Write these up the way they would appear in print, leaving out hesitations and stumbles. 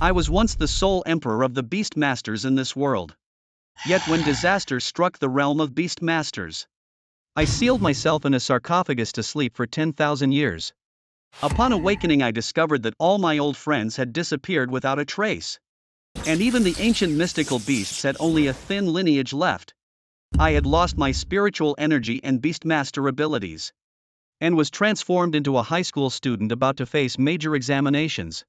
I was once the sole emperor of the beast masters in this world. Yet when disaster struck the realm of beast masters, I sealed myself in a sarcophagus to sleep for 10,000 years. Upon awakening, I discovered that all my old friends had disappeared without a trace. And even the ancient mystical beasts had only a thin lineage left. I had lost my spiritual energy and beastmaster abilities, and was transformed into a high school student about to face major examinations.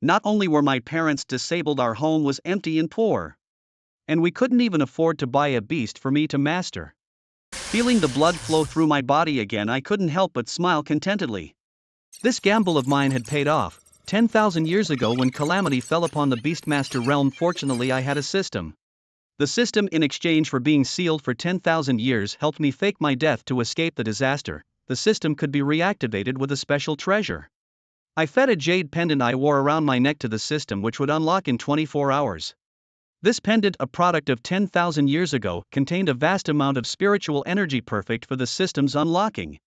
Not only were my parents disabled, our home was empty and poor. And we couldn't even afford to buy a beast for me to master. Feeling the blood flow through my body again, I couldn't help but smile contentedly. This gamble of mine had paid off. 10,000 years ago, when calamity fell upon the beastmaster realm, fortunately I had a system. The system, in exchange for being sealed for 10,000 years, helped me fake my death to escape the disaster. The system could be reactivated with a special treasure. I fed a jade pendant I wore around my neck to the system, which would unlock in 24 hours. This pendant, a product of 10,000 years ago, contained a vast amount of spiritual energy perfect for the system's unlocking.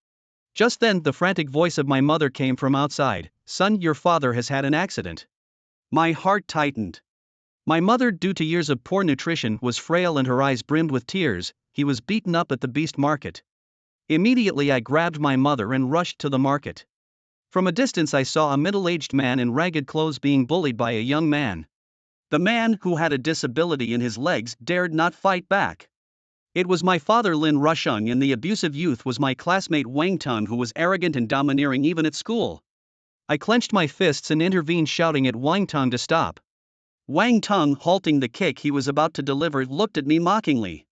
Just then, the frantic voice of my mother came from outside. "Son, your father has had an accident." My heart tightened. My mother, due to years of poor nutrition, was frail and her eyes brimmed with tears. He was beaten up at the beast market. Immediately I grabbed my mother and rushed to the market. From a distance I saw a middle-aged man in ragged clothes being bullied by a young man. The man, who had a disability in his legs, dared not fight back. It was my father, Lin Rusheng, and the abusive youth was my classmate Wang Tong, who was arrogant and domineering even at school. I clenched my fists and intervened, shouting at Wang Tong to stop. Wang Tong, halting the kick he was about to deliver, looked at me mockingly.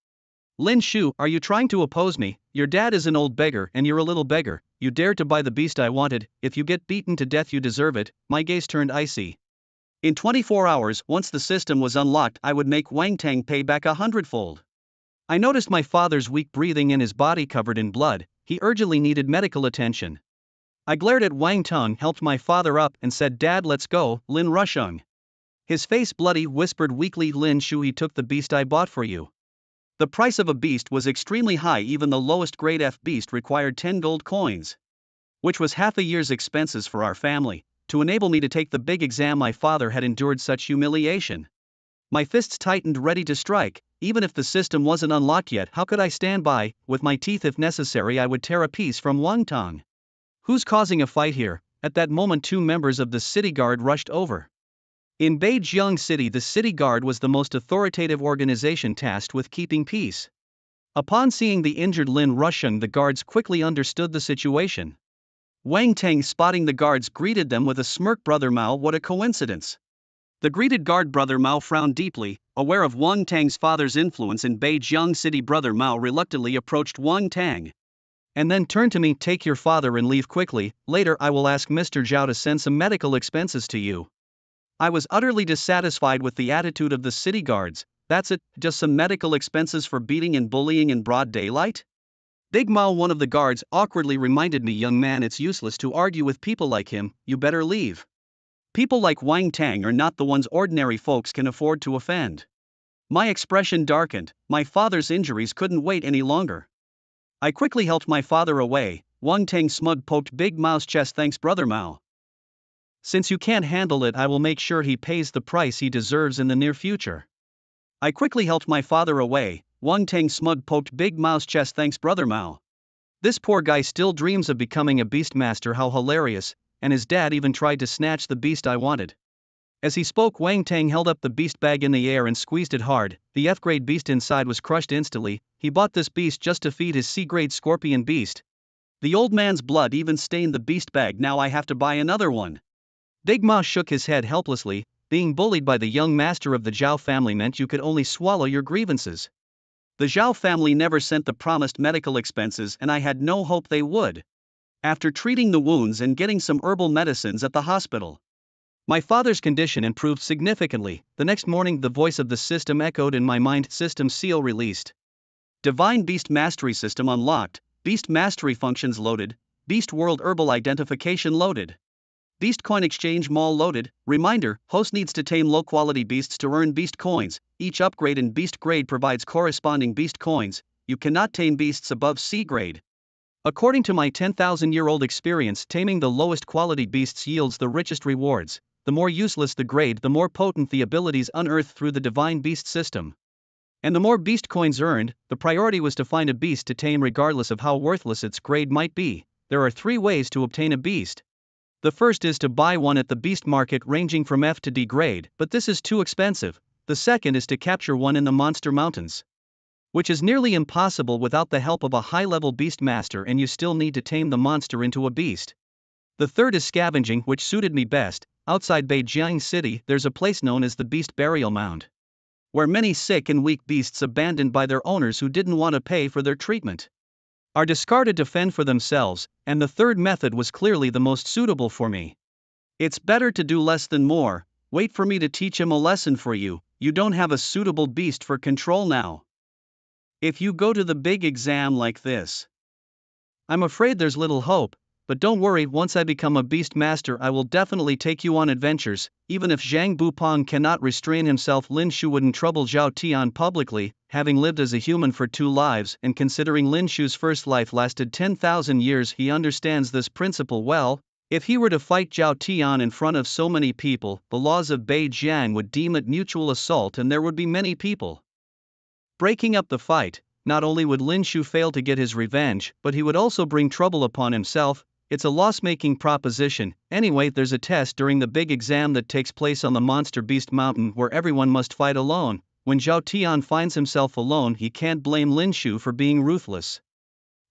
"Lin Shu, are you trying to oppose me? Your dad is an old beggar and you're a little beggar. You dared to buy the beast I wanted. If you get beaten to death, you deserve it." My gaze turned icy. In 24 hours, once the system was unlocked, I would make Wang Tang pay back 100-fold. I noticed my father's weak breathing and his body covered in blood. He urgently needed medical attention. I glared at Wang Tong, helped my father up, and said, "Dad, let's go, Lin Rusheng." His face bloody, whispered weakly, "Lin Shu, he took the beast I bought for you." The price of a beast was extremely high. Even the lowest grade F beast required 10 gold coins, which was half a year's expenses for our family. To enable me to take the big exam, my father had endured such humiliation. My fists tightened, ready to strike. Even if the system wasn't unlocked yet, how could I stand by? With my teeth, if necessary, I would tear a piece from Wang Tong. "Who's causing a fight here?" At that moment, 2 members of the city guard rushed over. In Beijing City, the city guard was the most authoritative organization tasked with keeping peace. Upon seeing the injured Lin Rusheng, the guards quickly understood the situation. Wang Tang, spotting the guards, greeted them with a smirk. "Brother Mao, what a coincidence." The greeted guard, Brother Mao, frowned deeply, aware of Wang Tang's father's influence in Beijing City. Brother Mao reluctantly approached Wang Tang, and then turned to me. "Take your father and leave quickly. Later I will ask Mr. Zhao to send some medical expenses to you." I was utterly dissatisfied with the attitude of the city guards. That's it, just some medical expenses for beating and bullying in broad daylight? Big Mao, one of the guards, awkwardly reminded me, "Young man, it's useless to argue with people like him, you better leave. People like Wang Tang are not the ones ordinary folks can afford to offend." My expression darkened. My father's injuries couldn't wait any longer. I quickly helped my father away. Wang Tang smug poked Big Mao's chest. "Thanks, Brother Mao. Since you can't handle it, I will make sure he pays the price he deserves in the near future." I quickly helped my father away. Wang Tang smug poked Big Mao's chest. "Thanks, Brother Mao. This poor guy still dreams of becoming a beastmaster. How hilarious, and his dad even tried to snatch the beast I wanted." As he spoke, Wang Tang held up the beast bag in the air and squeezed it hard. The F-grade beast inside was crushed instantly. He bought this beast just to feed his C-grade scorpion beast. The old man's blood even stained the beast bag. Now I have to buy another one. Big Mao shook his head helplessly. Being bullied by the young master of the Zhao family meant you could only swallow your grievances. The Zhao family never sent the promised medical expenses, and I had no hope they would. After treating the wounds and getting some herbal medicines at the hospital, my father's condition improved significantly. The next morning, the voice of the system echoed in my mind. "System seal released. Divine Beast Mastery System unlocked. Beast Mastery functions loaded. Beast World Herbal Identification loaded. Beast Coin Exchange Mall loaded." Reminder: host needs to tame low-quality beasts to earn beast coins. Each upgrade in beast grade provides corresponding beast coins. You cannot tame beasts above C grade. According to my 10,000-year-old experience, taming the lowest quality beasts yields the richest rewards. the more useless the grade, the more potent the abilities unearthed through the divine beast system. And the more beast coins earned, the priority was to find a beast to tame regardless of how worthless its grade might be. There are 3 ways to obtain a beast. The first is to buy one at the beast market ranging from F to D grade, but this is too expensive. The second is to capture one in the monster mountains, which is nearly impossible without the help of a high-level beast master, and you still need to tame the monster into a beast. The third is scavenging, which suited me best. Outside Beijing City, there's a place known as the Beast Burial Mound, where many sick and weak beasts abandoned by their owners who didn't want to pay for their treatment are discarded to fend for themselves, and the third method was clearly the most suitable for me. It's better to do less than more. Wait for me to teach him a lesson for you. You don't have a suitable beast for control now. If you go to the big exam like this, I'm afraid there's little hope, but don't worry, once I become a beast master I will definitely take you on adventures. Even if Zhang Bupeng cannot restrain himself, Lin Shu wouldn't trouble Zhao Tian publicly, having lived as a human for 2 lives, and considering Lin Shu's first life lasted 10,000 years, he understands this principle well. If he were to fight Zhao Tian in front of so many people, the laws of Beijing would deem it mutual assault and there would be many people breaking up the fight. Not only would Lin Shu fail to get his revenge, but he would also bring trouble upon himself. It's a loss-making proposition. Anyway, there's a test during the big exam that takes place on the Monster Beast Mountain where everyone must fight alone. When Zhao Tian finds himself alone, he can't blame Lin Shu for being ruthless.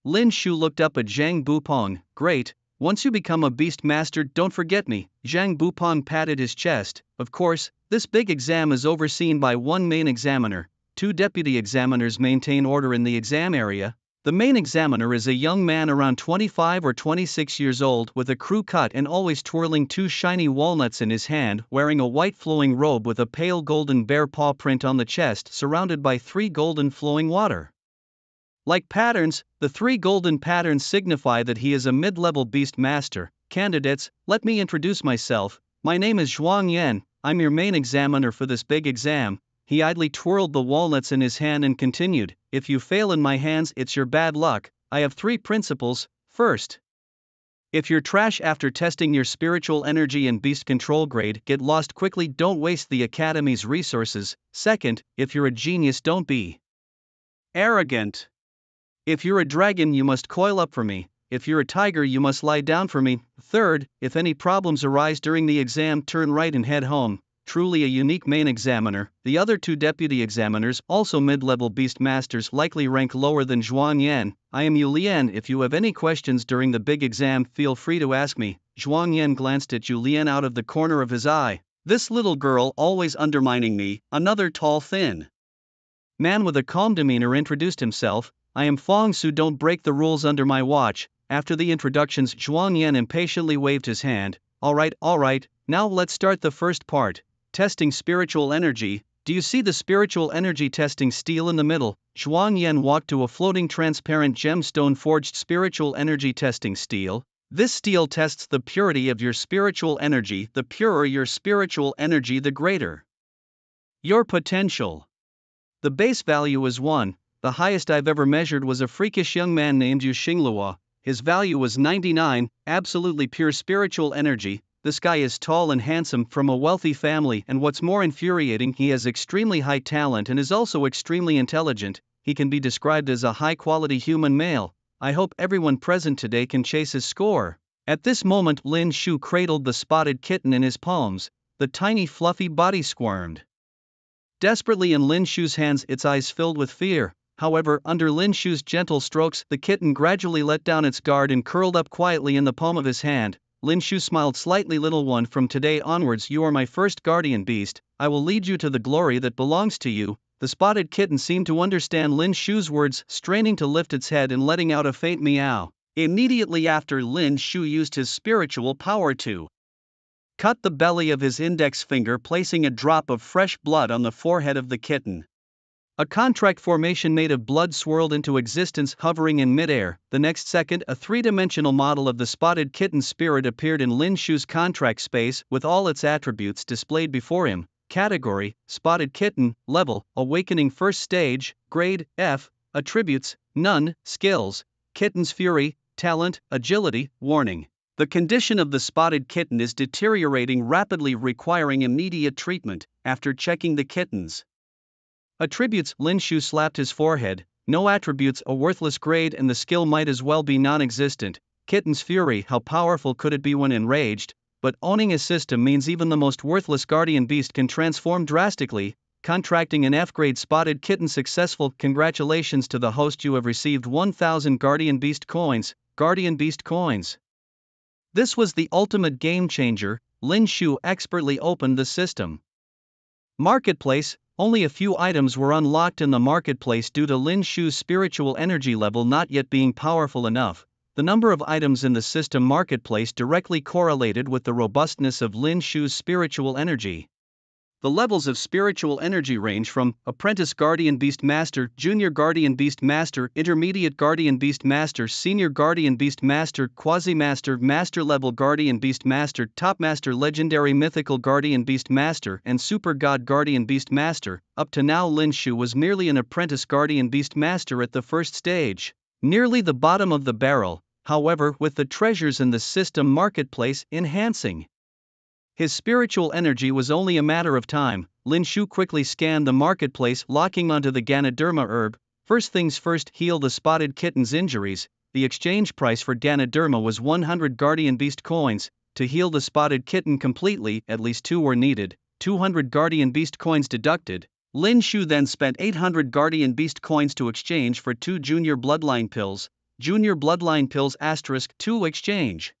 Lin Shu looked up at Zhang Bupeng. Great, once you become a beast master, don't forget me. Zhang Bupeng patted his chest. Of course, this big exam is overseen by 1 main examiner. 2 deputy examiners maintain order in the exam area. The main examiner is a young man around 25 or 26 years old with a crew cut and always twirling 2 shiny walnuts in his hand, wearing a white flowing robe with a pale golden bear paw print on the chest, surrounded by 3 golden flowing water like patterns. The 3 golden patterns signify that he is a mid-level beast master. Candidates, let me introduce myself. My name is Zhuang Yan. I'm your main examiner for this big exam. He idly twirled the walnuts in his hand and continued, if you fail in my hands, it's your bad luck. I have 3 principles. First, if you're trash after testing your spiritual energy and beast control grade, get lost quickly, don't waste the academy's resources. Second, if you're a genius, don't be arrogant. If you're a dragon, you must coil up for me. If you're a tiger, you must lie down for me. Third, if any problems arise during the exam, turn right and head home. Truly a unique main examiner. The other 2 deputy examiners, also mid-level beast masters, likely rank lower than Zhuang Yan. I am Yu Lian. If you have any questions during the big exam, feel free to ask me. Zhuang Yan glanced at Yu Lian out of the corner of his eye. This little girl always undermining me. Another tall, thin man with a calm demeanor introduced himself. I am Fong Su, don't break the rules under my watch. After the introductions, Zhuang Yan impatiently waved his hand. Alright, now let's start the first part. Testing spiritual energy. Do you see the spiritual energy testing steel in the middle? Zhuang Yan walked to a floating transparent gemstone forged spiritual energy testing steel. This steel tests the purity of your spiritual energy. The purer your spiritual energy, the greater your potential. The base value is 1. The highest I've ever measured was a freakish young man named Yu Xinglua. His value was 99, absolutely pure spiritual energy. This guy is tall and handsome, from a wealthy family, and what's more infuriating, he has extremely high talent and is also extremely intelligent. He can be described as a high-quality human male. I hope everyone present today can chase his score. At this moment, Lin Shu cradled the spotted kitten in his palms. The tiny fluffy body squirmed desperately in Lin Shu's hands, its eyes filled with fear. However, under Lin Shu's gentle strokes, the kitten gradually let down its guard and curled up quietly in the palm of his hand. Lin Shu smiled slightly. Little one, from today onwards you are my first guardian beast. I will lead you to the glory that belongs to you. The spotted kitten seemed to understand Lin Shu's words, straining to lift its head and letting out a faint meow. Immediately after, Lin Shu used his spiritual power to cut the belly of his index finger, placing a drop of fresh blood on the forehead of the kitten. A contract formation made of blood swirled into existence, hovering in midair. The next second, a 3-dimensional model of the spotted kitten's spirit appeared in Lin Shu's contract space, with all its attributes displayed before him. Category: Spotted Kitten. Level: Awakening First Stage. Grade: F. Attributes: None. Skills: Kitten's Fury. Talent: Agility. Warning: The condition of the spotted kitten is deteriorating rapidly, requiring immediate treatment. After checking the kitten's attributes, Lin Shu slapped his forehead. No attributes, a worthless grade, and the skill might as well be non-existent. Kitten's fury, how powerful could it be when enraged? But owning a system means even the most worthless guardian beast can transform drastically. Contracting an F-grade spotted kitten successful. Congratulations to the host, you have received 1000 guardian beast coins. Guardian beast coins. This was the ultimate game changer. Lin Shu expertly opened the system marketplace. Only a few items were unlocked in the marketplace due to Lin Shu's spiritual energy level not yet being powerful enough. The number of items in the system marketplace directly correlated with the robustness of Lin Shu's spiritual energy. The levels of spiritual energy range from Apprentice Guardian Beast Master, Junior Guardian Beast Master, Intermediate Guardian Beast Master, Senior Guardian Beast Master, Quasi-Master, Master Level Guardian Beast Master, Top Master, Legendary Mythical Guardian Beast Master, and Super God Guardian Beast Master. Up to now, Lin Shu was merely an Apprentice Guardian Beast Master at the first stage, nearly the bottom of the barrel. However, with the treasures in the system marketplace enhancing his spiritual energy was only a matter of time. Lin Shu quickly scanned the marketplace, locking onto the Ganoderma herb. First things first, heal the spotted kitten's injuries. The exchange price for Ganoderma was 100 Guardian Beast coins. To heal the spotted kitten completely, at least 2 were needed. 200 Guardian Beast coins deducted. Lin Shu then spent 800 Guardian Beast coins to exchange for 2 Junior Bloodline pills. Junior Bloodline pills *2 exchange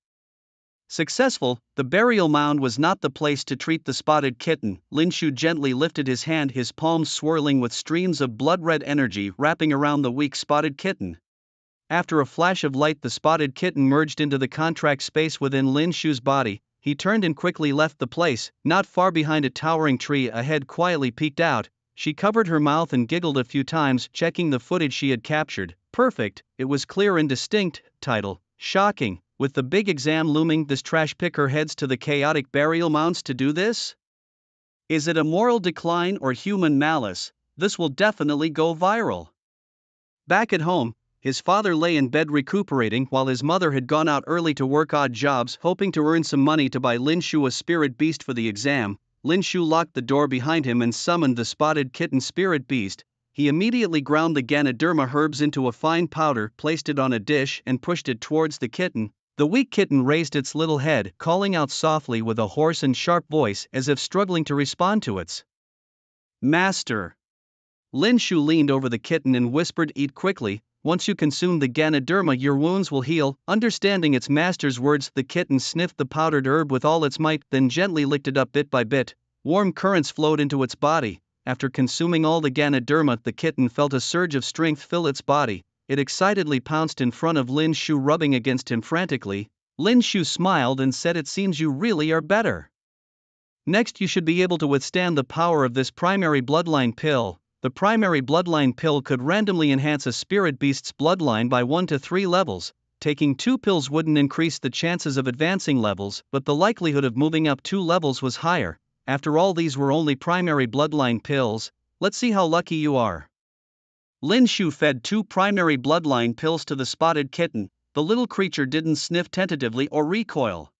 successful. The burial mound was not the place to treat the spotted kitten. Lin Shu gently lifted his hand, his palms swirling with streams of blood-red energy wrapping around the weak spotted kitten. After a flash of light, the spotted kitten merged into the contract space within Lin Shu's body. He turned and quickly left the place. Not far behind a towering tree, a head quietly peeked out. She covered her mouth and giggled a few times, checking the footage she had captured. Perfect, it was clear and distinct. Title: shocking. With the big exam looming, this trash picker heads to the chaotic burial mounds to do this? Is it a moral decline or human malice? This will definitely go viral. Back at home, his father lay in bed recuperating while his mother had gone out early to work odd jobs, hoping to earn some money to buy Lin Shu a spirit beast for the exam. Lin Shu locked the door behind him and summoned the spotted kitten spirit beast. He immediately ground the Ganoderma herbs into a fine powder, placed it on a dish, and pushed it towards the kitten. The weak kitten raised its little head, calling out softly with a hoarse and sharp voice as if struggling to respond to its master. Lin Shu leaned over the kitten and whispered, "Eat quickly. Once you consume the Ganoderma, your wounds will heal." Understanding its master's words, the kitten sniffed the powdered herb with all its might, then gently licked it up bit by bit. Warm currents flowed into its body. After consuming all the Ganoderma, the kitten felt a surge of strength fill its body. It excitedly pounced in front of Lin Shu, rubbing against him frantically. Lin Shu smiled and said, "It seems you really are better. Next, you should be able to withstand the power of this primary bloodline pill." The primary bloodline pill could randomly enhance a spirit beast's bloodline by 1 to 3 levels. Taking 2 pills wouldn't increase the chances of advancing levels, but the likelihood of moving up 2 levels was higher. After all, these were only primary bloodline pills. Let's see how lucky you are. Lin Shu fed 2 primary bloodline pills to the spotted kitten. The little creature didn't sniff tentatively or recoil.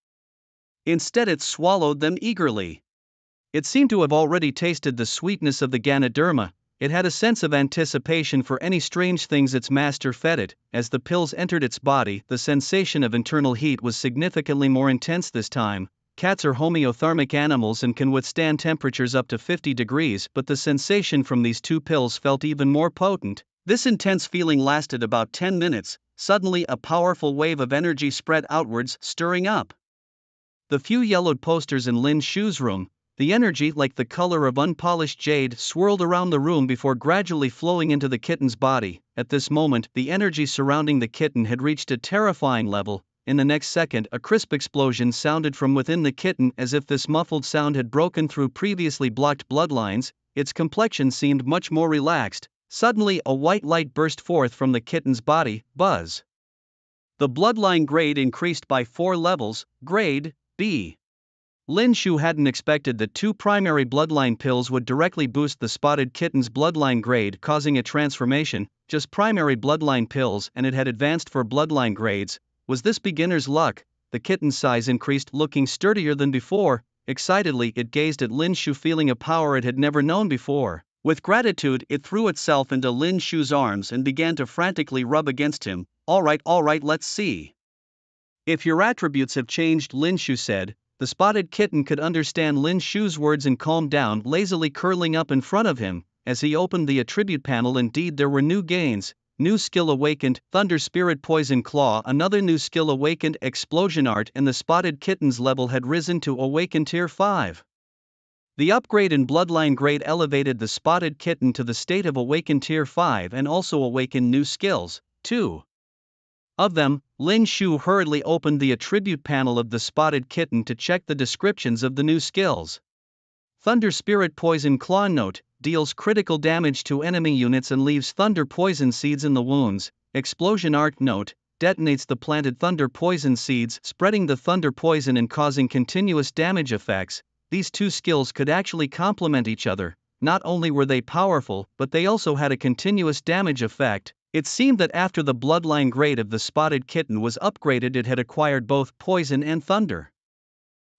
Instead, it swallowed them eagerly. It seemed to have already tasted the sweetness of the Ganoderma. It had a sense of anticipation for any strange things its master fed it. As the pills entered its body, the sensation of internal heat was significantly more intense this time. Cats are homeothermic animals and can withstand temperatures up to 50 degrees, but the sensation from these 2 pills felt even more potent. This intense feeling lasted about 10 minutes. Suddenly, a powerful wave of energy spread outwards, stirring up the few yellowed posters in Lin Shu's room. The energy, like the color of unpolished jade, swirled around the room before gradually flowing into the kitten's body. At this moment, the energy surrounding the kitten had reached a terrifying level. In the next second, a crisp explosion sounded from within the kitten, as if this muffled sound had broken through previously blocked bloodlines. Its complexion seemed much more relaxed. Suddenly, a white light burst forth from the kitten's body. Buzz. The bloodline grade increased by 4 levels, grade B. Lin Shu hadn't expected that 2 primary bloodline pills would directly boost the spotted kitten's bloodline grade, causing a transformation. Just primary bloodline pills, and it had advanced 4 bloodline grades. Was this beginner's luck? the kitten's size increased, looking sturdier than before. Excitedly, it gazed at Lin Shu, feeling a power it had never known before. With gratitude, it threw itself into Lin Shu's arms and began to frantically rub against him. All right, let's see. If your attributes have changed, Lin Shu said. The spotted kitten could understand Lin Shu's words and calmed down, lazily curling up in front of him. As he opened the attribute panel, indeed there were new gains. New skill awakened, Thunder Spirit Poison Claw. Another new skill awakened, Explosion Art, and the spotted kitten's level had risen to Awaken Tier 5. The upgrade in Bloodline grade elevated the spotted kitten to the state of Awaken Tier 5 and also awakened new skills. 2 of them. Lin Shu hurriedly opened the attribute panel of the spotted kitten to check the descriptions of the new skills. Thunder Spirit Poison Claw. Note: deals critical damage to enemy units and leaves thunder poison seeds in the wounds. Explosion Art. Note: detonates the planted thunder poison seeds, spreading the thunder poison and causing continuous damage effects. These two skills could actually complement each other. Not only were they powerful, but they also had a continuous damage effect. It seemed that after the bloodline grade of the spotted kitten was upgraded, it had acquired both poison and thunder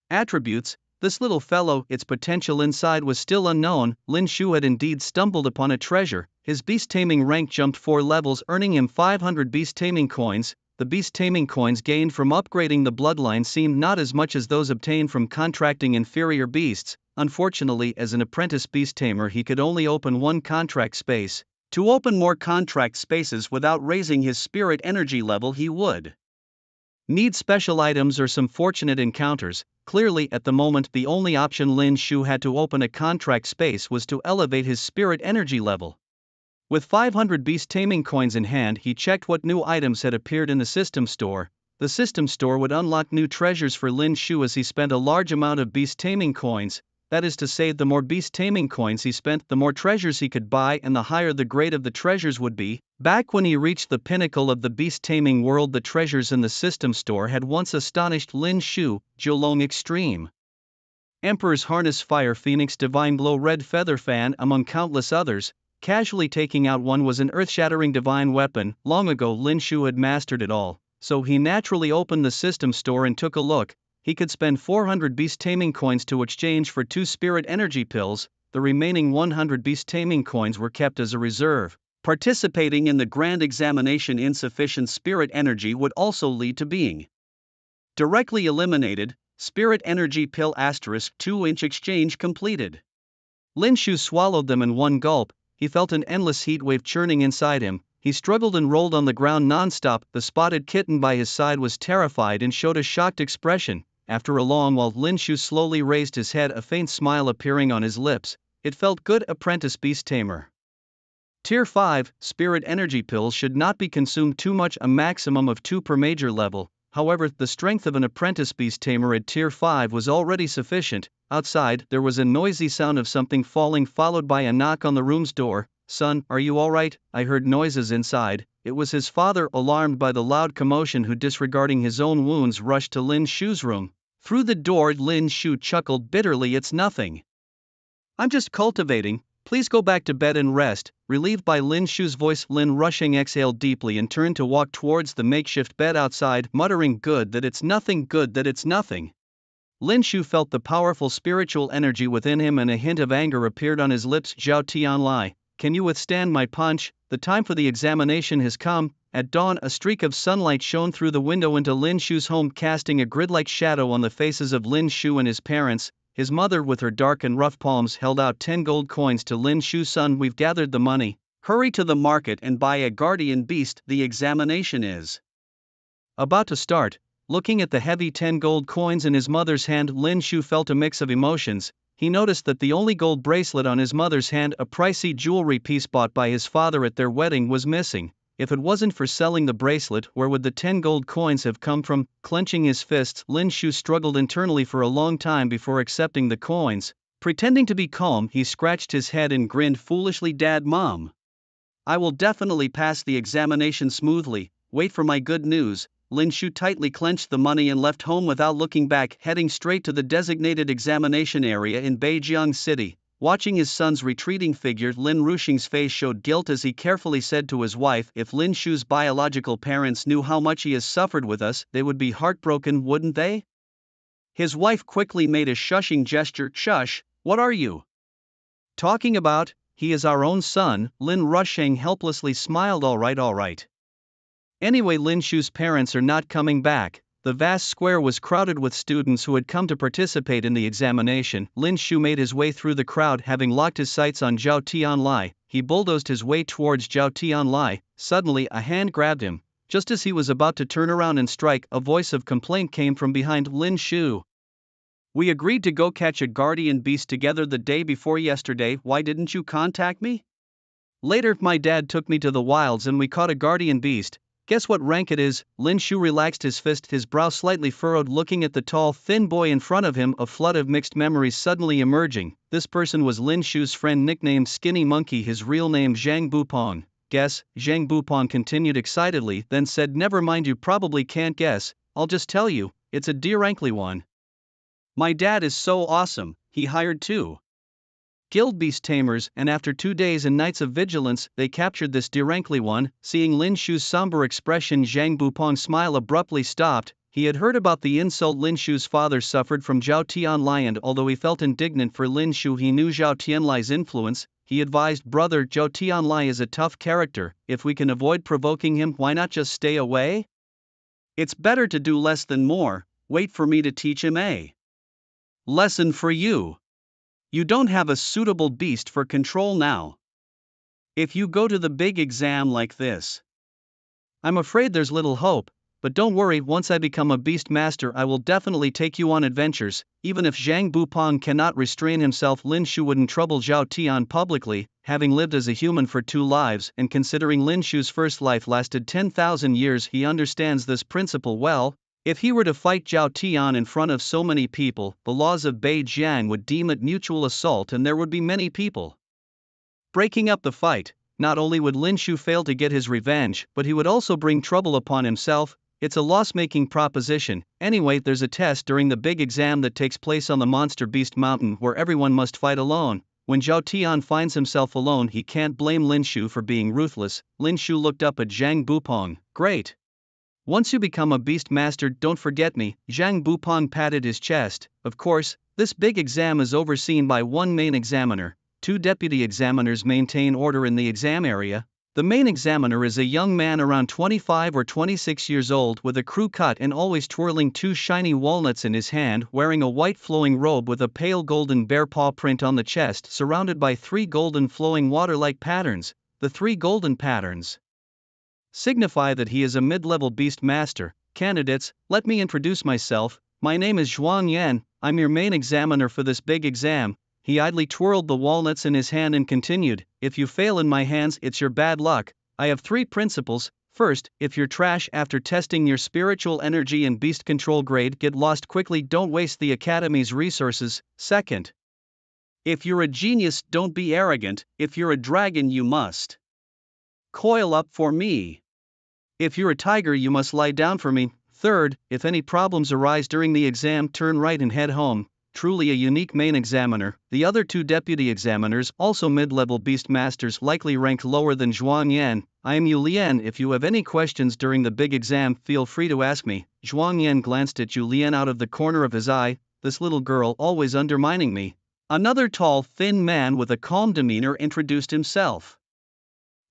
attributes. This little fellow, its potential inside was still unknown. Lin Shu had indeed stumbled upon a treasure. His beast taming rank jumped 4 levels, earning him 500 beast taming coins. The beast taming coins gained from upgrading the bloodline seemed not as much as those obtained from contracting inferior beasts. Unfortunately, as an apprentice beast tamer, he could only open one contract space. To open more contract spaces without raising his spirit energy level, he would need special items or some fortunate encounters. Clearly, at the moment, the only option Lin Shu had to open a contract space was to elevate his spirit energy level. With 500 beast taming coins in hand, he checked what new items had appeared in the system store. The system store would unlock new treasures for Lin Shu as he spent a large amount of beast taming coins. That is to say, the more beast taming coins he spent, the more treasures he could buy and the higher the grade of the treasures would be. Back when he reached the pinnacle of the beast taming world, the treasures in the system store had once astonished Lin Shu. Jiulong Extreme Emperor's Harness, Fire Phoenix, Divine Glow, Red Feather Fan, among countless others. Casually taking out one was an earth-shattering divine weapon. Long ago Lin Shu had mastered it all, so he naturally opened the system store and took a look. He could spend 400 beast taming coins to exchange for 2 spirit energy pills. The remaining 100 beast taming coins were kept as a reserve. Participating in the grand examination, insufficient spirit energy would also lead to being directly eliminated. Spirit energy pill * 2-inch exchange completed. Lin Shu swallowed them in one gulp. He felt an endless heat wave churning inside him. He struggled and rolled on the ground non-stop. The spotted kitten by his side was terrified and showed a shocked expression. After a long while, Lin Shu slowly raised his head, a faint smile appearing on his lips. It felt good. Apprentice beast tamer. Tier 5, spirit energy pills should not be consumed too much, a maximum of 2 per major level. However, the strength of an apprentice beast tamer at Tier 5 was already sufficient. Outside, there was a noisy sound of something falling, followed by a knock on the room's door. Son, are you alright? I heard noises inside. It was his father, alarmed by the loud commotion, who, disregarding his own wounds, rushed to Lin Shu's room. Through the door, Lin Shu chuckled bitterly. It's nothing. I'm just cultivating. Please go back to bed and rest. Relieved by Lin Shu's voice, Lin Rushing exhaled deeply and turned to walk towards the makeshift bed outside, muttering, good that it's nothing, good that it's nothing. Lin Shu felt the powerful spiritual energy within him and a hint of anger appeared on his lips. Zhao Tianlai, can you withstand my punch? The time for the examination has come. At dawn, a streak of sunlight shone through the window into Lin Shu's home, casting a grid-like shadow on the faces of Lin Shu and his parents. His mother, with her dark and rough palms, held out 10 gold coins to Lin Shu. Son, we've gathered the money. Hurry to the market and buy a guardian beast. The examination is about to start. Looking at the heavy 10 gold coins in his mother's hand, Lin Shu felt a mix of emotions. He noticed that the only gold bracelet on his mother's hand, a pricey jewelry piece bought by his father at their wedding, was missing. If it wasn't for selling the bracelet, where would the 10 gold coins have come from? Clenching his fists, Lin Shu struggled internally for a long time before accepting the coins. Pretending to be calm, he scratched his head and grinned foolishly. Dad, Mom, I will definitely pass the examination smoothly. Wait for my good news. Lin Shu tightly clenched the money and left home without looking back, heading straight to the designated examination area in Beijiang City. Watching his son's retreating figure, Lin Rushing's face showed guilt as he carefully said to his wife, "If Lin Shu's biological parents knew how much he has suffered with us, they would be heartbroken, wouldn't they?" His wife quickly made a shushing gesture. "Shush, what are you talking about? He is our own son." Lin Rushing helplessly smiled. All right. Anyway, Lin Shu's parents are not coming back. The vast square was crowded with students who had come to participate in the examination. Lin Shu made his way through the crowd, having locked his sights on Zhao Tianlai. He bulldozed his way towards Zhao Tianlai. Suddenly, a hand grabbed him. Just as he was about to turn around and strike, a voice of complaint came from behind Lin Shu. "We agreed to go catch a guardian beast together the day before yesterday. Why didn't you contact me? Later, my dad took me to the wilds and we caught a guardian beast. Guess what rank it is?" Lin Shu relaxed his fist, his brow slightly furrowed, looking at the tall, thin boy in front of him, a flood of mixed memories suddenly emerging. This person was Lin Shu's friend nicknamed Skinny Monkey, his real name Zhang Bupong. "Guess?" Zhang Bupong continued excitedly, then said, "Never mind, you probably can't guess. I'll just tell you, it's a D-rankly one. My dad is so awesome, he hired 2 guild beast tamers, and after 2 days and nights of vigilance, they captured this D-rankly one." Seeing Lin Shu's somber expression, Zhang Bupong's smile abruptly stopped. He had heard about the insult Lin Shu's father suffered from Zhao Tianlai, and although he felt indignant for Lin Shu, he knew Zhao Tianlai's influence. He advised, "Brother, Zhao Tianlai is a tough character. If we can avoid provoking him, why not just stay away? It's better to do less than more. Wait for me to teach him a lesson for you. You don't have a suitable beast for control now. If you go to the big exam like this, I'm afraid there's little hope, but don't worry, once I become a beast master I will definitely take you on adventures." Even if Zhang Bupong cannot restrain himself, Lin Shu wouldn't trouble Zhao Tian publicly, having lived as a human for 2 lives, and considering Lin Shu's first life lasted 10,000 years, he understands this principle well. If he were to fight Zhao Tian in front of so many people, the laws of Beijiang would deem it mutual assault and there would be many people breaking up the fight. Not only would Lin Shu fail to get his revenge, but he would also bring trouble upon himself. It's a loss-making proposition. Anyway, there's a test during the big exam that takes place on the Monster Beast Mountain where everyone must fight alone. When Zhao Tian finds himself alone, he can't blame Lin Shu for being ruthless. Lin Shu looked up at Zhang Bupong. "Great. Once you become a beast master, don't forget me." Zhang Bupong patted his chest. Of course, this big exam is overseen by 1 main examiner. 2 deputy examiners maintain order in the exam area. The main examiner is a young man around 25 or 26 years old with a crew cut and always twirling 2 shiny walnuts in his hand, wearing a white flowing robe with a pale golden bear paw print on the chest, surrounded by 3 golden flowing water-like patterns. The 3 golden patterns signify that he is a mid-level beast master. "Candidates, let me introduce myself. My name is Zhuang Yan. I'm your main examiner for this big exam." He idly twirled the walnuts in his hand and continued, "If you fail in my hands, it's your bad luck. I have 3 principles. First, if you're trash after testing your spiritual energy and beast control grade, get lost quickly, don't waste the academy's resources. Second, if you're a genius, don't be arrogant. If you're a dragon, you must coil up for me. If you're a tiger, you must lie down for me. Third, if any problems arise during the exam, turn right and head home." Truly a unique main examiner. The other 2 deputy examiners, also mid-level beast masters, likely ranked lower than Zhuang Yan. "I am Yu Lian. If you have any questions during the big exam, feel free to ask me." Zhuang Yan glanced at Yu Lian out of the corner of his eye. This little girl always undermining me. Another tall, thin man with a calm demeanor introduced himself.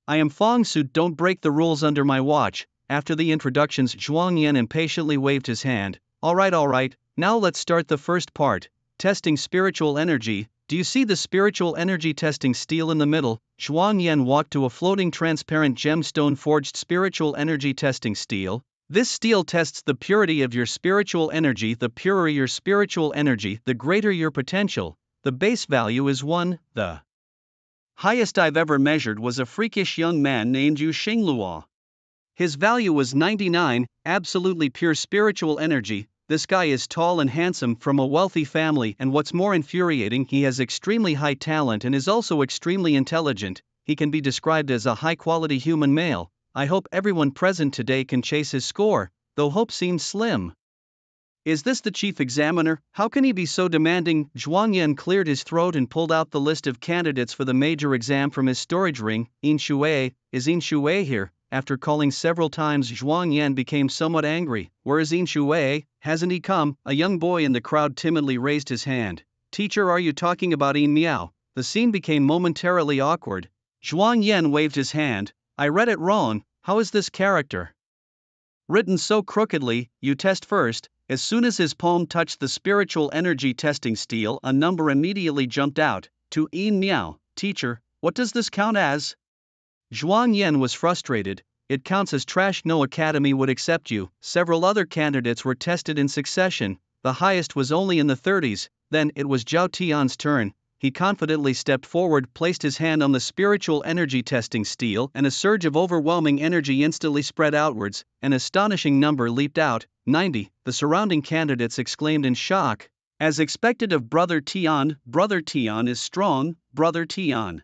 "I am Fong Su, don't break the rules under my watch." After the introductions, Zhuang Yan impatiently waved his hand. All right, now let's start the first part. Testing spiritual energy." Do you see the spiritual energy testing steel in the middle? Zhuang Yan walked to a floating transparent gemstone forged spiritual energy testing steel. This steel tests the purity of your spiritual energy. The purer your spiritual energy, the greater your potential. The base value is 1, the highest I've ever measured was a freakish young man named Yu Xingluo. His value was 99, absolutely pure spiritual energy. This guy is tall and handsome, from a wealthy family, and what's more infuriating, he has extremely high talent and is also extremely intelligent. He can be described as a high-quality human male. I hope everyone present today can chase his score, though hope seems slim. Is this the chief examiner? How can he be so demanding? Zhuang Yan cleared his throat and pulled out the list of candidates for the major exam from his storage ring. Yin Shui, is Yin Shui here? After calling several times, Zhuang Yan became somewhat angry. Where is Yin Shui? Hasn't he come? A young boy in the crowd timidly raised his hand. Teacher, are you talking about Yin Miao? The scene became momentarily awkward. Zhuang Yan waved his hand. I read it wrong. How is this character written so crookedly? You test first. As soon as his palm touched the spiritual energy testing steel, a number immediately jumped out. To Yin Miao. Teacher, what does this count as? Zhuang Yan was frustrated. It counts as trash. No academy would accept you. Several other candidates were tested in succession. The highest was only in the 30s. Then it was Zhao Tian's turn. He confidently stepped forward, placed his hand on the spiritual energy testing steel, and a surge of overwhelming energy instantly spread outwards. An astonishing number leaped out, 90. The surrounding candidates exclaimed in shock. As expected of Brother Tian is strong. Brother Tian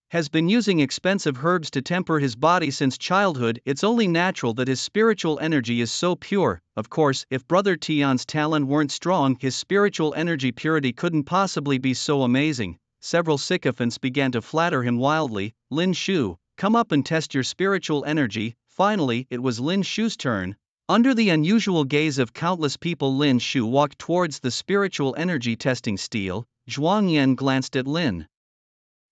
has been using expensive herbs to temper his body since childhood. It's only natural that his spiritual energy is so pure. Of course, if Brother Tian's talent weren't strong, his spiritual energy purity couldn't possibly be so amazing. Several sycophants began to flatter him wildly. Lin Shu, come up and test your spiritual energy. Finally, it was Lin Shu's turn. Under the unusual gaze of countless people, Lin Shu walked towards the spiritual energy testing steel. Zhuang Yan glanced at Lin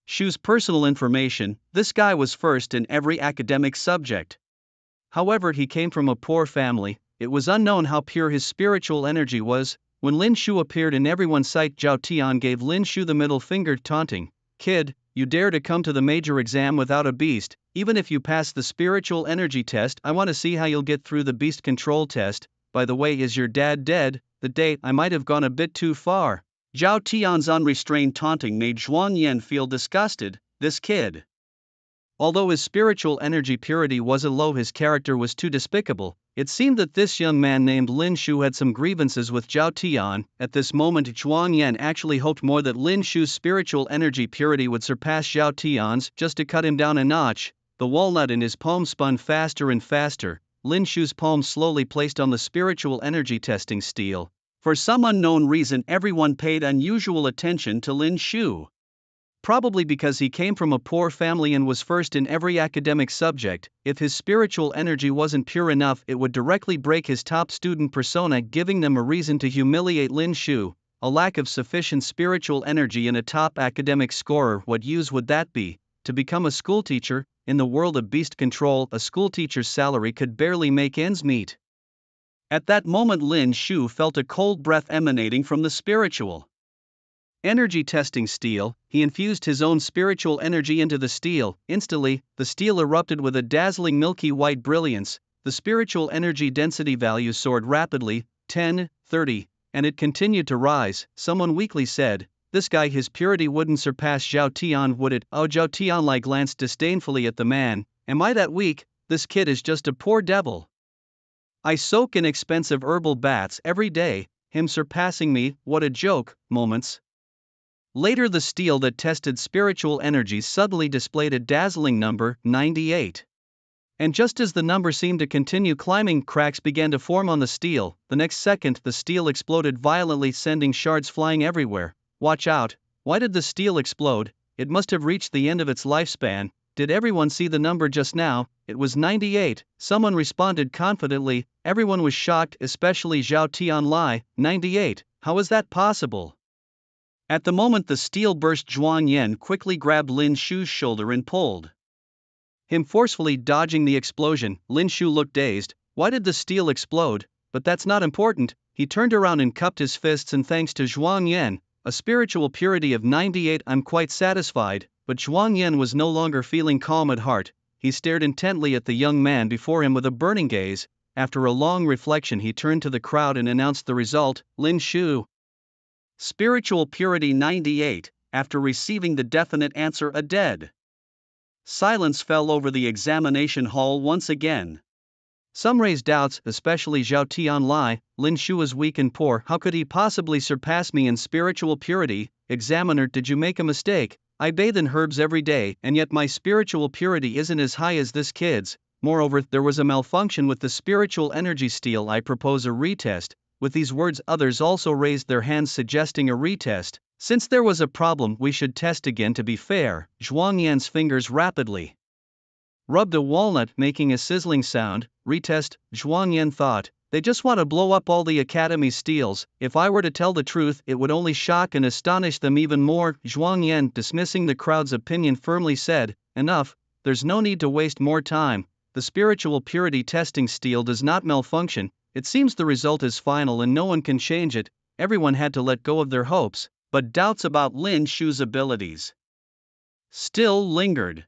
Shu's personal information. This guy was first in every academic subject. However, he came from a poor family. It was unknown how pure his spiritual energy was. When Lin Shu appeared in everyone's sight, Zhao Tian gave Lin Shu the middle finger, taunting. Kid, you dare to come to the major exam without a beast? Even if you pass the spiritual energy test, I want to see how you'll get through the beast control test. By the way, is your dad dead? The date, I might have gone a bit too far. Zhao Tian's unrestrained taunting made Zhuang Yan feel disgusted. This kid, although his spiritual energy purity wasn't low, his character was too despicable. It seemed that this young man named Lin Shu had some grievances with Zhao Tian. At this moment, Zhuang Yan actually hoped more that Lin Shu's spiritual energy purity would surpass Zhao Tian's, just to cut him down a notch. The walnut in his palm spun faster and faster. Lin Shu's palm slowly placed on the spiritual energy testing steel. For some unknown reason, everyone paid unusual attention to Lin Shu. Probably because he came from a poor family and was first in every academic subject. If his spiritual energy wasn't pure enough, it would directly break his top student persona, giving them a reason to humiliate Lin Shu. A lack of sufficient spiritual energy in a top academic scorer, what use would that be? To become a schoolteacher, in the world of beast control, a schoolteacher's salary could barely make ends meet. At that moment, Lin Shu felt a cold breath emanating from the spiritual energy testing steel. He infused his own spiritual energy into the steel. Instantly, the steel erupted with a dazzling milky white brilliance. The spiritual energy density value soared rapidly, 10, 30, and it continued to rise. Someone weakly said, this guy, his purity wouldn't surpass Zhao Tian, would it? Oh, Zhao Tianlai glanced disdainfully at the man. Am I that weak? This kid is just a poor devil. I soak in expensive herbal baths every day, him surpassing me, what a joke. Moments later, the steel that tested spiritual energy suddenly displayed a dazzling number, 98. And just as the number seemed to continue climbing, cracks began to form on the steel. The next second, the steel exploded violently, sending shards flying everywhere. Watch out. Why did the steel explode? It must have reached the end of its lifespan. Did everyone see the number just now? It was 98. Someone responded confidently. Everyone was shocked, especially Zhao Tianlai. 98. How is that possible? At the moment the steel burst, Zhuang Yan quickly grabbed Lin Shu's shoulder and pulled him forcefully, dodging the explosion. Lin Shu looked dazed. Why did the steel explode? But that's not important. He turned around and cupped his fists, and thanks to Zhuang Yan, a spiritual purity of 98, I'm quite satisfied. But Zhuang Yan was no longer feeling calm at heart. He stared intently at the young man before him with a burning gaze. After a long reflection, he turned to the crowd and announced the result. Lin Shu, spiritual purity 98. After receiving the definite answer, a dead silence fell over the examination hall once again. Some raised doubts, especially Zhao Tianlai. Lin Shu is weak and poor. How could he possibly surpass me in spiritual purity? Examiner, did you make a mistake? I bathe in herbs every day, and yet my spiritual purity isn't as high as this kid's. Moreover, there was a malfunction with the spiritual energy steel. I propose a retest. With these words, others also raised their hands, suggesting a retest. Since there was a problem, we should test again. To be fair, Zhuang Yan's fingers rapidly rubbed a walnut, making a sizzling sound. Retest, Zhuang Yan thought. They just want to blow up all the Academy's steals. If I were to tell the truth, it would only shock and astonish them even more. Zhuang Yan, dismissing the crowd's opinion, firmly said, enough, there's no need to waste more time. The spiritual purity testing steel does not malfunction. It seems the result is final and no one can change it. Everyone had to let go of their hopes, but doubts about Lin Shu's abilities still lingered.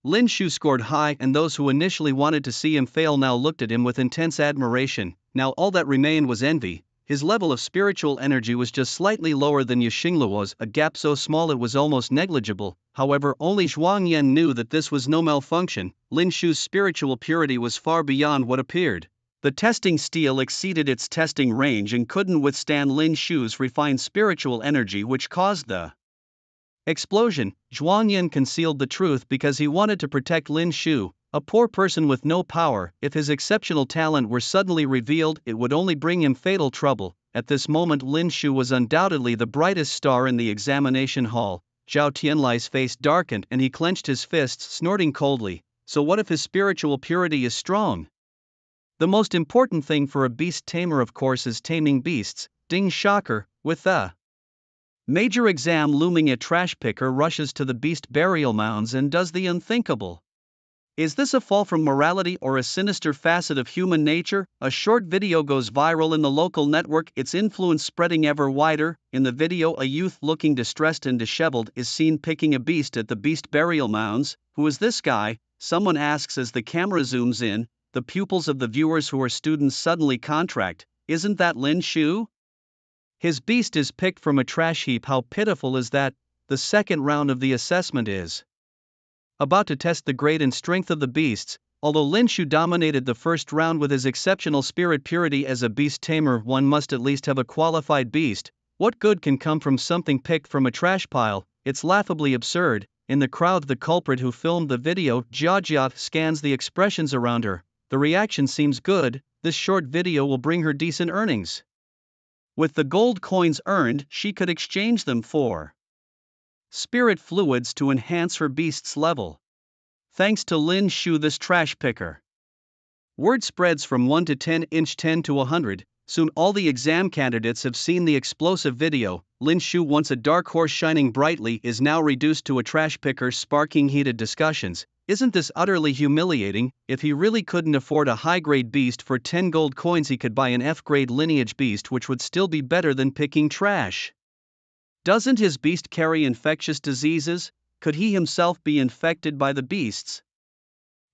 Lin Shu scored high, and those who initially wanted to see him fail now looked at him with intense admiration. Now all that remained was envy. His level of spiritual energy was just slightly lower than Yixingluo's, a gap so small it was almost negligible. However, only Zhuang Yan knew that this was no malfunction. Lin Shu's spiritual purity was far beyond what appeared. The testing steel exceeded its testing range and couldn't withstand Lin Shu's refined spiritual energy, which caused the explosion. Zhuang Yan concealed the truth because he wanted to protect Lin Shu, a poor person with no power. If his exceptional talent were suddenly revealed, it would only bring him fatal trouble. At this moment, Lin Shu was undoubtedly the brightest star in the examination hall. Zhao Tianlai's face darkened and he clenched his fists, snorting coldly. So what if his spiritual purity is strong? The most important thing for a beast tamer, of course, is taming beasts. Ding shocker, with the major exam looming, a trash picker rushes to the beast burial mounds and does the unthinkable. Is this a fall from morality or a sinister facet of human nature? A short video goes viral in the local network, its influence spreading ever wider. In the video, a youth looking distressed and disheveled is seen picking a beast at the beast burial mounds. Who is this guy? Someone asks as the camera zooms in. The pupils of the viewers, who are students, suddenly contract. Isn't that Lin Shu? His beast is picked from a trash heap. How pitiful is that? The second round of the assessment is about to test the grade and strength of the beasts. Although Lin Shu dominated the first round with his exceptional spirit purity as a beast tamer, one must at least have a qualified beast. What good can come from something picked from a trash pile? It's laughably absurd. In the crowd, the culprit who filmed the video, Jiajiat, scans the expressions around her. The reaction seems good. This short video will bring her decent earnings. With the gold coins earned, she could exchange them for spirit fluids to enhance her beast's level. Thanks to Lin Shu, this trash picker. Word spreads from 1 to 10 inch 10 to 100. Soon all the exam candidates have seen the explosive video. Lin Shu, once a dark horse shining brightly, is now reduced to a trash picker, sparking heated discussions. Isn't this utterly humiliating? If he really couldn't afford a high-grade beast, for 10 gold coins he could buy an F-grade lineage beast, which would still be better than picking trash. Doesn't his beast carry infectious diseases? Could he himself be infected by the beast's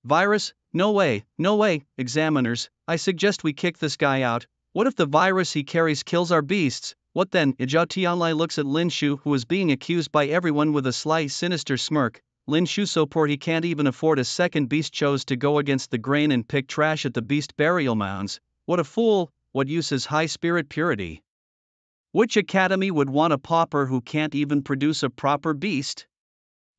virus? No way, no way. Examiners, I suggest we kick this guy out. What if the virus he carries kills our beasts? What then? Zhao Tianlai looks at Lin Shu, who is being accused by everyone, with a sly, sinister smirk. Lin Shu, so poor he can't even afford a second beast, chose to go against the grain and pick trash at the beast burial mounds. What a fool! What use is high spirit purity? Which academy would want a pauper who can't even produce a proper beast?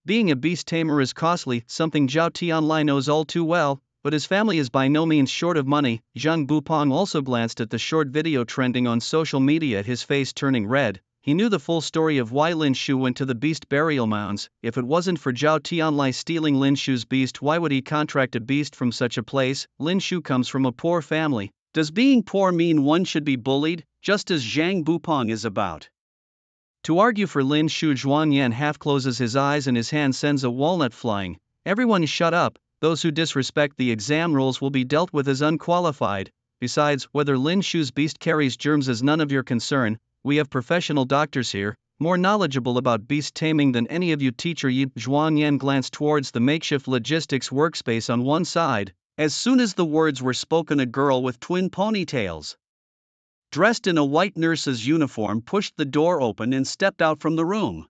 Being a beast tamer is costly, something Zhao Tianlai knows all too well, but his family is by no means short of money. Zhang Bupong also glanced at the short video trending on social media, his face turning red. He knew the full story of why Lin Shu went to the beast burial mounds. If it wasn't for Zhao Tianlai stealing Lin Shu's beast, why would he contract a beast from such a place? Lin Shu comes from a poor family. Does being poor mean one should be bullied, just as Zhang Bupong is about to argue for Lin Shu? Zhuang Yan half closes his eyes and his hand sends a walnut flying. Everyone shut up. Those who disrespect the exam rules will be dealt with as unqualified. Besides, whether Lin Shu's beast carries germs is none of your concern. We have professional doctors here, more knowledgeable about beast taming than any of you. Teacher Yi. Zhuang Yan glanced towards the makeshift logistics workspace on one side. As soon as the words were spoken, a girl with twin ponytails, dressed in a white nurse's uniform, pushed the door open and stepped out from the room.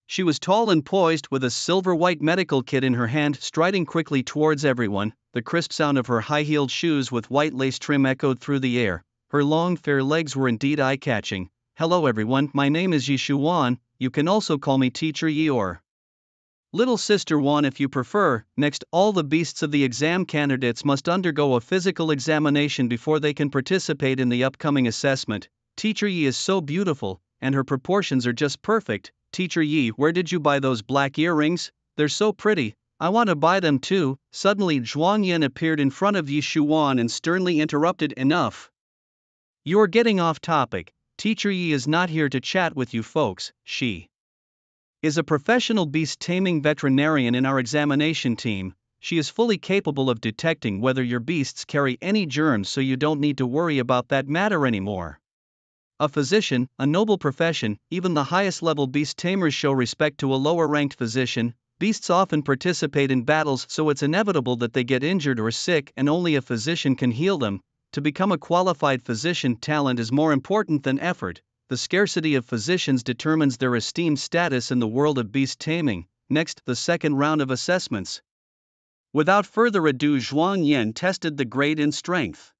She was tall and poised, with a silver-white medical kit in her hand, striding quickly towards everyone. The crisp sound of her high-heeled shoes with white lace trim echoed through the air. Her long, fair legs were indeed eye-catching. Hello everyone, my name is Yi Shuwan. You can also call me Teacher Yi or Little Sister 1 if you prefer. Next, all the beasts of the exam candidates must undergo a physical examination before they can participate in the upcoming assessment. Teacher Yi is so beautiful, and her proportions are just perfect. Teacher Yi, where did you buy those black earrings? They're so pretty, I want to buy them too. Suddenly Zhuang Yin appeared in front of Yi Shuwan and sternly interrupted. Enough. You're getting off topic. Teacher Yi is not here to chat with you folks. She is a professional beast taming veterinarian in our examination team. She is fully capable of detecting whether your beasts carry any germs, so you don't need to worry about that matter anymore. A physician, a noble profession. Even the highest level beast tamers show respect to a lower ranked physician. Beasts often participate in battles, so it's inevitable that they get injured or sick, and only a physician can heal them. To become a qualified physician, talent is more important than effort. The scarcity of physicians determines their esteemed status in the world of beast taming. Next, the second round of assessments. Without further ado, Zhuang Yin tested the grade and strength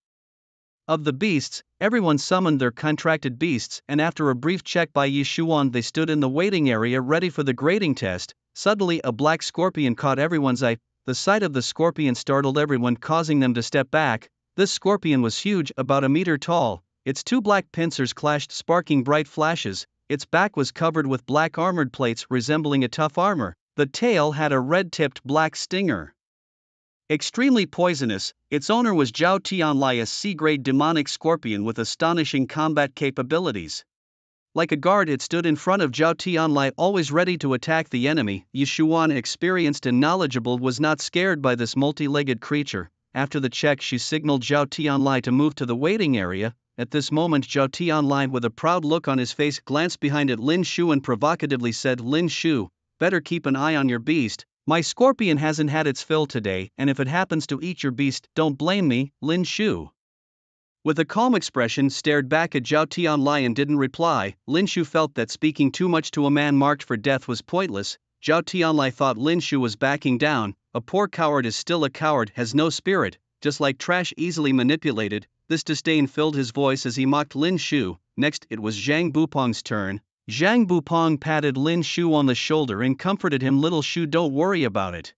of the beasts. Everyone summoned their contracted beasts, and after a brief check by Yi Shuan, they stood in the waiting area ready for the grading test. Suddenly, a black scorpion caught everyone's eye. The sight of the scorpion startled everyone, causing them to step back. This scorpion was huge, about a meter tall. Its two black pincers clashed, sparking bright flashes. Its back was covered with black armored plates resembling a tough armor. The tail had a red-tipped black stinger. Extremely poisonous, its owner was Zhao Tianlai, a C-grade demonic scorpion with astonishing combat capabilities. Like a guard, it stood in front of Zhao Tianlai, always ready to attack the enemy. Yi Shuan, experienced and knowledgeable, was not scared by this multi-legged creature. After the check, she signaled Zhao Tianlai to move to the waiting area. At this moment, Zhao Tianlai, with a proud look on his face, glanced behind at Lin Shu and provocatively said, "Lin Shu, better keep an eye on your beast. My scorpion hasn't had its fill today, and if it happens to eat your beast, don't blame me." Lin Shu, with a calm expression, stared back at Zhao Tianlai and didn't reply. Lin Shu felt that speaking too much to a man marked for death was pointless. Zhao Tianlai thought Lin Shu was backing down. A poor coward is still a coward, has no spirit, just like trash, easily manipulated. This disdain filled his voice as he mocked Lin Shu. Next, it was Zhang Bupong's turn. Zhang Bupong patted Lin Shu on the shoulder and comforted him. "Little Shu, don't worry about it.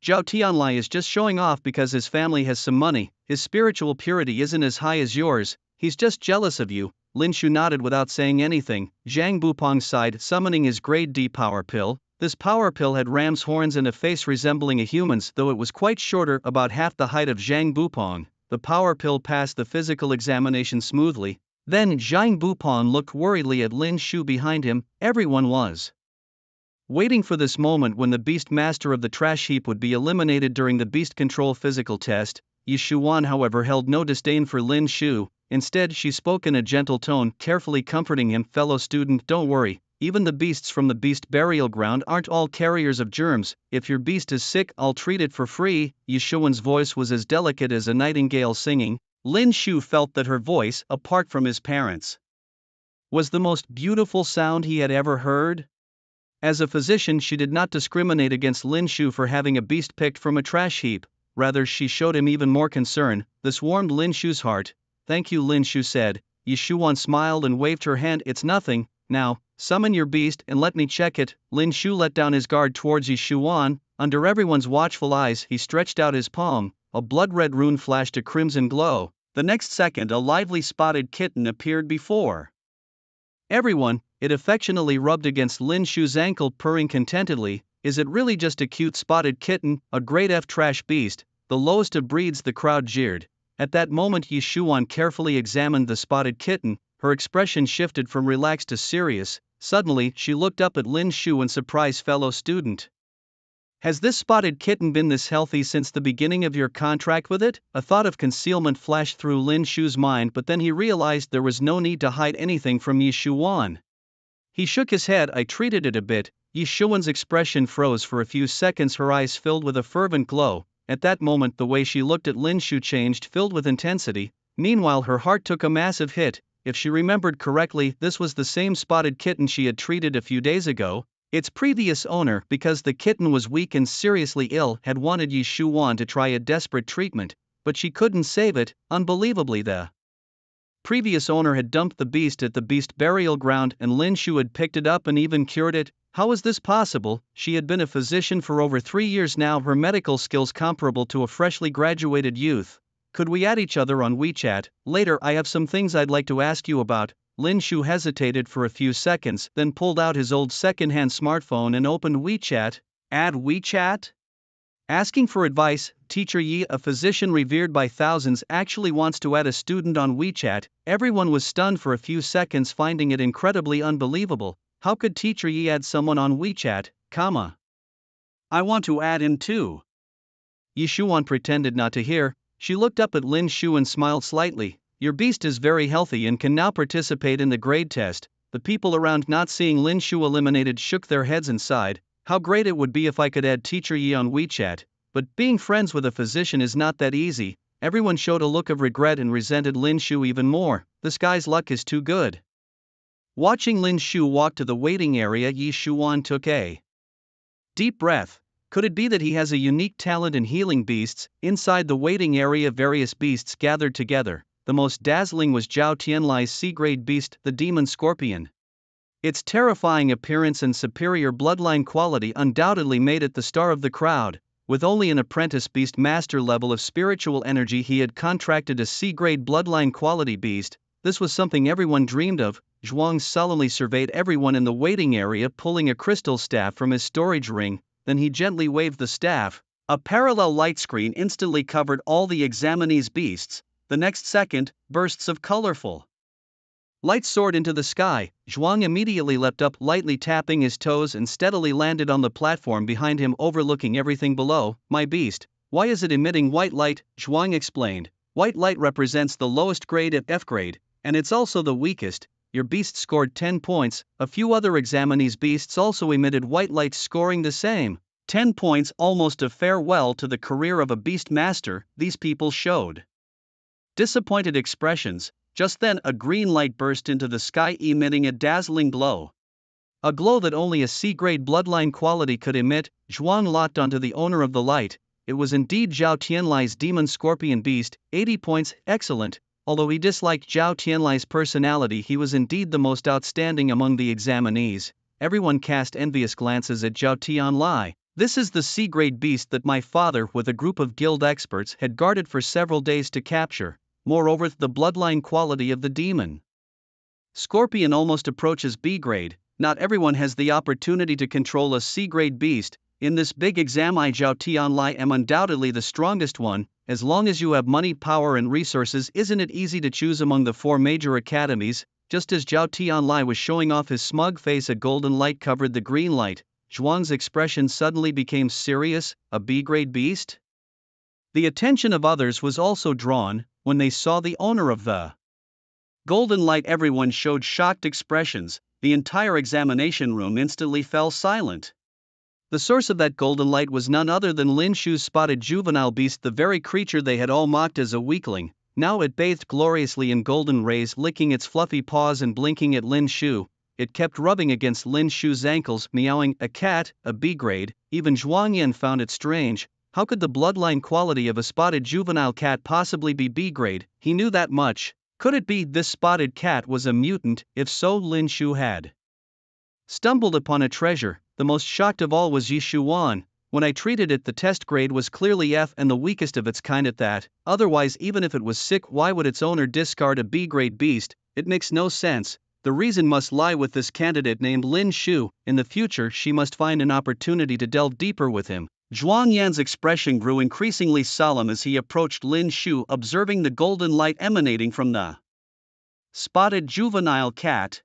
Zhao Tianlai is just showing off because his family has some money. His spiritual purity isn't as high as yours. He's just jealous of you." Lin Shu nodded without saying anything. Zhang Bupong sighed, summoning his grade D power pill. This power pill had ram's horns and a face resembling a human's, though it was quite shorter, about half the height of Zhang Bupong. The power pill passed the physical examination smoothly. Then Zhang Bupong looked worriedly at Lin Shu behind him. Everyone was waiting for this moment when the beast master of the trash heap would be eliminated during the beast control physical test. Yi Shuan, however, held no disdain for Lin Shu. Instead, she spoke in a gentle tone, carefully comforting him. "Fellow student, don't worry. Even the beasts from the beast burial ground aren't all carriers of germs. If your beast is sick, I'll treat it for free." Yi Shuan's voice was as delicate as a nightingale singing. Lin Shu felt that her voice, apart from his parents', was the most beautiful sound he had ever heard. As a physician, she did not discriminate against Lin Shu for having a beast picked from a trash heap. Rather, she showed him even more concern. This warmed Lin Shu's heart. "Thank you," Lin Shu said. Yi Shuan smiled and waved her hand. "It's nothing. Now, summon your beast and let me check it." Lin Shu let down his guard towards Yi Shuan. Under everyone's watchful eyes, he stretched out his palm. A blood-red rune flashed a crimson glow. The next second, a lively spotted kitten appeared before everyone. It affectionately rubbed against Lin Shu's ankle, purring contentedly. "Is it really just a cute spotted kitten, a grade F trash beast, the lowest of breeds?" the crowd jeered. At that moment, Yi Shuan carefully examined the spotted kitten. Her expression shifted from relaxed to serious. Suddenly, she looked up at Lin Shu in surprise. "Fellow student, has this spotted kitten been this healthy since the beginning of your contract with it?" A thought of concealment flashed through Lin Shu's mind, but then he realized there was no need to hide anything from Yi Shuan. He shook his head. "I treated it a bit." Yi Shuan's expression froze for a few seconds, her eyes filled with a fervent glow. At that moment, the way she looked at Lin Shu changed, filled with intensity. Meanwhile, her heart took a massive hit. If she remembered correctly, this was the same spotted kitten she had treated a few days ago. Its previous owner, because the kitten was weak and seriously ill, had wanted Yi Shuan to try a desperate treatment, but she couldn't save it. Unbelievably, the previous owner had dumped the beast at the beast burial ground, and Lin Shu had picked it up and even cured it. How is this possible? She had been a physician for over 3 years now, her medical skills comparable to a freshly graduated youth. Could we add each other on WeChat? Later, I have some things I'd like to ask you about. Lin Shu hesitated for a few seconds, then pulled out his old second-hand smartphone and opened WeChat. Add WeChat? Asking for advice, Teacher Yi, a physician revered by thousands, actually wants to add a student on WeChat. Everyone was stunned for a few seconds, finding it incredibly unbelievable. How could Teacher Yi add someone on WeChat, comma? I want to add him too. Yi Shuan pretended not to hear. She looked up at Lin Shu and smiled slightly. Your beast is very healthy and can now participate in the grade test. The people around, not seeing Lin Shu eliminated, shook their heads and sighed. How great it would be if I could add Teacher Yi on WeChat. But being friends with a physician is not that easy. Everyone showed a look of regret and resented Lin Shu even more. This guy's luck is too good. Watching Lin Shu walk to the waiting area, Yi Shuan took a deep breath. Could it be that he has a unique talent in healing beasts? Inside the waiting area, various beasts gathered together. The most dazzling was Zhao Tianlai's C-grade beast, the demon scorpion. Its terrifying appearance and superior bloodline quality undoubtedly made it the star of the crowd. With only an apprentice beast master level of spiritual energy, he had contracted a C-grade bloodline quality beast. This was something everyone dreamed of. Zhuang solemnly surveyed everyone in the waiting area, pulling a crystal staff from his storage ring. Then he gently waved the staff. A parallel light screen instantly covered all the examinees' beasts. The next second, bursts of colorful light soared into the sky. Zhuang immediately leapt up, lightly tapping his toes, and steadily landed on the platform behind him, overlooking everything below. My beast, why is it emitting white light? Zhuang explained. White light represents the lowest grade at F grade, and it's also the weakest. Your beast scored 10 points. A few other examinees' beasts also emitted white light, scoring the same 10 points, almost a farewell to the career of a beast master. These people showed disappointed expressions. Just then, a green light burst into the sky, emitting a dazzling glow. A glow that only a C-grade bloodline quality could emit. Zhuang locked onto the owner of the light. It was indeed Zhao Tianlai's demon scorpion beast. 80 points, excellent. Although he disliked Zhao Tianlai's personality, he was indeed the most outstanding among the examinees. Everyone cast envious glances at Zhao Tianlai. This is the C-grade beast that my father, with a group of guild experts, had guarded for several days to capture. Moreover, the bloodline quality of the demon scorpion almost approaches B grade. Not everyone has the opportunity to control a C grade beast. In this big exam, I, Zhao Tianlai, am undoubtedly the strongest one. As long as you have money, power, and resources, isn't it easy to choose among the 4 major academies? Just as Zhao Tianlai was showing off his smug face, a golden light covered the green light. Zhuang's expression suddenly became serious. A B grade beast? The attention of others was also drawn. When they saw the owner of the golden light, everyone showed shocked expressions. The entire examination room instantly fell silent. The source of that golden light was none other than Lin Shu's spotted juvenile beast, the very creature they had all mocked as a weakling. Now it bathed gloriously in golden rays, licking its fluffy paws and blinking at Lin Shu. It kept rubbing against Lin Shu's ankles, meowing. A cat, a B grade. Even Zhuang Yan found it strange. How could the bloodline quality of a spotted juvenile cat possibly be B grade? He knew that much. Could it be this spotted cat was a mutant? If so, Lin Shu had stumbled upon a treasure. The most shocked of all was Yi Shuan. When I treated it, the test grade was clearly F, and the weakest of its kind at that. Otherwise, even if it was sick, why would its owner discard a B grade beast? It makes no sense. The reason must lie with this candidate named Lin Shu. In the future, she must find an opportunity to delve deeper with him. Zhuang Yan's expression grew increasingly solemn as he approached Lin Shu, observing the golden light emanating from the spotted juvenile cat.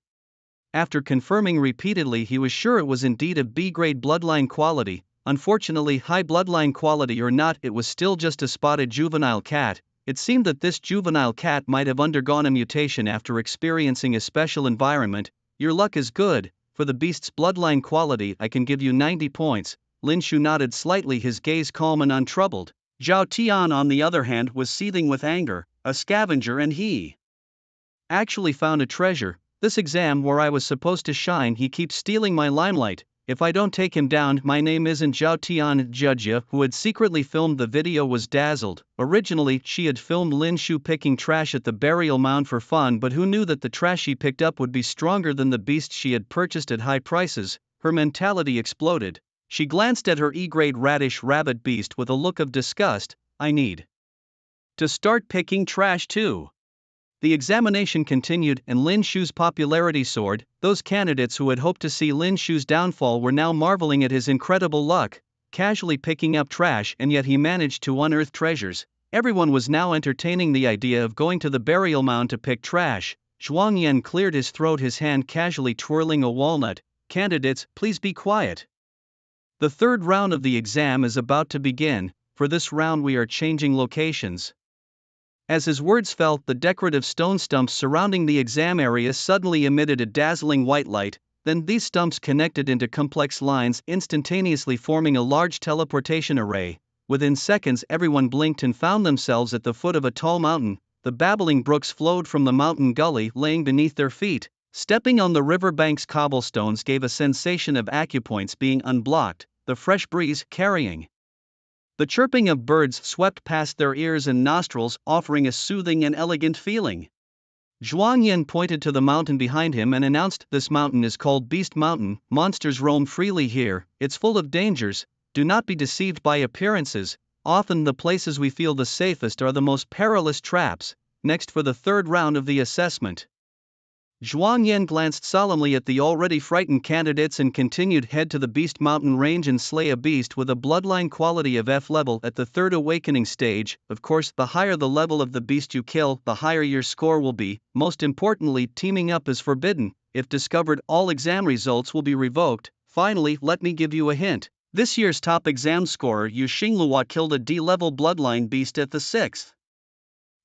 After confirming repeatedly, he was sure it was indeed of B-grade bloodline quality. Unfortunately, high bloodline quality or not, it was still just a spotted juvenile cat. It seemed that this juvenile cat might have undergone a mutation after experiencing a special environment. Your luck is good. For the beast's bloodline quality, I can give you 90 points. Lin Shu nodded slightly, his gaze calm and untroubled. Zhao Tian, on the other hand, was seething with anger. A scavenger, and he actually found a treasure. This exam where I was supposed to shine, he keeps stealing my limelight. If I don't take him down, my name isn't Zhao Tian. Judge, who had secretly filmed the video, was dazzled. Originally, she had filmed Lin Shu picking trash at the burial mound for fun, but who knew that the trash she picked up would be stronger than the beast she had purchased at high prices? Her mentality exploded. She glanced at her E-grade radish rabbit beast with a look of disgust. I need to start picking trash too. The examination continued and Lin Shu's popularity soared. Those candidates who had hoped to see Lin Shu's downfall were now marveling at his incredible luck, casually picking up trash, and yet he managed to unearth treasures. Everyone was now entertaining the idea of going to the burial mound to pick trash. Zhuang Yan cleared his throat, his hand casually twirling a walnut. Candidates, please be quiet. The third round of the exam is about to begin. For this round we are changing locations. As his words fell, the decorative stone stumps surrounding the exam area suddenly emitted a dazzling white light. Then these stumps connected into complex lines, instantaneously forming a large teleportation array. Within seconds everyone blinked and found themselves at the foot of a tall mountain. The babbling brooks flowed from the mountain gully, laying beneath their feet. Stepping on the riverbank's cobblestones gave a sensation of acupoints being unblocked, the fresh breeze carrying. The chirping of birds swept past their ears and nostrils, offering a soothing and elegant feeling. Zhuang Yan pointed to the mountain behind him and announced, "This mountain is called Beast Mountain. Monsters roam freely here. It's full of dangers. Do not be deceived by appearances. Often the places we feel the safest are the most perilous traps." Next, for the third round of the assessment. Zhuang Yan glanced solemnly at the already frightened candidates and continued, "Head to the Beast Mountain range and slay a beast with a bloodline quality of F level at the third awakening stage. Of course, the higher the level of the beast you kill, the higher your score will be. Most importantly, teaming up is forbidden. If discovered, all exam results will be revoked. Finally, let me give you a hint. This year's top exam scorer Yu Xinglua killed a D-level bloodline beast at the 6th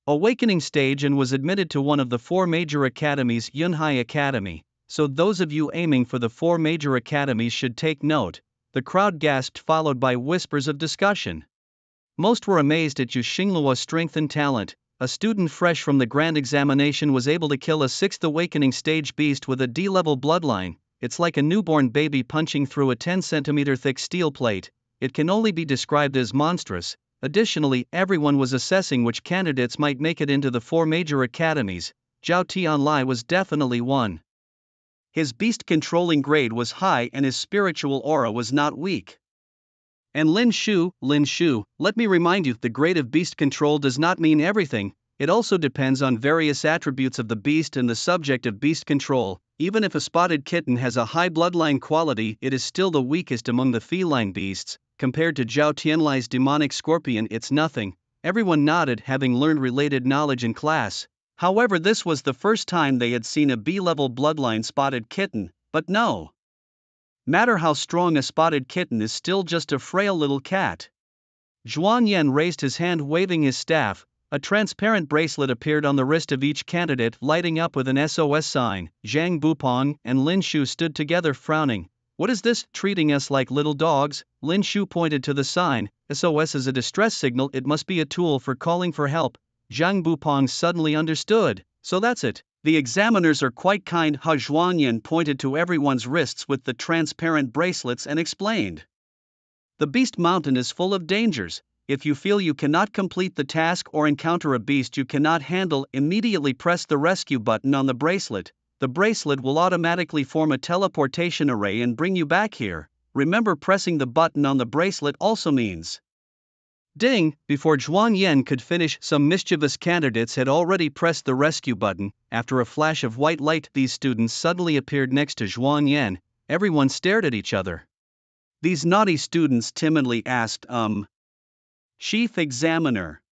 awakening stage and was admitted to one of the 4 major academies, Yunhai Academy. So those of you aiming for the 4 major academies should take note." The crowd gasped, followed by whispers of discussion. Most were amazed at Yu Xinglua's strength and talent. A student fresh from the grand examination was able to kill a 6th awakening stage beast with a D-level bloodline. It's like a newborn baby punching through a 10-centimeter thick steel plate. It can only be described as monstrous. Additionally, everyone was assessing which candidates might make it into the 4 major academies. Zhao Tianlai was definitely one. His beast-controlling grade was high and his spiritual aura was not weak. And Lin Shu, let me remind you, the grade of beast control does not mean everything. It also depends on various attributes of the beast and the subject of beast control. Even if a spotted kitten has a high bloodline quality, it is still the weakest among the feline beasts. Compared to Zhao Tianlai's demonic scorpion, it's nothing. Everyone nodded, having learned related knowledge in class. However, this was the first time they had seen a B-level bloodline spotted kitten, but no matter how strong a spotted kitten is still just a frail little cat. Zhuang Yan raised his hand, waving his staff. A transparent bracelet appeared on the wrist of each candidate, lighting up with an SOS sign. Zhang Bupong and Lin Shu stood together, frowning. "What is this, treating us like little dogs?" Lin Shu pointed to the sign. "SOS is a distress signal, it must be a tool for calling for help." Zhang Bupong suddenly understood. "So that's it. The examiners are quite kind." Zhuang Yan pointed to everyone's wrists with the transparent bracelets and explained. "The Beast Mountain is full of dangers. If you feel you cannot complete the task or encounter a beast you cannot handle, immediately press the rescue button on the bracelet. The bracelet will automatically form a teleportation array and bring you back here. Remember, pressing the button on the bracelet also means..." Ding! Before Zhuang Yan could finish, some mischievous candidates had already pressed the rescue button. After a flash of white light, these students suddenly appeared next to Zhuang Yan. Everyone stared at each other. These naughty students timidly asked, Chief Examiner,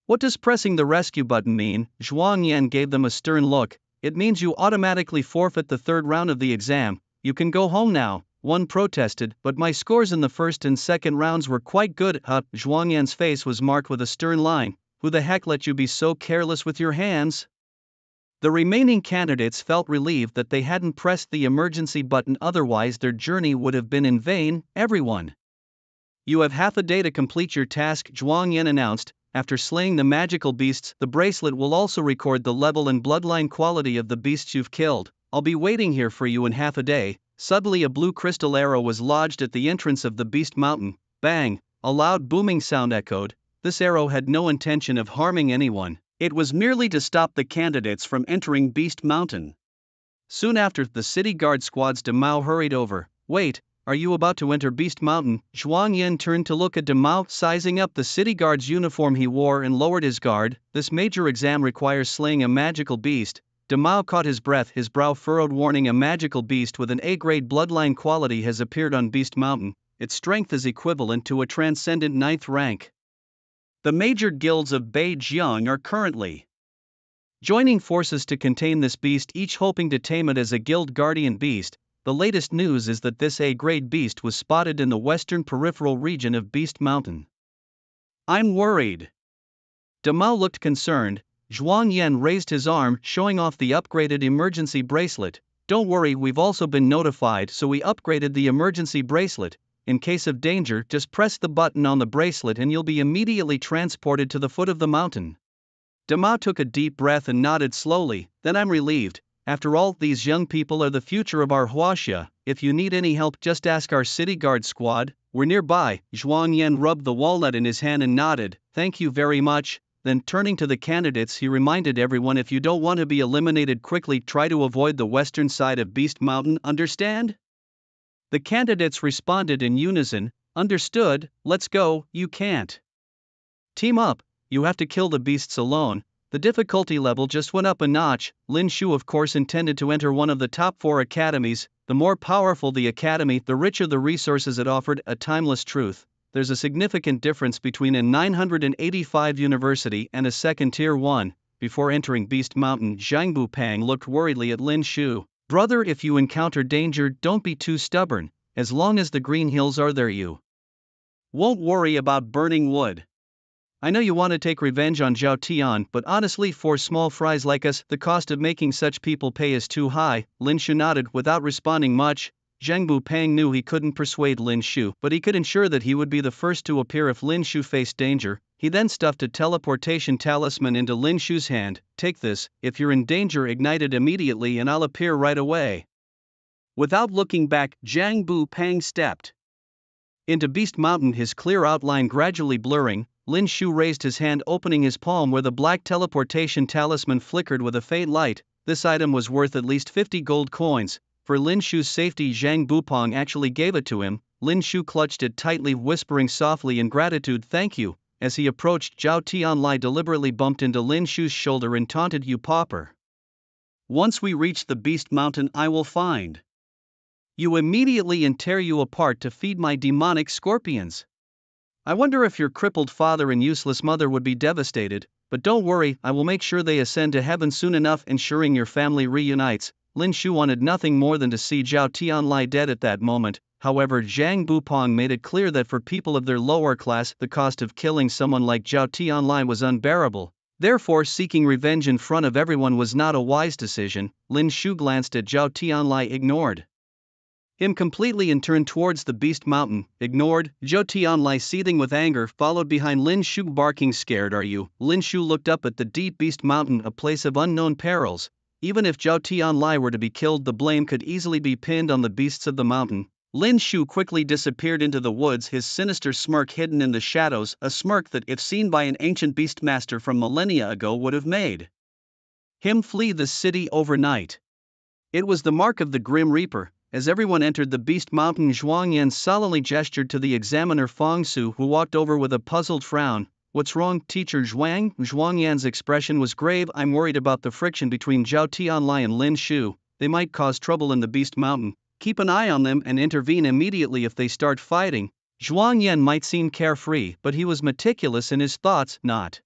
what does pressing the rescue button mean?" Zhuang Yan gave them a stern look. "It means you automatically forfeit the third round of the exam. You can go home now." One protested, "But my scores in the first and second rounds were quite good." Zhuang Yan's face was marked with a stern line. "Who the heck let you be so careless with your hands?" The remaining candidates felt relieved that they hadn't pressed the emergency button, otherwise their journey would have been in vain. "Everyone, you have half a day to complete your task," Zhuang Yan announced. "After slaying the magical beasts, the bracelet will also record the level and bloodline quality of the beasts you've killed. I'll be waiting here for you in half a day." Suddenly a blue crystal arrow was lodged at the entrance of the Beast Mountain. Bang! A loud booming sound echoed. This arrow had no intention of harming anyone. It was merely to stop the candidates from entering Beast Mountain. Soon after, the city guard squad's de Mao hurried over. Wait, are you about to enter Beast Mountain? Zhuang Yan turned to look at Demao, sizing up the city guard's uniform he wore and lowered his guard. This major exam requires slaying a magical beast. Demao caught his breath, his brow furrowed, warning: a magical beast with an A-grade bloodline quality has appeared on Beast Mountain. Its strength is equivalent to a transcendent 9th rank. The major guilds of Beijiang are currently joining forces to contain this beast, each hoping to tame it as a guild guardian beast. The latest news is that this A-grade beast was spotted in the western peripheral region of Beast Mountain. I'm worried. Demao looked concerned. Zhuang Yan raised his arm, showing off the upgraded emergency bracelet. Don't worry, we've also been notified, so we upgraded the emergency bracelet. In case of danger, just press the button on the bracelet and you'll be immediately transported to the foot of the mountain. Demao took a deep breath and nodded slowly. Then I'm relieved. After all, these young people are the future of our Huaxia. If you need any help, just ask our city guard squad. We're nearby. Zhuang Yan rubbed the walnut in his hand and nodded. Thank you very much. Then turning to the candidates, he reminded everyone, if you don't want to be eliminated quickly, try to avoid the western side of Beast Mountain, understand? The candidates responded in unison. Understood. Let's go. You can't team up. You have to kill the beasts alone. The difficulty level just went up a notch. Lin Shu of course intended to enter one of the top 4 academies. The more powerful the academy, the richer the resources it offered. A timeless truth. There's a significant difference between a 985 university and a second tier 1. Before entering Beast Mountain, Zhang Bupang looked worriedly at Lin Shu. Brother, if you encounter danger, don't be too stubborn. As long as the green hills are there, you won't worry about burning wood. I know you want to take revenge on Zhao Tian, but honestly, for small fries like us, the cost of making such people pay is too high. Lin Shu nodded without responding much. Zhang Bupang knew he couldn't persuade Lin Shu, but he could ensure that he would be the first to appear if Lin Shu faced danger. He then stuffed a teleportation talisman into Lin Shu's hand. Take this, if you're in danger, ignite it immediately and I'll appear right away. Without looking back, Zhang Bupang stepped into Beast Mountain, his clear outline gradually blurring. Lin Shu raised his hand, opening his palm where the black teleportation talisman flickered with a faint light. This item was worth at least 50 gold coins. For Lin Shu's safety, Zhang Bupang actually gave it to him. Lin Shu clutched it tightly, whispering softly in gratitude, "Thank you." As he approached, Zhao Tianlai deliberately bumped into Lin Shu's shoulder and taunted, "You pauper. Once we reach the Beast Mountain, I will find you immediately and tear you apart to feed my demonic scorpions. I wonder if your crippled father and useless mother would be devastated, but don't worry, I will make sure they ascend to heaven soon enough, ensuring your family reunites." Lin Shu wanted nothing more than to see Zhao Tianlai dead at that moment. However, Zhang Bupang made it clear that for people of their lower class, the cost of killing someone like Zhao Tianlai was unbearable. Therefore, seeking revenge in front of everyone was not a wise decision. Lin Shu glanced at Zhao Tianlai, ignored him completely and turned towards the Beast Mountain. Ignored? Zhao Tianlai, seething with anger, followed behind Lin Shu, barking, "Scared are you?" Lin Shu looked up at the deep Beast Mountain, a place of unknown perils. Even if Zhao Tianlai were to be killed, the blame could easily be pinned on the beasts of the mountain. Lin Shu quickly disappeared into the woods, his sinister smirk hidden in the shadows, a smirk that, if seen by an ancient beastmaster from millennia ago, would have made him flee the city overnight. It was the mark of the Grim Reaper. As everyone entered the Beast Mountain, Zhuang Yan solemnly gestured to the examiner Fang Su, who walked over with a puzzled frown. "What's wrong, Teacher Zhuang?" Zhuang Yan's expression was grave. "I'm worried about the friction between Zhao Tianlai and Lin Shu. They might cause trouble in the Beast Mountain. Keep an eye on them and intervene immediately if they start fighting." Zhuang Yan might seem carefree, but he was meticulous in his thoughts, not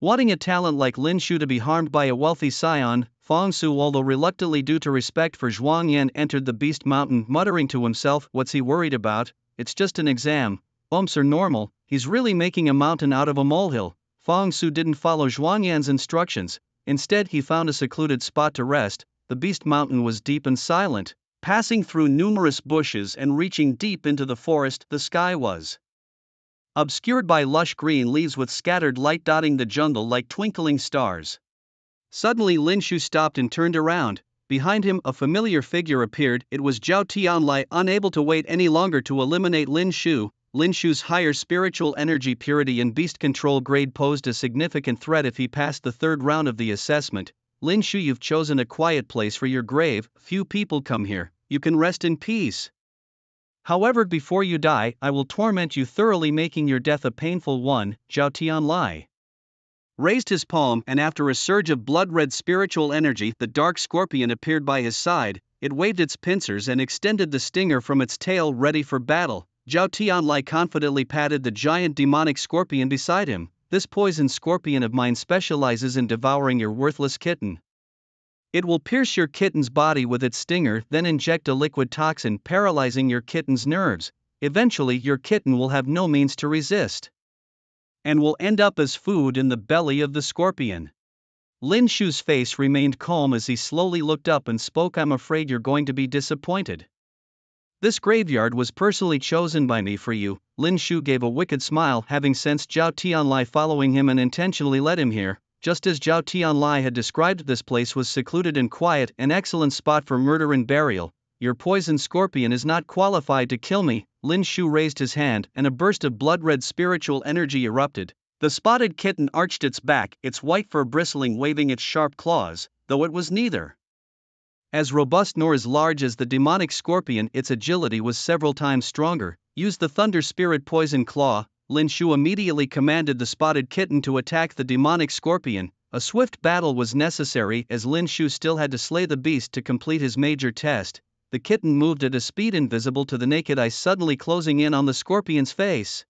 wanting a talent like Lin Shu to be harmed by a wealthy scion. Fang Su, although reluctantly due to respect for Zhuang Yan, entered the Beast Mountain, muttering to himself, "What's he worried about? It's just an exam. Bumps are normal. He's really making a mountain out of a molehill." Fang Su didn't follow Zhuang Yan's instructions. Instead, he found a secluded spot to rest. The Beast Mountain was deep and silent. Passing through numerous bushes and reaching deep into the forest, the sky was obscured by lush green leaves with scattered light dotting the jungle like twinkling stars. Suddenly Lin Shu stopped and turned around. Behind him, a familiar figure appeared. It was Zhao Tianlai. Unable to wait any longer to eliminate Lin Shu, Lin Shu's higher spiritual energy, purity and beast control grade posed a significant threat if he passed the third round of the assessment. "Lin Shu, you've chosen a quiet place for your grave. Few people come here. You can rest in peace." However, before you die, I will torment you thoroughly, making your death a painful one. Zhao Tianlai raised his palm, and after a surge of blood-red spiritual energy, the dark scorpion appeared by his side. It waved its pincers and extended the stinger from its tail, ready for battle. Zhao Tianlai confidently patted the giant demonic scorpion beside him. This poison scorpion of mine specializes in devouring your worthless kitten. It will pierce your kitten's body with its stinger, then inject a liquid toxin, paralyzing your kitten's nerves. Eventually, your kitten will have no means to resist and will end up as food in the belly of the scorpion. Lin Shu's face remained calm as he slowly looked up and spoke. I'm afraid you're going to be disappointed. This graveyard was personally chosen by me for you. Lin Shu gave a wicked smile, having sensed Zhao Tianlai following him and intentionally led him here. Just as Zhao Tianlai had described, this place was secluded and quiet, an excellent spot for murder and burial. Your poison scorpion is not qualified to kill me. Lin Shu raised his hand, and a burst of blood-red spiritual energy erupted. The spotted kitten arched its back, its white fur bristling, waving its sharp claws, though it was neither as robust nor as large as the demonic scorpion. Its agility was several times stronger. Use the thunder spirit poison claw. Lin Shu immediately commanded the spotted kitten to attack the demonic scorpion. A swift battle was necessary, as Lin Shu still had to slay the beast to complete his major test. The kitten moved at a speed invisible to the naked eye, suddenly closing in on the scorpion's face.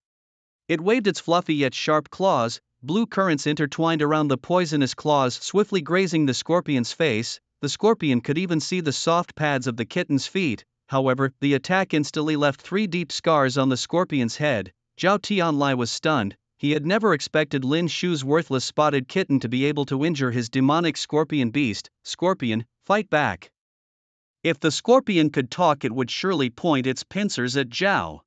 It waved its fluffy yet sharp claws. Blue currents intertwined around the poisonous claws, swiftly grazing the scorpion's face. The scorpion could even see the soft pads of the kitten's feet. However, the attack instantly left 3 deep scars on the scorpion's head. Zhao Tianlai was stunned. He had never expected Lin Shu's worthless spotted kitten to be able to injure his demonic scorpion beast. Scorpion, fight back. If the scorpion could talk, it would surely point its pincers at Zhao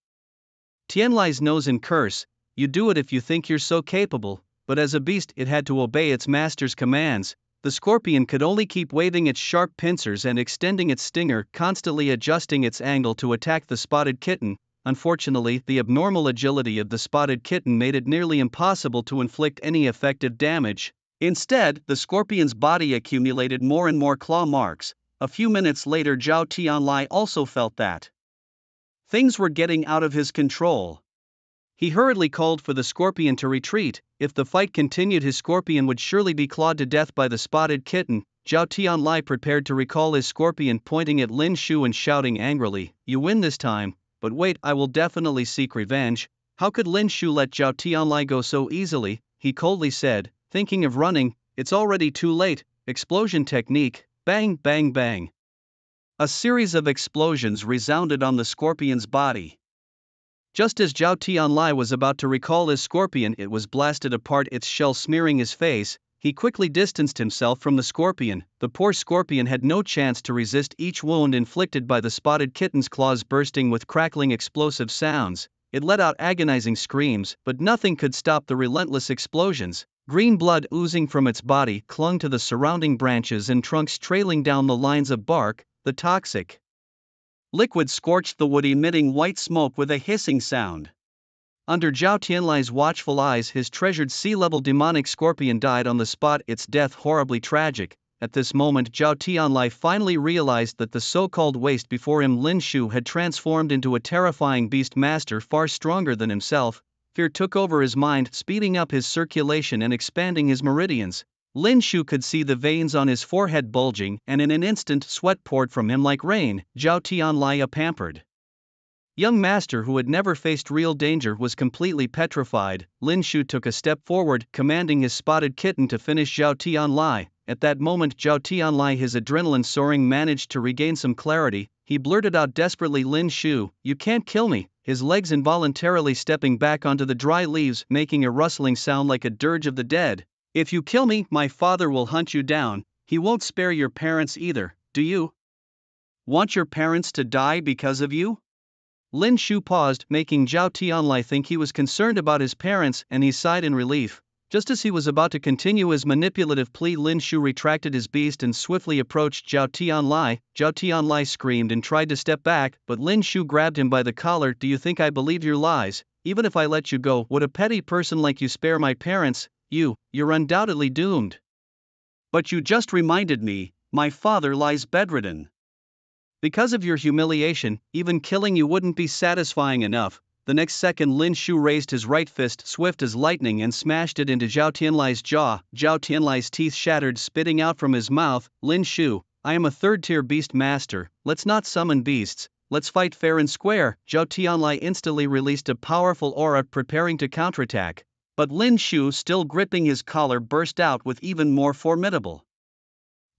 Tianlai's nose and curse. You do it if you think you're so capable. But as a beast, it had to obey its master's commands. The scorpion could only keep waving its sharp pincers and extending its stinger, constantly adjusting its angle to attack the spotted kitten. Unfortunately, the abnormal agility of the spotted kitten made it nearly impossible to inflict any effective damage. Instead, the scorpion's body accumulated more and more claw marks. A few minutes later, Zhao Tianlai also felt that things were getting out of his control. He hurriedly called for the scorpion to retreat. If the fight continued, his scorpion would surely be clawed to death by the spotted kitten. Zhao Tianlai prepared to recall his scorpion, pointing at Lin Shu and shouting angrily, "You win this time, but wait, I will definitely seek revenge." How could Lin Shu let Zhao Tianlai go so easily? He coldly said, thinking of running, "It's already too late." Explosion technique. Bang, bang, bang. A series of explosions resounded on the scorpion's body. Just as Zhao Tianlai was about to recall his scorpion, it was blasted apart, its shell smearing his face. He quickly distanced himself from the scorpion. The poor scorpion had no chance to resist each wound inflicted by the spotted kitten's claws, bursting with crackling explosive sounds. It let out agonizing screams, but nothing could stop the relentless explosions. Green blood oozing from its body clung to the surrounding branches and trunks, trailing down the lines of bark. The toxic liquid scorched the wood, emitting white smoke with a hissing sound. Under Zhao Tianlai's watchful eyes, his treasured sea-level demonic scorpion died on the spot, its death horribly tragic. At this moment, Zhao Tianlai finally realized that the so-called waste before him, Lin Shu, had transformed into a terrifying beast master far stronger than himself. Fear took over his mind, speeding up his circulation and expanding his meridians. Lin Shu could see the veins on his forehead bulging, and in an instant sweat poured from him like rain. Zhao Tianlai, a pampered young master who had never faced real danger, was completely petrified. Lin Shu took a step forward, commanding his spotted kitten to finish Zhao Tianlai. At that moment, Zhao Tianlai, his adrenaline soaring, managed to regain some clarity. He blurted out desperately, "Lin Shu, you can't kill me," his legs involuntarily stepping back onto the dry leaves, making a rustling sound like a dirge of the dead. "If you kill me, my father will hunt you down. He won't spare your parents either. Do you want your parents to die because of you?" Lin Shu paused, making Zhao Tianlai think he was concerned about his parents, and he sighed in relief. Just as he was about to continue his manipulative plea, Lin Shu retracted his beast and swiftly approached Zhao Tianlai. Zhao Tianlai screamed and tried to step back, but Lin Shu grabbed him by the collar. "Do you think I believe your lies? Even if I let you go, would a petty person like you spare my parents? You're undoubtedly doomed." "But you just reminded me, my father lies bedridden." Because of your humiliation, even killing you wouldn't be satisfying enough. The next second Lin Shu raised his right fist swift as lightning and smashed it into Zhao Tianlai's jaw. Zhao Tianlai's teeth shattered, spitting out from his mouth. Lin Shu, I am a third-tier beast master, let's not summon beasts, let's fight fair and square. Zhao Tianlai instantly released a powerful aura preparing to counterattack. But Lin Shu, still gripping his collar, burst out with even more formidable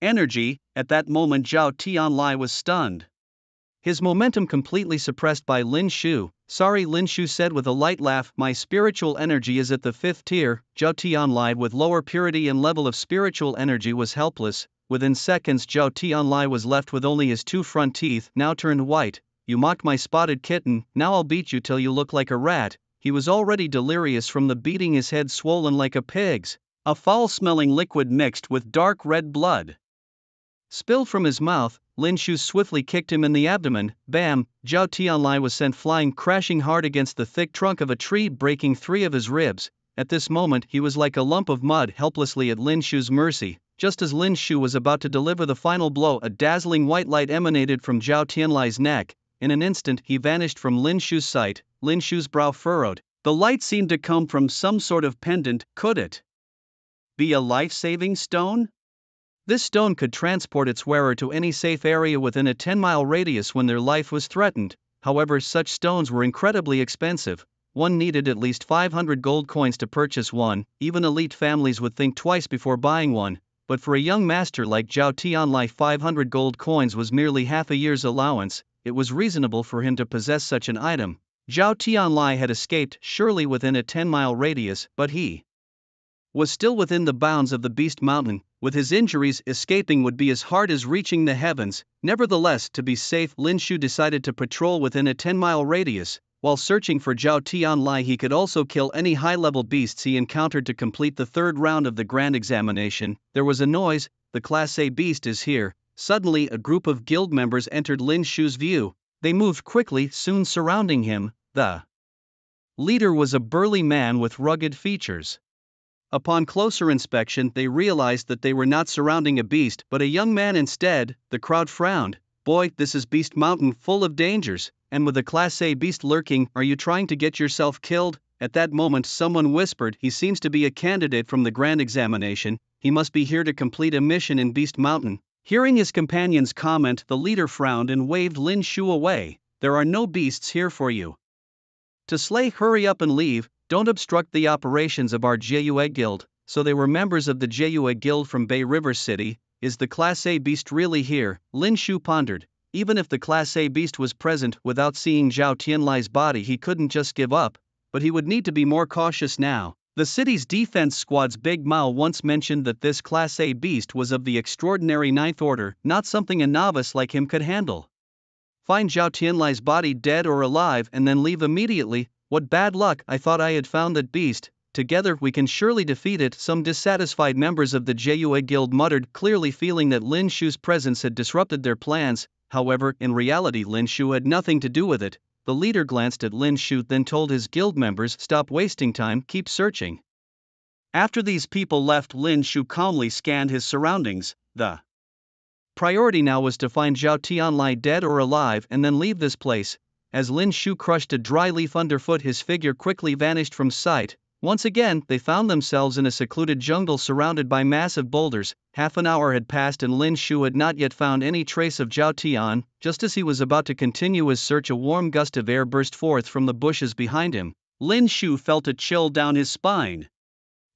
energy. At that moment Zhao Tianlai was stunned. His momentum completely suppressed by Lin Shu. Sorry, Lin Shu said with a light laugh, my spiritual energy is at the 5th tier. Zhao Tianlai with lower purity and level of spiritual energy was helpless. Within seconds Zhao Tianlai was left with only his 2 front teeth, now turned white. You mocked my spotted kitten, now I'll beat you till you look like a rat. He was already delirious from the beating, his head swollen like a pig's. A foul-smelling liquid mixed with dark red blood spilled from his mouth. Lin Shu swiftly kicked him in the abdomen. Bam! Zhao Tianlai was sent flying, crashing hard against the thick trunk of a tree, breaking 3 of his ribs. At this moment he was like a lump of mud, helplessly at Lin Shu's mercy. Just as Lin Shu was about to deliver the final blow, a dazzling white light emanated from Zhao Tianlai's neck. In an instant he vanished from Lin Shu's sight. Lin Shu's brow furrowed. The light seemed to come from some sort of pendant. Could it be a life-saving stone? This stone could transport its wearer to any safe area within a 10-mile radius when their life was threatened. However, such stones were incredibly expensive. One needed at least 500 gold coins to purchase one. Even elite families would think twice before buying one. But for a young master like Zhao Tianlai, 500 gold coins was merely half a year's allowance. It was reasonable for him to possess such an item. Zhao Tianlai had escaped, surely within a 10-mile radius, but he was still within the bounds of the Beast Mountain. With his injuries, escaping would be as hard as reaching the heavens. Nevertheless, to be safe, Lin Shu decided to patrol within a 10-mile radius. While searching for Zhao Tianlai, he could also kill any high-level beasts he encountered to complete the 3rd round of the grand examination. There was a noise. The Class A beast is here. Suddenly, a group of guild members entered Lin Shu's view. They moved quickly, soon surrounding him. The leader was a burly man with rugged features. Upon closer inspection, they realized that they were not surrounding a beast, but a young man instead. The crowd frowned. Boy, this is Beast Mountain, full of dangers, and with a Class A beast lurking, are you trying to get yourself killed? At that moment someone whispered, he seems to be a candidate from the grand examination, he must be here to complete a mission in Beast Mountain. Hearing his companion's comment, the leader frowned and waved Lin Shu away. There are no beasts here for you to slay, hurry up and leave. Don't obstruct the operations of our Jue Guild. So they were members of the Jue Guild from Bay River City. Is the Class A beast really here? Lin Shu pondered. Even if the Class A beast was present, without seeing Zhao Tianlai's body he couldn't just give up. But he would need to be more cautious now. The city's defense squad's Big Mao once mentioned that this Class A beast was of the extraordinary 9th order, not something a novice like him could handle. Find Zhao Tianlai's body dead or alive and then leave immediately. What bad luck, I thought I had found that beast. Together we can surely defeat it. Some dissatisfied members of the Jue Guild muttered, clearly feeling that Lin Shu's presence had disrupted their plans. However, in reality Lin Shu had nothing to do with it. The leader glanced at Lin Shu, then told his guild members, stop wasting time, keep searching. After these people left, Lin Shu calmly scanned his surroundings. The priority now was to find Zhao Tianlai dead or alive and then leave this place. As Lin Shu crushed a dry leaf underfoot, his figure quickly vanished from sight. Once again, they found themselves in a secluded jungle surrounded by massive boulders. Half an hour had passed and Lin Shu had not yet found any trace of Zhao Tian. Just as he was about to continue his search, a warm gust of air burst forth from the bushes behind him. Lin Shu felt a chill down his spine.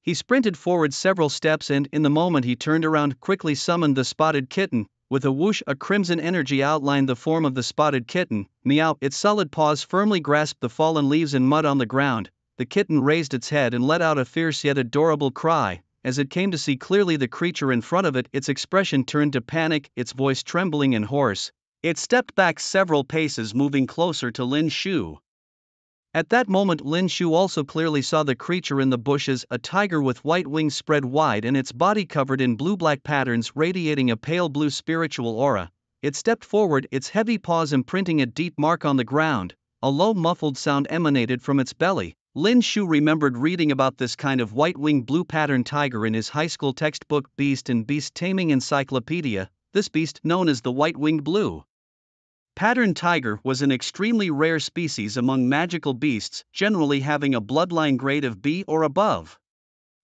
He sprinted forward several steps and, in the moment he turned around, quickly summoned the spotted kitten. With a whoosh, a crimson energy outlined the form of the spotted kitten. Meow! Its solid paws firmly grasped the fallen leaves and mud on the ground. The kitten raised its head and let out a fierce yet adorable cry. As it came to see clearly the creature in front of it, its expression turned to panic, its voice trembling and hoarse. It stepped back several paces, moving closer to Lin Shu. At that moment Lin Shu also clearly saw the creature in the bushes, a tiger with white wings spread wide and its body covered in blue-black patterns radiating a pale blue spiritual aura. It stepped forward, its heavy paws imprinting a deep mark on the ground. A low muffled sound emanated from its belly. Lin Shu remembered reading about this kind of white-winged blue-pattern tiger in his high school textbook Beast and Beast Taming Encyclopedia. This beast, known as the white-winged blue Pattern tiger was an extremely rare species among magical beasts, generally having a bloodline grade of B or above.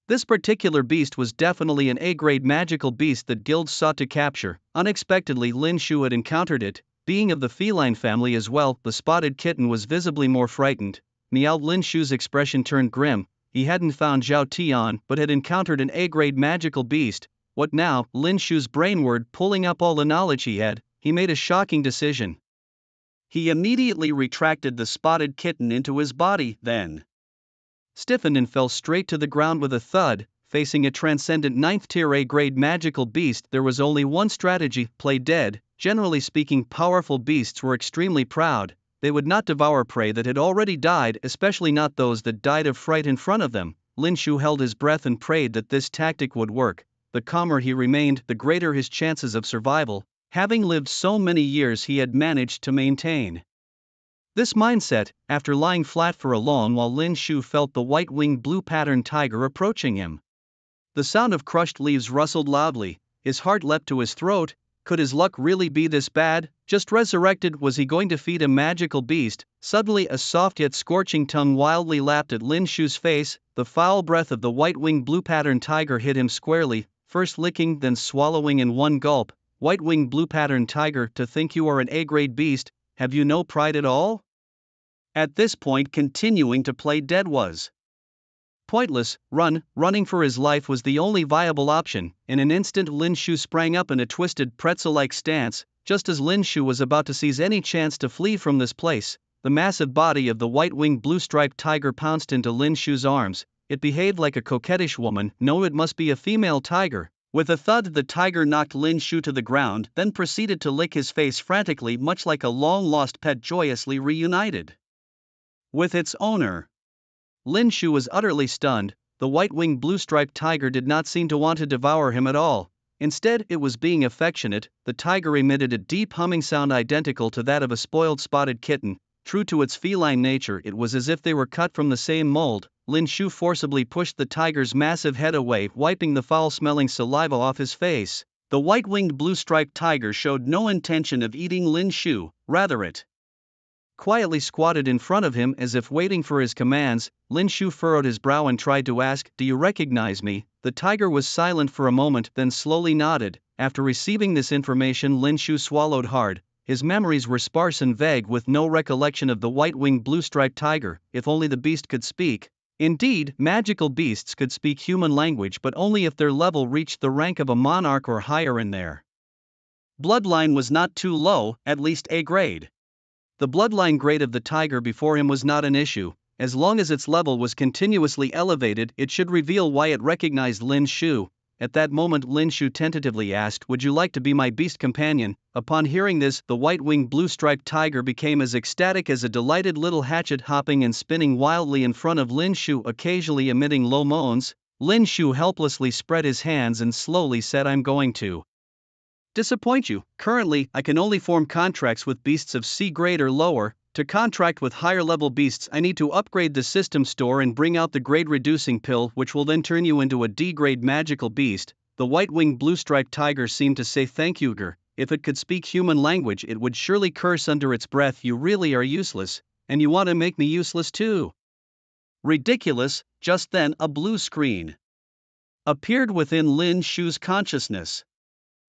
This particular beast was definitely an A-grade magical beast that guilds sought to capture. Unexpectedly, Lin Shu had encountered it. Being of the feline family as well, the spotted kitten was visibly more frightened. Meowed. Lin Shu's expression turned grim. He hadn't found Zhao Tian but had encountered an A-grade magical beast. What now? Lin Shu's brainward pulling up all the knowledge he had, he made a shocking decision. He immediately retracted the spotted kitten into his body, then stiffened and fell straight to the ground with a thud. Facing a transcendent 9th tier A-grade magical beast, there was only one strategy: play dead. Generally speaking, powerful beasts were extremely proud. They would not devour prey that had already died, especially not those that died of fright in front of them. Lin Shu held his breath and prayed that this tactic would work. The calmer he remained, the greater his chances of survival. Having lived so many years, he had managed to maintain this mindset. After lying flat for a long while, Lin Shu felt the white-winged blue pattern tiger approaching him. The sound of crushed leaves rustled loudly. His heart leapt to his throat. Could his luck really be this bad? Just resurrected, was he going to feed a magical beast? Suddenly a soft yet scorching tongue wildly lapped at Lin Shu's face. The foul breath of the white-winged blue pattern tiger hit him squarely, first licking then swallowing in one gulp. White-winged blue pattern tiger, to think you are an A-grade beast, have you no pride at all? At this point, continuing to play dead was pointless. Running for his life was the only viable option. In an instant, Lin Shu sprang up in a twisted pretzel-like stance. Just as Lin Shu was about to seize any chance to flee from this place, the massive body of the white-winged blue-striped tiger pounced into Lin Shu's arms. It behaved like a coquettish woman. No, it must be a female tiger. With a thud, the tiger knocked Lin Shu to the ground, then proceeded to lick his face frantically, much like a long-lost pet joyously reunited with its owner. Lin Shu was utterly stunned. The white-winged blue-striped tiger did not seem to want to devour him at all. Instead, it was being affectionate. The tiger emitted a deep humming sound identical to that of a spoiled spotted kitten. True to its feline nature, it was as if they were cut from the same mold. Lin Shu forcibly pushed the tiger's massive head away, wiping the foul-smelling saliva off his face. The white-winged blue-striped tiger showed no intention of eating Lin Shu, rather it quietly squatted in front of him as if waiting for his commands. Lin Shu furrowed his brow and tried to ask, "Do you recognize me?" The tiger was silent for a moment, then slowly nodded. After receiving this information, Lin Shu swallowed hard. His memories were sparse and vague, with no recollection of the white-winged blue-striped tiger. If only the beast could speak. Indeed, magical beasts could speak human language, but only if their level reached the rank of a monarch or higher and their bloodline was not too low, at least A grade. The bloodline grade of the tiger before him was not an issue. As long as its level was continuously elevated, it should reveal why it recognized Lin Shu. At that moment, Lin Shu tentatively asked, "Would you like to be my beast companion?" Upon hearing this, the white-winged blue-striped tiger became as ecstatic as a delighted little hatchet, hopping and spinning wildly in front of Lin Shu, occasionally emitting low moans. Lin Shu helplessly spread his hands and slowly said, "I'm going to disappoint you. Currently, I can only form contracts with beasts of C grade or lower. To contract with higher level beasts, I need to upgrade the system store and bring out the grade reducing pill, which will then turn you into a D grade magical beast." The white-winged blue-striped tiger seemed to say, "Thank you, Ger. If it could speak human language, it would surely curse under its breath, 'You really are useless, and you want to make me useless too?'" Ridiculous. Just then, a blue screen appeared within Lin Shu's consciousness.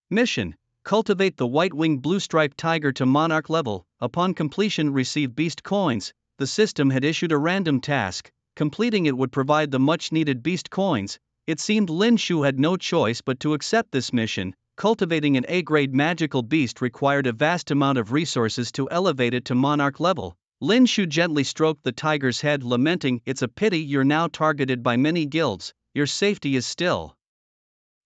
Mission: cultivate the white-winged blue-striped tiger to monarch level. Upon completion, receive beast coins. The system had issued a random task. Completing it would provide the much-needed beast coins. It seemed Lin Shu had no choice but to accept this mission. Cultivating an A-grade magical beast required a vast amount of resources to elevate it to monarch level. Lin Shu gently stroked the tiger's head, lamenting, "It's a pity you're now targeted by many guilds. Your safety is still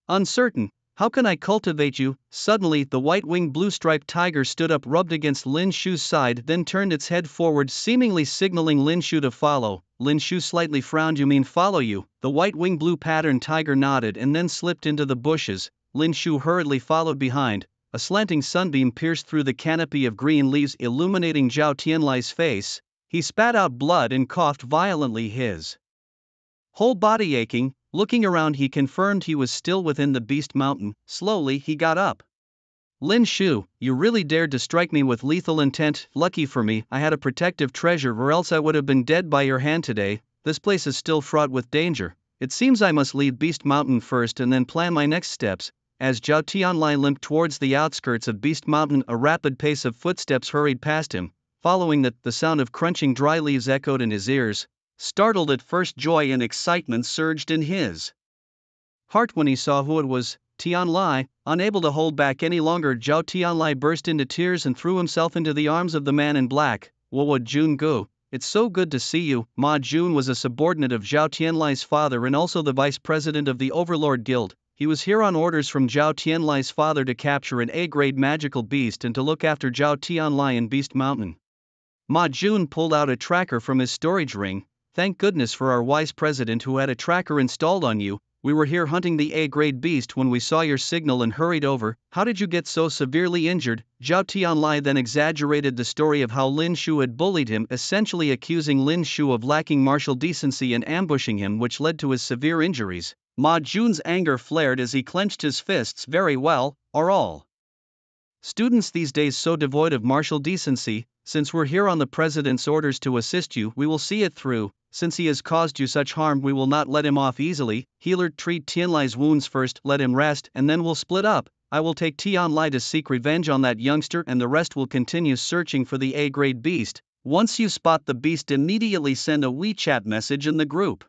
uncertain. How can I cultivate you?" Suddenly, the white-winged blue-striped tiger stood up, rubbed against Lin Shu's side, then turned its head forward, seemingly signaling Lin Shu to follow. Lin Shu slightly frowned. "You mean follow you?" The white-winged blue-patterned tiger nodded and then slipped into the bushes. Lin Shu hurriedly followed behind. A slanting sunbeam pierced through the canopy of green leaves, illuminating Zhao Tianlai's face. He spat out blood and coughed violently, his whole body aching. Looking around, he confirmed he was still within the beast mountain. Slowly, he got up. Lin Shu, you really dared to strike me with lethal intent. Lucky for me, I had a protective treasure, or else I would have been dead by your hand today. This place is still fraught with danger. It seems I must leave Beast Mountain first and then plan my next steps. As Zhao Tianlai limped towards the outskirts of Beast Mountain, a rapid pace of footsteps hurried past him. Following that, the sound of crunching dry leaves echoed in his ears. Startled at first, joy and excitement surged in his heart when he saw who it was. Tianlai, unable to hold back any longer, Zhao Tianlai burst into tears and threw himself into the arms of the man in black. Wo Jun Gu, it's so good to see you. Ma Jun was a subordinate of Zhao Tianlai's father and also the vice president of the Overlord Guild. He was here on orders from Zhao Tianlai's father to capture an A-grade magical beast and to look after Zhao Tianlai in Beast Mountain. Ma Jun pulled out a tracker from his storage ring. Thank goodness for our wise president who had a tracker installed on you. We were here hunting the A-grade beast when we saw your signal and hurried over. How did you get so severely injured? Zhao Tianlai then exaggerated the story of how Lin Shu had bullied him, essentially accusing Lin Shu of lacking martial decency and ambushing him, which led to his severe injuries. Ma Jun's anger flared as he clenched his fists. Very well, are all students these days so devoid of martial decency? Since we're here on the president's orders to assist you, we will see it through. Since he has caused you such harm, we will not let him off easily. Healer, treat Tianlai's wounds first, let him rest, and then we'll split up. I will take Tianlai to seek revenge on that youngster, and the rest will continue searching for the A-grade beast. Once you spot the beast, immediately send a WeChat message in the group.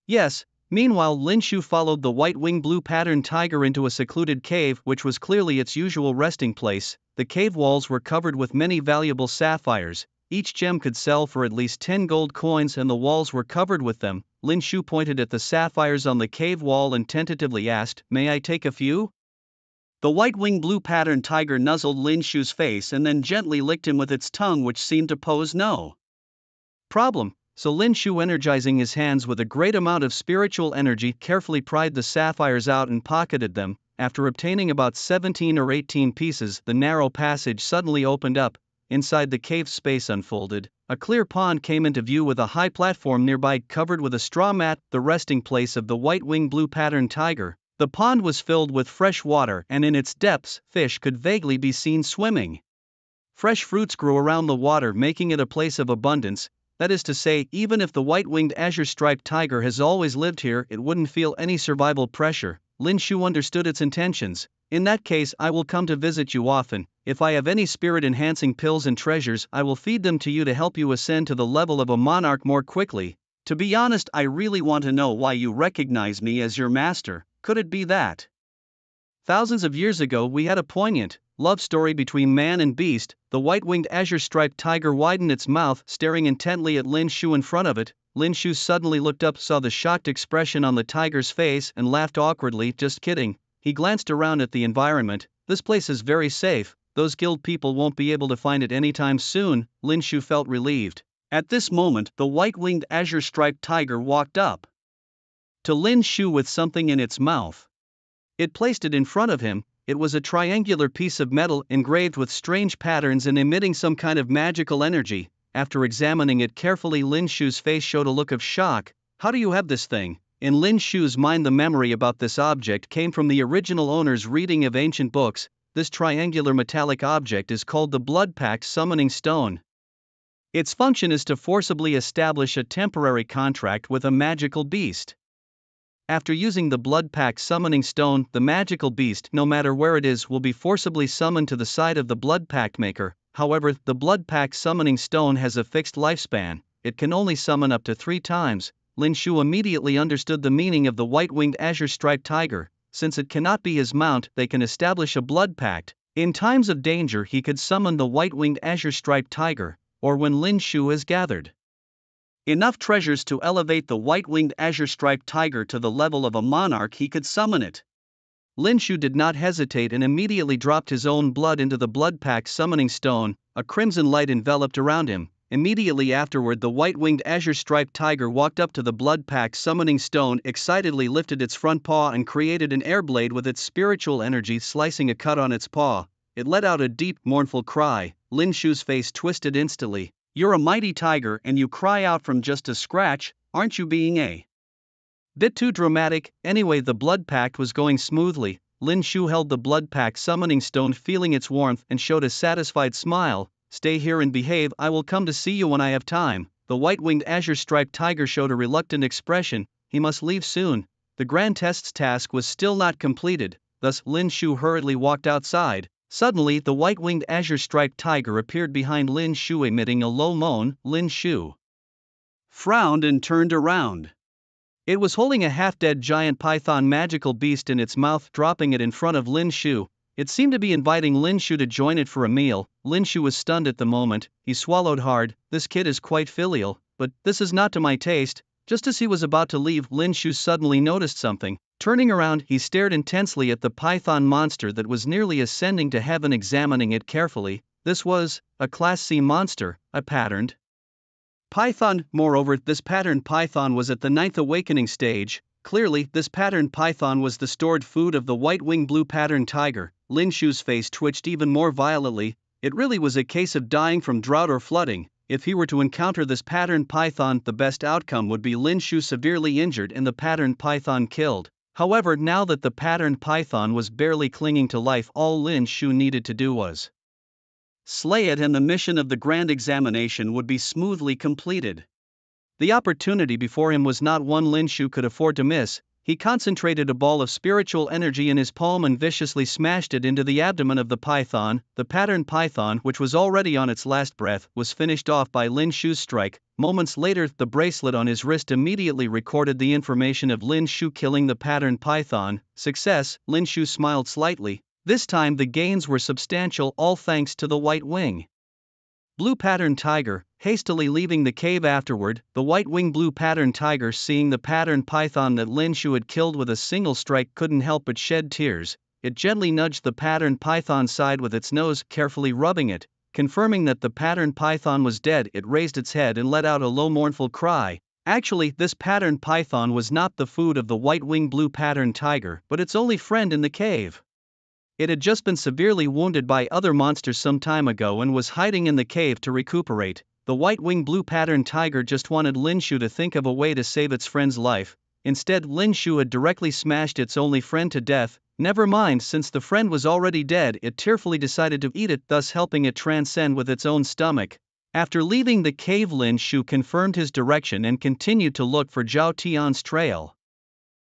Yes. Meanwhile, Lin Shu followed the white-winged blue-patterned tiger into a secluded cave, which was clearly its usual resting place. The cave walls were covered with many valuable sapphires. Each gem could sell for at least 10 gold coins, and the walls were covered with them. Lin Shu pointed at the sapphires on the cave wall and tentatively asked, "May I take a few?" The white-winged blue-patterned tiger nuzzled Lin Shu's face and then gently licked him with its tongue, which seemed to pose no problem. So Lin Shu, energizing his hands with a great amount of spiritual energy, carefully pried the sapphires out and pocketed them. After obtaining about 17 or 18 pieces, the narrow passage suddenly opened up. Inside, the cave space unfolded. A clear pond came into view with a high platform nearby covered with a straw mat, the resting place of the white-winged blue-patterned tiger. The pond was filled with fresh water, and in its depths, fish could vaguely be seen swimming. Fresh fruits grew around the water, making it a place of abundance. That is to say, even if the white-winged azure-striped tiger has always lived here, it wouldn't feel any survival pressure. Lin Shu understood its intentions. In that case, I will come to visit you often. If I have any spirit-enhancing pills and treasures, I will feed them to you to help you ascend to the level of a monarch more quickly. To be honest, I really want to know why you recognize me as your master. Could it be that thousands of years ago we had a poignant love story between man and beast? The white-winged azure-striped tiger widened its mouth, staring intently at Lin Shu in front of it. Lin Shu suddenly looked up, saw the shocked expression on the tiger's face, and laughed awkwardly. Just kidding. He glanced around at the environment. This place is very safe. Those guild people won't be able to find it anytime soon. Lin Shu felt relieved. At this moment, the white-winged azure-striped tiger walked up to Lin Shu with something in its mouth. It placed it in front of him. It was a triangular piece of metal engraved with strange patterns and emitting some kind of magical energy. After examining it carefully, Lin Shu's face showed a look of shock. How do you have this thing? In Lin Shu's mind, the memory about this object came from the original owner's reading of ancient books. This triangular metallic object is called the Blood Pact Summoning Stone. Its function is to forcibly establish a temporary contract with a magical beast. After using the Blood Pact Summoning Stone, the magical beast, no matter where it is, will be forcibly summoned to the side of the Blood Pact Maker. However, the Blood Pact Summoning Stone has a fixed lifespan. It can only summon up to 3 times. Lin Shu immediately understood the meaning of the white-winged azure-striped tiger. Since it cannot be his mount, they can establish a blood pact. In times of danger, he could summon the white-winged azure-striped tiger, or when Lin Shu has gathered enough treasures to elevate the white-winged azure-striped tiger to the level of a monarch, he could summon it. Lin Shu did not hesitate and immediately dropped his own blood into the Blood Pact Summoning Stone. A crimson light enveloped around him. Immediately afterward, the white-winged azure-striped tiger walked up to the Blood Pact Summoning Stone, excitedly lifted its front paw and created an air blade with its spiritual energy, slicing a cut on its paw. It let out a deep, mournful cry. Lin Shu's face twisted instantly. You're a mighty tiger and you cry out from just a scratch, aren't you being a bit too dramatic? Anyway, the blood pact was going smoothly. Lin Shu held the blood-packed summoning stone, feeling its warmth, and showed a satisfied smile. Stay here and behave, I will come to see you when I have time. The white-winged azure-striped tiger showed a reluctant expression. He must leave soon. The grand test's task was still not completed, thus Lin Shu hurriedly walked outside. Suddenly the white-winged azure-striped tiger appeared behind Lin Shu, emitting a low moan. Lin Shu frowned and turned around. It was holding a half-dead giant python magical beast in its mouth, dropping it in front of Lin Shu. It seemed to be inviting Lin Shu to join it for a meal. Lin Shu was stunned at the moment. He swallowed hard. This kid is quite filial, but this is not to my taste. Just as he was about to leave, Lin Shu suddenly noticed something. Turning around, he stared intensely at the python monster that was nearly ascending to heaven, examining it carefully. This was a Class C monster, a patterned python. Moreover, this patterned python was at the 9th awakening stage. Clearly, this patterned python was the stored food of the white-winged blue patterned tiger. Lin Shu's face twitched even more violently. It really was a case of dying from drought or flooding. If he were to encounter this patterned python, the best outcome would be Lin Shu severely injured and the patterned python killed. However, now that the patterned python was barely clinging to life, all Lin Shu needed to do was slay it, and the mission of the grand examination would be smoothly completed. The opportunity before him was not one Lin Shu could afford to miss. He concentrated a ball of spiritual energy in his palm and viciously smashed it into the abdomen of the python. The patterned python, which was already on its last breath, was finished off by Lin Shu's strike. Moments later, the bracelet on his wrist immediately recorded the information of Lin Shu killing the patterned python. Success. Lin Shu smiled slightly. This time the gains were substantial, all thanks to the white-wing blue patterned tiger. Hastily leaving the cave afterward, the white-winged blue patterned tiger, seeing the patterned python that Lin Shu had killed with a single strike, couldn't help but shed tears. It gently nudged the patterned python's side with its nose, carefully rubbing it. Confirming that the patterned python was dead, it raised its head and let out a low mournful cry. Actually, this patterned python was not the food of the white-winged blue patterned tiger, but its only friend in the cave. It had just been severely wounded by other monsters some time ago and was hiding in the cave to recuperate. The white-winged blue patterned tiger just wanted Lin Shu to think of a way to save its friend's life. Instead, Lin Shu had directly smashed its only friend to death. Never mind, since the friend was already dead, it tearfully decided to eat it, thus helping it transcend with its own stomach. After leaving the cave, Lin Shu confirmed his direction and continued to look for Zhao Tian's trail.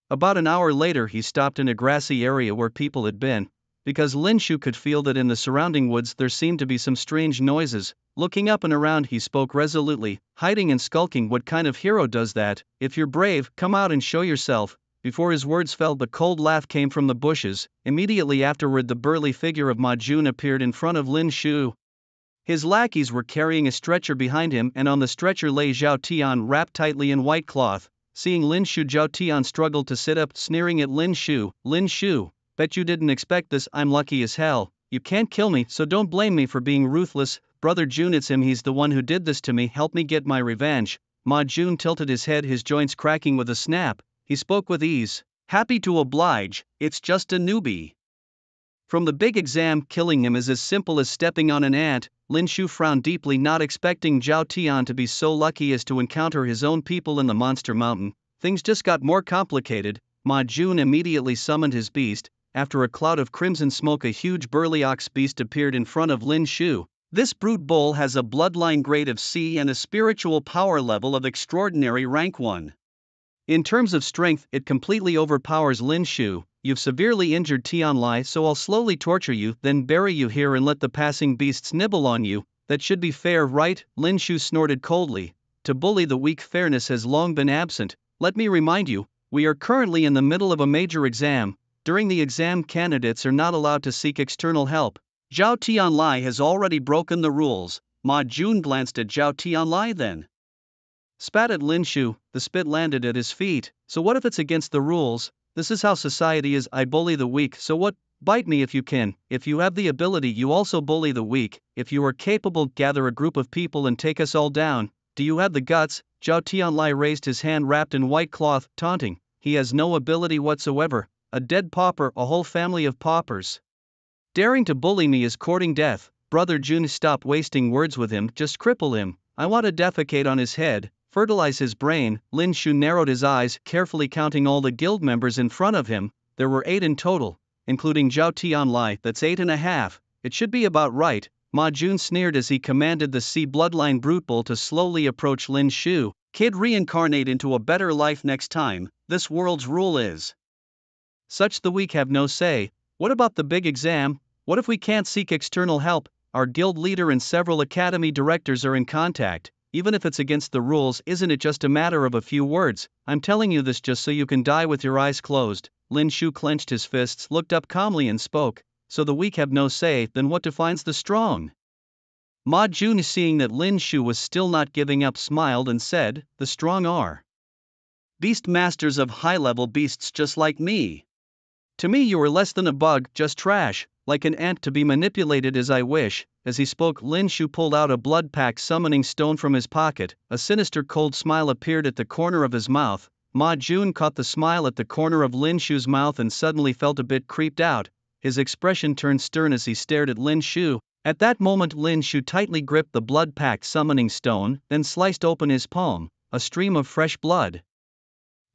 About an hour later, he stopped in a grassy area where people had been, because Lin Shu could feel that in the surrounding woods there seemed to be some strange noises. Looking up and around, he spoke resolutely. Hiding and skulking, what kind of hero does that? If you're brave, come out and show yourself. Before his words fell, the cold laugh came from the bushes. Immediately afterward, the burly figure of Ma Jun appeared in front of Lin Shu. His lackeys were carrying a stretcher behind him, and on the stretcher lay Zhao Tian wrapped tightly in white cloth. Seeing Lin Shu, Zhao Tian struggled to sit up, sneering at Lin Shu. Lin Shu, bet you didn't expect this. I'm lucky as hell. You can't kill me, so don't blame me for being ruthless. Brother Jun, it's him, he's the one who did this to me. Help me get my revenge. Ma Jun tilted his head, his joints cracking with a snap. He spoke with ease. Happy to oblige, it's just a newbie. From the big exam, killing him is as simple as stepping on an ant. Lin Shu frowned deeply, not expecting Zhao Tian to be so lucky as to encounter his own people in the Monster Mountain. Things just got more complicated. Ma Jun immediately summoned his beast. After a cloud of crimson smoke, a huge burly ox beast appeared in front of Lin Shu. This brute bull has a bloodline grade of C and a spiritual power level of extraordinary rank 1. In terms of strength, it completely overpowers Lin Shu. You've severely injured Tianlai, so I'll slowly torture you, then bury you here and let the passing beasts nibble on you. That should be fair, right? Lin Shu snorted coldly. To bully the weak, fairness has long been absent. Let me remind you, we are currently in the middle of a major exam. During the exam, candidates are not allowed to seek external help. Zhao Tianlai has already broken the rules. Ma Jun glanced at Zhao Tianlai, then spat at Lin Shu. The spit landed at his feet. So what if it's against the rules? This is how society is. I bully the weak, so what? Bite me if you can. If you have the ability, you also bully the weak. If you are capable, gather a group of people and take us all down. Do you have the guts? Zhao Tianlai raised his hand wrapped in white cloth, taunting. He has no ability whatsoever. A dead pauper, a whole family of paupers. Daring to bully me is courting death. Brother Jun, stop wasting words with him, just cripple him. I want to defecate on his head, fertilize his brain. Lin Shu narrowed his eyes, carefully counting all the guild members in front of him. There were 8 in total. including Zhao Tianlai, that's 8.5, it should be about right, Ma Jun sneered as he commanded the Sea Bloodline Brute Bull to slowly approach Lin Shu. Kid, reincarnate into a better life next time, this world's rule is such the weak have no say. What about the big exam? What if we can't seek external help? Our guild leader and several academy directors are in contact. Even if it's against the rules, isn't it just a matter of a few words? I'm telling you this just so you can die with your eyes closed. Lin Shu clenched his fists, looked up calmly and spoke. So the weak have no say, then what defines the strong? Ma Jun, seeing that Lin Shu was still not giving up, smiled and said, the strong are beast masters of high-level beasts just like me. To me you are less than a bug, just trash, like an ant to be manipulated as I wish. As he spoke, Lin Shu pulled out a blood-packed summoning stone from his pocket. A sinister cold smile appeared at the corner of his mouth. Ma Jun caught the smile at the corner of Lin Shu's mouth and suddenly felt a bit creeped out. His expression turned stern as he stared at Lin Shu. At that moment Lin Shu tightly gripped the blood-packed summoning stone, then sliced open his palm. A stream of fresh blood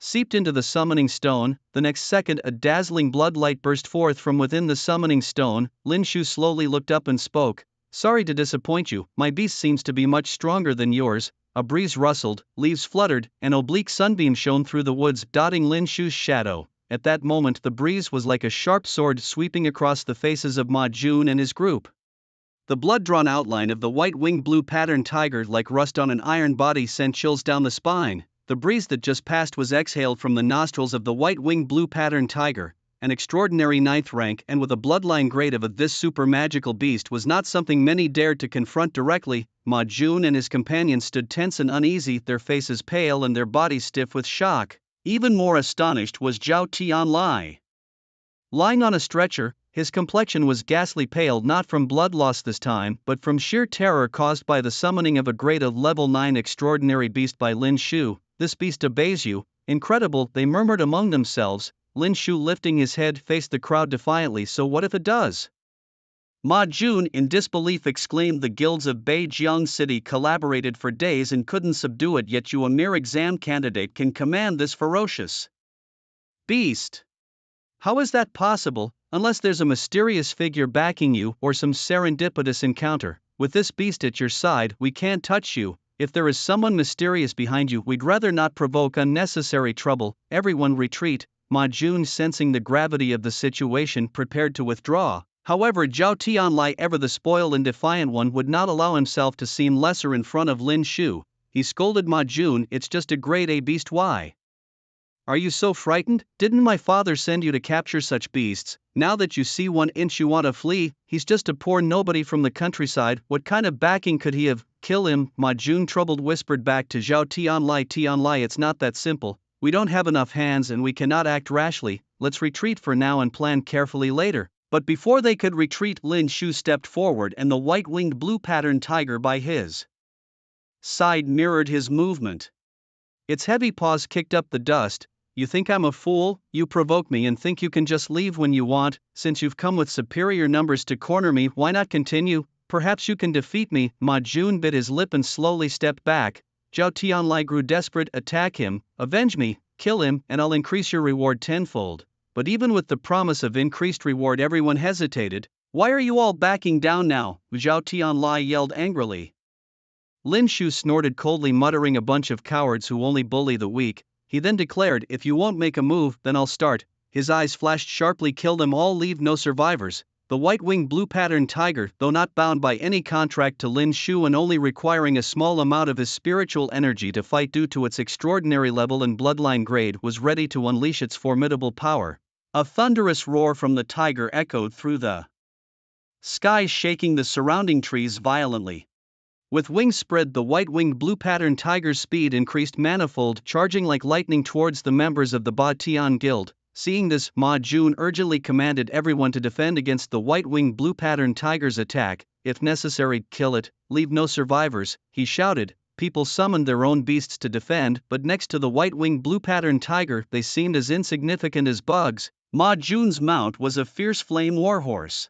seeped into the summoning stone. The next second a dazzling blood light burst forth from within the summoning stone. Lin Shu slowly looked up and spoke. Sorry to disappoint you, my beast seems to be much stronger than yours. A breeze rustled, leaves fluttered, an oblique sunbeam shone through the woods, dotting Lin Shu's shadow. At that moment the breeze was like a sharp sword sweeping across the faces of Ma Jun and his group. The blood-drawn outline of the white-winged blue-patterned tiger like rust on an iron body sent chills down the spine. The breeze that just passed was exhaled from the nostrils of the white-winged blue-patterned tiger. An extraordinary 9th rank and with a bloodline grade of this super magical beast was not something many dared to confront directly. Ma Jun and his companions stood tense and uneasy, their faces pale and their bodies stiff with shock. Even more astonished was Zhao Tianlai. Lying on a stretcher, his complexion was ghastly pale, not from blood loss this time, but from sheer terror caused by the summoning of a grade of level 9 extraordinary beast by Lin Shu. This beast obeys you. Incredible, they murmured among themselves. Lin Shu, lifting his head, faced the crowd defiantly. So what if it does? Ma Jun, in disbelief, exclaimed. The guilds of Beijiang City collaborated for days and couldn't subdue it, yet you, a mere exam candidate, can command this ferocious beast. How is that possible? Unless there's a mysterious figure backing you or some serendipitous encounter. With this beast at your side, we can't touch you. If there is someone mysterious behind you, we'd rather not provoke unnecessary trouble. Everyone retreat. Ma Jun, sensing the gravity of the situation, prepared to withdraw. However, Zhao Tianlai, ever the spoiled and defiant one, would not allow himself to seem lesser in front of Lin Shu. He scolded Ma Jun, it's just a grade A beast. Why are you so frightened? Didn't my father send you to capture such beasts? Now that you see 1 inch you want to flee? He's just a poor nobody from the countryside. What kind of backing could he have? Kill him, Ma Jun, troubled, whispered back to Zhao Tianlai. Tianlai, it's not that simple. We don't have enough hands and we cannot act rashly. Let's retreat for now and plan carefully later. But before they could retreat, Lin Shu stepped forward and the white-winged blue-patterned tiger by his side mirrored his movement. Its heavy paws kicked up the dust. You think I'm a fool? You provoke me and think you can just leave when you want. Since you've come with superior numbers to corner me, why not continue? Perhaps you can defeat me. Ma Jun bit his lip and slowly stepped back. Zhao Tianlai grew desperate. Attack him, avenge me, kill him, and I'll increase your reward tenfold. But even with the promise of increased reward, everyone hesitated. Why are you all backing down now? Zhao Tianlai yelled angrily. Lin Shu snorted coldly, muttering, a bunch of cowards who only bully the weak. He then declared, if you won't make a move, then I'll start. His eyes flashed sharply. Kill them all, leave no survivors. The white-winged blue-patterned tiger, though not bound by any contract to Lin Shu and only requiring a small amount of his spiritual energy to fight due to its extraordinary level and bloodline grade, was ready to unleash its formidable power. A thunderous roar from the tiger echoed through the sky, shaking the surrounding trees violently. With wings spread, the white-winged blue-patterned tiger's speed increased manifold, charging like lightning towards the members of the Ba Tian Guild. Seeing this, Ma Jun urgently commanded everyone to defend against the white-winged blue-patterned tiger's attack. If necessary, kill it, leave no survivors, he shouted. People summoned their own beasts to defend, but next to the white-winged blue-patterned tiger, they seemed as insignificant as bugs. Ma Jun's mount was a fierce flame warhorse.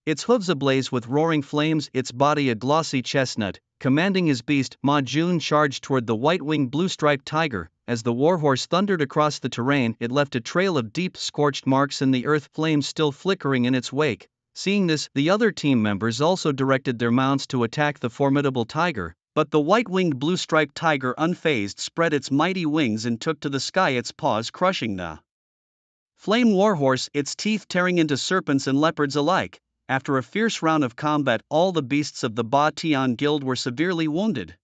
Its hooves ablaze with roaring flames, its body a glossy chestnut. Commanding his beast, Ma Jun charged toward the white-winged blue-striped tiger. As the warhorse thundered across the terrain, it left a trail of deep, scorched marks in the earth, flames still flickering in its wake. Seeing this, the other team members also directed their mounts to attack the formidable tiger, but the white-winged blue-striped tiger, unfazed, spread its mighty wings and took to the sky, its paws crushing the flame warhorse, its teeth tearing into serpents and leopards alike. After a fierce round of combat, all the beasts of the Ba Tian Guild were severely wounded.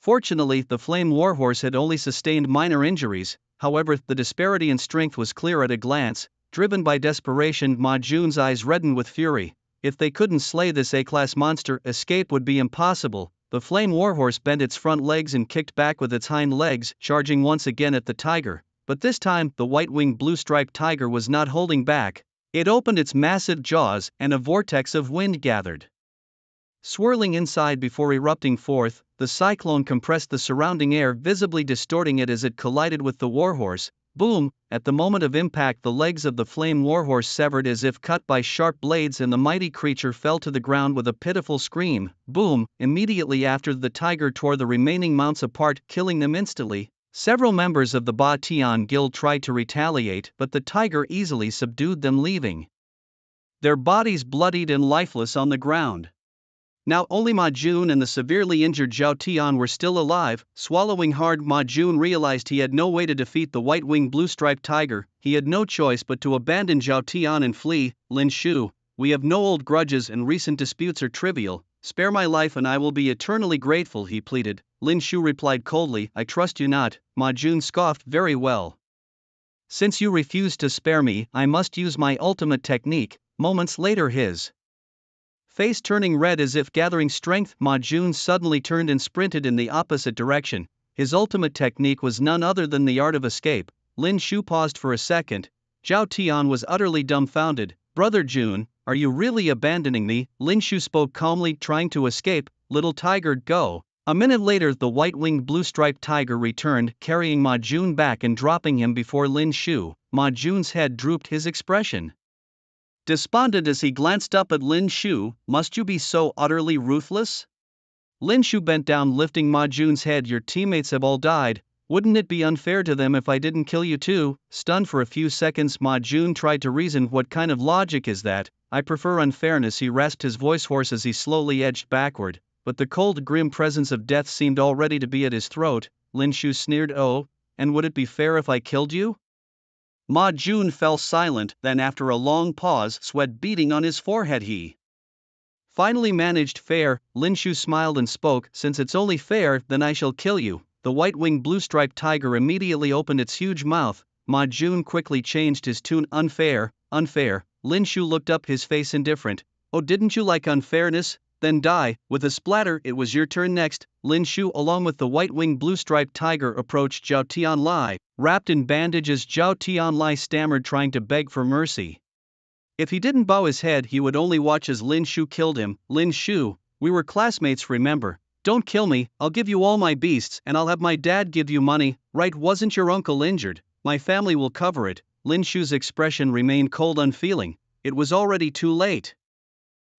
Fortunately, the flame warhorse had only sustained minor injuries. However, the disparity in strength was clear at a glance. Driven by desperation, Ma Jun's eyes reddened with fury. If they couldn't slay this A-class monster, escape would be impossible. The flame warhorse bent its front legs and kicked back with its hind legs, charging once again at the tiger. But this time, the white-winged blue-striped tiger was not holding back. It opened its massive jaws, and a vortex of wind gathered, swirling inside before erupting forth. The cyclone compressed the surrounding air, visibly distorting it as it collided with the warhorse. Boom! At the moment of impact, the legs of the flame warhorse severed as if cut by sharp blades, and the mighty creature fell to the ground with a pitiful scream. Boom! Immediately after, the tiger tore the remaining mounts apart, killing them instantly. Several members of the Ba Tian Guild tried to retaliate, but the tiger easily subdued them, leaving their bodies bloodied and lifeless on the ground. Now only Ma Jun and the severely injured Zhao Tian were still alive. Swallowing hard, Ma Jun realized he had no way to defeat the white-winged blue-striped tiger. He had no choice but to abandon Zhao Tian and flee. Lin Shu, we have no old grudges and recent disputes are trivial. Spare my life and I will be eternally grateful, he pleaded. Lin Shu replied coldly, I trust you not. Ma Jun scoffed, very well. Since you refuse to spare me, I must use my ultimate technique. Moments later, his face turning red as if gathering strength, Ma Jun suddenly turned and sprinted in the opposite direction. His ultimate technique was none other than the art of escape. Lin Shu paused for a second. Zhao Tian was utterly dumbfounded. Brother Jun, are you really abandoning me? Lin Shu spoke calmly, trying to escape. Little tiger, go. A minute later, the white-winged blue-striped tiger returned, carrying Ma Jun back and dropping him before Lin Shu. Ma Jun's head drooped, his expression despondent as he glanced up at Lin Shu. Must you be so utterly ruthless? Lin Shu bent down, lifting Ma Jun's head. Your teammates have all died. Wouldn't it be unfair to them if I didn't kill you too? Stunned for a few seconds, Ma Jun tried to reason. What kind of logic is that? I prefer unfairness. He rasped, his voice hoarse as he slowly edged backward, but the cold, grim presence of death seemed already to be at his throat. Lin Shu sneered, oh, and would it be fair if I killed you? Ma Jun fell silent, then after a long pause, sweat beading on his forehead, he finally managed, fair. Lin Shu smiled and spoke, since it's only fair, then I shall kill you. The white-winged blue-striped tiger immediately opened its huge mouth. Ma Jun quickly changed his tune, unfair, unfair. Lin Shu looked up, his face indifferent. Oh, didn't you like unfairness? Then die. With a splatter, it was your turn next. Lin Shu along with the white-winged blue-striped tiger approached Zhao Tianlai, wrapped in bandages. Zhao Tianlai stammered, trying to beg for mercy. If he didn't bow his head, he would only watch as Lin Shu killed him. Lin Shu, we were classmates, remember? Don't kill me, I'll give you all my beasts and I'll have my dad give you money, right? Wasn't your uncle injured? My family will cover it. Lin Shu's expression remained cold, unfeeling. It was already too late.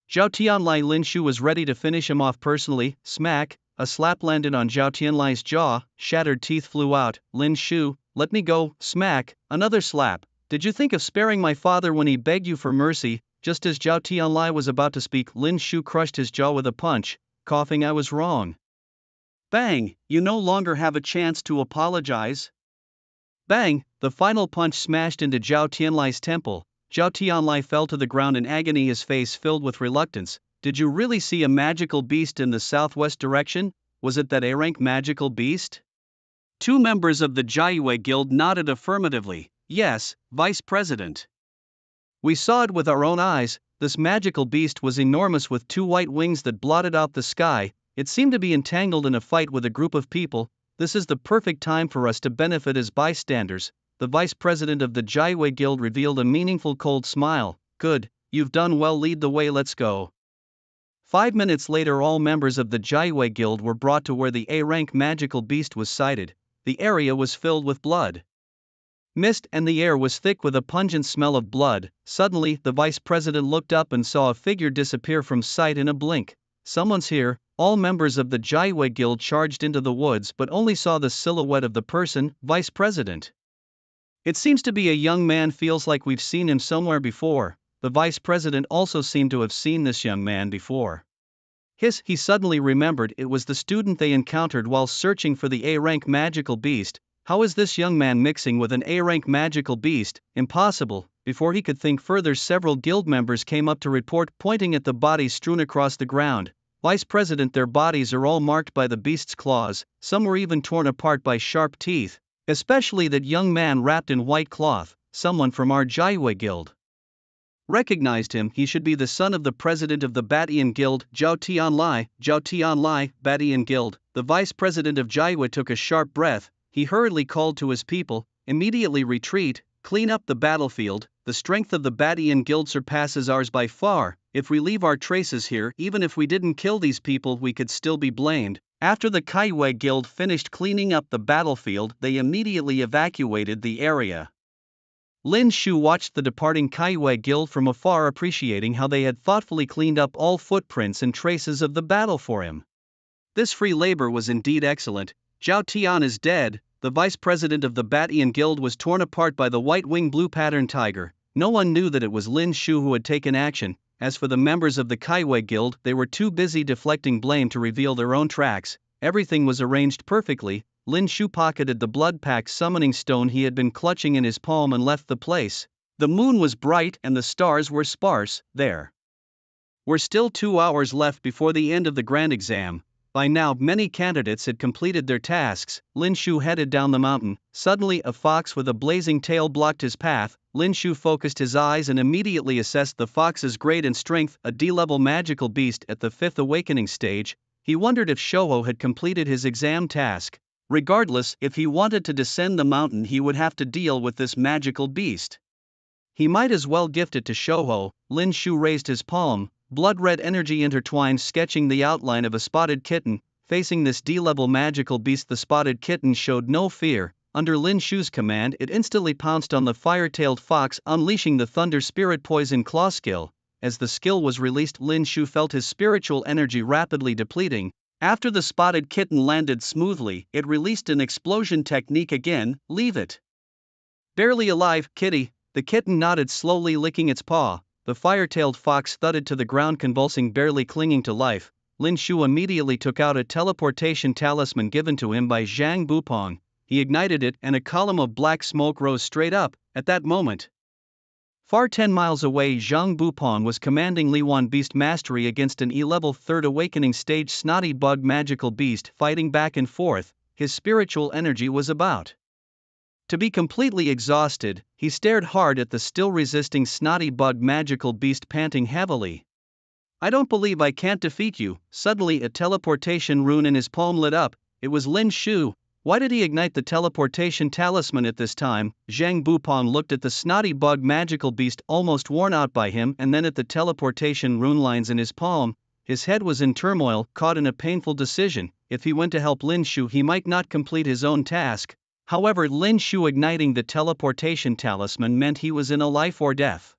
Zhao Tianlai. Lin Shu was ready to finish him off personally. Smack! A slap landed on Zhao Tianlai's jaw, shattered teeth flew out. Lin Shu, let me go. Smack! Another slap. Did you think of sparing my father when he begged you for mercy? Just as Zhao Tianlai was about to speak, Lin Shu crushed his jaw with a punch, coughing, I was wrong. Bang! You no longer have a chance to apologize. Bang! The final punch smashed into Zhao Tianlai's temple. Zhao Tianlai fell to the ground in agony, his face filled with reluctance. Did you really see a magical beast in the southwest direction? Was it that A-rank magical beast? Two members of the Jiayue Guild nodded affirmatively. Yes, Vice President. We saw it with our own eyes. This magical beast was enormous, with two white wings that blotted out the sky. It seemed to be entangled in a fight with a group of people. This is the perfect time for us to benefit as bystanders. The vice president of the Jiayue Guild revealed a meaningful cold smile. Good, you've done well, lead the way, let's go. 5 minutes later, all members of the Jiayue Guild were brought to where the A-rank magical beast was sighted. The area was filled with blood, mist, and the air was thick with a pungent smell of blood. Suddenly, the vice president looked up and saw a figure disappear from sight in a blink. Someone's here. All members of the Jiwei Guild charged into the woods but only saw the silhouette of the person, vice president. It seems to be a young man, feels like we've seen him somewhere before. The vice president also seemed to have seen this young man before. He suddenly remembered it was the student they encountered while searching for the A-rank magical beast. How is this young man mixing with an A-rank magical beast? Impossible. Before he could think further, several guild members came up to report, pointing at the bodies strewn across the ground. Vice President, their bodies are all marked by the beast's claws, some were even torn apart by sharp teeth. Especially that young man wrapped in white cloth, someone from our Jiwei Guild. Recognized him. He should be the son of the president of the Batian Guild, Zhao Tianlai, Batian Guild. The vice president of Jiwei took a sharp breath. He hurriedly called to his people, immediately retreat, clean up the battlefield. The strength of the Batian Guild surpasses ours by far. If we leave our traces here, even if we didn't kill these people, we could still be blamed. After the Kaiwei Guild finished cleaning up the battlefield, they immediately evacuated the area. Lin Shu watched the departing Kaiwei Guild from afar, appreciating how they had thoughtfully cleaned up all footprints and traces of the battle for him. This free labor was indeed excellent. Zhao Tian is dead. The vice president of the Batian Guild was torn apart by the white-winged blue-pattern tiger. No one knew that it was Lin Shu who had taken action. As for the members of the Kaiwei Guild, they were too busy deflecting blame to reveal their own tracks. Everything was arranged perfectly. Lin Shu pocketed the blood-packed summoning stone he had been clutching in his palm and left the place. The moon was bright and the stars were sparse. There were still 2 hours left before the end of the grand exam. By now many candidates had completed their tasks. Lin Shu headed down the mountain. Suddenly a fox with a blazing tail blocked his path. Lin Shu focused his eyes and immediately assessed the fox's grade and strength, a D-level magical beast at the 5th awakening stage. He wondered if Shouho had completed his exam task. Regardless, if he wanted to descend the mountain, he would have to deal with this magical beast. He might as well gift it to Shouho. Lin Shu raised his palm, blood-red energy intertwined, sketching the outline of a spotted kitten. Facing this D-level magical beast, the spotted kitten showed no fear. Under Lin Shu's command, it instantly pounced on the fire-tailed fox, unleashing the Thunder Spirit Poison Claw skill. As the skill was released, Lin Shu felt his spiritual energy rapidly depleting. After the spotted kitten landed smoothly, it released an explosion technique again. Leave it. Barely alive, kitty. The kitten nodded, slowly licking its paw. The fire-tailed fox thudded to the ground, convulsing, barely clinging to life. Lin Shu immediately took out a teleportation talisman given to him by Zhang Bupong. He ignited it and a column of black smoke rose straight up. At that moment, far 10 miles away, Zhang Bupong was commanding Liwan Beast Mastery against an E-level 3rd awakening stage snotty bug magical beast, fighting back and forth. His spiritual energy was about to be completely exhausted. He stared hard at the still resisting snotty bug magical beast, panting heavily. I don't believe I can't defeat you. Suddenly a teleportation rune in his palm lit up. It was Lin Shu. Why did he ignite the teleportation talisman at this time? Zhang Bupong looked at the snotty bug magical beast, almost worn out by him, and then at the teleportation rune lines in his palm. His head was in turmoil, caught in a painful decision. If he went to help Lin Shu, he might not complete his own task. However, Lin Shu igniting the teleportation talisman meant he was in a life or death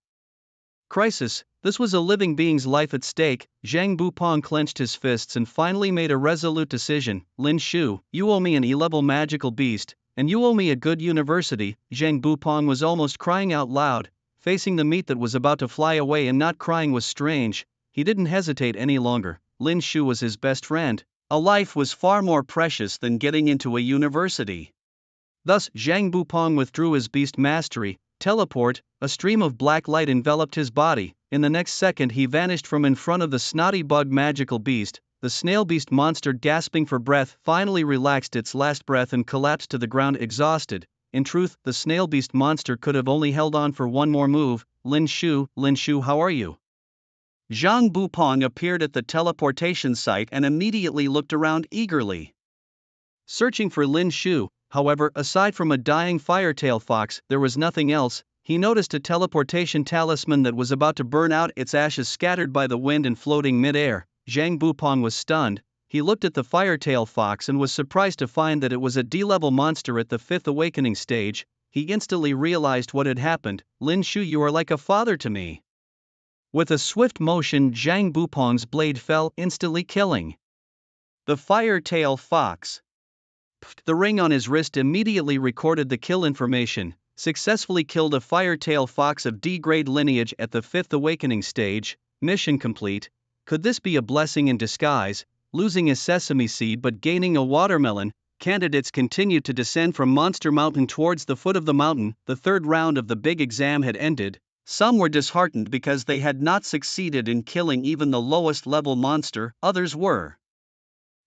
crisis. This was a living being's life at stake. Zhang Bupong clenched his fists and finally made a resolute decision. Lin Shu, you owe me an E-level magical beast, and you owe me a good university. Zhang Bupong was almost crying out loud. Facing the meat that was about to fly away and not crying was strange. He didn't hesitate any longer. Lin Shu was his best friend. A life was far more precious than getting into a university. Thus, Zhang Bupong withdrew his beast mastery. Teleport, a stream of black light enveloped his body. In the next second he vanished from in front of the snotty bug magical beast. The snail beast monster, gasping for breath, finally relaxed its last breath and collapsed to the ground exhausted. In truth, the snail beast monster could have only held on for one more move. Lin Shu, how are you? Zhang Bupong appeared at the teleportation site and immediately looked around eagerly, searching for Lin Shu. However, aside from a dying firetail fox, there was nothing else. He noticed a teleportation talisman that was about to burn out, its ashes scattered by the wind and floating mid-air. Zhang Bupong was stunned. He looked at the firetail fox and was surprised to find that it was a D-level monster at the 5th awakening stage. He instantly realized what had happened. Lin Shu, you are like a father to me. With a swift motion, Zhang Bupong's blade fell, instantly killing The Fire-tail Fox. The ring on his wrist immediately recorded the kill information. Successfully killed a fire-tail fox of D-grade lineage at the 5th awakening stage. Mission complete. Could this be a blessing in disguise? Losing a sesame seed but gaining a watermelon. Candidates continued to descend from Monster Mountain towards the foot of the mountain. The third round of the big exam had ended. Some were disheartened because they had not succeeded in killing even the lowest level monster. Others were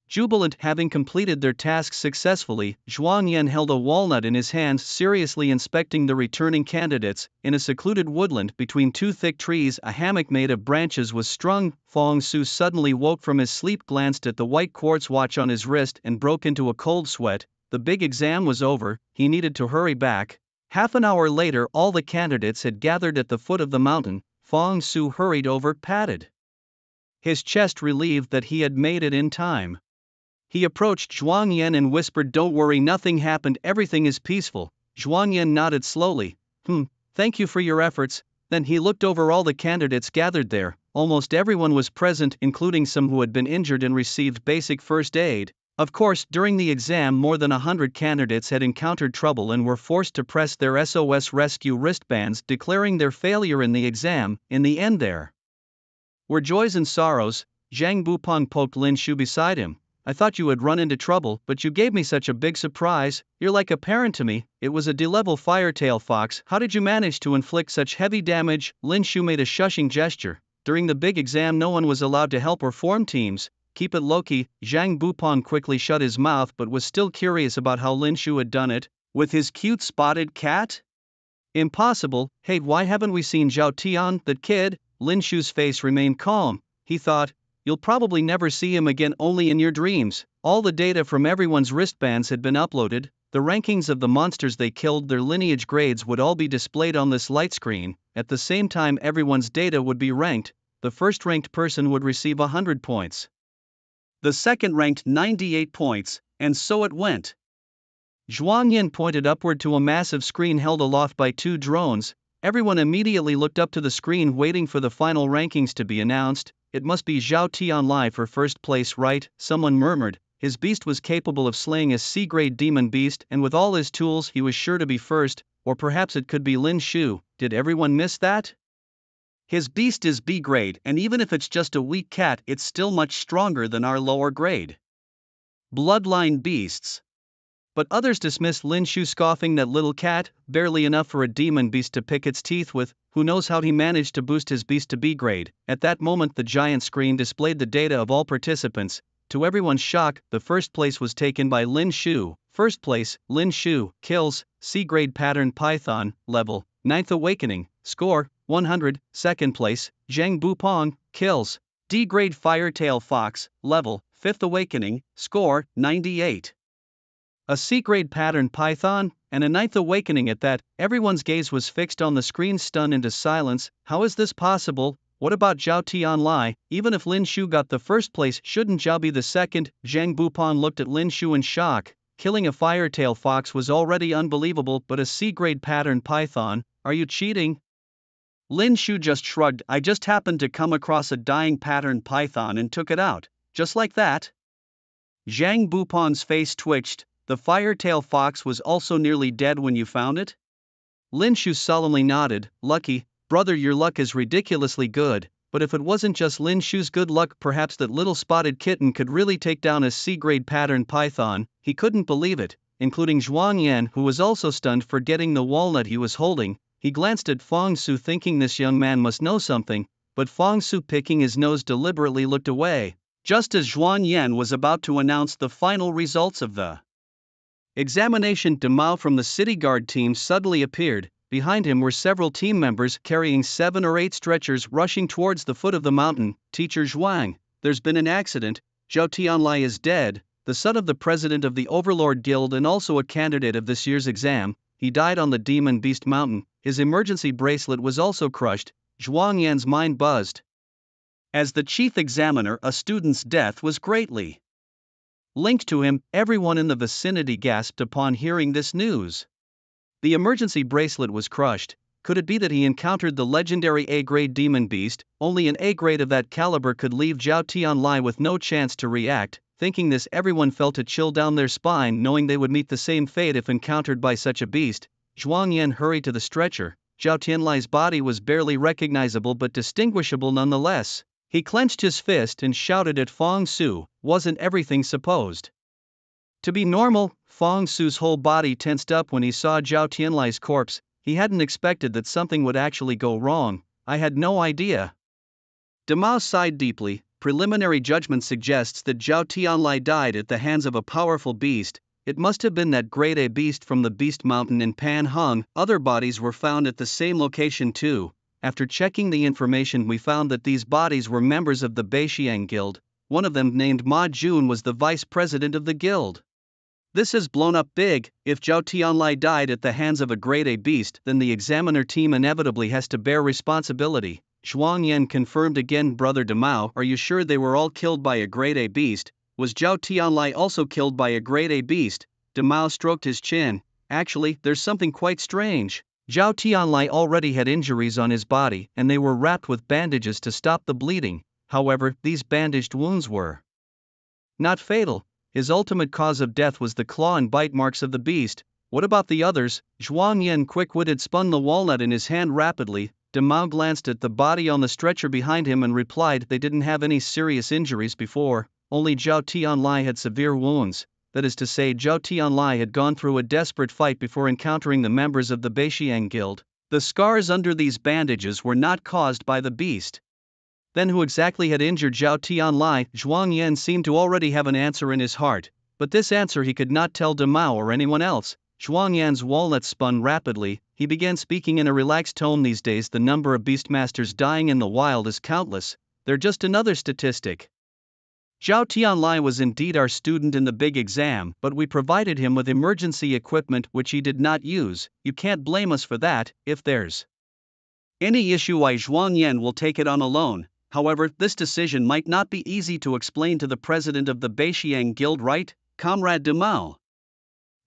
jubilant, having completed their tasks successfully. Zhuang Yan held a walnut in his hands, seriously inspecting the returning candidates. In a secluded woodland between two thick trees, a hammock made of branches was strung. Fong Su suddenly woke from his sleep, glanced at the white quartz watch on his wrist, and broke into a cold sweat. The big exam was over, he needed to hurry back. Half an hour later, all the candidates had gathered at the foot of the mountain. Fong Su hurried over, patted his chest, relieved that he had made it in time. He approached Zhuang Yan and whispered, "Don't worry, nothing happened, everything is peaceful." Zhuang Yan nodded slowly. Thank you for your efforts." Then he looked over all the candidates gathered there. Almost everyone was present, including some who had been injured and received basic first aid. Of course, during the exam more than 100 candidates had encountered trouble and were forced to press their SOS rescue wristbands, declaring their failure in the exam. In the end there were joys and sorrows. Zhang Bupong poked Lin Shu beside him. "I thought you had run into trouble, but you gave me such a big surprise. You're like a parent to me." "It was a D-level firetail fox. How did you manage to inflict such heavy damage?" Lin Shu made a shushing gesture. "During the big exam no one was allowed to help or form teams. Keep it low-key." Zhang Bupong quickly shut his mouth but was still curious about how Lin Shu had done it. With his cute spotted cat? Impossible. "Hey, why haven't we seen Zhao Tian, that kid?" Lin Shu's face remained calm. He thought, "You'll probably never see him again, only in your dreams." All the data from everyone's wristbands had been uploaded. The rankings of the monsters they killed, their lineage grades would all be displayed on this light screen. At the same time, everyone's data would be ranked. The first ranked person would receive 100 points. The second ranked 98 points, and so it went. Zhuang Yin pointed upward to a massive screen held aloft by two drones. Everyone immediately looked up to the screen, waiting for the final rankings to be announced. "It must be Zhao Tianlai for first place, right?" someone murmured. His beast was capable of slaying a C-grade demon beast, and with all his tools he was sure to be first. Or perhaps it could be Lin Shu. Did everyone miss that? His beast is B-grade, and even if it's just a weak cat, it's still much stronger than our lower grade bloodline beasts. But others dismissed Lin Shu, scoffing, "That little cat, barely enough for a demon beast to pick its teeth with. Who knows how he managed to boost his beast to B-grade." At that moment the giant screen displayed the data of all participants. To everyone's shock, the first place was taken by Lin Shu. First place, Lin Shu, kills, C-grade pattern python, level, 9th awakening, score, 100. Second place, Zhang Bupong, kills, D-grade firetail fox, level, 5th awakening, score, 98. A C-grade pattern python, and a 9th awakening at that. Everyone's gaze was fixed on the screen, stunned into silence. How is this possible? What about Zhao Tianlai? Even if Lin Shu got the first place, shouldn't Zhao be the second? Zhang Bupong looked at Lin Shu in shock. Killing a firetail fox was already unbelievable, but a C-grade pattern python? Are you cheating? Lin Shu just shrugged. "I just happened to come across a dying pattern python and took it out. Just like that." Zhang Bupong's face twitched. "The firetail fox was also nearly dead when you found it?" Lin Shu solemnly nodded. "Lucky, brother, your luck is ridiculously good." But if it wasn't just Lin Shu's good luck, perhaps that little spotted kitten could really take down a C-grade pattern python. He couldn't believe it, including Zhuang Yan, who was also stunned, forgetting the walnut he was holding. He glanced at Fong Su, thinking this young man must know something, but Fong Su, picking his nose, deliberately looked away. Just as Zhuang Yan was about to announce the final results of the examination, Demao from the city guard team suddenly appeared. Behind him were several team members carrying 7 or 8 stretchers, rushing towards the foot of the mountain. "Teacher Zhuang, there's been an accident. Zhao Tianlai is dead, the son of the president of the Overlord Guild and also a candidate of this year's exam. He died on the Demon Beast Mountain. His emergency bracelet was also crushed." Zhuang Yan's mind buzzed. As the chief examiner, a student's death was greatly linked to him. Everyone in the vicinity gasped upon hearing this news. The emergency bracelet was crushed. Could it be that he encountered the legendary A-grade demon beast? Only an A-grade of that caliber could leave Zhao Tianlai with no chance to react. Thinking this, everyone felt a chill down their spine, knowing they would meet the same fate if encountered by such a beast. Zhuang Yan hurried to the stretcher. Zhao Tianlai's body was barely recognizable but distinguishable nonetheless. He clenched his fist and shouted at Fong Su, "Wasn't everything supposed to be normal?" Fong Su's whole body tensed up when he saw Zhao Tianlai's corpse. He hadn't expected that something would actually go wrong. "I had no idea." Demao sighed deeply. Preliminary judgment suggests that Zhao Tianlai died at the hands of a powerful beast. It must have been that grade A beast from the Beast Mountain in Panhung. Other bodies were found at the same location too. After checking the information, we found that these bodies were members of the Beixiang Guild. One of them, named Ma Jun, was the vice president of the guild. This has blown up big. If Zhao Tianlai died at the hands of a grade A beast, then the examiner team inevitably has to bear responsibility. Zhuang Yan confirmed again. "Brother Demao, are you sure they were all killed by a grade A beast? Was Zhao Tianlai also killed by a grade A beast?" Demao stroked his chin. "Actually, there's something quite strange. Zhao Tianlai already had injuries on his body, and they were wrapped with bandages to stop the bleeding. However, these bandaged wounds were not fatal. His ultimate cause of death was the claw and bite marks of the beast." "What about the others?" Zhuang Yan, quick-witted, spun the walnut in his hand rapidly. Demao glanced at the body on the stretcher behind him and replied, "They didn't have any serious injuries before. Only Zhao Tianlai had severe wounds. That is to say, Zhao Tianlai had gone through a desperate fight before encountering the members of the Beixiang Guild. The scars under these bandages were not caused by the beast." Then who exactly had injured Zhao Tianlai? Zhuang Yan seemed to already have an answer in his heart, but this answer he could not tell Demao or anyone else. Zhuang Yan's walnut spun rapidly. He began speaking in a relaxed tone. "These days the number of beastmasters dying in the wild is countless. They're just another statistic. Zhao Tianlai was indeed our student in the big exam, but we provided him with emergency equipment which he did not use. You can't blame us for that. If there's any issue, Zhuang Yan will take it on alone. However, this decision might not be easy to explain to the president of the Beixiang Guild, right, Comrade Demao?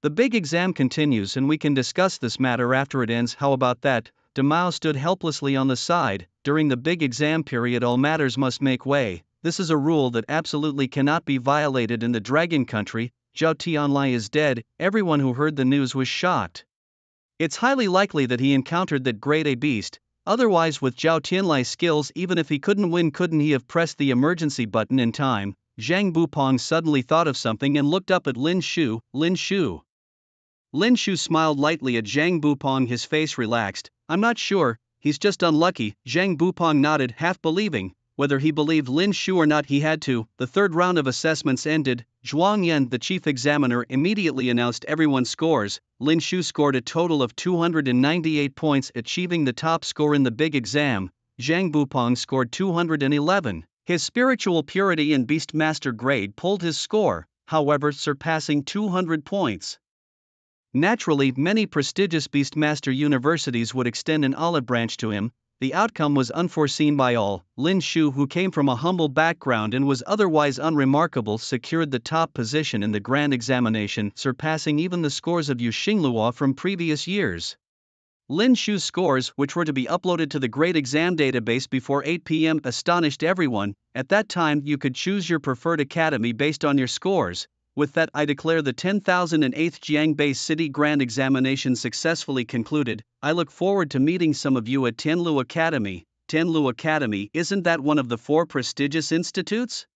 The big exam continues and we can discuss this matter after it ends. How about that?" Demao stood helplessly on the side. "During the big exam period all matters must make way. This is a rule that absolutely cannot be violated in the Dragon Country. Zhao Tianlai is dead." Everyone who heard the news was shocked. It's highly likely that he encountered that grade A beast. Otherwise, with Zhao Tianlai's skills, even if he couldn't win, couldn't he have pressed the emergency button in time? Zhang Bupong suddenly thought of something and looked up at Lin Shu. "Lin Shu." Lin Shu smiled lightly at Zhang Bupong, his face relaxed. "I'm not sure, he's just unlucky." Zhang Bupong nodded, half believing. Whether he believed Lin Shu or not, he had to. The third round of assessments ended. Zhuang Yan, the chief examiner, immediately announced everyone's scores. Lin Shu scored a total of 298 points, achieving the top score in the big exam. Zhang Bupong scored 211. His spiritual purity and Beastmaster grade pulled his score, however, surpassing 200 points. Naturally, many prestigious Beastmaster universities would extend an olive branch to him. The outcome was unforeseen by all. Lin Shu, who came from a humble background and was otherwise unremarkable, secured the top position in the grand examination, surpassing even the scores of Yu Xingluo from previous years. Lin Shu's scores, which were to be uploaded to the Great Exam database before 8 p.m., astonished everyone. At that time, you could choose your preferred academy based on your scores. With that, I declare the 10,008th Jiangbei City Grand Examination successfully concluded. I look forward to meeting some of you at Tianlu Academy. Tianlu Academy, isn't that one of the 4 prestigious institutes?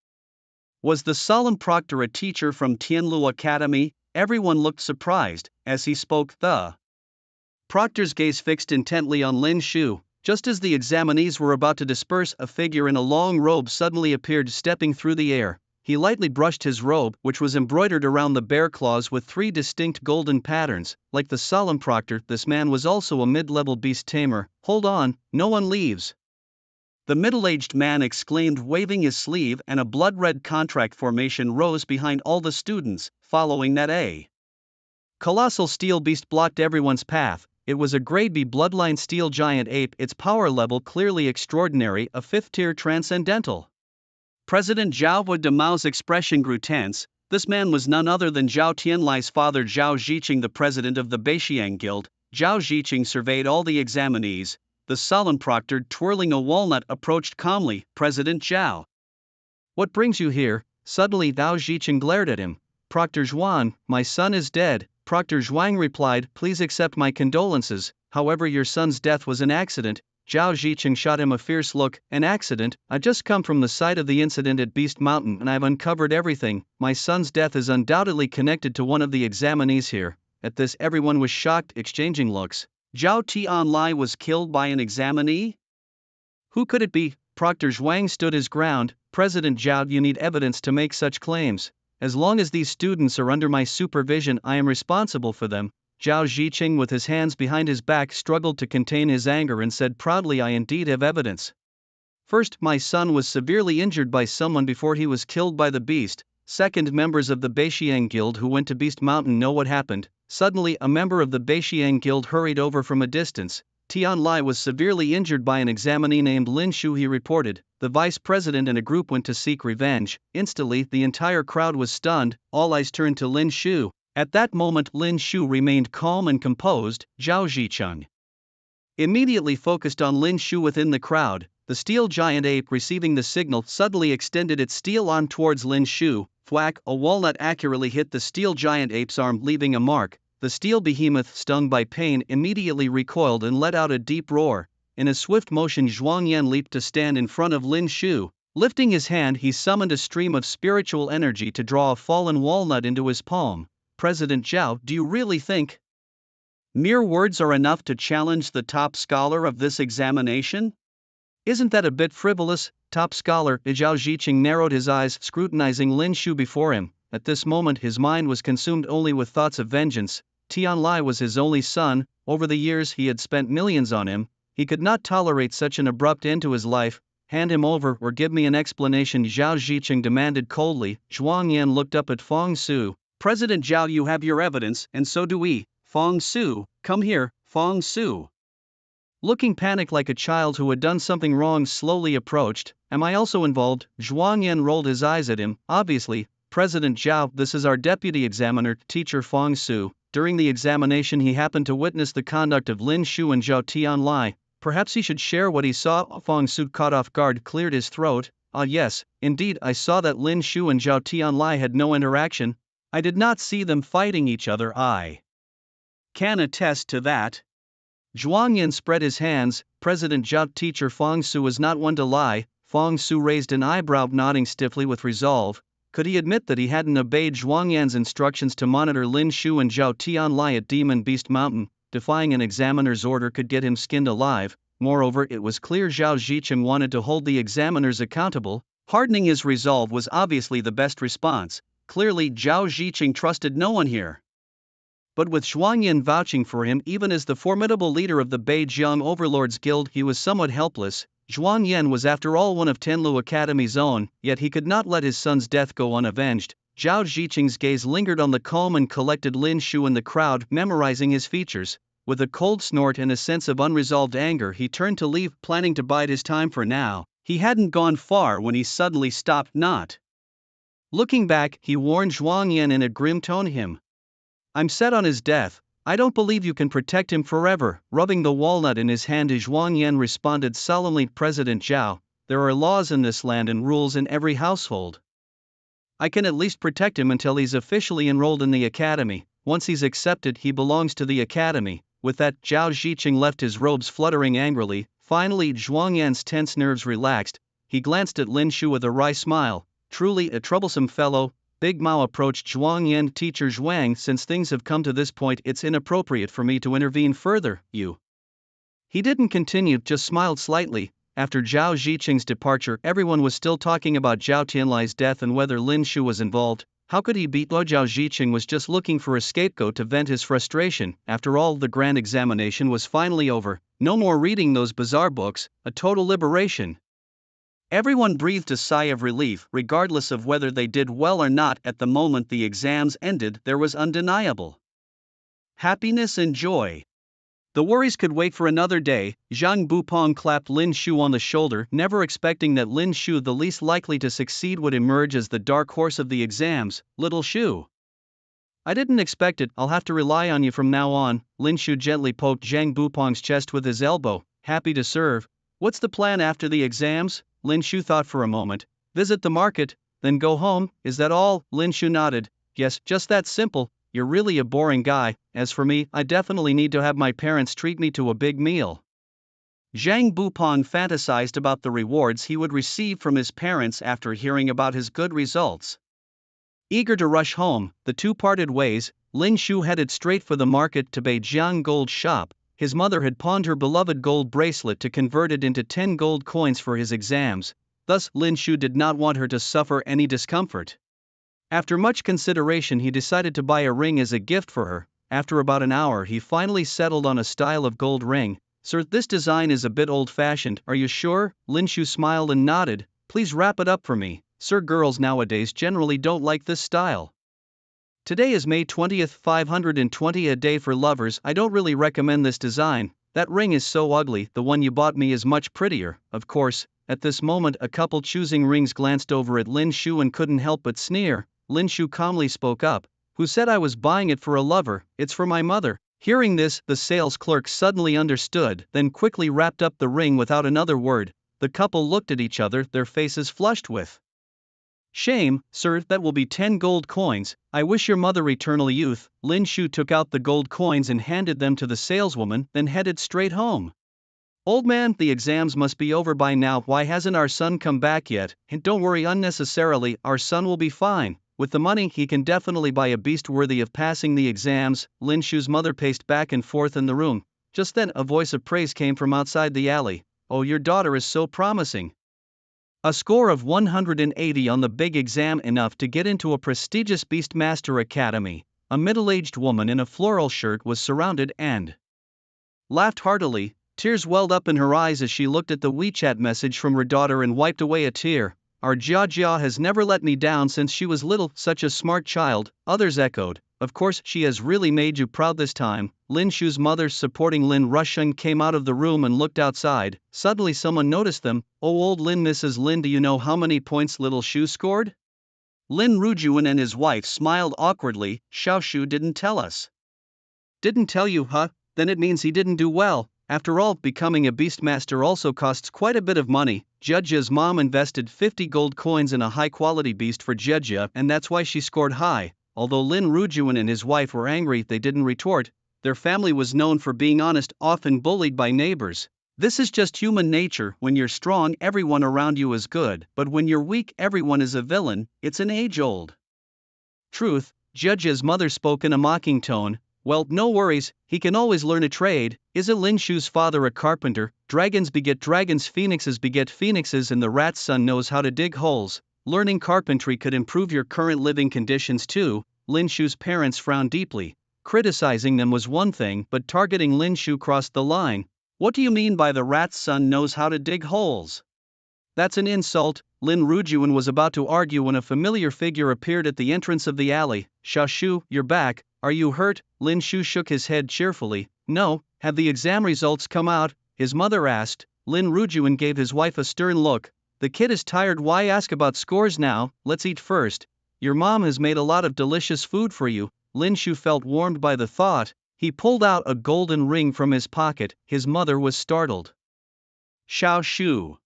Was the solemn proctor a teacher from Tianlu Academy? Everyone looked surprised. As he spoke, the proctor's gaze fixed intently on Lin Shu. Just as the examinees were about to disperse, a figure in a long robe suddenly appeared, stepping through the air. He lightly brushed his robe, which was embroidered around the bear claws with 3 distinct golden patterns. Like the solemn proctor, this man was also a mid-level beast tamer. "Hold on, no one leaves!" the middle-aged man exclaimed, waving his sleeve, and a blood-red contract formation rose behind all the students. Following that, a colossal steel beast blocked everyone's path. It was a grade B bloodline steel giant ape, its power level clearly extraordinary, a 5th-tier transcendental. President Zhao Demao's expression grew tense. This man was none other than Zhao Tianlai's father, Zhao Zhiqing, the president of the Beixiang Guild. Zhao Zhiqing surveyed all the examinees. The solemn proctor, twirling a walnut, approached calmly. "President Zhao, what brings you here?" Suddenly Dao Zicheng glared at him. Proctor Zhuang, my son is dead. Proctor Zhuang replied, please accept my condolences, however your son's death was an accident. Zhao Zicheng shot him a fierce look. An accident? I just come from the site of the incident at Beast Mountain and I've uncovered everything. My son's death is undoubtedly connected to one of the examinees here. At this everyone was shocked, exchanging looks. Zhao Tianlai was killed by an examinee? Who could it be? Proctor Zhuang stood his ground. President Zhao, you need evidence to make such claims. As long as these students are under my supervision, I am responsible for them. Zhao Zicheng, with his hands behind his back, struggled to contain his anger and said proudly, I indeed have evidence. First, my son was severely injured by someone before he was killed by the beast. Second, members of the Beixiang Guild who went to Beast Mountain know what happened. Suddenly, a member of the Beixiang Guild hurried over from a distance. Tianlai was severely injured by an examinee named Lin Shu, he reported. The vice president and a group went to seek revenge. Instantly, the entire crowd was stunned. All eyes turned to Lin Shu. At that moment, Lin Shu remained calm and composed. Zhao Zicheng immediately focused on Lin Shu within the crowd. The steel giant ape, receiving the signal, suddenly extended its steel arm towards Lin Shu. Thwack! A walnut accurately hit the steel giant ape's arm, leaving a mark. The steel behemoth, stung by pain, immediately recoiled and let out a deep roar. In a swift motion, Zhuang Yan leaped to stand in front of Lin Shu. Lifting his hand, he summoned a stream of spiritual energy to draw a fallen walnut into his palm. President Zhao, do you really think mere words are enough to challenge the top scholar of this examination? Isn't that a bit frivolous? Top scholar, Zhao Zicheng narrowed his eyes, scrutinizing Lin Shu before him. At this moment his mind was consumed only with thoughts of vengeance. Tianlai was his only son. Over the years he had spent millions on him. He could not tolerate such an abrupt end to his life. Hand him over or give me an explanation, Zhao Zicheng demanded coldly. Zhuang Yan looked up at Fong Su. President Zhao, you have your evidence, and so do we. Fong Su, come here. Fong Su, looking panicked like a child who had done something wrong, slowly approached. Am I also involved? Zhuang Yan rolled his eyes at him. Obviously. President Zhao, this is our deputy examiner, teacher Fong Su. During the examination he happened to witness the conduct of Lin Shu and Zhao Tianlai. Perhaps he should share what he saw. Fong Su, caught off guard, cleared his throat. Yes, indeed, I saw that Lin Shu and Zhao Tianlai had no interaction. I did not see them fighting each other. I can attest to that. Zhuang Yan spread his hands. President Zhao, teacher Fong Su was not one to lie. Fong Su raised an eyebrow, nodding stiffly with resolve. Could he admit that he hadn't obeyed Zhuang Yan's instructions to monitor Lin Shu and Zhao Tianlai at Demon Beast Mountain? Defying an examiner's order could get him skinned alive. Moreover, it was clear Zhao Zicheng wanted to hold the examiners accountable. Hardening his resolve was obviously the best response. Clearly, Zhao Zicheng trusted no one here. But with Zhuang Yan vouching for him even as the formidable leader of the Beijiang Overlords Guild, he was somewhat helpless. Zhuang Yan was after all one of Tenlu Academy's own, yet he could not let his son's death go unavenged. Zhao Zicheng's gaze lingered on the calm and collected Lin Shu in the crowd, memorizing his features. With a cold snort and a sense of unresolved anger, he turned to leave, planning to bide his time for now. He hadn't gone far when he suddenly stopped, not looking back. He warned Zhuang Yan in a grim tone, I'm set on his death. I don't believe you can protect him forever. Rubbing the walnut in his hand, Zhuang Yan responded solemnly, President Zhao, there are laws in this land and rules in every household. I can at least protect him until he's officially enrolled in the academy. Once he's accepted, he belongs to the academy. With that, Zhao Zicheng left his robes fluttering angrily. Finally, Zhuang Yan's tense nerves relaxed. He glanced at Lin Shu with a wry smile. Truly a troublesome fellow. Big Mao approached Zhuang Yan. Teacher Zhuang, since things have come to this point, it's inappropriate for me to intervene further. You. He didn't continue, just smiled slightly. After Zhao Zicheng's departure, everyone was still talking about Zhao Tianlai's death and whether Lin Shu was involved. How could he beat Lo? Zhao Zicheng was just looking for a scapegoat to vent his frustration. After all, the grand examination was finally over. No more reading those bizarre books, a total liberation. Everyone breathed a sigh of relief. Regardless of whether they did well or not, at the moment the exams ended, there was undeniable happiness and joy. The worries could wait for another day. Zhang Bupong clapped Lin Shu on the shoulder, never expecting that Lin Shu, the least likely to succeed, would emerge as the dark horse of the exams. Little Shu, I didn't expect it. I'll have to rely on you from now on. Lin Shu gently poked Zhang Bupong's chest with his elbow. Happy to serve. What's the plan after the exams? Lin Shu thought for a moment. Visit the market. then go home, is that all? Lin Shu nodded. Yes, just that simple. You're really a boring guy. As for me, I definitely need to have my parents treat me to a big meal. Zhang Bupon fantasized about the rewards he would receive from his parents after hearing about his good results. Eager to rush home, the two parted ways. Lin Shu headed straight for the market to Beijiang Gold shop. His mother had pawned her beloved gold bracelet to convert it into 10 gold coins for his exams, thus Lin Shu did not want her to suffer any discomfort. After much consideration he decided to buy a ring as a gift for her. After about an hour he finally settled on a style of gold ring. Sir, this design is a bit old-fashioned, are you sure? Lin Shu smiled and nodded. Please wrap it up for me. Sir, girls nowadays generally don't like this style. Today is May 20th, 520, a day for lovers. I don't really recommend this design. That ring is so ugly. The one you bought me is much prettier. Of course, at this moment a couple choosing rings glanced over at Lin Shu and couldn't help but sneer. Lin Shu calmly spoke up. Who said I was buying it for a lover? It's for my mother. Hearing this, the sales clerk suddenly understood, then quickly wrapped up the ring without another word. The couple looked at each other, their faces flushed with shame. Sir, that will be 10 gold coins. I wish your mother eternal youth. Lin Shu took out the gold coins and handed them to the saleswoman, then headed straight home. Old man, the exams must be over by now. Why hasn't our son come back yet? And don't worry unnecessarily, our son will be fine. With the money, he can definitely buy a beast worthy of passing the exams. Lin Shu's mother paced back and forth in the room. Just then, a voice of praise came from outside the alley. Oh, your daughter is so promising. A score of 180 on the big exam, enough to get into a prestigious Beastmaster Academy. A middle-aged woman in a floral shirt was surrounded and laughed heartily. Tears welled up in her eyes as she looked at the WeChat message from her daughter and wiped away a tear. Our Jia has never let me down since she was little, such a smart child, others echoed. Of course, she has really made you proud this time. Lin Shu's mother supporting Lin Rusheng came out of the room and looked outside. Suddenly someone noticed them. Oh, old Lin, Mrs. Lin, do you know how many points little Shu scored? Lin Rujuan and his wife smiled awkwardly. Xiao Shu didn't tell us. Didn't tell you, huh? Then it means he didn't do well. After all, becoming a Beastmaster also costs quite a bit of money. Jiajia's mom invested 50 gold coins in a high-quality beast for Jiajia, and that's why she scored high. Although Lin Rujuan and his wife were angry, they didn't retort. Their family was known for being honest, often bullied by neighbors. This is just human nature. When you're strong, everyone around you is good, but when you're weak, everyone is a villain. It's an age-old truth. Jiajia's mother spoke in a mocking tone. Well, no worries, he can always learn a trade. Isn't Lin Shu's father a carpenter? Dragons beget dragons, phoenixes beget phoenixes, and the rat's son knows how to dig holes. Learning carpentry could improve your current living conditions too. Lin Shu's parents frowned deeply. Criticizing them was one thing, but targeting Lin Shu crossed the line. What do you mean by the rat's son knows how to dig holes? That's an insult. Lin Rujuan was about to argue when a familiar figure appeared at the entrance of the alley. Xiao Shu, you're back. Are you hurt? Lin Shu shook his head cheerfully. No. Have the exam results come out? His mother asked. Lin Rujuan gave his wife a stern look. The kid is tired. Why ask about scores now? Let's eat first. Your mom has made a lot of delicious food for you. Lin Shu felt warmed by the thought. He pulled out a golden ring from his pocket. His mother was startled. Xiao Shu.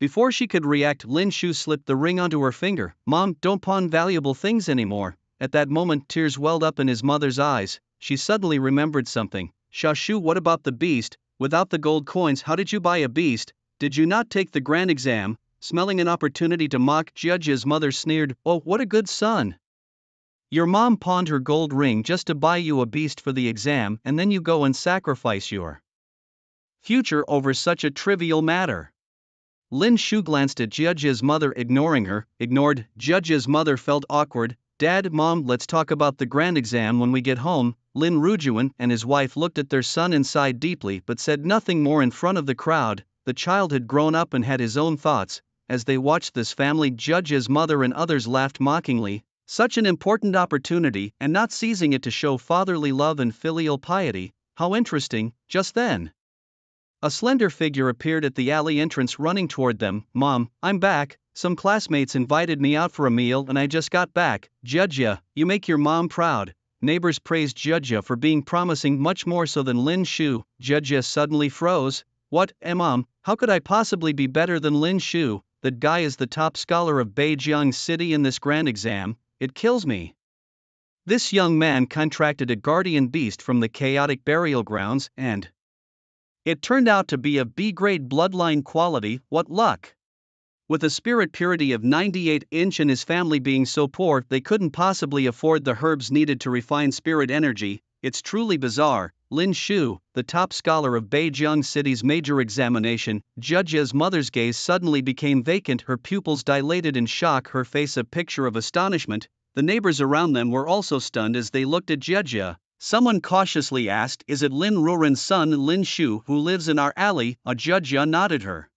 Before she could react, Lin Shu slipped the ring onto her finger. Mom, don't pawn valuable things anymore. At that moment, tears welled up in his mother's eyes. She suddenly remembered something. Xiao Shu, what about the beast? Without the gold coins, how did you buy a beast? Did you not take the grand exam? Smelling an opportunity to mock, Jiajia's mother sneered. Oh, what a good son. Your mom pawned her gold ring just to buy you a beast for the exam, and then you go and sacrifice your future over such a trivial matter. Lin Shu glanced at Jiajia's mother, ignoring her. Ignored. Jiajia's mother felt awkward. Dad, Mom, let's talk about the grand exam when we get home. Lin Rujuan and his wife looked at their son and sighed deeply but said nothing more in front of the crowd. The child had grown up and had his own thoughts. As they watched this family, Jiajia's mother and others laughed mockingly. Such an important opportunity, and not seizing it to show fatherly love and filial piety. How interesting. Just then, a slender figure appeared at the alley entrance running toward them. Mom, I'm back. Some classmates invited me out for a meal and I just got back. Jiajia, you make your mom proud. Neighbors praised Jiajia for being promising, much more so than Lin Shu. Jiajia suddenly froze. What, Mom, how could I possibly be better than Lin Shu? that guy is the top scholar of Beijiang City in this grand exam, it kills me. This young man contracted a guardian beast from the chaotic burial grounds, and it turned out to be of B-grade bloodline quality. What luck! With a spirit purity of 98-inch and his family being so poor they couldn't possibly afford the herbs needed to refine spirit energy, it's truly bizarre. Lin Shu, the top scholar of Beijiang City's major examination, Judge's mother's gaze suddenly became vacant, her pupils dilated in shock, her face a picture of astonishment. The neighbors around them were also stunned as they looked at Judge. Someone cautiously asked, "Is it Lin Ruren's son Lin Shu who lives in our alley?" A Judge nodded, her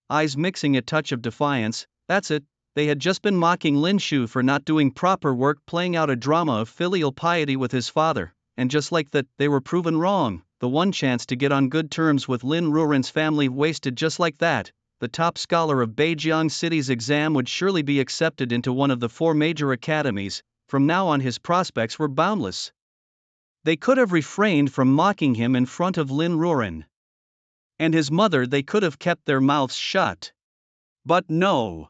eyes mixing a touch of defiance. That's it. They had just been mocking Lin Shu for not doing proper work, playing out a drama of filial piety with his father, and just like that, they were proven wrong. The one chance to get on good terms with Lin Ruren's family wasted just like that. The top scholar of Beijiang City's exam would surely be accepted into one of the 4 major academies. From now on his prospects were boundless. They could have refrained from mocking him in front of Lin Ruren and his mother, they could have kept their mouths shut. But no.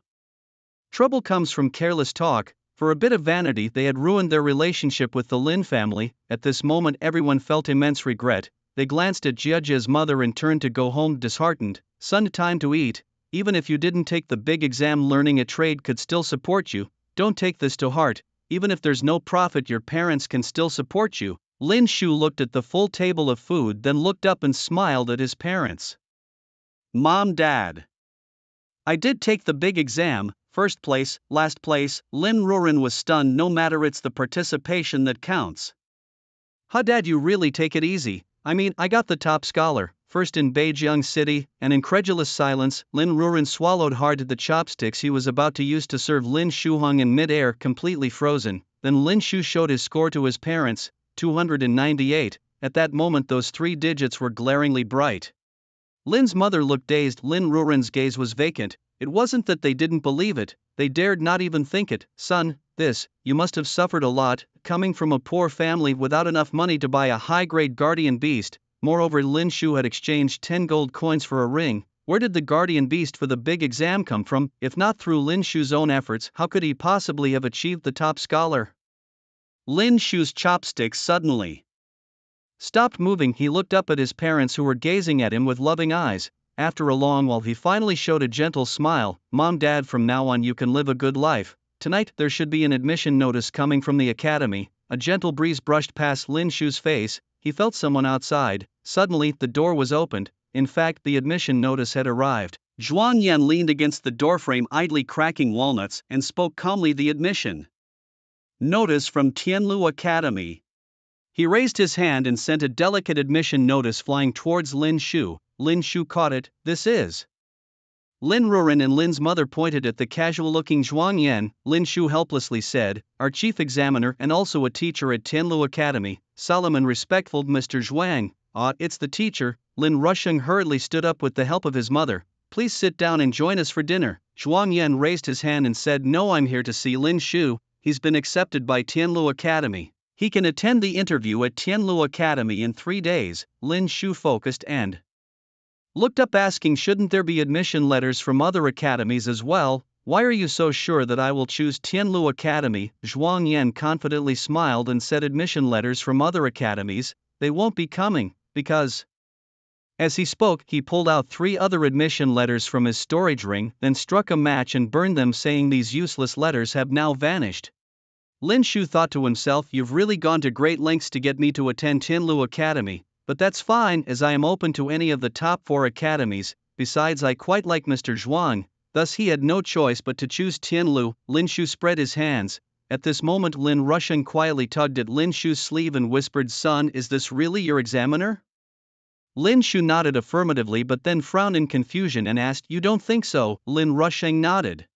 Trouble comes from careless talk. For a bit of vanity they had ruined their relationship with the Lin family. At this moment everyone felt immense regret. They glanced at Judge's mother and turned to go home disheartened. "Son, time to eat. Even if you didn't take the big exam, learning a trade could still support you. Don't take this to heart. Even if there's no profit, your parents can still support you." Lin Shu looked at the full table of food, then looked up and smiled at his parents. "Mom, Dad, I did take the big exam, first place, last place." Lin Ruren was stunned. "No matter, it's the participation that counts." "Huh, Dad, you really take it easy. I mean, I got the top scholar, first in Beijiang City." An incredulous silence. Lin Ruren swallowed hard at the chopsticks he was about to use to serve Lin Shu hung in mid-air, completely frozen. Then Lin Shu showed his score to his parents, 298. At that moment those 3 digits were glaringly bright. Lin's mother looked dazed. Lin Ruren's gaze was vacant. It wasn't that they didn't believe it, they dared not even think it. "Son, you must have suffered a lot, coming from a poor family without enough money to buy a high-grade guardian beast." Moreover, Lin Shu had exchanged 10 gold coins for a ring. Where did the guardian beast for the big exam come from? If not through Lin Shu's own efforts, how could he possibly have achieved the top scholar? Lin Shu's chopsticks suddenly stopped moving. He looked up at his parents who were gazing at him with loving eyes. After a long while he finally showed a gentle smile. "Mom, Dad, from now on you can live a good life. Tonight there should be an admission notice coming from the academy." A gentle breeze brushed past Lin Shu's face. He felt someone outside. Suddenly the door was opened. In fact, the admission notice had arrived. Zhuang Yan leaned against the doorframe, idly cracking walnuts, and spoke calmly. "The admission notice from Tianlu Academy." He raised his hand and sent a delicate admission notice flying towards Lin Shu. Lin Shu caught it. "This is..." Lin Ruren and Lin's mother pointed at the casual-looking Zhuang Yan. Lin Shu helplessly said, "Our chief examiner and also a teacher at Tianlu Academy, Solomon." "Respectful Mr. Zhuang." "Ah, it's the teacher." Lin Rusheng hurriedly stood up with the help of his mother. "Please sit down and join us for dinner." Zhuang Yan raised his hand and said, "No, I'm here to see Lin Shu. He's been accepted by Tianlu Academy. He can attend the interview at Tianlu Academy in 3 days. Lin Shu focused and looked up, asking, "Shouldn't there be admission letters from other academies as well? Why are you so sure that I will choose Tianlu Academy?" Zhuang Yan confidently smiled and said, "Admission letters from other academies, they won't be coming, because..." As he spoke, he pulled out 3 other admission letters from his storage ring, then struck a match and burned them, saying, "These useless letters have now vanished." Lin Shu thought to himself, "You've really gone to great lengths to get me to attend Tianlu Academy, but that's fine, as I am open to any of the top 4 academies. Besides, I quite like Mr. Zhuang." Thus he had no choice but to choose Tianlu. Lin Shu spread his hands. At this moment Lin Rusheng quietly tugged at Lin Shu's sleeve and whispered, "Son, is this really your examiner?" Lin Shu nodded affirmatively, but then frowned in confusion and asked, "You don't think so?" Lin Rusheng nodded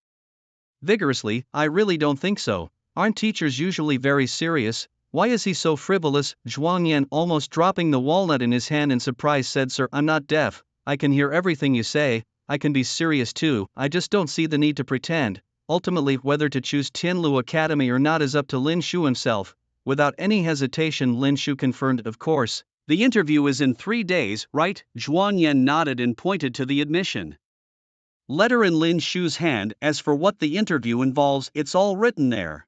vigorously, "I really don't think so. Aren't teachers usually very serious? Why is he so frivolous?" Zhuang Yan, almost dropping the walnut in his hand in surprise, said, "Sir, I'm not deaf. I can hear everything you say. I can be serious too. I just don't see the need to pretend." Ultimately, whether to choose Tianlu Academy or not is up to Lin Shu himself. Without any hesitation, Lin Shu confirmed, "Of course. The interview is in 3 days, right?" Zhuang Yan nodded and pointed to the admission Letter in Lin Shu's hand. As for what the interview involves, it's all written there.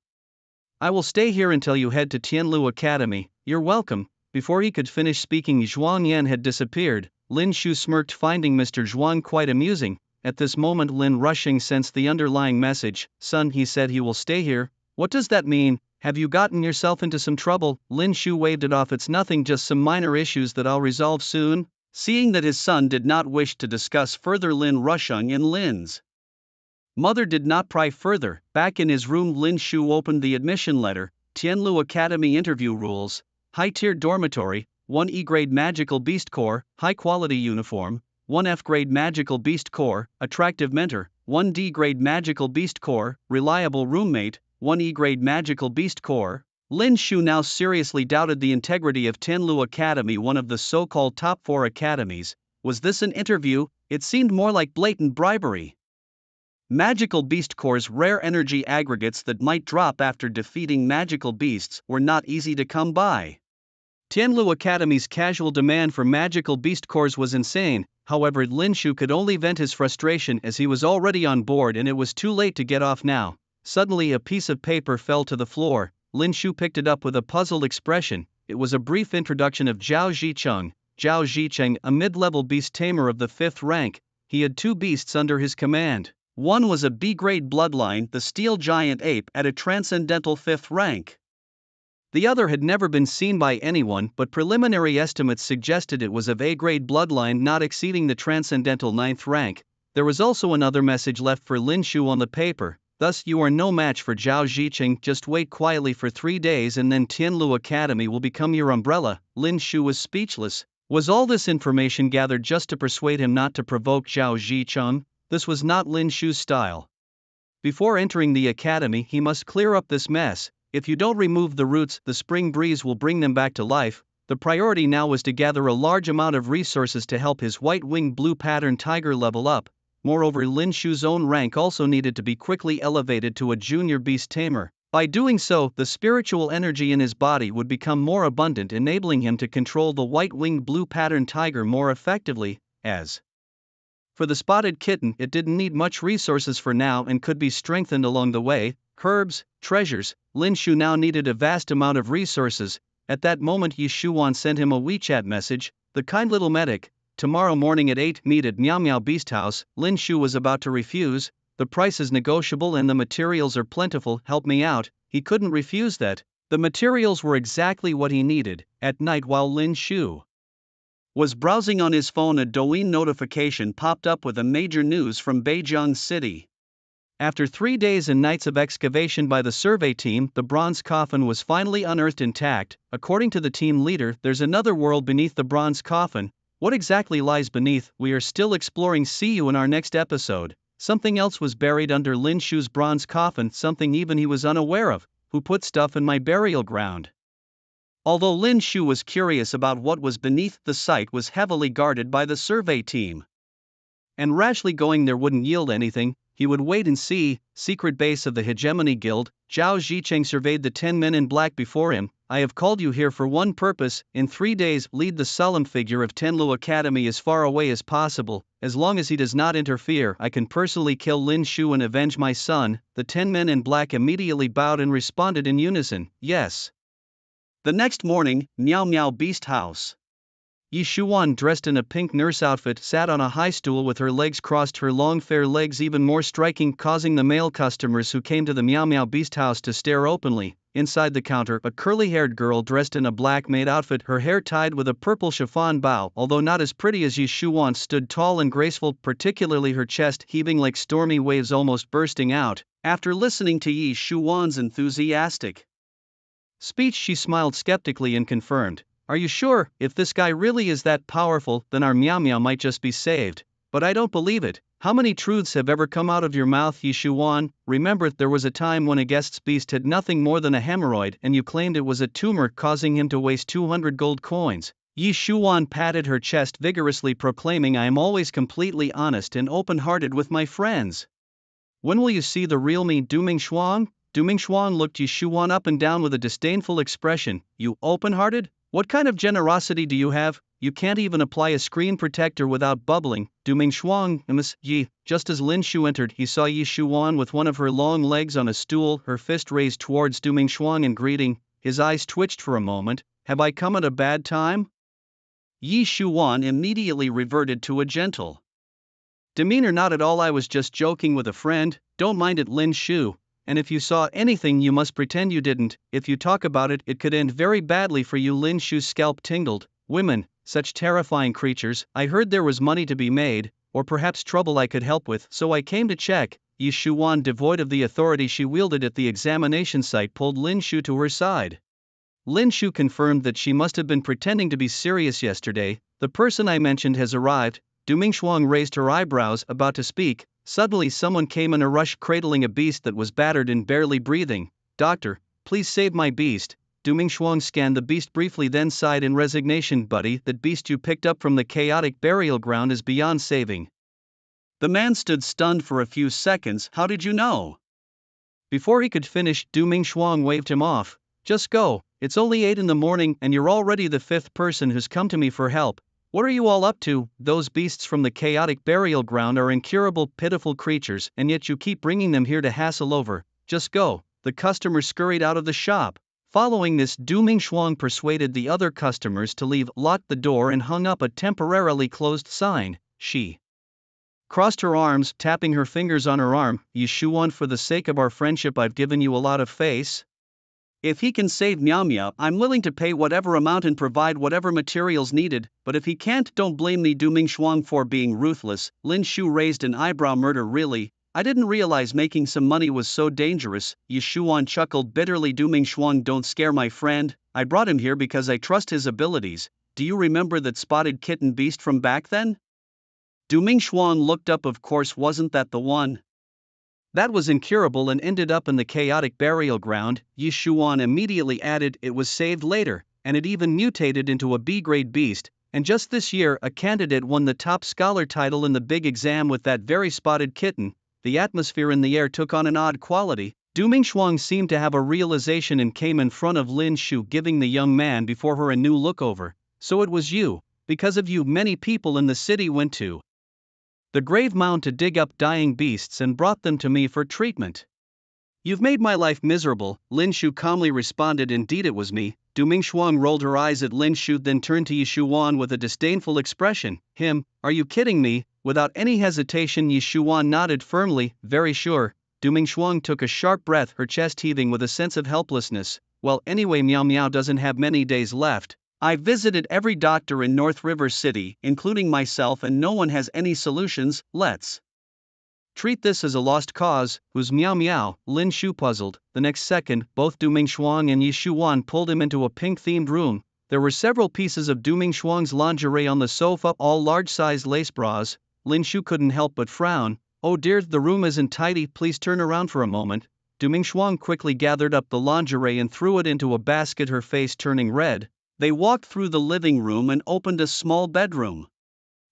I will stay here until you head to Tianlu Academy. You're welcome. Before he could finish speaking, Zhuang Yan had disappeared. Lin Shu smirked, finding Mr. Zhuang quite amusing. At this moment, Lin Rushing sensed the underlying message. Son, he said he will stay here. What does that mean? Have you gotten yourself into some trouble? Lin Shu waved it off. It's nothing, just some minor issues that I'll resolve soon. Seeing that his son did not wish to discuss further, Lin Rushing and Lin's mother did not pry further. Back in his room, Lin Shu opened the admission letter. Tianlu Academy interview rules. High-tiered dormitory, 1 E-grade magical beast core, high-quality uniform, 1 F-grade magical beast core, attractive mentor, 1 D-grade magical beast core, reliable roommate, 1 E-grade magical beast core. Lin Shu now seriously doubted the integrity of Tianlu Academy, one of the so-called top 4 academies. Was this an interview? It seemed more like blatant bribery. Magical beast cores, rare energy aggregates that might drop after defeating magical beasts, were not easy to come by. Tianlu Academy's casual demand for magical beast cores was insane. However, Lin Shu could only vent his frustration as he was already on board and it was too late to get off now. Suddenly a piece of paper fell to the floor. Lin Shu picked it up with a puzzled expression. It was a brief introduction of Zhao Zicheng. Zhao Zicheng, a mid-level beast tamer of the 5th rank. He had 2 beasts under his command. One was a B-grade bloodline, the steel giant ape, at a transcendental 5th rank. The other had never been seen by anyone, but preliminary estimates suggested it was of A-grade bloodline, not exceeding the transcendental 9th rank. There was also another message left for Lin Shu on the paper. Thus, you are no match for Zhao Zicheng, just wait quietly for 3 days and then Tianlu Academy will become your umbrella. Lin Shu was speechless. Was all this information gathered just to persuade him not to provoke Zhao Zicheng? This was not Lin Shu's style. Before entering the academy, he must clear up this mess. If you don't remove the roots, the spring breeze will bring them back to life. The priority now was to gather a large amount of resources to help his white-winged blue pattern tiger level up. Moreover, Lin Shu's own rank also needed to be quickly elevated to a junior beast tamer. By doing so, the spiritual energy in his body would become more abundant, enabling him to control the white-winged blue pattern tiger more effectively. As for the spotted kitten, it didn't need much resources for now and could be strengthened along the way. Herbs, treasures. Lin Shu now needed a vast amount of resources. At that moment, Yi Shuan sent him a WeChat message. The kind little medic. Tomorrow morning at 8, meet at Miao Miao Beast House. Lin Shu was about to refuse. The price is negotiable and the materials are plentiful, help me out. He couldn't refuse that. The materials were exactly what he needed. At night, while Lin Shu was browsing on his phone, a Douyin notification popped up with a major news from Beijing City. After 3 days and nights of excavation by the survey team, the bronze coffin was finally unearthed intact. According to the team leader, there's another world beneath the bronze coffin. What exactly lies beneath? We are still exploring. See you in our next episode. Something else was buried under Lin Shu's bronze coffin, something even he was unaware of. Who put stuff in my burial ground? Although Lin Shu was curious about what was beneath, the site was heavily guarded by the survey team. And rashly going there wouldn't yield anything. He would wait and see. Secret base of the Hegemony Guild. Zhao Zicheng surveyed the 10 men in black before him. I have called you here for one purpose. In 3 days, lead the solemn figure of Tianlu Academy as far away as possible. As long as he does not interfere, I can personally kill Lin Shu and avenge my son. The 10 men in black immediately bowed and responded in unison, yes. The next morning, Miao Miao Beast House. Yi Shuan, dressed in a pink nurse outfit, sat on a high stool with her legs crossed, her long fair legs even more striking, causing the male customers who came to the Miao Miao Beast House to stare openly. Inside the counter, a curly-haired girl dressed in a black maid outfit, her hair tied with a purple chiffon bow, although not as pretty as Yi Shuan, stood tall and graceful, particularly her chest heaving like stormy waves almost bursting out. After listening to Yi Shuan's enthusiastic speech, she smiled skeptically and confirmed, "Are you sure? If this guy really is that powerful, then our Miao Miao might just be saved. But I don't believe it. How many truths have ever come out of your mouth, Yi Shuan? Remember, there was a time when a guest's beast had nothing more than a hemorrhoid and you claimed it was a tumor causing him to waste 200 gold coins. Yi Shuan patted her chest vigorously, proclaiming, I am always completely honest and open-hearted with my friends. When will you see the real me, Duming Shuan? Duming Shuan looked Yi Shuan up and down with a disdainful expression. You open-hearted? What kind of generosity do you have? You can't even apply a screen protector without bubbling. Duming Shuang, Ms. Yi. Just as Lin Shu entered, he saw Yi Shuan with one of her long legs on a stool, her fist raised towards Duming Shuang in greeting. His eyes twitched for a moment. Have I come at a bad time? Yi Shuan immediately reverted to a gentle demeanor. Not at all, I was just joking with a friend. Don't mind it, Lin Shu. And if you saw anything, you must pretend you didn't. If you talk about it, it could end very badly for you. Lin Shu's scalp tingled. Women, such terrifying creatures. I heard there was money to be made, or perhaps trouble I could help with, so I came to check. Yi Shuan, devoid of the authority she wielded at the examination site, pulled Lin Shu to her side. Lin Shu confirmed that she must have been pretending to be serious yesterday. The person I mentioned has arrived. Duming Shuang raised her eyebrows, about to speak. Suddenly someone came in a rush, cradling a beast that was battered and barely breathing. Doctor, please save my beast. Duming Shuang scanned the beast briefly, then sighed in resignation. Buddy, that beast you picked up from the chaotic burial ground is beyond saving. The man stood stunned for a few seconds. How did you know? Before he could finish, Duming Shuang waved him off. Just go, it's only 8 in the morning and you're already the 5th person who's come to me for help. What are you all up to? Those beasts from the chaotic burial ground are incurable, pitiful creatures, and yet you keep bringing them here to hassle over. Just go. The customer scurried out of the shop. Following this, Duming Shuang persuaded the other customers to leave, locked the door and hung up a temporarily closed sign. She crossed her arms, tapping her fingers on her arm. Yi Shuan, for the sake of our friendship, I've given you a lot of face. If he can save Miao Miao, I'm willing to pay whatever amount and provide whatever materials needed, but if he can't, don't blame me. Duming Shuang for being ruthless. Lin Shu raised an eyebrow. Murder, really? I didn't realize making some money was so dangerous. Yi Shuan chuckled bitterly. Duming Shuang, don't scare my friend. I brought him here because I trust his abilities. Do you remember that spotted kitten beast from back then? Duming Shuang looked up. Of course, wasn't that the one that was incurable and ended up in the chaotic burial ground? Yi Shuan immediately added, it was saved later, and it even mutated into a B-grade beast, and just this year a candidate won the top scholar title in the big exam with that very spotted kitten. The atmosphere in the air took on an odd quality. Duming Shuang seemed to have a realization and came in front of Lin Shu, giving the young man before her a new look over. So it was you. Because of you, many people in the city went to the grave mound to dig up dying beasts and brought them to me for treatment. You've made my life miserable, Lin Shu calmly responded. Indeed it was me. Duming Shuang rolled her eyes at Lin Shu, then turned to Yi Shuan with a disdainful expression. Him? Are you kidding me? Without any hesitation, Yi Shuan nodded firmly. Very sure. Duming Shuang took a sharp breath, her chest heaving with a sense of helplessness. Well, anyway, Miao Miao doesn't have many days left. I visited every doctor in North River City, including myself, and no one has any solutions. Let's treat this as a lost cause. Who's Miao Miao? Lin Shu puzzled. The next second, both Duming Shuang and Yi Shuan pulled him into a pink-themed room. There were several pieces of Duming Shuang's lingerie on the sofa, all large-sized lace bras. Lin Shu couldn't help but frown. Oh dear, the room isn't tidy, please turn around for a moment. Duming Shuang quickly gathered up the lingerie and threw it into a basket, her face turning red. They walked through the living room and opened a small bedroom.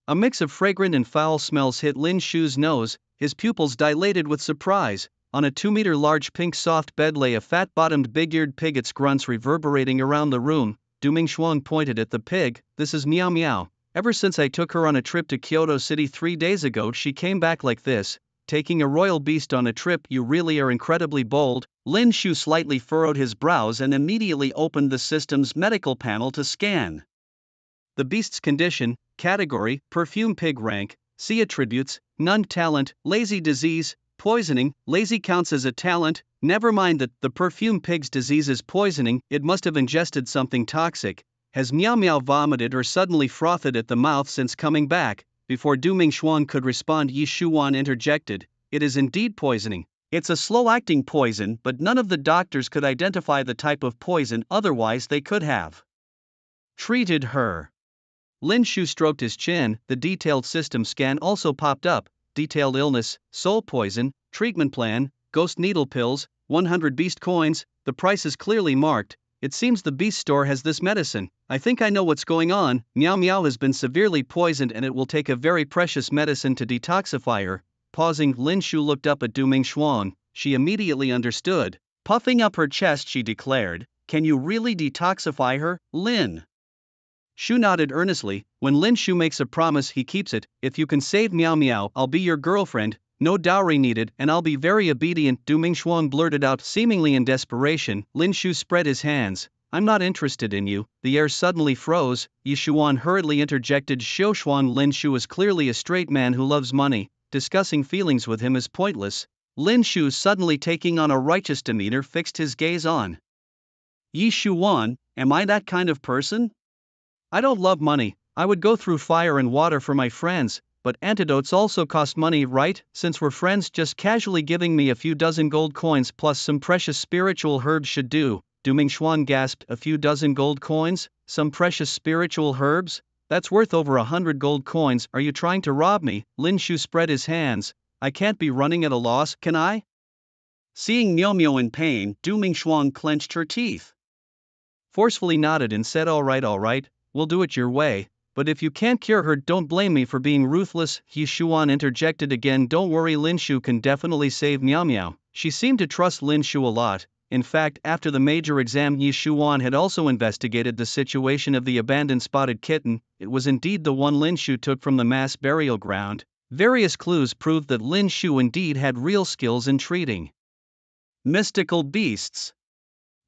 A mix of fragrant and foul smells hit Lin Shu's nose, his pupils dilated with surprise. On a 2-meter large pink soft bed lay a fat-bottomed big-eared pig, its grunts reverberating around the room. Duming Shuang pointed at the pig. This is Miao Miao. Ever since I took her on a trip to Kyoto City 3 days ago, she came back like this. Taking a royal beast on a trip, you really are incredibly bold. Lin Shu slightly furrowed his brows and immediately opened the system's medical panel to scan the beast's condition. Category: perfume pig. Rank: C. Attributes: none. Talent: lazy. Disease: poisoning. Lazy counts as a talent. Never mind that the perfume pig's disease is poisoning, it must have ingested something toxic. Has Miao Miao vomited or suddenly frothed at the mouth since coming back? Before Duming Shuang could respond, Yi Shuan interjected. It is indeed poisoning. It's a slow-acting poison, but none of the doctors could identify the type of poison, otherwise they could have treated her. Lin Shu stroked his chin. The detailed system scan also popped up. Detailed illness: soul poison, treatment plan, ghost needle pills, 100 beast coins. The price is clearly marked. It seems the beast store has this medicine. I think I know what's going on. Miao Miao has been severely poisoned and it will take a very precious medicine to detoxify her. Pausing, Lin Shu looked up at Duming Shuang. She immediately understood. Puffing up her chest, she declared, Can you really detoxify her, Lin? Shu nodded earnestly. When Lin Shu makes a promise, he keeps it. If you can save Miao Miao, I'll be your girlfriend, no dowry needed, and I'll be very obedient, Du Mingxuan blurted out, seemingly in desperation. Lin Shu spread his hands. I'm not interested in you. The air suddenly froze. Yishuan hurriedly interjected. Xiaoshuan, Lin Shu is clearly a straight man who loves money. Discussing feelings with him is pointless. Lin Shu, suddenly taking on a righteous demeanor, fixed his gaze on Yishuan. Am I that kind of person? I don't love money. I would go through fire and water for my friends, but antidotes also cost money, right? Since we're friends, just casually giving me a few dozen gold coins plus some precious spiritual herbs should do. Du Mingxuan gasped. A few dozen gold coins? Some precious spiritual herbs? That's worth over 100 gold coins. Are you trying to rob me? Lin Shu spread his hands. I can't be running at a loss, can I? Seeing Miao Miao in pain, Du Mingxuan clenched her teeth. Forcefully nodded and said, all right, we'll do it your way, but if you can't cure her, don't blame me for being ruthless. Yishuan interjected again. Don't worry, Lin Shu can definitely save Miao Miao. She seemed to trust Lin Shu a lot. In fact, after the major exam, Yishuan had also investigated the situation of the abandoned spotted kitten. It was indeed the one Lin Shu took from the mass burial ground. Various clues proved that Lin Shu indeed had real skills in treating mystical beasts.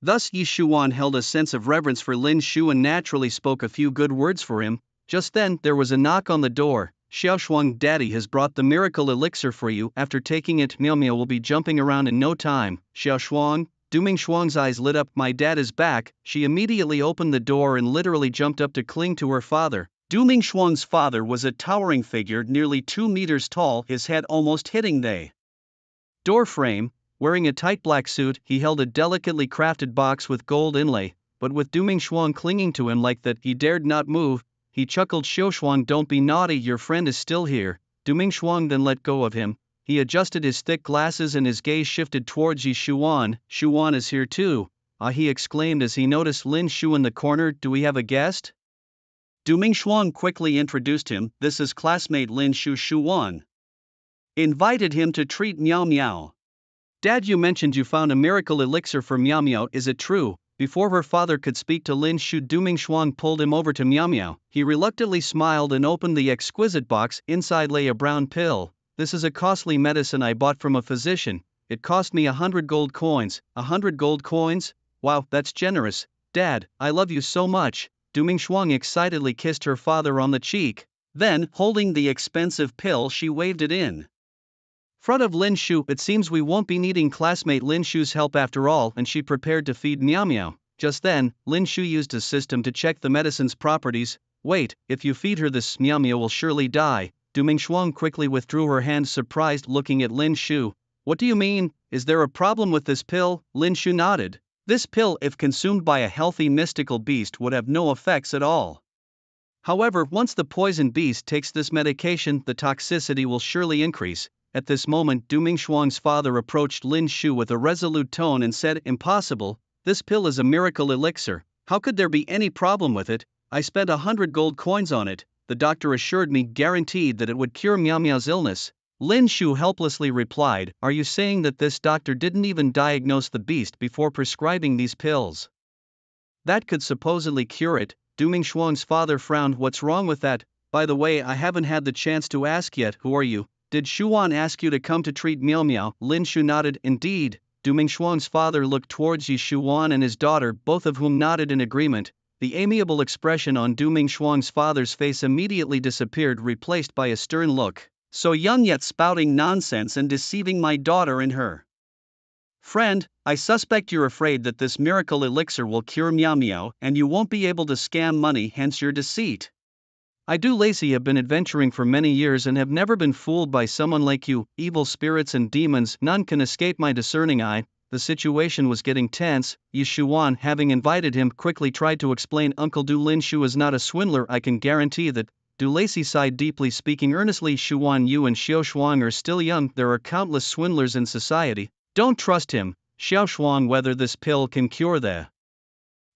Thus Yishuan held a sense of reverence for Lin Shu and naturally spoke a few good words for him. Just then, there was a knock on the door. Xiaoshuang, Daddy has brought the miracle elixir for you. After taking it, Miao Miao will be jumping around in no time. Xiaoshuang, Du Mingxuang's eyes lit up. My dad is back. She immediately opened the door and literally jumped up to cling to her father. Du Mingxuang's father was a towering figure, nearly 2 meters tall, his head almost hitting the door frame. Wearing a tight black suit, he held a delicately crafted box with gold inlay, but with Du Mingxuang clinging to him like that, he dared not move. He chuckled. Xiaoshuang, don't be naughty, your friend is still here. Du Mingxuang then let go of him. He adjusted his thick glasses and his gaze shifted towards Yishuan. Shuan is here too. Ah, he exclaimed as he noticed Lin Shu in the corner. Do we have a guest? Du Mingxuang quickly introduced him. This is classmate Lin Shu. Shuan invited him to treat Miao Miao. Dad, you mentioned you found a miracle elixir for Miao Miao, is it true? Before her father could speak to Lin Shu, Du Mingxuang pulled him over to Miao Miao. He reluctantly smiled and opened the exquisite box. Inside lay a brown pill. This is a costly medicine I bought from a physician. It cost me 100 gold coins. 100 gold coins? Wow, that's generous. Dad, I love you so much. Du Mingxuang excitedly kissed her father on the cheek. Then, holding the expensive pill, she waved it in front of Lin Shu. It seems we won't be needing classmate Lin Shu's help after all, and she prepared to feed Miao Miao. Just then, Lin Shu used a system to check the medicine's properties. Wait, if you feed her this, Miao Miao will surely die. Du Mingxuang quickly withdrew her hand, surprised, looking at Lin Shu. What do you mean? Is there a problem with this pill? Lin Shu nodded. This pill, if consumed by a healthy mystical beast, would have no effects at all. However, once the poison beast takes this medication, the toxicity will surely increase. At this moment, Du Mingxuang's father approached Lin Shu with a resolute tone and said, Impossible, this pill is a miracle elixir. How could there be any problem with it? I spent 100 gold coins on it. The doctor assured me, guaranteed that it would cure Miao Miao's illness. Lin Shu helplessly replied, Are you saying that this doctor didn't even diagnose the beast before prescribing these pills? That could supposedly cure it. Du Mingxuang's father frowned. What's wrong with that? By the way, I haven't had the chance to ask yet. Who are you? Did Shuan ask you to come to treat Miao Miao? Lin Shu nodded. Indeed. Du Mingxuang's father looked towards Yishuan and his daughter, both of whom nodded in agreement. The amiable expression on Du Mingxuang's father's face immediately disappeared, replaced by a stern look. So young yet spouting nonsense and deceiving my daughter and her friend. I suspect you're afraid that this miracle elixir will cure Miao Miao and you won't be able to scam money, hence your deceit. I do, Lacey, have been adventuring for many years and have never been fooled by someone like you. Evil spirits and demons, none can escape my discerning eye. The situation was getting tense. Yishuan, having invited him, quickly tried to explain. Uncle Du, Lin Shu is not a swindler, I can guarantee that. Du Lacey sighed deeply, speaking earnestly. Shuan, you and Xiaoshuang are still young. There are countless swindlers in society. Don't trust him. Xiaoshuang, whether this pill can cure the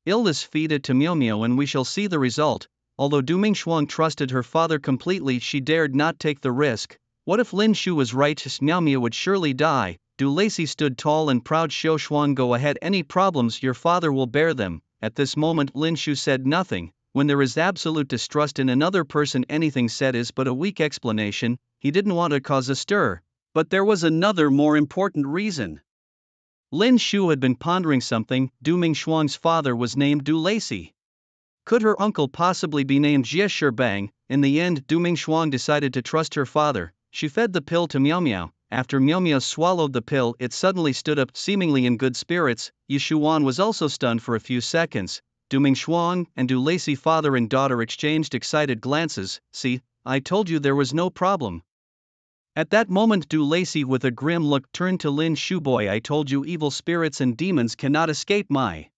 illness, feed it to Miao Miao and we shall see the result. Although Du Mingxuang trusted her father completely, she dared not take the risk. What if Lin Shu was right? Miao Miao would surely die. Du Lacey stood tall and proud. Xiao Shuang, go ahead, any problems your father will bear them. At this moment Lin Shu said nothing. When there is absolute distrust in another person, anything said is but a weak explanation. He didn't want to cause a stir. But there was another more important reason. Lin Shu had been pondering something. Du Mingxuang's father was named Du Lacey. Could her uncle possibly be named Jie Shibang? In the end, Du Mingxuang decided to trust her father. She fed the pill to Miao Miao. After Miao Miao swallowed the pill, it suddenly stood up, seemingly in good spirits. Yi Shuan was also stunned for a few seconds. Du Mingxuang and Du Lacey, father and daughter, exchanged excited glances. See, I told you there was no problem. At that moment Du Lacey with a grim look turned to Lin Shu. Boy, I told you evil spirits and demons cannot escape my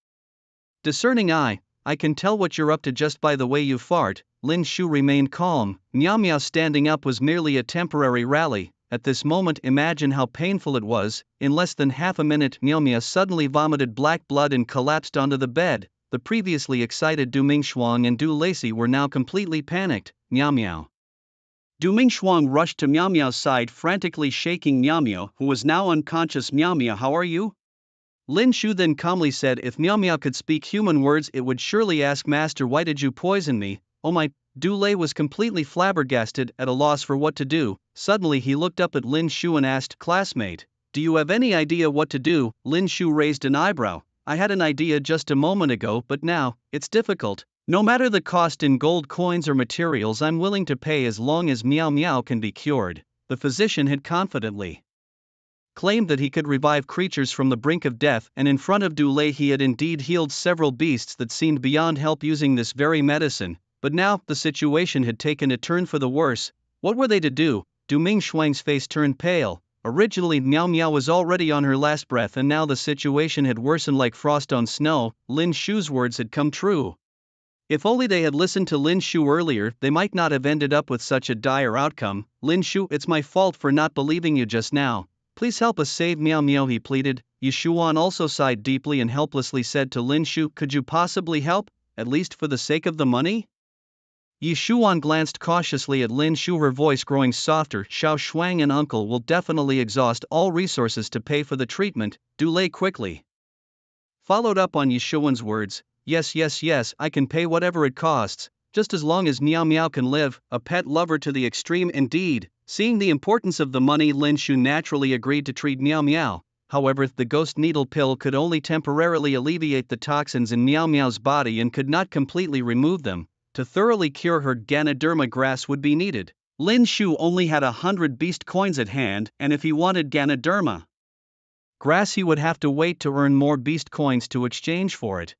discerning eye. I can tell what you're up to just by the way you fart. Lin Shu remained calm. Miao Miao standing up was merely a temporary rally. At this moment imagine how painful it was. In less than half a minute Miao Miao suddenly vomited black blood and collapsed onto the bed. The previously excited Du Mingxuang and Du Lacey were now completely panicked. Miao Miao. Du Mingxuang rushed to Miao Miao's side, frantically shaking Miao Miao, who was now unconscious. Miao Miao, how are you? Lin Shu then calmly said if Miao Miao could speak human words it would surely ask, Master, why did you poison me? Oh my. Du Lei was completely flabbergasted, at a loss for what to do. Suddenly he looked up at Lin Shu and asked, classmate, do you have any idea what to do? Lin Shu raised an eyebrow. I had an idea just a moment ago, but now, it's difficult. No matter the cost in gold coins or materials, I'm willing to pay as long as Miao Miao can be cured. The physician had confidently claimed that he could revive creatures from the brink of death, and in front of Du Lei he had indeed healed several beasts that seemed beyond help using this very medicine. But now, the situation had taken a turn for the worse. What were they to do? Du Mingxuang's face turned pale. Originally Miao Miao was already on her last breath, and now the situation had worsened like frost on snow. Lin Shu's words had come true. If only they had listened to Lin Shu earlier, they might not have ended up with such a dire outcome. Lin Shu, it's my fault for not believing you just now. Please help us save Miao Miao, he pleaded. Yi Shuan also sighed deeply and helplessly said to Lin Shu, could you possibly help, at least for the sake of the money? Yi Shuan glanced cautiously at Lin Shu, her voice growing softer. Xiao Shuang and uncle will definitely exhaust all resources to pay for the treatment. Du Lei quickly followed up on Yi Shuan's words. Yes, I can pay whatever it costs, just as long as Miao Miao can live. A pet lover to the extreme indeed. Seeing the importance of the money, Lin Shu naturally agreed to treat Miao Miao. However, the ghost needle pill could only temporarily alleviate the toxins in Miao Miao's body and could not completely remove them. To thoroughly cure her, Ganoderma grass would be needed. Lin Shu only had 100 beast coins at hand, and if he wanted Ganoderma grass he would have to wait to earn more beast coins to exchange for it.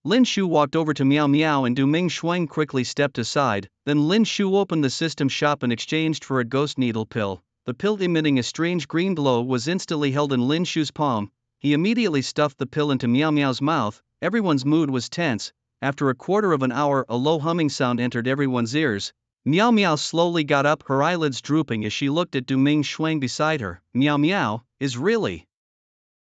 Lin Shu walked over to Miao Miao and Du Mingxuang quickly stepped aside. Then Lin Shu opened the system shop and exchanged for a ghost needle pill. The pill, emitting a strange green glow, was instantly held in Lin Shu's palm. He immediately stuffed the pill into Miao Miao's mouth. Everyone's mood was tense. After a quarter of an hour, a low humming sound entered everyone's ears. Miao Miao slowly got up, her eyelids drooping as she looked at Du Mingxuang beside her. Miao Miao is really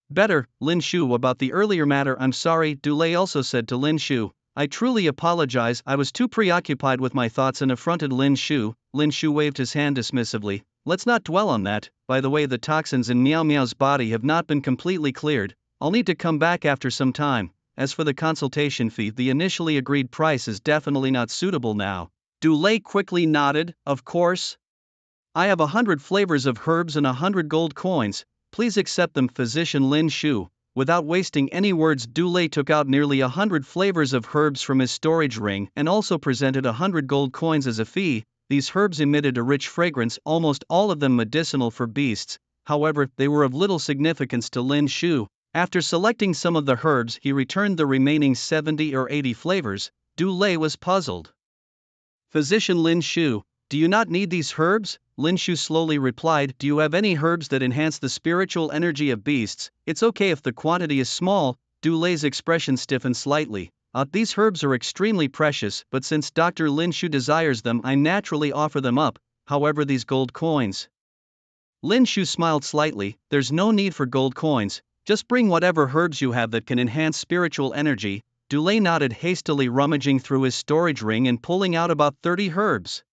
better. Lin Shu, about the earlier matter, I'm sorry. Du Lei also said to Lin Shu, I truly apologize, I was too preoccupied with my thoughts and affronted Lin Shu. Lin Shu waved his hand dismissively. Let's not dwell on that. By the way, the toxins in Miao Miao's body have not been completely cleared. I'll need to come back after some time. As for the consultation fee, the initially agreed price is definitely not suitable now. Du Lei quickly nodded. Of course. I have 100 flavors of herbs and 100 gold coins. Please accept them, physician Lin Shu. Without wasting any words, Du Lei took out nearly 100 flavors of herbs from his storage ring and also presented 100 gold coins as a fee. These herbs emitted a rich fragrance, almost all of them medicinal for beasts. However, they were of little significance to Lin Shu. After selecting some of the herbs, he returned the remaining 70 or 80 flavors. Du Lei was puzzled. Physician Lin Shu, do you not need these herbs? Lin Shu slowly replied, do you have any herbs that enhance the spiritual energy of beasts? It's okay if the quantity is small. Du Lei's expression stiffened slightly. These herbs are extremely precious, but since Dr. Lin Shu desires them, I naturally offer them up. However, these gold coins. Lin Shu smiled slightly. There's no need for gold coins. Just bring whatever herbs you have that can enhance spiritual energy. Du Lei nodded, hastily rummaging through his storage ring and pulling out about 30 herbs.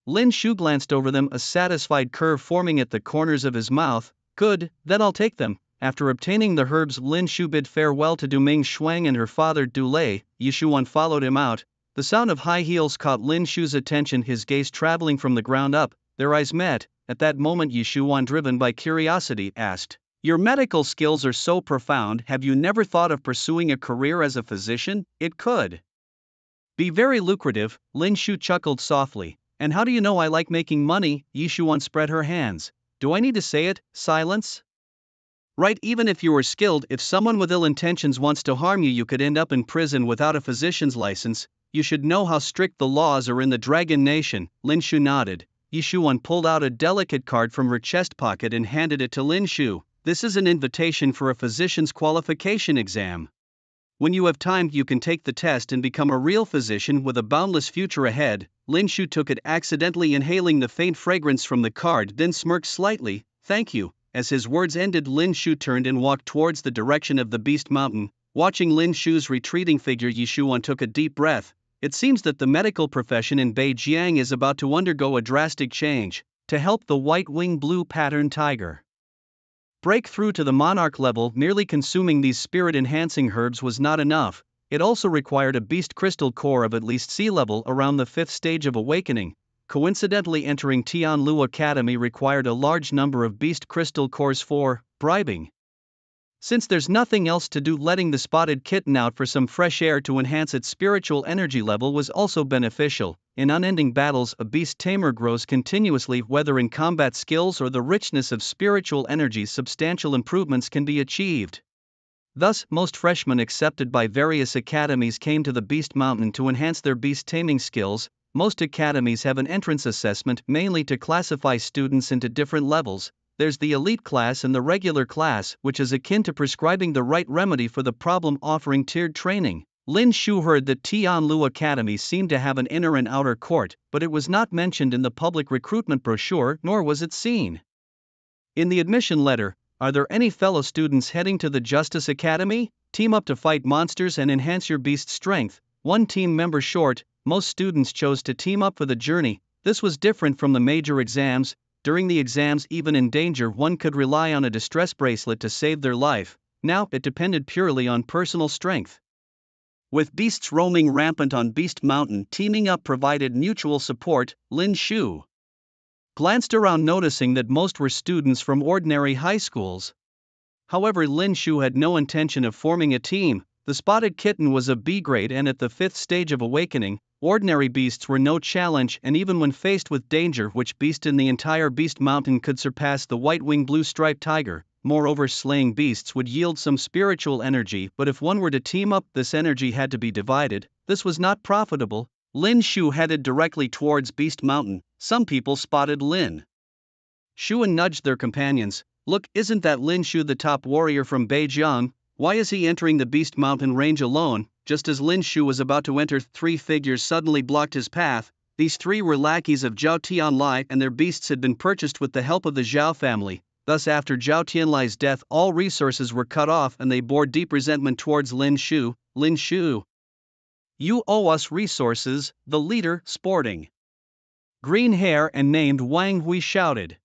Lin Shu glanced over them, a satisfied curve forming at the corners of his mouth. Good, then I'll take them. After obtaining the herbs, Lin Shu bid farewell to Du Ming Shuang and her father Du Lei. Yishuan followed him out. The sound of high heels caught Lin Shu's attention, his gaze traveling from the ground up. Their eyes met. At that moment Yishuan, driven by curiosity, asked, "Your medical skills are so profound, have you never thought of pursuing a career as a physician? It could be very lucrative." Lin Shu chuckled softly. "And how do you know I like making money?" Yishuan spread her hands. "Do I need to say it? Silence? Right, even if you were skilled, if someone with ill intentions wants to harm you, you could end up in prison without a physician's license. You should know how strict the laws are in the Dragon Nation." Lin Shu nodded. Yishuan pulled out a delicate card from her chest pocket and handed it to Lin Shu. "This is an invitation for a physician's qualification exam. When you have time, you can take the test and become a real physician with a boundless future ahead." Lin Shu took it, accidentally inhaling the faint fragrance from the card, then smirked slightly. "Thank you." As his words ended, Lin Shu turned and walked towards the direction of the Beast Mountain. Watching Lin Shu's retreating figure, Yishuan took a deep breath. It seems that the medical profession in Beijiang is about to undergo a drastic change. To help the white-winged blue pattern tiger break through to the monarch level, merely consuming these spirit-enhancing herbs was not enough. It also required a beast crystal core of at least sea level around the 5th stage of awakening. Coincidentally, entering Tianlu Academy required a large number of beast crystal cores for bribing. Since there's nothing else to do, letting the spotted kitten out for some fresh air to enhance its spiritual energy level was also beneficial. In unending battles, a beast tamer grows continuously, whether in combat skills or the richness of spiritual energies. Substantial improvements can be achieved. Thus, most freshmen accepted by various academies came to the Beast Mountain to enhance their beast taming skills. Most academies have an entrance assessment, mainly to classify students into different levels. There's the elite class and the regular class, which is akin to prescribing the right remedy for the problem, offering tiered training. Lin Shu heard that Tianlu Academy seemed to have an inner and outer court, but it was not mentioned in the public recruitment brochure, nor was it seen in the admission letter. "Are there any fellow students heading to the Justice Academy? Team up to fight monsters and enhance your beast's strength." One team member short. Most students chose to team up for the journey. This was different from the major exams. During the exams, even in danger, one could rely on a distress bracelet to save their life. Now, it depended purely on personal strength. With beasts roaming rampant on Beast Mountain, teaming up provided mutual support. Lin Shu glanced around, noticing that most were students from ordinary high schools. However, Lin Shu had no intention of forming a team. The spotted kitten was of B grade and at the 5th stage of awakening. Ordinary beasts were no challenge, and even when faced with danger, which beast in the entire Beast Mountain could surpass the white-winged blue-striped tiger? Moreover, slaying beasts would yield some spiritual energy, but if one were to team up, this energy had to be divided. This was not profitable. Lin Shu headed directly towards Beast Mountain. Some people spotted Lin Shu and nudged their companions. "Look, isn't that Lin Shu, the top warrior from Beijiang? Why is he entering the Beast Mountain range alone?" Just as Lin Shu was about to enter, 3 figures suddenly blocked his path. These 3 were lackeys of Zhao Tianlai, and their beasts had been purchased with the help of the Zhao family. Thus, after Zhao Tianlai's death, all resources were cut off and they bore deep resentment towards Lin Shu. "Lin Shu, you owe us resources," the leader, sporting green hair and named Wang Hui, shouted.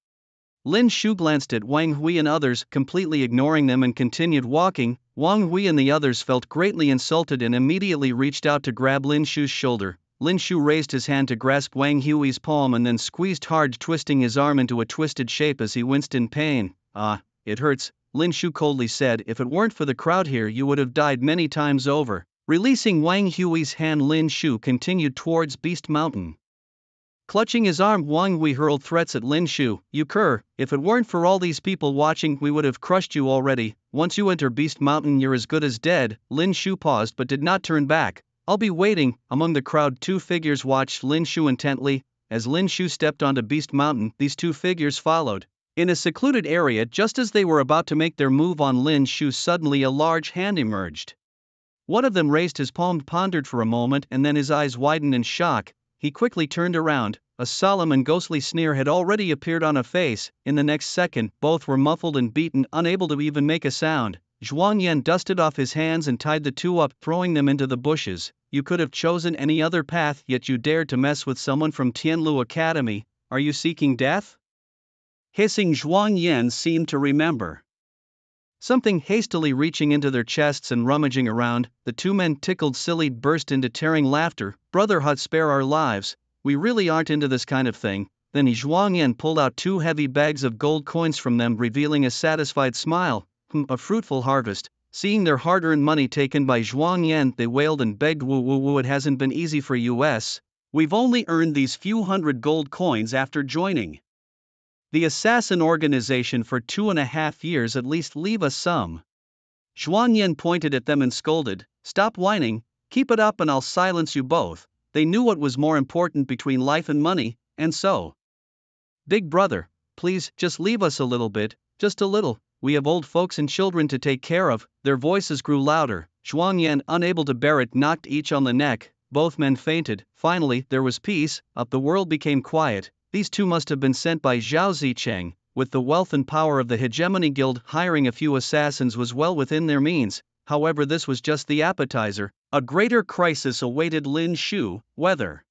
Lin Shu glanced at Wang Hui and others, completely ignoring them, and continued walking. Wang Hui and the others felt greatly insulted and immediately reached out to grab Lin Shu's shoulder. Lin Shu raised his hand to grasp Wang Hui's palm and then squeezed hard, twisting his arm into a twisted shape as he winced in pain. "Ah, it hurts," Lin Shu coldly said. "If it weren't for the crowd here, you would have died many times over." Releasing Wang Hui's hand, Lin Shu continued towards Beast Mountain. Clutching his arm, Wang Hui hurled threats at Lin Shu. "You cur, if it weren't for all these people watching, we would have crushed you already. Once you enter Beast Mountain, you're as good as dead." Lin Shu paused but did not turn back. "I'll be waiting." Among the crowd, 2 figures watched Lin Shu intently. As Lin Shu stepped onto Beast Mountain, these 2 figures followed. In a secluded area, just as they were about to make their move on Lin Shu, suddenly a large hand emerged. One of them raised his palm, pondered for a moment, and then his eyes widened in shock. He quickly turned around. A solemn and ghostly sneer had already appeared on a face. In the next second, both were muffled and beaten, unable to even make a sound. Zhuang Yan dusted off his hands and tied the 2 up, throwing them into the bushes. "You could have chosen any other path, yet you dared to mess with someone from Tianlu Academy. Are you seeking death?" Hissing Zhuang Yan seemed to remember something. Hastily reaching into their chests and rummaging around, the two men, tickled silly, burst into tearing laughter. Brother Hut, spare our lives, we really aren't into this kind of thing. Then Zhuang Yan pulled out two heavy bags of gold coins from them, revealing a satisfied smile. A fruitful harvest. Seeing their hard-earned money taken by Zhuang Yan, they wailed and begged, woo woo woo, it hasn't been easy for us. We've only earned these few hundred gold coins after joining the assassin organization for 2.5 years. At least leave us some. Zhuang Yan pointed at them and scolded, stop whining, keep it up and I'll silence you both. They knew what was more important between life and money, and so. Big brother, please, just leave us a little bit, just a little, we have old folks and children to take care of. Their voices grew louder. Zhuang Yan, unable to bear it, knocked each on the neck. Both men fainted. Finally, there was peace. The world became quiet. These two must have been sent by Zhao Zicheng. With the wealth and power of the Hegemony Guild, hiring a few assassins was well within their means. However, this was just the appetizer. A greater crisis awaited Lin Shu. Whether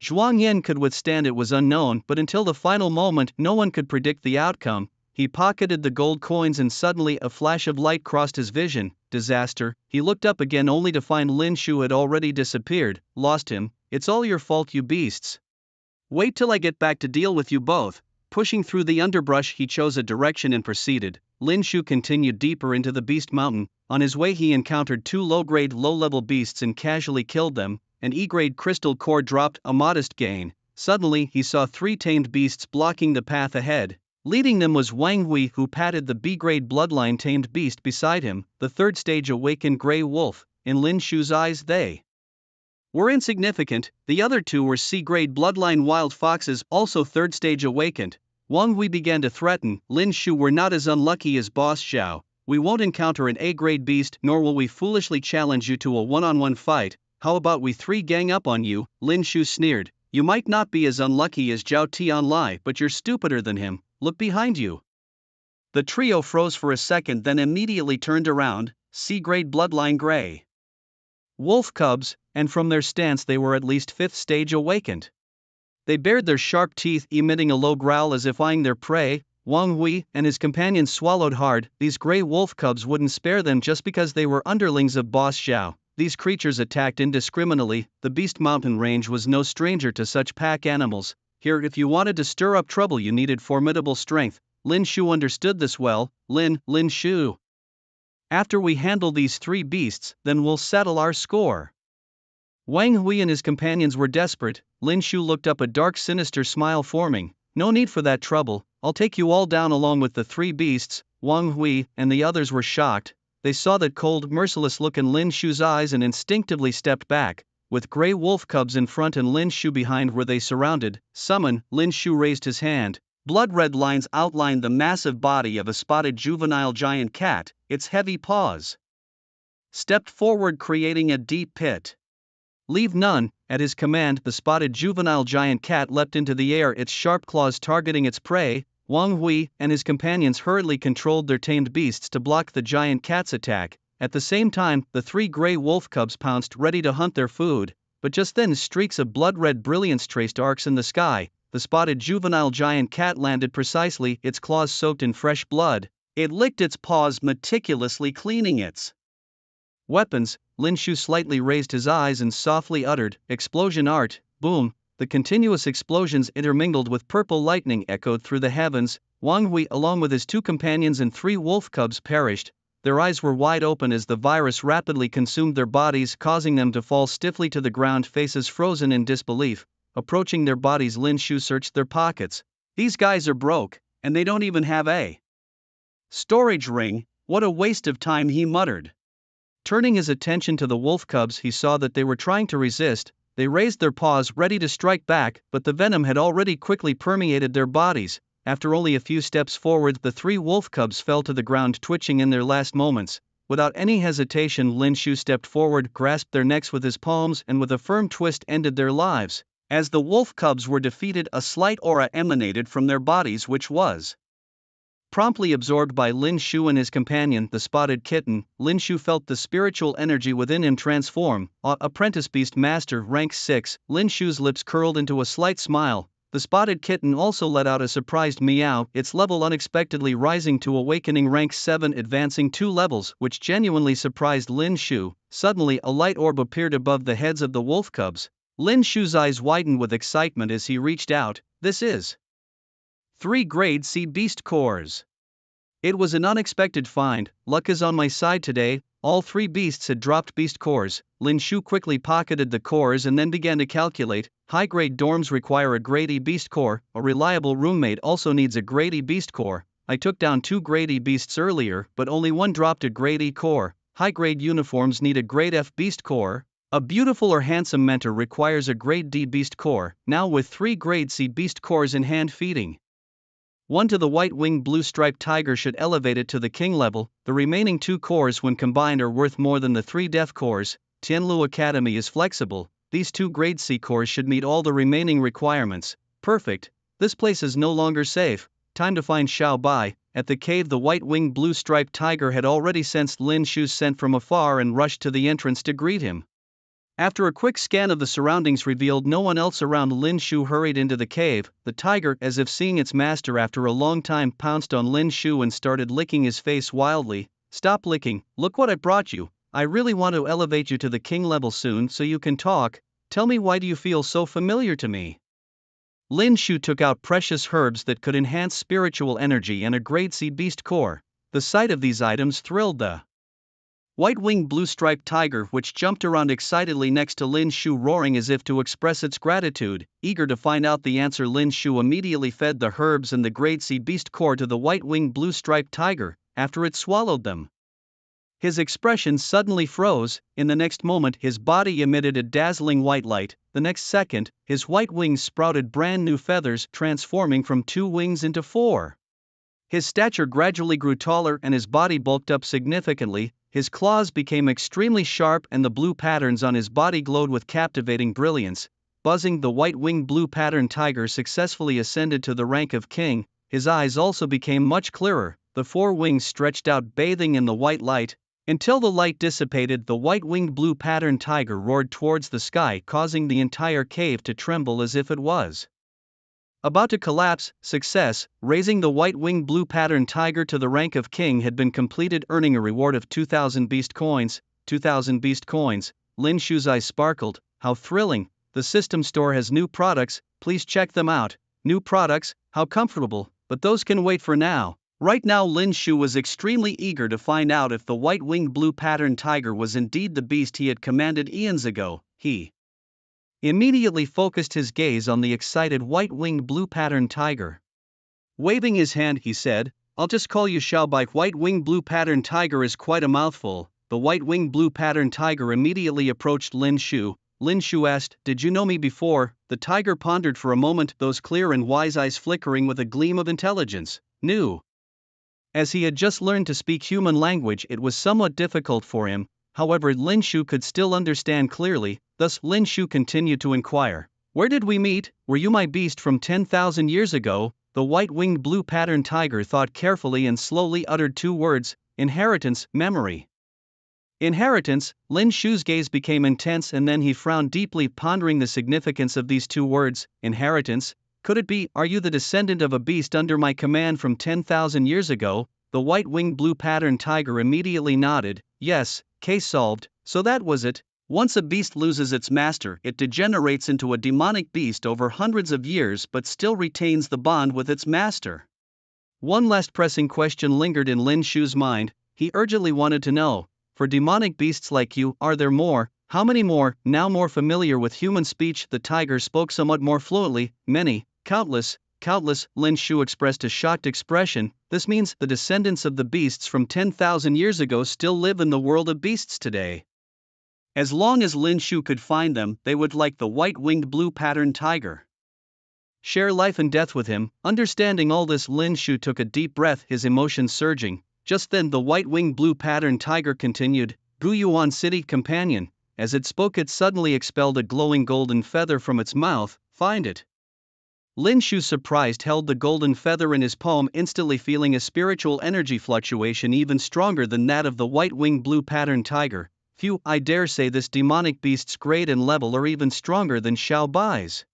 Zhuang Yan could withstand it was unknown, but until the final moment, no one could predict the outcome. He pocketed the gold coins and suddenly a flash of light crossed his vision. Disaster. He looked up again only to find Lin Shu had already disappeared. Lost him. It's all your fault, you beasts. Wait till I get back to deal with you both. Pushing through the underbrush, he chose a direction and proceeded. Lin Shu continued deeper into the Beast Mountain. On his way, he encountered two low-grade, low-level beasts and casually killed them. An E-grade crystal core dropped, a modest gain. Suddenly, he saw three tamed beasts blocking the path ahead. Leading them was Wang Hui, who patted the B-grade bloodline tamed beast beside him, the third stage awakened gray wolf. In Lin Shu's eyes, they were insignificant. The other two were C-grade bloodline wild foxes, also third stage awakened. Wang Hui began to threaten, Lin Shu, we're not as unlucky as Boss Zhao. We won't encounter an A-grade beast, nor will we foolishly challenge you to a one-on-one fight. How about we three gang up on you? Lin Shu sneered. You might not be as unlucky as Zhao Tianlai, but you're stupider than him. Look behind you. The trio froze for a second, then immediately turned around. C-grade bloodline gray wolf cubs, and from their stance they were at least 5th stage awakened. They bared their sharp teeth, emitting a low growl as if eyeing their prey. Wang Hui and his companions swallowed hard. These gray wolf cubs wouldn't spare them just because they were underlings of Boss Zhao. These creatures attacked indiscriminately. The Beast Mountain range was no stranger to such pack animals. Here, if you wanted to stir up trouble, you needed formidable strength. Lin Shu understood this well. Lin Shu. After we handle these three beasts, then we'll settle our score. Wang Hui and his companions were desperate. Lin Shu looked up, a dark, sinister smile forming. No need for that trouble. I'll take you all down along with the three beasts. Wang Hui and the others were shocked. They saw that cold, merciless look in Lin Shu's eyes and instinctively stepped back. With gray wolf cubs in front and Lin Shu behind where they surrounded. Summon. Lin Shu raised his hand. Blood-red lines outlined the massive body of a spotted juvenile giant cat. Its heavy paws stepped forward, creating a deep pit. Leave none. At his command, the spotted juvenile giant cat leapt into the air, its sharp claws targeting its prey. Wang Hui and his companions hurriedly controlled their tamed beasts to block the giant cat's attack. At the same time, the three gray wolf cubs pounced, ready to hunt their food. But just then, streaks of blood-red brilliance traced arcs in the sky. The spotted juvenile giant cat landed precisely, its claws soaked in fresh blood. It licked its paws, meticulously cleaning its weapons. Lin Shu slightly raised his eyes and softly uttered, explosion art. Boom. The continuous explosions intermingled with purple lightning echoed through the heavens. Wang Hui, along with his two companions and three wolf cubs, perished. Their eyes were wide open as the virus rapidly consumed their bodies, causing them to fall stiffly to the ground, faces frozen in disbelief. Approaching their bodies, Lin Shu searched their pockets. These guys are broke, and they don't even have a storage ring. What a waste of time, he muttered. Turning his attention to the wolf cubs, he saw that they were trying to resist. They raised their paws, ready to strike back, but the venom had already quickly permeated their bodies. After only a few steps forward, the three wolf cubs fell to the ground, twitching in their last moments. Without any hesitation, Lin Shu stepped forward, grasped their necks with his palms, and with a firm twist ended their lives. As the wolf cubs were defeated, a slight aura emanated from their bodies, which was promptly absorbed by Lin Shu and his companion, the spotted kitten. Lin Shu felt the spiritual energy within him transform. Apprentice Beast Master, rank 6. Lin Shu's lips curled into a slight smile. The spotted kitten also let out a surprised meow, its level unexpectedly rising to awakening rank 7, advancing 2 levels, which genuinely surprised Lin Shu. Suddenly a light orb appeared above the heads of the wolf cubs. Lin Shu's eyes widened with excitement as he reached out. This is 3 grade C beast cores. It was an unexpected find. Luck is on my side today. All 3 beasts had dropped beast cores. Lin Shu quickly pocketed the cores and then began to calculate. High-grade dorms require a grade E beast core. A reliable roommate also needs a grade E beast core. I took down 2 grade E beasts earlier, but only one dropped a grade E core. High-grade uniforms need a grade F beast core. A beautiful or handsome mentor requires a grade D beast core. Now with 3 grade C beast cores in hand, feeding one to the white-winged blue-striped tiger should elevate it to the king level. The remaining 2 cores when combined are worth more than the 3 death cores. Tianlu Academy is flexible. These 2 grade C cores should meet all the remaining requirements. Perfect. This place is no longer safe. Time to find Xiao Bai. At the cave, the white-winged blue-striped tiger had already sensed Lin Shu's scent from afar and rushed to the entrance to greet him. After a quick scan of the surroundings revealed no one else around, Lin Shu hurried into the cave. The tiger, as if seeing its master after a long time, pounced on Lin Shu and started licking his face wildly. Stop licking, look what I brought you. I really want to elevate you to the king level soon so you can talk. Tell me, why do you feel so familiar to me? Lin Shu took out precious herbs that could enhance spiritual energy and a grade C beast core. The sight of these items thrilled the white-winged blue-striped tiger, which jumped around excitedly next to Lin Shu, roaring as if to express its gratitude. Eager to find out the answer, Lin Shu immediately fed the herbs and the grade C beast core to the white-winged blue-striped tiger. After it swallowed them, his expression suddenly froze. In the next moment, his body emitted a dazzling white light. The next second, his white wings sprouted brand new feathers, transforming from 2 wings into 4. His stature gradually grew taller and his body bulked up significantly. His claws became extremely sharp and the blue patterns on his body glowed with captivating brilliance. Buzzing, the white-winged blue-patterned tiger successfully ascended to the rank of king. His eyes also became much clearer. The 4 wings stretched out, bathing in the white light. Until the light dissipated, the white-winged blue-patterned tiger roared towards the sky, causing the entire cave to tremble as if it was about to collapse. Success. Raising the white-winged blue-patterned tiger to the rank of king had been completed, earning a reward of 2,000 beast coins. 2,000 beast coins. Lin Shu's eyes sparkled. How thrilling. The system store has new products, please check them out. New products? How comfortable, but those can wait for now. Right now Lin Shu was extremely eager to find out if the white-winged blue-patterned tiger was indeed the beast he had commanded eons ago. He immediately focused his gaze on the excited white-winged blue-patterned tiger. Waving his hand, he said, I'll just call you Xiao Bai. White-winged blue-patterned tiger is quite a mouthful. The white-winged blue-patterned tiger immediately approached Lin Shu. Lin Shu asked, did you know me before? The tiger pondered for a moment, those clear and wise eyes flickering with a gleam of intelligence. New. As he had just learned to speak human language, it was somewhat difficult for him. However, Lin Shu could still understand clearly. Thus Lin Shu continued to inquire, where did we meet? Were you my beast from 10,000 years ago? The white-winged blue-patterned tiger thought carefully and slowly uttered 2 words, inheritance, memory. Inheritance. Lin Shu's gaze became intense and then he frowned deeply, pondering the significance of these 2 words, inheritance. Could it be, are you the descendant of a beast under my command from 10,000 years ago? The white-winged blue-patterned tiger immediately nodded. Yes, case solved. So that was it. Once a beast loses its master, it degenerates into a demonic beast over hundreds of years but still retains the bond with its master. One last pressing question lingered in Lin Shu's mind. He urgently wanted to know, for demonic beasts like you, are there more? How many more? Now more familiar with human speech, the tiger spoke somewhat more fluently. Many, countless, countless. Lin Shu expressed a shocked expression. This means the descendants of the beasts from 10,000 years ago still live in the world of beasts today. As long as Lin Shu could find them, they would, like the white-winged blue-patterned tiger, share life and death with him. Understanding all this, Lin Shu took a deep breath, his emotions surging. Just then the white-winged blue-patterned tiger continued, Guyuan City companion. As it spoke, it suddenly expelled a glowing golden feather from its mouth. Find it. Lin Shu, surprised, held the golden feather in his palm, instantly feeling a spiritual energy fluctuation even stronger than that of the white-winged blue-patterned tiger. Phew, I dare say this demonic beast's grade and level are even stronger than Xiao Bai's.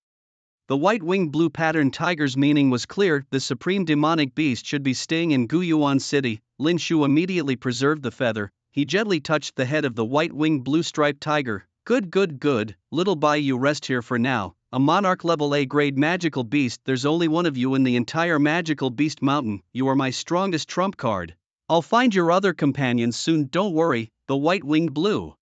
The white-winged blue pattern tiger's meaning was clear: the supreme demonic beast should be staying in Guyuan City. Lin Shu immediately preserved the feather. He gently touched the head of the white-winged blue-striped tiger. Good, good, good, little Bai, you rest here for now. A monarch level A-grade magical beast. There's only one of you in the entire magical beast mountain. You are my strongest trump card. I'll find your other companions soon, don't worry. The white-winged blue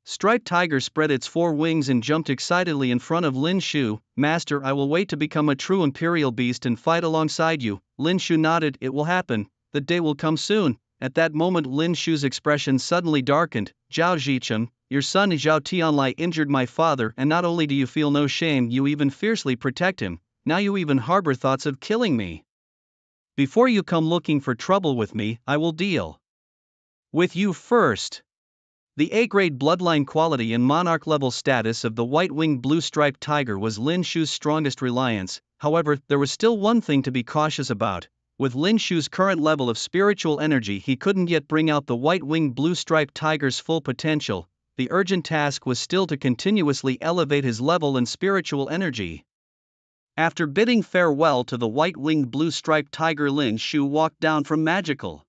striped tiger spread its four wings and jumped excitedly in front of Lin Shu. Master, I will wait to become a true imperial beast and fight alongside you. Lin Shu nodded. It will happen. The day will come soon. At that moment Lin Shu's expression suddenly darkened. Zhao Zicheng, your son Zhao Tianlai injured my father, and not only do you feel no shame, you even fiercely protect him. Now you even harbor thoughts of killing me. Before you come looking for trouble with me, I will deal with you first. The A-grade bloodline quality and monarch-level status of the white-winged blue-striped tiger was Lin Shu's strongest reliance. However, there was still one thing to be cautious about. With Lin Shu's current level of spiritual energy, he couldn't yet bring out the white-winged blue-striped tiger's full potential. The urgent task was still to continuously elevate his level and spiritual energy. After bidding farewell to the white-winged blue-striped tiger, Lin Shu walked down from magical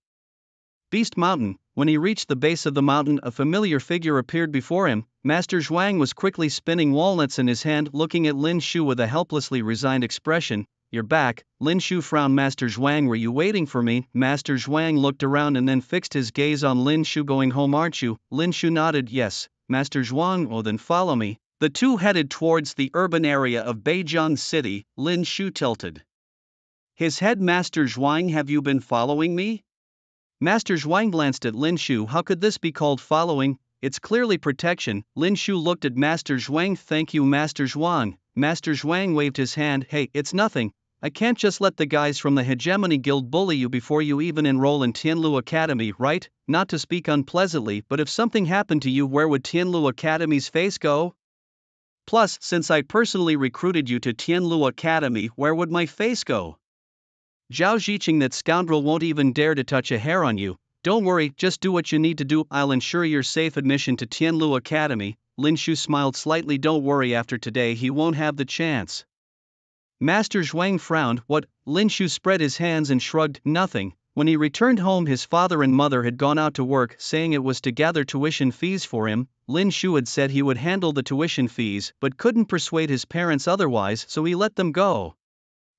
Beast Mountain. When he reached the base of the mountain, a familiar figure appeared before him. Master Zhuang was quickly spinning walnuts in his hand, looking at Lin Shu with a helplessly resigned expression. You're back. Lin Shu frowned. Master Zhuang, were you waiting for me? Master Zhuang looked around and then fixed his gaze on Lin Shu. Going home, aren't you? Lin Shu nodded. Yes, Master Zhuang. Oh, then follow me. The two headed towards the urban area of Beijiang City. Lin Shu tilted his head. Master Zhuang, have you been following me? Master Zhuang glanced at Lin Shu. How could this be called following? It's clearly protection. Lin Shu looked at Master Zhuang. Thank you, Master Zhuang. Master Zhuang waved his hand. Hey, it's nothing. I can't just let the guys from the Hegemony Guild bully you before you even enroll in Tianlu Academy, right? Not to speak unpleasantly, but if something happened to you, where would Tianlu Academy's face go? Plus, since I personally recruited you to Tianlu Academy, where would my face go? Zhao Zicheng, that scoundrel won't even dare to touch a hair on you. Don't worry, just do what you need to do. I'll ensure your safe admission to Tianlu Academy. Lin Shu smiled slightly. Don't worry, after today he won't have the chance. Master Zhuang frowned. What? Lin Shu spread his hands and shrugged. Nothing. When he returned home, his father and mother had gone out to work, saying it was to gather tuition fees for him. Lin Shu had said he would handle the tuition fees, but couldn't persuade his parents otherwise, so he let them go.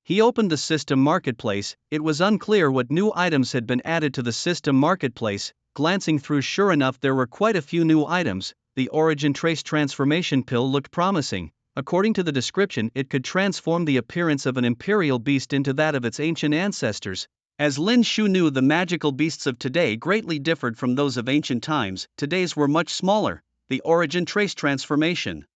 He opened the system marketplace. It was unclear what new items had been added to the system marketplace. Glancing through, sure enough, there were quite a few new items. The origin trace transformation pill looked promising. According to the description, it could transform the appearance of an imperial beast into that of its ancient ancestors. As Lin Shu knew, the magical beasts of today greatly differed from those of ancient times. Today's were much smaller. The origin trace transformation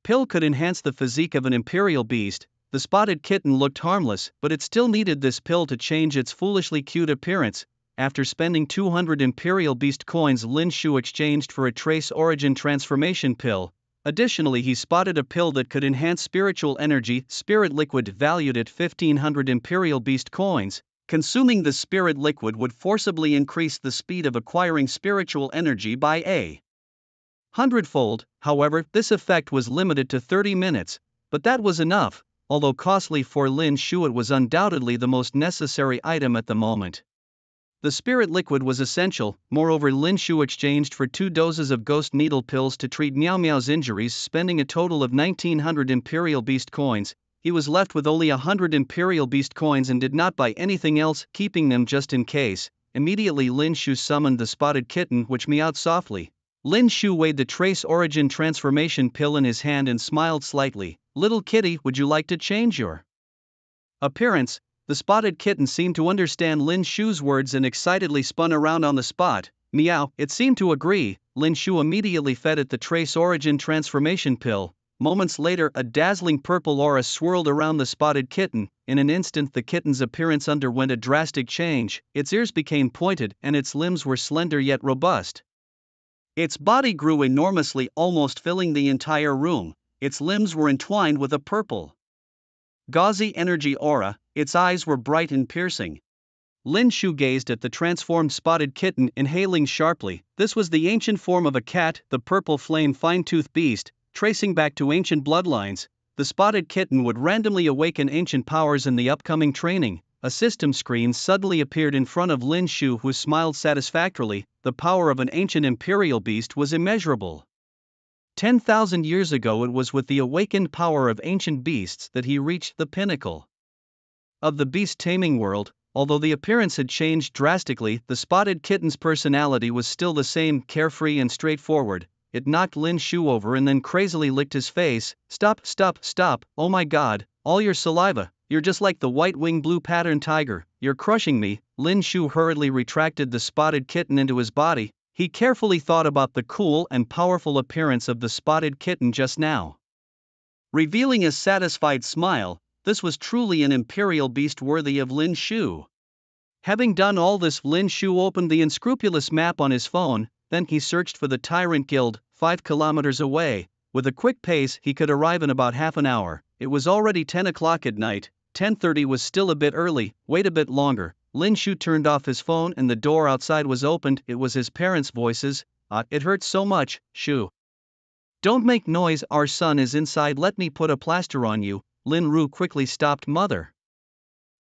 pill could enhance the physique of an imperial beast. The spotted kitten looked harmless, but it still needed this pill to change its foolishly cute appearance. After spending 200 imperial beast coins, Lin Shu exchanged for a trace origin transformation pill. Additionally, he spotted a pill that could enhance spiritual energy, spirit liquid, valued at 1500 imperial beast coins. Consuming the spirit liquid would forcibly increase the speed of acquiring spiritual energy by a hundredfold. However, this effect was limited to 30 minutes, but that was enough. Although costly for Lin Shu, it was undoubtedly the most necessary item at the moment. The spirit liquid was essential. Moreover, Lin Shu exchanged for 2 doses of ghost needle pills to treat Miao Miao's injuries, spending a total of 1900 imperial beast coins. He was left with only 100 imperial beast coins and did not buy anything else, keeping them just in case. Immediately Lin Shu summoned the spotted kitten, which meowed softly. Lin Shu weighed the trace origin transformation pill in his hand and smiled slightly. Little kitty, would you like to change your appearance? The spotted kitten seemed to understand Lin Shu's words and excitedly spun around on the spot. Meow, it seemed to agree. Lin Shu immediately fed it the trace origin transformation pill. Moments later, a dazzling purple aura swirled around the spotted kitten. In an instant, the kitten's appearance underwent a drastic change. Its ears became pointed, and its limbs were slender yet robust. Its body grew enormously, almost filling the entire room. Its limbs were entwined with a purple, gauzy energy aura. Its eyes were bright and piercing. Lin Shu gazed at the transformed spotted kitten, inhaling sharply. This was the ancient form of a cat, the purple flame fine-toothed beast, tracing back to ancient bloodlines. the spotted kitten would randomly awaken ancient powers in the upcoming training. A system screen suddenly appeared in front of Lin Shu, who smiled satisfactorily. The power of an ancient imperial beast was immeasurable. 10,000 years ago it was with the awakened power of ancient beasts that he reached the pinnacle of the beast-taming world. Although the appearance had changed drastically, the spotted kitten's personality was still the same, carefree and straightforward. It knocked Lin Shu over and then crazily licked his face. Stop, stop, stop, oh my god, all your saliva, you're just like the white-winged blue-patterned tiger, you're crushing me. Lin Shu hurriedly retracted the spotted kitten into his body. He carefully thought about the cool and powerful appearance of the spotted kitten just now, revealing a satisfied smile. This was truly an imperial beast worthy of Lin Shu. Having done all this, Lin Shu opened the unscrupulous map on his phone, then he searched for the Tyrant Guild, 5 kilometers away. With a quick pace he could arrive in about half an hour. It was already 10 o'clock at night. 10:30 was still a bit early. Wait a bit longer. Lin Shu turned off his phone and the door outside was opened. It was his parents' voices. It hurts so much, Shu. Don't make noise, our son is inside, let me put a plaster on you. Lin Ru quickly stopped mother.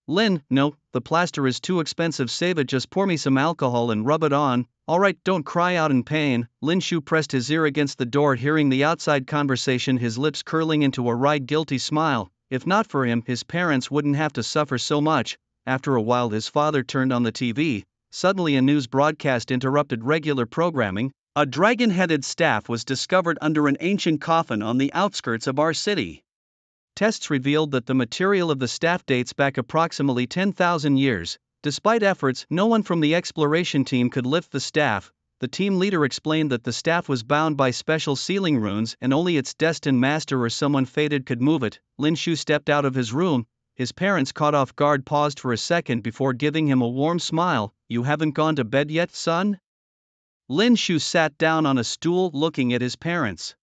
Lin, no, the plaster is too expensive, save it, just pour me some alcohol and rub it on. Alright, don't cry out in pain. Lin Shu pressed his ear against the door, hearing the outside conversation, his lips curling into a wry, guilty smile. If not for him, his parents wouldn't have to suffer so much. After a while his father turned on the TV. Suddenly a news broadcast interrupted regular programming. A dragon-headed staff was discovered under an ancient coffin on the outskirts of our city. Tests revealed that the material of the staff dates back approximately 10,000 years. Despite efforts, no one from the exploration team could lift the staff. The team leader explained that the staff was bound by special sealing runes and only its destined master or someone fated could move it. Lin Shu stepped out of his room. His parents, caught off guard, paused for a second before giving him a warm smile. You haven't gone to bed yet, son? Lin Shu sat down on a stool, looking at his parents.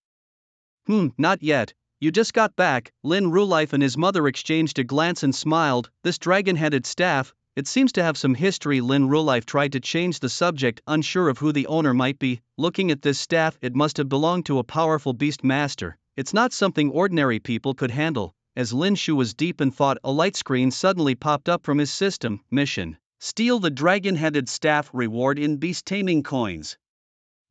Not yet. You just got back. Lin Rulife and his mother exchanged a glance and smiled. This dragon-headed staff, it seems to have some history. Lin Rulife tried to change the subject, unsure of who the owner might be. Looking at this staff, it must have belonged to a powerful beast master. It's not something ordinary people could handle. As Lin Shu was deep in thought, a light screen suddenly popped up from his system. Mission: steal the dragon-headed staff, reward in beast-taming coins.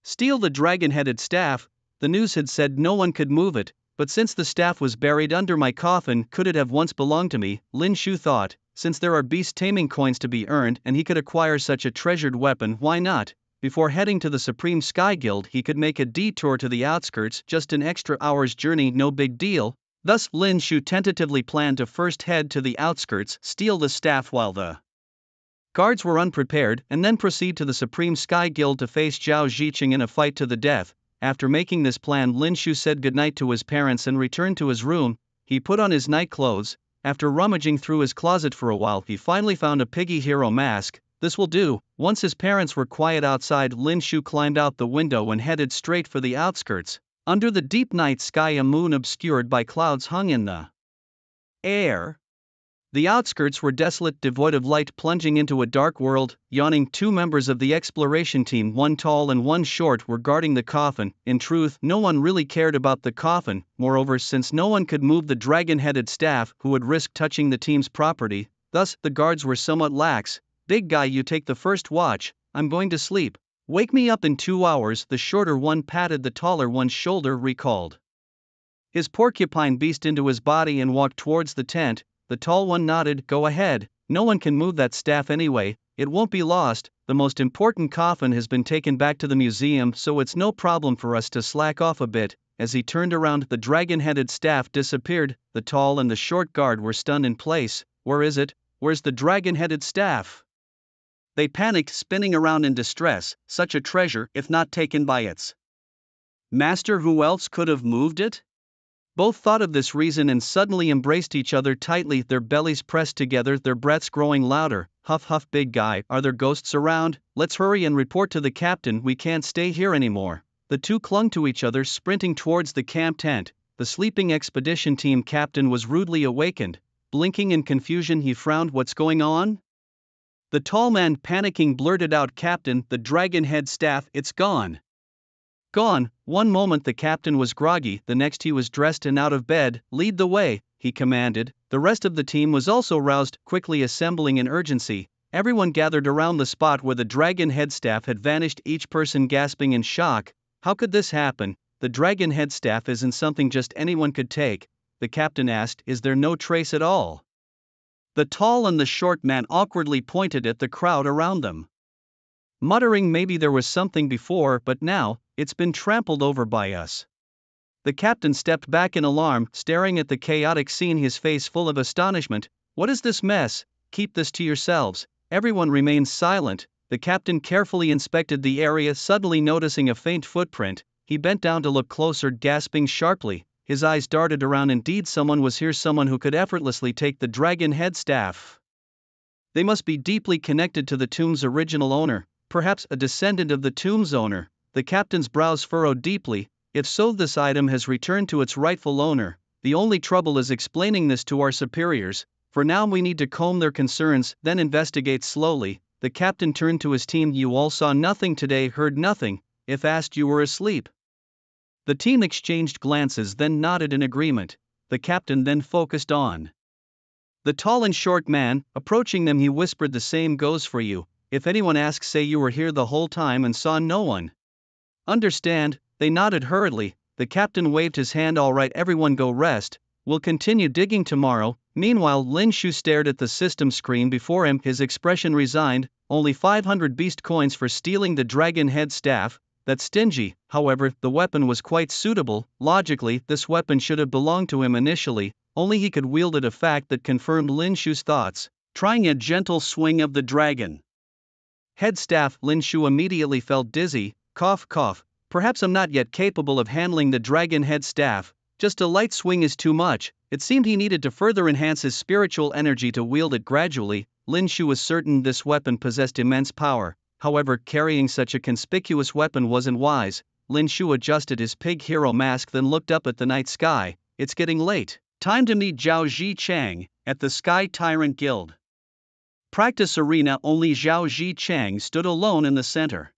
Steal the dragon-headed staff? The news had said no one could move it. But since the staff was buried under my coffin, could it have once belonged to me? Lin Shu thought. Since there are beast-taming coins to be earned and he could acquire such a treasured weapon, why not? Before heading to the Supreme Sky Guild, he could make a detour to the outskirts, just an extra hour's journey, no big deal. Thus, Lin Shu tentatively planned to first head to the outskirts, steal the staff while the guards were unprepared, and then proceed to the Supreme Sky Guild to face Zhao Ziqing in a fight to the death. After making this plan, Lin Shu said goodnight to his parents and returned to his room. He put on his night clothes. After rummaging through his closet for a while, he finally found a piggy hero mask. This will do. Once his parents were quiet outside, Lin Shu climbed out the window and headed straight for the outskirts. Under the deep night sky, a moon obscured by clouds hung in the air. The outskirts were desolate, devoid of light, plunging into a dark world. Yawning, 2 members of the exploration team, one tall and one short, were guarding the coffin. In truth, no one really cared about the coffin. Moreover, since no one could move the dragon-headed staff, who would risk touching the team's property? Thus, the guards were somewhat lax. Big guy, you take the first watch. I'm going to sleep. Wake me up in 2 hours. The shorter one patted the taller one's shoulder, recalled his porcupine beast into his body and walked towards the tent. The tall one nodded. Go ahead, no one can move that staff anyway, it won't be lost. The most important coffin has been taken back to the museum, so it's no problem for us to slack off a bit. As he turned around, the dragon-headed staff disappeared. The tall and the short guard were stunned in place. Where is it? Where's the dragon-headed staff? They panicked, spinning around in distress. Such a treasure, if not taken by its master, who else could have moved it? Both thought of this reason and suddenly embraced each other tightly, their bellies pressed together, their breaths growing louder. Huff huff, big guy, are there ghosts around? Let's hurry and report to the captain, we can't stay here anymore. The two clung to each other, sprinting towards the camp tent. The sleeping expedition team captain was rudely awakened. Blinking in confusion, he frowned. What's going on? The tall man, panicking, blurted out, Captain, the dragon head staff, it's gone. gone. One moment the captain was groggy, the next he was dressed and out of bed. "Lead the way," he commanded. The rest of the team was also roused, quickly assembling in urgency. Everyone gathered around the spot where the dragon head staff had vanished, each person gasping in shock. "How could this happen? The dragon head staff isn't something just anyone could take," the captain asked. "Is there no trace at all?" The tall and the short man awkwardly pointed at the crowd around them, muttering maybe there was something before, but now, it's been trampled over by us. The captain stepped back in alarm, staring at the chaotic scene, his face full of astonishment. "What is this mess? Keep this to yourselves." Everyone remained silent. The captain carefully inspected the area, suddenly noticing a faint footprint. He bent down to look closer, gasping sharply. His eyes darted around. Indeed, someone was here, someone who could effortlessly take the dragon head staff. They must be deeply connected to the tomb's original owner, perhaps a descendant of the tomb's owner. The captain's brows furrowed deeply. If so, this item has returned to its rightful owner. The only trouble is explaining this to our superiors. For now we need to calm their concerns, then investigate slowly. The captain turned to his team. "You all saw nothing today, heard nothing. If asked, you were asleep." The team exchanged glances, then nodded in agreement. The captain then focused on the tall and short man. Approaching them, he whispered, "The same goes for you. If anyone asks, say you were here the whole time and saw no one. Understand?" They nodded hurriedly. The captain waved his hand. "All right, everyone go rest. We'll continue digging tomorrow." Meanwhile, Lin Shu stared at the system screen before him, his expression resigned. Only 500 beast coins for stealing the dragon head staff. That's stingy. However, the weapon was quite suitable. Logically, this weapon should have belonged to him initially, only he could wield it, a fact that confirmed Lin Shu's thoughts. Trying a gentle swing of the dragon head staff, Lin Shu immediately felt dizzy. Cough, cough. "Perhaps I'm not yet capable of handling the dragon head staff. Just a light swing is too much." It seemed he needed to further enhance his spiritual energy to wield it gradually. Lin Shu was certain this weapon possessed immense power. However, carrying such a conspicuous weapon wasn't wise. Lin Shu adjusted his pig hero mask, then looked up at the night sky. "It's getting late. Time to meet Zhao Zhichang at the Sky Tyrant Guild practice arena." Only Zhao Zhichang stood alone in the center.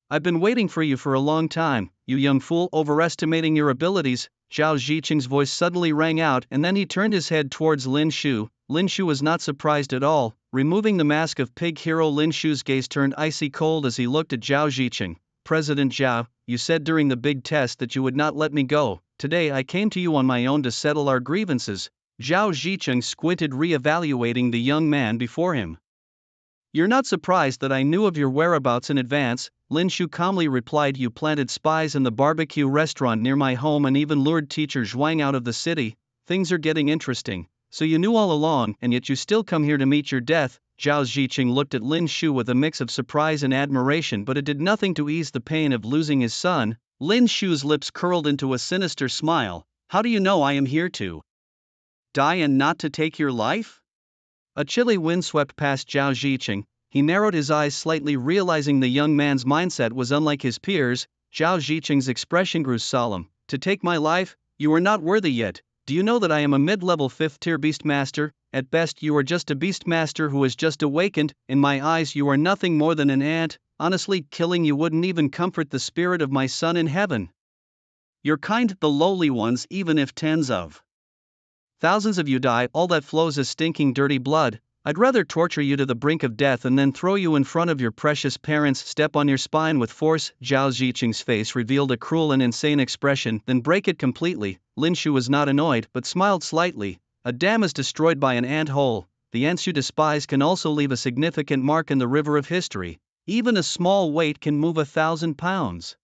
"I've been waiting for you for a long time, you young fool, overestimating your abilities." Zhao Zhicheng's voice suddenly rang out, and then he turned his head towards Lin Shu. Lin Shu was not surprised at all. Removing the mask of pig hero, Lin Shu's gaze turned icy cold as he looked at Zhao Zhicheng. "President Zhao, you said during the big test that you would not let me go. Today I came to you on my own to settle our grievances." Zhao Zhicheng squinted, re-evaluating the young man before him. "You're not surprised that I knew of your whereabouts in advance," Lin Shu calmly replied. "You planted spies in the barbecue restaurant near my home and even lured teacher Zhuang out of the city. Things are getting interesting. So you knew all along, and yet you still come here to meet your death." Zhao Zhicheng looked at Lin Shu with a mix of surprise and admiration, but it did nothing to ease the pain of losing his son. Lin Shu's lips curled into a sinister smile. "How do you know I am here to die and not to take your life?" A chilly wind swept past Zhao Zhicheng. He narrowed his eyes slightly, realizing the young man's mindset was unlike his peers. Zhao Zhicheng's expression grew solemn. "To take my life? You are not worthy yet. Do you know that I am a mid-level 5th-tier beastmaster? At best, you are just a beastmaster who has just awakened. In my eyes, you are nothing more than an ant. Honestly, killing you wouldn't even comfort the spirit of my son in heaven. Your kind, the lowly ones, even if tens of thousands of you die, all that flows is stinking dirty blood. I'd rather torture you to the brink of death and then throw you in front of your precious parents, step on your spine with force." Zhao Zhicheng's face revealed a cruel and insane expression, then break it completely. Lin Shu was not annoyed, but smiled slightly. "A dam is destroyed by an ant hole. The ants you despise can also leave a significant mark in the river of history. Even a small weight can move 1,000 pounds.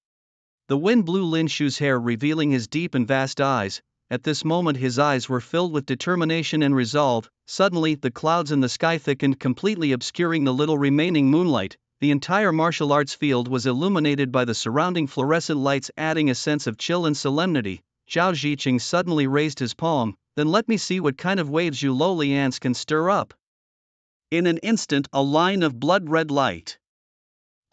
The wind blew Lin Shu's hair, revealing his deep and vast eyes. At this moment his eyes were filled with determination and resolve. Suddenly, the clouds in the sky thickened, completely obscuring the little remaining moonlight. The entire martial arts field was illuminated by the surrounding fluorescent lights, adding a sense of chill and solemnity. Zhao Zhicheng suddenly raised his palm. "Then let me see what kind of waves you lowly ants can stir up." In an instant, a line of blood-red light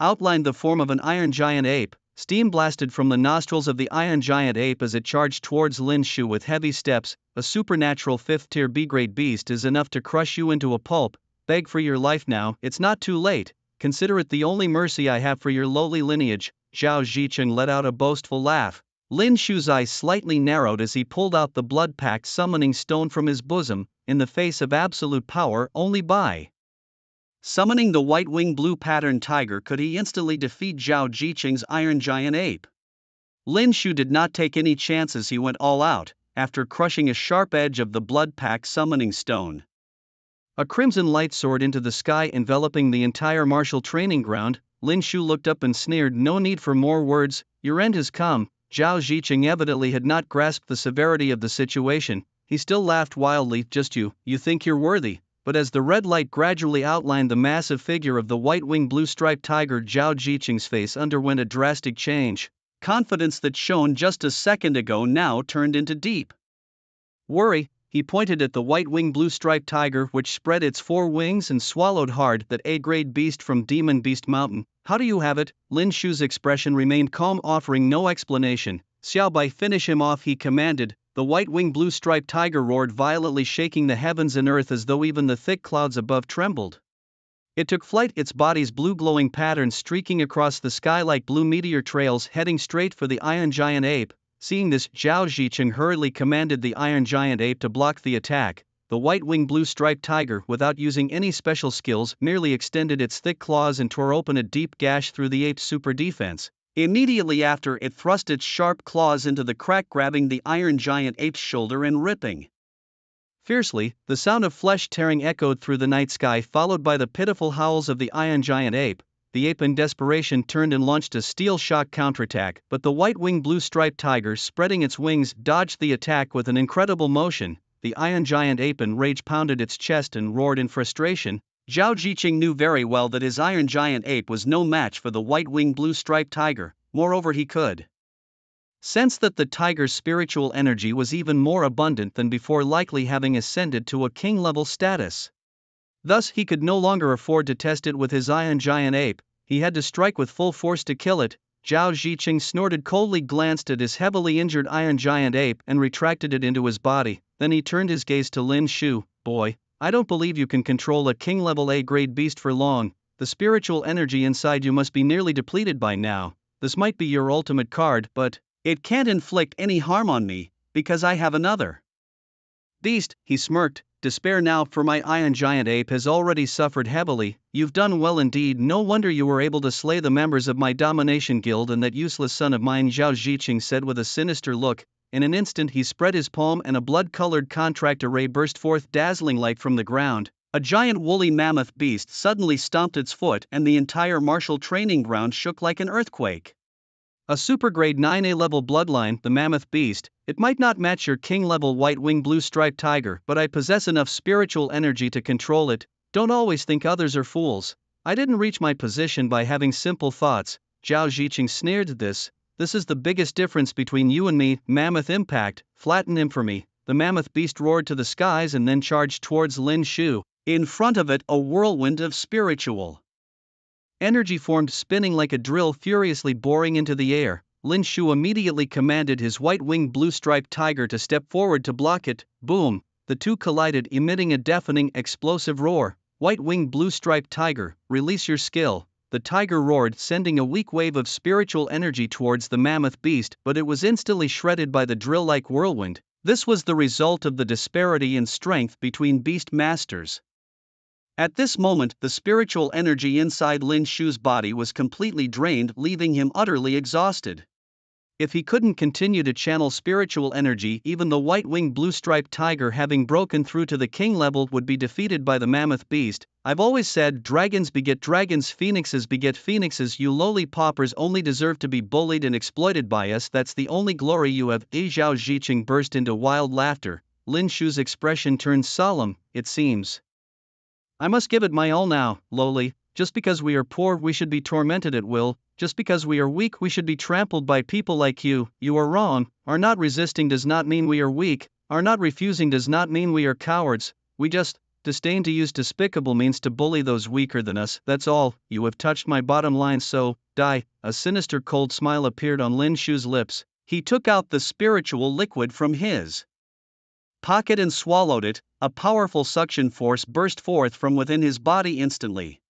outlined the form of an iron giant ape. Steam blasted from the nostrils of the iron giant ape as it charged towards Lin Shu with heavy steps. "A supernatural 5th-tier B-grade beast is enough to crush you into a pulp. Beg for your life now, it's not too late. Consider it the only mercy I have for your lowly lineage." Zhao Zicheng let out a boastful laugh. Lin Shu's eyes slightly narrowed as he pulled out the blood-packed summoning stone from his bosom, in the face of absolute power only by summoning the white-winged blue-patterned tiger could he instantly defeat Zhao Zicheng's iron giant ape. Lin Shu did not take any chances, he went all out, after crushing a sharp edge of the blood-packed summoning stone. A crimson light soared into the sky, enveloping the entire martial training ground. Lin Shu looked up and sneered, "No need for more words, your end has come." Zhao Zicheng evidently had not grasped the severity of the situation. He still laughed wildly. "Just you think you're worthy." But as the red light gradually outlined the massive figure of the white-winged blue-striped tiger, Zhao Zicheng's face underwent a drastic change. Confidence that shone just a second ago now turned into deep worry. He pointed at the white-winged blue-striped tiger, which spread its 4 wings and swallowed hard. "That A-grade beast from Demon Beast Mountain, how do you have it?" Lin Shu's expression remained calm, offering no explanation. "Xiaobai, finish him off," he commanded. The white-winged blue-striped tiger roared violently, shaking the heavens and earth as though even the thick clouds above trembled. It took flight, its body's blue glowing patterns streaking across the sky like blue meteor trails, heading straight for the iron giant ape. Seeing this, Zhao Zicheng hurriedly commanded the iron giant ape to block the attack. The white-winged blue-striped tiger, without using any special skills, merely extended its thick claws and tore open a deep gash through the ape's super defense. Immediately after, it thrust its sharp claws into the crack, grabbing the iron giant ape's shoulder and ripping fiercely. The sound of flesh tearing echoed through the night sky, followed by the pitiful howls of the iron giant ape. The ape in desperation turned and launched a steel shock counterattack, but the white-winged blue-striped tiger, spreading its wings, dodged the attack with an incredible motion. The iron giant ape in rage pounded its chest and roared in frustration. Zhao Zicheng knew very well that his iron giant ape was no match for the white-winged blue-striped tiger. Moreover, he could sense that the tiger's spiritual energy was even more abundant than before, likely having ascended to a king-level status. Thus, he could no longer afford to test it with his iron giant ape. He had to strike with full force to kill it. Zhao Zicheng snorted coldly, glanced at his heavily injured iron giant ape, and retracted it into his body. Then he turned his gaze to Lin Shu. "Boy, I don't believe you can control a king-level A-grade beast for long. The spiritual energy inside you must be nearly depleted by now. This might be your ultimate card, but it can't inflict any harm on me, because I have another beast." He smirked. "Despair now, for my iron giant ape has already suffered heavily. You've done well indeed. No wonder you were able to slay the members of my domination guild and that useless son of mine," Zhao Zicheng said with a sinister look. In an instant he spread his palm and a blood-colored contract array burst forth, dazzling light from the ground. A giant woolly mammoth beast suddenly stomped its foot and the entire martial training ground shook like an earthquake. A super-grade 9A level bloodline, the mammoth beast. "It might not match your king-level white-winged blue-striped tiger, but I possess enough spiritual energy to control it. Don't always think others are fools. I didn't reach my position by having simple thoughts." Zhao Zicheng sneered. This is the biggest difference between you and me. Mammoth impact, flatten him for me." The mammoth beast roared to the skies and then charged towards Lin Shu. In front of it, a whirlwind of spiritual energy formed, spinning like a drill, furiously boring into the air. Lin Shu immediately commanded his white-winged blue-striped tiger to step forward to block it. Boom! The two collided, emitting a deafening, explosive roar. "White-winged blue-striped tiger, release your skill." The tiger roared, sending a weak wave of spiritual energy towards the mammoth beast, but it was instantly shredded by the drill-like whirlwind. This was the result of the disparity in strength between beast masters. At this moment, the spiritual energy inside Lin Shu's body was completely drained, leaving him utterly exhausted. If he couldn't continue to channel spiritual energy, even the white-winged blue-striped tiger, having broken through to the king level, would be defeated by the mammoth beast. "I've always said, dragons beget dragons, phoenixes beget phoenixes. You lowly paupers only deserve to be bullied and exploited by us. That's the only glory you have." Zhao Zicheng burst into wild laughter. Lin Shu's expression turned solemn. "It seems I must give it my all now, lowly. Just because we are poor we should be tormented at will. Just because we are weak we should be trampled by people like you. You are wrong. Our not resisting does not mean we are weak. Our not refusing does not mean we are cowards. We just disdain to use despicable means to bully those weaker than us. That's all. You have touched my bottom line, so die." A sinister cold smile appeared on Lin Shu's lips. He took out the spiritual liquid from his pocket and swallowed it. A powerful suction force burst forth from within his body instantly.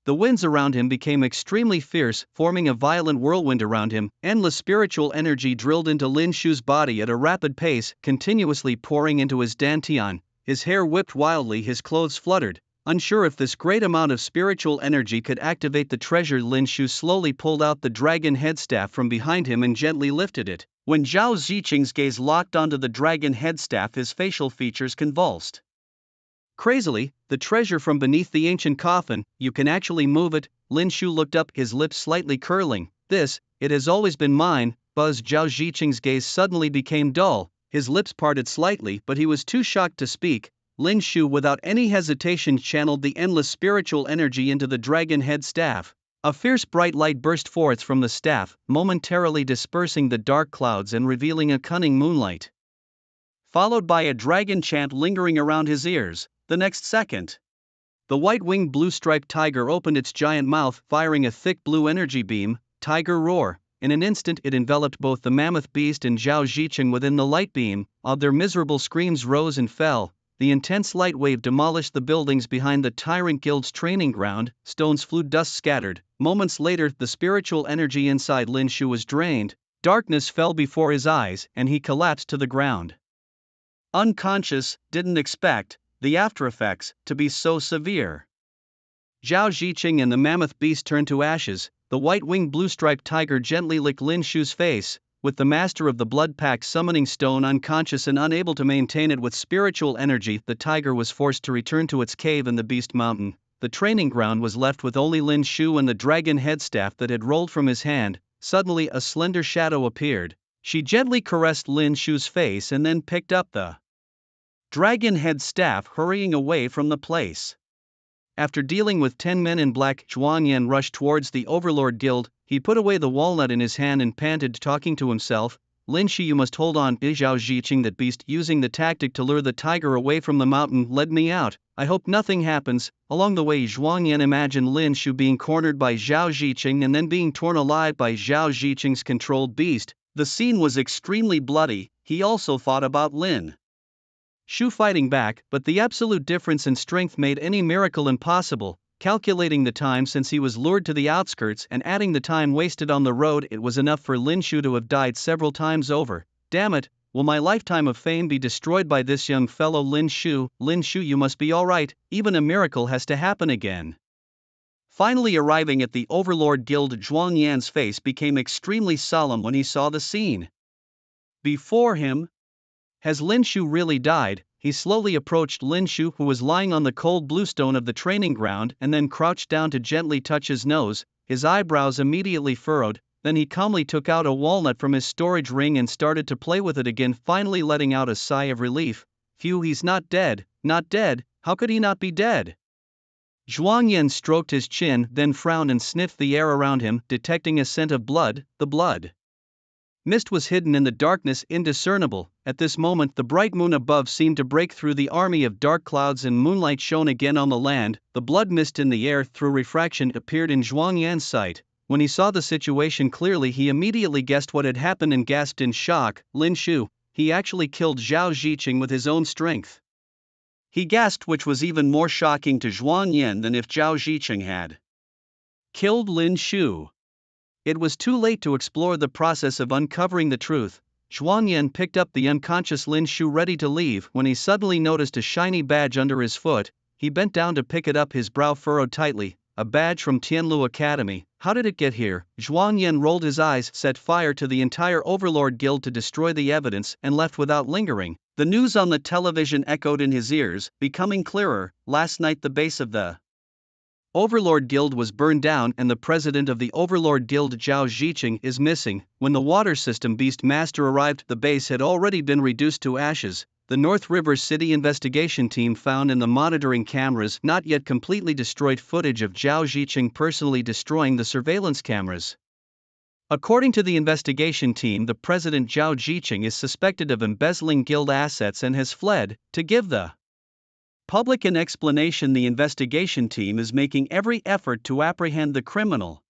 The winds around him became extremely fierce, forming a violent whirlwind around him. Endless spiritual energy drilled into Lin Shu's body at a rapid pace, continuously pouring into his dantian. His hair whipped wildly, his clothes fluttered. Unsure if this great amount of spiritual energy could activate the treasure, Lin Shu slowly pulled out the dragon head staff from behind him and gently lifted it. When Zhao Ziqing's gaze locked onto the dragon head staff, his facial features convulsed. Crazily, the treasure from beneath the ancient coffin, you can actually move it. Lin Shu looked up, his lips slightly curling. It has always been mine. Buzz. Zhao Ziqing's gaze suddenly became dull, his lips parted slightly, but he was too shocked to speak. Lin Shu without any hesitation channeled the endless spiritual energy into the dragon head staff. A fierce bright light burst forth from the staff, momentarily dispersing the dark clouds and revealing a cunning moonlight, followed by a dragon chant lingering around his ears. The next second, the white-winged blue-striped tiger opened its giant mouth, firing a thick blue energy beam. Tiger roar. In an instant it enveloped both the mammoth beast and Zhao Ziqing within the light beam. Their miserable screams rose and fell. The intense light wave demolished the buildings behind the Tyrant Guild's training ground. Stones flew, dust scattered. Moments later, the spiritual energy inside Lin Shu was drained. Darkness fell before his eyes, and he collapsed to the ground. Unconscious. Didn't expect the after effects to be so severe. Zhao Ziqing and the mammoth beast turned to ashes. The white-winged blue-striped tiger gently licked Lin Shu's face. With the master of the blood pact summoning stone unconscious and unable to maintain it with spiritual energy, the tiger was forced to return to its cave in the Beast Mountain. The training ground was left with only Lin Shu and the dragon head staff that had rolled from his hand. Suddenly a slender shadow appeared. She gently caressed Lin Shu's face and then picked up the dragon head staff, hurrying away from the place. After dealing with 10 men in black, Zhuang Yan rushed towards the Overlord Guild. He put away the walnut in his hand and panted, talking to himself. Lin Shu, you must hold on. Zhao Ziqing, that beast, using the tactic to lure the tiger away from the mountain, led me out. I hope nothing happens. Along the way, Zhuang Yan imagined Lin Shu being cornered by Zhao Ziqing and then being torn alive by Zhao Ziqing's controlled beast. The scene was extremely bloody. He also thought about Lin Shu fighting back, but the absolute difference in strength made any miracle impossible. Calculating the time since he was lured to the outskirts and adding the time wasted on the road, it was enough for Lin Shu to have died several times over. Damn it, will my lifetime of fame be destroyed by this young fellow Lin Shu? Lin Shu, you must be alright, even a miracle has to happen again. Finally arriving at the Overlord Guild, Zhuang Yan's face became extremely solemn when he saw the scene before him. Has Lin Shu really died? He slowly approached Lin Shu, who was lying on the cold bluestone of the training ground, and then crouched down to gently touch his nose. His eyebrows immediately furrowed. Then he calmly took out a walnut from his storage ring and started to play with it again, finally letting out a sigh of relief. Phew, he's not dead. Not dead? How could he not be dead? Zhuang Yan stroked his chin, then frowned and sniffed the air around him, detecting a scent of blood. The blood mist was hidden in the darkness, indiscernible. At this moment the bright moon above seemed to break through the army of dark clouds and moonlight shone again on the land. The blood mist in the air through refraction appeared in Zhuang Yan's sight. When he saw the situation clearly, he immediately guessed what had happened and gasped in shock. Lin Shu, he actually killed Zhao Ziqing with his own strength. He gasped, which was even more shocking to Zhuang Yan than if Zhao Ziqing had killed Lin Shu. It was too late to explore the process of uncovering the truth. Zhuang Yan picked up the unconscious Lin Shu, ready to leave, when he suddenly noticed a shiny badge under his foot. He bent down to pick it up, his brow furrowed tightly. A badge from Tianlu Academy. How did it get here? Zhuang Yan rolled his eyes, set fire to the entire Overlord Guild to destroy the evidence, and left without lingering. The news on the television echoed in his ears, becoming clearer. Last night the base of the Overlord Guild was burned down and the president of the Overlord Guild, Zhao Ziqing, is missing. When the water system beast master arrived, the base had already been reduced to ashes. The North River City investigation team found in the monitoring cameras not yet completely destroyed footage of Zhao Ziqing personally destroying the surveillance cameras. According to the investigation team, the president Zhao Ziqing is suspected of embezzling guild assets and has fled. To give the public an explanation, the investigation team is making every effort to apprehend the criminal.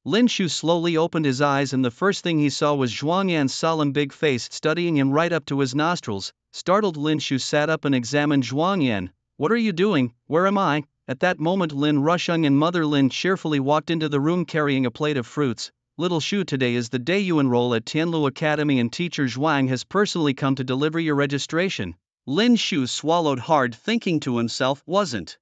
Lin Shu slowly opened his eyes and the first thing he saw was Zhuang Yan's solemn big face studying him right up to his nostrils. Startled, Lin Shu sat up and examined Zhuang Yan. What are you doing? Where am I? At that moment Lin Rusheng and Mother Lin cheerfully walked into the room carrying a plate of fruits. Little Shu, today is the day you enroll at Tianlu Academy and teacher Zhuang has personally come to deliver your registration. Lin Shu swallowed hard, thinking to himself, wasn't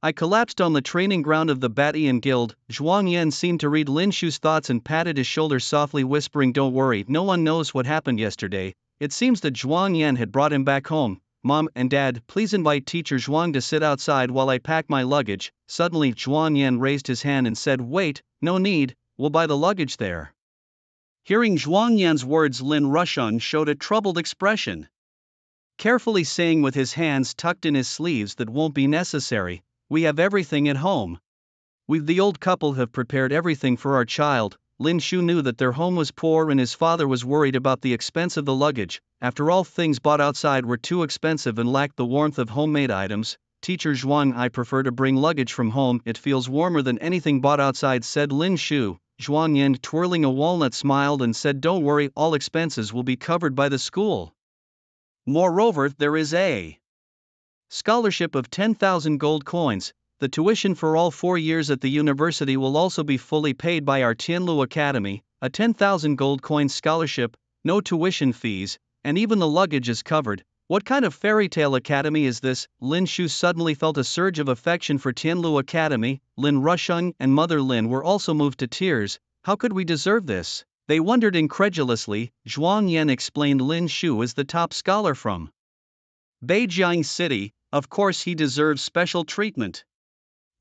I collapsed on the training ground of the Batian Guild? Zhuang Yan seemed to read Lin Shu's thoughts and patted his shoulder softly, whispering, don't worry, no one knows what happened yesterday. It seems that Zhuang Yan had brought him back home. Mom and Dad, please invite teacher Zhuang to sit outside while I pack my luggage. Suddenly Zhuang Yan raised his hand and said, wait, no need, we'll buy the luggage there. Hearing Zhuang Yan's words, Lin Rusheng showed a troubled expression, carefully saying with his hands tucked in his sleeves, that won't be necessary. We have everything at home. We, the old couple, have prepared everything for our child. Lin Shu knew that their home was poor and his father was worried about the expense of the luggage. After all, things bought outside were too expensive and lacked the warmth of homemade items. Teacher Zhuang, I prefer to bring luggage from home, it feels warmer than anything bought outside, said Lin Shu. Zhuang Yan, twirling a walnut, smiled and said, don't worry, all expenses will be covered by the school. Moreover, there is a scholarship of 10,000 gold coins. The tuition for all 4 years at the university will also be fully paid by our Tianlu Academy, a 10,000 gold coin scholarship, no tuition fees, and even the luggage is covered. What kind of fairy tale academy is this? Lin Shu suddenly felt a surge of affection for Tianlu Academy. Lin Rusheng and Mother Lin were also moved to tears. How could we deserve this? They wondered incredulously. Zhuang Yan explained, Lin Shu is the top scholar from Beijing City, of course he deserves special treatment.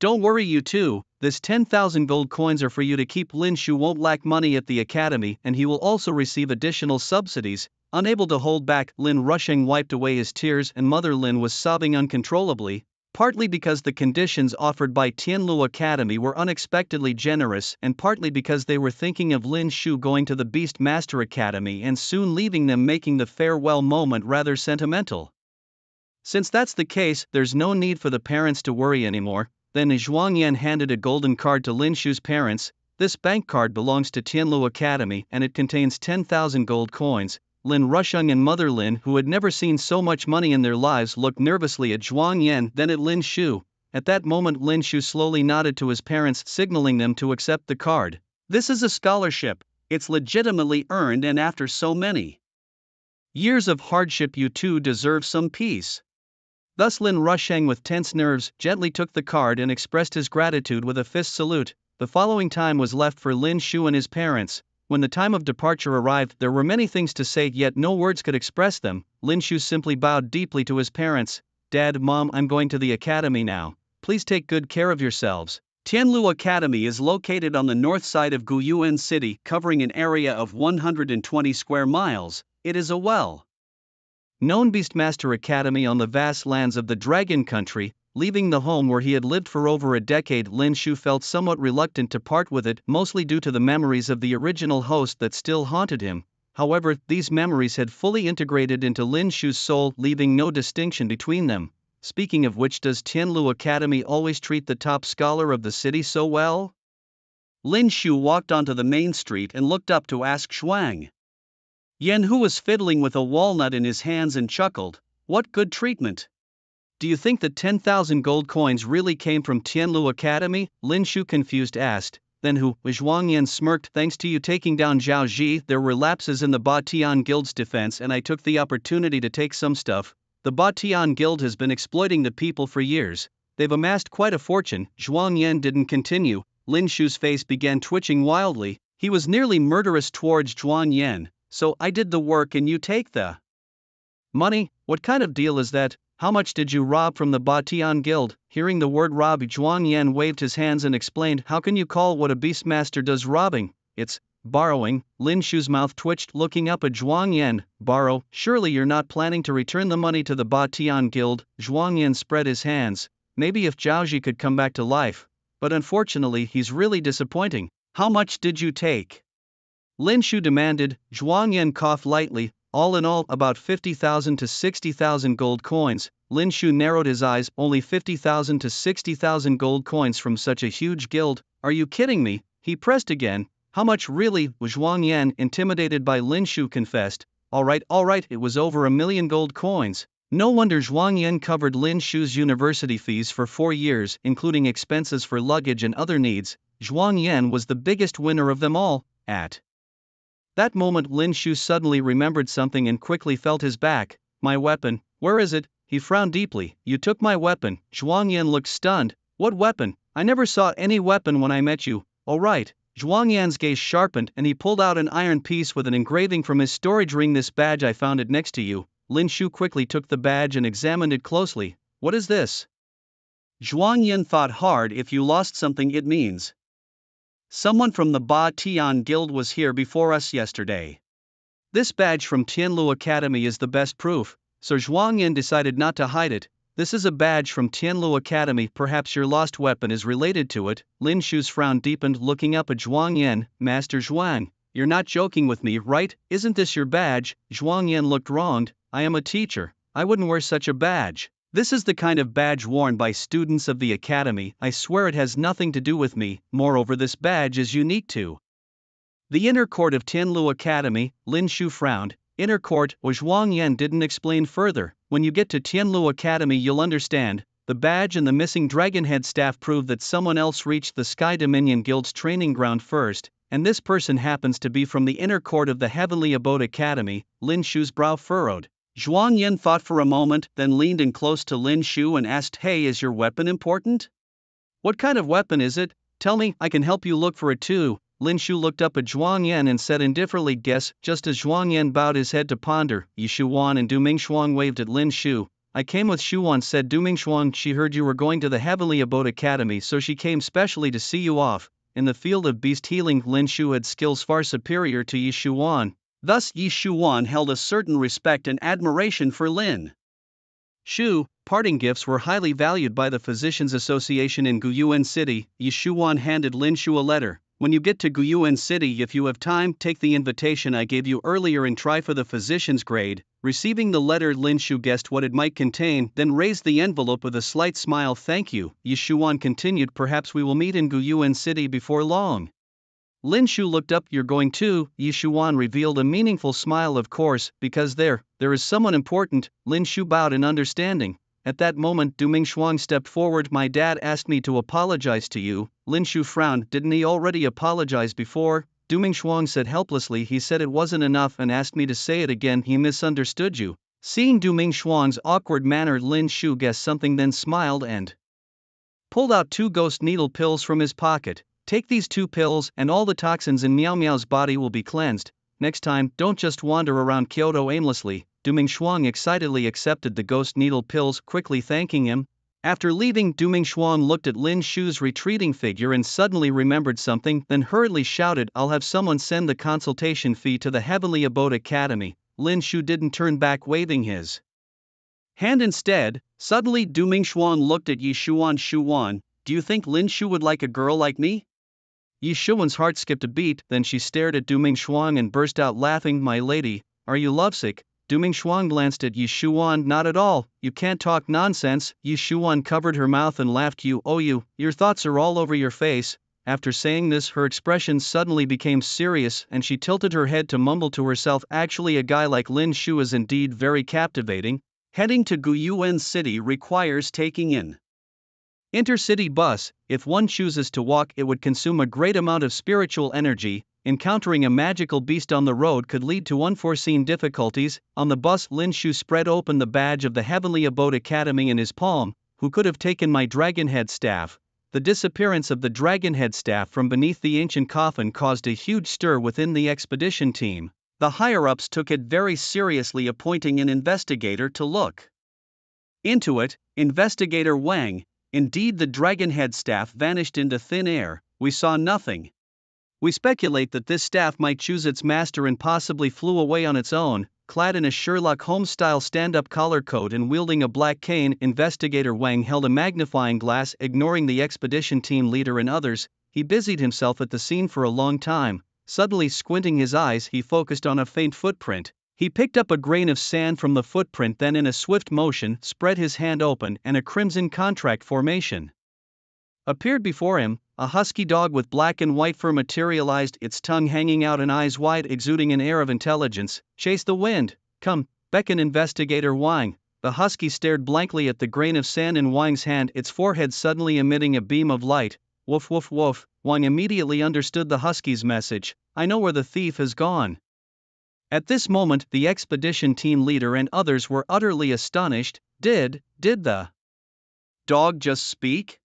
Don't worry, you two, this 10,000 gold coins are for you to keep. Lin Shu won't lack money at the academy and he will also receive additional subsidies. Unable to hold back, Lin Rusheng wiped away his tears and Mother Lin was sobbing uncontrollably, partly because the conditions offered by Tianlu Academy were unexpectedly generous and partly because they were thinking of Lin Shu going to the Beast Master Academy and soon leaving them, making the farewell moment rather sentimental. Since that's the case, there's no need for the parents to worry anymore. Then Zhuang Yan handed a golden card to Lin Shu's parents. This bank card belongs to Tianlu Academy and it contains 10,000 gold coins. Lin Rusheng and Mother Lin, who had never seen so much money in their lives, looked nervously at Zhuang Yan, then at Lin Shu. At that moment Lin Shu slowly nodded to his parents, signaling them to accept the card. This is a scholarship. It's legitimately earned, and after so many years of hardship you two deserve some peace. Thus Lin Rusheng, with tense nerves, gently took the card and expressed his gratitude with a fist salute. The following time was left for Lin Shu and his parents. When the time of departure arrived, there were many things to say, yet no words could express them. Lin Shu simply bowed deeply to his parents. Dad, Mom, I'm going to the academy now. Please take good care of yourselves. Tianlu Academy is located on the north side of Guyuan City, covering an area of 120 square miles. It is a well known Beastmaster Academy on the vast lands of the Dragon Country. Leaving the home where he had lived for over a decade, Lin Shu felt somewhat reluctant to part with it, mostly due to the memories of the original host that still haunted him. However, these memories had fully integrated into Lin Shu's soul, leaving no distinction between them. Speaking of which, does Tianlu Academy always treat the top scholar of the city so well? Lin Shu walked onto the main street and looked up to ask Zhuang Yan, who was fiddling with a walnut in his hands, and chuckled, what good treatment? Do you think that 10,000 gold coins really came from Tianlu Academy? Lin Shu confused asked. Then who? Zhuang Yan smirked. Thanks to you taking down Zhao Ji, there were lapses in the Batian Guild's defense and I took the opportunity to take some stuff. The Batian Guild has been exploiting the people for years. They've amassed quite a fortune. Zhuang Yan didn't continue. Lin Shu's face began twitching wildly. He was nearly murderous towards Zhuang Yan. So I did the work and you take the money? What kind of deal is that? How much did you rob from the Batian Guild? Hearing the word rob, Zhuang Yan waved his hands and explained, how can you call what a beastmaster does robbing? It's borrowing. Lin Shu's mouth twitched, looking up at Zhuang Yan. Borrow? Surely you're not planning to return the money to the Batian Guild? Zhuang Yan spread his hands. Maybe if Zhaoji could come back to life. But unfortunately he's really disappointing. How much did you take? Lin Shu demanded. Zhuang Yan coughed lightly. All in all, about 50,000 to 60,000 gold coins. Lin Shu narrowed his eyes. Only 50,000 to 60,000 gold coins from such a huge guild? Are you kidding me? He pressed again. How much really? Zhuang Yan, intimidated by Lin Shu, confessed. All right, it was over 1 million gold coins. No wonder Zhuang Yan covered Lin Shu's university fees for 4 years, including expenses for luggage and other needs. Zhuang Yan was the biggest winner of them all. At that moment, Lin Shu suddenly remembered something and quickly felt his back. My weapon, where is it? He frowned deeply. You took my weapon. Zhuang Yan looked stunned. What weapon? I never saw any weapon when I met you. Oh right. Zhuang Yan's gaze sharpened and he pulled out an iron piece with an engraving from his storage ring. This badge, I found it next to you. Lin Shu quickly took the badge and examined it closely. What is this? Zhuang Yan thought hard. If you lost something, it means someone from the Ba Tian Guild was here before us yesterday. This badge from Tianlu Academy is the best proof, so Zhuang Yan decided not to hide it. This is a badge from Tianlu Academy, perhaps your lost weapon is related to it. Lin Shu's frown deepened, looking up at Zhuang Yan. Master Zhuang, you're not joking with me, right? Isn't this your badge? Zhuang Yan looked wronged. I am a teacher, I wouldn't wear such a badge. This is the kind of badge worn by students of the academy. I swear it has nothing to do with me. Moreover, this badge is unique to the inner court of Tianlu Academy. Lin Shu frowned. Inner court? Zhuang Yan didn't explain further. When you get to Tianlu Academy you'll understand. The badge and the missing dragon head staff prove that someone else reached the Sky Dominion Guild's training ground first, and this person happens to be from the inner court of the Heavenly Abode Academy. Lin Shu's brow furrowed. Zhuang Yan thought for a moment, then leaned in close to Lin Shu and asked, Hey, is your weapon important? What kind of weapon is it? Tell me, I can help you look for it too. Lin Shu looked up at Zhuang Yan and said indifferently, guess. Just as Zhuang Yan bowed his head to ponder, Yi Shuwan and Du Mingshuang waved at Lin Shu. I came with Shuwan, said Du Mingshuang. She heard you were going to the Heavenly Abode Academy, so she came specially to see you off. In the field of beast healing, Lin Shu had skills far superior to Yi Shuwan. Thus Yi Shuwan held a certain respect and admiration for Lin Shu. Parting gifts were highly valued by the Physicians Association in Guyuan City. Yi Shuwan handed Lin Shu a letter. When you get to Guyuan City, if you have time, take the invitation I gave you earlier and try for the physician's grade. Receiving the letter, Lin Shu guessed what it might contain, then raised the envelope with a slight smile. Thank you, Yi Shuwan continued. Perhaps we will meet in Guyuan City before long. Lin Shu looked up. You're going too? Yi Shuwan revealed a meaningful smile. Of course, because there is someone important. Lin Shu bowed in understanding. At that moment, Du Mingshuang stepped forward. My dad asked me to apologize to you. Lin Shu frowned. Didn't he already apologize before? Du Mingshuang said helplessly. He said it wasn't enough and asked me to say it again. He misunderstood you. Seeing Du Mingshuang's awkward manner, Lin Shu guessed something, then smiled and pulled out 2 ghost needle pills from his pocket. Take these 2 pills and all the toxins in Miao Miao's body will be cleansed. Next time, don't just wander around Kyoto aimlessly. Du Mingshuang excitedly accepted the ghost needle pills, quickly thanking him. After leaving, Du Mingshuang looked at Lin Shu's retreating figure and suddenly remembered something, then hurriedly shouted, I'll have someone send the consultation fee to the Heavenly Abode Academy. Lin Shu didn't turn back, waving his hand instead. Suddenly Du Mingshuang looked at Yi Shuwan. Shuwan, do you think Lin Shu would like a girl like me? Yi Shuwan's heart skipped a beat, then she stared at Du Mingshuang and burst out laughing. My lady, are you lovesick? Du Mingshuang glanced at Yi Shuwan. Not at all, you can't talk nonsense. Yi Shuwan covered her mouth and laughed. Your thoughts are all over your face. After saying this, her expression suddenly became serious and she tilted her head to mumble to herself, actually a guy like Lin Shu is indeed very captivating. Heading to Guyuan City requires taking in intercity bus. If one chooses to walk, it would consume a great amount of spiritual energy. Encountering a magical beast on the road could lead to unforeseen difficulties. On the bus, Lin Shu spread open the badge of the Heavenly Abode Academy in his palm. Who could have taken my dragon head staff? The disappearance of the dragon head staff from beneath the ancient coffin caused a huge stir within the expedition team. The higher-ups took it very seriously, appointing an investigator to look into it. Investigator Wang. Indeed, the dragon head staff vanished into thin air. We saw nothing. We speculate that this staff might choose its master and possibly flew away on its own. Clad in a Sherlock Holmes-style stand-up collar coat and wielding a black cane, Investigator Wang held a magnifying glass. Ignoring the expedition team leader and others, he busied himself at the scene for a long time. Suddenly squinting his eyes, he focused on a faint footprint. He picked up a grain of sand from the footprint, then in a swift motion, spread his hand open and a crimson contract formation appeared before him. A husky dog with black and white fur materialized, its tongue hanging out and eyes wide, exuding an air of intelligence. Chase the wind. Come, beckoned Investigator Wang. The husky stared blankly at the grain of sand in Wang's hand, its forehead suddenly emitting a beam of light. Woof woof woof. Wang immediately understood the husky's message. I know where the thief has gone. At this moment, the expedition team leader and others were utterly astonished. Did the dog just speak?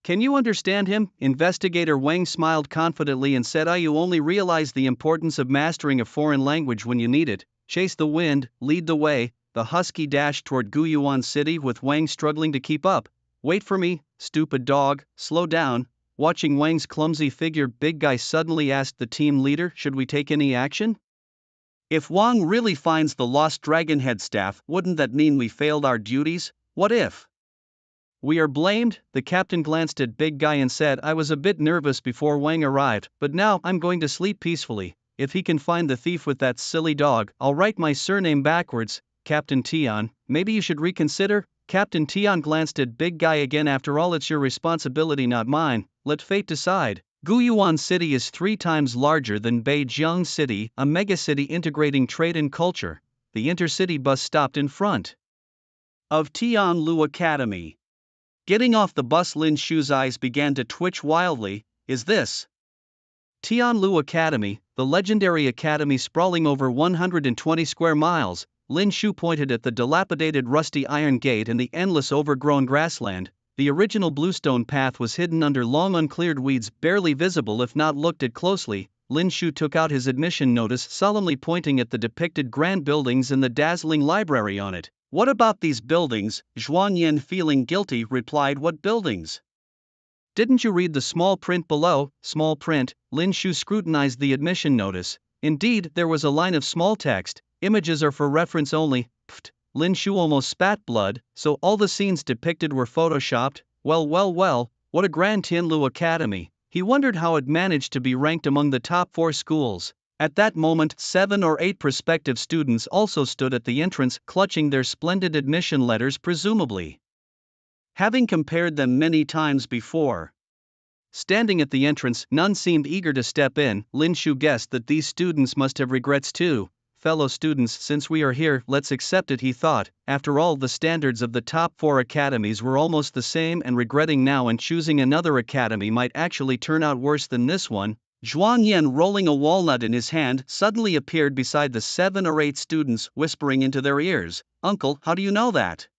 Can you understand him? Investigator Wang smiled confidently and said, you only realize the importance of mastering a foreign language when you need it. Chase the wind, lead the way. The husky dashed toward Guyuan City with Wang struggling to keep up. Wait for me, stupid dog, slow down. Watching Wang's clumsy figure, Big Guy suddenly asked the team leader, should we take any action? If Wang really finds the lost dragon head staff, wouldn't that mean we failed our duties? What if we are blamed? The captain glanced at Big Guy and said, I was a bit nervous before Wang arrived, but now I'm going to sleep peacefully. If he can find the thief with that silly dog, I'll write my surname backwards. Captain Tian, maybe you should reconsider? Captain Tian glanced at Big Guy again. After all, it's your responsibility, not mine. Let fate decide. Guyuan City is 3 times larger than Beijing City, a megacity integrating trade and culture. The intercity bus stopped in front of Tianlu Academy. Getting off the bus, Lin Shu's eyes began to twitch wildly. Is this Tianlu Academy, the legendary academy sprawling over 120 square miles? Lin Shu pointed at the dilapidated rusty iron gate and the endless overgrown grassland. The original bluestone path was hidden under long uncleared weeds, barely visible if not looked at closely. Lin Shu took out his admission notice, solemnly pointing at the depicted grand buildings and the dazzling library on it. What about these buildings? Zhuang Yan, feeling guilty, replied, what buildings? Didn't you read the small print below? Small print? Lin Shu scrutinized the admission notice. Indeed, there was a line of small text. Images are for reference only. Pfft. Lin Shu almost spat blood. So all the scenes depicted were photoshopped? Well, what a grand Tianlu Academy. He wondered how it managed to be ranked among the top 4 schools. At that moment, 7 or 8 prospective students also stood at the entrance, clutching their splendid admission letters, presumably having compared them many times before. Standing at the entrance, none seemed eager to step in. Lin Shu guessed that these students must have regrets too. Fellow students, since we are here, let's accept it, he thought. After all, the standards of the top 4 academies were almost the same, and regretting now and choosing another academy might actually turn out worse than this one. Zhuang Yan, rolling a walnut in his hand, suddenly appeared beside the 7 or 8 students, whispering into their ears, Uncle, how do you know that?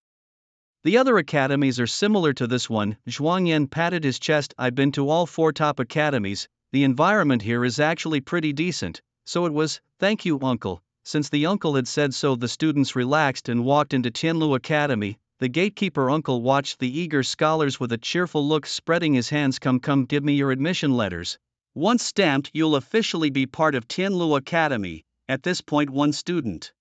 The other academies are similar to this one. Zhuang Yan patted his chest. I've been to all 4 top academies. The environment here is actually pretty decent. So it was. Thank you, Uncle. Since the uncle had said so, the students relaxed and walked into Tianlu Academy. The gatekeeper uncle watched the eager scholars with a cheerful look, spreading his hands. Come, give me your admission letters. Once stamped, you'll officially be part of Tianlu Academy. At this point, one student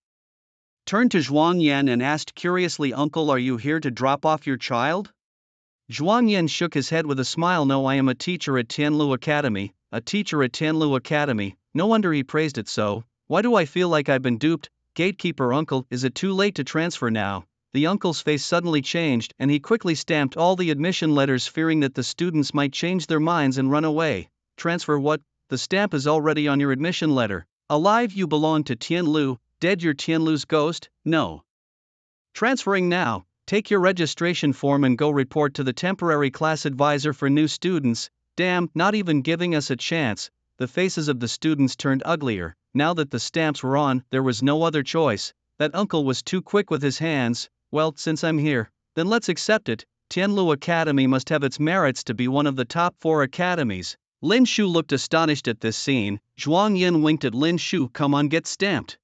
turned to Zhuang Yan and asked curiously, Uncle, are you here to drop off your child? Zhuang Yan shook his head with a smile. No, I am a teacher at Tianlu Academy. A teacher at Tianlu Academy. No wonder he praised it so. Why do I feel like I've been duped? Gatekeeper uncle, is it too late to transfer now? The uncle's face suddenly changed, and he quickly stamped all the admission letters, fearing that the students might change their minds and run away. Transfer what? The stamp is already on your admission letter. Alive, you belong to Tianlu. Dead, you're Tianlu's ghost? No. Transferring now. Take your registration form and go report to the temporary class advisor for new students. Damn, not even giving us a chance. The faces of the students turned uglier. Now that the stamps were on, there was no other choice. That uncle was too quick with his hands. Well, since I'm here, then let's accept it. Tianlu Academy must have its merits to be one of the top 4 academies. Lin Shu looked astonished at this scene. Zhuang Yan winked at Lin Shu. Come on, get stamped.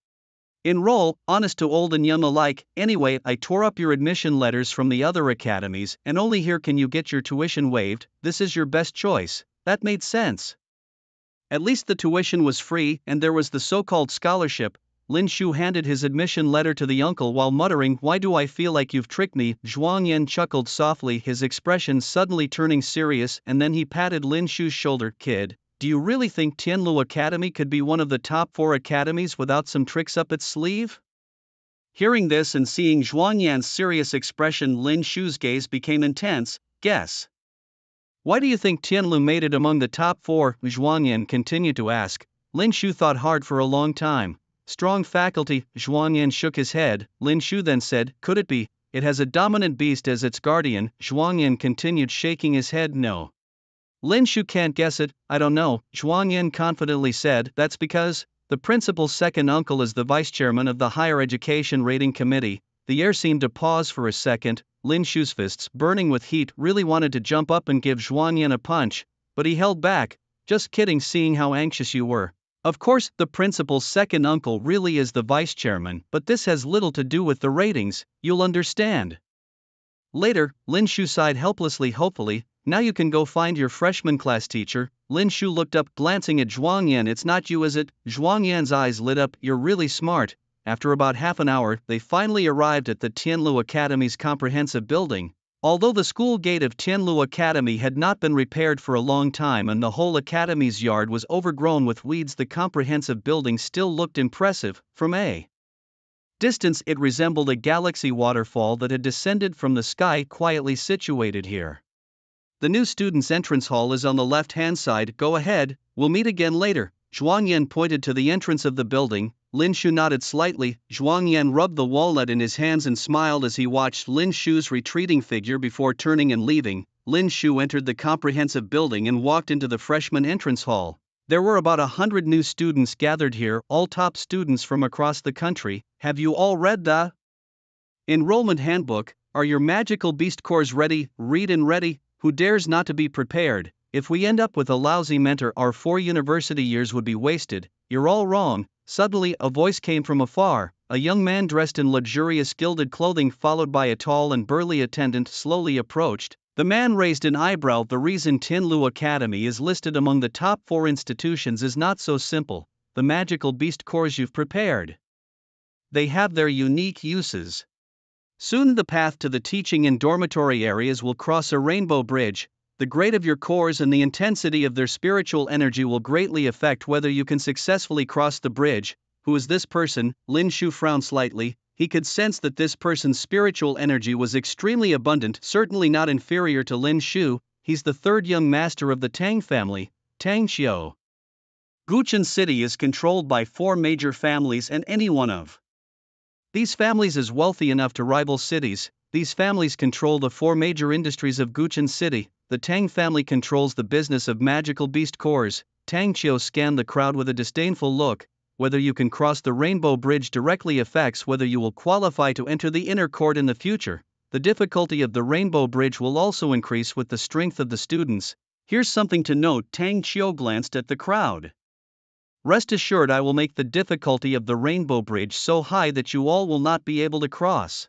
Enroll, honest to old and young alike. Anyway, I tore up your admission letters from the other academies, and only here can you get your tuition waived. This is your best choice. That made sense. At least the tuition was free, and there was the so-called scholarship. Lin Shu handed his admission letter to the uncle while muttering, why do I feel like you've tricked me? Zhuang Yan chuckled softly, his expression suddenly turning serious, and then he patted Lin Shu's shoulder. Kid, do you really think Tianlu Academy could be one of the top 4 academies without some tricks up its sleeve? Hearing this and seeing Zhuang Yan's serious expression, Lin Shu's gaze became intense. Guess. Why do you think Tianlu made it among the top 4? Zhuang Yan continued to ask. Lin Shu thought hard for a long time. Strong faculty. Zhuang Yan shook his head. Lin Shu then said, could it be? It has a dominant beast as its guardian. Zhuang Yan continued shaking his head. No. Lin Shu can't guess it. I don't know, Zhuang Yan confidently said. That's because the principal's second uncle is the vice chairman of the Higher Education Rating Committee. The air seemed to pause for a second. Lin Shu's fists, burning with heat, really wanted to jump up and give Zhuang Yan a punch, but he held back. Just kidding, seeing how anxious you were. Of course, the principal's second uncle really is the vice chairman, but this has little to do with the ratings, you'll understand. Later, Lin Shu sighed helplessly. Hopefully, now you can go find your freshman class teacher. Lin Shu looked up, glancing at Zhuang Yan. It's not you, is it? Zhuang Yan's eyes lit up. You're really smart. After about half an hour, they finally arrived at the Tianlu Academy's comprehensive building. Although the school gate of Tianlu Academy had not been repaired for a long time and the whole academy's yard was overgrown with weeds, the comprehensive building still looked impressive. From a distance, it resembled a galaxy waterfall that had descended from the sky, quietly situated here. The new students' entrance hall is on the left-hand side. Go ahead, we'll meet again later. Zhuang Yan pointed to the entrance of the building. Lin Shu nodded slightly. Zhuang Yan rubbed the walnut in his hands and smiled as he watched Lin Shu's retreating figure before turning and leaving. Lin Shu entered the comprehensive building and walked into the freshman entrance hall. There were about 100 new students gathered here, all top students from across the country. Have you all read the enrollment handbook? Are your magical beast cores ready? Read and ready. Who dares not to be prepared? If we end up with a lousy mentor, our 4 university years would be wasted. You're all wrong. Suddenly, a voice came from afar. A young man dressed in luxurious gilded clothing, followed by a tall and burly attendant, slowly approached. The man raised an eyebrow. The reason Tianlu Academy is listed among the top 4 institutions is not so simple. The magical beast cores you've prepared, they have their unique uses. Soon the path to the teaching and dormitory areas will cross a rainbow bridge. The grade of your cores and the intensity of their spiritual energy will greatly affect whether you can successfully cross the bridge. Who is this person? Lin Shu frowned slightly. He could sense that this person's spiritual energy was extremely abundant, certainly not inferior to Lin Shu. He's the 3rd young master of the Tang family, Tang Xiu. Guchun City is controlled by 4 major families, and any one of these families is wealthy enough to rival cities. These families control the 4 major industries of Guchun City. The Tang family controls the business of magical beast cores. Tang Qiu scanned the crowd with a disdainful look. Whether you can cross the rainbow bridge directly affects whether you will qualify to enter the inner court in the future. The difficulty of the rainbow bridge will also increase with the strength of the students. Here's something to note. Tang Qiu glanced at the crowd. Rest assured, I will make the difficulty of the rainbow bridge so high that you all will not be able to cross.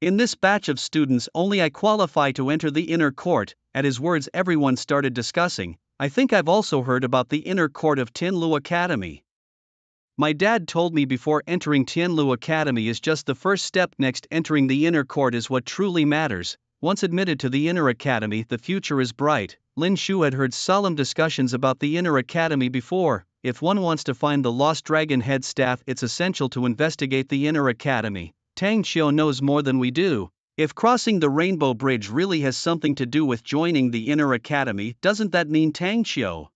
In this batch of students, only I qualify to enter the inner court. At his words, everyone started discussing. I think I've also heard about the inner court of Tianlu Academy. My dad told me before entering Tianlu Academy is just the first step. Next, entering the inner court is what truly matters. Once admitted to the inner academy, the future is bright. Lin Shu had heard solemn discussions about the inner academy before. If one wants to find the lost dragon head staff, it's essential to investigate the inner academy. Tang Qiu knows more than we do. If crossing the rainbow bridge really has something to do with joining the inner academy, doesn't that mean Tang Qiu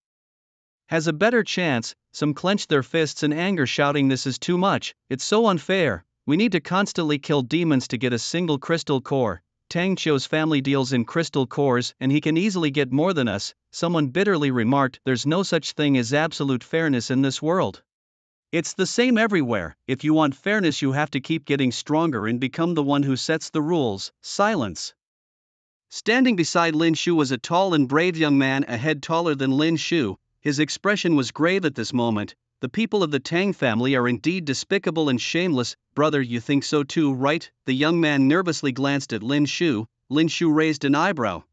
has a better chance? Some clenched their fists in anger, shouting, this is too much, it's so unfair. We need to constantly kill demons to get a single crystal core. Tang Qiu's family deals in crystal cores, and he can easily get more than us. Someone bitterly remarked, there's no such thing as absolute fairness in this world. It's the same everywhere. If you want fairness, you have to keep getting stronger and become the one who sets the rules. Silence. Standing beside Lin Shu was a tall and brave young man, a head taller than Lin Shu. His expression was grave at this moment. The people of the Tang family are indeed despicable and shameless. Brother, you think so too, right? The young man nervously glanced at Lin Shu. Lin Shu raised an eyebrow.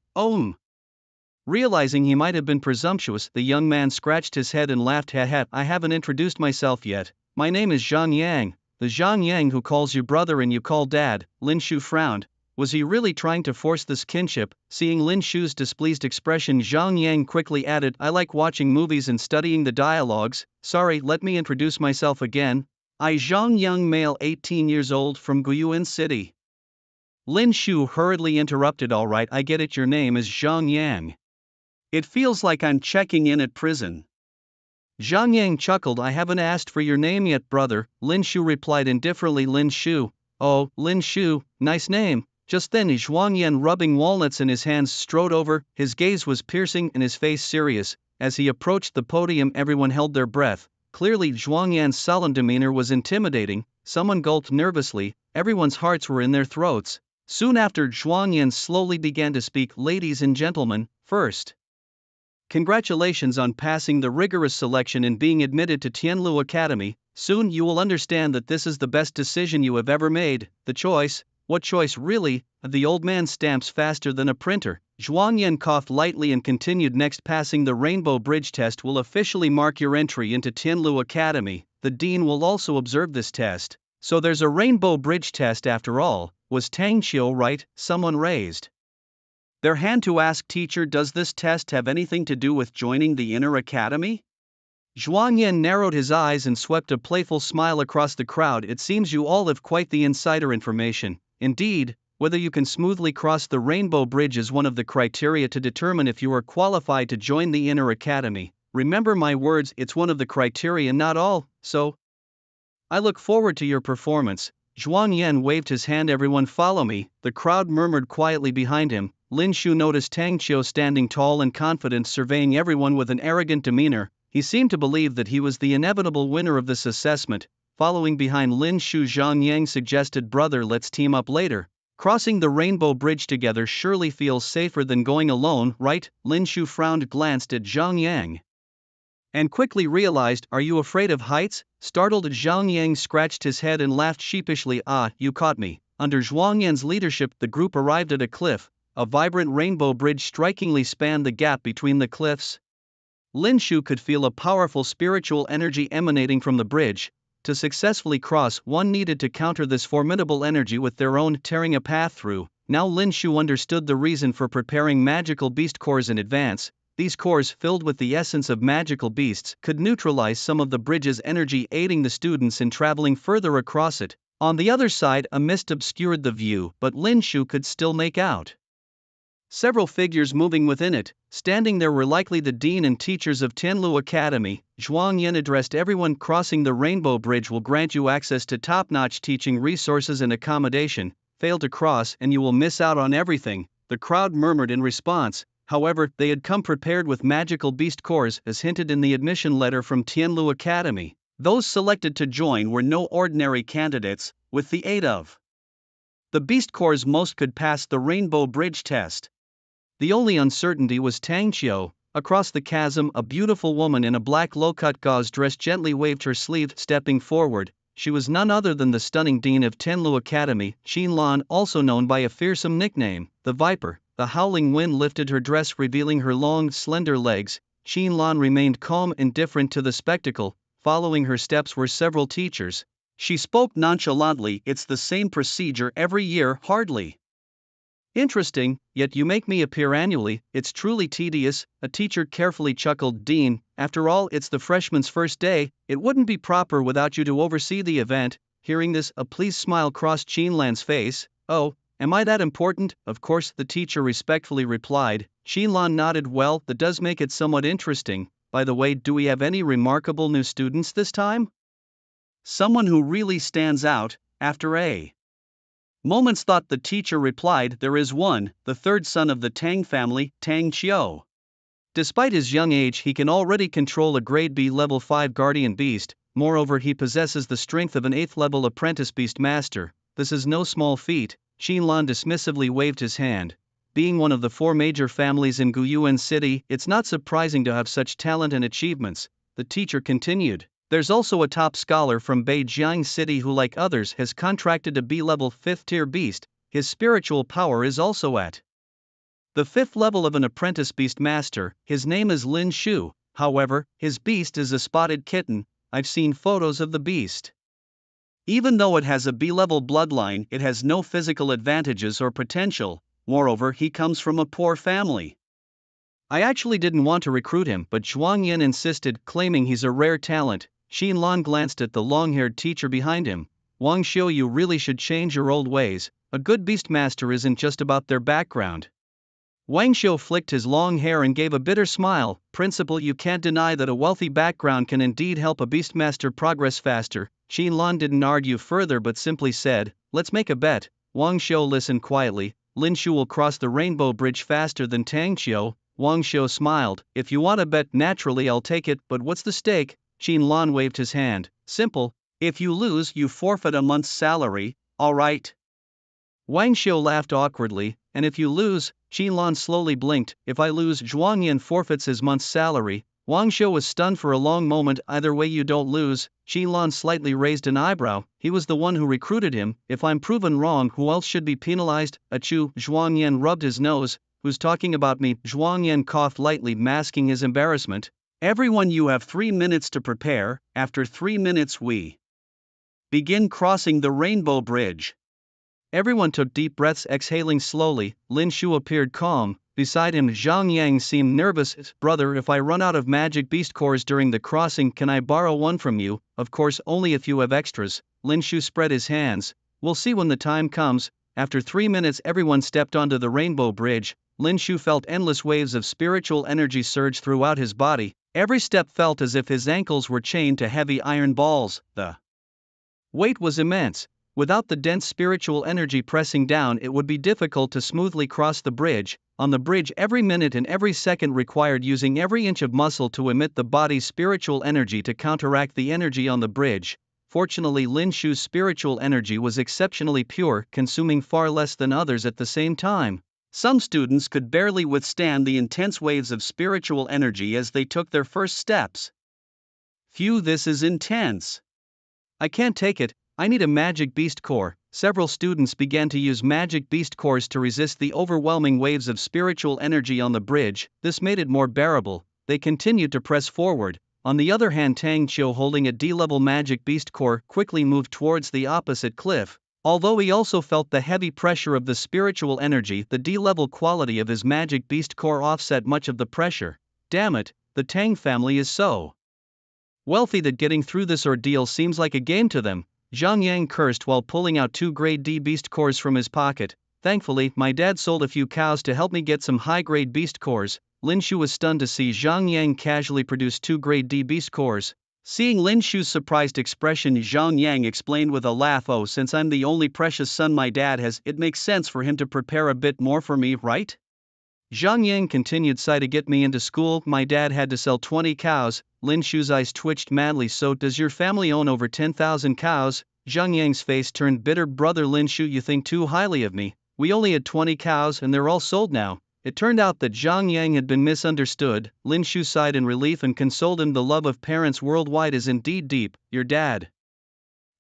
Realizing he might have been presumptuous, the young man scratched his head and laughed. I haven't introduced myself yet. My name is Zhang Yang. The Zhang Yang who calls you brother and you call dad. Lin Shu frowned. Was he really trying to force this kinship? Seeing Lin Shu's displeased expression, Zhang Yang quickly added, I like watching movies and studying the dialogues. Sorry, let me introduce myself again. I Zhang Yang, male, 18 years old, from Guiyuan City. Lin Shu hurriedly interrupted. All right, I get it, your name is Zhang Yang. It feels like I'm checking in at prison. Zhang Yang chuckled. I haven't asked for your name yet, brother, Lin Shu replied indifferently. Lin Shu. Oh, Lin Shu, nice name. Just then Zhuang Yan, rubbing walnuts in his hands, strode over. His gaze was piercing and his face serious. As he approached the podium, everyone held their breath. Clearly Zhuang Yan's sullen demeanor was intimidating. Someone gulped nervously. Everyone's hearts were in their throats. Soon after, Zhuang Yan slowly began to speak. Ladies and gentlemen, first, congratulations on passing the rigorous selection and being admitted to Tianlu Academy. Soon you will understand that this is the best decision you have ever made. The choice? What choice really? The old man stamps faster than a printer. Zhuang Yan coughed lightly and continued. Next, passing the Rainbow Bridge test will officially mark your entry into Tianlu Academy. The dean will also observe this test. So there's a Rainbow Bridge test after all. Was Tang Qiu right? Someone raised their hand to ask. Teacher, does this test have anything to do with joining the inner academy? Zhuang Yan narrowed his eyes and swept a playful smile across the crowd. It seems you all have quite the insider information. Indeed, whether you can smoothly cross the Rainbow Bridge is one of the criteria to determine if you are qualified to join the inner academy. Remember my words, it's one of the criteria, not all, so I look forward to your performance. Zhuang Yan waved his hand. Everyone follow me. The crowd murmured quietly behind him. Lin Shu noticed Tang Qiu standing tall and confident, surveying everyone with an arrogant demeanor. He seemed to believe that he was the inevitable winner of this assessment. Following behind Lin Shu, Zhang Yang suggested, brother, let's team up later. Crossing the Rainbow Bridge together surely feels safer than going alone, right? Lin Shu frowned, glanced at Zhang Yang, and quickly realized, are you afraid of heights? Startled, Zhang Yang scratched his head and laughed sheepishly. Ah, you caught me. Under Zhuang Yan's leadership, the group arrived at a cliff. A vibrant rainbow bridge strikingly spanned the gap between the cliffs. Lin Shu could feel a powerful spiritual energy emanating from the bridge. To successfully cross, one needed to counter this formidable energy with their own, tearing a path through. Now Lin Shu understood the reason for preparing magical beast cores in advance. These cores, filled with the essence of magical beasts, could neutralize some of the bridge's energy, aiding the students in traveling further across it. On the other side, a mist obscured the view, but Lin Shu could still make out several figures moving within it. Standing there were likely the dean and teachers of Tianlu Academy. Zhuang Yan addressed everyone. Crossing the Rainbow Bridge will grant you access to top-notch teaching resources and accommodation. Fail to cross and you will miss out on everything. The crowd murmured in response. However, they had come prepared with magical beast cores, as hinted in the admission letter from Tianlu Academy. Those selected to join were no ordinary candidates. With the aid of the beast cores, most could pass the Rainbow Bridge test. The only uncertainty was Tang Qiu. Across the chasm, a beautiful woman in a black low-cut gauze dress gently waved her sleeve. Stepping forward, she was none other than the stunning dean of Tianlu Academy, Qin Lan, also known by a fearsome nickname, the Viper. The howling wind lifted her dress, revealing her long, slender legs. Qin Lan remained calm, indifferent to the spectacle. Following her steps were several teachers. She spoke nonchalantly, it's the same procedure every year. Hardly interesting, yet you make me appear annually, it's truly tedious. A teacher carefully chuckled. Dean, after all, it's the freshman's first day, it wouldn't be proper without you to oversee the event. Hearing this, a pleased smile crossed Qin Lan's face. Oh, am I that important? Of course, the teacher respectfully replied. Qin Lan nodded. Well, that does make it somewhat interesting. By the way, do we have any remarkable new students this time? Someone who really stands out? After a moment's thought, the teacher replied, there is one, the third son of the Tang family, Tang Qiu. Despite his young age, he can already control a grade B level 5 guardian beast. Moreover, he possesses the strength of an 8th level apprentice beast master. This is no small feat. Qin Lan dismissively waved his hand. Being one of the 4 major families in Guyuan City, it's not surprising to have such talent and achievements. The teacher continued. There's also a top scholar from Beijiang City who, like others, has contracted a B-level 5th-tier beast. His spiritual power is also at the 5th level of an apprentice beast master. His name is Lin Shu. However, his beast is a spotted kitten. I've seen photos of the beast. Even though it has a B-level bloodline, it has no physical advantages or potential. Moreover, he comes from a poor family. I actually didn't want to recruit him, but Zhuang Yan insisted, claiming he's a rare talent. Qin Lan glanced at the long-haired teacher behind him. Wang Xiu, you really should change your old ways. A good beastmaster isn't just about their background. Wang Shou flicked his long hair and gave a bitter smile. Principal, you can't deny that a wealthy background can indeed help a beastmaster progress faster. Qin didn't argue further but simply said, let's make a bet. Wang Shou listened quietly. Lin Shu will cross the rainbow bridge faster than Tang Qiu. Wang Shou smiled. If you want to bet, naturally I'll take it, but what's the stake? Qin waved his hand. Simple. If you lose, you forfeit a month's salary. All right. Wang Shou laughed awkwardly. And if you lose? Qin slowly blinked. If I lose, Zhuang Yan forfeits his month's salary. Wang Shou was stunned for a long moment. Either way you don't lose. Qin slightly raised an eyebrow. He was the one who recruited him. If I'm proven wrong, who else should be penalized? Achoo. Zhuang Yan rubbed his nose. Who's talking about me? Zhuang Yan coughed lightly, masking his embarrassment. Everyone, you have 3 minutes to prepare. After 3 minutes we begin crossing the rainbow bridge. Everyone took deep breaths, exhaling slowly. Lin Shu appeared calm. Beside him, Zhang Yang seemed nervous. Brother, if I run out of magic beast cores during the crossing, can I borrow one from you? Of course, only if you have extras. Lin Shu spread his hands. We'll see when the time comes. After 3 minutes, everyone stepped onto the rainbow bridge. Lin Shu felt endless waves of spiritual energy surge throughout his body. Every step felt as if his ankles were chained to heavy iron balls. The weight was immense. Without the dense spiritual energy pressing down, it would be difficult to smoothly cross the bridge. On the bridge, every minute and every second required using every inch of muscle to emit the body's spiritual energy to counteract the energy on the bridge. Fortunately, Lin Shu's spiritual energy was exceptionally pure, consuming far less than others at the same time. Some students could barely withstand the intense waves of spiritual energy as they took their first steps. Phew, this is intense. I can't take it. I need a magic beast core. Several students began to use magic beast cores to resist the overwhelming waves of spiritual energy on the bridge. This made it more bearable. They continued to press forward. On the other hand, Tang Qiu, holding a D-level magic beast core, quickly moved towards the opposite cliff. Although he also felt the heavy pressure of the spiritual energy, the D-level quality of his magic beast core offset much of the pressure. Damn it, the Tang family is so wealthy that getting through this ordeal seems like a game to them. Zhang Yang cursed while pulling out 2 grade D beast cores from his pocket. Thankfully, my dad sold a few cows to help me get some high-grade beast cores. Lin Shu was stunned to see Zhang Yang casually produce 2 grade D beast cores. Seeing Lin Shu's surprised expression, Zhang Yang explained with a laugh, oh, since I'm the only precious son my dad has, it makes sense for him to prepare a bit more for me, right? Zhang Yang continued, sigh, to get me into school, my dad had to sell 20 cows. Lin Shu's eyes twitched madly. So does your family own over 10,000 cows? Zhang Yang's face turned bitter. Brother Lin Shu, you think too highly of me. We only had 20 cows and they're all sold now. It turned out that Zhang Yang had been misunderstood. Lin Shu sighed in relief and consoled him. The love of parents worldwide is indeed deep. Your dad.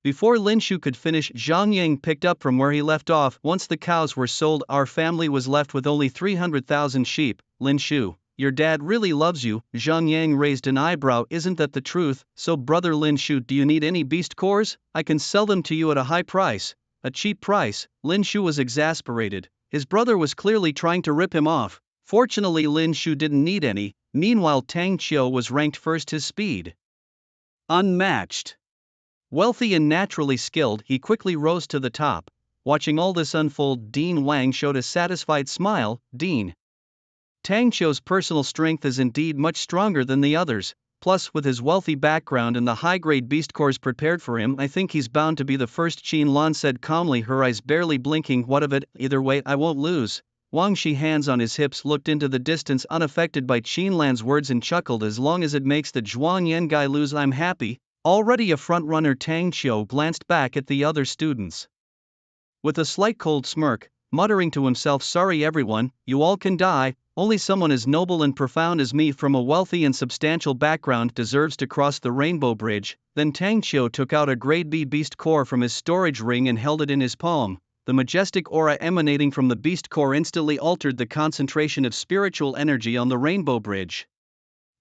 Before Lin Shu could finish, Zhang Yang picked up from where he left off. Once the cows were sold, our family was left with only 300,000 sheep. Lin Shu, your dad really loves you. Zhang Yang raised an eyebrow. Isn't that the truth? So brother Lin Shu, do you need any beast cores? I can sell them to you at a high price. A cheap price? Lin Shu was exasperated. His brother was clearly trying to rip him off. Fortunately, Lin Shu didn't need any. Meanwhile, Tang Qiu was ranked first, his speed unmatched. Wealthy and naturally skilled, he quickly rose to the top. Watching all this unfold, Dean Wang showed a satisfied smile. Dean Tang Qiu's personal strength is indeed much stronger than the others. Plus, with his wealthy background and the high-grade beast cores prepared for him, I think he's bound to be the first. Qin said calmly, her eyes barely blinking. What of it? Either way, I won't lose. Wang Shi, hands on his hips, looked into the distance, unaffected by Qin's words, and chuckled. As long as it makes the Zhuang Yan guy lose, I'm happy. Already a front-runner, Tang Qiu glanced back at the other students with a slight cold smirk, muttering to himself, sorry everyone, you all can die, only someone as noble and profound as me from a wealthy and substantial background deserves to cross the rainbow bridge. Then Tang Qiu took out a grade B beast core from his storage ring and held it in his palm. The majestic aura emanating from the beast core instantly altered the concentration of spiritual energy on the rainbow bridge.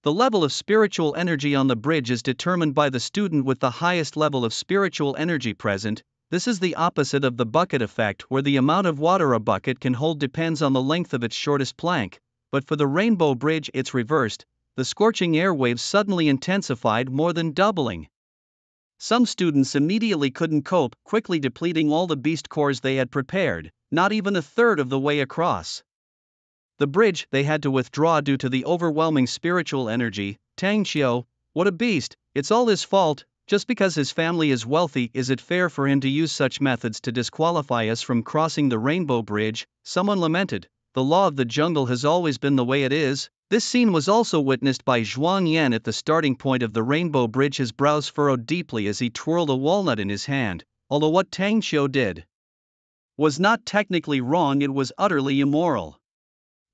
The level of spiritual energy on the bridge is determined by the student with the highest level of spiritual energy present. This is the opposite of the bucket effect, where the amount of water a bucket can hold depends on the length of its shortest plank. But for the rainbow bridge, it's reversed. The scorching air waves suddenly intensified, more than doubling. Some students immediately couldn't cope, quickly depleting all the beast cores they had prepared, not even a third of the way across. The bridge they had to withdraw due to the overwhelming spiritual energy. Tang Xiu, what a beast, it's all his fault. Just because his family is wealthy, is it fair for him to use such methods to disqualify us from crossing the Rainbow Bridge? Someone lamented. The law of the jungle has always been the way it is. This scene was also witnessed by Zhuang Yan at the starting point of the Rainbow Bridge. His brows furrowed deeply as he twirled a walnut in his hand. Although what Tang Xiu did was not technically wrong, it was utterly immoral.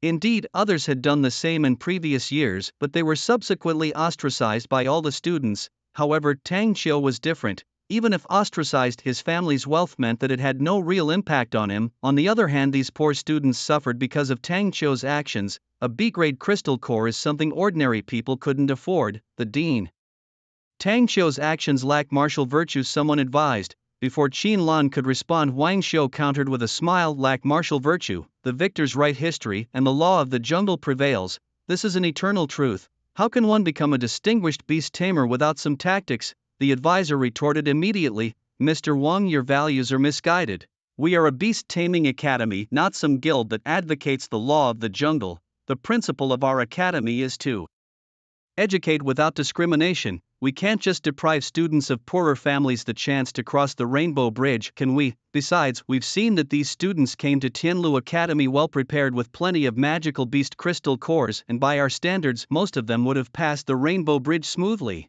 Indeed, others had done the same in previous years, but they were subsequently ostracized by all the students. However, Tang Xiu was different. Even if ostracized, his family's wealth meant that it had no real impact on him. On the other hand, these poor students suffered because of Tang Xiu's actions. A B-grade crystal core is something ordinary people couldn't afford. The dean. Tang Xiu's actions lack martial virtues, someone advised. Before Qin Lan could respond, Wang Xiu countered with a smile, lack martial virtue, the victors write history, and the law of the jungle prevails. This is an eternal truth. How can one become a distinguished beast tamer without some tactics? The advisor retorted immediately, Mr. Wang, your values are misguided. We are a beast taming academy, not some guild that advocates the law of the jungle. The principle of our academy is to educate without discrimination. We can't just deprive students of poorer families the chance to cross the Rainbow Bridge, can we? Besides, we've seen that these students came to Tianlu Academy well prepared with plenty of magical beast crystal cores, and by our standards, most of them would have passed the Rainbow Bridge smoothly.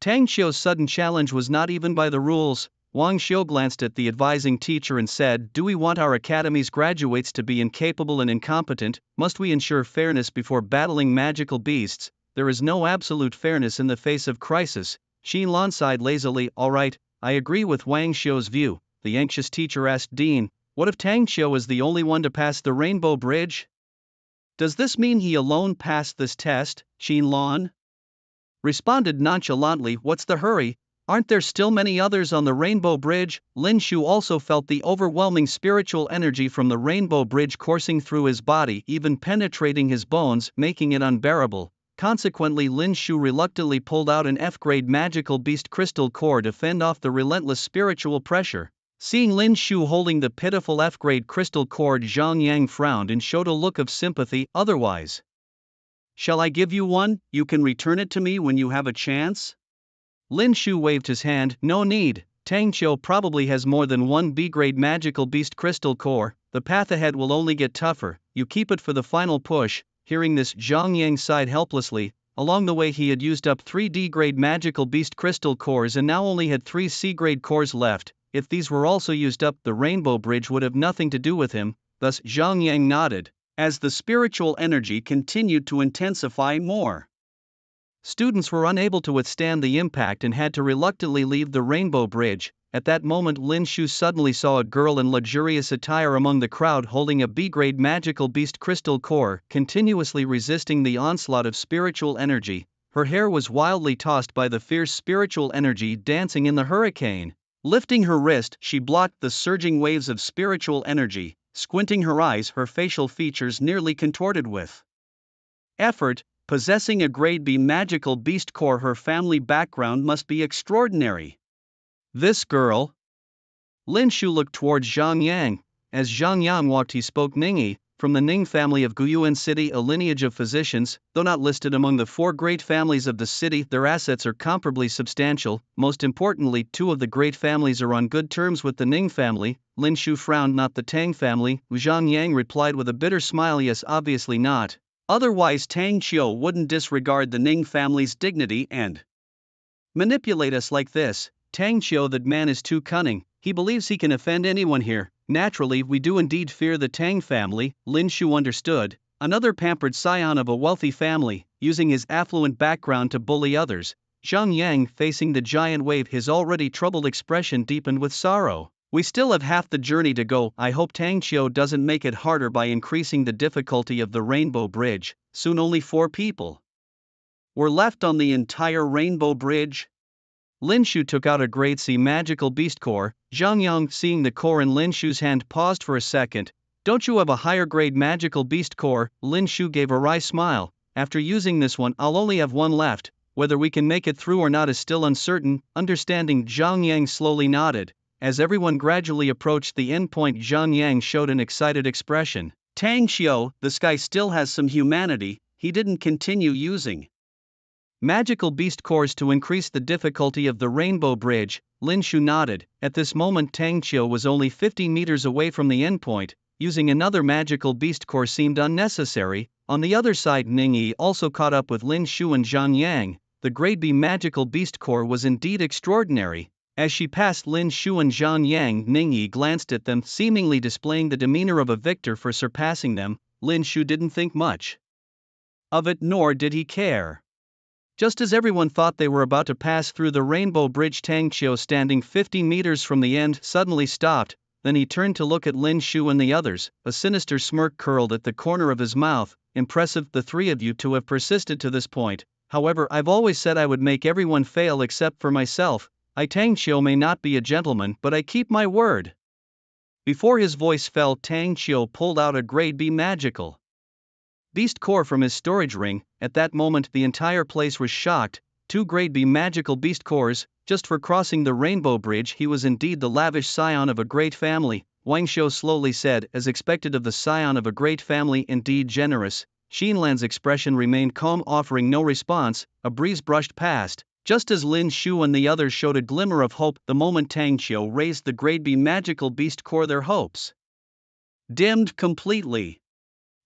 Tang Xiu's sudden challenge was not even by the rules. Wang Xiu glanced at the advising teacher and said, do we want our academy's graduates to be incapable and incompetent? Must we ensure fairness before battling magical beasts? There is no absolute fairness in the face of crisis. Qin Lan sighed lazily. All right, I agree with Wang Xiu's view. The anxious teacher asked Dean, what if Tang Xiu is the only one to pass the Rainbow Bridge? Does this mean he alone passed this test? Qin Lan responded nonchalantly, what's the hurry? Aren't there still many others on the Rainbow Bridge? Lin Shu also felt the overwhelming spiritual energy from the Rainbow Bridge coursing through his body, even penetrating his bones, making it unbearable. Consequently, Lin Shu reluctantly pulled out an F-grade magical beast crystal core to fend off the relentless spiritual pressure. Seeing Lin Shu holding the pitiful F-grade crystal core, Zhang Yang frowned and showed a look of sympathy. Otherwise, shall I give you one? You can return it to me when you have a chance? Lin Shu waved his hand. No need. Tang Xiu probably has more than one B-grade magical beast crystal core. The path ahead will only get tougher. You keep it for the final push. Hearing this, Zhang Yang sighed helplessly. Along the way he had used up 3 D-grade magical beast crystal cores and now only had 3 C-grade cores left. If these were also used up, the Rainbow Bridge would have nothing to do with him. Thus Zhang Yang nodded. As the spiritual energy continued to intensify more, students were unable to withstand the impact and had to reluctantly leave the Rainbow Bridge. At that moment, Lin Shu suddenly saw a girl in luxurious attire among the crowd holding a B-grade magical beast crystal core, continuously resisting the onslaught of spiritual energy. Her hair was wildly tossed by the fierce spiritual energy dancing in the hurricane. Lifting her wrist, she blocked the surging waves of spiritual energy. Squinting her eyes, her facial features nearly contorted with effort. Possessing a grade B magical beast core, her family background must be extraordinary. This girl? Lin Shu looked towards Zhang Yang. As Zhang Yang walked, he spoke Ningyi, from the Ning family of Guyuan City, a lineage of physicians. Though not listed among the 4 great families of the city, their assets are comparably substantial. Most importantly, 2 of the great families are on good terms with the Ning family. Lin Shu frowned. Not the Tang family? Zhang Yang replied with a bitter smile. Yes, obviously not. Otherwise Tang Xiu wouldn't disregard the Ning family's dignity and manipulate us like this. Tang Xiu, that man is too cunning. He believes he can offend anyone here. Naturally, we do indeed fear the Tang family. Lin Shu understood. Another pampered scion of a wealthy family, using his affluent background to bully others. Zhang Yang, facing the giant wave, his already troubled expression deepened with sorrow. We still have half the journey to go. I hope Tang Xiu doesn't make it harder by increasing the difficulty of the Rainbow Bridge. Soon only 4 people were left on the entire Rainbow Bridge. Lin Shu took out a grade C magical beast core. Zhang Yang, seeing the core in Lin Shu's hand, paused for a second. Don't you have a higher grade magical beast core? Lin Shu gave a wry smile. After using this one, I'll only have 1 left. Whether we can make it through or not is still uncertain. Understanding, Zhang Yang slowly nodded. As everyone gradually approached the end point, Zhang Yang showed an excited expression. Tang Xiu, this guy still has some humanity, he didn't continue using magical beast cores to increase the difficulty of the Rainbow Bridge. Lin Shu nodded. At this moment Tang Xiu was only 50 meters away from the endpoint. Using another magical beast core seemed unnecessary. On the other side Ning Yi also caught up with Lin Shu and Zhang Yang. The grade B magical beast core was indeed extraordinary. As she passed Lin Shu and Zhang Yang, Ning Yi glanced at them, seemingly displaying the demeanor of a victor for surpassing them. Lin Shu didn't think much of it, nor did he care. Just as everyone thought they were about to pass through the Rainbow Bridge, Tang Xiu, standing 50 meters from the end, suddenly stopped. Then he turned to look at Lin Shu and the others. A sinister smirk curled at the corner of his mouth. Impressive, the three of you to have persisted to this point. However, I've always said I would make everyone fail except for myself. I, Tang Xiu, may not be a gentleman, but I keep my word. Before his voice fell, Tang Xiu pulled out a grade B magical beast core from his storage ring. At that moment the entire place was shocked. 2 grade B magical beast cores, just for crossing the Rainbow Bridge. He was indeed the lavish scion of a great family, Wang Shou slowly said, as expected of the scion of a great family, indeed generous. Xinlan's expression remained calm, offering no response. A breeze brushed past, just as Lin Shu and the others showed a glimmer of hope. The moment Tang Xiu raised the grade B magical beast core, their hopes dimmed completely.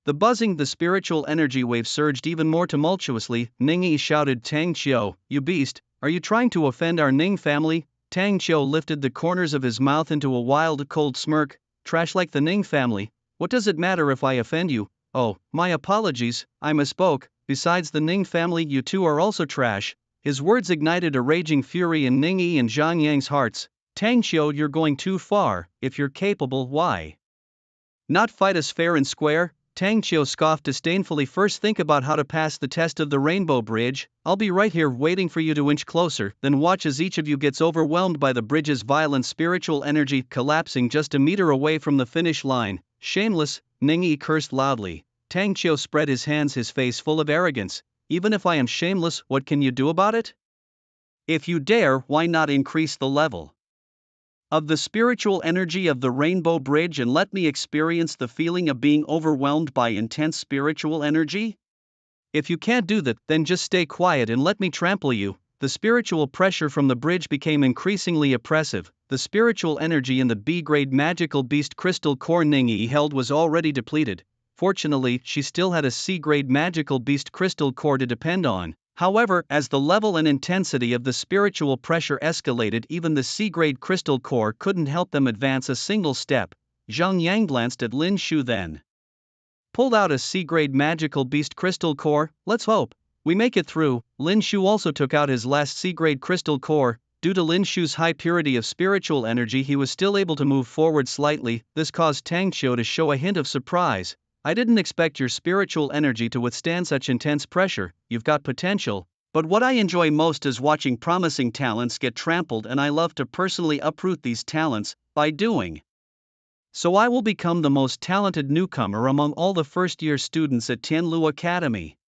The buzzing, the spiritual energy wave surged even more tumultuously. Ning Yi shouted, Tang Xiu, you beast, are you trying to offend our Ning family? Tang Xiu lifted the corners of his mouth into a wild, cold smirk. Trash like the Ning family? What does it matter if I offend you? Oh, my apologies, I misspoke. Besides the Ning family, you two are also trash. His words ignited a raging fury in Ning Yi and Zhang Yang's hearts. Tang Xiu, you're going too far. If you're capable, why not fight us fair and square? Tang Xiu scoffed disdainfully. First think about how to pass the test of the Rainbow Bridge. I'll be right here waiting for you to inch closer, then watch as each of you gets overwhelmed by the bridge's violent spiritual energy, collapsing just a meter away from the finish line. Shameless, Ning Yi cursed loudly. Tang Xiu spread his hands, his face full of arrogance. Even if I am shameless, what can you do about it? If you dare, why not increase the level of the spiritual energy of the Rainbow Bridge and let me experience the feeling of being overwhelmed by intense spiritual energy? If you can't do that, then just stay quiet and let me trample you. The spiritual pressure from the bridge became increasingly oppressive. The spiritual energy in the B-grade magical beast crystal core Ning Yi held was already depleted. Fortunately, she still had a C-grade magical beast crystal core to depend on. However, as the level and intensity of the spiritual pressure escalated, even the C-grade crystal core couldn't help them advance a single step. Zhang Yang glanced at Lin Shu, then pulled out a C-grade magical beast crystal core. Let's hope we make it through. Lin Shu also took out his last C-grade crystal core. Due to Lin Shu's high purity of spiritual energy, he was still able to move forward slightly. This caused Tang Xiu to show a hint of surprise. I didn't expect your spiritual energy to withstand such intense pressure. You've got potential, but what I enjoy most is watching promising talents get trampled, and I love to personally uproot these talents by doing so. I will become the most talented newcomer among all the first-year students at Tianlu Academy.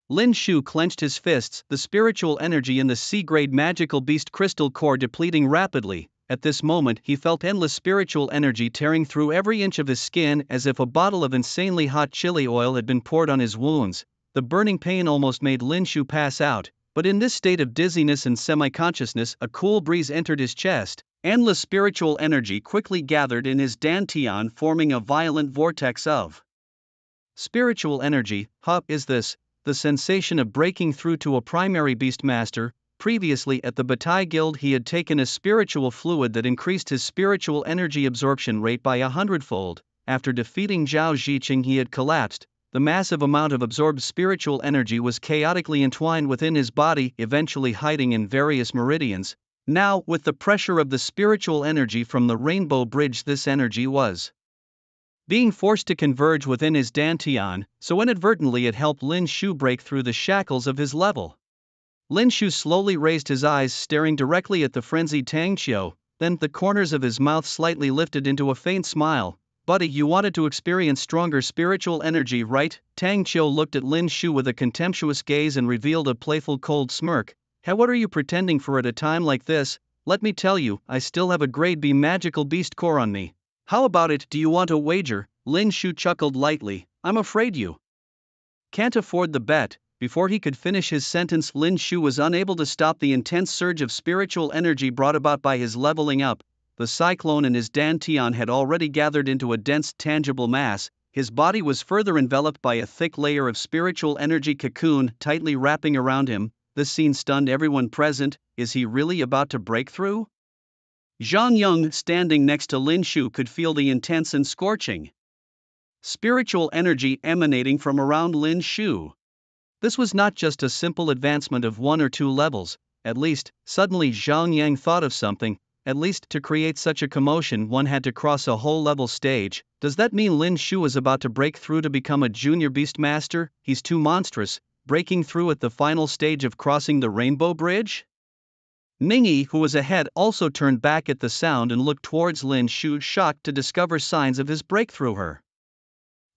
Lin Shu clenched his fists, the spiritual energy in the C-grade magical beast crystal core depleting rapidly. At this moment he felt endless spiritual energy tearing through every inch of his skin, as if a bottle of insanely hot chili oil had been poured on his wounds. The burning pain almost made Lin Shu pass out, but in this state of dizziness and semi-consciousness, a cool breeze entered his chest. Endless spiritual energy quickly gathered in his dantian, forming a violent vortex of spiritual energy. Is this the sensation of breaking through to a primary beast master? Previously at the Bataille Guild he had taken a spiritual fluid that increased his spiritual energy absorption rate by 100-fold. After defeating Zhao Ziqing he had collapsed. The massive amount of absorbed spiritual energy was chaotically entwined within his body, eventually hiding in various meridians. Now, with the pressure of the spiritual energy from the Rainbow Bridge, this energy was being forced to converge within his dantian, so inadvertently it helped Lin Shu break through the shackles of his level. Lin Shu slowly raised his eyes, staring directly at the frenzied Tang Xiu, then the corners of his mouth slightly lifted into a faint smile. Buddy, you wanted to experience stronger spiritual energy, right? Tang Xiu looked at Lin Shu with a contemptuous gaze and revealed a playful cold smirk. Hey, what are you pretending for at a time like this? Let me tell you, I still have a grade B magical beast core on me. How about it? Do you want a wager? Lin Shu chuckled lightly. I'm afraid you can't afford the bet. Before he could finish his sentence, Lin Shu was unable to stop the intense surge of spiritual energy brought about by his leveling up. The cyclone in his dantian had already gathered into a dense, tangible mass. His body was further enveloped by a thick layer of spiritual energy cocoon tightly wrapping around him. This scene stunned everyone present. Is he really about to break through? Zhang Yang, standing next to Lin Shu, could feel the intense and scorching spiritual energy emanating from around Lin Shu. This was not just a simple advancement of 1 or 2 levels, at least. Suddenly Zhang Yang thought of something. At least to create such a commotion one had to cross a whole level stage. Does that mean Lin Shu is about to break through to become a junior beast master? He's too monstrous, breaking through at the final stage of crossing the Rainbow Bridge? Ningyi, who was ahead, also turned back at the sound and looked towards Lin Shu, shocked to discover signs of his breakthrough. Her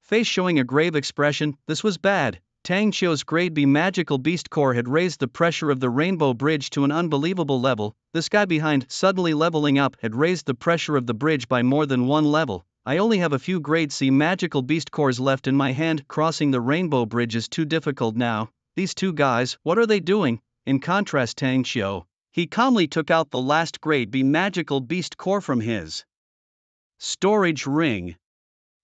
face showing a grave expression. This was bad. Tang Qiu's grade B magical beast core had raised the pressure of the Rainbow Bridge to an unbelievable level. This guy behind, suddenly leveling up, had raised the pressure of the bridge by more than 1 level. I only have a few grade C magical beast cores left in my hand. Crossing the Rainbow Bridge is too difficult now. These two guys, what are they doing? In contrast, Tang Qiu, he calmly took out the last grade B magical beast core from his storage ring.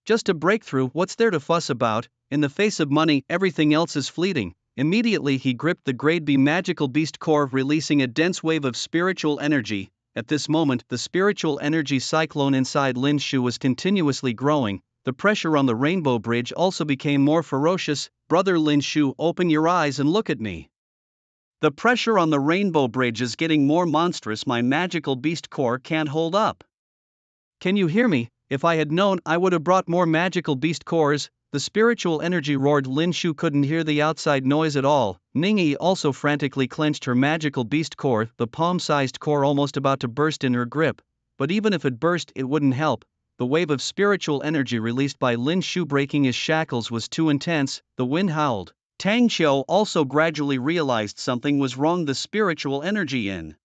Just a breakthrough, what's there to fuss about? In the face of money, everything else is fleeting. Immediately he gripped the grade B magical beast core, releasing a dense wave of spiritual energy. At this moment, the spiritual energy cyclone inside Lin Shu was continuously growing. The pressure on the Rainbow Bridge also became more ferocious. Brother Lin Shu, open your eyes and look at me. The pressure on the Rainbow Bridge is getting more monstrous. My magical beast core can't hold up. Can you hear me? If I had known, I would have brought more magical beast cores. The spiritual energy roared. Lin Shu couldn't hear the outside noise at all. Ningyi also frantically clenched her magical beast core, the palm-sized core almost about to burst in her grip. But even if it burst, it wouldn't help. The wave of spiritual energy released by Lin Shu breaking his shackles was too intense. The wind howled. Tang Qiu also gradually realized something was wrong. The spiritual energy in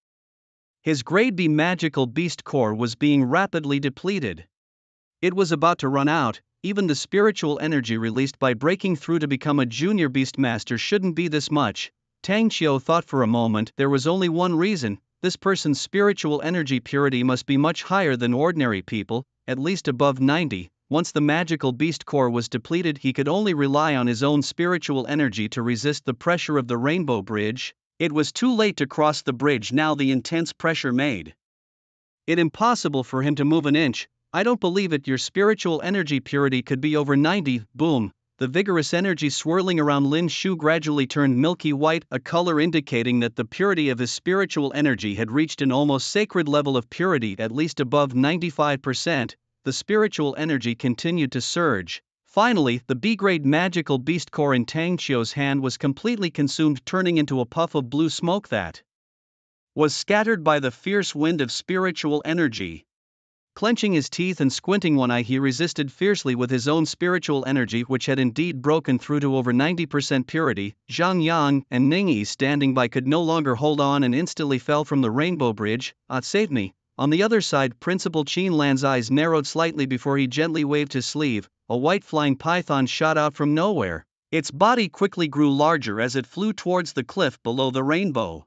his grade B magical beast core was being rapidly depleted. It was about to run out. Even the spiritual energy released by breaking through to become a junior beast master shouldn't be this much. Tang Qiu thought for a moment. There was only one reason. This person's spiritual energy purity must be much higher than ordinary people, at least above 90. Once the magical beast core was depleted, he could only rely on his own spiritual energy to resist the pressure of the Rainbow Bridge. It was too late to cross the bridge now. The intense pressure made it impossible for him to move an inch. I don't believe it. Your spiritual energy purity could be over 90. Boom. The vigorous energy swirling around Lin Shu gradually turned milky white, a color indicating that the purity of his spiritual energy had reached an almost sacred level of purity, at least above 95%. The spiritual energy continued to surge. Finally, the B-grade magical beast core in Tang Qiu's hand was completely consumed, turning into a puff of blue smoke that was scattered by the fierce wind of spiritual energy. Clenching his teeth and squinting one eye, he resisted fiercely with his own spiritual energy, which had indeed broken through to over 90% purity. Zhang Yang and Ningyi, standing by, could no longer hold on and instantly fell from the Rainbow Bridge. Save me. On the other side, Principal Qin Lan's eyes narrowed slightly before he gently waved his sleeve. A white flying python shot out from nowhere. Its body quickly grew larger as it flew towards the cliff below the Rainbow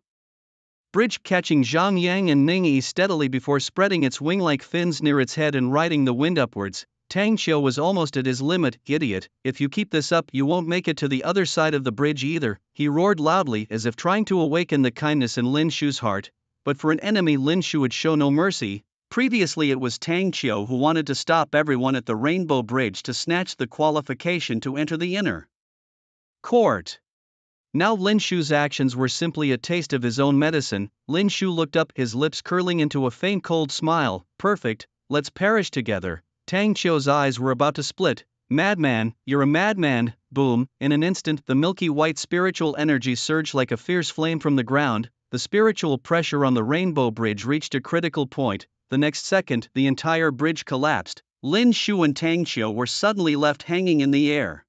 Bridge, catching Zhang Yang and Ningyi steadily before spreading its wing-like fins near its head and riding the wind upwards. Tang Qiu was almost at his limit. Idiot, if you keep this up, you won't make it to the other side of the bridge either, he roared loudly, as if trying to awaken the kindness in Lin Shu's heart. But for an enemy, Lin Shu would show no mercy. Previously it was Tang Qiu who wanted to stop everyone at the Rainbow Bridge to snatch the qualification to enter the inner court. Now Lin Shu's actions were simply a taste of his own medicine. Lin Shu looked up, his lips curling into a faint cold smile. Perfect, let's perish together. Tang Qiu's eyes were about to split. Madman, you're a madman. Boom. In an instant, the milky white spiritual energy surged like a fierce flame from the ground. The spiritual pressure on the Rainbow Bridge reached a critical point. The next second, the entire bridge collapsed. Lin Shu and Tang Qiu were suddenly left hanging in the air.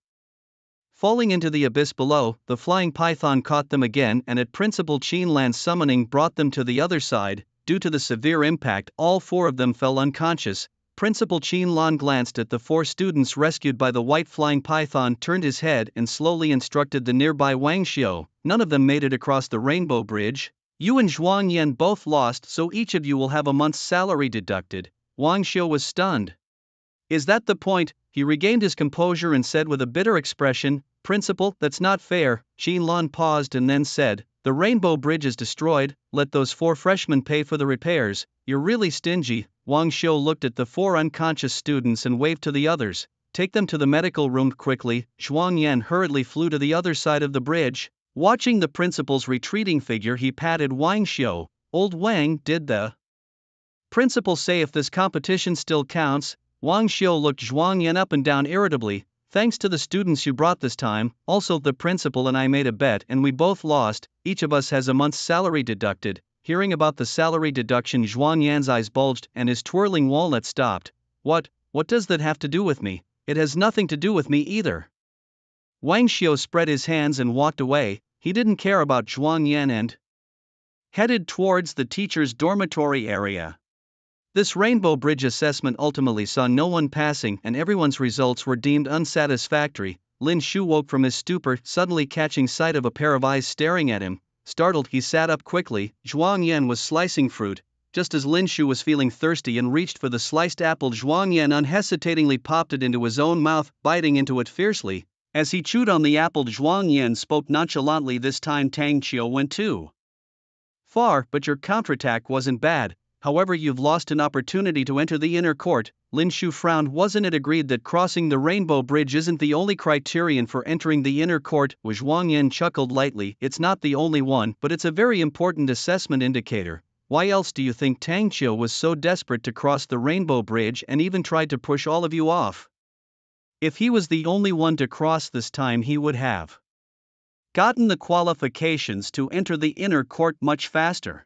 Falling into the abyss below, the flying python caught them again, and at Principal Qin Lan's summoning brought them to the other side. Due to the severe impact, all 4 of them fell unconscious. Principal Qianlan glanced at the 4 students rescued by the white flying python, turned his head and slowly instructed the nearby Wang Xiu. None of them made it across the rainbow bridge. You and Zhuang Yan both lost, so each of you will have a month's salary deducted. Wang Xiu was stunned. Is that the point? He regained his composure and said with a bitter expression, Principal, that's not fair. Qianlan paused and then said, the rainbow bridge is destroyed, let those 4 freshmen pay for the repairs. You're really stingy. Wang Xiu looked at the 4 unconscious students and waved to the others. Take them to the medical room quickly. Zhuang Yan hurriedly flew to the other side of the bridge. Watching the principal's retreating figure, he patted Wang Xiu. Old Wang, did the principal say if this competition still counts? Wang Xiu looked Zhuang Yan up and down irritably. Thanks to the students you brought this time, also the principal and I made a bet and we both lost, each of us has a month's salary deducted. Hearing about the salary deduction, Zhuang Yan's eyes bulged and his twirling walnut stopped. What does that have to do with me? It has nothing to do with me either. Wang Xiu spread his hands and walked away. He didn't care about Zhuang Yan and headed towards the teacher's dormitory area. This rainbow bridge assessment ultimately saw no one passing and everyone's results were deemed unsatisfactory. Lin Shu woke from his stupor, suddenly catching sight of a pair of eyes staring at him. Startled, he sat up quickly. Zhuang Yan was slicing fruit. Just as Lin Shu was feeling thirsty and reached for the sliced apple, Zhuang Yan unhesitatingly popped it into his own mouth, biting into it fiercely. As he chewed on the apple, Zhuang Yan spoke nonchalantly. This time Tang Qiu went too far, but your counterattack wasn't bad. However, you've lost an opportunity to enter the inner court. Lin Shu frowned. Wasn't it agreed that crossing the rainbow bridge isn't the only criterion for entering the inner court? Zhuang Yan chuckled lightly. It's not the only one, but it's a very important assessment indicator. Why else do you think Tang Qiu was so desperate to cross the rainbow bridge and even tried to push all of you off? If he was the only one to cross this time, he would have gotten the qualifications to enter the inner court much faster.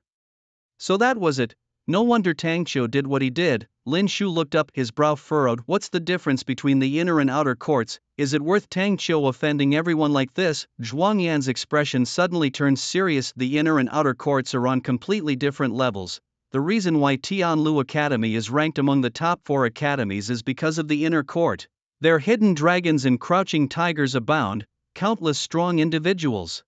So that was it. No wonder Tang Qiu did what he did. Lin Shu looked up, his brow furrowed. What's the difference between the inner and outer courts? Is it worth Tang Qiu offending everyone like this? Zhuang Yan's expression suddenly turned serious. The inner and outer courts are on completely different levels. The reason why Tianlu Academy is ranked among the top 4 academies is because of the inner court. There hidden dragons and crouching tigers abound, countless strong individuals.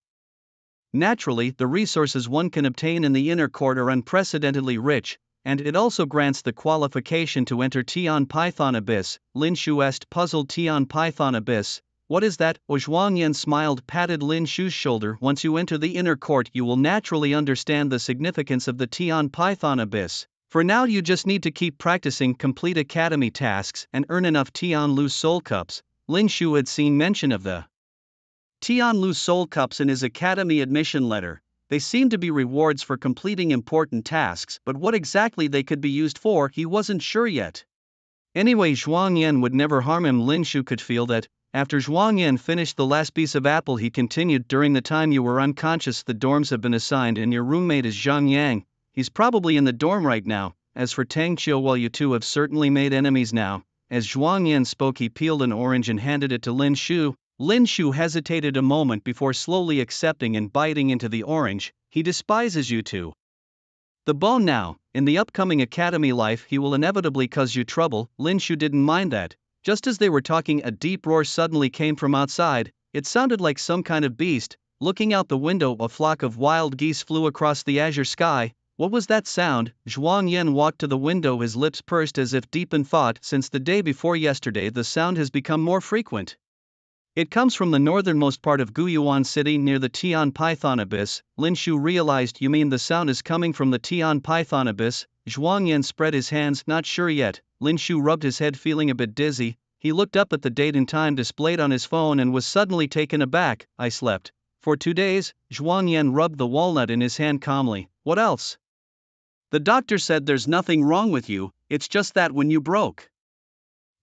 Naturally, the resources one can obtain in the inner court are unprecedentedly rich, and it also grants the qualification to enter Tian Python Abyss. Lin Shu asked, puzzled. Tian Python Abyss? What is that? Zhuang Yan smiled, patted Lin Shu's shoulder. Once you enter the inner court, you will naturally understand the significance of the Tian Python Abyss. For now, you just need to keep practicing, complete academy tasks, and earn enough Tianlu Soul Cups. Lin Shu had seen mention of the Tianlu Soul Cups in his academy admission letter. They seemed to be rewards for completing important tasks, but what exactly they could be used for, he wasn't sure yet. Anyway, Zhuang Yan would never harm him. Lin Shu could feel that. After Zhuang Yan finished the last piece of apple, he continued, during the time you were unconscious, the dorms have been assigned and your roommate is Zhang Yang. He's probably in the dorm right now. As for Tang Qiu, well, you two have certainly made enemies now. As Zhuang Yan spoke, he peeled an orange and handed it to Lin Shu. Lin Shu hesitated a moment before slowly accepting and biting into the orange. He despises you two. The bone now. In the upcoming academy life, he will inevitably cause you trouble. Lin Shu didn't mind that. Just as they were talking, a deep roar suddenly came from outside. It sounded like some kind of beast. Looking out the window, a flock of wild geese flew across the azure sky. What was that sound? Zhuang Yan walked to the window, his lips pursed as if deep in thought. Since the day before yesterday, the sound has become more frequent. It comes from the northernmost part of Guyuan City near the Tian Python Abyss. Lin Shu realized. You mean the sound is coming from the Tian Python Abyss? Zhuang Yan spread his hands. Not sure yet. Lin Shu rubbed his head, feeling a bit dizzy. He looked up at the date and time displayed on his phone and was suddenly taken aback. I slept for 2 days. Zhuang Yan rubbed the walnut in his hand calmly. What else? The doctor said there's nothing wrong with you, it's just that when you broke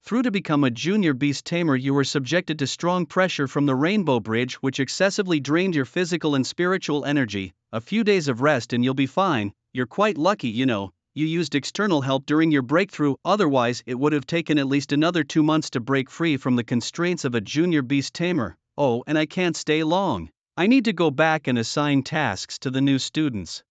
through to become a junior beast tamer, you were subjected to strong pressure from the Rainbow Bridge, which excessively drained your physical and spiritual energy. A few days of rest and you'll be fine. You're quite lucky, you know. You used external help during your breakthrough, otherwise it would have taken at least another 2 months to break free from the constraints of a junior beast tamer. Oh, and I can't stay long. I need to go back and assign tasks to the new students.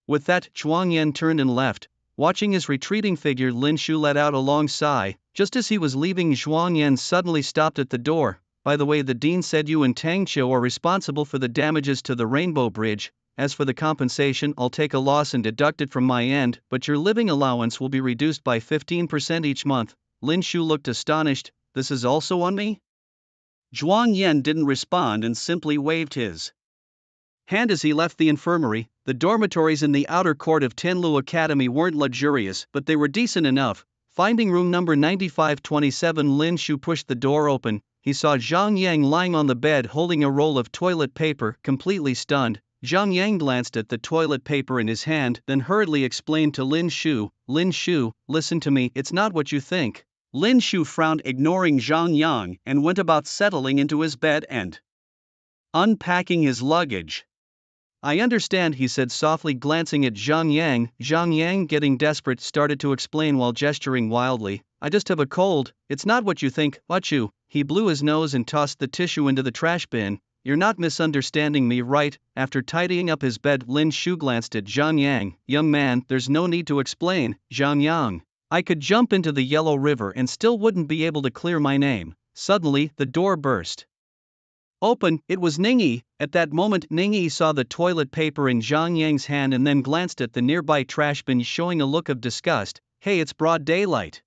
With that, Zhuang Yan turned and left. Watching his retreating figure, Lin Shu let out a long sigh. Just as he was leaving, Zhuang Yan suddenly stopped at the door. By the way, the dean said you and Tang Qiu are responsible for the damages to the Rainbow Bridge. As for the compensation, I'll take a loss and deduct it from my end, but your living allowance will be reduced by 15% each month. Lin Shu looked astonished. This is also on me? Zhuang Yan didn't respond and simply waved his hand as he left the infirmary. The dormitories in the outer court of Tianlu Academy weren't luxurious, but they were decent enough. Finding room number 9527, Lin Shu pushed the door open. He saw Zhang Yang lying on the bed holding a roll of toilet paper, completely stunned. Zhang Yang glanced at the toilet paper in his hand, then hurriedly explained to Lin Shu, "Lin Shu, listen to me, it's not what you think." Lin Shu frowned, ignoring Zhang Yang, and went about settling into his bed and unpacking his luggage. "I understand," he said softly, glancing at Zhang Yang. Zhang Yang, getting desperate, started to explain while gesturing wildly. "I just have a cold, it's not what you think, Achu." He blew his nose and tossed the tissue into the trash bin. "You're not misunderstanding me, right?" After tidying up his bed, Lin Shu glanced at Zhang Yang. "Young man, there's no need to explain, Zhang Yang. I could jump into the Yellow River and still wouldn't be able to clear my name." Suddenly, the door burst open. It was Ningyi. At that moment, Ningyi saw the toilet paper in Zhang Yang's hand and then glanced at the nearby trash bin, showing a look of disgust. "Hey, it's broad daylight."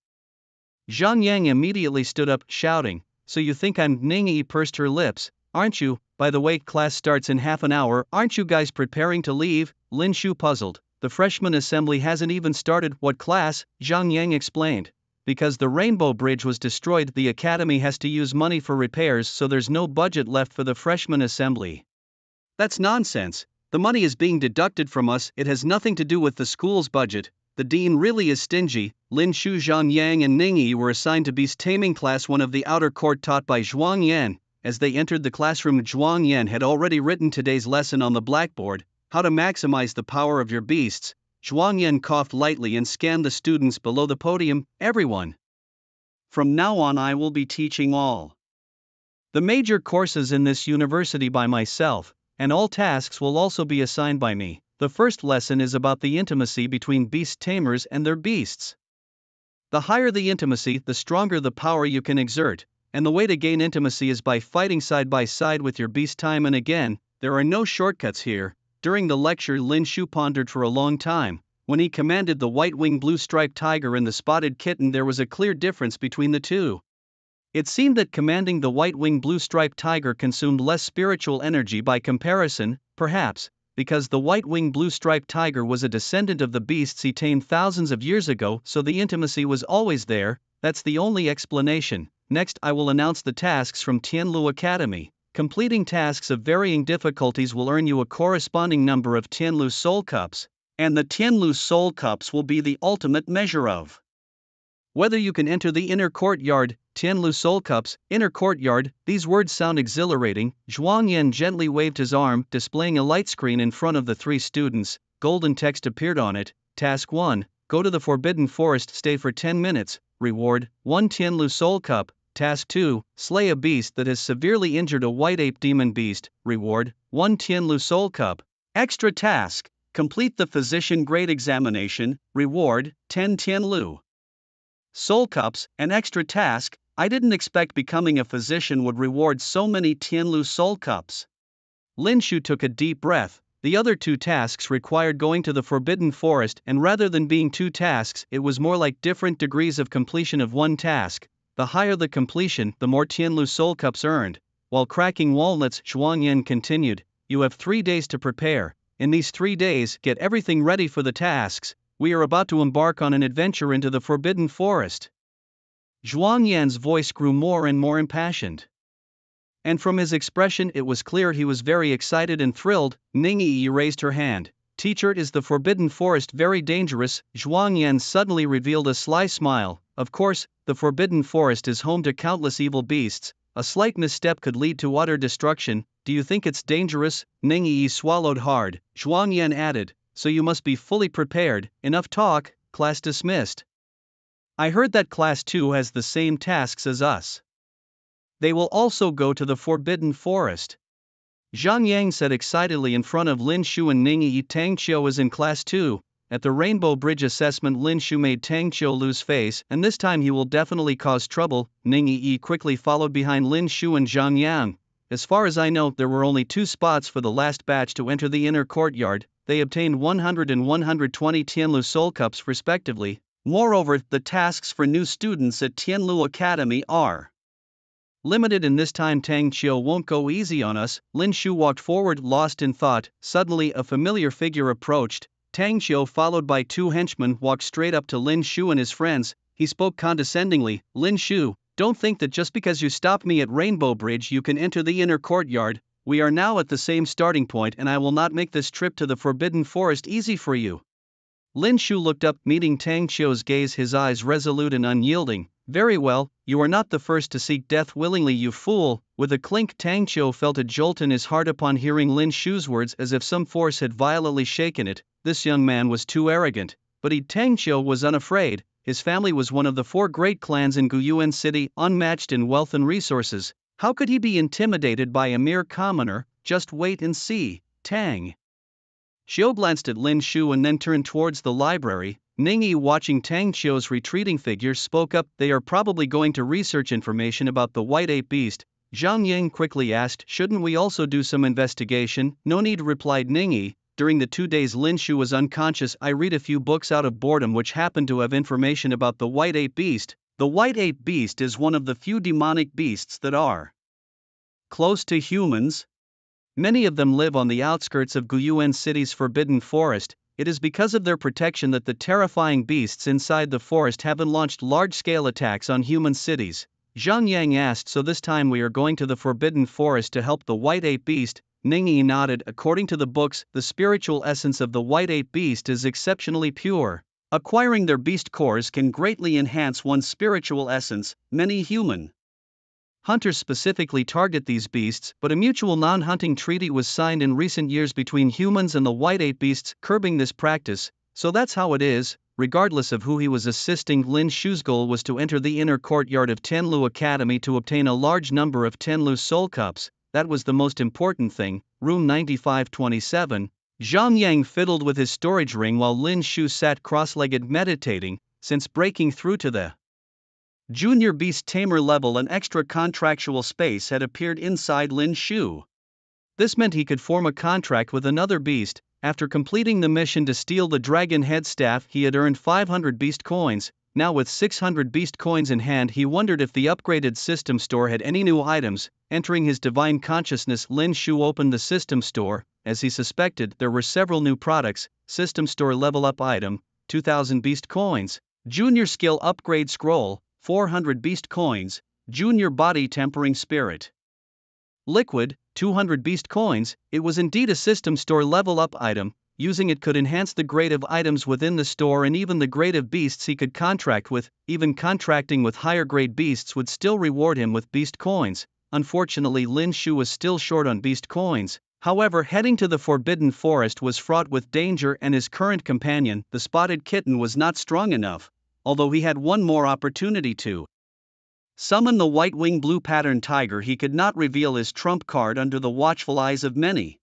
Zhang Yang immediately stood up, shouting, "So you think I'm—" Ningyi pursed her lips. "Aren't you? By the way, class starts in half an hour. Aren't you guys preparing to leave?" Lin Shu puzzled. "The freshman assembly hasn't even started." "What class?" Zhang Yang explained. "Because the Rainbow Bridge was destroyed, the academy has to use money for repairs, so there's no budget left for the freshman assembly." "That's nonsense. The money is being deducted from us, it has nothing to do with the school's budget. The dean really is stingy." Lin Shu, Zhang Yang, and Ningyi were assigned to beast taming class 1 of the outer court, taught by Zhuang Yan. As they entered the classroom, Zhuang Yan had already written today's lesson on the blackboard: "How to maximize the power of your beasts." Zhuang Yan coughed lightly and scanned the students below the podium. "Everyone, from now on I will be teaching all the major courses in this university by myself, and all tasks will also be assigned by me. The first lesson is about the intimacy between beast tamers and their beasts. The higher the intimacy, the stronger the power you can exert, and the way to gain intimacy is by fighting side by side with your beast time and again. There are no shortcuts here." During the lecture, Lin Shu pondered for a long time. When he commanded the white-winged blue-striped tiger and the spotted kitten, there was a clear difference between the two. It seemed that commanding the white-winged blue-striped tiger consumed less spiritual energy by comparison, perhaps because the white-winged blue-striped tiger was a descendant of the beasts he tamed thousands of years ago, so the intimacy was always there. That's the only explanation. Next, I will announce the tasks from Tianlu Academy. Completing tasks of varying difficulties will earn you a corresponding number of Tianlu Soul Cups, and the Tianlu Soul Cups will be the ultimate measure of whether you can enter the inner courtyard. Tianlu Soul Cups, inner courtyard, these words sound exhilarating. Zhuang Yan gently waved his arm, displaying a light screen in front of the three students. Golden text appeared on it. Task 1, go to the Forbidden Forest, stay for 10 minutes, reward, 1 Tianlu Soul Cup. Task 2, slay a beast that has severely injured a white ape demon beast, reward, 1 Tianlu Soul Cup. Extra task, complete the physician grade examination, reward, 10 Tianlu Soul Cups. An extra task, I didn't expect becoming a physician would reward so many Tianlu Soul Cups. Lin Shu took a deep breath. The other two tasks required going to the Forbidden Forest, and rather than being two tasks, it was more like different degrees of completion of one task. The higher the completion, the more Tianlu Soul Cups earned. While cracking walnuts, Zhuang Yan continued, "You have 3 days to prepare. In these 3 days, get everything ready for the tasks. We are about to embark on an adventure into the Forbidden Forest." Zhuang Yan's voice grew more and more impassioned, and from his expression it was clear he was very excited and thrilled. Ningyi raised her hand. "Teacher, is the Forbidden Forest very dangerous?" Zhuang Yan suddenly revealed a sly smile. "Of course, the Forbidden Forest is home to countless evil beasts. A slight misstep could lead to utter destruction. Do you think it's dangerous?" Ningyi swallowed hard. Zhuang Yan added, "So you must be fully prepared." Enough talk, class dismissed. "I heard that class 2 has the same tasks as us. They will also go to the Forbidden Forest." Zhang Yang said excitedly in front of Lin Shu and Ningyi. "Tang Qiu is in class 2, At the Rainbow Bridge assessment, Lin Shu made Tang Qiu lose face, and this time he will definitely cause trouble. Ning Yi quickly followed behind Lin Shu and Zhang Yang. As far as I know, there were only 2 spots for the last batch to enter the inner courtyard. They obtained 100 and 120 Tianlu Soul Cups respectively. Moreover, the tasks for new students at Tianlu Academy are limited, and this time Tang Qiu won't go easy on us. Lin Shu walked forward, lost in thought. Suddenly a familiar figure approached. Tang Qiu, followed by 2 henchmen, walked straight up to Lin Shu and his friends. He spoke condescendingly. Lin Shu, don't think that just because you stopped me at Rainbow Bridge you can enter the inner courtyard. We are now at the same starting point, and I will not make this trip to the Forbidden Forest easy for you. Lin Shu looked up, meeting Tang Qiu's gaze, his eyes resolute and unyielding. Very well, you are not the first to seek death willingly, you fool. With a clink, Tang Qiu felt a jolt in his heart upon hearing Lin Shu's words, as if some force had violently shaken it. This young man was too arrogant. But Tang Qiu was unafraid. His family was one of the 4 great clans in Guyuan City, unmatched in wealth and resources. How could he be intimidated by a mere commoner? Just wait and see. Tang Qiu glanced at Lin Shu and then turned towards the library. Ning Yi, watching Tang Qiu's retreating figure, spoke up. They are probably going to research information about the white ape beast. Zhang Yang quickly asked, shouldn't we also do some investigation? No need, replied Ning Yi. During the 2 days Lin Shu was unconscious, I read a few books out of boredom which happen to have information about the white ape beast. The white ape beast is one of the few demonic beasts that are close to humans. Many of them live on the outskirts of Guyuan City's Forbidden Forest. It is because of their protection that the terrifying beasts inside the forest haven't launched large-scale attacks on human cities. Zhang Yang asked, so this time we are going to the Forbidden Forest to help the white ape beast? Ning Yi nodded. According to the books, the spiritual essence of the white ape beast is exceptionally pure. Acquiring their beast cores can greatly enhance one's spiritual essence. Many human hunters specifically target these beasts, but a mutual non-hunting treaty was signed in recent years between humans and the white ape beasts, curbing this practice. So that's how it is. Regardless of who he was assisting, Lin Shu's goal was to enter the inner courtyard of Tianlu Academy to obtain a large number of Tianlu Soul Cups. That was the most important thing. Room 9527. Zhang Yang fiddled with his storage ring while Lin Shu sat cross-legged meditating. Since breaking through to the Junior Beast Tamer level, an extra contractual space had appeared inside Lin Shu. This meant he could form a contract with another beast. After completing the mission to steal the Dragon Head Staff, he had earned 500 beast coins. Now with 600 beast coins in hand, he wondered if the upgraded system store had any new items. Entering his divine consciousness, Lin Shu opened the system store. As he suspected, there were several new products. System store level up item, 2000 beast coins. Junior skill upgrade scroll, 400 beast coins. Junior body tempering spirit liquid, 200 beast coins. It was indeed a system store level up item. Using it could enhance the grade of items within the store and even the grade of beasts he could contract with. Even contracting with higher grade beasts would still reward him with beast coins. Unfortunately, Lin Shu was still short on beast coins. However, heading to the Forbidden Forest was fraught with danger, and his current companion, the spotted kitten, was not strong enough. Although he had one more opportunity to summon the white-winged blue-patterned tiger, he could not reveal his trump card under the watchful eyes of many.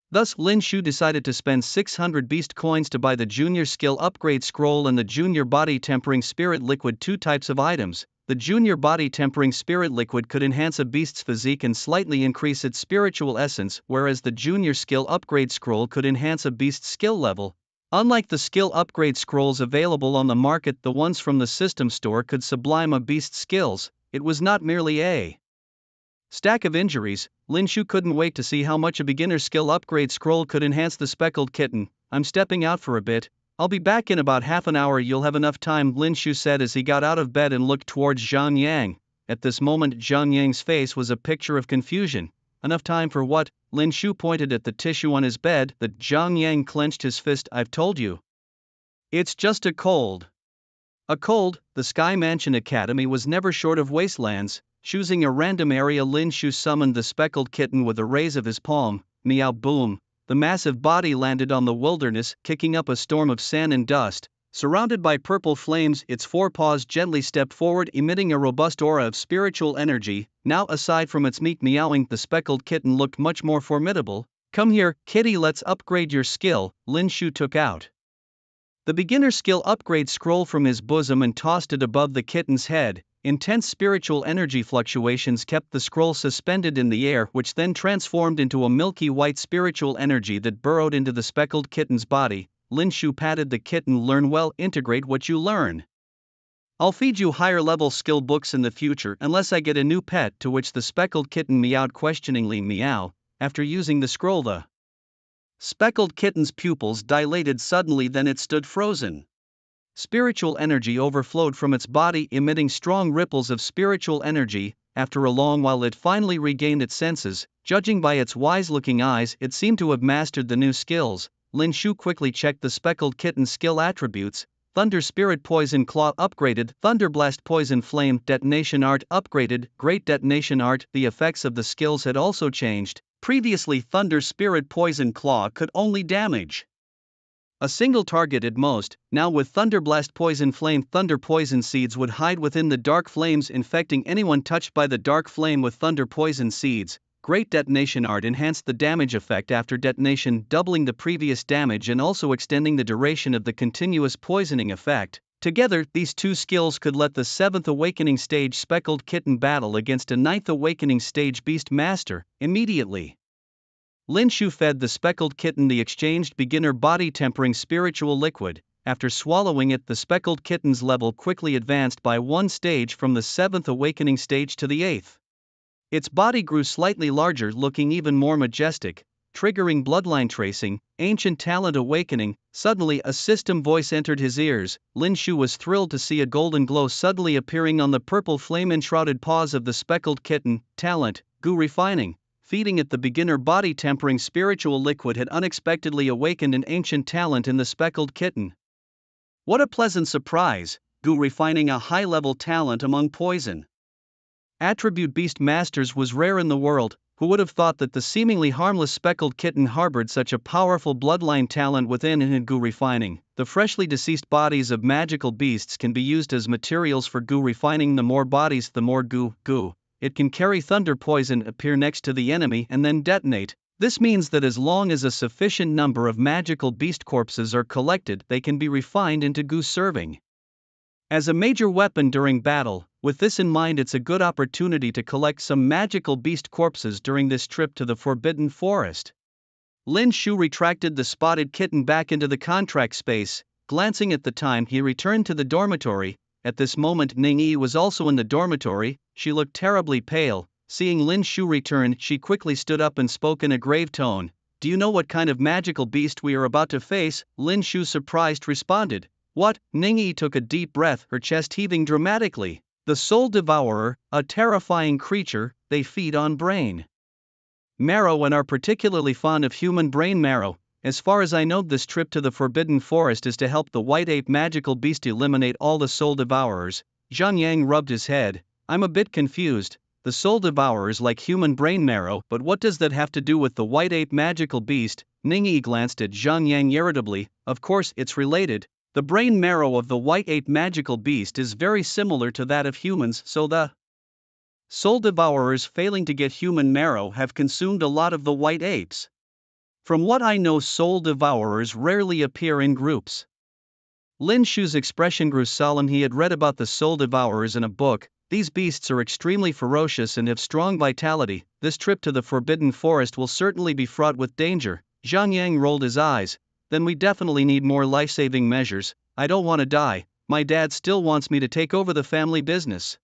Thus, Lin Shu decided to spend 600 beast coins to buy the Junior Skill Upgrade Scroll and the Junior Body Tempering Spirit Liquid, 2 types of items. The Junior Body Tempering Spirit Liquid could enhance a beast's physique and slightly increase its spiritual essence, whereas the Junior Skill Upgrade Scroll could enhance a beast's skill level. Unlike the skill upgrade scrolls available on the market, the ones from the system store could sublime a beast's skills. It was not merely a stack of injuries. Lin Shu couldn't wait to see how much a beginner skill upgrade scroll could enhance the speckled kitten. I'm stepping out for a bit. I'll be back in about half an hour. You'll have enough time, Lin Shu said as he got out of bed and looked towards Zhang Yang. At this moment, Zhang Yang's face was a picture of confusion. Enough time for what? Lin Shu pointed at the tissue on his bed. That Zhang Yang clenched his fist. I've told you. It's just a cold. A cold. The Sky Mansion Academy was never short of wastelands. Choosing a random area, Lin Shu summoned the speckled kitten with a raise of his palm. Meow, boom. The massive body landed on the wilderness, kicking up a storm of sand and dust. Surrounded by purple flames, its 4 paws gently stepped forward, emitting a robust aura of spiritual energy. Now, aside from its meek meowing, the speckled kitten looked much more formidable. Come here, kitty, let's upgrade your skill. Lin Shu took out The beginner skill upgrade scroll from his bosom and tossed it above the kitten's head. Intense spiritual energy fluctuations kept the scroll suspended in the air, which then transformed into a milky white spiritual energy that burrowed into the speckled kitten's body. Lin Shu patted the kitten. Learn well, integrate what you learn. I'll feed you higher level skill books in the future unless I get a new pet. To which the speckled kitten meowed questioningly. Meow. After using the scroll, the speckled kitten's pupils dilated suddenly, then it stood frozen. Spiritual energy overflowed from its body, emitting strong ripples of spiritual energy. After a long while it finally regained its senses. Judging by its wise-looking eyes, it seemed to have mastered the new skills. Lin Shu quickly checked the speckled kitten's skill attributes. Thunder Spirit Poison Claw upgraded, Thunder Blast Poison Flame Detonation Art upgraded, Great Detonation Art. The effects of the skills had also changed. Previously Thunder Spirit Poison Claw could only damage a single target at most. Now with Thunder Blast Poison Flame, Thunder Poison Seeds would hide within the dark flames, infecting anyone touched by the dark flame with Thunder Poison Seeds. Great Detonation Art enhanced the damage effect after detonation, doubling the previous damage and also extending the duration of the continuous poisoning effect. Together, these two skills could let the 7th Awakening Stage Speckled Kitten battle against a 9th Awakening Stage Beast Master immediately. Lin Shu fed the speckled kitten the exchanged beginner body tempering spiritual liquid. After swallowing it, the speckled kitten's level quickly advanced by one stage from the 7th Awakening Stage to the 8th. Its body grew slightly larger, looking even more majestic, triggering bloodline tracing, ancient talent awakening. Suddenly a system voice entered his ears. Lin Shu was thrilled to see a golden glow suddenly appearing on the purple flame-enshrouded paws of the speckled kitten. Talent, Gu Refining. Feeding it the beginner body tempering spiritual liquid had unexpectedly awakened an ancient talent in the speckled kitten. What a pleasant surprise, Gu Refining a high-level talent among poison attribute beast masters was rare in the world. Who would have thought that the seemingly harmless speckled kitten harbored such a powerful bloodline talent within it? Gu Refining. The freshly deceased bodies of magical beasts can be used as materials for Gu Refining. The more bodies, the more Gu. It can carry thunder poison, appear next to the enemy and then detonate. This means that as long as a sufficient number of magical beast corpses are collected, they can be refined into Gu, serving as a major weapon during battle. With this in mind, it's a good opportunity to collect some magical beast corpses during this trip to the Forbidden Forest. Lin Shu retracted the spotted kitten back into the contract space. Glancing at the time, he returned to the dormitory. At this moment Ning Yi was also in the dormitory. She looked terribly pale. Seeing Lin Shu return, she quickly stood up and spoke in a grave tone. Do you know what kind of magical beast we are about to face? Lin Shu, surprised, responded. What? Ning Yi took a deep breath, her chest heaving dramatically. The Soul Devourer, a terrifying creature. They feed on brain marrow and are particularly fond of human brain marrow. As far as I know, this trip to the Forbidden Forest is to help the White Ape magical beast eliminate all the Soul Devourers. Zhang Yang rubbed his head. I'm a bit confused. The Soul Devourers like human brain marrow, but what does that have to do with the White Ape magical beast? Ning Yi glanced at Zhang Yang irritably. Of course it's related. The brain marrow of the White Ape magical beast is very similar to that of humans, so the Soul Devourers, failing to get human marrow, have consumed a lot of the White Apes. From what I know, Soul Devourers rarely appear in groups. Lin Shu's expression grew solemn. He had read about the Soul Devourers in a book. These beasts are extremely ferocious and have strong vitality. This trip to the Forbidden Forest will certainly be fraught with danger. Zhang Yang rolled his eyes. Then we definitely need more life-saving measures. I don't want to die. My dad still wants me to take over the family business.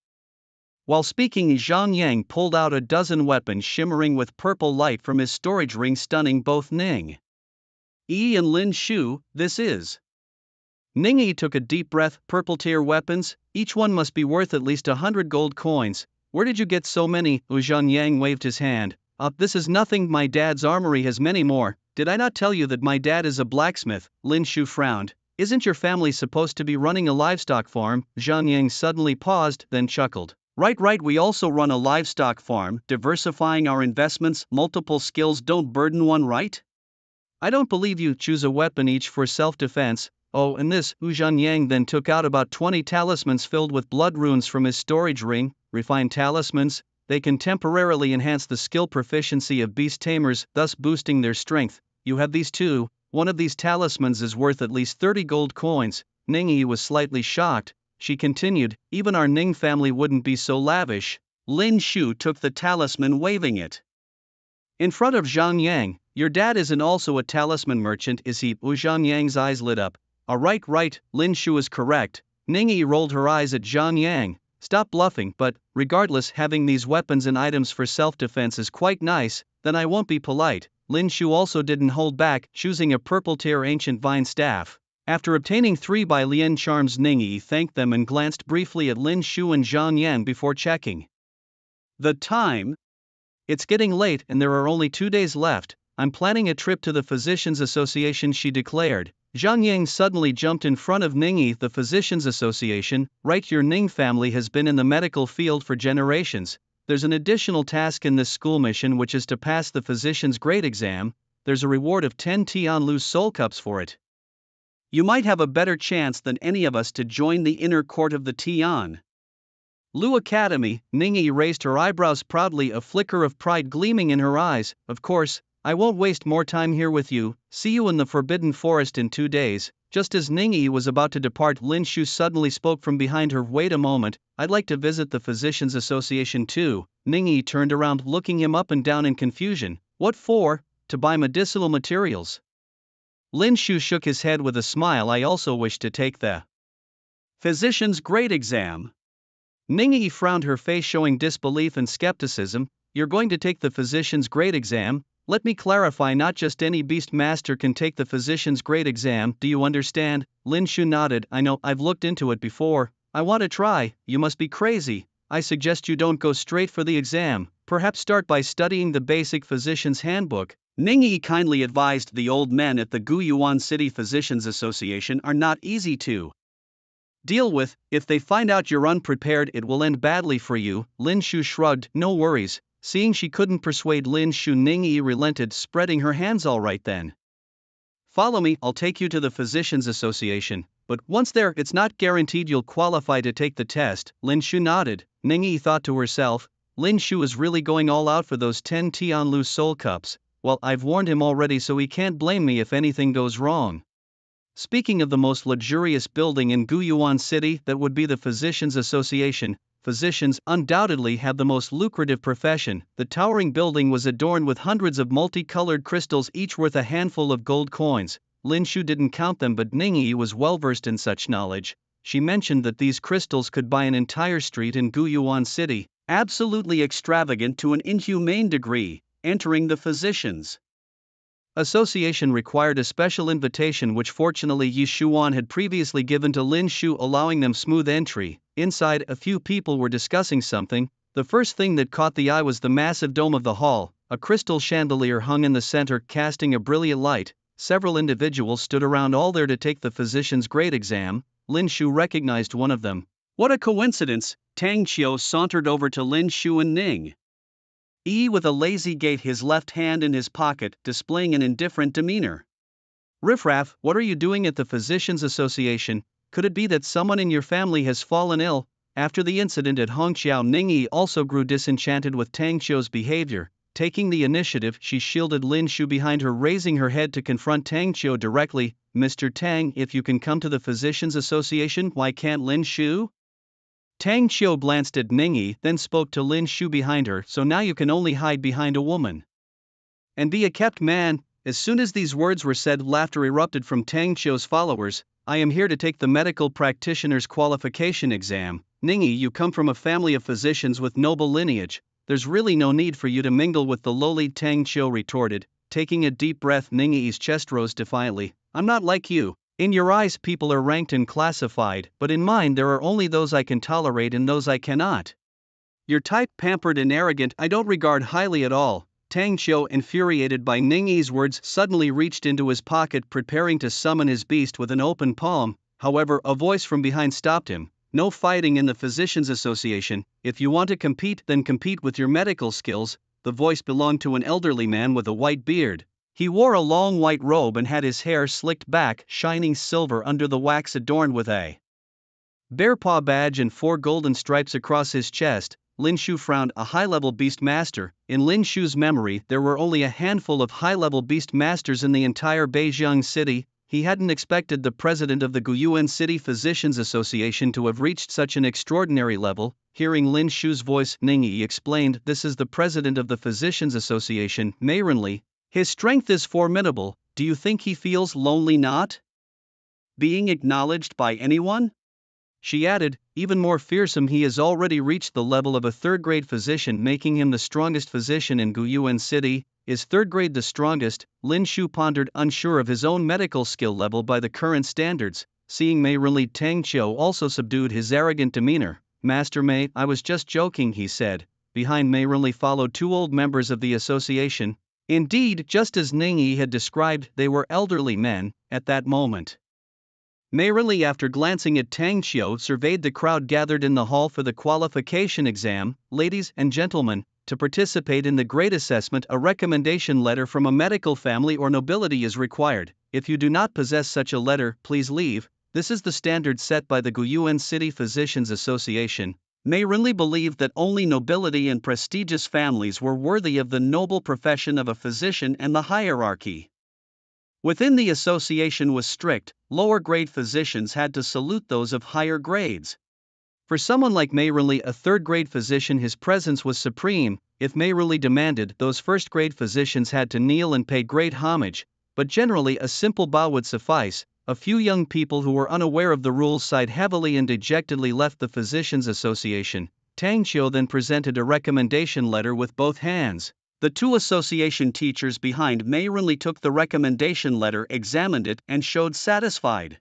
While speaking, Zhang Yang pulled out a dozen weapons shimmering with purple light from his storage ring, stunning both Ning Yi and Lin Shu. This is. Ning Yi took a deep breath. Purple tier weapons? Each one must be worth at least 100 gold coins. Where did you get so many? Zhang Yang waved his hand. This is nothing. My dad's armory has many more. Did I not tell you that my dad is a blacksmith? Lin Shu frowned. Isn't your family supposed to be running a livestock farm? Zhang Yang suddenly paused, then chuckled. Right, we also run a livestock farm, diversifying our investments. Multiple skills don't burden one, right? I don't believe you. Choose a weapon each for self-defense. Oh, and this. Zhang Yang then took out about 20 talismans filled with blood runes from his storage ring. Refined talismans. They can temporarily enhance the skill proficiency of beast tamers, thus boosting their strength. You have these too. one of these talismans is worth at least 30 gold coins. Ningyi was slightly shocked. She continued, even our Ning family wouldn't be so lavish. Lin Shu took the talisman waving it in front of Zhang Yang. Your dad isn't also a talisman merchant, is he? Zhang Yang's eyes lit up. Right, Lin Shu is correct. Ningyi rolled her eyes at Zhang Yang. Stop bluffing, but, regardless, having these weapons and items for self-defense is quite nice, then I won't be polite. Lin Shu also didn't hold back, choosing a purple tear ancient vine staff. After obtaining 3 by Lian charms, Ningyi thanked them and glanced briefly at Lin Shu and Zhang Yang before checking the time. It's getting late and there are only 2 days left. I'm planning a trip to the Physicians Association, she declared. Zhang Yang suddenly jumped in front of Ningyi. The Physicians Association, right? Your Ning family has been in the medical field for generations. There's an additional task in this school mission, which is to pass the Physician's Grade exam. There's a reward of 10 Tianlu soul cups for it. You might have a better chance than any of us to join the inner court of the Tian Lu Academy. Ningyi raised her eyebrows proudly, a flicker of pride gleaming in her eyes. Of course, I won't waste more time here with you. See you in the Forbidden Forest in 2 days. Just as Ningyi was about to depart, Lin Shu suddenly spoke from behind her. Wait a moment, I'd like to visit the Physicians Association too. Ningyi turned around, looking him up and down in confusion. What for? To buy medicinal materials. Lin Shu shook his head with a smile. I also wish to take the Physician's Grade exam. Ningyi frowned, her face showing disbelief and skepticism. You're going to take the Physician's Grade exam? Let me clarify, not just any beast master can take the Physician's Grade exam, do you understand? Lin Shu nodded. I know, I've looked into it before. I want to try. You must be crazy. I suggest you don't go straight for the exam. Perhaps start by studying the basic physician's handbook. Ningyi kindly advised. The old men at the Guyuan City Physicians Association are not easy to deal with. If they find out you're unprepared, it will end badly for you. Lin Shu shrugged. No worries. Seeing she couldn't persuade Lin Shu, Ningyi relented, spreading her hands. All right then. Follow me, I'll take you to the Physicians Association. But once there, it's not guaranteed you'll qualify to take the test. Lin Shu nodded. Ningyi thought to herself, Lin Shu is really going all out for those 10 Tianlu soul cups. Well, I've warned him already, so he can't blame me if anything goes wrong. Speaking of the most luxurious building in Guyuan City, that would be the Physicians Association. Physicians undoubtedly have the most lucrative profession. The towering building was adorned with hundreds of multicolored crystals, each worth a handful of gold coins. Lin Shu didn't count them, but Ningyi was well versed in such knowledge. She mentioned that these crystals could buy an entire street in Guyuan City, absolutely extravagant to an inhumane degree. Entering the Physicians Association required a special invitation, which fortunately Yi Shuan had previously given to Lin Shu, allowing them smooth entry. Inside, a few people were discussing something. The first thing that caught the eye was the massive dome of the hall. A crystal chandelier hung in the center, casting a brilliant light. Several individuals stood around, all there to take the Physician's Grade exam. Lin Shu recognized one of them. What a coincidence! Tang Qiu sauntered over to Lin Shu and Ning Yi with a lazy gait, his left hand in his pocket, displaying an indifferent demeanor. Riffraff, what are you doing at the Physicians Association? Could it be that someone in your family has fallen ill? After the incident at Hongqiao, Ningyi also grew disenchanted with Tang Qiu's behavior. Taking the initiative, she shielded Lin Shu behind her, raising her head to confront Tang Qiu directly. Mr. Tang, if you can come to the Physicians Association, why can't Lin Shu? Tang Qiu glanced at Ningyi, then spoke to Lin Shu behind her. So now you can only hide behind a woman and be a kept man. As soon as these words were said, laughter erupted from Tang Qiu's followers. I am here to take the medical practitioner's qualification exam. Ningyi, you come from a family of physicians with noble lineage. There's really no need for you to mingle with the lowly, Tang Qiu retorted. Taking a deep breath, Ningyi's chest rose defiantly. I'm not like you. In your eyes people are ranked and classified, but in mine there are only those I can tolerate and those I cannot. Your type, pampered and arrogant, I don't regard highly at all. Tang Qiu, infuriated by Ningyi's words, suddenly reached into his pocket, preparing to summon his beast with an open palm. However, a voice from behind stopped him. No fighting in the Physicians Association. If you want to compete, then compete with your medical skills. The voice belonged to an elderly man with a white beard. He wore a long white robe and had his hair slicked back, shining silver under the wax, adorned with a bear paw badge and 4 golden stripes across his chest. Lin Shu frowned. A high-level beast master. In Lin Shu's memory, there were only a handful of high-level beast masters in the entire Beijing city. He hadn't expected the president of the Guyuan City Physicians Association to have reached such an extraordinary level. Hearing Lin Shu's voice, Ning Yi explained, "This is the president of the Physicians Association, Mei Renli. His strength is formidable. Do you think he feels lonely not being acknowledged by anyone?" She added, "Even more fearsome, he has already reached the level of a third-grade physician, making him the strongest physician in Guyuan City." Is third grade the strongest? Lin Shu pondered, unsure of his own medical skill level by the current standards. Seeing Mei Renli, Tang Qiu also subdued his arrogant demeanor. "Master Mei, I was just joking," he said. Behind Mei Renli followed two old members of the association. Indeed, just as Ning Yi had described, they were elderly men. At that moment, Mei Renli, after glancing at Tang Qiu, surveyed the crowd gathered in the hall for the qualification exam. "Ladies and gentlemen, to participate in the grade assessment, a recommendation letter from a medical family or nobility is required. If you do not possess such a letter, please leave." This is the standard set by the Guyuan City Physicians Association. Mei Renli believed that only nobility and prestigious families were worthy of the noble profession of a physician, and the hierarchy within the association was strict. Lower grade physicians had to salute those of higher grades. For someone like Mei Renli, a third-grade physician, his presence was supreme. If Mei Renli demanded, those first-grade physicians had to kneel and pay great homage, but generally a simple bow would suffice. A few young people who were unaware of the rules sighed heavily and dejectedly left the Physicians Association. Tang Qiu then presented a recommendation letter with both hands. The two association teachers behind Mei Renli took the recommendation letter, examined it, and showed satisfied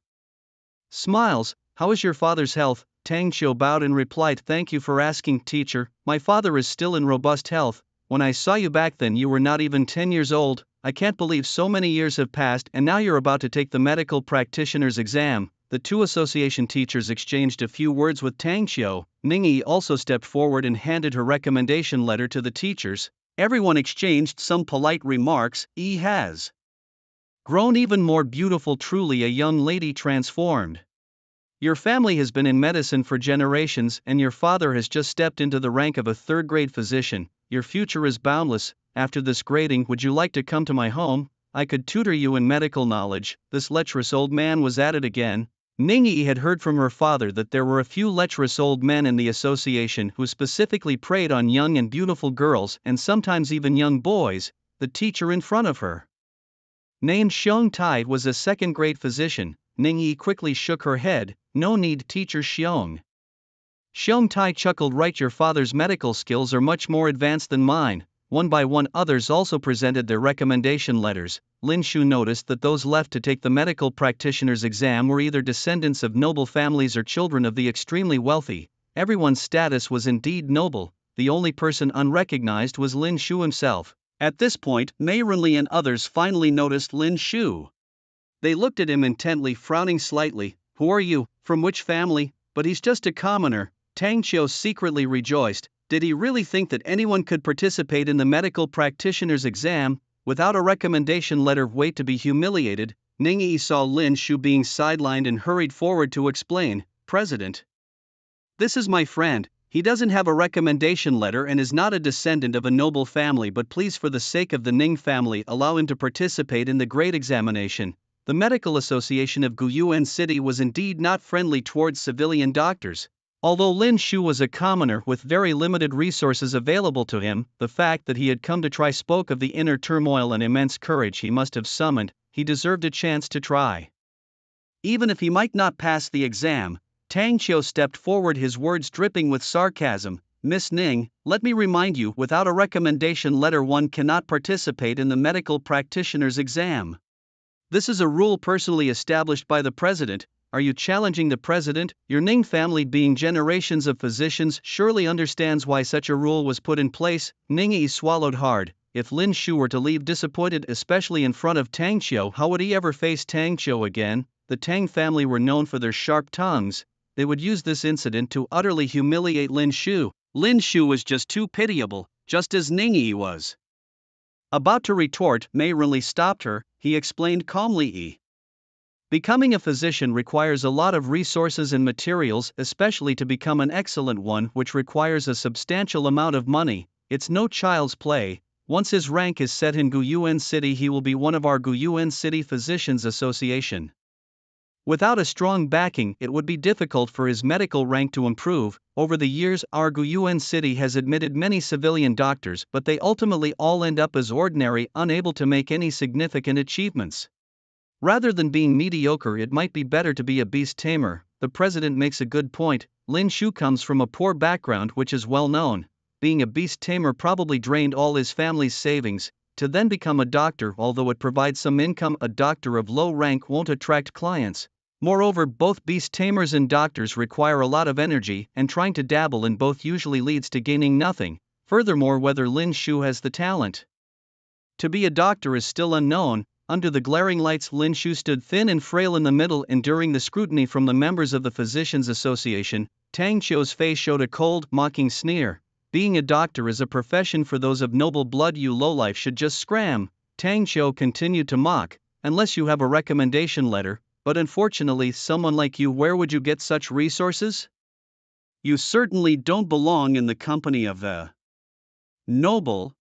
smiles. "How is your father's health?" Tang Qiu bowed and replied, "Thank you for asking, teacher. My father is still in robust health. When I saw you back then, you were not even 10 years old. I can't believe so many years have passed, and now you're about to take the medical practitioner's exam." The two association teachers exchanged a few words with Tang Qiu. Ning Yi also stepped forward and handed her recommendation letter to the teachers. Everyone exchanged some polite remarks. "He has grown even more beautiful, truly a young lady transformed. Your family has been in medicine for generations, and your father has just stepped into the rank of a third-grade physician. Your future is boundless. After this grading, would you like to come to my home? I could tutor you in medical knowledge." This lecherous old man was at it again. Ning Yi had heard from her father that there were a few lecherous old men in the association who specifically preyed on young and beautiful girls, and sometimes even young boys. The teacher in front of her, named Xiong Tai, was a second-grade physician. Ning Yi quickly shook her head. "No need, teacher Xiong." Xiong Tai chuckled. "Right, your father's medical skills are much more advanced than mine." One by one, others also presented their recommendation letters. Lin Shu noticed that those left to take the medical practitioner's exam were either descendants of noble families or children of the extremely wealthy. Everyone's status was indeed noble. The only person unrecognized was Lin Shu himself. At this point, Mei Renli and others finally noticed Lin Shu. They looked at him intently, frowning slightly. "Who are you? From which family? But he's just a commoner." Tang Qiu secretly rejoiced. Did he really think that anyone could participate in the medical practitioner's exam without a recommendation letter? Wait to be humiliated. Ning Yi saw Lin Shu being sidelined and hurried forward to explain. "President, this is my friend. He doesn't have a recommendation letter and is not a descendant of a noble family, but please, for the sake of the Ning family, allow him to participate in the grade examination." The Medical Association of Guyuan City was indeed not friendly towards civilian doctors. Although Lin Shu was a commoner with very limited resources available to him, the fact that he had come to try spoke of the inner turmoil and immense courage he must have summoned. He deserved a chance to try. Even if he might not pass the exam, Tang Qiu stepped forward, his words dripping with sarcasm. "Miss Ning, let me remind you, without a recommendation letter one cannot participate in the medical practitioner's exam. This is a rule personally established by the president. Are you challenging the president? Your Ning family, being generations of physicians, surely understands why such a rule was put in place." Ning Yi swallowed hard. If Lin Shu were to leave disappointed, especially in front of Tang Qiu, how would he ever face Tang Qiu again? The Tang family were known for their sharp tongues. They would use this incident to utterly humiliate Lin Shu. Lin Shu was just too pitiable, just as Ning Yi was about to retort. Mei Renli stopped her. He explained calmly, Becoming a physician requires a lot of resources and materials, especially to become an excellent one, which requires a substantial amount of money. It's no child's play. Once his rank is set in Guyuan City, he will be one of our Guyuan City Physicians Association. Without a strong backing, it would be difficult for his medical rank to improve. Over the years, our Guyuan City has admitted many civilian doctors, but they ultimately all end up as ordinary, unable to make any significant achievements. Rather than being mediocre, it might be better to be a beast tamer. The president makes a good point. Lin Shu comes from a poor background, which is well known. Being a beast tamer probably drained all his family's savings. To then become a doctor, although it provides some income, a doctor of low rank won't attract clients. Moreover, both beast tamers and doctors require a lot of energy, and trying to dabble in both usually leads to gaining nothing. Furthermore, whether Lin Shu has the talent to be a doctor is still unknown. Under the glaring lights, Lin Shu stood thin and frail in the middle, enduring the scrutiny from the members of the Physicians Association. Tang Qiu's face showed a cold, mocking sneer. Being a doctor is a profession for those of noble blood. You lowlife should just scram. Tang Qiu continued to mock. Unless you have a recommendation letter, but unfortunately, someone like you, where would you get such resources? You certainly don't belong in the company of the noble.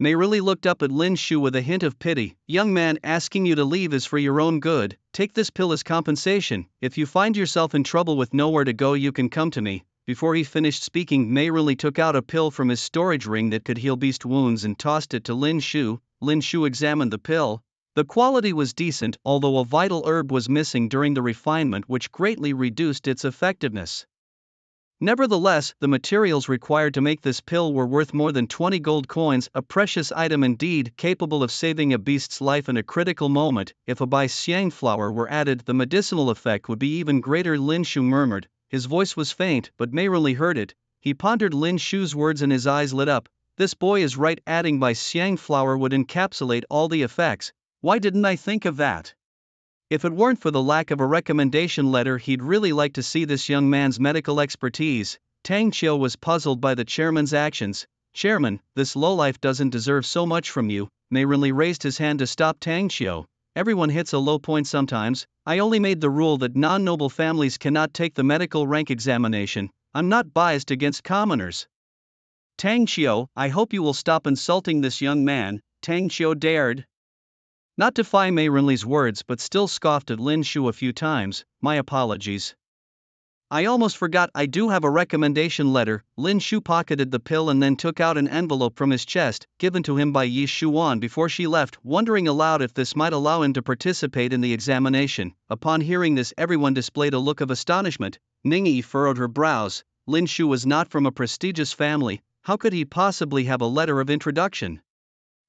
Mei really looked up at Lin Shu with a hint of pity. Young man, asking you to leave is for your own good. Take this pill as compensation. If you find yourself in trouble with nowhere to go, you can come to me. Before he finished speaking, Mei really took out a pill from his storage ring that could heal beast wounds and tossed it to Lin Shu. Lin Shu examined the pill. The quality was decent, although a vital herb was missing during the refinement, which greatly reduced its effectiveness. Nevertheless, the materials required to make this pill were worth more than 20 gold coins, a precious item indeed, capable of saving a beast's life in a critical moment. If a Bai Xiang flower were added, the medicinal effect would be even greater, Lin Shu murmured. His voice was faint, but Mei really heard it. He pondered Lin Shu's words and his eyes lit up. This boy is right, adding Bai Xiang flower would encapsulate all the effects. Why didn't I think of that? If it weren't for the lack of a recommendation letter, he'd really like to see this young man's medical expertise. Tang Qiu was puzzled by the chairman's actions. Chairman, this lowlife doesn't deserve so much from you. Mei really raised his hand to stop Tang Qiu. Everyone hits a low point sometimes. I only made the rule that non-noble families cannot take the medical rank examination. I'm not biased against commoners. Tang Qiu, I hope you will stop insulting this young man. Tang Qiu dared not defy Mei Renli's words, but still scoffed at Lin Shu a few times. My apologies. I almost forgot, I do have a recommendation letter. Lin Shu pocketed the pill and then took out an envelope from his chest, given to him by Yi Shuan before she left, wondering aloud if this might allow him to participate in the examination. Upon hearing this, everyone displayed a look of astonishment. Ningyi furrowed her brows. Lin Shu was not from a prestigious family. How could he possibly have a letter of introduction?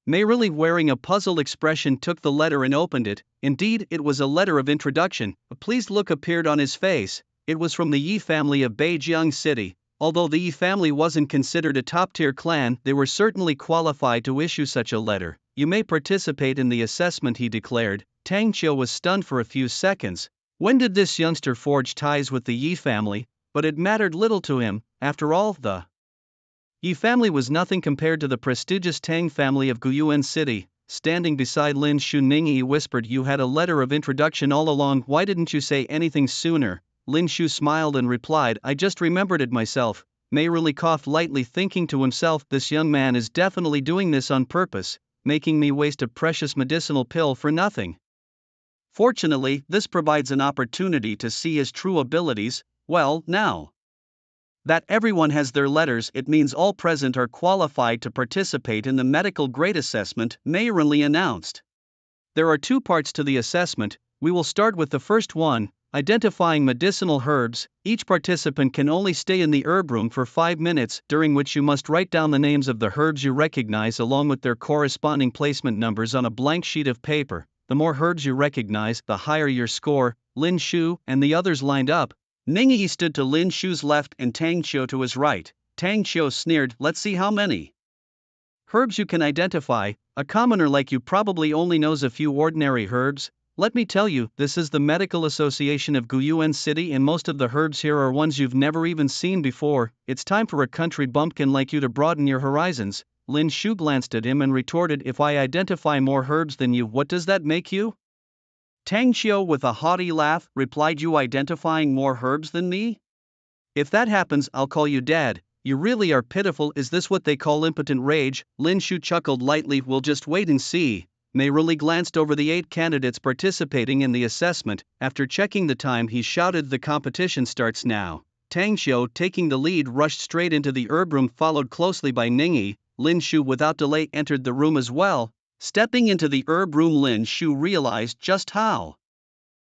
Mei, really wearing a puzzled expression, took the letter and opened it. Indeed, it was a letter of introduction. A pleased look appeared on his face. It was from the Yi family of Beijiang City. Although the Yi family wasn't considered a top-tier clan, they were certainly qualified to issue such a letter. You may participate in the assessment, he declared. Tang Qiu was stunned for a few seconds. When did this youngster forge ties with the Yi family? But it mattered little to him. After all, the Yi family was nothing compared to the prestigious Tang family of Guyuan City. Standing beside Lin Shu, Ningyi whispered, you had a letter of introduction all along, why didn't you say anything sooner? Lin Shu smiled and replied, I just remembered it myself. Mei really coughed lightly, thinking to himself, this young man is definitely doing this on purpose, making me waste a precious medicinal pill for nothing. Fortunately, this provides an opportunity to see his true abilities. Well, now that everyone has their letters, it means all present are qualified to participate in the medical grade assessment, Mei Renli announced. There are two parts to the assessment. We will start with the first one, identifying medicinal herbs. Each participant can only stay in the herb room for 5 minutes, during which you must write down the names of the herbs you recognize along with their corresponding placement numbers on a blank sheet of paper. The more herbs you recognize, the higher your score. Lin Shu and the others lined up. Ningyi stood to Lin Shu's left and Tang Qiu to his right. Tang Qiu sneered, let's see how many herbs you can identify. A commoner like you probably only knows a few ordinary herbs. Let me tell you, this is the Medical Association of Guyuan City, and most of the herbs here are ones you've never even seen before. It's time for a country bumpkin like you to broaden your horizons. Lin Shu glanced at him and retorted, if I identify more herbs than you, what does that make you? Tang Xiu, with a haughty laugh, replied, you identifying more herbs than me? If that happens, I'll call you dad. You really are pitiful. Is this what they call impotent rage? Lin Shu chuckled lightly. We'll just wait and see. Mei really glanced over the 8 candidates participating in the assessment. After checking the time, he shouted, the competition starts now. Tang Xiu, taking the lead, rushed straight into the herb room, followed closely by Ningyi. Lin Shu without delay entered the room as well. Stepping into the herb room, Lin Shu realized just how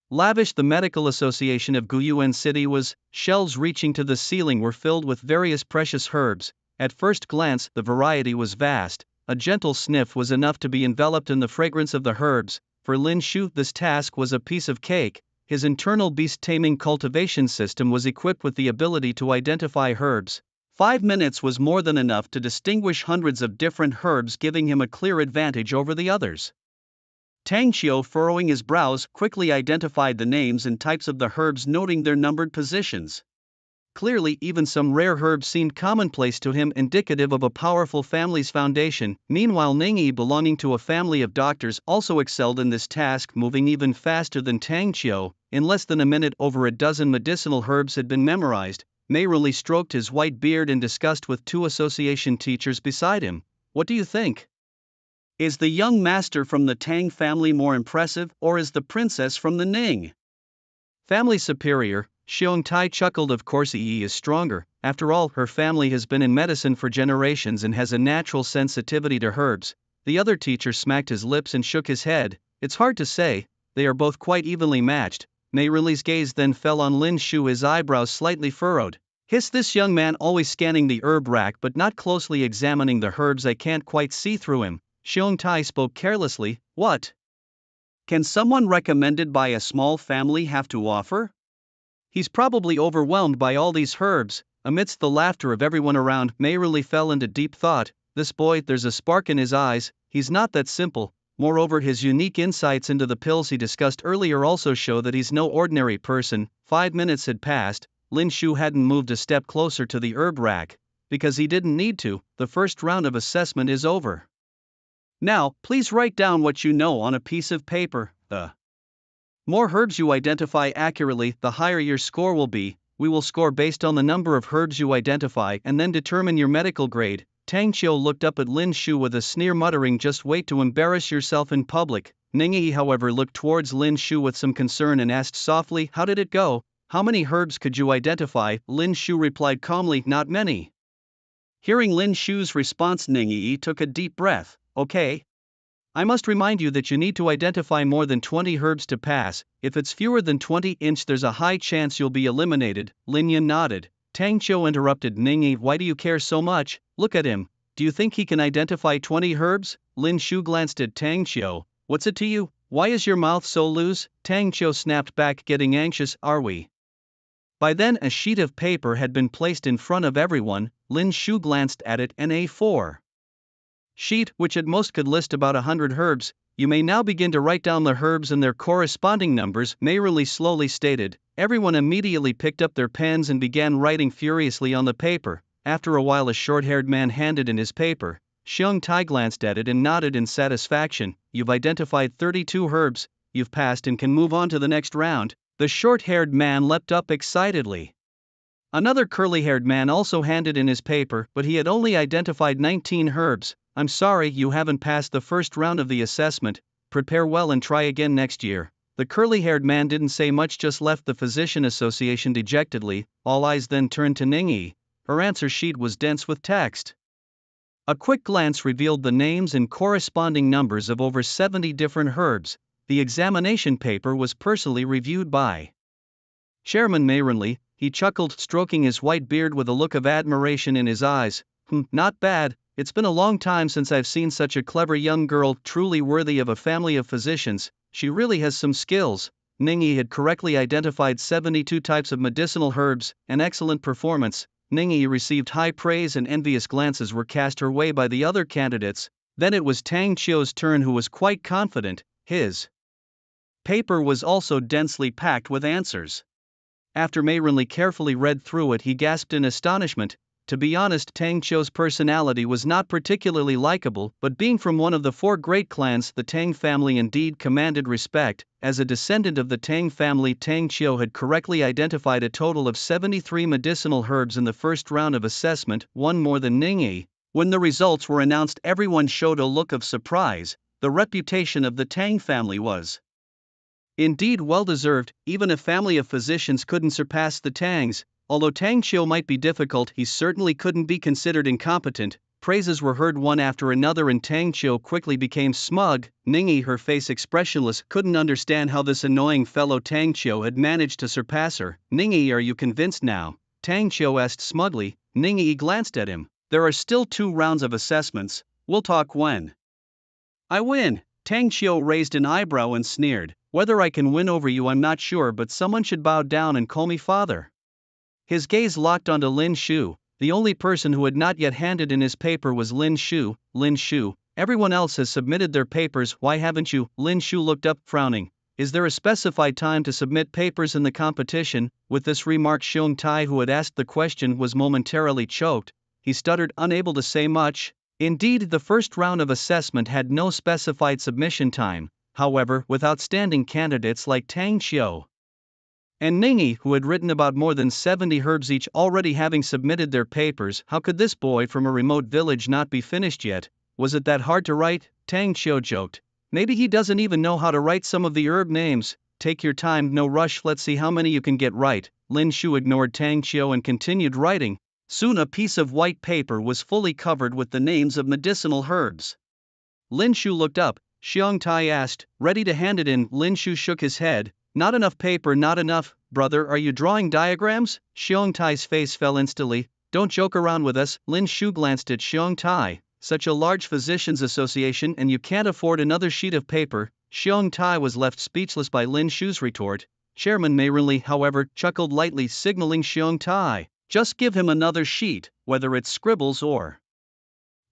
lavish the Medical Association of Guyuan City was. Shelves reaching to the ceiling were filled with various precious herbs. At first glance, the variety was vast. A gentle sniff was enough to be enveloped in the fragrance of the herbs. For Lin Shu, this task was a piece of cake. His internal beast-taming cultivation system was equipped with the ability to identify herbs. 5 minutes was more than enough to distinguish hundreds of different herbs, giving him a clear advantage over the others. Tang Xiu, furrowing his brows, quickly identified the names and types of the herbs, noting their numbered positions. Clearly, even some rare herbs seemed commonplace to him, indicative of a powerful family's foundation. Meanwhile, Ningyi, belonging to a family of doctors, also excelled in this task, moving even faster than Tang Xiu. In less than a minute, over a dozen medicinal herbs had been memorized. Mei really stroked his white beard and discussed with 2 association teachers beside him. What do you think? Is the young master from the Tang family more impressive, or is the princess from the Ning family superior? Xiong Tai chuckled. Of course Yi is stronger. After all, her family has been in medicine for generations and has a natural sensitivity to herbs. The other teacher smacked his lips and shook his head. It's hard to say, they are both quite evenly matched. Mei Rili's gaze then fell on Lin Shu, his eyebrows slightly furrowed. Hiss, this young man always scanning the herb rack but not closely examining the herbs. I can't quite see through him. Xiong Tai spoke carelessly. What can someone recommended by a small family have to offer? He's probably overwhelmed by all these herbs. Amidst the laughter of everyone around, Mei really fell into deep thought. This boy, there's a spark in his eyes. He's not that simple. Moreover, his unique insights into the pills he discussed earlier also show that he's no ordinary person. 5 minutes had passed. Lin Shu hadn't moved a step closer to the herb rack. Because he didn't need to. The first round of assessment is over. Now, please write down what you know on a piece of paper. The more herbs you identify accurately, the higher your score will be. We will score based on the number of herbs you identify and then determine your medical grade. Tang Xiu looked up at Lin Shu with a sneer, muttering, just wait to embarrass yourself in public. Ningyi, however, looked towards Lin Shu with some concern and asked softly, how did it go? How many herbs could you identify? Lin Shu replied calmly, not many. Hearing Lin Shu's response, Ningyi took a deep breath. Okay. I must remind you that you need to identify more than 20 herbs to pass. If it's fewer than 20, there's a high chance you'll be eliminated. Lin Yan nodded. Tang Qiu interrupted Ningyi, why do you care so much? Look at him. Do you think he can identify 20 herbs? Lin Shu glanced at Tang Qiu. What's it to you? Why is your mouth so loose? Tang Qiu snapped back, getting anxious. Are we? By then, a sheet of paper had been placed in front of everyone. Lin Shu glanced at it, an A4 sheet, which at most could list about 100 herbs. You may now begin to write down the herbs and their corresponding numbers, Mayerly slowly stated. Everyone immediately picked up their pens and began writing furiously on the paper. After a while, a short-haired man handed in his paper. Xiong Tai glanced at it and nodded in satisfaction. You've identified 32 herbs, you've passed and can move on to the next round. The short-haired man leapt up excitedly. Another curly-haired man also handed in his paper, but he had only identified 19 herbs. I'm sorry, you haven't passed the first round of the assessment. Prepare well and try again next year. The curly-haired man didn't say much, just left the Physician Association dejectedly. All eyes then turned to Ningyi. Her answer sheet was dense with text. A quick glance revealed the names and corresponding numbers of over 70 different herbs. The examination paper was personally reviewed by Chairman Mayrenly. He chuckled, stroking his white beard with a look of admiration in his eyes. Not bad. It's been a long time since I've seen such a clever young girl, truly worthy of a family of physicians. She really has some skills. Ningyi had correctly identified 72 types of medicinal herbs, an excellent performance. Ningyi received high praise and envious glances were cast her way by the other candidates. Then it was Tang Qiu's turn, who was quite confident. His paper was also densely packed with answers. After Mayrenly carefully read through it, he gasped in astonishment. To be honest, Tang Qiu's personality was not particularly likable, but being from one of the four great clans, the Tang family indeed commanded respect. As a descendant of the Tang family, Tang Qiu had correctly identified a total of 73 medicinal herbs in the first round of assessment, one more than Ningyi. When the results were announced, everyone showed a look of surprise. The reputation of the Tang family was indeed well-deserved. Even a family of physicians couldn't surpass the Tangs. Although Tang Qiu might be difficult, he certainly couldn't be considered incompetent. Praises were heard one after another and Tang Qiu quickly became smug. Ningyi, her face expressionless, couldn't understand how this annoying fellow Tang Qiu had managed to surpass her. "Ningyi, are you convinced now?" Tang Qiu asked smugly. Ningyi glanced at him. "There are still 2 rounds of assessments. We'll talk when I win." Tang Qiu raised an eyebrow and sneered. "Whether I can win over you I'm not sure, but someone should bow down and call me father." His gaze locked onto Lin Shu. The only person who had not yet handed in his paper was Lin Shu. "Lin Shu, everyone else has submitted their papers, why haven't you?" Lin Shu looked up, frowning. "Is there a specified time to submit papers in the competition?" With this remark, Xiong Tai, who had asked the question, was momentarily choked. He stuttered, unable to say much. Indeed, the first round of assessment had no specified submission time. However, with outstanding candidates like Tang Qiu and Ningyi, who had written about more than 70 herbs each, already having submitted their papers, how could this boy from a remote village not be finished yet? Was it that hard to write? Tang Qiu joked. Maybe he doesn't even know how to write some of the herb names. Take your time, no rush, let's see how many you can get right. Lin Shu ignored Tang Qiu and continued writing. Soon a piece of white paper was fully covered with the names of medicinal herbs. Lin Shu looked up. Xiong Tai asked, ready to hand it in. Lin Shu shook his head. "Not enough paper, not enough." "Brother, are you drawing diagrams?" Xiong Tai's face fell instantly. "Don't joke around with us." Lin Shu glanced at Xiong Tai. "Such a large physicians association and you can't afford another sheet of paper." Xiong Tai was left speechless by Lin Shu's retort. Chairman Mei Renli, however, chuckled lightly, signaling Xiong Tai, "Just give him another sheet, whether it's scribbles or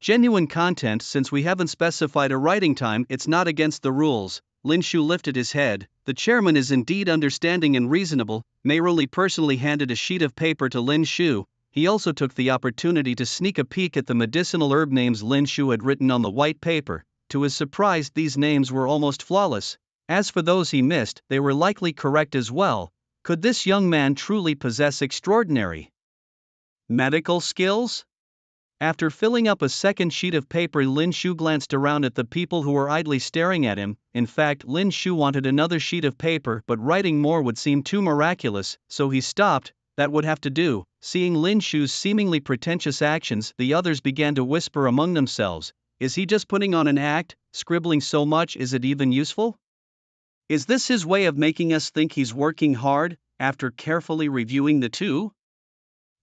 genuine content. Since we haven't specified a writing time, it's not against the rules." Lin Shu lifted his head. The chairman is indeed understanding and reasonable. Mei Renli personally handed a sheet of paper to Lin Shu. He also took the opportunity to sneak a peek at the medicinal herb names Lin Shu had written on the white paper. To his surprise, these names were almost flawless. As for those he missed, they were likely correct as well. Could this young man truly possess extraordinary medical skills? After filling up a second sheet of paper, Lin Shu glanced around at the people who were idly staring at him. In fact, Lin Shu wanted another sheet of paper, but writing more would seem too miraculous, so he stopped. That would have to do. Seeing Lin Shu's seemingly pretentious actions, the others began to whisper among themselves. Is he just putting on an act? Scribbling so much, is it even useful? Is this his way of making us think he's working hard? After carefully reviewing the 2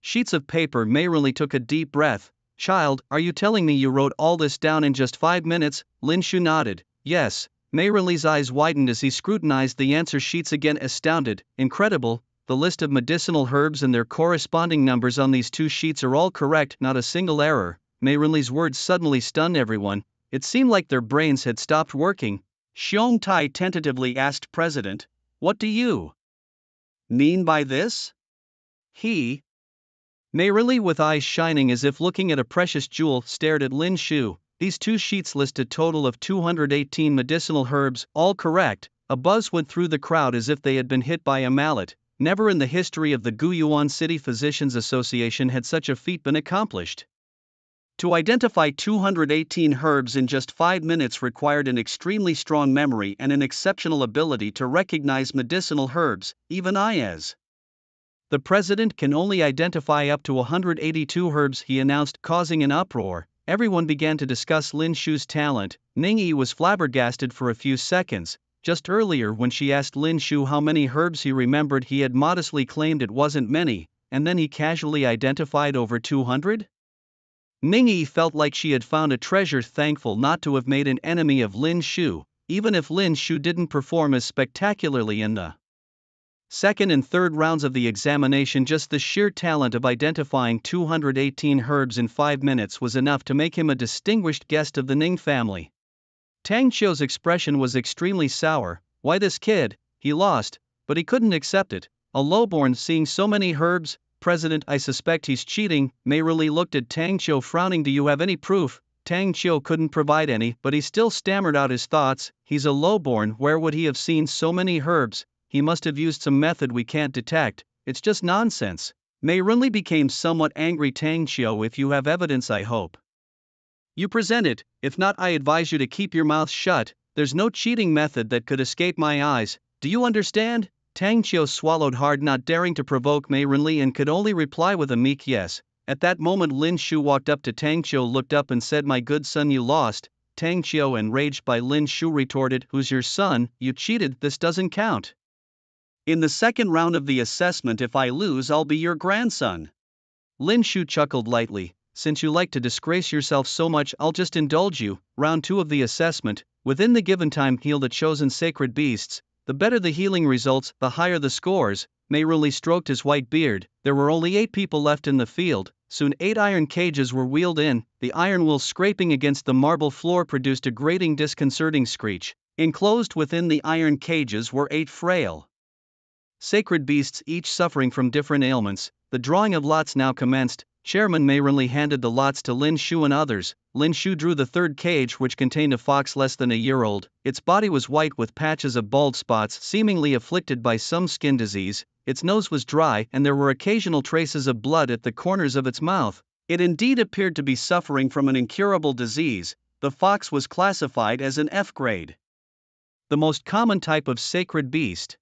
sheets of paper, Mei Renli took a deep breath. "Child, are you telling me you wrote all this down in just 5 minutes?" Lin Shu nodded. "Yes." Mei Renli's eyes widened as he scrutinized the answer sheets again, astounded. "Incredible, the list of medicinal herbs and their corresponding numbers on these 2 sheets are all correct, not a single error." Mei Renli's words suddenly stunned everyone. It seemed like their brains had stopped working. Xiong Tai tentatively asked President, "What do you mean by this?" Mei Renli, with eyes shining as if looking at a precious jewel, stared at Lin Shu. These 2 sheets list a total of 218 medicinal herbs, all correct. A buzz went through the crowd as if they had been hit by a mallet. Never in the history of the Guyuan City Physicians Association had such a feat been accomplished. To identify 218 herbs in just 5 minutes required an extremely strong memory and an exceptional ability to recognize medicinal herbs. Even I, as the president, can only identify up to 182 herbs, he announced, causing an uproar. Everyone began to discuss Lin Shu's talent. Ningyi was flabbergasted for a few seconds. Just earlier, when she asked Lin Shu how many herbs he remembered, he had modestly claimed it wasn't many, and then he casually identified over 200? Ningyi felt like she had found a treasure, thankful not to have made an enemy of Lin Shu. Even if Lin Shu didn't perform as spectacularly in the second and third rounds of the examination, just the sheer talent of identifying 218 herbs in 5 minutes was enough to make him a distinguished guest of the Ning family. Tang Qiu's expression was extremely sour. Why this kid? He lost, but he couldn't accept it. A lowborn seeing so many herbs? President, I suspect he's cheating. Mei Rinli looked at Tang Qiu frowning. Do you have any proof? Tang Qiu couldn't provide any, but he still stammered out his thoughts. He's a lowborn, where would he have seen so many herbs? He must have used some method we can't detect. It's just nonsense. Mei Rinli became somewhat angry. Tang Qiu, if you have evidence, I hope you present it. If not, I advise you to keep your mouth shut. There's no cheating method that could escape my eyes. Do you understand? Tang Qiu swallowed hard, not daring to provoke Mei Rinli, and could only reply with a meek yes. At that moment Lin Shu walked up to Tang Qiu, looked up and said, "My good son, you lost." Tang Qiu, enraged by Lin Shu, retorted, "Who's your son? You cheated, this doesn't count. In the second round of the assessment, if I lose, I'll be your grandson." Lin Shu chuckled lightly. "Since you like to disgrace yourself so much, I'll just indulge you." Round 2 of the assessment. Within the given time, heal the chosen sacred beasts. The better the healing results, the higher the scores. Mei Rinli stroked his white beard. There were only 8 people left in the field. Soon 8 iron cages were wheeled in. The iron wool scraping against the marble floor produced a grating, disconcerting screech. Enclosed within the iron cages were 8 frail sacred beasts, each suffering from different ailments. The drawing of lots now commenced. Chairman Mei Rinli handed the lots to Lin Shu and others. Lin Shu drew the third cage, which contained a fox less than a year old. Its body was white with patches of bald spots, seemingly afflicted by some skin disease. Its nose was dry, and there were occasional traces of blood at the corners of its mouth. It indeed appeared to be suffering from an incurable disease. The fox was classified as an F grade, the most common type of sacred beast.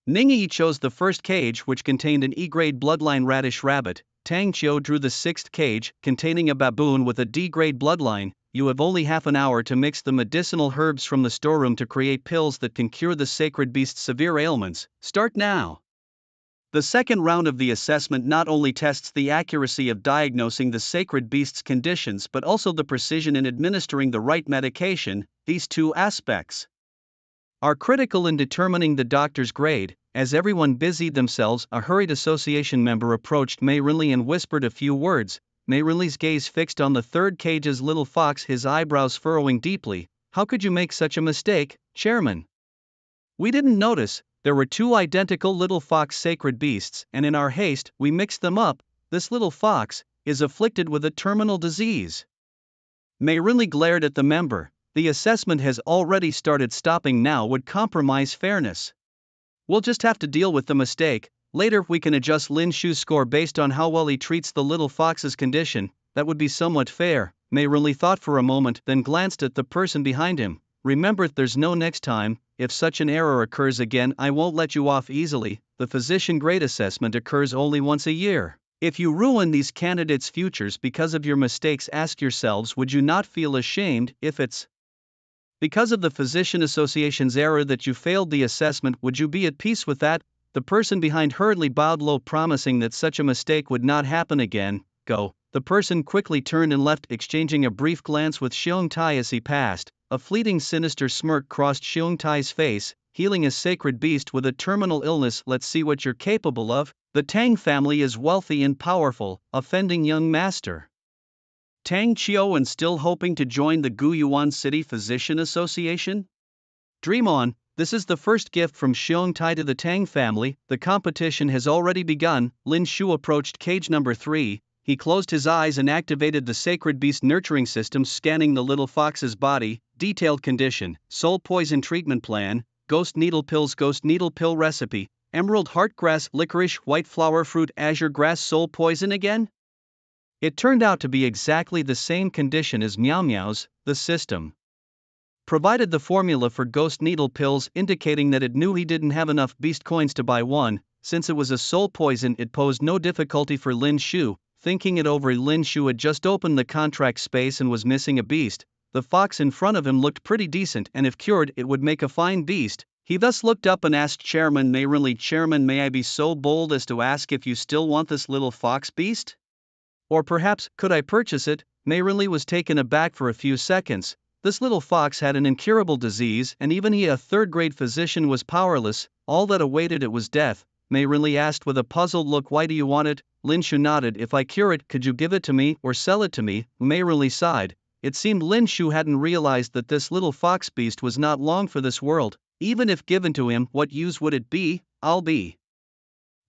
Ningyi chose the first cage, which contained an E-grade bloodline radish rabbit. Tang Qiu drew the 6th cage, containing a baboon with a D-grade bloodline. You have only half an hour to mix the medicinal herbs from the storeroom to create pills that can cure the sacred beast's severe ailments. Start now. The second round of the assessment not only tests the accuracy of diagnosing the sacred beast's conditions but also the precision in administering the right medication. These 2 aspects are critical in determining the doctor's grade. As everyone busied themselves, a hurried association member approached Mei Rinli and whispered a few words. Mei Rinli's gaze fixed on the third cage's little fox, his eyebrows furrowing deeply. "How could you make such a mistake, Chairman? We didn't notice. There were 2 identical little fox sacred beasts, and in our haste, we mixed them up. This little fox is afflicted with a terminal disease." Mei Rinli glared at the member. The assessment has already started. Stopping now would compromise fairness. We'll just have to deal with the mistake. Later we can adjust Lin Shu's score based on how well he treats the little fox's condition. That would be somewhat fair. Mei Rinli thought for a moment, then glanced at the person behind him. "Remember, there's no next time. If such an error occurs again, I won't let you off easily. The physician grade assessment occurs only once a year. If you ruin these candidates' futures because of your mistakes, ask yourselves, would you not feel ashamed if it's because of the Physician Association's error that you failed the assessment? Would you be at peace with that?" The person behind hurriedly bowed low, promising that such a mistake would not happen again. "Go." The person quickly turned and left, exchanging a brief glance with Xiong Tai as he passed. A fleeting sinister smirk crossed Xiong Tai's face. "Healing a sacred beast with a terminal illness, let's see what you're capable of." The Tang family is wealthy and powerful. Offending young master Tang Qiu and still hoping to join the Guyuan City Physician Association? Dream on. This is the first gift from Xiong Tai to the Tang family. The competition has already begun. Lin Shu approached cage number 3. He closed his eyes and activated the sacred beast nurturing system, scanning the little fox's body. Detailed condition: soul poison treatment plan, ghost needle pills, ghost needle pill recipe, emerald heart grass, licorice, white flower fruit, azure grass, soul poison again? It turned out to be exactly the same condition as Meow Meow's. The system provided the formula for ghost needle pills, indicating that it knew he didn't have enough beast coins to buy one. Since it was a soul poison, it posed no difficulty for Lin Shu. Thinking it over, Lin Shu had just opened the contract space and was missing a beast. The fox in front of him looked pretty decent, and if cured, it would make a fine beast. He thus looked up and asked Chairman Mei Rinli, "Chairman, may I be so bold as to ask if you still want this little fox beast? Or perhaps, could I purchase it?" Mei Rinli was taken aback for a few seconds. This little fox had an incurable disease, and even he, a third-grade physician, was powerless. All that awaited it was death. Mei Rinli asked with a puzzled look, "Why do you want it?" Lin Shu nodded. "If I cure it, could you give it to me, or sell it to me?" Mei Rinli sighed. It seemed Lin Shu hadn't realized that this little fox beast was not long for this world. Even if given to him, what use would it be? "I'll be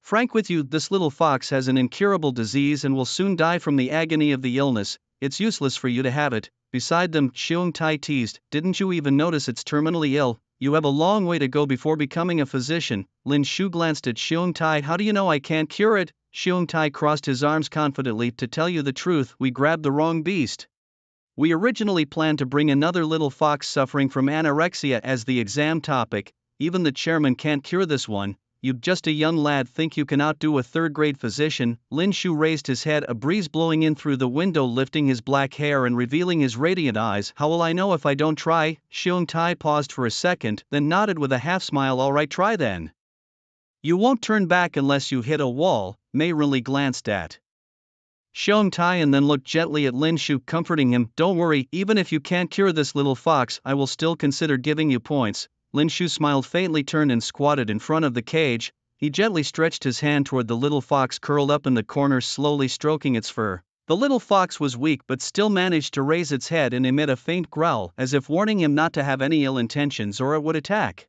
Frank with you, this little fox has an incurable disease and will soon die from the agony of the illness. It's useless for you to have it. Beside them, Xiong Tai teased, didn't you even notice it's terminally ill? You have a long way to go before becoming a physician. Lin Shu glanced at Xiong Tai. How do you know I can't cure it? Xiong Tai crossed his arms confidently. To tell you the truth, we grabbed the wrong beast. We originally planned to bring another little fox suffering from anorexia as the exam topic. Even the chairman can't cure this one. You just a young lad think you can outdo a third-grade physician. Lin Shu raised his head, a breeze blowing in through the window lifting his black hair and revealing his radiant eyes. How will I know if I don't try? Xiong Tai paused for a second, then nodded with a half-smile. All right, try then. You won't turn back unless you hit a wall. Mei Rinli glanced at Xiong Tai and then looked gently at Lin Shu, comforting him. Don't worry, even if you can't cure this little fox, I will still consider giving you points. Lin Shu smiled faintly, turned and squatted in front of the cage. He gently stretched his hand toward the little fox curled up in the corner, slowly stroking its fur. The little fox was weak but still managed to raise its head and emit a faint growl, as if warning him not to have any ill intentions or it would attack.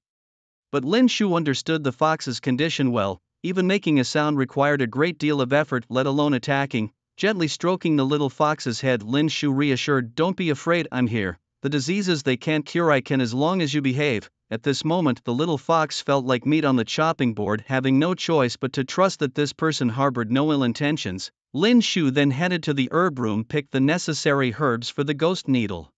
But Lin Shu understood the fox's condition well. Even making a sound required a great deal of effort, let alone attacking. Gently stroking the little fox's head, Lin Shu reassured, don't be afraid, I'm here. The diseases they can't cure I can, as long as you behave. At this moment the little fox felt like meat on the chopping board, having no choice but to trust that this person harbored no ill intentions. Lin Shu then headed to the herb room, picked the necessary herbs for the ghost needle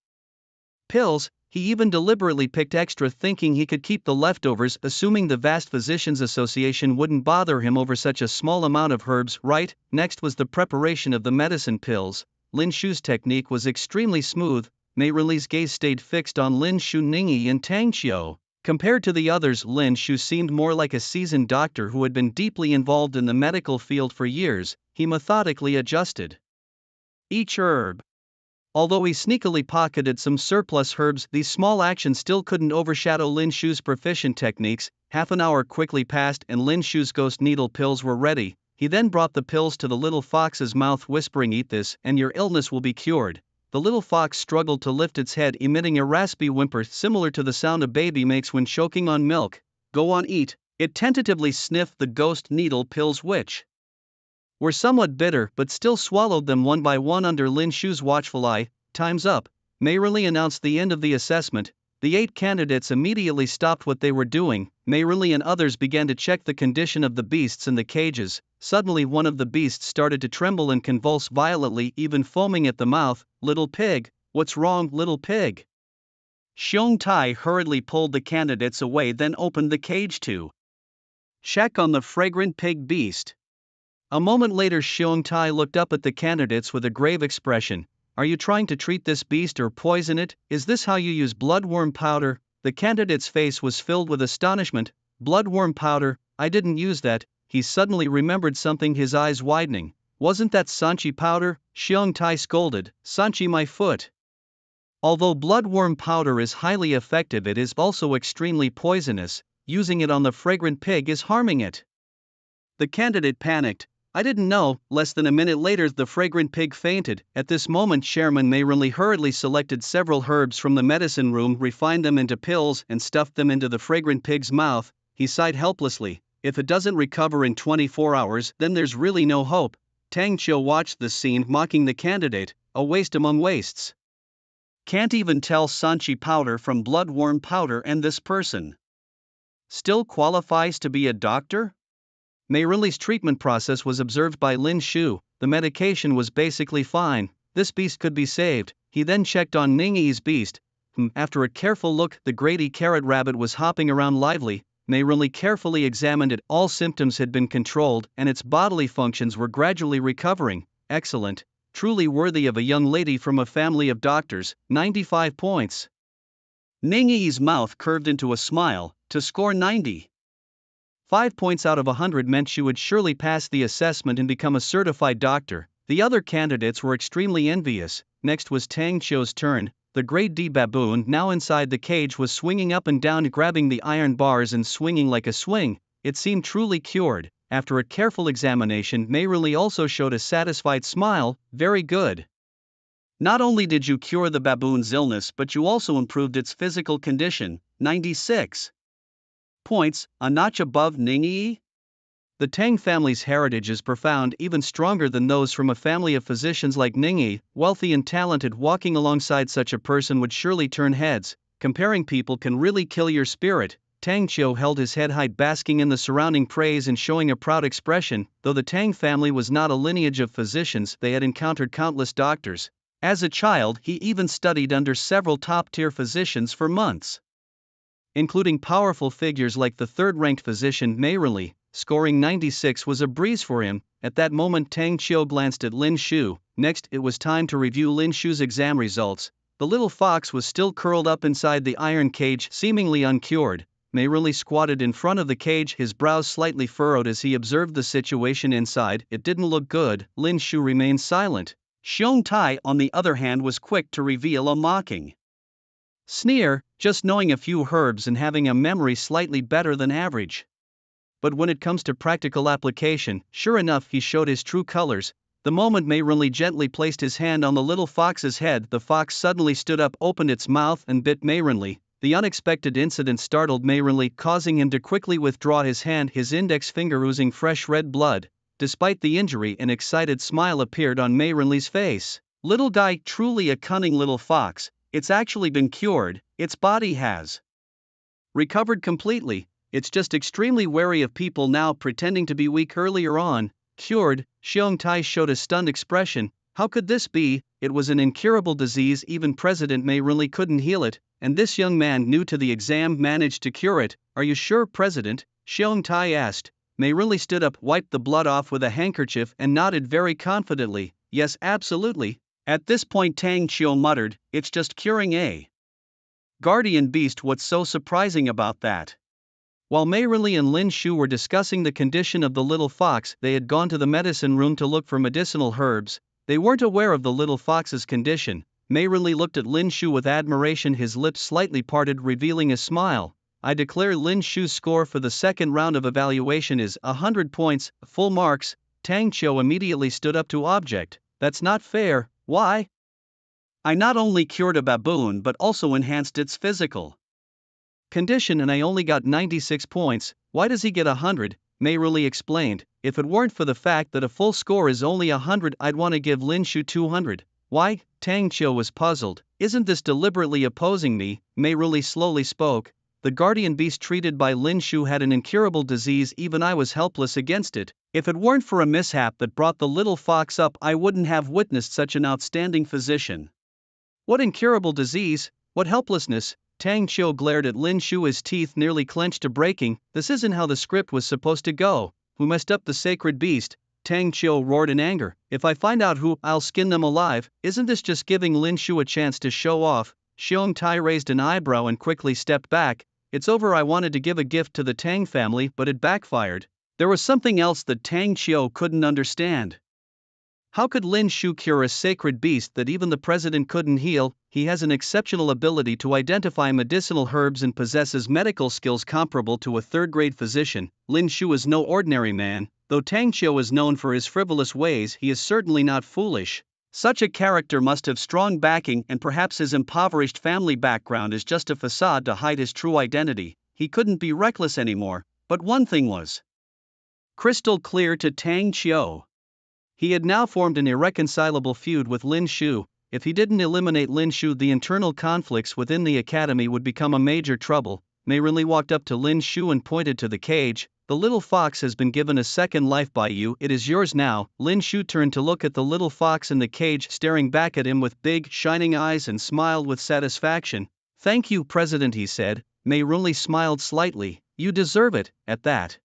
pills. He even deliberately picked extra, thinking he could keep the leftovers, assuming the vast physicians association wouldn't bother him over such a small amount of herbs. Right, next was the preparation of the medicine pills. Lin Shu's technique was extremely smooth. Mei Rinli's gaze stayed fixed on Lin Shu, Ningyi and Tang Qiu. Compared to the others, Lin Shu seemed more like a seasoned doctor who had been deeply involved in the medical field for years. He methodically adjusted each herb. Although he sneakily pocketed some surplus herbs, these small actions still couldn't overshadow Lin Shu's proficient techniques. Half an hour quickly passed and Lin Shu's ghost needle pills were ready. He then brought the pills to the little fox's mouth, whispering, eat this, and your illness will be cured. The little fox struggled to lift its head, emitting a raspy whimper similar to the sound a baby makes when choking on milk. Go on, eat. It tentatively sniffed the ghost needle pills, which were somewhat bitter, but still swallowed them one by one under Lin Shu's watchful eye. Time's up. Mei Rinli announced the end of the assessment. The 8 candidates immediately stopped what they were doing. Mei Rinli and others began to check the condition of the beasts in the cages. Suddenly one of the beasts started to tremble and convulse violently, even foaming at the mouth. Little pig, what's wrong, little pig? Xiong Tai hurriedly pulled the candidates away, then opened the cage to check on the fragrant pig beast. A moment later Xiong Tai looked up at the candidates with a grave expression. Are you trying to treat this beast or poison it? Is this how you use bloodworm powder? The candidate's face was filled with astonishment. Bloodworm powder? I didn't use that. He suddenly remembered something, his eyes widening. Wasn't that Sanchi powder? Xiong Tai scolded. Sanchi, my foot. Although bloodworm powder is highly effective, it is also extremely poisonous. Using it on the fragrant pig is harming it. The candidate panicked. I didn't know. Less than a minute later the fragrant pig fainted. At this moment Chairman Mei Rinli hurriedly selected several herbs from the medicine room, refined them into pills and stuffed them into the fragrant pig's mouth. He sighed helplessly. If it doesn't recover in 24 hours, then there's really no hope. Tang Qiu watched this scene, mocking the candidate. A waste among wastes. Can't even tell Sanchi powder from bloodworm powder, and this person still qualifies to be a doctor? Mei Rinli's treatment process was observed by Lin Shu. The medication was basically fine. This beast could be saved. He then checked on Ningyi's beast. After a careful look, the Grady carrot rabbit was hopping around lively. Mei Rinli carefully examined it. All symptoms had been controlled and its bodily functions were gradually recovering. Excellent. Truly worthy of a young lady from a family of doctors. 95 points. Ningyi's mouth curved into a smile. To score 90. 5 points out of 100 meant she would surely pass the assessment and become a certified doctor. The other candidates were extremely envious. Next was Tang Qiu's turn. The grade D baboon, now inside the cage, was swinging up and down, grabbing the iron bars and swinging like a swing. It seemed truly cured. After a careful examination, Mei Rinli also showed a satisfied smile. Very good. Not only did you cure the baboon's illness, but you also improved its physical condition. 96 points, a notch above Ningyi? The Tang family's heritage is profound, even stronger than those from a family of physicians like Ningyi. Wealthy and talented, walking alongside such a person would surely turn heads. Comparing people can really kill your spirit. Tang Qiu held his head high, basking in the surrounding praise and showing a proud expression. Though the Tang family was not a lineage of physicians, they had encountered countless doctors. As a child, he even studied under several top-tier physicians for months, including powerful figures like the third-ranked physician Mei Renli. Scoring 96 was a breeze for him. At that moment Tang Qiu glanced at Lin Shu. Next, it was time to review Lin Shu's exam results. The little fox was still curled up inside the iron cage, seemingly uncured. Mei Renli squatted in front of the cage, his brows slightly furrowed as he observed the situation inside. It didn't look good. Lin Shu remained silent. Xiong Tai, on the other hand, was quick to reveal a mocking sneer, just knowing a few herbs and having a memory slightly better than average. But when it comes to practical application, sure enough, he showed his true colors. The moment Mei Renli gently placed his hand on the little fox's head, the fox suddenly stood up, opened its mouth, and bit Mei Renli. The unexpected incident startled Mei Renli, causing him to quickly withdraw his hand, his index finger oozing fresh red blood. Despite the injury, an excited smile appeared on Mei Renli's face. Little guy, truly a cunning little fox. It's actually been cured. Its body has recovered completely. It's just extremely wary of people now, pretending to be weak earlier on. Cured? Xiong Tai showed a stunned expression. How could this be? It was an incurable disease, even President Mei Renli couldn't heal it, and this young man new to the exam managed to cure it. Are you sure, President? Xiong Tai asked. Mei Renli stood up, wiped the blood off with a handkerchief, and nodded very confidently. Yes, absolutely. At this point Tang Qiu muttered, it's just curing a guardian beast. What's so surprising about that? While Mei Renli and Lin Shu were discussing the condition of the little fox, they had gone to the medicine room to look for medicinal herbs. They weren't aware of the little fox's condition. Mei Renli looked at Lin Shu with admiration, his lips slightly parted, revealing a smile. I declare Lin Shu's score for the second round of evaluation is 100 points, full marks. Tang Qiu immediately stood up to object. That's not fair. Why? I not only cured a baboon but also enhanced its physical condition, and I only got 96 points. Why does he get 100? Mei Renli explained. If it weren't for the fact that a full score is only 100, I'd want to give Lin Shu 200. Why? Tang Qiu was puzzled. Isn't this deliberately opposing me? Mei Renli slowly spoke. The guardian beast treated by Lin Shu had an incurable disease. Even I was helpless against it. If it weren't for a mishap that brought the little fox up, I wouldn't have witnessed such an outstanding physician. What incurable disease? What helplessness? Tang Qiu glared at Lin Shu, his teeth nearly clenched to breaking. This isn't how the script was supposed to go. Who messed up the sacred beast? Tang Qiu roared in anger. If I find out who, I'll skin them alive. Isn't this just giving Lin Shu a chance to show off? Xiong Tai raised an eyebrow and quickly stepped back. It's over. I wanted to give a gift to the Tang family, but it backfired. There was something else that Tang Qiu couldn't understand. How could Lin Shu cure a sacred beast that even the president couldn't heal? He has an exceptional ability to identify medicinal herbs and possesses medical skills comparable to a third-grade physician. Lin Shu is no ordinary man. Though Tang Qiu is known for his frivolous ways, he is certainly not foolish. Such a character must have strong backing, and perhaps his impoverished family background is just a facade to hide his true identity. He couldn't be reckless anymore. But one thing was crystal clear to Tang Qiu. He had now formed an irreconcilable feud with Lin Shu. If he didn't eliminate Lin Shu, the internal conflicts within the academy would become a major trouble. Mei Renli walked up to Lin Shu and pointed to the cage. The little fox has been given a second life by you. It is yours now. Lin Shu turned to look at the little fox in the cage, staring back at him with big, shining eyes, and smiled with satisfaction. Thank you, President, he said. Mei Renli smiled slightly. You deserve it. At that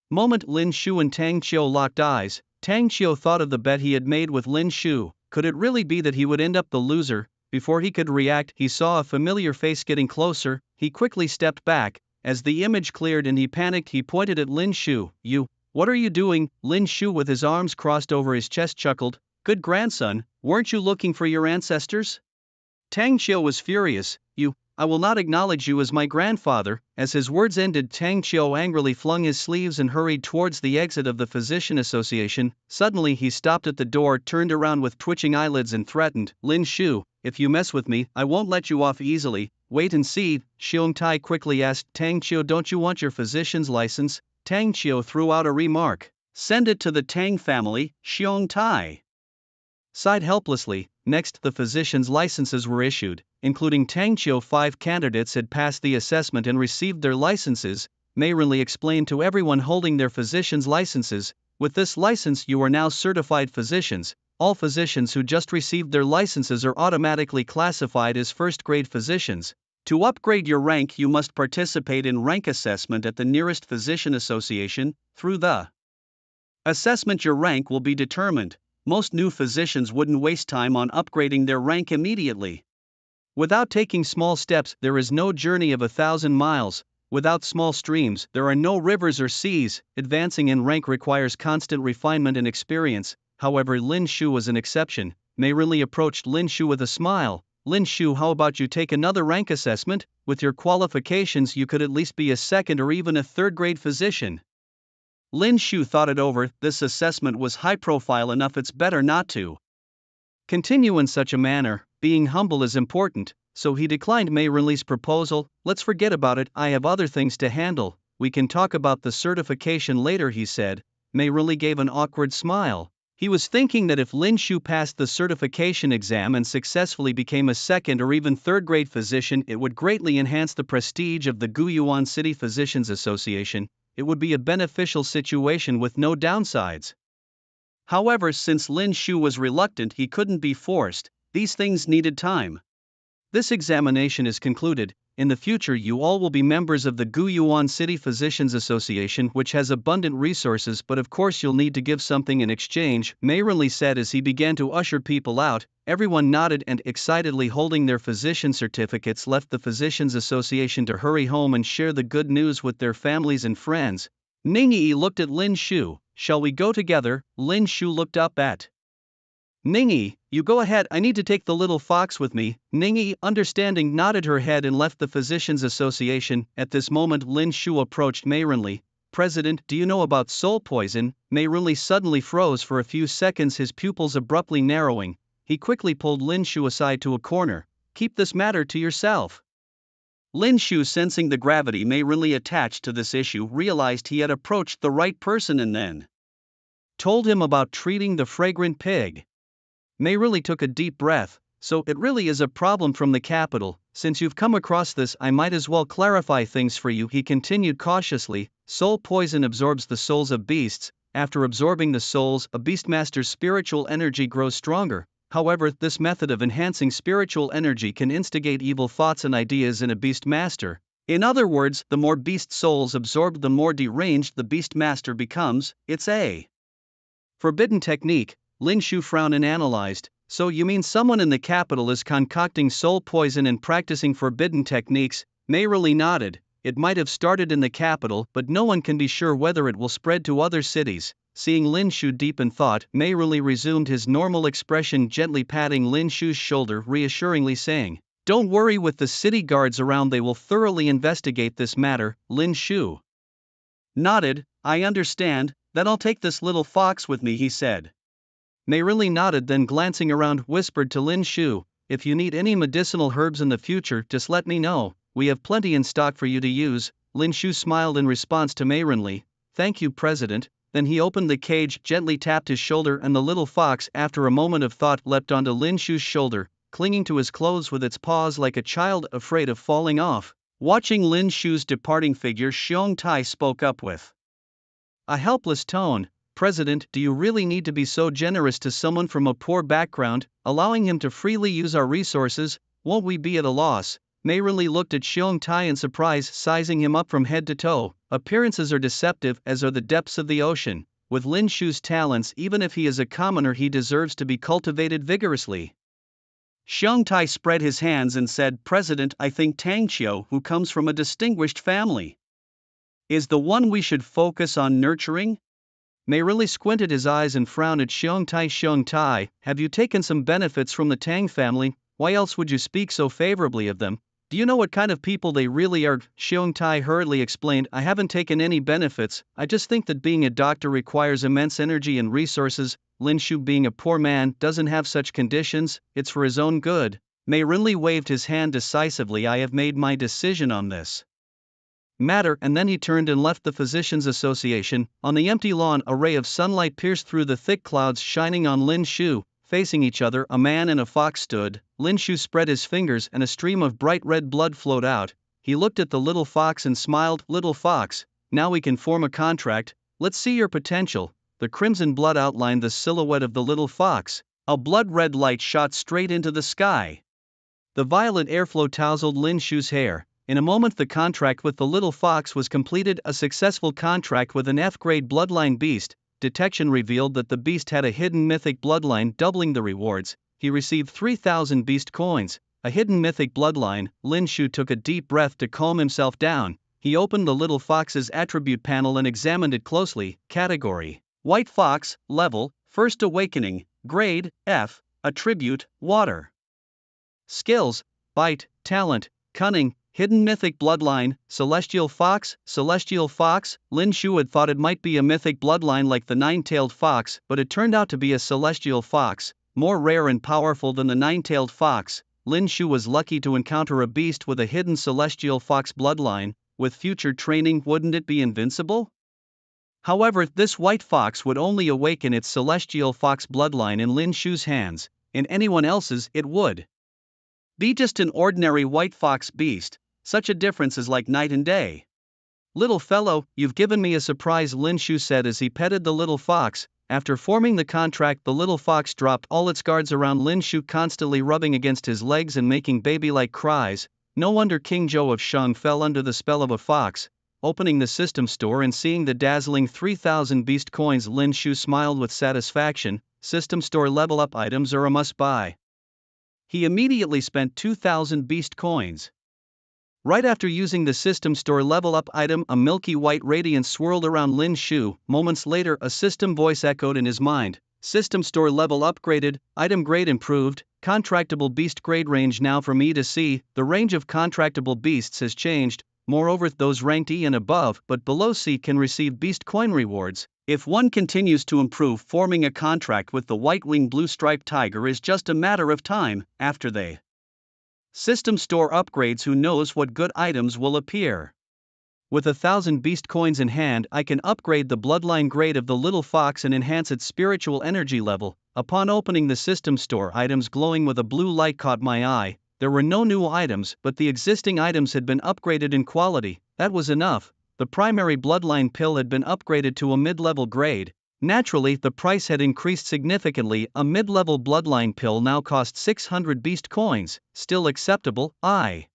moment, Lin Shu and Tang Qiu locked eyes. Tang Qiu thought of the bet he had made with Lin Shu. Could it really be that he would end up the loser? Before he could react, he saw a familiar face getting closer. He quickly stepped back. As the image cleared and he panicked, he pointed at Lin Shu. You, what are you doing? Lin Shu, with his arms crossed over his chest, chuckled. Good grandson, weren't you looking for your ancestors? Tang Qiu was furious. I will not acknowledge you as my grandfather. As his words ended, Tang Qiu angrily flung his sleeves and hurried towards the exit of the Physician Association. Suddenly he stopped at the door, turned around with twitching eyelids and threatened, Lin Shu, if you mess with me, I won't let you off easily. Wait and see. Xiong Tai quickly asked, Tang Qiu, don't you want your physician's license? Tang Qiu threw out a remark. Send it to the Tang family, Xiong Tai sighed helplessly. Next, the physicians' licenses were issued, including Tang Qiu. 5 candidates had passed the assessment and received their licenses. Mei Renli explained to everyone holding their physicians' licenses, with this license you are now certified physicians. All physicians who just received their licenses are automatically classified as first-grade physicians. To upgrade your rank, you must participate in rank assessment at the nearest physician association. Through the assessment, your rank will be determined. Most new physicians wouldn't waste time on upgrading their rank immediately. Without taking small steps, there is no journey of 1,000 miles. Without small streams, there are no rivers or seas. Advancing in rank requires constant refinement and experience. However, Lin Shu was an exception. Mei Renli approached Lin Shu with a smile. Lin Shu, how about you take another rank assessment? With your qualifications, you could at least be a second or even a third-grade physician. Lin Shu thought it over. This assessment was high-profile enough, it's better not to continue in such a manner. Being humble is important, so he declined Mei Renli's proposal. Let's forget about it, I have other things to handle. We can talk about the certification later, he said. Mei Renli gave an awkward smile. He was thinking that if Lin Shu passed the certification exam and successfully became a second or even third-grade physician, it would greatly enhance the prestige of the Guyuan City Physicians Association. It would be a beneficial situation with no downsides. However, since Lin Shu was reluctant, he couldn't be forced. These things needed time. This examination is concluded. In the future, you all will be members of the Guyuan City Physicians Association, which has abundant resources, but of course you'll need to give something in exchange, Mei Renli said as he began to usher people out. Everyone nodded and, excitedly holding their physician certificates, left the Physicians Association to hurry home and share the good news with their families and friends. Ning Yi looked at Lin Shu. Shall we go together? Lin Shu looked up at Ning Yi. You go ahead, I need to take the little fox with me. Ning Yi, understanding, nodded her head and left the Physicians Association. At this moment, Lin Shu approached Mei Renli. President, do you know about soul poison? Mei Renli suddenly froze for a few seconds, his pupils abruptly narrowing. He quickly pulled Lin Shu aside to a corner. Keep this matter to yourself. Lin Shu, sensing the gravity Mei Renli attached to this issue, realized he had approached the right person and then told him about treating the fragrant pig. Mei Renli took a deep breath. So it really is a problem from the capital. Since you've come across this, I might as well clarify things for you, he continued cautiously. Soul poison absorbs the souls of beasts. After absorbing the souls, a beastmaster's spiritual energy grows stronger. However, this method of enhancing spiritual energy can instigate evil thoughts and ideas in a beastmaster. In other words, the more beast souls absorbed, the more deranged the beastmaster becomes. It's a forbidden technique. Lin Shu frowned and analyzed. So you mean someone in the capital is concocting soul poison and practicing forbidden techniques? Mei Renli nodded. It might have started in the capital, but no one can be sure whether it will spread to other cities. Seeing Lin Shu deep in thought, Mei Renli resumed his normal expression, gently patting Lin Shu's shoulder, reassuringly saying, "Don't worry, with the city guards around they will thoroughly investigate this matter." Lin Shu nodded. "I understand, then I'll take this little fox with me," he said. Mei Renli nodded, then glancing around, whispered to Lin Shu, "If you need any medicinal herbs in the future, just let me know, we have plenty in stock for you to use." Lin Shu smiled in response to Mei Renli. "Thank you, President." Then he opened the cage, gently tapped his shoulder, and the little fox, after a moment of thought, leapt onto Lin Shu's shoulder, clinging to his clothes with its paws like a child afraid of falling off. Watching Lin Shu's departing figure, Xiong Tai spoke up with a helpless tone. "President, do you really need to be so generous to someone from a poor background, allowing him to freely use our resources? Won't we be at a loss?" Mei Renli looked at Xiong Tai in surprise, sizing him up from head to toe. Appearances are deceptive, as are the depths of the ocean. With Lin Shu's talents, even if he is a commoner, he deserves to be cultivated vigorously. Xiong Tai spread his hands and said, "President, I think Tang Qiu, who comes from a distinguished family, is the one we should focus on nurturing." Mei Renli squinted his eyes and frowned at Xiong Tai. "Xiong Tai, have you taken some benefits from the Tang family? Why else would you speak so favorably of them? Do you know what kind of people they really are?" Xiong Tai hurriedly explained, "I haven't taken any benefits, I just think that being a doctor requires immense energy and resources. Lin Shu, being a poor man, doesn't have such conditions, it's for his own good." Mei Renli waved his hand decisively. "I have made my decision on this. matter, and then he turned and left the Physicians' Association. On the empty lawn, a ray of sunlight pierced through the thick clouds, shining on Lin Shu. Facing each other, a man and a fox stood. Lin Shu spread his fingers and a stream of bright red blood flowed out. He looked at the little fox and smiled. "Little fox, now we can form a contract. Let's see your potential." The crimson blood outlined the silhouette of the little fox. A blood-red light shot straight into the sky. The violet airflow tousled Lin Shu's hair. In a moment the contract with the little fox was completed, a successful contract with an F-grade bloodline beast. Detection revealed that the beast had a hidden mythic bloodline, doubling the rewards. He received 3,000 beast coins. A hidden mythic bloodline. Lin Shu took a deep breath to calm himself down. He opened the little fox's attribute panel and examined it closely. Category: White Fox. Level: First Awakening. Grade: F. Attribute: Water. Skills: Bite, Talent, Cunning. Hidden mythic bloodline. Celestial fox. Celestial fox. Lin Shu had thought it might be a mythic bloodline like the nine-tailed fox, but it turned out to be a celestial fox, more rare and powerful than the nine-tailed fox. Lin Shu was lucky to encounter a beast with a hidden celestial fox bloodline. With future training, wouldn't it be invincible? However, this white fox would only awaken its celestial fox bloodline in Lin Shu's hands. In anyone else's, it would be just an ordinary white fox beast. Such a difference is like night and day. "Little fellow, you've given me a surprise," Lin Shu said as he petted the little fox. After forming the contract, the little fox dropped all its guards around Lin Shu, constantly rubbing against his legs and making baby-like cries. No wonder King Zhou of Shang fell under the spell of a fox. Opening the system store and seeing the dazzling 3,000 beast coins, Lin Shu smiled with satisfaction. System store level up items are a must-buy. He immediately spent 2,000 beast coins. Right after using the system store level up item, a milky white radiance swirled around Lin Shu. Moments later, a system voice echoed in his mind. System store level upgraded, item grade improved, contractable beast grade range now from E to C. The range of contractable beasts has changed. Moreover, those ranked E and above but below C can receive beast coin rewards. If one continues to improve, forming a contract with the white-winged blue-striped tiger is just a matter of time. After they system store upgrades, who knows what good items will appear. With 1,000 beast coins in hand, I can upgrade the bloodline grade of the little fox and enhance its spiritual energy level. Upon opening the system store, items glowing with a blue light caught my eye. There were no new items, but the existing items had been upgraded in quality. That was enough. The primary bloodline pill had been upgraded to a mid-level grade. Naturally, the price had increased significantly. A mid-level bloodline pill now cost 600 beast coins. Still acceptable. I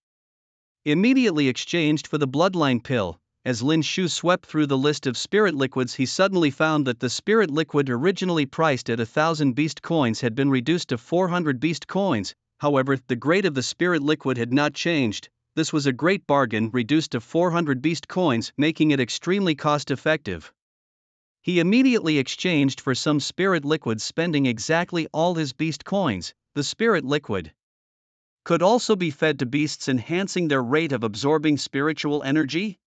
immediately exchanged for the bloodline pill. As Lin Shu swept through the list of spirit liquids, he suddenly found that the spirit liquid originally priced at 1,000 beast coins had been reduced to 400 beast coins. However, the grade of the spirit liquid had not changed. This was a great bargain, reduced to 400 beast coins, making it extremely cost-effective. He immediately exchanged for some spirit liquids, spending exactly all his beast coins. The spirit liquid could also be fed to beasts, enhancing their rate of absorbing spiritual energy.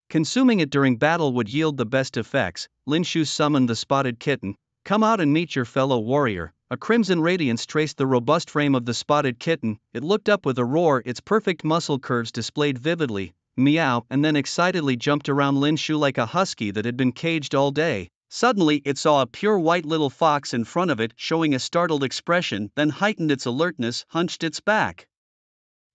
Consuming it during battle would yield the best effects. Lin Shu summoned the spotted kitten. "Come out and meet your fellow warrior." A crimson radiance traced the robust frame of the spotted kitten. It looked up with a roar, its perfect muscle curves displayed vividly. Meow, and then excitedly jumped around Lin Shu like a husky that had been caged all day. Suddenly, it saw a pure white little fox in front of it, showing a startled expression, then heightened its alertness, hunched its back,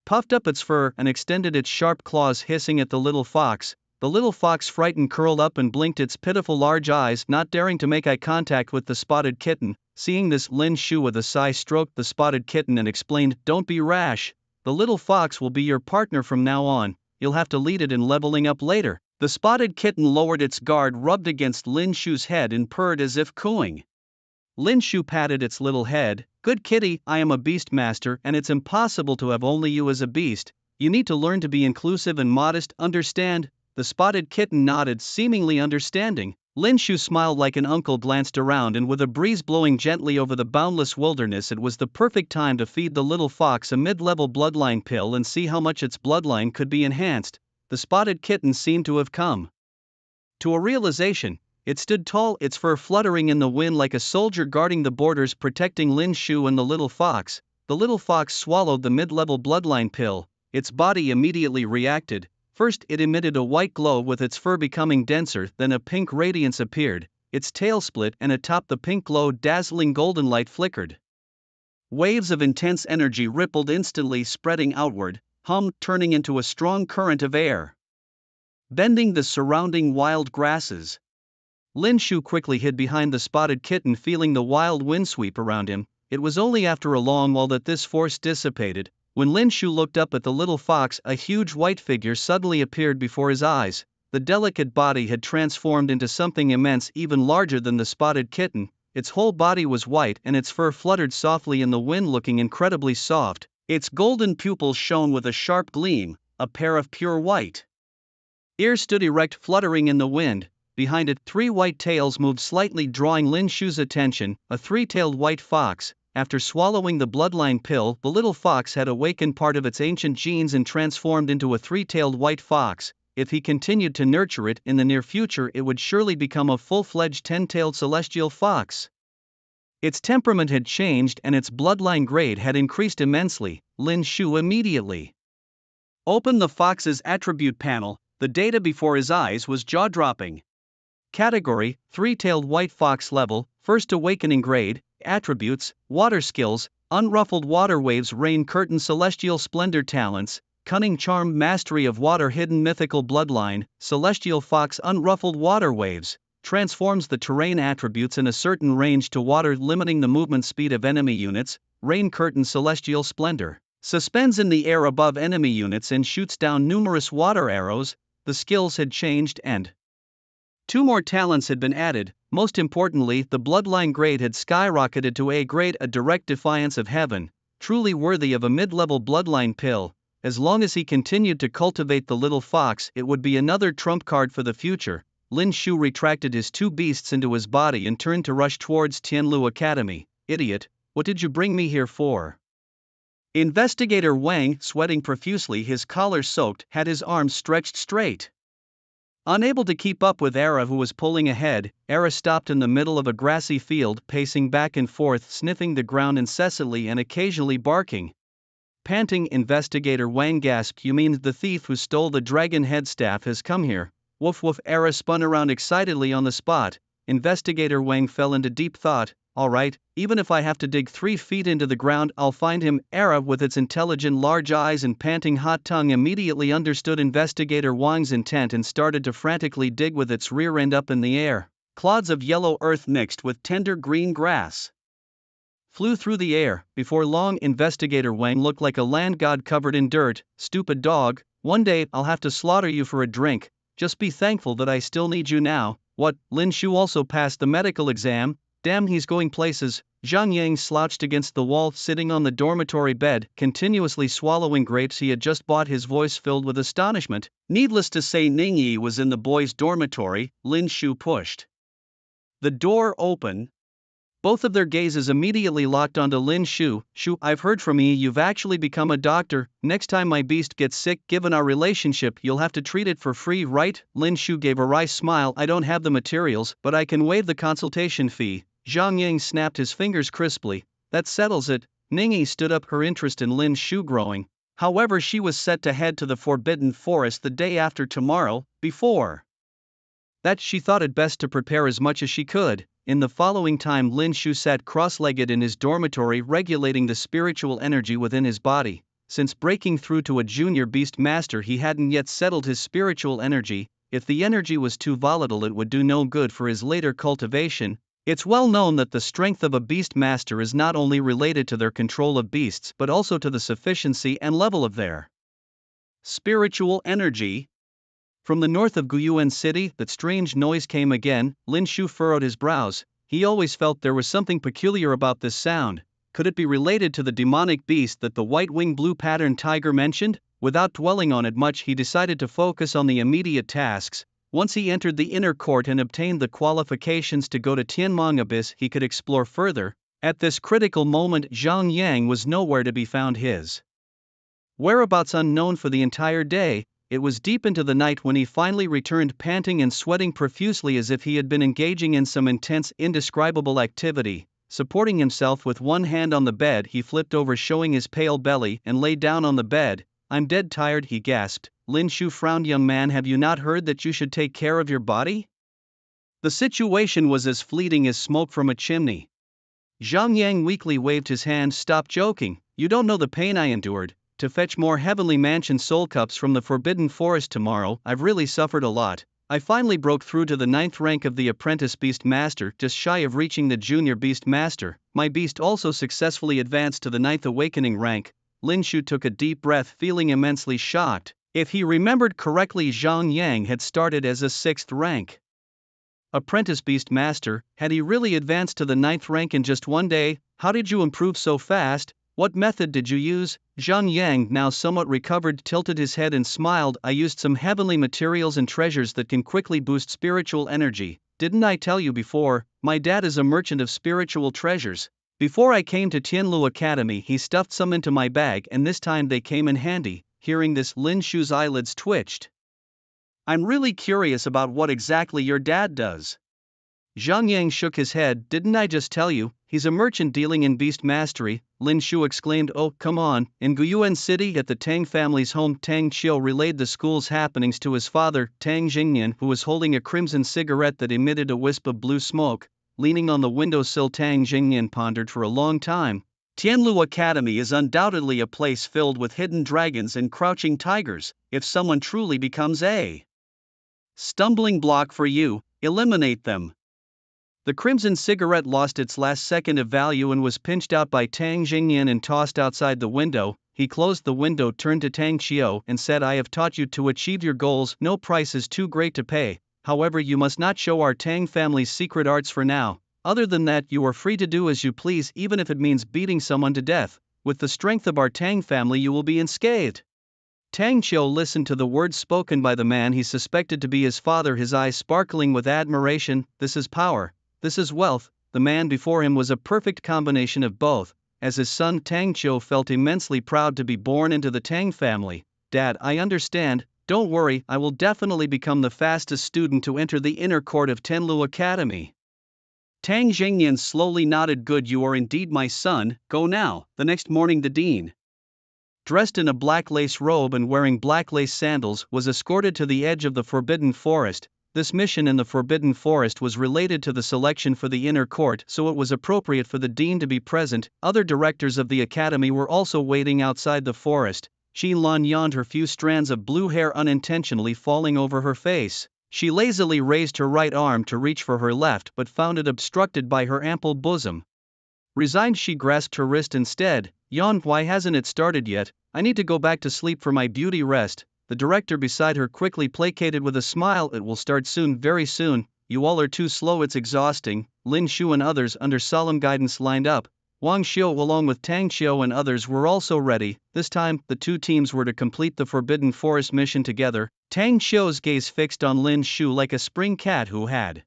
puffed up its fur, and extended its sharp claws, hissing at the little fox. The little fox, frightened, curled up and blinked its pitiful large eyes, not daring to make eye contact with the spotted kitten. Seeing this, Lin Shu with a sigh stroked the spotted kitten and explained, "Don't be rash. The little fox will be your partner from now on. You'll have to lead it in leveling up later." The spotted kitten lowered its guard, rubbed against Lin Shu's head, and purred as if cooing. Lin Shu patted its little head. "Good kitty, I am a beast master, and it's impossible to have only you as a beast. You need to learn to be inclusive and modest, understand?" The spotted kitten nodded, seemingly understanding. Lin Shu smiled like an uncle, glanced around, and with a breeze blowing gently over the boundless wilderness, it was the perfect time to feed the little fox a mid-level bloodline pill and see how much its bloodline could be enhanced. The spotted kitten seemed to have come to a realization. It stood tall, its fur fluttering in the wind like a soldier guarding the borders, protecting Lin Shu and the little fox. The little fox swallowed the mid-level bloodline pill. Its body immediately reacted. First it emitted a white glow with its fur becoming denser, then a pink radiance appeared, its tail split and atop the pink glow dazzling golden light flickered. Waves of intense energy rippled instantly spreading outward, turning into a strong current of air, bending the surrounding wild grasses. Lin Shu quickly hid behind the spotted kitten feeling the wild wind sweep around him. It was only after a long while that this force dissipated. When Lin Shu looked up at the little fox, a huge white figure suddenly appeared before his eyes. The delicate body had transformed into something immense, even larger than the spotted kitten. Its whole body was white and its fur fluttered softly in the wind, looking incredibly soft. Its golden pupils shone with a sharp gleam, a pair of pure white ears stood erect, fluttering in the wind. Behind it, 3 white tails moved slightly, drawing Lin Shu's attention. A 3-tailed white fox. After swallowing the bloodline pill, the little fox had awakened part of its ancient genes and transformed into a 3-tailed white fox. If he continued to nurture it, in the near future it would surely become a full-fledged 10-tailed celestial fox. Its temperament had changed and its bloodline grade had increased immensely. Lin Shu immediately opened the fox's attribute panel. The data before his eyes was jaw-dropping. Category: 3-tailed white fox. Level: First Awakening. Grade: Attributes: Water skills, unruffled water waves, rain curtain, celestial splendor. Talents: Cunning, charm, mastery of water, hidden mythical bloodline, celestial fox. Unruffled water waves transforms the terrain attributes in a certain range to water, limiting the movement speed of enemy units. Rain curtain, celestial splendor suspends in the air above enemy units and shoots down numerous water arrows. The skills had changed and 2 more talents had been added. Most importantly, the bloodline grade had skyrocketed to A grade, a direct defiance of heaven, truly worthy of a mid-level bloodline pill. As long as he continued to cultivate the little fox, it would be another trump card for the future. Lin Shu retracted his 2 beasts into his body and turned to rush towards Tianlu Academy. Idiot, what did you bring me here for? Investigator Wang, sweating profusely, his collar soaked, had his arms stretched straight. Unable to keep up with Era, who was pulling ahead, Era stopped in the middle of a grassy field, pacing back and forth, sniffing the ground incessantly and occasionally barking. Panting, Investigator Wang gasped, "You mean the thief who stole the dragon head staff has come here?" Woof woof. Era spun around excitedly on the spot. Investigator Wang fell into deep thought. All right, even if I have to dig 3 feet into the ground, I'll find him. Era, with its intelligent large eyes and panting hot tongue, immediately understood Investigator Wang's intent and started to frantically dig with its rear end up in the air. Clods of yellow earth mixed with tender green grass flew through the air. Before long, Investigator Wang looked like a land god covered in dirt. "Stupid dog, one day I'll have to slaughter you for a drink. Just be thankful that I still need you now." What? Lin Shu also passed the medical exam? Damn, he's going places. Zhang Yang slouched against the wall, sitting on the dormitory bed, continuously swallowing grapes he had just bought, his voice filled with astonishment. Needless to say, Ningyi was in the boys' dormitory. Lin Shu pushed the door open. Both of their gazes immediately locked onto Lin Shu. "Shu, I've heard from you, you've actually become a doctor. Next time my beast gets sick, given our relationship, you'll have to treat it for free, right?" Lin Shu gave a wry smile. "I don't have the materials, but I can waive the consultation fee." Zhang Yang snapped his fingers crisply. "That settles it." Ningyi stood up, her interest in Lin Shu growing. However, she was set to head to the Forbidden Forest the day after tomorrow. Before that, she thought it best to prepare as much as she could. In the following time, Lin Shu sat cross-legged in his dormitory, regulating the spiritual energy within his body. Since breaking through to a junior beast master, he hadn't yet settled his spiritual energy. If the energy was too volatile, it would do no good for his later cultivation. It's well known that the strength of a beast master is not only related to their control of beasts but also to the sufficiency and level of their spiritual energy. From the north of Guyuan City, that strange noise came again. Lin Shu furrowed his brows. He always felt there was something peculiar about this sound. Could it be related to the demonic beast that the white-winged blue-patterned tiger mentioned? Without dwelling on it much, he decided to focus on the immediate tasks. Once he entered the inner court and obtained the qualifications to go to Tianmong Abyss, he could explore further. At this critical moment, Zhang Yang was nowhere to be found, his whereabouts unknown for the entire day. It was deep into the night when he finally returned, panting and sweating profusely as if he had been engaging in some intense, indescribable activity. Supporting himself with one hand on the bed, he flipped over, showing his pale belly, and lay down on the bed. "I'm dead tired," he gasped. Lin Shu frowned. Young man, have you not heard that you should take care of your body? The situation was as fleeting as smoke from a chimney. Zhang Yang weakly waved his hand. Stop joking, you don't know the pain I endured. To fetch more heavenly mansion soul cups from the forbidden forest tomorrow, I've really suffered a lot. I finally broke through to the 9th rank of the apprentice beast master, just shy of reaching the junior beast master. My beast also successfully advanced to the 9th awakening rank. Lin Shu took a deep breath, feeling immensely shocked. If he remembered correctly, Zhang Yang had started as a 6th rank apprentice beast master. Had he really advanced to the 9th rank in just one day? How did you improve so fast? What method did you use? Zhang Yang, now somewhat recovered, tilted his head and smiled. I used some heavenly materials and treasures that can quickly boost spiritual energy. Didn't I tell you before? My dad is a merchant of spiritual treasures. Before I came to Tianlu Academy, he stuffed some into my bag, and this time they came in handy. Hearing this, Lin Shu's eyelids twitched. I'm really curious about what exactly your dad does. Zhang Yang shook his head. Didn't I just tell you, he's a merchant dealing in beast mastery? Lin Shu exclaimed. Oh, come on. In Guyuan City at the Tang family's home, Tang Qiu relayed the school's happenings to his father, Tang Jingnian, who was holding a crimson cigarette that emitted a wisp of blue smoke. Leaning on the windowsill, Tang Jingnian pondered for a long time. Tianlu Academy is undoubtedly a place filled with hidden dragons and crouching tigers. If someone truly becomes a stumbling block for you, eliminate them. The crimson cigarette lost its last second of value and was pinched out by Tang Jingnian and tossed outside the window. He closed the window, turned to Tang Qiu, and said, I have taught you to achieve your goals. No price is too great to pay. However, you must not show our Tang family's secret arts for now. Other than that, you are free to do as you please, even if it means beating someone to death. With the strength of our Tang family, you will be unscathed. Tang Qiu listened to the words spoken by the man he suspected to be his father, his eyes sparkling with admiration. This is power. This is wealth. The man before him was a perfect combination of both. As his son, Tang Qiu felt immensely proud to be born into the Tang family. Dad, I understand. Don't worry, I will definitely become the fastest student to enter the inner court of Tianlu Academy. Tang Jingnian slowly nodded. Good, you are indeed my son. Go now. The next morning, the dean, dressed in a black lace robe and wearing black lace sandals, was escorted to the edge of the Forbidden Forest. This mission in the Forbidden Forest was related to the selection for the inner court, so it was appropriate for the dean to be present. Other directors of the academy were also waiting outside the forest. Xin Lan yawned, her few strands of blue hair unintentionally falling over her face. She lazily raised her right arm to reach for her left, but found it obstructed by her ample bosom. Resigned, she grasped her wrist instead. Yawned, why hasn't it started yet? I need to go back to sleep for my beauty rest. The director beside her quickly placated with a smile. It will start soon, very soon. You all are too slow, it's exhausting. Lin Shu and others under solemn guidance lined up. Wang Xiu along with Tang Qiu and others were also ready. This time, the two teams were to complete the Forbidden Forest mission together. Tang Qiu's gaze fixed on Lin Shu like a spring cat who had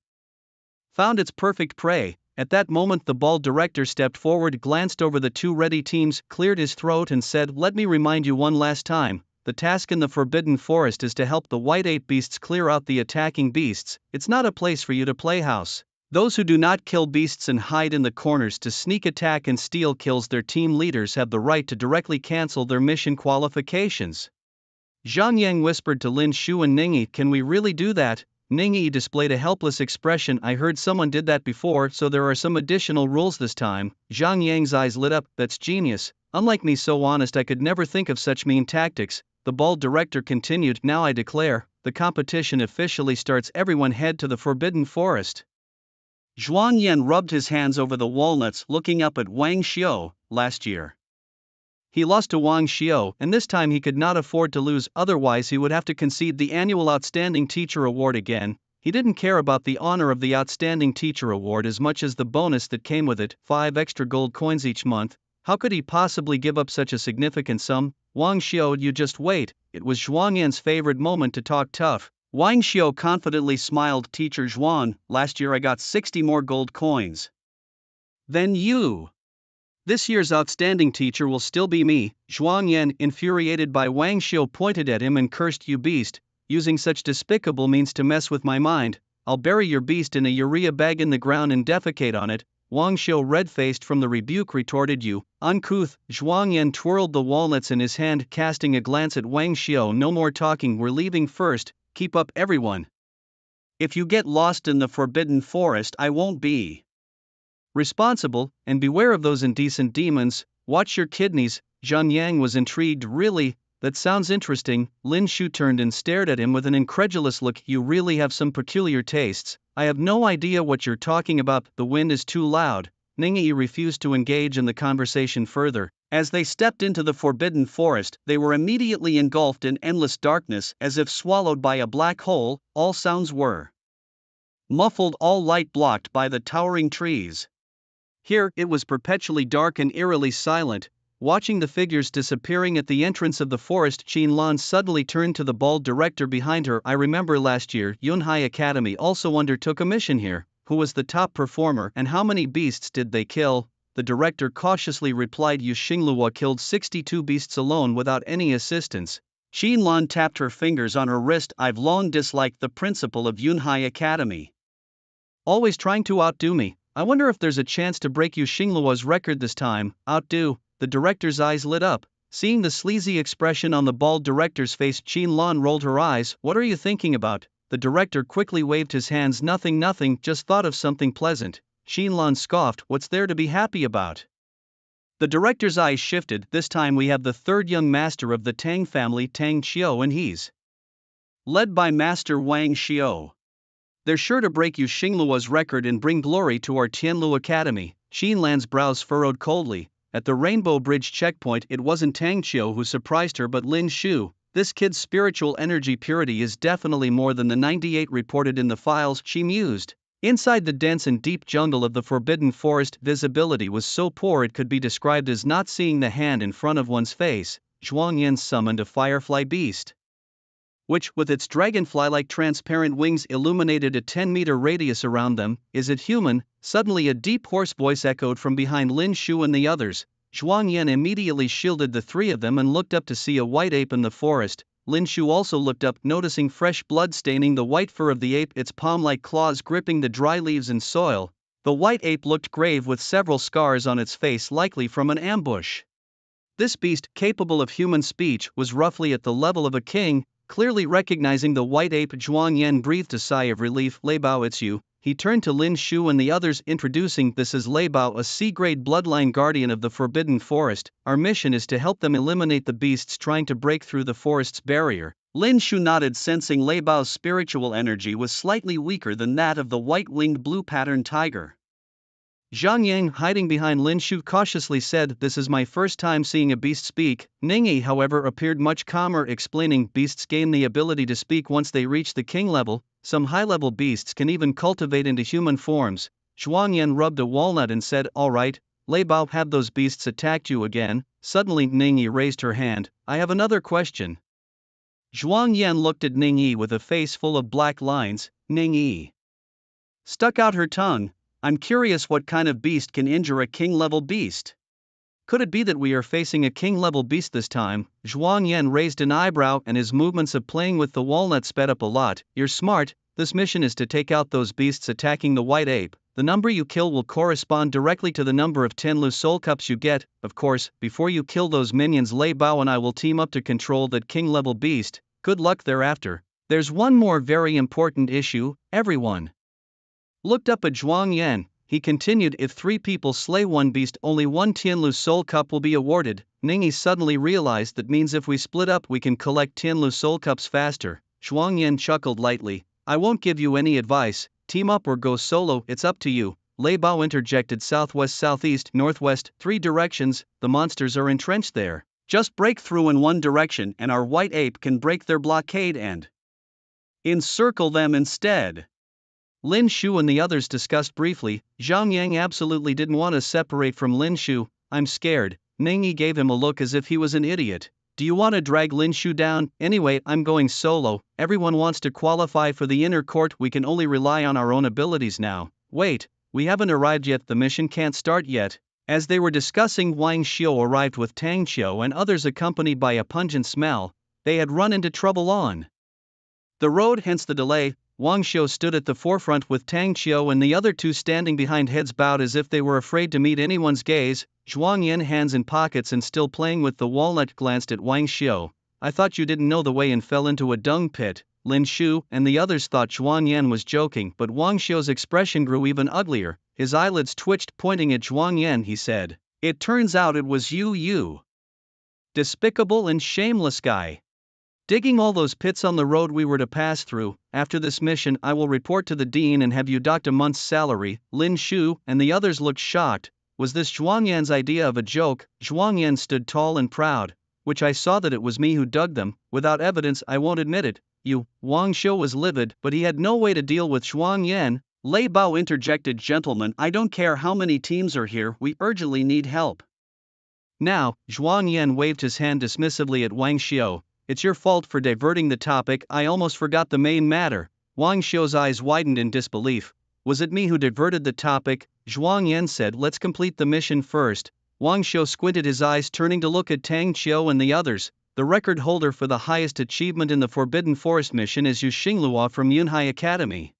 found its perfect prey. At that moment, the bald director stepped forward, glanced over the two ready teams, cleared his throat and said, let me remind you one last time. The task in the Forbidden Forest is to help the White Ape beasts clear out the attacking beasts. It's not a place for you to play house. Those who do not kill beasts and hide in the corners to sneak attack and steal kills their team leaders have the right to directly cancel their mission qualifications. Zhang Yang whispered to Lin Shu and Ningyi, can we really do that? Ningyi displayed a helpless expression. I heard someone did that before, so there are some additional rules this time. Zhang Yang's eyes lit up. That's genius. Unlike me, so honest, I could never think of such mean tactics. The bald director continued, now I declare, the competition officially starts. Everyone head to the Forbidden Forest. Zhuang Yan rubbed his hands over the walnuts, looking up at Wang Xiu. Last year he lost to Wang Xiu, and this time he could not afford to lose, otherwise he would have to concede the annual Outstanding Teacher Award again. He didn't care about the honor of the Outstanding Teacher Award as much as the bonus that came with it, 5 extra gold coins each month. How could he possibly give up such a significant sum? Wang Xiu, you just wait. It was Zhuang Yan's favorite moment to talk tough. Wang Xiu confidently smiled. Teacher Zhuang, last year I got 60 more gold coins than you. This year's outstanding teacher will still be me. Zhuang Yan, infuriated by Wang Xiu, pointed at him and cursed, you beast, using such despicable means to mess with my mind. I'll bury your beast in a urea bag in the ground and defecate on it. Wang Xiu, red-faced from the rebuke, retorted. You, uncouth. Zhuang Yan twirled the walnuts in his hand, casting a glance at Wang Xiu. No more talking, we're leaving first, keep up everyone. If you get lost in the forbidden forest, I won't be responsible, and beware of those indecent demons, watch your kidneys. Zhang Yang was intrigued. Really? That sounds interesting. Lin Shu turned and stared at him with an incredulous look. You really have some peculiar tastes. I have no idea what you're talking about. The wind is too loud. Ningyi refused to engage in the conversation further. As they stepped into the forbidden forest, they were immediately engulfed in endless darkness, as if swallowed by a black hole. All sounds were muffled, all light blocked by the towering trees. Here, it was perpetually dark and eerily silent. Watching the figures disappearing at the entrance of the forest, Qinlan suddenly turned to the bald director behind her. I remember last year, Yunhai Academy also undertook a mission here. Who was the top performer and how many beasts did they kill? The director cautiously replied. Yu Xinglua killed 62 beasts alone without any assistance. Qinlan tapped her fingers on her wrist. I've long disliked the principal of Yunhai Academy. Always trying to outdo me. I wonder if there's a chance to break Yu Xinglua's record this time. Outdo? The director's eyes lit up. Seeing the sleazy expression on the bald director's face, Qinlan rolled her eyes. What are you thinking about? The director quickly waved his hands. Nothing, just thought of something pleasant. Qinlan scoffed. What's there to be happy about? The director's eyes shifted. This time we have the third young master of the Tang family, Tang Qiu, and he's led by Master Wang Xiu. They're sure to break Yu Xinglua's record and bring glory to our Tianlu Academy. Qinlan's brows furrowed coldly. At the Rainbow Bridge checkpoint, it wasn't Tang Qiu who surprised her but Lin Shu. This kid's spiritual energy purity is definitely more than the 98 reported in the files, she mused. Inside the dense and deep jungle of the forbidden forest, visibility was so poor it could be described as not seeing the hand in front of one's face. Zhuang Yan summoned a firefly beast, which, with its dragonfly-like transparent wings, illuminated a 10-meter radius around them. Is it human? Suddenly a deep hoarse voice echoed from behind Lin Shu and the others. Zhuang Yan immediately shielded the three of them and looked up to see a white ape in the forest. Lin Shu also looked up, noticing fresh blood staining the white fur of the ape, its palm-like claws gripping the dry leaves and soil. The white ape looked grave with several scars on its face, likely from an ambush. This beast, capable of human speech, was roughly at the level of a king. Clearly recognizing the white ape, Zhuang Yan breathed a sigh of relief. Lei Bao, it's you. He turned to Lin Shu and the others, introducing, this is Lei Bao, a C-grade bloodline guardian of the Forbidden Forest. Our mission is to help them eliminate the beasts trying to break through the forest's barrier. Lin Shu nodded, sensing Lei Bao's spiritual energy was slightly weaker than that of the white-winged blue-patterned tiger. Zhang Yang, hiding behind Lin Shu, cautiously said, this is my first time seeing a beast speak. Ningyi, however, appeared much calmer, explaining, beasts gain the ability to speak once they reach the king level. Some high-level beasts can even cultivate into human forms. Zhuang Yan rubbed a walnut and said, all right, Lei Bao, have those beasts attacked you again? Suddenly Ningyi raised her hand. I have another question. Zhuang Yan looked at Ningyi with a face full of black lines. Ningyi stuck out her tongue. I'm curious, what kind of beast can injure a king-level beast? Could it be that we are facing a king-level beast this time? Zhuang Yan raised an eyebrow and his movements of playing with the walnut sped up a lot. You're smart. This mission is to take out those beasts attacking the white ape. The number you kill will correspond directly to the number of Tianlu soul cups you get. Of course, before you kill those minions, Lei Bao and I will team up to control that king-level beast. Good luck thereafter. There's one more very important issue. Everyone looked up at Zhuang Yan. He continued, if 3 people slay one beast, only 1 Tianlu soul cup will be awarded. Ningyi suddenly realized that means if we split up we can collect Tianlu soul cups faster. Zhuang Yan chuckled lightly. I won't give you any advice, team up or go solo, it's up to you. Lei Bao interjected, southwest, southeast, northwest, 3 directions, the monsters are entrenched there. Just break through in one direction and our white ape can break their blockade and encircle them instead. Lin Shu and the others discussed briefly. Zhang Yang absolutely didn't want to separate from Lin Shu. I'm scared. Ningyi gave him a look as if he was an idiot. Do you want to drag Lin Shu down? Anyway, I'm going solo. Everyone wants to qualify for the inner court. We can only rely on our own abilities now. Wait, we haven't arrived yet. The mission can't start yet. As they were discussing, Wang Xiu arrived with Tang Qiu and others, accompanied by a pungent smell. They had run into trouble on the road, hence the delay. Wang Xiu stood at the forefront with Tang Qiu and the other two standing behind, heads bowed as if they were afraid to meet anyone's gaze. Zhuang Yan, hands in pockets and still playing with the walnut, glanced at Wang Xiu. I thought you didn't know the way and fell into a dung pit. Lin Shu and the others thought Zhuang Yan was joking, but Wang Xiu's expression grew even uglier. His eyelids twitched, pointing at Zhuang Yan. He said, "It turns out it was you despicable and shameless guy. Digging all those pits on the road we were to pass through. After this mission I will report to the dean and have you docked a month's salary." Lin Shu and the others looked shocked. Was this Zhuang Yan's idea of a joke? Zhuang Yan stood tall and proud, which I saw that it was me who dug them. Without evidence I won't admit it. You. Wang Xiu was livid, but he had no way to deal with Zhuang Yan. Lei Bao interjected, "Gentlemen, I don't care how many teams are here, we urgently need help." Now, Zhuang Yan waved his hand dismissively at Wang Xiu. "It's your fault for diverting the topic, I almost forgot the main matter." Wang Xiu's eyes widened in disbelief. "Was it me who diverted the topic?" Zhuang Yan said, "Let's complete the mission first." Wang Xiu squinted his eyes, turning to look at Tang Qiu and the others. "The record holder for the highest achievement in the Forbidden Forest mission is Yu Xinglua from Yunhai Academy.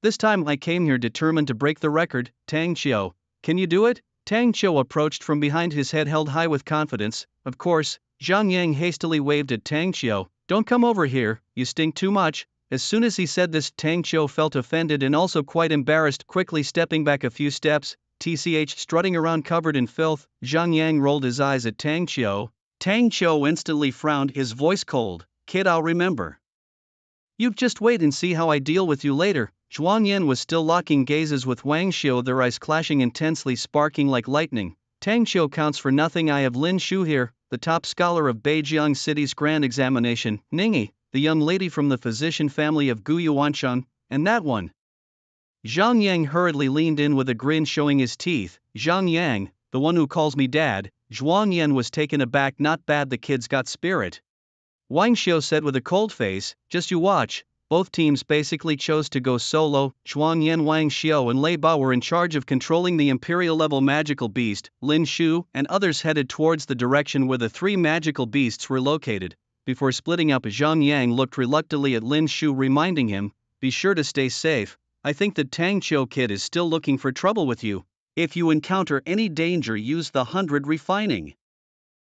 This time I came here determined to break the record." "Tang Qiu, can you do it?" Tang Qiu approached from behind, his head held high with confidence. "Of course." Zhang Yang hastily waved at Tang Qiu. "Don't come over here, you stink too much." As soon as he said this, Tang Qiu felt offended and also quite embarrassed, quickly stepping back a few steps. Strutting around covered in filth. Zhang Yang rolled his eyes at Tang Qiu. Tang Qiu instantly frowned, his voice cold. "Kid, I'll remember. You just wait and see how I deal with you later." Zhuang Yan was still locking gazes with Wang Xiu, their eyes clashing intensely, sparking like lightning. "Tang Qiu counts for nothing. I have Lin Shu here, the top scholar of Beijiang City's grand examination, Ningyi, the young lady from the physician family of Gu Yuanshan, and that one." Zhang Yang hurriedly leaned in with a grin showing his teeth. "Zhang Yang, the one who calls me dad." Zhuang Yan was taken aback. "Not bad, the kid's got spirit." Wang Xiu said with a cold face, "Just you watch." Both teams basically chose to go solo. Zhuang Yan, Wang Xiu and Lei Bao were in charge of controlling the Imperial-level magical beast. Lin Shu and others headed towards the direction where the three magical beasts were located. Before splitting up, Zhang Yang looked reluctantly at Lin Shu, reminding him, "Be sure to stay safe. I think the Tang Qiu kid is still looking for trouble with you. If you encounter any danger, use the 100 refining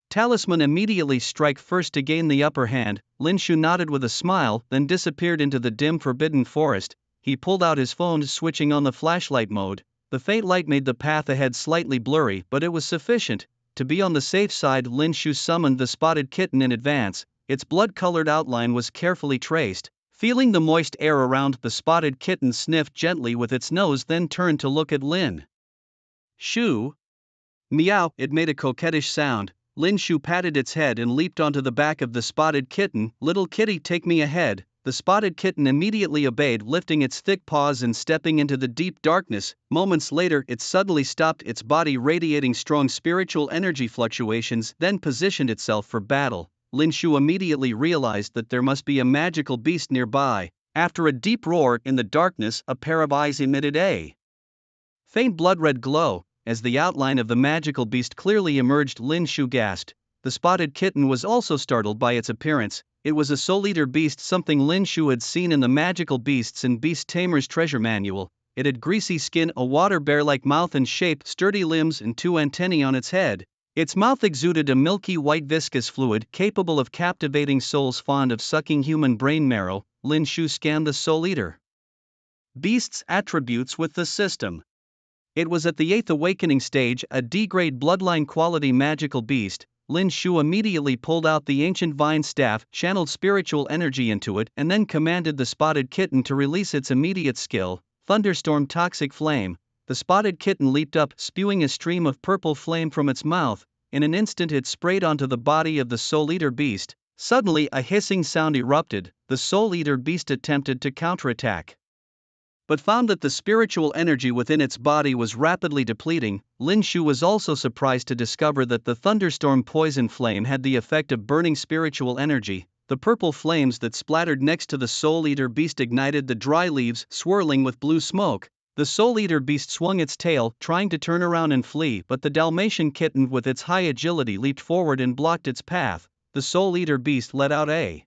talisman immediately. Strike first to gain the upper hand." Lin Shu nodded with a smile, then disappeared into the dim forbidden forest. He pulled out his phone, switching on the flashlight mode. The faint light made the path ahead slightly blurry, but it was sufficient. To be on the safe side, Lin Shu summoned the spotted kitten in advance. Its blood-colored outline was carefully traced. Feeling the moist air around, the spotted kitten sniffed gently with its nose, then turned to look at Lin Shu. "Meow," it made a coquettish sound. Lin Shu patted its head and leaped onto the back of the spotted kitten. "Little kitty, take me ahead." The spotted kitten immediately obeyed, lifting its thick paws and stepping into the deep darkness. Moments later, it suddenly stopped, its body radiating strong spiritual energy fluctuations, then positioned itself for battle. Lin Shu immediately realized that there must be a magical beast nearby. After a deep roar in the darkness, a pair of eyes emitted a faint blood-red glow. As the outline of the magical beast clearly emerged, Lin Shu gasped. The spotted kitten was also startled by its appearance. It was a soul-eater beast, something Lin Shu had seen in the Magical Beasts and Beast Tamers treasure manual. It had greasy skin, a water bear-like mouth and shape, sturdy limbs and two antennae on its head. Its mouth exuded a milky white viscous fluid capable of captivating souls fond of sucking human brain marrow. Lin Shu scanned the soul-eater beast's attributes with the system. It was at the 8th awakening stage, a D-grade bloodline quality magical beast. Lin Shu immediately pulled out the ancient vine staff, channeled spiritual energy into it, and then commanded the spotted kitten to release its immediate skill, Thunderstorm Toxic Flame. The spotted kitten leaped up, spewing a stream of purple flame from its mouth. In an instant it sprayed onto the body of the soul-eater beast. Suddenly a hissing sound erupted. The soul-eater beast attempted to counterattack, but found that the spiritual energy within its body was rapidly depleting. Lin Shu was also surprised to discover that the thunderstorm poison flame had the effect of burning spiritual energy. The purple flames that splattered next to the soul-eater beast ignited the dry leaves, swirling with blue smoke. The soul-eater beast swung its tail, trying to turn around and flee, but the Dalmatian kitten with its high agility leaped forward and blocked its path. The soul-eater beast let out a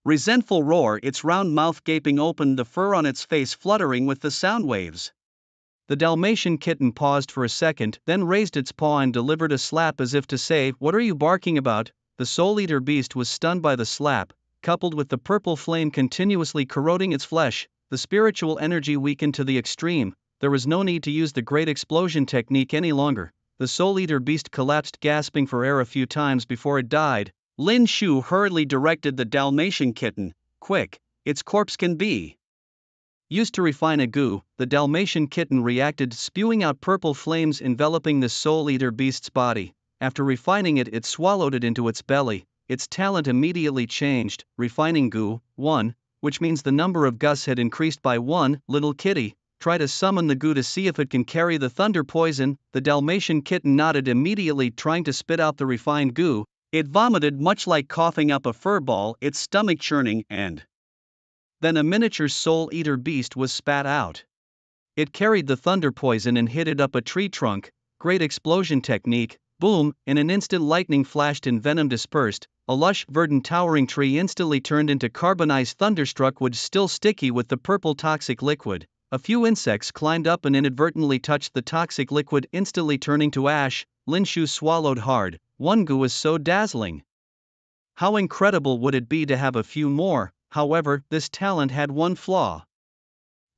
Resentful roar, its round mouth gaping open, the fur on its face fluttering with the sound waves. The Dalmatian kitten paused for a second, then raised its paw and delivered a slap as if to say, "What are you barking about?" The soul-eater beast was stunned by the slap, coupled with the purple flame continuously corroding its flesh. The spiritual energy weakened to the extreme. There was no need to use the great explosion technique any longer. The soul-eater beast collapsed, gasping for air a few times before it died. Lin Shu hurriedly directed the Dalmatian kitten, "Quick, its corpse can be used to refine a goo." The Dalmatian kitten reacted, spewing out purple flames enveloping the soul-eater beast's body. After refining it, it swallowed it into its belly. Its talent immediately changed, refining goo, 1, which means the number of gus had increased by 1. Little kitty, try to summon the goo to see if it can carry the thunder poison. The Dalmatian kitten nodded immediately, trying to spit out the refined goo. It vomited much like coughing up a fur ball, its stomach churning, and then a miniature soul-eater beast was spat out. It carried the thunder poison and hit it up a tree trunk. Great explosion technique. Boom! In an instant, lightning flashed and venom dispersed. A lush, verdant, towering tree instantly turned into carbonized thunderstruck wood, still sticky with the purple toxic liquid. A few insects climbed up and inadvertently touched the toxic liquid, instantly turning to ash. Lin Shu swallowed hard. One goo was so dazzling. How incredible would it be to have a few more? However, this talent had one flaw.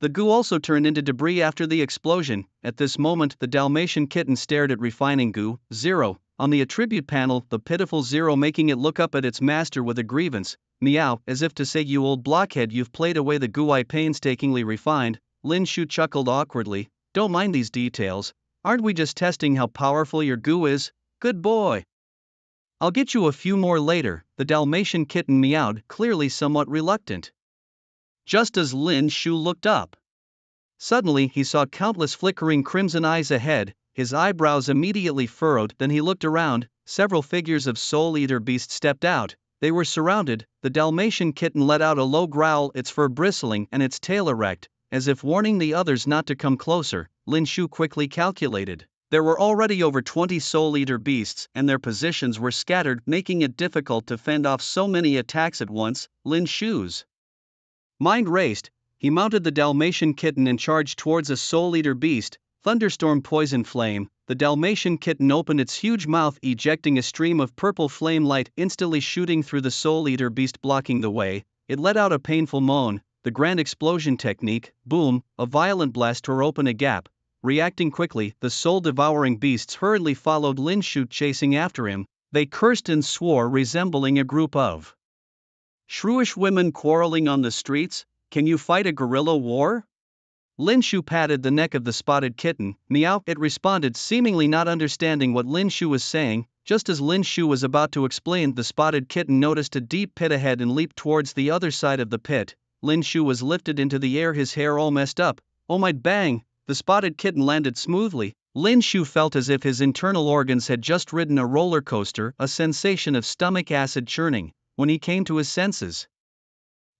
The goo also turned into debris after the explosion. At this moment, the Dalmatian kitten stared at refining goo, 0, on the attribute panel, the pitiful 0 making it look up at its master with a grievance. Meow, as if to say, "You old blockhead, you've played away the goo I painstakingly refined." Lin Shu chuckled awkwardly. "Don't mind these details. Aren't we just testing how powerful your goo is? Good boy. I'll get you a few more later." The Dalmatian kitten meowed, clearly somewhat reluctant. Just as Lin Shu looked up, suddenly he saw countless flickering crimson eyes ahead. His eyebrows immediately furrowed, then he looked around. Several figures of soul-eater beasts stepped out. They were surrounded. The Dalmatian kitten let out a low growl, its fur bristling and its tail erect, as if warning the others not to come closer. Lin Shu quickly calculated. There were already over 20 soul-eater beasts, and their positions were scattered, making it difficult to fend off so many attacks at once. Lin Shu's mind raced. He mounted the Dalmatian kitten and charged towards a soul-eater beast. Thunderstorm poison flame. The Dalmatian kitten opened its huge mouth, ejecting a stream of purple flame light, instantly shooting through the soul-eater beast, blocking the way. It let out a painful moan. The grand explosion technique. Boom! A violent blast tore open a gap. Reacting quickly, the soul-devouring beasts hurriedly followed Lin Shu, chasing after him. They cursed and swore, resembling a group of shrewish women quarreling on the streets. "Can you fight a guerrilla war?" Lin Shu patted the neck of the spotted kitten. "Meow," it responded, seemingly not understanding what Lin Shu was saying. Just as Lin Shu was about to explain, the spotted kitten noticed a deep pit ahead and leaped towards the other side of the pit. Lin Shu was lifted into the air, his hair all messed up. Oh my, bang! The spotted kitten landed smoothly. Lin Shu felt as if his internal organs had just ridden a roller coaster, a sensation of stomach acid churning. When he came to his senses,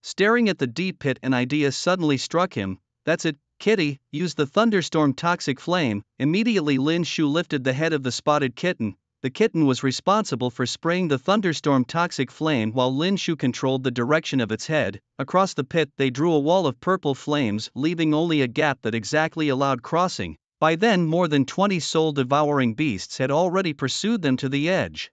staring at the deep pit, an idea suddenly struck him. "That's it, kitty, use the thunderstorm toxic flame." Immediately Lin Shu lifted the head of the spotted kitten. The kitten was responsible for spraying the thunderstorm toxic flame while Lin Shu controlled the direction of its head. Across the pit they drew a wall of purple flames, leaving only a gap that exactly allowed crossing. By then more than 20 soul-devouring beasts had already pursued them to the edge.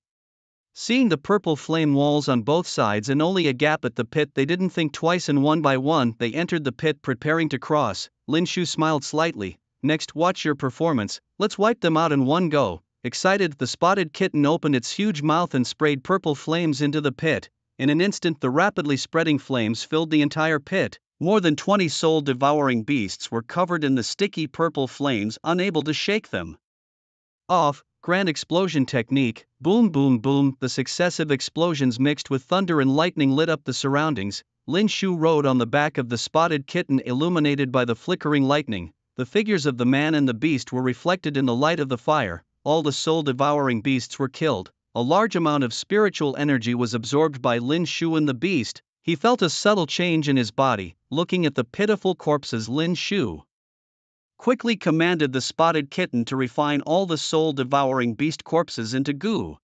Seeing the purple flame walls on both sides and only a gap at the pit, they didn't think twice, and one by one they entered the pit, preparing to cross. Lin Shu smiled slightly. "Next, watch your performance. Let's wipe them out in one go." Excited, the spotted kitten opened its huge mouth and sprayed purple flames into the pit. In an instant, the rapidly spreading flames filled the entire pit. More than 20 soul-devouring beasts were covered in the sticky purple flames, unable to shake them off. Grand explosion technique. Boom, boom, boom. The successive explosions mixed with thunder and lightning lit up the surroundings. Lin Shu rode on the back of the spotted kitten, illuminated by the flickering lightning. The figures of the man and the beast were reflected in the light of the fire. All the soul-devouring beasts were killed. A large amount of spiritual energy was absorbed by Lin Shu and the beast. He felt a subtle change in his body. Looking at the pitiful corpses, Lin Shu quickly commanded the spotted kitten to refine all the soul-devouring beast corpses into goo.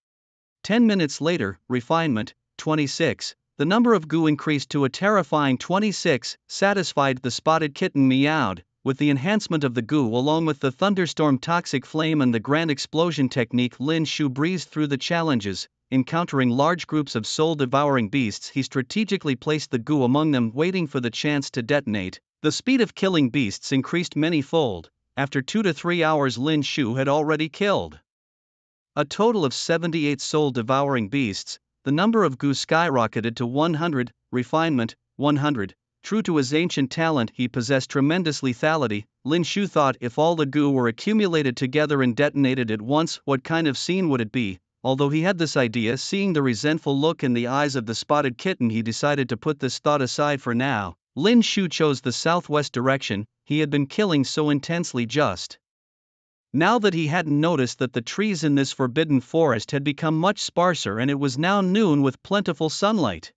10 minutes later, refinement, 26. The number of goo increased to a terrifying 26. Satisfied, the spotted kitten meowed. With the enhancement of the goo along with the thunderstorm toxic flame and the grand explosion technique, Lin Shu breezed through the challenges. Encountering large groups of soul-devouring beasts, he strategically placed the goo among them, waiting for the chance to detonate. The speed of killing beasts increased many-fold. After 2 to 3 hours, Lin Shu had already killed a total of 78 soul-devouring beasts. The number of goo skyrocketed to 100. Refinement, 100. True to his ancient talent, he possessed tremendous lethality. Lin Shu thought, if all the goo were accumulated together and detonated at once, what kind of scene would it be? Although he had this idea, seeing the resentful look in the eyes of the spotted kitten, he decided to put this thought aside for now. Lin Shu chose the southwest direction. He had been killing so intensely just now that he hadn't noticed that the trees in this forbidden forest had become much sparser, and it was now noon with plentiful sunlight.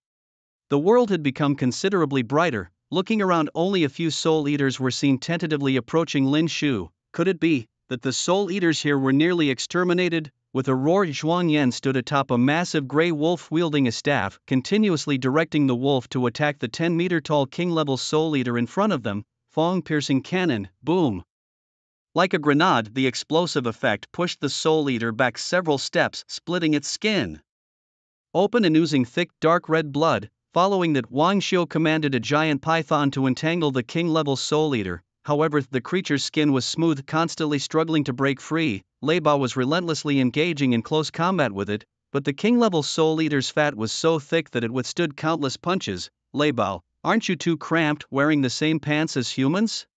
The world had become considerably brighter. Looking around, only a few soul eaters were seen tentatively approaching Lin Shu. Could it be that the soul eaters here were nearly exterminated? With a roar, Zhuang Yan stood atop a massive gray wolf wielding a staff, continuously directing the wolf to attack the 10-meter-tall king-level soul eater in front of them. Fong-piercing cannon, boom! Like a grenade, the explosive effect pushed the soul eater back several steps, splitting its skin open and oozing thick dark red blood. Following that, Wang Xiu commanded a giant python to entangle the king-level soul eater. However, the creature's skin was smooth, constantly struggling to break free. Lei Bao was relentlessly engaging in close combat with it, but the king-level soul eater's fat was so thick that it withstood countless punches. Lei Bao, aren't you too cramped wearing the same pants as humans?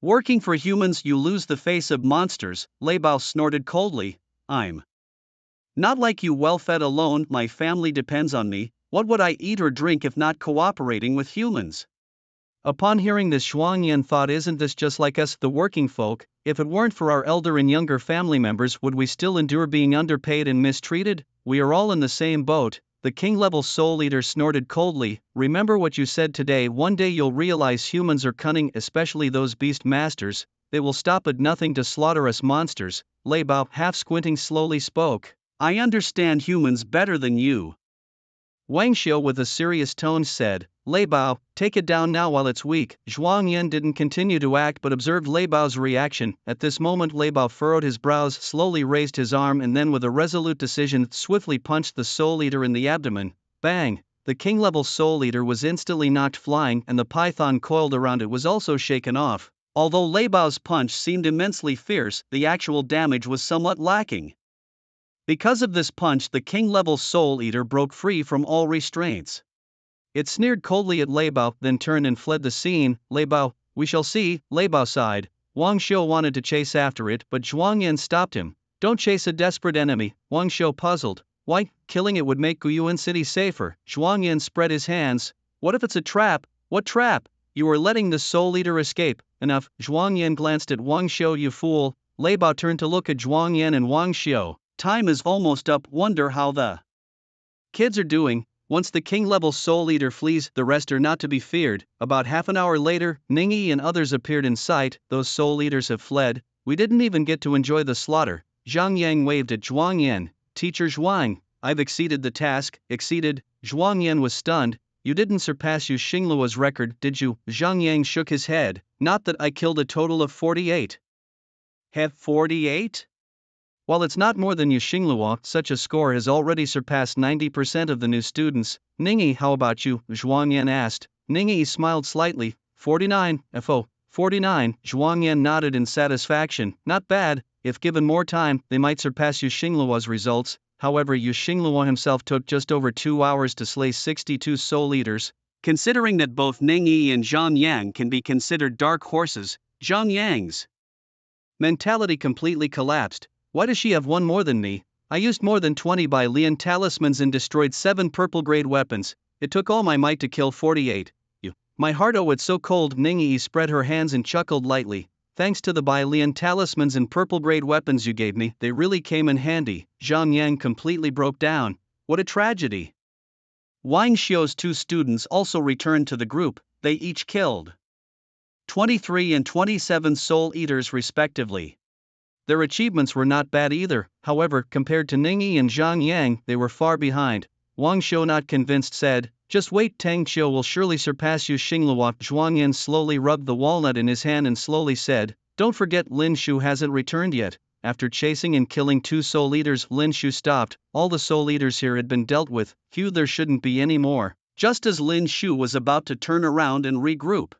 Working for humans, you lose the face of monsters, Lei Bao snorted coldly. I'm not like you, well-fed alone, my family depends on me. What would I eat or drink if not cooperating with humans? Upon hearing this, Zhuang Yan thought, isn't this just like us, the working folk? If it weren't for our elder and younger family members, would we still endure being underpaid and mistreated? We are all in the same boat. The king-level soul eater snorted coldly. Remember what you said today. One day you'll realize humans are cunning, especially those beast masters. They will stop at nothing to slaughter us monsters. Lei Bao, half squinting, slowly spoke. I understand humans better than you. Wang Xiu with a serious tone said, Lei Bao, take it down now while it's weak. Zhuang Yan didn't continue to act but observed Lei Bao's reaction. At this moment, Lei Bao furrowed his brows, slowly raised his arm, and then with a resolute decision swiftly punched the soul eater in the abdomen. Bang! The king-level soul eater was instantly knocked flying, and the python coiled around it was also shaken off. Although Lei Bao's punch seemed immensely fierce, the actual damage was somewhat lacking. Because of this punch, the king-level soul eater broke free from all restraints. It sneered coldly at Lei Bao, then turned and fled the scene. Lei Bao, we shall see. Lei Bao sighed. Wang Xiu wanted to chase after it, but Zhuang Yan stopped him. Don't chase a desperate enemy. Wang Xiu puzzled. Why, killing it would make Guyuan City safer. Zhuang Yan spread his hands. What if it's a trap? What trap? You are letting the soul eater escape. Enough. Zhuang Yan glanced at Wang Xiu. You fool. Lei Bao turned to look at Zhuang Yan and Wang Xiu. Time is almost up. Wonder how the kids are doing. Once the king-level soul eater flees, the rest are not to be feared. About half an hour later, Ningyi and others appeared in sight. Those soul eaters have fled. We didn't even get to enjoy the slaughter. Zhang Yang waved at Zhuang Yan. Teacher Zhuang, I've exceeded the task. Exceeded? Zhuang Yan was stunned. You didn't surpass Yu Xingluo's record, did you? Zhang Yang shook his head. Not that I killed a total of 48. Have 48? While it's not more than Yu Xingluo, such a score has already surpassed 90% of the new students. Ningyi, how about you? Zhuang Yan asked. Ningyi smiled slightly. 49, FO, 49. Zhuang Yan nodded in satisfaction. Not bad. If given more time, they might surpass Yu Xingluo's results. However, Yu Xingluo himself took just over 2 hours to slay 62 soul eaters. Considering that both Ningyi and Zhang Yang can be considered dark horses, Zhang Yang's mentality completely collapsed. Why does she have one more than me? I used more than 20 Bai Lian talismans and destroyed 7 purple-grade weapons. It took all my might to kill 48. You. My heart, oh, it's so cold. Ningyi spread her hands and chuckled lightly. Thanks to the Bai Lian talismans and purple-grade weapons you gave me, they really came in handy. Zhang Yang completely broke down. What a tragedy. Wang Xiu's 2 students also returned to the group. They each killed 23 and 27 soul eaters respectively. Their achievements were not bad either. However, compared to Ningyi and Zhang Yang, they were far behind. Wang Shou, not convinced, said, "Just wait, Tang Qiu will surely surpass you." Xingluo Zhuangyan slowly rubbed the walnut in his hand and slowly said, "Don't forget, Lin Shu hasn't returned yet." After chasing and killing 2 soul eaters, Lin Shu stopped. All the soul eaters here had been dealt with, there shouldn't be any more. Just as Lin Shu was about to turn around and regroup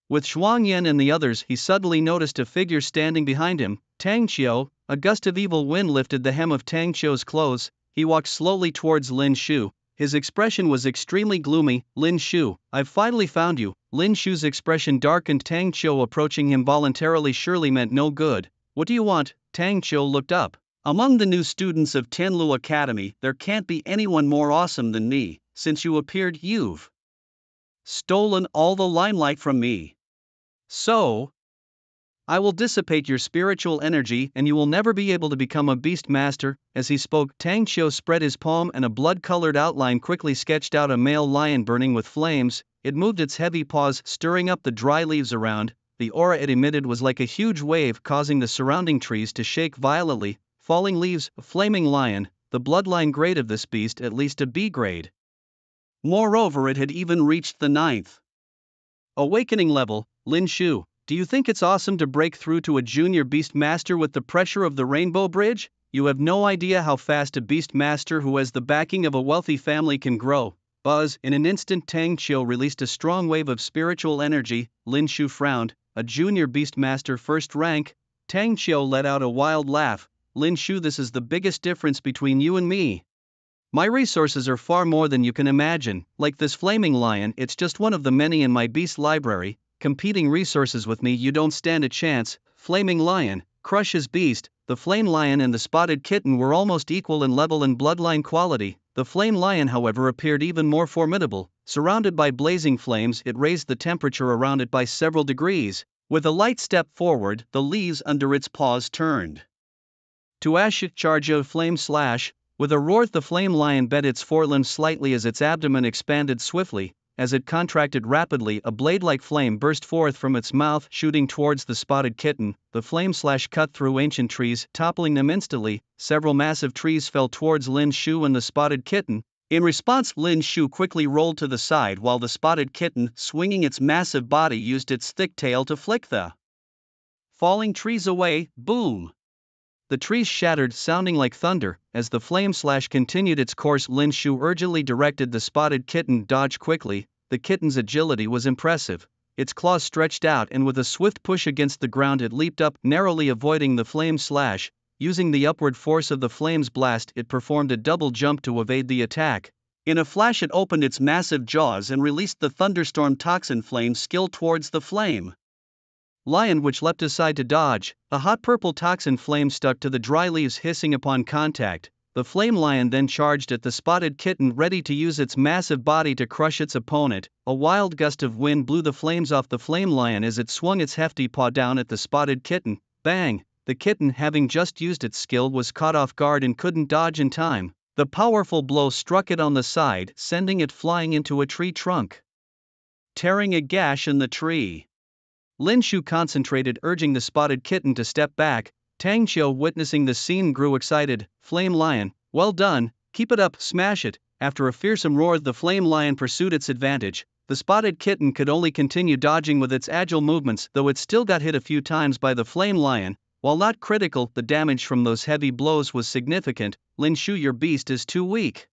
with Shuangyan and the others, he suddenly noticed a figure standing behind him. Tang Qiu. A gust of evil wind lifted the hem of Tang Qiu's clothes. He walked slowly towards Lin Shu. His expression was extremely gloomy. "Lin Shu, I've finally found you." Lin Shu's expression darkened. Tang Qiu approaching him voluntarily surely meant no good. "What do you want?" Tang Qiu looked up. "Among the new students of Tenlu Academy, there can't be anyone more awesome than me. Since you appeared, you've stolen all the limelight from me. So, I will dissipate your spiritual energy and you will never be able to become a beast master." As he spoke, Tang Qiu spread his palm and a blood-colored outline quickly sketched out a male lion burning with flames. It moved its heavy paws, stirring up the dry leaves around. The aura it emitted was like a huge wave, causing the surrounding trees to shake violently. Falling leaves, a flaming lion, the bloodline grade of this beast at least a B grade. Moreover, it had even reached the 9th awakening level. "Lin Shu, do you think it's awesome to break through to a junior beast master with the pressure of the Rainbow Bridge? You have no idea how fast a beast master who has the backing of a wealthy family can grow." Buzz! In an instant, Tang Qiu released a strong wave of spiritual energy. Lin Shu frowned. "A junior beast master, first rank?" Tang Qiu let out a wild laugh. "Lin Shu, this is the biggest difference between you and me. My resources are far more than you can imagine. Like this flaming lion, it's just one of the many in my beast library. Competing resources with me, you don't stand a chance." Flaming lion, crush his beast. The flame lion and the spotted kitten were almost equal in level and bloodline quality. The flame lion, however, appeared even more formidable. Surrounded by blazing flames, it raised the temperature around it by several degrees. With a light step forward, the leaves under its paws turned to ash. Charge of flame slash. With a roar, the flame lion bent its forelimbs slightly as its abdomen expanded swiftly. As it contracted rapidly, a blade-like flame burst forth from its mouth, shooting towards the spotted kitten. The flame slash cut through ancient trees, toppling them instantly. Several massive trees fell towards Lin Shu and the spotted kitten. In response, Lin Shu quickly rolled to the side while the spotted kitten, swinging its massive body, used its thick tail to flick the falling trees away. Boom! The trees shattered, sounding like thunder. As the flame slash continued its course, Lin Shu urgently directed the spotted kitten dodge quickly. The kitten's agility was impressive. Its claws stretched out and with a swift push against the ground it leaped up, narrowly avoiding the flame slash. Using the upward force of the flame's blast, it performed a double jump to evade the attack. In a flash it opened its massive jaws and released the thunderstorm toxin flame skill towards the flame lion, which leapt aside to dodge. A hot purple toxin flame stuck to the dry leaves, hissing upon contact. The flame lion then charged at the spotted kitten, ready to use its massive body to crush its opponent. A wild gust of wind blew the flames off the flame lion as it swung its hefty paw down at the spotted kitten. Bang! The kitten, having just used its skill, was caught off guard and couldn't dodge in time. The powerful blow struck it on the side, sending it flying into a tree trunk, tearing a gash in the tree. Lin Shu concentrated, urging the spotted kitten to step back. Tang Qiu, witnessing the scene, grew excited. "Flame lion, well done, keep it up, smash it." After a fearsome roar, the flame lion pursued its advantage. The spotted kitten could only continue dodging with its agile movements, though it still got hit a few times by the flame lion. While not critical, the damage from those heavy blows was significant. "Lin Shu, your beast is too weak."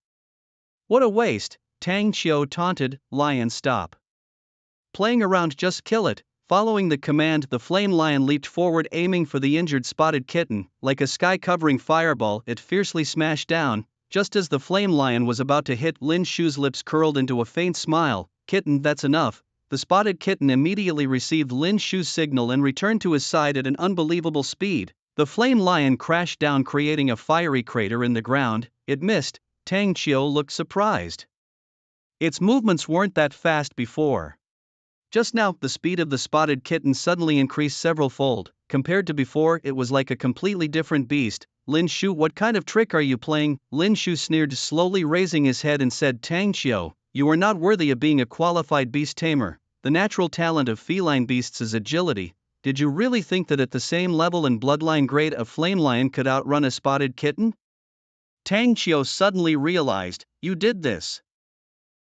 "What a waste," Tang Qiu taunted. "Lion, stop playing around, just kill it." Following the command, the flame lion leaped forward, aiming for the injured spotted kitten. Like a sky-covering fireball, it fiercely smashed down. Just as the flame lion was about to hit, Lin Shu's lips curled into a faint smile. "Kitten, that's enough." The spotted kitten immediately received Lin Shu's signal and returned to his side at an unbelievable speed. The flame lion crashed down, creating a fiery crater in the ground. It missed. Tang Qiu looked surprised. Its movements weren't that fast before. Just now, the speed of the spotted kitten suddenly increased several-fold. Compared to before, it was like a completely different beast. "Lin Shu, what kind of trick are you playing?" Lin Shu sneered, slowly raising his head, and said, "Tang Qiu, you are not worthy of being a qualified beast tamer. The natural talent of feline beasts is agility. Did you really think that at the same level and bloodline grade a flame lion could outrun a spotted kitten?" Tang Qiu suddenly realized, you did this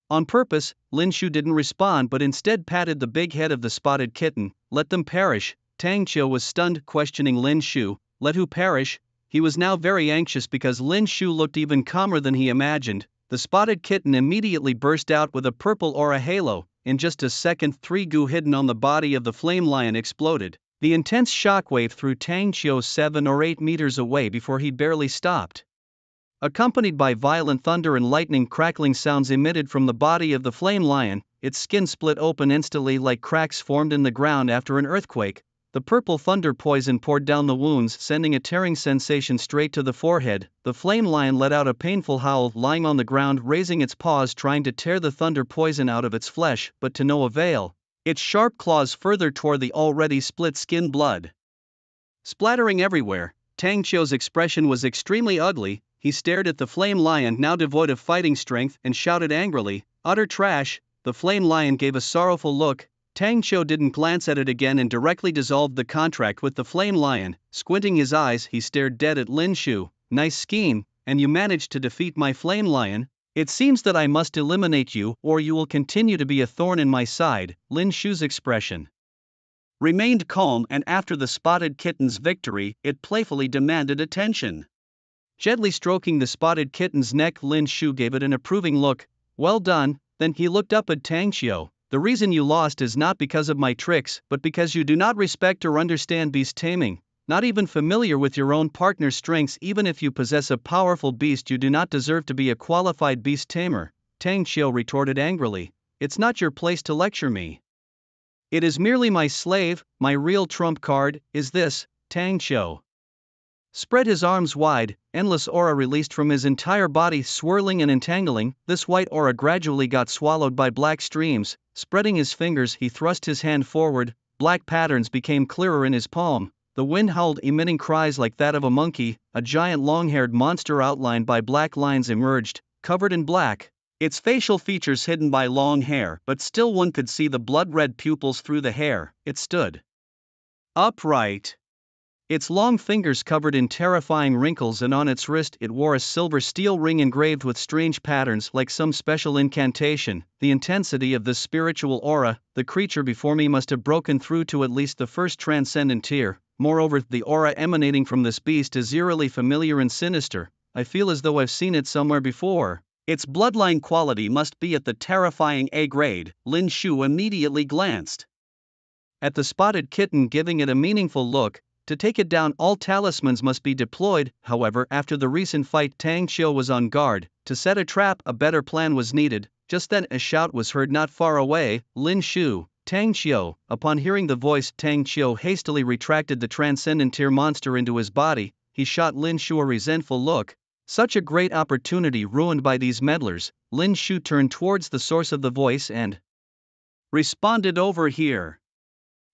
on purpose. Lin Shu didn't respond but instead patted the big head of the spotted kitten. Let them perish. Tang Qiu was stunned, questioning Lin Shu. Let who perish? He was now very anxious because Lin Shu looked even calmer than he imagined. The spotted kitten immediately burst out with a purple aura halo. In just a second, 3 goo hidden on the body of the flame lion exploded. The intense shockwave threw Tang Qiu 7 or 8 meters away before he barely stopped. Accompanied by violent thunder and lightning crackling sounds emitted from the body of the flame lion, its skin split open instantly like cracks formed in the ground after an earthquake. The purple thunder poison poured down the wounds, sending a tearing sensation straight to the forehead. The flame lion let out a painful howl, lying on the ground, raising its paws trying to tear the thunder poison out of its flesh, but to no avail. Its sharp claws further tore the already split skin, blood splattering everywhere. Tang Qiu's expression was extremely ugly. He stared at the flame lion, now devoid of fighting strength, and shouted angrily, "Utter trash!" The flame lion gave a sorrowful look. Tang Qiu didn't glance at it again and directly dissolved the contract with the flame lion. Squinting his eyes, he stared dead at Lin Shu. Nice scheme, and you managed to defeat my flame lion? It seems that I must eliminate you, or you will continue to be a thorn in my side. Lin Shu's expression remained calm, and after the spotted kitten's victory, it playfully demanded attention. Gently stroking the spotted kitten's neck, Lin Shu gave it an approving look. Well done. Then he looked up at Tang Qiu. The reason you lost is not because of my tricks, but because you do not respect or understand beast taming. Not even familiar with your own partner's strengths. Even if you possess a powerful beast, you do not deserve to be a qualified beast tamer. Tang Qiu retorted angrily. It's not your place to lecture me. It is merely my slave. My real trump card is this. Tang Qiu spread his arms wide, endless aura released from his entire body, swirling and entangling. This white aura gradually got swallowed by black streams. Spreading his fingers, he thrust his hand forward. Black patterns became clearer in his palm. The wind howled, emitting cries like that of a monkey. A giant long-haired monster outlined by black lines emerged, covered in black. Its facial features hidden by long hair, but still one could see the blood-red pupils through the hair. It stood upright, its long fingers covered in terrifying wrinkles, and on its wrist it wore a silver steel ring engraved with strange patterns like some special incantation. The intensity of this spiritual aura, the creature before me must have broken through to at least the first transcendent tier. Moreover, the aura emanating from this beast is eerily familiar and sinister. I feel as though I've seen it somewhere before. Its bloodline quality must be at the terrifying A grade. Lin Shu immediately glanced at the spotted kitten, giving it a meaningful look. To take it down, all talismans must be deployed. However, after the recent fight, Tang Qiu was on guard. To set a trap, a better plan was needed. Just then, a shout was heard not far away. Lin Shu, Tang Qiu. Upon hearing the voice, Tang Qiu hastily retracted the transcendent tier monster into his body. He shot Lin Shu a resentful look. Such a great opportunity ruined by these meddlers. Lin Shu turned towards the source of the voice and responded, "Over here."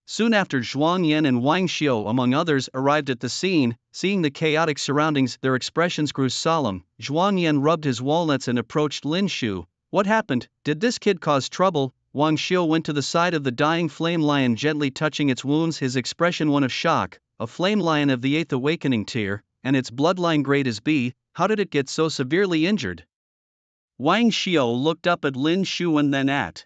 Soon after, Zhuang Yan and Wang Xiu, among others, arrived at the scene. Seeing the chaotic surroundings, their expressions grew solemn. Zhuang Yan rubbed his walnuts and approached Lin Shu. What happened? Did this kid cause trouble? Wang Xiu went to the side of the dying flame lion, gently touching its wounds, his expression one of shock. A flame lion of the 8th awakening tier, and its bloodline grade is B. How did it get so severely injured? Wang Xiu looked up at Lin Shu and then at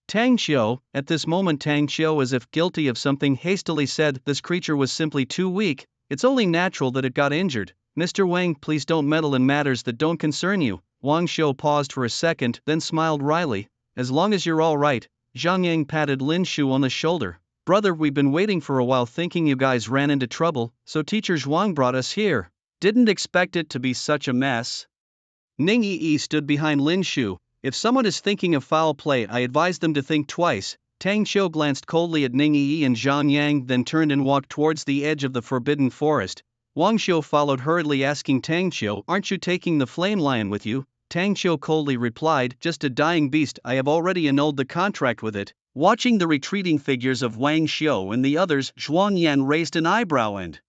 Tang Qiu. At this moment, Tang Qiu, as if guilty of something, hastily said, "This creature was simply too weak. It's only natural that it got injured. Mr. Wang, please don't meddle in matters that don't concern you." Wang Xiu paused for a second, then smiled wryly. "As long as you're all right." Zhang Yang patted Lin Shu on the shoulder. "Brother, we've been waiting for a while, thinking you guys ran into trouble, so Teacher Zhuang brought us here. Didn't expect it to be such a mess." Ning Yi stood behind Lin Shu. "If someone is thinking of foul play, I advise them to think twice." Tang Qiu glanced coldly at Ning Yi and Zhang Yang, then turned and walked towards the edge of the forbidden forest. Wang Xiu followed hurriedly, asking Tang Qiu, "Aren't you taking the flame lion with you?" Tang Qiu coldly replied, "Just a dying beast. I have already annulled the contract with it." Watching the retreating figures of Wang Xiu and the others, Zhuang Yan raised an eyebrow and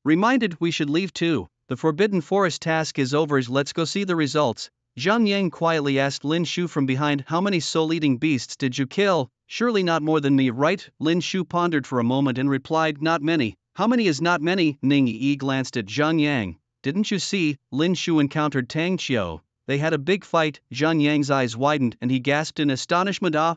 reminded, "We should leave too. The forbidden forest task is over. Let's go see the results." Zhang Yang quietly asked Lin Shu from behind, "How many soul-eating beasts did you kill?" "Surely not more than me, right?" Lin Shu pondered for a moment and replied, "Not many." "How many is not many?" Ning Yi glanced at Zhang Yang. didn't you see? Lin Shu encountered Tang Qiu. They had a big fight. Zhang Yang's eyes widened and he gasped in astonishment. Ah!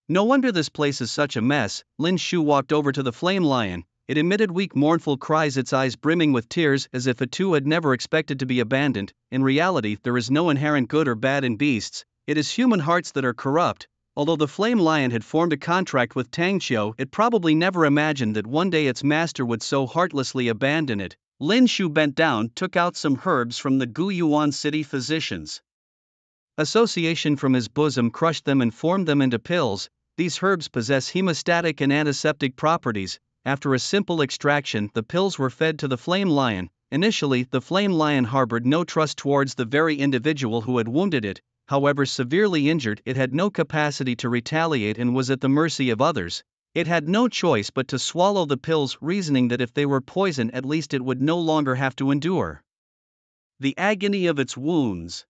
No wonder this place is such a mess. Lin Shu walked over to the flame lion. It emitted weak mournful cries, its eyes brimming with tears, as if it too had never expected to be abandoned. In reality, there is no inherent good or bad in beasts, it is human hearts that are corrupt. Although the flame lion had formed a contract with Tang Qiu, it probably never imagined that one day its master would so heartlessly abandon it. Lin Shu bent down, took out some herbs from the Guyuan city physicians' association from his bosom, crushed them and formed them into pills. These herbs possess hemostatic and antiseptic properties. After a simple extraction, the pills were fed to the flame lion. Initially, the flame lion harbored no trust towards the very individual who had wounded it. However severely injured, it had no capacity to retaliate and was at the mercy of others. It had no choice but to swallow the pills, reasoning that if they were poison, at least it would no longer have to endure the agony of its wounds.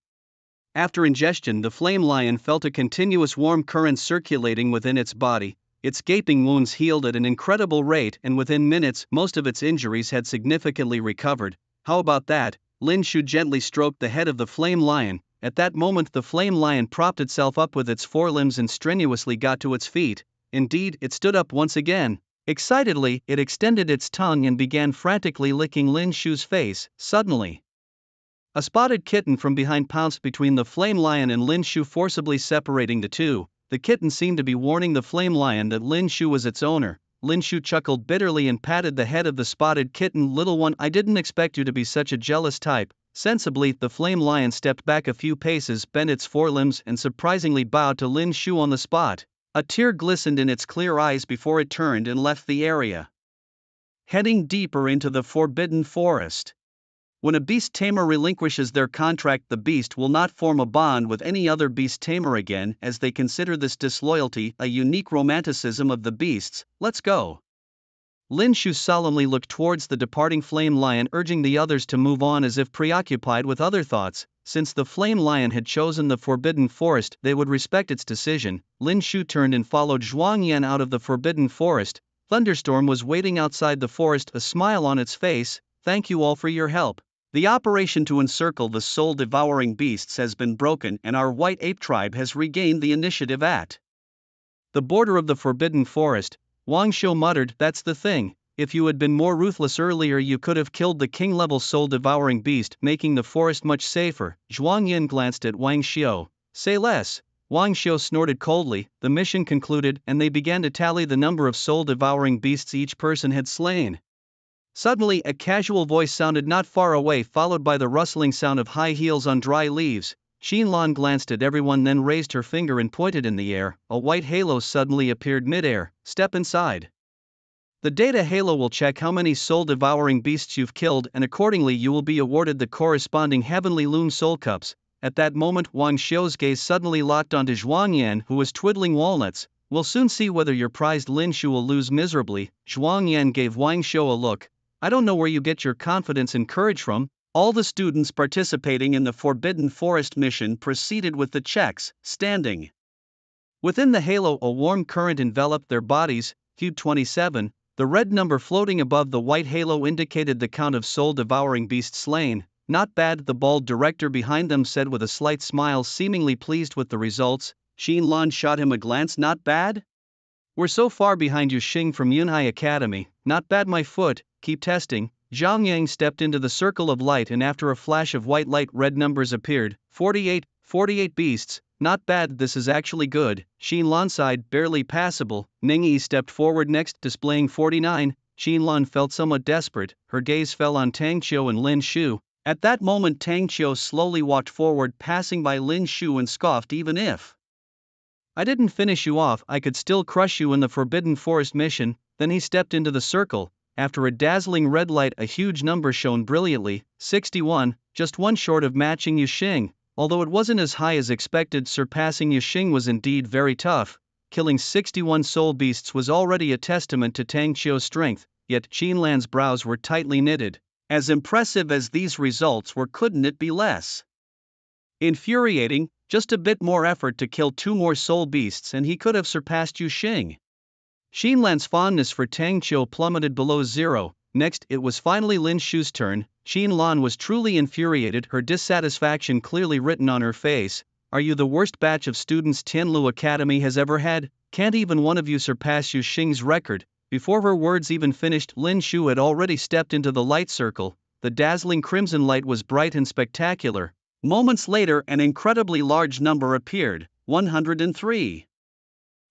After ingestion, the flame lion felt a continuous warm current circulating within its body. Its gaping wounds healed at an incredible rate, and within minutes, most of its injuries had significantly recovered. How about that? Lin Shu gently stroked the head of the flame lion. At that moment, the flame lion propped itself up with its forelimbs and strenuously got to its feet. Indeed, it stood up once again. Excitedly, it extended its tongue and began frantically licking Lin Shu's face. Suddenly, a spotted kitten from behind pounced between the flame lion and Lin Shu, forcibly separating the two. The kitten seemed to be warning the flame lion that Lin Shu was its owner. Lin Shu chuckled bitterly and patted the head of the spotted kitten. Little one, I didn't expect you to be such a jealous type. Sensibly, the flame lion stepped back a few paces, bent its forelimbs, and surprisingly bowed to Lin Shu on the spot. A tear glistened in its clear eyes before it turned and left the area, heading deeper into the forbidden forest. When a beast tamer relinquishes their contract, the beast will not form a bond with any other beast tamer again, as they consider this disloyalty a unique romanticism of the beasts. Let's go. Lin Shu solemnly looked towards the departing flame lion, urging the others to move on as if preoccupied with other thoughts. Since the flame lion had chosen the forbidden forest, they would respect its decision. Lin Shu turned and followed Zhuang Yan out of the forbidden forest. Thunderstorm was waiting outside the forest, a smile on its face. Thank you all for your help. The operation to encircle the soul-devouring beasts has been broken and our white ape tribe has regained the initiative at the border of the forbidden forest. Wang Shou muttered, that's the thing, if you had been more ruthless earlier you could have killed the king-level soul-devouring beast, making the forest much safer. Zhuang Yin glanced at Wang Xiu. Say less. Wang Xiu snorted coldly. The mission concluded and they began to tally the number of soul-devouring beasts each person had slain. Suddenly, a casual voice sounded not far away, followed by the rustling sound of high heels on dry leaves. Xinlan glanced at everyone, then raised her finger and pointed in the air. A white halo suddenly appeared mid-air. Step inside. The data halo will check how many soul-devouring beasts you've killed, and accordingly you will be awarded the corresponding Heavenly Loom Soul Cups. At that moment, Wang Xiu's gaze suddenly locked onto Zhuang Yan, who was twiddling walnuts. We'll soon see whether your prized Lin Shu will lose miserably. Zhuang Yan gave Wang Xiu a look. I don't know where you get your confidence and courage from. All the students participating in the Forbidden Forest mission proceeded with the checks, standing within the halo. A warm current enveloped their bodies. Cube 27, the red number floating above the white halo indicated the count of soul-devouring beasts slain. Not bad, the bald director behind them said with a slight smile, seemingly pleased with the results. Xinlan shot him a glance. Not bad? We're so far behind you, Xing from Yunhai Academy. Not bad, my foot. Keep testing. Zhang Yang stepped into the circle of light and after a flash of white light, red numbers appeared. 48 beasts. Not bad, this is actually good. Xinlan sighed, barely passable. Ningyi stepped forward next, displaying 49. Xinlan felt somewhat desperate. Her gaze fell on Tang Qiu and Lin Shu. At that moment, Tang Qiu slowly walked forward, passing by Lin Shu, and scoffed, even if I didn't finish you off, I could still crush you in the Forbidden Forest mission. Then he stepped into the circle. After a dazzling red light, a huge number shone brilliantly, 61, just one short of matching Yu Xing. Although it wasn't as high as expected, surpassing Yu Xing was indeed very tough. Killing 61 soul beasts was already a testament to Tang Qiu's strength, yet Xinlan's brows were tightly knitted. As impressive as these results were, couldn't it be less infuriating? Just a bit more effort to kill 2 more soul beasts and he could have surpassed Yu Xing. Xinlan's fondness for Tang Qiu plummeted below zero. Next, it was finally Lin Shu's turn. Qian Lan was truly infuriated, her dissatisfaction clearly written on her face. Are you the worst batch of students Tianlu Academy has ever had? Can't even one of you surpass Yu Xing's record? Before her words even finished, Lin Shu had already stepped into the light circle. The dazzling crimson light was bright and spectacular. Moments later, an incredibly large number appeared: 103.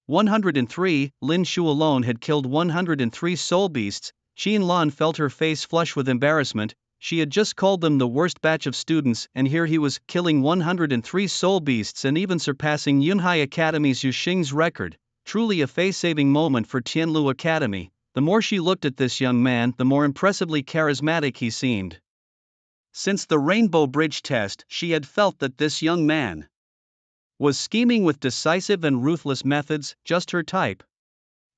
103, Lin Shu alone had killed 103 soul beasts. Qian Lan felt her face flush with embarrassment. She had just called them the worst batch of students, and here he was, killing 103 soul beasts and even surpassing Yunhai Academy's Yu Xing's record. Truly a face-saving moment for Tianlu Academy. The more she looked at this young man, the more impressively charismatic he seemed. Since the Rainbow Bridge test, she had felt that this young man was scheming with decisive and ruthless methods, just her type.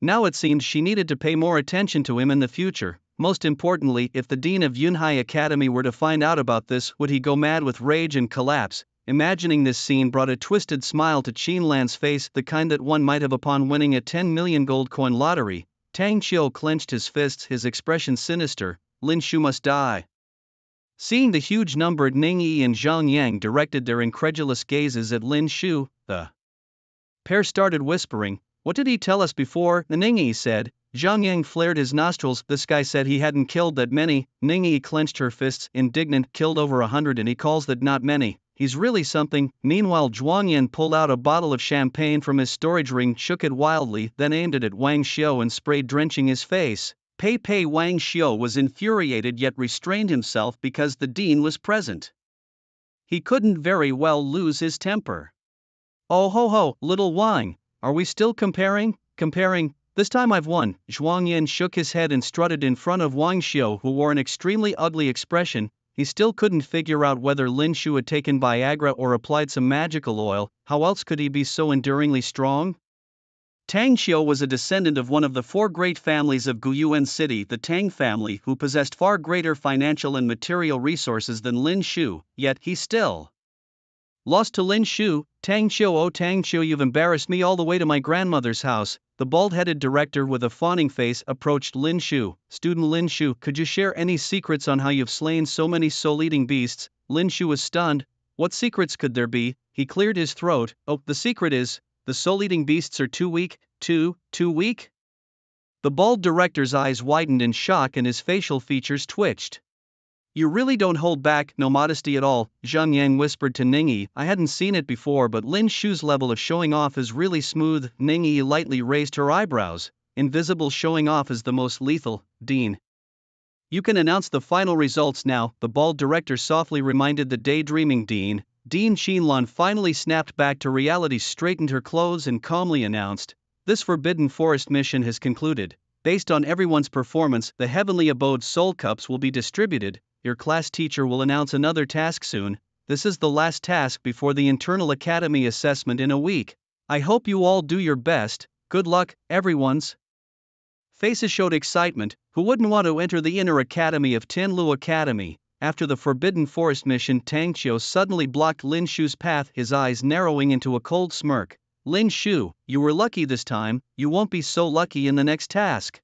Now it seemed she needed to pay more attention to him in the future. Most importantly, if the dean of Yunhai Academy were to find out about this, would he go mad with rage and collapse? Imagining this scene brought a twisted smile to Qian Lan's face, the kind that one might have upon winning a 10 million gold coin lottery. Tang Qiu clenched his fists, his expression sinister. Lin Shu must die. Seeing the huge number, Ning Yi and Zhang Yang directed their incredulous gazes at Lin Shu. The pair started whispering. What did he tell us before? Ning Yi said. Zhang Yang flared his nostrils. This guy said he hadn't killed that many. Ning Yi clenched her fists, indignant. Killed over 100 and he calls that not many. He's really something. Meanwhile, Zhuang Yan pulled out a bottle of champagne from his storage ring, shook it wildly, then aimed it at Wang Xiu and sprayed, drenching his face. Pei Wang Xiu was infuriated yet restrained himself because the dean was present. He couldn't very well lose his temper. Oh ho ho, little Wang, are we still comparing? Comparing? This time I've won. Zhuang Yan shook his head and strutted in front of Wang Xiu, who wore an extremely ugly expression. He still couldn't figure out whether Lin Shu had taken Viagra or applied some magical oil. How else could he be so enduringly strong? Tang Qiu was a descendant of one of the four great families of Guyuan City, the Tang family, who possessed far greater financial and material resources than Lin Shu, yet he still lost to Lin Shu. Tang Qiu, oh Tang Qiu, you've embarrassed me all the way to my grandmother's house. The bald-headed director with a fawning face approached Lin Shu. Student Lin Shu, could you share any secrets on how you've slain so many soul-eating beasts? Lin Shu was stunned. What secrets could there be? He cleared his throat. Oh, the secret is, the soul-eating beasts are too weak. Too weak? The bald director's eyes widened in shock and his facial features twitched. You really don't hold back, no modesty at all, Zhang Yang whispered to Ning Yi. I hadn't seen it before, but Lin Shu's level of showing off is really smooth. Ning Yi lightly raised her eyebrows. Invisible showing off is the most lethal, Dean. You can announce the final results now, the bald director softly reminded the daydreaming Dean. Dean Qian Lan finally snapped back to reality, straightened her clothes and calmly announced, this Forbidden Forest mission has concluded. Based on everyone's performance, the Heavenly Abode Soul Cups will be distributed. Your class teacher will announce another task soon. This is the last task before the internal academy assessment in a week. I hope you all do your best. Good luck, everyone's faces showed excitement. Who wouldn't want to enter the inner academy of Tianlu Academy? After the Forbidden Forest mission, Tang Qiu suddenly blocked Lin Shu's path, his eyes narrowing into a cold smirk. Lin Shu, you were lucky this time, you won't be so lucky in the next task.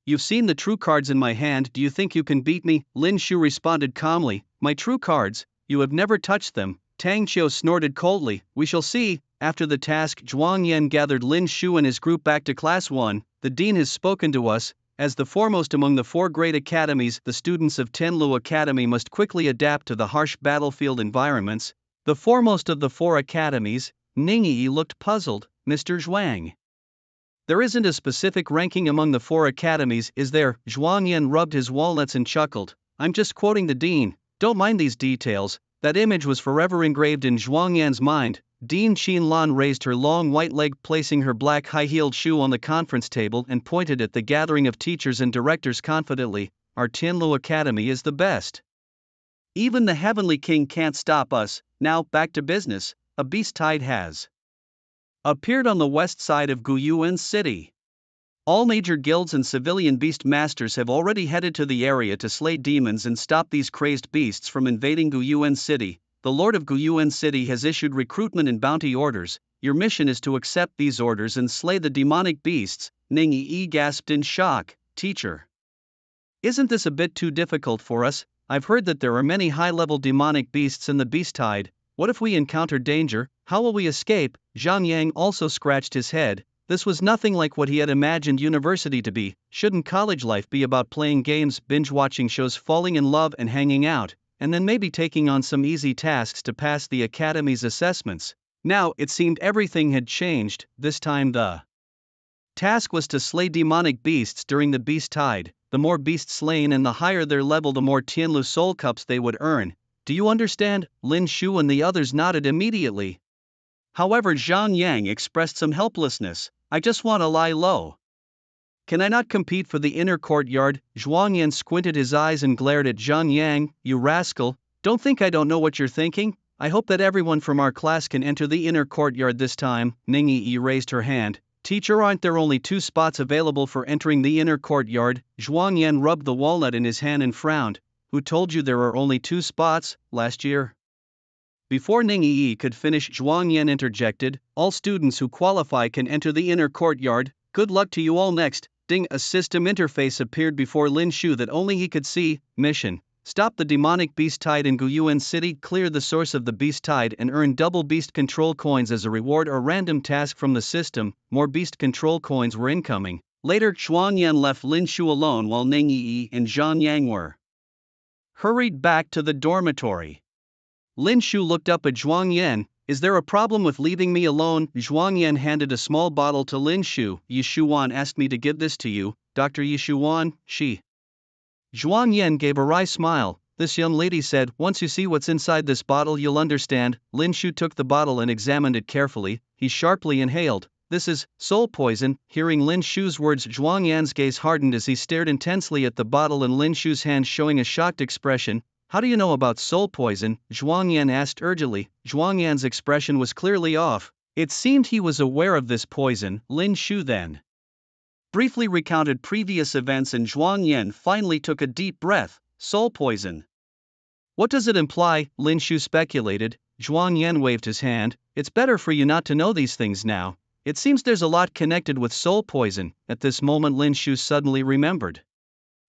You've seen the true cards in my hand, do you think you can beat me? Lin Shu responded calmly, my true cards? You have never touched them. Tang Qiu snorted coldly, we shall see. After the task, Zhuang Yan gathered Lin Shu and his group back to Class 1. The dean has spoken to us. As the foremost among the four great academies, the students of Tianlu Academy must quickly adapt to the harsh battlefield environments. The foremost of the four academies? Ning Yi looked puzzled. Mr. Zhuang, there isn't a specific ranking among the four academies, is there? Zhuang Yan rubbed his walnuts and chuckled. I'm just quoting the dean. Don't mind these details. That image was forever engraved in Zhuang Yan's mind. Dean Qian Lan raised her long white leg, placing her black high-heeled shoe on the conference table and pointed at the gathering of teachers and directors confidently. Our Tianlu Academy is the best. Even the Heavenly King can't stop us. Now, back to business. A beast tide has appeared on the west side of Guyuan City. All major guilds and civilian beast masters have already headed to the area to slay demons and stop these crazed beasts from invading Guyuan City. The Lord of Guyuan City has issued recruitment and bounty orders. Your mission is to accept these orders and slay the demonic beasts. Ning Yi gasped in shock. Teacher, Isn't this a bit too difficult for us? I've heard that there are many high-level demonic beasts in the beast tide. What if we encounter danger? How will we escape? Zhang Yang also scratched his head. This was nothing like what he had imagined university to be. Shouldn't college life be about playing games, binge-watching shows, falling in love and hanging out, and then maybe taking on some easy tasks to pass the academy's assessments? Now, it seemed everything had changed. This time the task was to slay demonic beasts during the beast tide. The more beasts slain and the higher their level, the more Tianlu soul cups they would earn. Do you understand? Lin Shu and the others nodded immediately. However, Zhang Yang expressed some helplessness. I just want to lie low. Can I not compete for the inner courtyard? Zhuang Yan squinted his eyes and glared at Zhang Yang. You rascal, don't think I don't know what you're thinking? I hope that everyone from our class can enter the inner courtyard this time. Ning Yi raised her hand. Teacher, aren't there only 2 spots available for entering the inner courtyard? Zhuang Yan rubbed the walnut in his hand and frowned. Who told you there are only 2 spots, last year? Before Ning Yi could finish, Zhuang Yan interjected, all students who qualify can enter the inner courtyard. Good luck to you all. Next, ding, a system interface appeared before Lin Shu that only he could see. Mission: stop the demonic beast tide in Guyuan City, clear the source of the beast tide and earn double beast control coins as a reward or random task from the system. More beast control coins were incoming. Later, Zhuang Yan left Lin Shu alone while Ning Yi and Zhang Yang were hurried back to the dormitory. Lin Shu looked up at Zhuang Yan. Is there a problem with leaving me alone? Zhuang Yan handed a small bottle to Lin Shu. Yishuan asked me to give this to you, Dr. Yishuan, she. Zhuang Yan gave a wry smile. This young lady said, once you see what's inside this bottle you'll understand. Lin Shu took the bottle and examined it carefully. He sharply inhaled. This is soul poison. Hearing Lin Shu's words, Zhuang Yan's gaze hardened as he stared intensely at the bottle and Lin Shu's hand showing a shocked expression. How do you know about soul poison? Zhuang Yan asked urgently. Zhuang Yan's expression was clearly off. It seemed he was aware of this poison. Lin Shu then briefly recounted previous events and Zhuang Yan finally took a deep breath. Soul poison. What does it imply? Lin Shu speculated. Zhuang Yan waved his hand. It's better for you not to know these things now. It seems there's a lot connected with soul poison. At this moment Lin Shu suddenly remembered.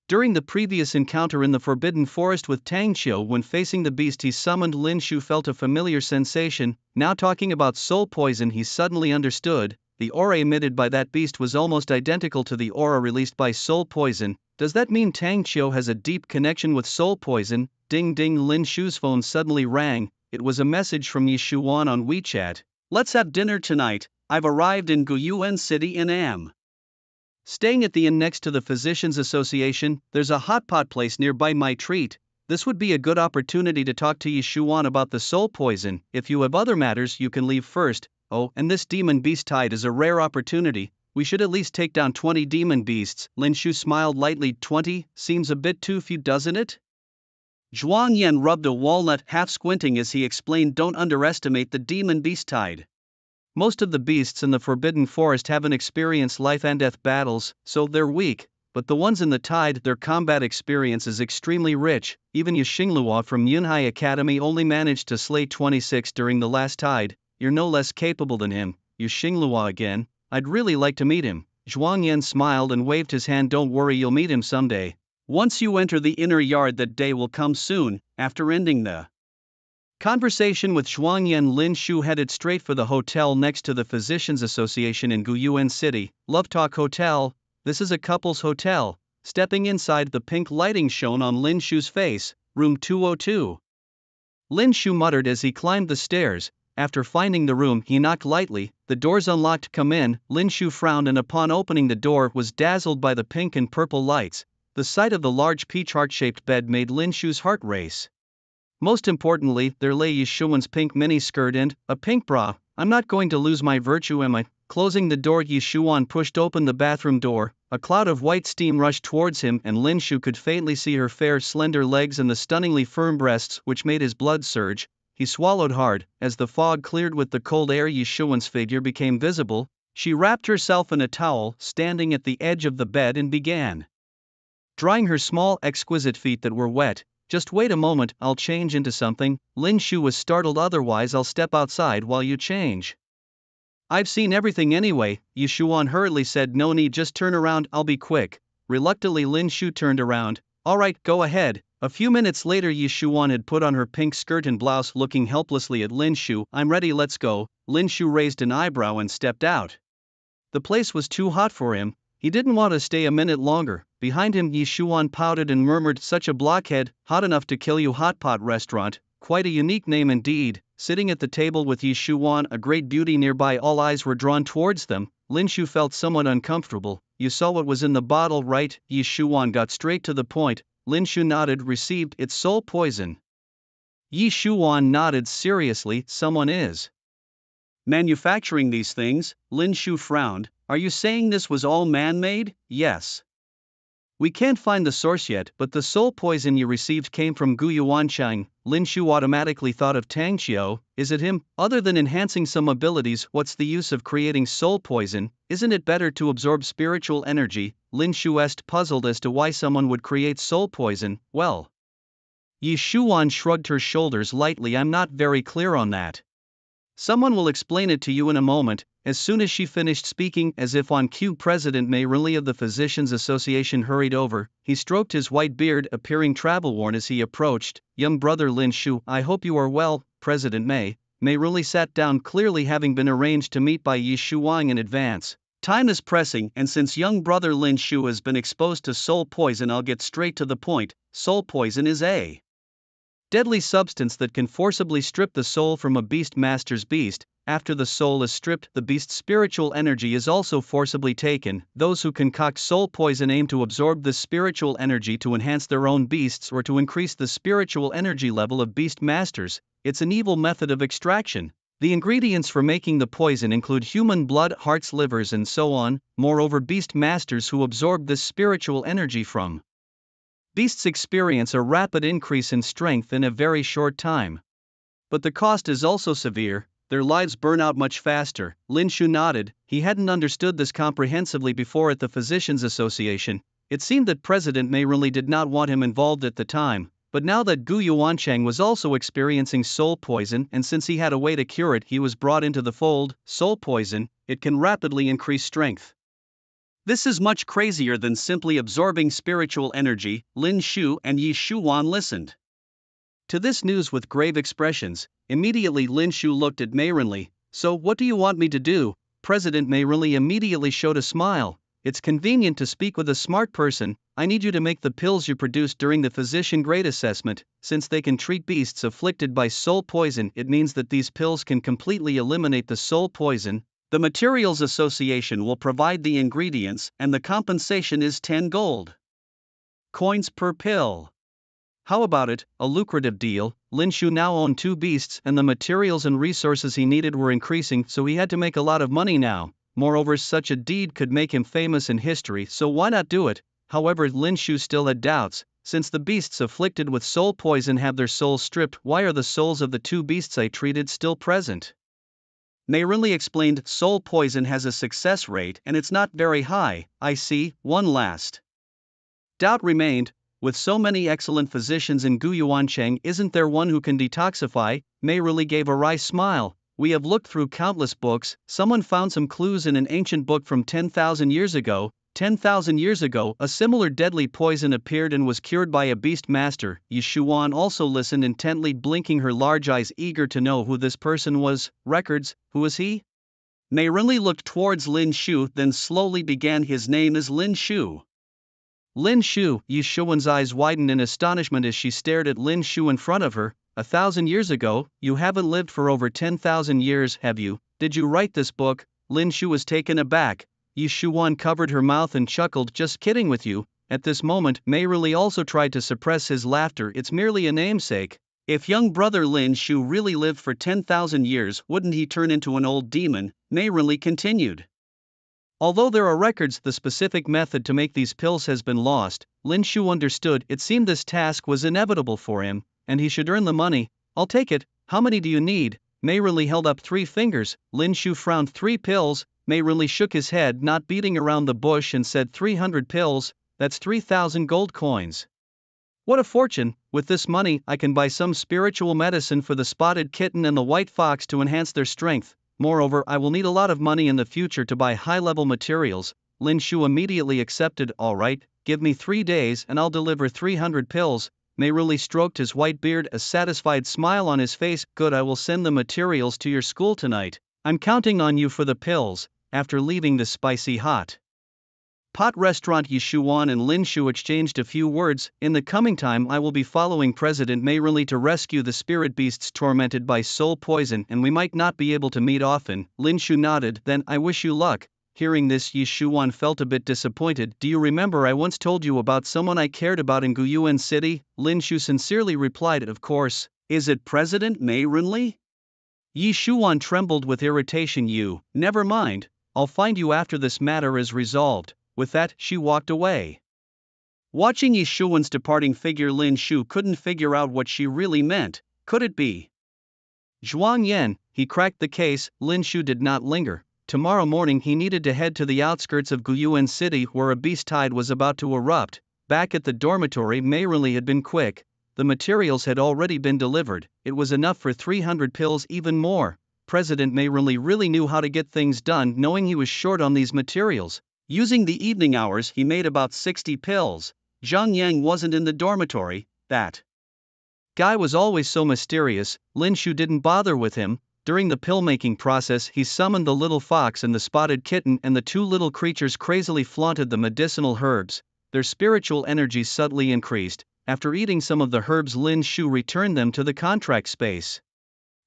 During the previous encounter in the Forbidden Forest with Tang Qiu, when facing the beast he summoned, Lin Shu felt a familiar sensation. Now talking about soul poison, he suddenly understood. The aura emitted by that beast was almost identical to the aura released by soul poison. Does that mean Tang Qiu has a deep connection with soul poison? Ding ding, Lin Shu's phone suddenly rang. It was a message from Yishuan on WeChat. Let's have dinner tonight. I've arrived in Guyuan City and am staying at the inn next to the Physicians Association. There's a hot pot place nearby my treat. This would be a good opportunity to talk to Yishuan about the soul poison. If you have other matters you can leave first. Oh, and this demon beast tide is a rare opportunity. We should at least take down 20 demon beasts. Lin Shu smiled lightly. 20 seems a bit too few, doesn't it? Zhuang Yan rubbed a walnut, half squinting as he explained, don't underestimate the demon beast tide. Most of the beasts in the Forbidden Forest haven't experienced life and death battles, so they're weak, but the ones in the tide, their combat experience is extremely rich. Even Yixinglua from Yunhai Academy only managed to slay 26 during the last tide. You're no less capable than him. Yixinglua again. I'd really like to meet him. Zhuang Yan smiled and waved his hand. Don't worry, you'll meet him someday. Once you enter the inner yard, that day will come soon. After ending the conversation with Zhuang Yan, Lin Shu headed straight for the hotel next to the Physicians Association in Guyuan City. Love Talk Hotel. This is a couple's hotel. Stepping inside, the pink lighting shone on Lin Shu's face. Room 202. Lin Shu muttered as he climbed the stairs. After finding the room, he knocked lightly. The doors unlocked. Come in. Lin Shu frowned and upon opening the door was dazzled by the pink and purple lights. The sight of the large peach heart-shaped bed made Lin Shu's heart race. Most importantly, there lay Yishuan's pink mini-skirt and a pink bra. I'm not going to lose my virtue, am I? Closing the door, Yishuan pushed open the bathroom door. A cloud of white steam rushed towards him and Lin Shu could faintly see her fair, slender legs and the stunningly firm breasts, which made his blood surge. He swallowed hard. As the fog cleared with the cold air, Yishuan's figure became visible. She wrapped herself in a towel, standing at the edge of the bed, and began drying her small, exquisite feet that were wet. Just wait a moment, I'll change into something. Lin Shu was startled. Otherwise I'll step outside while you change. I've seen everything anyway, Yishuan hurriedly said. No need, just turn around, I'll be quick. Reluctantly Lin Shu turned around. Alright, go ahead. A few minutes later Yi Shuan had put on her pink skirt and blouse, looking helplessly at Lin Shu. I'm ready, let's go. Lin Shu raised an eyebrow and stepped out. The place was too hot for him. He didn't want to stay a minute longer. Behind him Yi Shuan pouted and murmured, such a blockhead, hot enough to kill you. Hot pot restaurant, quite a unique name indeed. Sitting at the table with Yi Shuan, a great beauty nearby, all eyes were drawn towards them. Lin Shu felt somewhat uncomfortable. You saw what was in the bottle, right? Yi Shuan got straight to the point. Lin Shu nodded. Received, it's soul poison. Yi Shuan nodded seriously. Someone is manufacturing these things? Lin Shu frowned. Are you saying this was all man-made? Yes. We can't find the source yet, but the soul poison you received came from Gu Yuanchang. Lin Shu automatically thought of Tang Qiu. Is it him? Other than enhancing some abilities, what's the use of creating soul poison? Isn't it better to absorb spiritual energy? Lin Shu asked, puzzled as to why someone would create soul poison. Well, Yi Shuan shrugged her shoulders lightly. I'm not very clear on that. Someone will explain it to you in a moment. As soon as she finished speaking, as if on cue, President Mei Rinli of the Physicians Association hurried over. He stroked his white beard, appearing travel-worn as he approached. Young brother Lin Shu, I hope you are well, President Mei. Mei Rinli sat down, clearly having been arranged to meet by Yi Shuang in advance. Time is pressing, and since young brother Lin Shu has been exposed to soul poison, I'll get straight to the point. Soul poison is a deadly substance that can forcibly strip the soul from a beast master's beast. After the soul is stripped, the beast's spiritual energy is also forcibly taken. Those who concoct soul poison aim to absorb this spiritual energy to enhance their own beasts or to increase the spiritual energy level of beast masters. It's an evil method of extraction. The ingredients for making the poison include human blood, hearts, livers, and so on. Moreover, beast masters who absorb this spiritual energy from beasts experience a rapid increase in strength in a very short time. But the cost is also severe. Their lives burn out much faster. Lin Shu nodded. He hadn't understood this comprehensively before at the Physicians Association. It seemed that President Mei Rinli did not want him involved at the time, but now that Gu Yuanchang was also experiencing soul poison, and since he had a way to cure it, he was brought into the fold. Soul poison, it can rapidly increase strength. This is much crazier than simply absorbing spiritual energy. Lin Shu and Yi Shuan listened to this news with grave expressions. Immediately Lin Shu looked at Mei Rinli. So what do you want me to do? President Mei Rinli immediately showed a smile. It's convenient to speak with a smart person. I need you to make the pills you produced during the physician grade assessment. Since they can treat beasts afflicted by soul poison, it means that these pills can completely eliminate the soul poison. The Materials Association will provide the ingredients, and the compensation is 10 gold coins per pill. How about it? A lucrative deal. Lin Shu now owned 2 beasts, and the materials and resources he needed were increasing, so he had to make a lot of money now. Moreover, such a deed could make him famous in history, so why not do it? However, Lin Shu still had doubts. Since the beasts afflicted with soul poison have their souls stripped, why are the souls of the 2 beasts I treated still present? Mei Rinli explained, soul poison has a success rate and it's not very high. I see. One last doubt remained. With so many excellent physicians in Gu Yuanchang, isn't there one who can detoxify? Mei Rinli gave a wry smile. We have looked through countless books. Someone found some clues in an ancient book from 10,000 years ago. 10,000 years ago, a similar deadly poison appeared and was cured by a beast master. Yi Shuan also listened intently, blinking her large eyes, eager to know who this person was. Records, who is he? Mei Rinli looked towards Lin Shu, then slowly began. His name is Lin Shu. Lin Shu. Yi Shuan's eyes widened in astonishment as she stared at Lin Shu in front of her. 1,000 years ago? You haven't lived for over 10,000 years, have you? Did you write this book? Lin Shu was taken aback. Yi Shuan covered her mouth and chuckled. Just kidding with you. At this moment, Mei Rinli also tried to suppress his laughter. It's merely a namesake. If young brother Lin Shu really lived for 10,000 years, wouldn't he turn into an old demon? Mei Rinli continued. Although there are records, the specific method to make these pills has been lost. Lin Shu understood. It seemed this task was inevitable for him, and he should earn the money. I'll take it. How many do you need? Mei Rinli held up 3 fingers. Lin Shu frowned. 3 pills? Mei Rinli shook his head, not beating around the bush, and said 300 pills, that's 3,000 gold coins. What a fortune! With this money, I can buy some spiritual medicine for the spotted kitten and the white fox to enhance their strength. Moreover, I will need a lot of money in the future to buy high-level materials. Lin Shu immediately accepted. All right, give me 3 days and I'll deliver 300 pills. Mei Rili stroked his white beard, a satisfied smile on his face. Good, I will send the materials to your school tonight. I'm counting on you for the pills. After leaving the spicy hot pot restaurant, Yishuan and Lin Shu exchanged a few words. In the coming time I will be following President Mei Rili to rescue the spirit beasts tormented by soul poison, and we might not be able to meet often. Lin Shu nodded. Then I wish you luck. Hearing this, Yishuan felt a bit disappointed. Do you remember I once told you about someone I cared about in Guyuan City? Lin Shu sincerely replied. Of course. Is it President Mei Rili? Yishuan trembled with irritation. You, never mind, I'll find you after this matter is resolved. With that, she walked away. Watching Yishuan's departing figure, Lin Shu couldn't figure out what she really meant. Could it be Zhuang Yan? He cracked the case. Lin Shu did not linger. Tomorrow morning he needed to head to the outskirts of Guyuan City where a beast tide was about to erupt. Back at the dormitory, Mei Rili had been quick. The materials had already been delivered. It was enough for 300 pills, even more. President Mei Rili really knew how to get things done, knowing he was short on these materials. Using the evening hours, he made about 60 pills. Zhang Yang wasn't in the dormitory. That guy was always so mysterious. Lin Shu didn't bother with him. During the pill-making process, he summoned the little fox and the spotted kitten, and the two little creatures crazily flaunted the medicinal herbs. Their spiritual energy subtly increased. After eating some of the herbs, Lin Shu returned them to the contract space.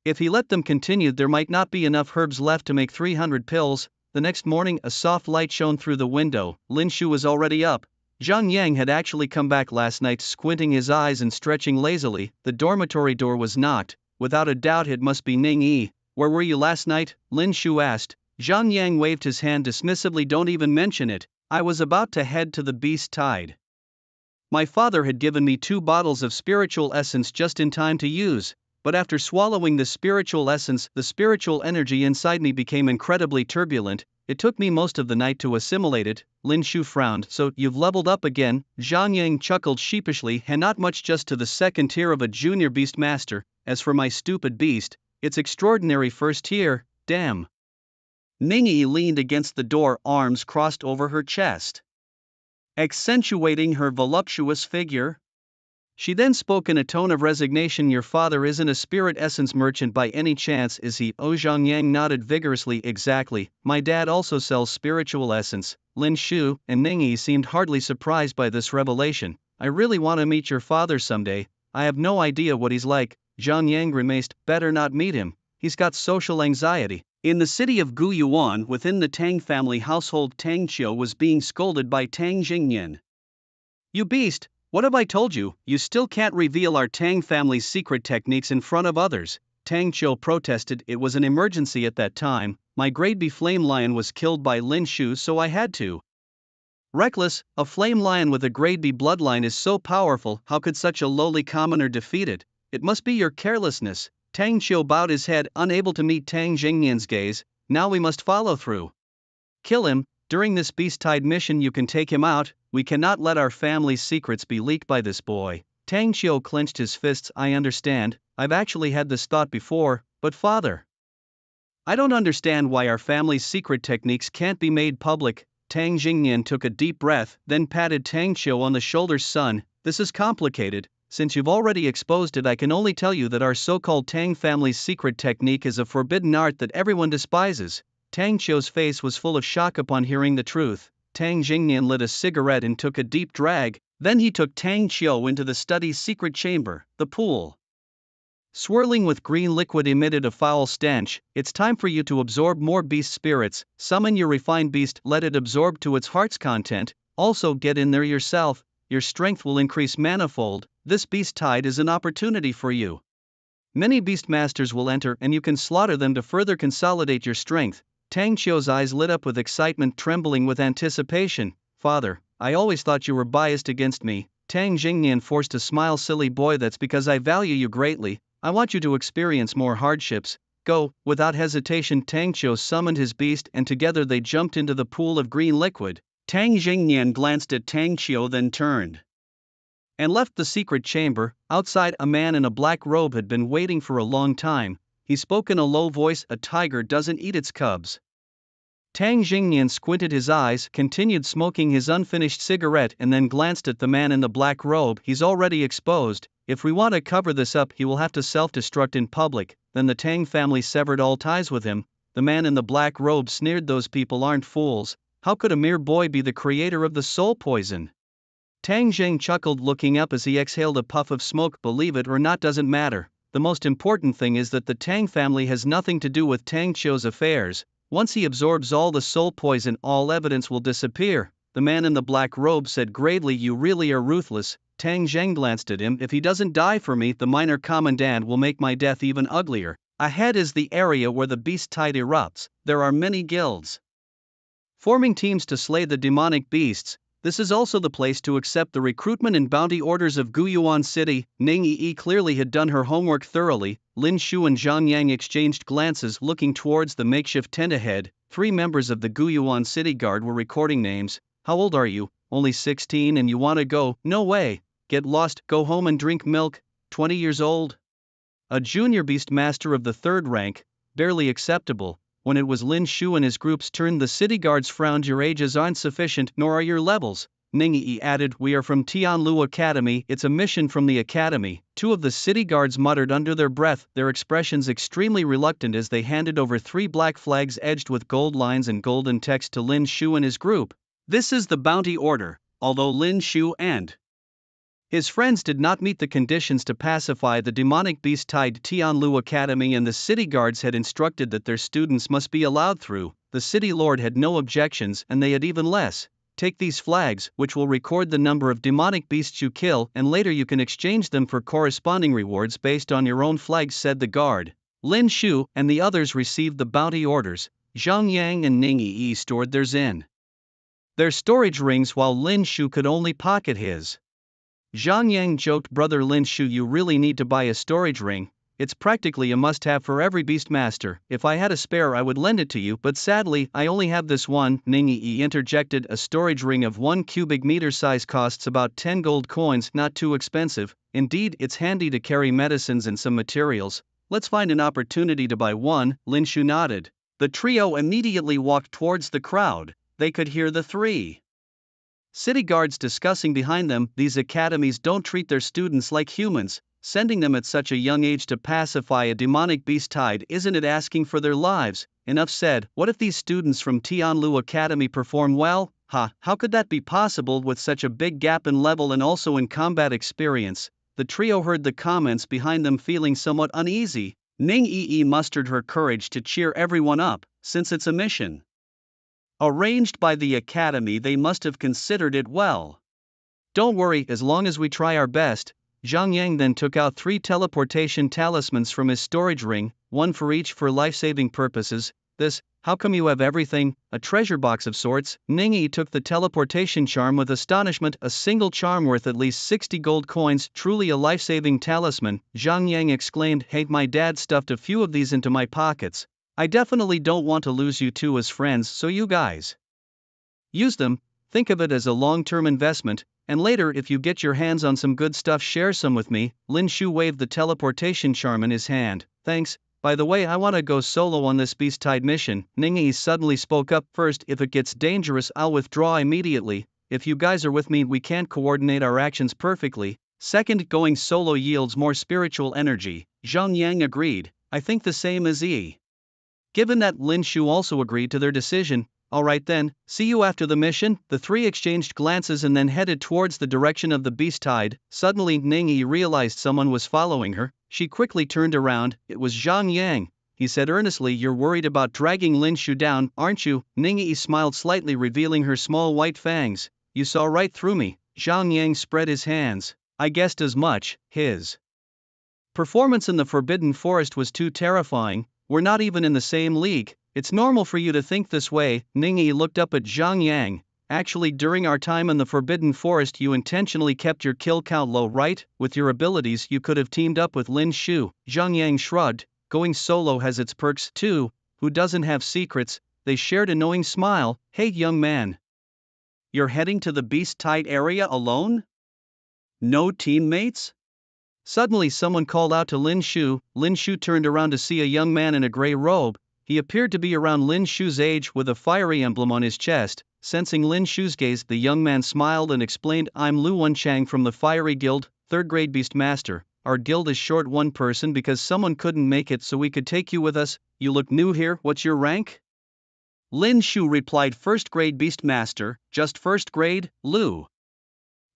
If he let them continue, there might not be enough herbs left to make 300 pills. The next morning, a soft light shone through the window. Lin Shu was already up. Zhang Yang had actually come back last night, squinting his eyes and stretching lazily. The dormitory door was knocked. Without a doubt it must be Ning Yi. Where were you last night? Lin Shu asked. Zhang Yang waved his hand dismissively. Don't even mention it. I was about to head to the beast tide. My father had given me 2 bottles of spiritual essence just in time to use. But after swallowing the spiritual essence, the spiritual energy inside me became incredibly turbulent. It took me most of the night to assimilate it. Lin Shu frowned. So, you've leveled up again? Zhang Yang chuckled sheepishly. And not much, just to the second tier of a junior beast master. As for my stupid beast, it's extraordinary first tier. Damn. Ning Yi leaned against the door, arms crossed over her chest, accentuating her voluptuous figure. She then spoke in a tone of resignation. Your father isn't a spirit essence merchant by any chance, is he? Oh, Zhang Yang nodded vigorously. Exactly, my dad also sells spiritual essence. Lin Shu and Ning Yi seemed hardly surprised by this revelation. I really want to meet your father someday. I have no idea what he's like. Zhang Yang grimaced. Better not meet him. He's got social anxiety. In the city of Guyuan, within the Tang family household, Tang Qiu was being scolded by Tang Jingyan. You beast! What have I told you? You still can't reveal our Tang family's secret techniques in front of others. Tang Qiu protested. It was an emergency at that time. My grade B flame lion was killed by Lin Shu, so I had to. Reckless, a flame lion with a grade B bloodline is so powerful, how could such a lowly commoner defeat it? It must be your carelessness. Tang Qiu bowed his head, unable to meet Tang Jingyan's gaze. Now we must follow through. Kill him. During this beast tide mission you can take him out. We cannot let our family's secrets be leaked by this boy. Tang Qiu clenched his fists. I understand, I've actually had this thought before, but father, I don't understand why our family's secret techniques can't be made public. Tang Jingyan took a deep breath, then patted Tang Qiu on the shoulder. Son, this is complicated. Since you've already exposed it, I can only tell you that our so-called Tang family's secret technique is a forbidden art that everyone despises. Tang Qiu's face was full of shock upon hearing the truth. Tang Jingyan lit a cigarette and took a deep drag. Then he took Tang Qiu into the study's secret chamber. The pool, swirling with green liquid, emitted a foul stench. It's time for you to absorb more beast spirits. Summon your refined beast, let it absorb to its heart's content. Also get in there yourself. Your strength will increase manifold. This beast tide is an opportunity for you. Many beast masters will enter and you can slaughter them to further consolidate your strength. Tang Qiu's eyes lit up with excitement, trembling with anticipation. Father, I always thought you were biased against me. Tang Jingyan forced a smile. Silly boy, that's because I value you greatly. I want you to experience more hardships. Go. Without hesitation, Tang Qiu summoned his beast and together they jumped into the pool of green liquid. Tang Jingyan glanced at Tang Qiu, then turned and left the secret chamber. Outside, a man in a black robe had been waiting for a long time. He spoke in a low voice. A tiger doesn't eat its cubs. Tang Jingnian squinted his eyes, continued smoking his unfinished cigarette, and then glanced at the man in the black robe. He's already exposed. If we want to cover this up, he will have to self-destruct in public. Then the Tang family severed all ties with him. The man in the black robe sneered, those people aren't fools. How could a mere boy be the creator of the soul poison? Tang Zheng chuckled, looking up as he exhaled a puff of smoke. Believe it or not, doesn't matter. The most important thing is that the Tang family has nothing to do with Tang Qiu's affairs. Once he absorbs all the soul poison, all evidence will disappear. The man in the black robe said gravely, you really are ruthless. Tang Zheng glanced at him. If he doesn't die for me, the minor commandant will make my death even uglier. Ahead is the area where the beast tide erupts. There are many guilds forming teams to slay the demonic beasts. This is also the place to accept the recruitment and bounty orders of Guyuan City. Ning Yi clearly had done her homework thoroughly. Lin Shu and Zhang Yang exchanged glances, looking towards the makeshift tent ahead. 3 members of the Guyuan City Guard were recording names. How old are you? Only 16 and you want to go? No way. Get lost, go home and drink milk. 20 years old? A junior beast master of the 3rd rank, barely acceptable. When it was Lin Shu and his group's turn, the city guards frowned. Your ages aren't sufficient, nor are your levels. Ning Yi added, we are from Tianlu Academy. It's a mission from the academy. 2 of the city guards muttered under their breath, their expressions extremely reluctant as they handed over 3 black flags edged with gold lines and golden text to Lin Shu and his group. This is the bounty order. Although Lin Shu and his friends did not meet the conditions to pacify the demonic beast tide, Tianlu Academy and the city guards had instructed that their students must be allowed through. The city lord had no objections, and they had even less. Take these flags, which will record the number of demonic beasts you kill, and later you can exchange them for corresponding rewards based on your own flags, said the guard. Lin Shu and the others received the bounty orders. Zhang Yang and Ning Yi stored theirs in their storage rings while Lin Shu could only pocket his. Zhang Yang joked, brother Lin Shu, you really need to buy a storage ring. It's practically a must-have for every beastmaster. If I had a spare I would lend it to you, but sadly I only have this one. Ning Yi interjected, a storage ring of 1 cubic meter size costs about 10 gold coins, not too expensive. Indeed, it's handy to carry medicines and some materials. Let's find an opportunity to buy one. Lin Shu nodded. The trio immediately walked towards the crowd. They could hear the 3 city guards discussing behind them. These academies don't treat their students like humans. Sending them at such a young age to pacify a demonic beast tide, isn't it asking for their lives? Enough said. What if these students from Tianlu Academy perform well? How could that be possible with such a big gap in level and also in combat experience? The trio heard the comments behind them, feeling somewhat uneasy. Ning Yi mustered her courage to cheer everyone up. Since it's a mission arranged by the academy, they must have considered it well. Don't worry, as long as we try our best. Zhang Yang then took out 3 teleportation talismans from his storage ring, 1 for each for life-saving purposes. How come you have everything? A treasure box of sorts. Ning Yi took the teleportation charm with astonishment, a single charm worth at least 60 gold coins, truly a life-saving talisman. Zhang Yang exclaimed, hey, my dad stuffed a few of these into my pockets. I definitely don't want to lose you 2 as friends, so you guys use them. Think of it as a long-term investment, and later if you get your hands on some good stuff, share some with me. Lin Shu waved the teleportation charm in his hand. Thanks. By the way, I want to go solo on this beast tide mission. Ning Yi suddenly spoke up. First, if it gets dangerous, I'll withdraw immediately. If you guys are with me, we can't coordinate our actions perfectly. Second, going solo yields more spiritual energy. Zhang Yang agreed. I think the same as Yi. Given that, Lin Shu also agreed to their decision. Alright then, see you after the mission. The 3 exchanged glances and then headed towards the direction of the beast tide. Suddenly Ning Yi realized someone was following her. She quickly turned around. It was Zhang Yang. He said earnestly, you're worried about dragging Lin Shu down, aren't you? Ning Yi smiled slightly, revealing her small white fangs. You saw right through me. Zhang Yang spread his hands. I guessed as much. His performance in the Forbidden Forest was too terrifying. We're not even in the same league. It's normal for you to think this way. Ning Yi looked up at Zhang Yang. Actually, during our time in the Forbidden Forest you intentionally kept your kill count low, right? With your abilities you could have teamed up with Lin Shu. Zhang Yang shrugged. Going solo has its perks too. Who doesn't have secrets? They shared a knowing smile. Hey young man. You're heading to the beast tide area alone? No teammates? Suddenly someone called out to Lin Shu. Lin Shu turned around to see a young man in a gray robe. He appeared to be around Lin Shu's age with a fiery emblem on his chest. Sensing Lin Shu's gaze, the young man smiled and explained, "I'm Lu Wenchang from the Fiery Guild, 3rd grade Beast Master. Our guild is short one person because someone couldn't make it, so we could take you with us. You look new here, what's your rank?" Lin Shu replied, "1st grade Beast Master, just 1st grade, Lu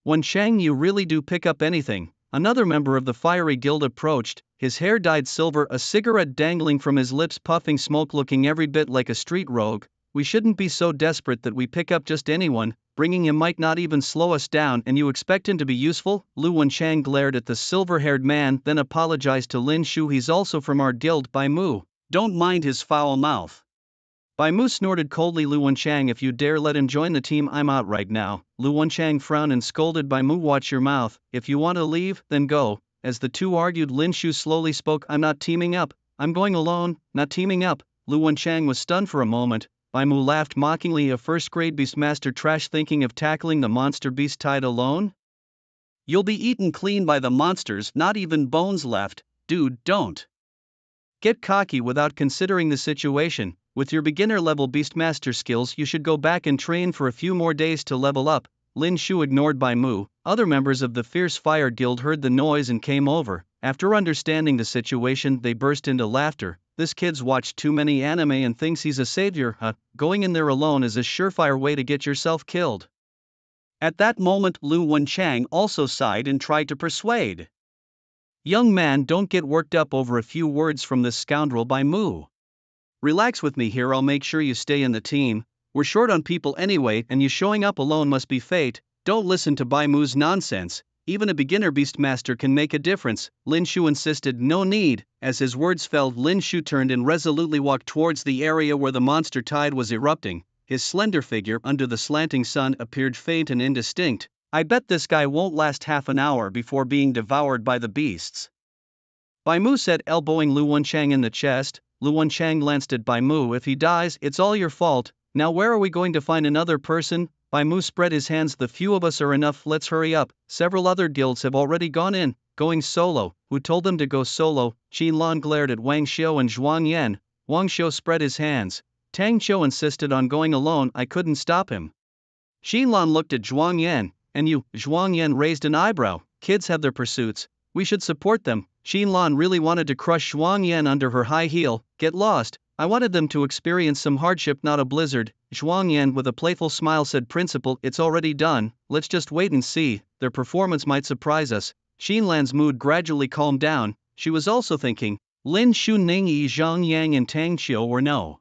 Wenchang, you really do pick up anything." Another member of the Fiery Guild approached, his hair dyed silver, a cigarette dangling from his lips, puffing smoke, looking every bit like a street rogue. "We shouldn't be so desperate that we pick up just anyone. Bringing him might not even slow us down, and you expect him to be useful?" Lu Wenchang glared at the silver-haired man, then apologized to Lin Shu. "He's also from our guild, Bai Mu. Don't mind his foul mouth." Bai Mu snorted coldly. "Lu Wenchang, if you dare let him join the team, I'm out right now." Lu Wenchang frowned and scolded Bai Mu, "Watch your mouth. If you want to leave, then go." As the two argued, Lin Shu slowly spoke, "I'm not teaming up. I'm going alone, not teaming up." Lu Wenchang was stunned for a moment. Bai Mu laughed mockingly. "A 1st grade Beastmaster trash, thinking of tackling the monster beast tide alone? You'll be eaten clean by the monsters, not even bones left. Dude, don't get cocky without considering the situation. With your beginner-level Beastmaster skills, you should go back and train for a few more days to level up." Lin Shu ignored Bai Mu. Other members of the Fierce Fire Guild heard the noise and came over. After understanding the situation, they burst into laughter. "This kid's watched too many anime and thinks he's a savior, huh? Going in there alone is a surefire way to get yourself killed." At that moment, Lu Wenchang also sighed and tried to persuade. "Young man, don't get worked up over a few words from this scoundrel Bai Mu. Relax with me here, I'll make sure you stay in the team. We're short on people anyway, and you showing up alone must be fate." "Don't listen to Bai Mu's nonsense. Even a beginner Beastmaster can make a difference," Lin Shu insisted. "No need." As his words fell, Lin Shu turned and resolutely walked towards the area where the monster tide was erupting. His slender figure under the slanting sun appeared faint and indistinct. "I bet this guy won't last half an hour before being devoured by the beasts," Bai Mu said, elbowing Lu Wenchang in the chest. Lu Wenchang glanced at Bai Mu. "If he dies, it's all your fault. Now where are we going to find another person?" Bai Mu spread his hands. "The few of us are enough, let's hurry up. Several other guilds have already gone in." "Going solo? Who told them to go solo?" Qin Lan glared at Wang Xiu and Zhuang Yan. Wang Xiu spread his hands. "Tang Qiu insisted on going alone, I couldn't stop him." Qin Lan looked at Zhuang Yan. "And you?" Zhuang Yan raised an eyebrow. "Kids have their pursuits. We should support them." Qin Lan really wanted to crush Zhuang Yan under her high heel. "Get lost. I wanted them to experience some hardship, not a blizzard." Zhuang Yan with a playful smile said, "Principal, it's already done, let's just wait and see, their performance might surprise us." Qin Lan's mood gradually calmed down. She was also thinking, Lin Shu, Ning Yi, Zhang Yang and Tang Qiu were no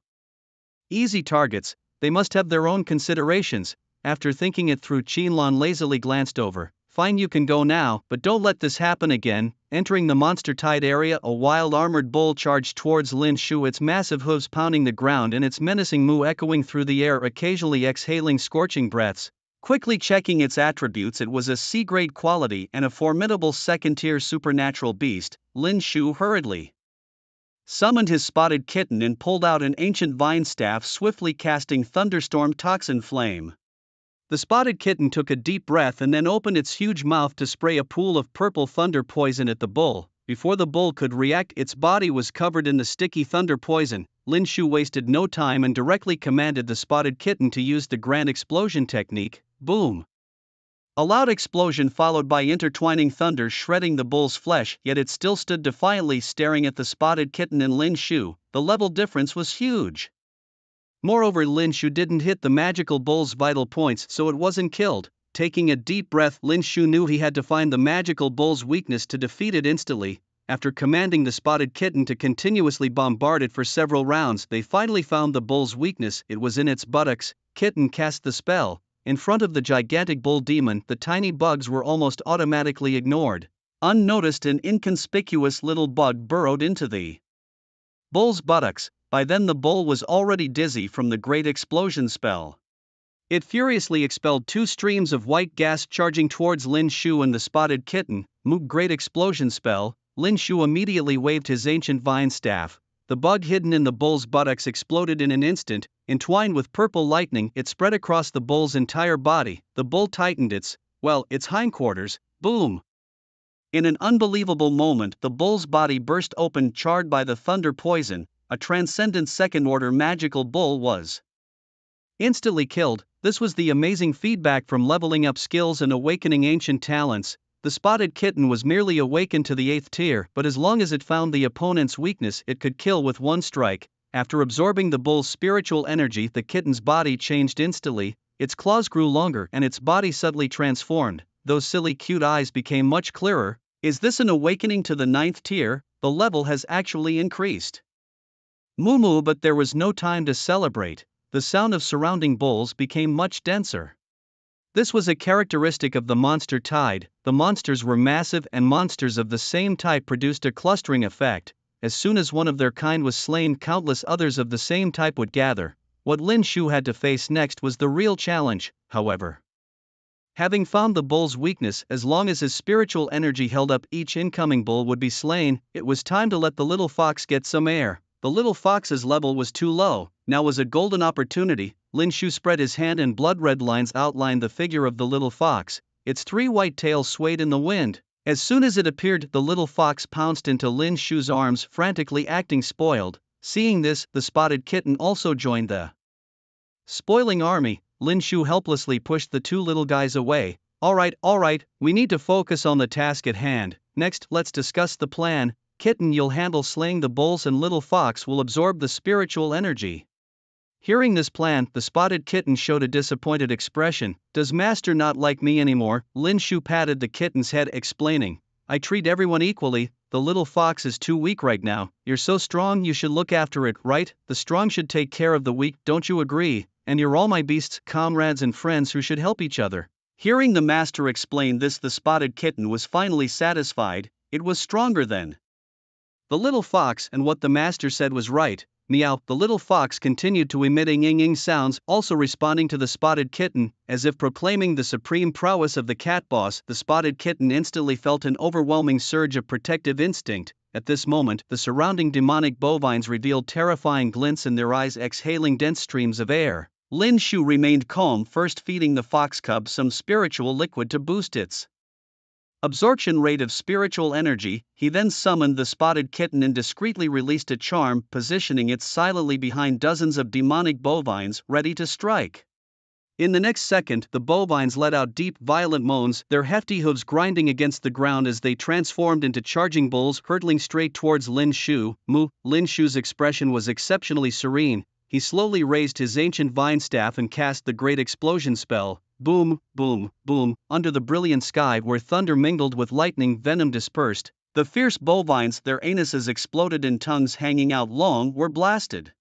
easy targets, they must have their own considerations. After thinking it through, Qin Lan lazily glanced over. "Fine, you can go now, but don't let this happen again." Entering the monster tide area, a wild armored bull charged towards Lin Shu, its massive hooves pounding the ground and its menacing moo echoing through the air, occasionally exhaling scorching breaths. Quickly checking its attributes, it was a C-grade quality and a formidable second-tier supernatural beast. Lin Shu hurriedly summoned his spotted kitten and pulled out an ancient vine staff, swiftly casting thunderstorm toxin flame. The spotted kitten took a deep breath and then opened its huge mouth to spray a pool of purple thunder poison at the bull. Before the bull could react, its body was covered in the sticky thunder poison. Lin Shu wasted no time and directly commanded the spotted kitten to use the grand explosion technique. Boom! A loud explosion followed by intertwining thunder shredding the bull's flesh, yet it still stood defiantly staring at the spotted kitten and Lin Shu. The level difference was huge. Moreover, Lin Shu didn't hit the magical bull's vital points, so it wasn't killed. Taking a deep breath, Lin Shu knew he had to find the magical bull's weakness to defeat it instantly. After commanding the spotted kitten to continuously bombard it for several rounds, they finally found the bull's weakness. It was in its buttocks. Kitten cast the spell. In front of the gigantic bull demon, the tiny bugs were almost automatically ignored. Unnoticed, an inconspicuous little bug burrowed into the bull's buttocks. By then the bull was already dizzy from the great explosion spell. It furiously expelled two streams of white gas charging towards Lin Shu and the spotted kitten. Great explosion spell. Lin Shu immediately waved his ancient vine staff. The bug hidden in the bull's buttocks exploded in an instant. Entwined with purple lightning, it spread across the bull's entire body. The bull tightened its hindquarters. Boom! In an unbelievable moment, the bull's body burst open, charred by the thunder poison. a transcendent second-order magical bull was instantly killed. This was the amazing feedback from leveling up skills and awakening ancient talents. The spotted kitten was merely awakened to the 8th tier, but as long as it found the opponent's weakness, it could kill with one strike. After absorbing the bull's spiritual energy, the kitten's body changed instantly. Its claws grew longer and its body subtly transformed. Those silly cute eyes became much clearer. Is this an awakening to the 9th tier? The level has actually increased. Moo moo, but there was no time to celebrate. The sound of surrounding bulls became much denser. This was a characteristic of the monster tide. The monsters were massive, and monsters of the same type produced a clustering effect. As soon as one of their kind was slain, countless others of the same type would gather. What Lin Shu had to face next was the real challenge, however. Having found the bull's weakness, as long as his spiritual energy held up, each incoming bull would be slain. It was time to let the little fox get some air. The little fox's level was too low. Now was a golden opportunity. Lin Shu spread his hand and blood-red lines outlined the figure of the little fox. Its 3 white tails swayed in the wind. As soon as it appeared, the little fox pounced into Lin Shu's arms, frantically acting spoiled. Seeing this, the spotted kitten also joined the spoiling army. Lin Shu helplessly pushed the 2 little guys away. All right, we need to focus on the task at hand. Next, let's discuss the plan. Kitten, you'll handle slaying the bulls and little fox will absorb the spiritual energy. Hearing this plan, the spotted kitten showed a disappointed expression. Does master not like me anymore? Lin Shu patted the kitten's head, explaining, I treat everyone equally. The little fox is too weak right now. You're so strong, you should look after it, right? The strong should take care of the weak, don't you agree? And you're all my beasts, comrades and friends who should help each other. Hearing the master explain this, the spotted kitten was finally satisfied. It was stronger than the little fox, and what the master said was right. Meow. The little fox continued to emit ing sounds, also responding to the spotted kitten, as if proclaiming the supreme prowess of the cat boss. The spotted kitten instantly felt an overwhelming surge of protective instinct. At this moment, the surrounding demonic bovines revealed terrifying glints in their eyes, exhaling dense streams of air. Lin Shu remained calm, first feeding the fox cub some spiritual liquid to boost its absorption rate of spiritual energy. He then summoned the spotted kitten and discreetly released a charm, positioning it silently behind dozens of demonic bovines, ready to strike. In the next second, the bovines let out deep, violent moans, their hefty hooves grinding against the ground as they transformed into charging bulls, hurtling straight towards Lin Shu. Moo. Lin Shu's expression was exceptionally serene. He slowly raised his ancient vine staff and cast the great explosion spell. Boom, boom, boom. Under the brilliant sky where thunder mingled with lightning, venom dispersed. The fierce bovines, their anuses exploded and tongues hanging out long, were blasted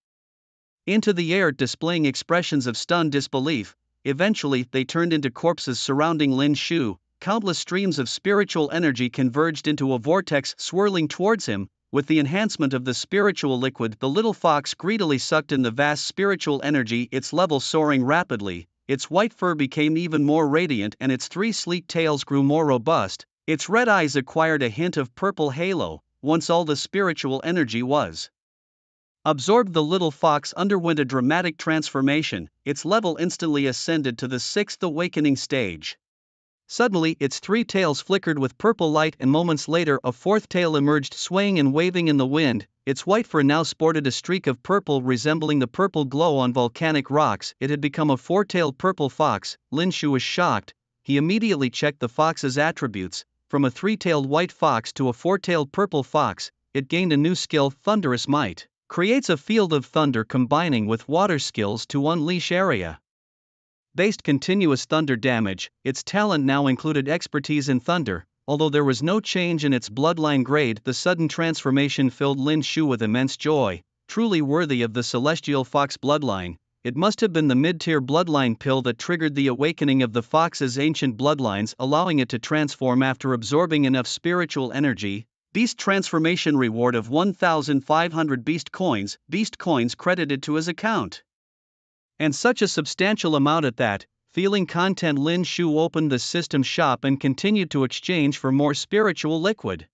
into the air, displaying expressions of stunned disbelief. Eventually, they turned into corpses surrounding Lin Shu. Countless streams of spiritual energy converged into a vortex, swirling towards him. With the enhancement of the spiritual liquid, the little fox greedily sucked in the vast spiritual energy, its level soaring rapidly. Its white fur became even more radiant and its 3 sleek tails grew more robust. Its red eyes acquired a hint of purple halo. Once all the spiritual energy was absorbed, the little fox underwent a dramatic transformation. Its level instantly ascended to the 6th awakening stage. Suddenly, its 3 tails flickered with purple light, and moments later a 4th tail emerged, swaying and waving in the wind. Its white fur now sported a streak of purple resembling the purple glow on volcanic rocks. It had become a 4-tailed purple fox. Lin Shu was shocked. He immediately checked the fox's attributes. From a 3-tailed white fox to a 4-tailed purple fox, it gained a new skill, Thunderous Might. Creates a field of thunder combining with water skills to unleash area based continuous thunder damage. Its talent now included expertise in thunder. Although there was no change in its bloodline grade, the sudden transformation filled Lin Shu with immense joy. Truly worthy of the celestial fox bloodline. It must have been the mid-tier bloodline pill that triggered the awakening of the fox's ancient bloodlines, allowing it to transform after absorbing enough spiritual energy. Beast transformation reward of 1,500 beast coins credited to his account. And such a substantial amount at that. Feeling content, Lin Shu opened the system shop and continued to exchange for more spiritual liquid.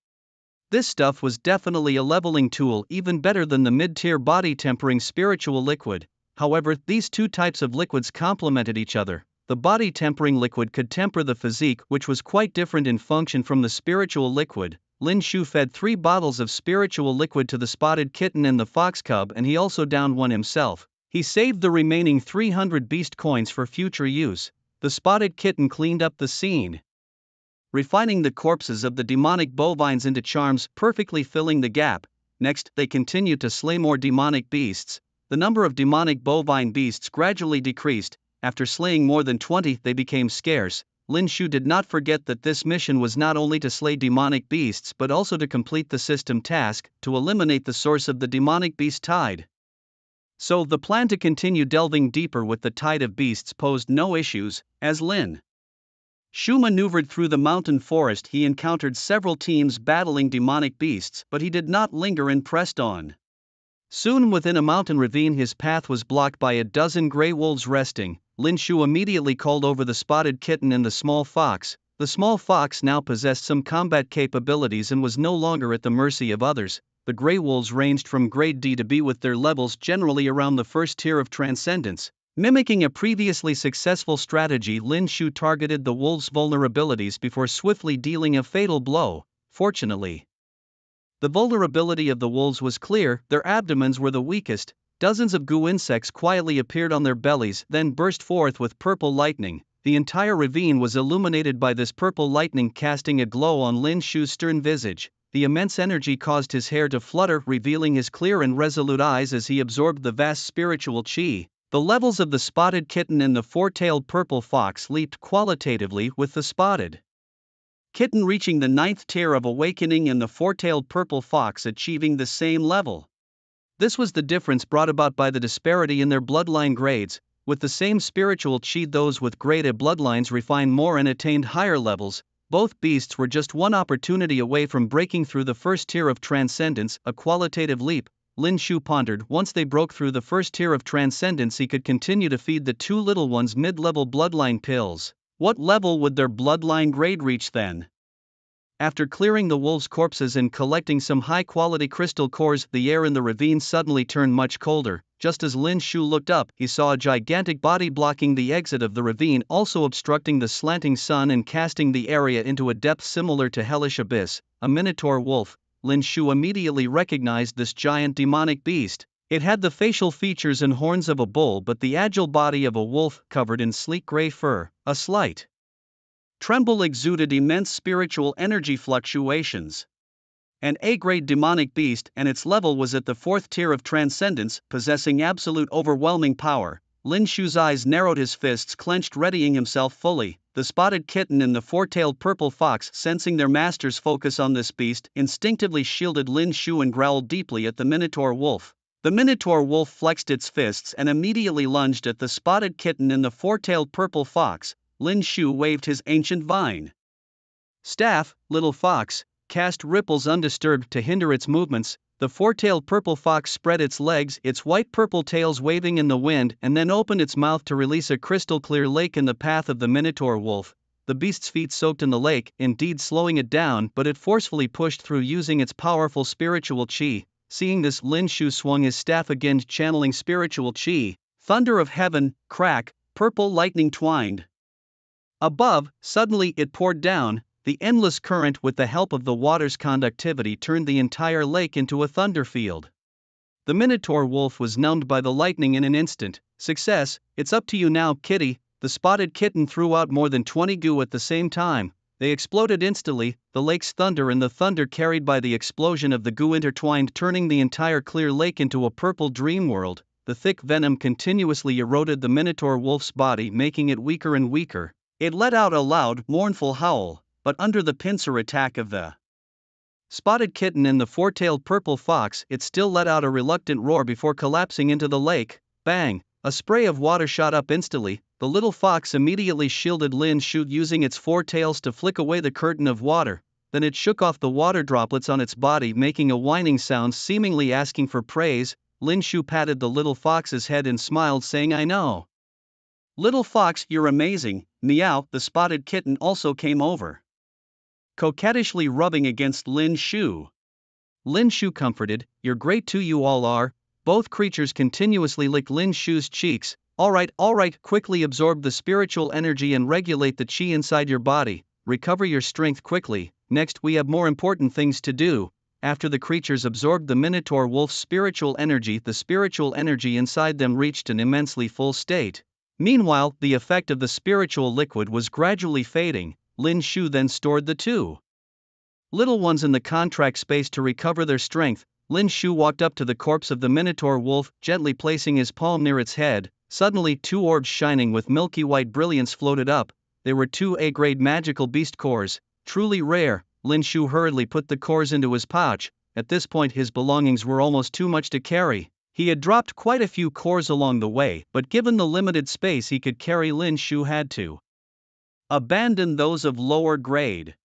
This stuff was definitely a leveling tool, even better than the mid-tier body tempering spiritual liquid. However, these 2 types of liquids complemented each other. The body tempering liquid could temper the physique, which was quite different in function from the spiritual liquid. Lin Shu fed 3 bottles of spiritual liquid to the spotted kitten and the fox cub, and he also downed one himself. He saved the remaining 300 beast coins for future use. The spotted kitten cleaned up the scene, refining the corpses of the demonic bovines into charms, perfectly filling the gap. Next, they continued to slay more demonic beasts. The number of demonic bovine beasts gradually decreased. After slaying more than 20, they became scarce. Lin Shu did not forget that this mission was not only to slay demonic beasts but also to complete the system task, to eliminate the source of the demonic beast tide. So the plan to continue delving deeper with the tide of beasts posed no issues. As Lin Shu maneuvered through the mountain forest, he encountered several teams battling demonic beasts, but he did not linger and pressed on. Soon within a mountain ravine his path was blocked by a dozen grey wolves resting. Lin Shu immediately called over the spotted kitten and the small fox. The small fox now possessed some combat capabilities and was no longer at the mercy of others. The grey wolves ranged from grade D to B with their levels generally around the first tier of transcendence. Mimicking a previously successful strategy, Lin Shu targeted the wolves' vulnerabilities before swiftly dealing a fatal blow. Fortunately, the vulnerability of the wolves was clear. Their abdomens were the weakest. Dozens of goo insects quietly appeared on their bellies, then burst forth with purple lightning. The entire ravine was illuminated by this purple lightning, casting a glow on Lin Shu's stern visage. The immense energy caused his hair to flutter, revealing his clear and resolute eyes as he absorbed the vast spiritual chi. The levels of the spotted kitten and the four-tailed purple fox leaped qualitatively, with the spotted kitten reaching the 9th tier of awakening and the four-tailed purple fox achieving the same level. This was the difference brought about by the disparity in their bloodline grades. With the same spiritual chi, those with grade A bloodlines refined more and attained higher levels. Both beasts were just one opportunity away from breaking through the first tier of transcendence, a qualitative leap. Lin Shu pondered. Once they broke through the first tier of transcendence, he could continue to feed the 2 little ones mid-level bloodline pills. What level would their bloodline grade reach then? After clearing the wolves' corpses and collecting some high-quality crystal cores, the air in the ravine suddenly turned much colder. Just as Lin Shu looked up, he saw a gigantic body blocking the exit of the ravine, also obstructing the slanting sun and casting the area into a depth similar to hellish abyss. A minotaur wolf. Lin Shu immediately recognized this giant demonic beast. It had the facial features and horns of a bull but the agile body of a wolf, covered in sleek gray fur. A slight tremble exuded immense spiritual energy fluctuations. An A-grade demonic beast, and its level was at the 4th tier of transcendence, possessing absolute overwhelming power. Lin Shu's eyes narrowed, his fists clenched, readying himself fully. The spotted kitten and the four-tailed purple fox, sensing their master's focus on this beast, instinctively shielded Lin Shu and growled deeply at the minotaur wolf. The minotaur wolf flexed its fists and immediately lunged at the spotted kitten and the four-tailed purple fox. Lin Shu waved his ancient vine staff. Little fox, cast ripples undisturbed to hinder its movements. The four-tailed purple fox spread its legs, its white-purple tails waving in the wind, and then opened its mouth to release a crystal-clear lake in the path of the minotaur wolf. The beast's feet soaked in the lake, indeed slowing it down, but it forcefully pushed through using its powerful spiritual chi. Seeing this, Lin Shu swung his staff again, channeling spiritual chi. Thunder of heaven, crack, purple lightning twined above. Suddenly it poured down. The endless current, with the help of the water's conductivity, turned the entire lake into a thunder field. The minotaur wolf was numbed by the lightning in an instant. Success, it's up to you now, kitty. The spotted kitten threw out more than 20 goo at the same time. They exploded instantly. The lake's thunder and the thunder carried by the explosion of the goo intertwined, turning the entire clear lake into a purple dream world. The thick venom continuously eroded the minotaur wolf's body, making it weaker and weaker. It let out a loud, mournful howl. But under the pincer attack of the spotted kitten and the four-tailed purple fox, it still let out a reluctant roar before collapsing into the lake. Bang! A spray of water shot up instantly. The little fox immediately shielded Lin Shu, using its four tails to flick away the curtain of water. Then it shook off the water droplets on its body, making a whining sound, seemingly asking for praise. Lin Shu patted the little fox's head and smiled, saying, "I know. Little fox, you're amazing." Meow. The spotted kitten also came over, coquettishly rubbing against Lin Shu. Lin Shu comforted, "You're great too, you all are." Both creatures continuously licked Lin Shu's cheeks. All right, quickly absorb the spiritual energy and regulate the chi inside your body. Recover your strength quickly. Next, we have more important things to do. After the creatures absorbed the Minotaur wolf's spiritual energy, the spiritual energy inside them reached an immensely full state. Meanwhile, the effect of the spiritual liquid was gradually fading. Lin Shu then stored the two little ones in the contract space to recover their strength. Lin Shu walked up to the corpse of the Minotaur wolf, gently placing his palm near its head. Suddenly, two orbs shining with milky white brilliance floated up. They were two A-grade magical beast cores, truly rare. Lin Shu hurriedly put the cores into his pouch. At this point, his belongings were almost too much to carry. He had dropped quite a few cores along the way, but given the limited space he could carry, Lin Shu had to abandon those of lower grade.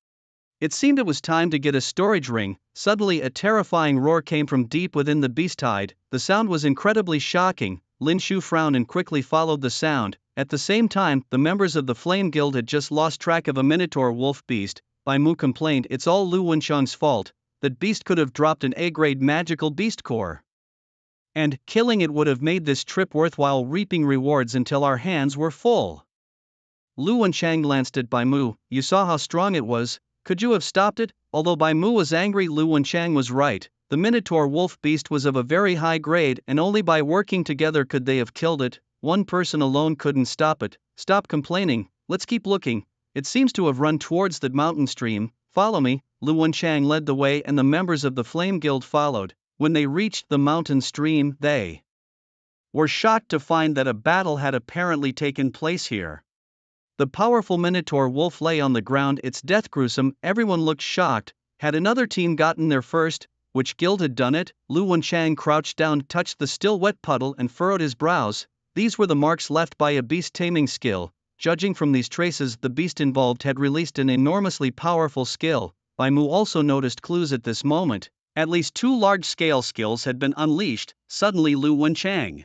It seemed it was time to get a storage ring. Suddenly, a terrifying roar came from deep within the beast hide. The sound was incredibly shocking. Lin Shu frowned and quickly followed the sound. At the same time, the members of the Flame Guild had just lost track of a Minotaur wolf beast. Bai Mu complained, "It's all Lu Wenchang's fault. That beast could have dropped an A-grade magical beast core. And killing it would have made this trip worthwhile, reaping rewards until our hands were full." Lu Wenchang glanced at Bai Mu. "You saw how strong it was. Could you have stopped it?" Although Bai Mu was angry, Lu Wenchang was right. The Minotaur wolf beast was of a very high grade, and only by working together could they have killed it. One person alone couldn't stop it. "Stop complaining, let's keep looking. It seems to have run towards the mountain stream. Follow me." Lu Wenchang led the way and the members of the Flame Guild followed. When they reached the mountain stream, they were shocked to find that a battle had apparently taken place here. The powerful Minotaur wolf lay on the ground, its death gruesome. Everyone looked shocked. Had another team gotten there first? Which guild had done it? Lu Wenchang crouched down, touched the still wet puddle, and furrowed his brows. These were the marks left by a beast taming skill. Judging from these traces, the beast involved had released an enormously powerful skill. Bai Mu also noticed clues at this moment. At least two large-scale skills had been unleashed. Suddenly Lu Wenchang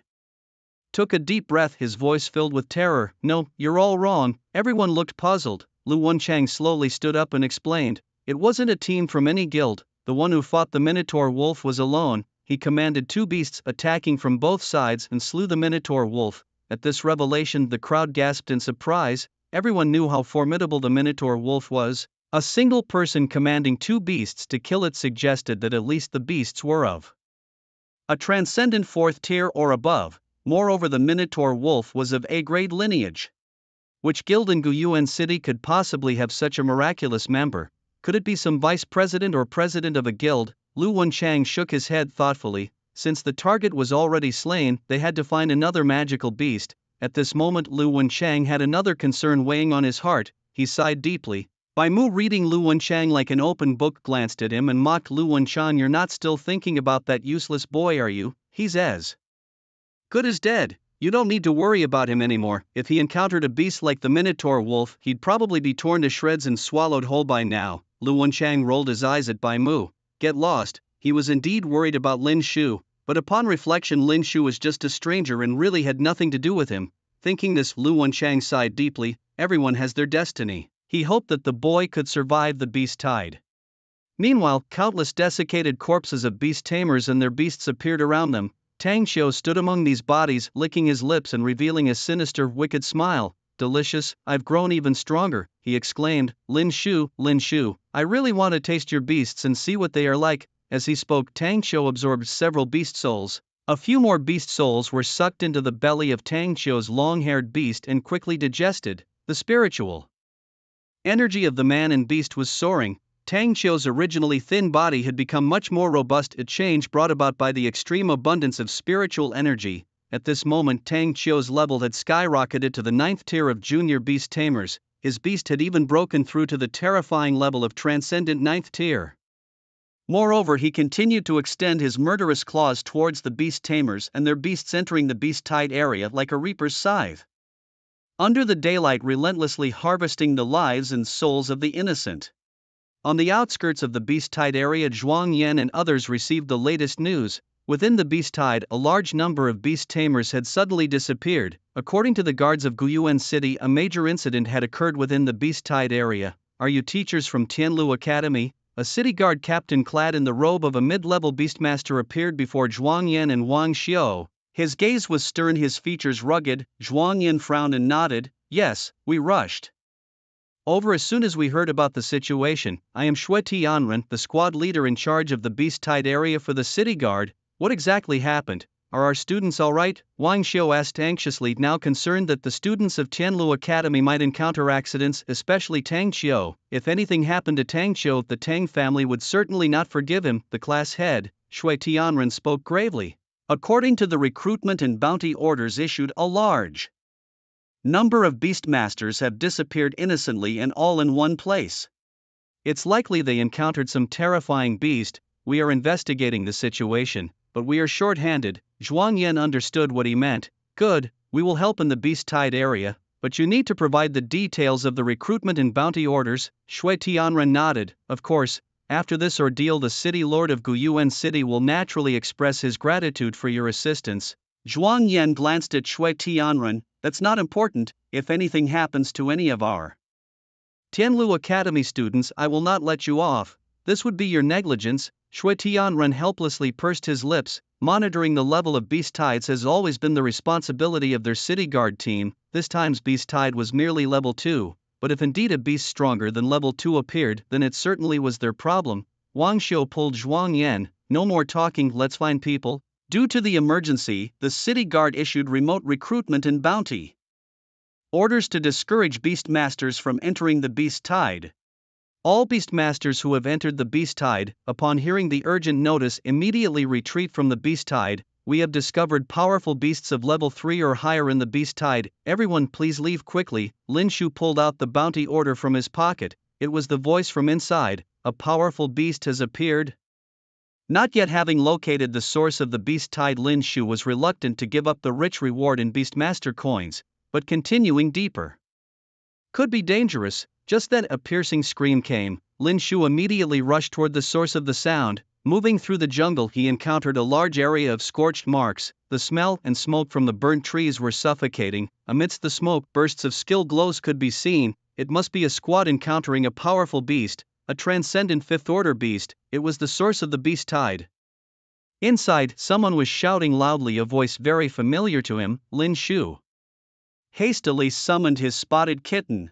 took a deep breath, his voice filled with terror. "No, you're all wrong." Everyone looked puzzled. Lu Wenchang slowly stood up and explained, "It wasn't a team from any guild. The one who fought the Minotaur wolf was alone. He commanded two beasts attacking from both sides and slew the Minotaur wolf." At this revelation, the crowd gasped in surprise. Everyone knew how formidable the Minotaur wolf was. A single person commanding two beasts to kill it suggested that at least the beasts were of a transcendent fourth tier or above. Moreover, the Minotaur wolf was of A-grade lineage. Which guild in Guyuan City could possibly have such a miraculous member? Could it be some vice president or president of a guild? Lu Wenchang shook his head thoughtfully. Since the target was already slain, they had to find another magical beast. At this moment, Lu Wenchang had another concern weighing on his heart. He sighed deeply. Bai Mu, reading Lu Wenchang like an open book, glanced at him and mocked. "Lu Wenchang, you're not still thinking about that useless boy, are you? He's as good as dead. You don't need to worry about him anymore. If he encountered a beast like the Minotaur wolf, he'd probably be torn to shreds and swallowed whole by now." Lu Wenchang rolled his eyes at Bai Mu. Get lost. He was indeed worried about Lin Shu, but upon reflection, Lin Shu was just a stranger and really had nothing to do with him. Thinking this, Lu Wenchang sighed deeply. Everyone has their destiny. He hoped that the boy could survive the beast tide. Meanwhile, countless desiccated corpses of beast tamers and their beasts appeared around them. Tang Xiu stood among these bodies, licking his lips and revealing a sinister, wicked smile. "Delicious, I've grown even stronger," he exclaimed. Lin Shu, I really want to taste your beasts and see what they are like." As he spoke, Tang Xiu absorbed several beast souls. A few more beast souls were sucked into the belly of Tang Xiu's long-haired beast and quickly digested. The spiritual energy of the man and beast was soaring. Tang Xiu's originally thin body had become much more robust, a change brought about by the extreme abundance of spiritual energy. At this moment, Tang Xiu's level had skyrocketed to the 9th tier of junior beast tamers. His beast had even broken through to the terrifying level of transcendent 9th tier. Moreover, he continued to extend his murderous claws towards the beast tamers and their beasts, entering the beast tide area like a reaper's scythe, under the daylight, relentlessly harvesting the lives and souls of the innocent. On the outskirts of the beast tide area, Zhuang Yan and others received the latest news. Within the beast tide, a large number of beast tamers had suddenly disappeared. According to the guards of Guyuan City, a major incident had occurred within the beast tide area. "Are you teachers from Tianlu Academy?" A city guard captain clad in the robe of a mid-level beastmaster appeared before Zhuang Yan and Wang Xiu. His gaze was stern, his features rugged. Zhuang Yan frowned and nodded. "Yes, we rushed Over as soon as we heard about the situation. I am Shui Tianren, the squad leader in charge of the Beast Tide area for the city guard. What exactly happened? Are our students alright? Wang Xiu asked anxiously, now concerned that the students of Tianlu Academy might encounter accidents, especially Tang Qiu. If anything happened to Tang Qiu, the Tang family would certainly not forgive him. The class head, Shui Tianren, spoke gravely. According to the recruitment and bounty orders issued, a large number of beastmasters have disappeared innocently and all in one place. It's likely they encountered some terrifying beast. We are investigating the situation, but we are short-handed. Zhuang Yan understood what he meant. Good, we will help in the Beast Tide area, but you need to provide the details of the recruitment and bounty orders. Shui Tianren nodded. Of course, after this ordeal the city lord of Guyuan City will naturally express his gratitude for your assistance. Zhuang Yan glanced at Shui Tianren. That's not important. If anything happens to any of our Tianlu Academy students, I will not let you off. This would be your negligence. Shui Tianren helplessly pursed his lips. Monitoring the level of beast tides has always been the responsibility of their city guard team. This time's beast tide was merely level 2, but if indeed a beast stronger than level 2 appeared, then it certainly was their problem. Wang Xiu pulled Zhuang Yan. No more talking, let's find people. Due to the emergency, the city guard issued remote recruitment and bounty orders to discourage beastmasters from entering the beast tide. All beastmasters who have entered the beast tide, upon hearing the urgent notice, immediately retreat from the beast tide. We have discovered powerful beasts of level 3 or higher in the beast tide. Everyone please leave quickly. Lin Shu pulled out the bounty order from his pocket. It was the voice from inside. A powerful beast has appeared. Not yet having located the source of the beast tide, Lin Shu was reluctant to give up the rich reward in beastmaster coins, but continuing deeper could be dangerous. Just then a piercing scream came. Lin Shu immediately rushed toward the source of the sound. Moving through the jungle, he encountered a large area of scorched marks. The smell and smoke from the burnt trees were suffocating. Amidst the smoke, bursts of skill glows could be seen. It must be a squad encountering a powerful beast, a transcendent fifth-order beast. It was the source of the beast tide. Inside, someone was shouting loudly, a voice very familiar to him. Lin Shu hastily summoned his spotted kitten.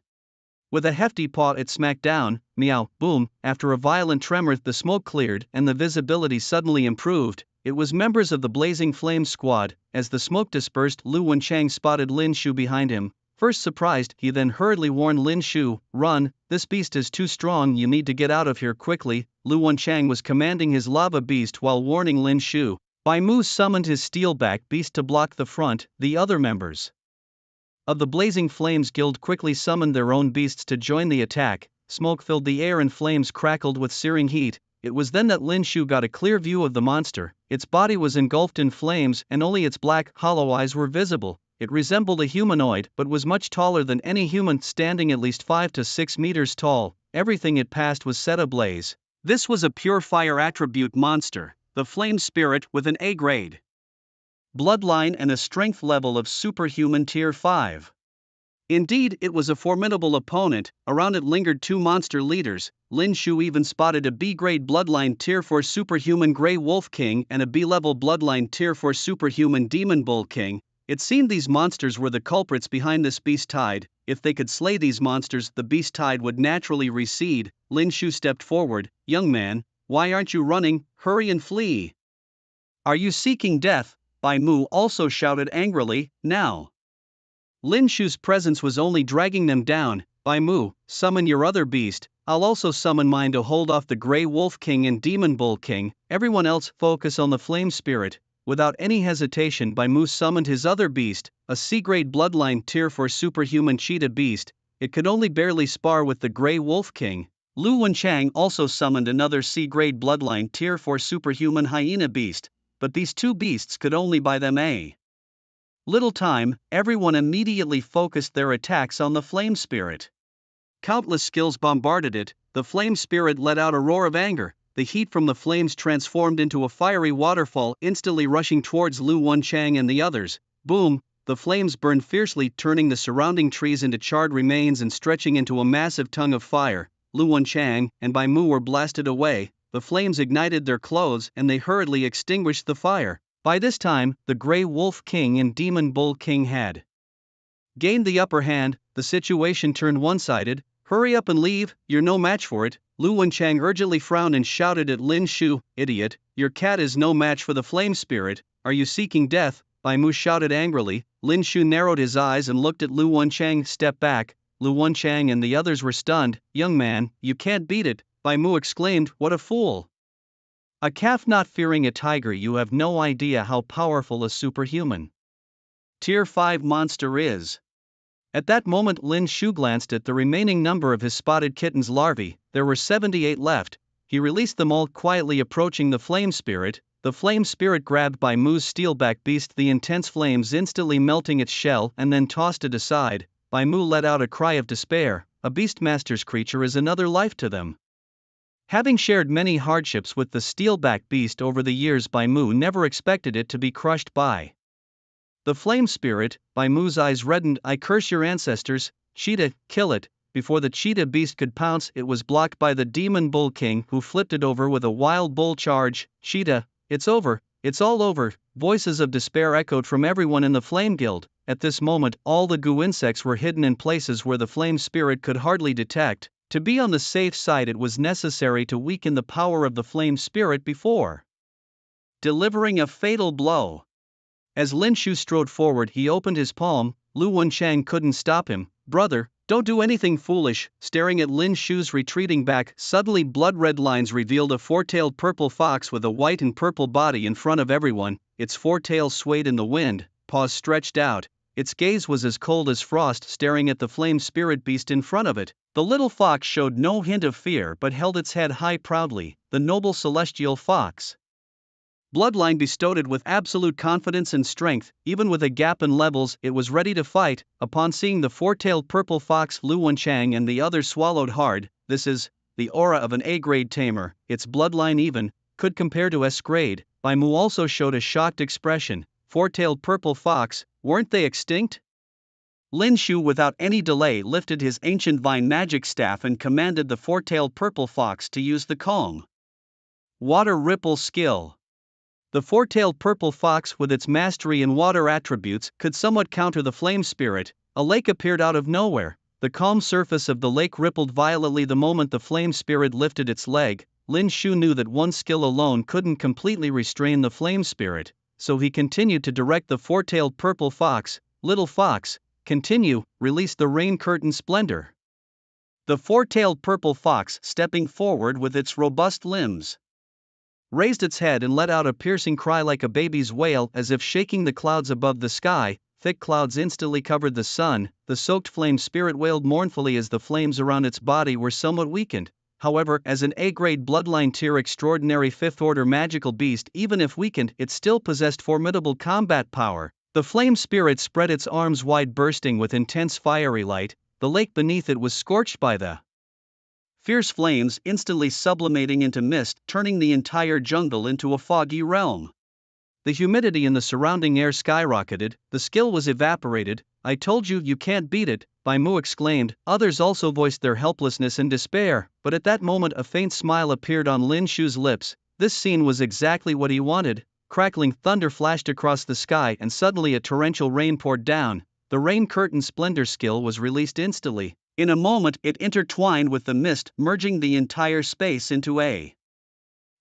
With a hefty paw it smacked down. Meow, boom. After a violent tremor the smoke cleared and the visibility suddenly improved. It was members of the Blazing Flame squad. As the smoke dispersed, Lu Wenchang spotted Lin Shu behind him. First surprised, he then hurriedly warned Lin Shu, run, this beast is too strong, you need to get out of here quickly. Lu Wenchang was commanding his lava beast while warning Lin Shu. Bai Mu summoned his steelback beast to block the front. The other members of the Blazing Flames Guild quickly summoned their own beasts to join the attack. Smoke filled the air and flames crackled with searing heat. It was then that Lin Shu got a clear view of the monster. Its body was engulfed in flames and only its black, hollow eyes were visible. It resembled a humanoid but was much taller than any human, standing at least 5 to 6 meters tall. Everything it passed was set ablaze. This was a pure fire attribute monster, the Flame Spirit with an A-grade bloodline and a strength level of superhuman tier 5. Indeed, it was a formidable opponent. Around it lingered 2 monster leaders. Lin Shu even spotted a B-grade bloodline tier 4 superhuman Grey Wolf King and a B-level bloodline tier 4 superhuman Demon Bull King. It seemed these monsters were the culprits behind this beast tide. If they could slay these monsters, the beast tide would naturally recede. Lin Shu stepped forward. Young man, why aren't you running? Hurry and flee. Are you seeking death? Bai Mu also shouted angrily. Now Lin Shu's presence was only dragging them down. Bai Mu, summon your other beast. I'll also summon mine to hold off the Grey Wolf King and Demon Bull King. Everyone else focus on the Flame Spirit. Without any hesitation, Bai Mu summoned his other beast, a C-grade bloodline tier 4 superhuman cheetah beast. It could only barely spar with the Grey Wolf King. Lu Wenchang also summoned another C-grade bloodline tier 4 superhuman hyena beast, but these 2 beasts could only buy them a little time. Everyone immediately focused their attacks on the Flame Spirit. Countless skills bombarded it. The Flame Spirit let out a roar of anger. The heat from the flames transformed into a fiery waterfall, instantly rushing towards Lu Wenchang and the others. Boom! The flames burned fiercely, turning the surrounding trees into charred remains and stretching into a massive tongue of fire. Lu Wenchang and Bai Mu were blasted away. The flames ignited their clothes and they hurriedly extinguished the fire. By this time, the Grey Wolf King and Demon Bull King had gained the upper hand. The situation turned one-sided. Hurry up and leave, you're no match for it. Lu Wenchang urgently frowned and shouted at Lin Shu, idiot, your cat is no match for the flame spirit, are you seeking death? Bai Mu shouted angrily. Lin Shu narrowed his eyes and looked at Lu Wenchang. Step back. Lu Wenchang and the others were stunned. Young man, you can't beat it, Bai Mu exclaimed, what a fool. A calf not fearing a tiger. You have no idea how powerful a superhuman Tier 5 monster is. At that moment Lin Shu glanced at the remaining number of his spotted kitten's larvae. There were 78 left. He released them all, quietly approaching the flame spirit. The flame spirit grabbed Bai Mu's steelback beast, the intense flames instantly melting its shell, and then tossed it aside. Bai Mu let out a cry of despair. A beastmaster's creature is another life to them. Having shared many hardships with the steelback beast over the years, Bai Mu never expected it to be crushed by the flame spirit. Bai Mu's eyes reddened. I curse your ancestors, cheetah, kill it. Before the cheetah beast could pounce, it was blocked by the demon bull king, who flipped it over with a wild bull charge. Cheetah, it's over, it's all over. Voices of despair echoed from everyone in the flame guild. At this moment, all the goo insects were hidden in places where the flame spirit could hardly detect. To be on the safe side, it was necessary to weaken the power of the flame spirit before delivering a fatal blow. As Lin Shu strode forward, he opened his palm. Lu Wenchang couldn't stop him. Brother, don't do anything foolish. Staring at Lin Shu's retreating back, suddenly blood-red lines revealed a four-tailed purple fox with a white and purple body in front of everyone. Its four tails swayed in the wind, paws stretched out. Its gaze was as cold as frost, staring at the flame spirit beast in front of it. The little fox showed no hint of fear but held its head high proudly. The noble celestial fox bloodline bestowed it with absolute confidence and strength. Even with a gap in levels, it was ready to fight. Upon seeing the four-tailed purple fox, Lu Wenchang and the others swallowed hard. This is the aura of an A-grade tamer. Its bloodline even could compare to S-grade. Bai Mu also showed a shocked expression. Four-tailed purple fox, weren't they extinct? Lin Shu without any delay lifted his ancient vine magic staff and commanded the four-tailed purple fox to use the Kong water ripple skill. The four-tailed purple fox, with its mastery in water attributes, could somewhat counter the flame spirit. A lake appeared out of nowhere. The calm surface of the lake rippled violently the moment the flame spirit lifted its leg. Lin Shu knew that one skill alone couldn't completely restrain the flame spirit, so he continued to direct the four-tailed purple fox. Little fox, continue, release the rain curtain splendor. The four-tailed purple fox, stepping forward with its robust limbs, raised its head and let out a piercing cry like a baby's wail, as if shaking the clouds above the sky. Thick clouds instantly covered the sun. The soaked flame spirit wailed mournfully as the flames around its body were somewhat weakened. However, as an A-grade bloodline tier extraordinary 5th-order magical beast, even if weakened, it still possessed formidable combat power. The flame spirit spread its arms wide, bursting with intense fiery light. The lake beneath it was scorched by the fierce flames, instantly sublimating into mist, turning the entire jungle into a foggy realm. The humidity in the surrounding air skyrocketed. The skill was evaporated. I told you, you can't beat it, Bai Mu exclaimed. Others also voiced their helplessness and despair, but at that moment a faint smile appeared on Lin Shu's lips. This scene was exactly what he wanted. Crackling thunder flashed across the sky and suddenly a torrential rain poured down. The rain curtain splendor skill was released instantly. In a moment it intertwined with the mist, merging the entire space into a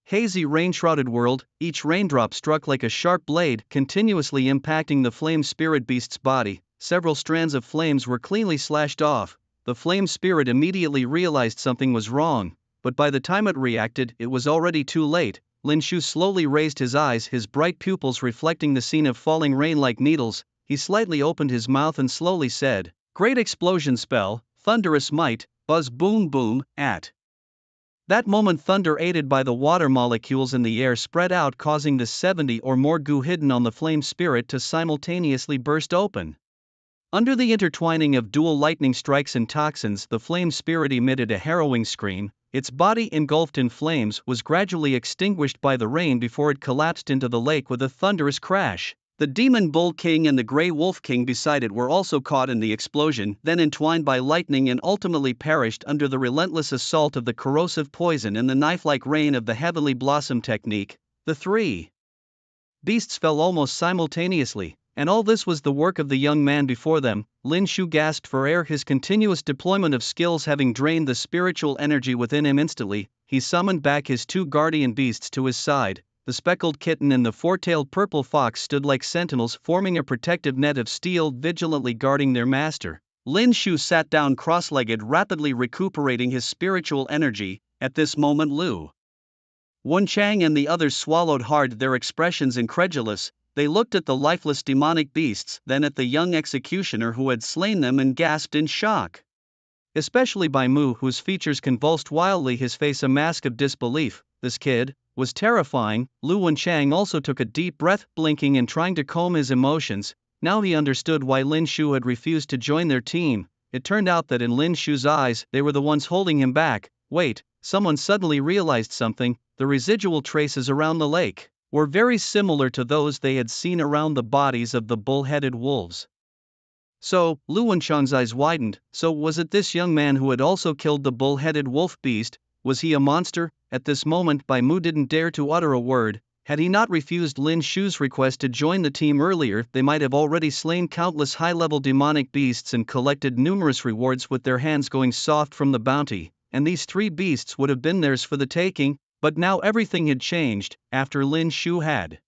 hazy rain-shrouded world. Each raindrop struck like a sharp blade, continuously impacting the flame spirit beast's body. Several strands of flames were cleanly slashed off. The flame spirit immediately realized something was wrong, but by the time it reacted, it was already too late. Lin Shu slowly raised his eyes, his bright pupils reflecting the scene of falling rain like needles. He slightly opened his mouth and slowly said, "Great explosion spell, thunderous might, buzz boom boom." At that moment thunder aided by the water molecules in the air spread out, causing the 70 or more goo hidden on the flame spirit to simultaneously burst open. Under the intertwining of dual lightning strikes and toxins, the flame spirit emitted a harrowing scream. Its body, engulfed in flames, was gradually extinguished by the rain before it collapsed into the lake with a thunderous crash. The demon bull king and the grey wolf king beside it were also caught in the explosion, then entwined by lightning and ultimately perished under the relentless assault of the corrosive poison and the knife-like rain of the heavenly blossom technique. The three beasts fell almost simultaneously, And all this was the work of the young man before them. Lin Shu gasped for air, his continuous deployment of skills having drained the spiritual energy within him instantly. He summoned back his two guardian beasts to his side. The speckled kitten and the four-tailed purple fox stood like sentinels, forming a protective net of steel, vigilantly guarding their master. Lin Shu sat down cross-legged, rapidly recuperating his spiritual energy. At this moment Lu Wenchang and the others swallowed hard, their expressions incredulous. They looked at the lifeless demonic beasts, then at the young executioner who had slain them, and gasped in shock. Especially Bai Mu, whose features convulsed wildly, his face a mask of disbelief. This kid was terrifying. Lu Wenchang also took a deep breath, blinking and trying to calm his emotions. Now he understood why Lin Shu had refused to join their team. It turned out that in Lin Shu's eyes, they were the ones holding him back. Wait, someone suddenly realized something. The residual traces around the lake were very similar to those they had seen around the bodies of the bull-headed wolves. So, Lu Wenchang's eyes widened. So was it this young man who had also killed the bull-headed wolf beast? Was he a monster? At this moment Bai Mu didn't dare to utter a word. Had he not refused Lin Shu's request to join the team earlier, they might have already slain countless high-level demonic beasts and collected numerous rewards, with their hands going soft from the bounty, and these 3 beasts would have been theirs for the taking. But now everything had changed. After Lin Shu had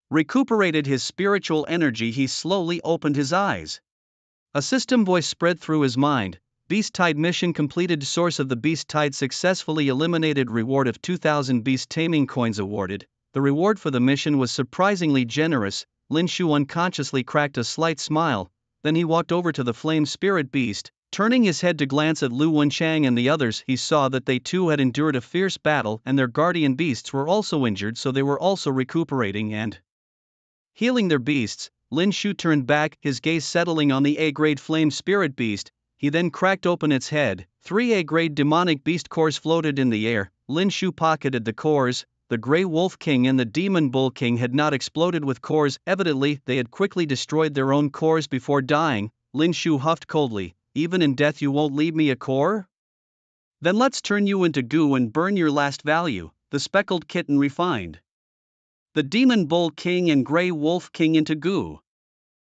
recuperated his spiritual energy, he slowly opened his eyes. A system voice spread through his mind. Beast Tide mission completed. Source of the Beast Tide successfully eliminated. Reward of 2,000 beast taming coins awarded. The reward for the mission was surprisingly generous. Lin Shu unconsciously cracked a slight smile. Then he walked over to the flame spirit beast. Turning his head to glance at Lu Wenchang and the others, he saw that they too had endured a fierce battle, and their guardian beasts were also injured, so they were also recuperating and healing their beasts. Lin Shu turned back, his gaze settling on the A-grade flame spirit beast. He then cracked open its head. 3 A-grade demonic beast cores floated in the air. Lin Shu pocketed the cores. The Grey Wolf King and the Demon Bull King had not exploded with cores. Evidently, they had quickly destroyed their own cores before dying. Lin Shu huffed coldly. Even in death you won't leave me a core? Then let's turn you into goo and burn your last value. The speckled kitten refined the Demon Bull King and Grey Wolf King into goo.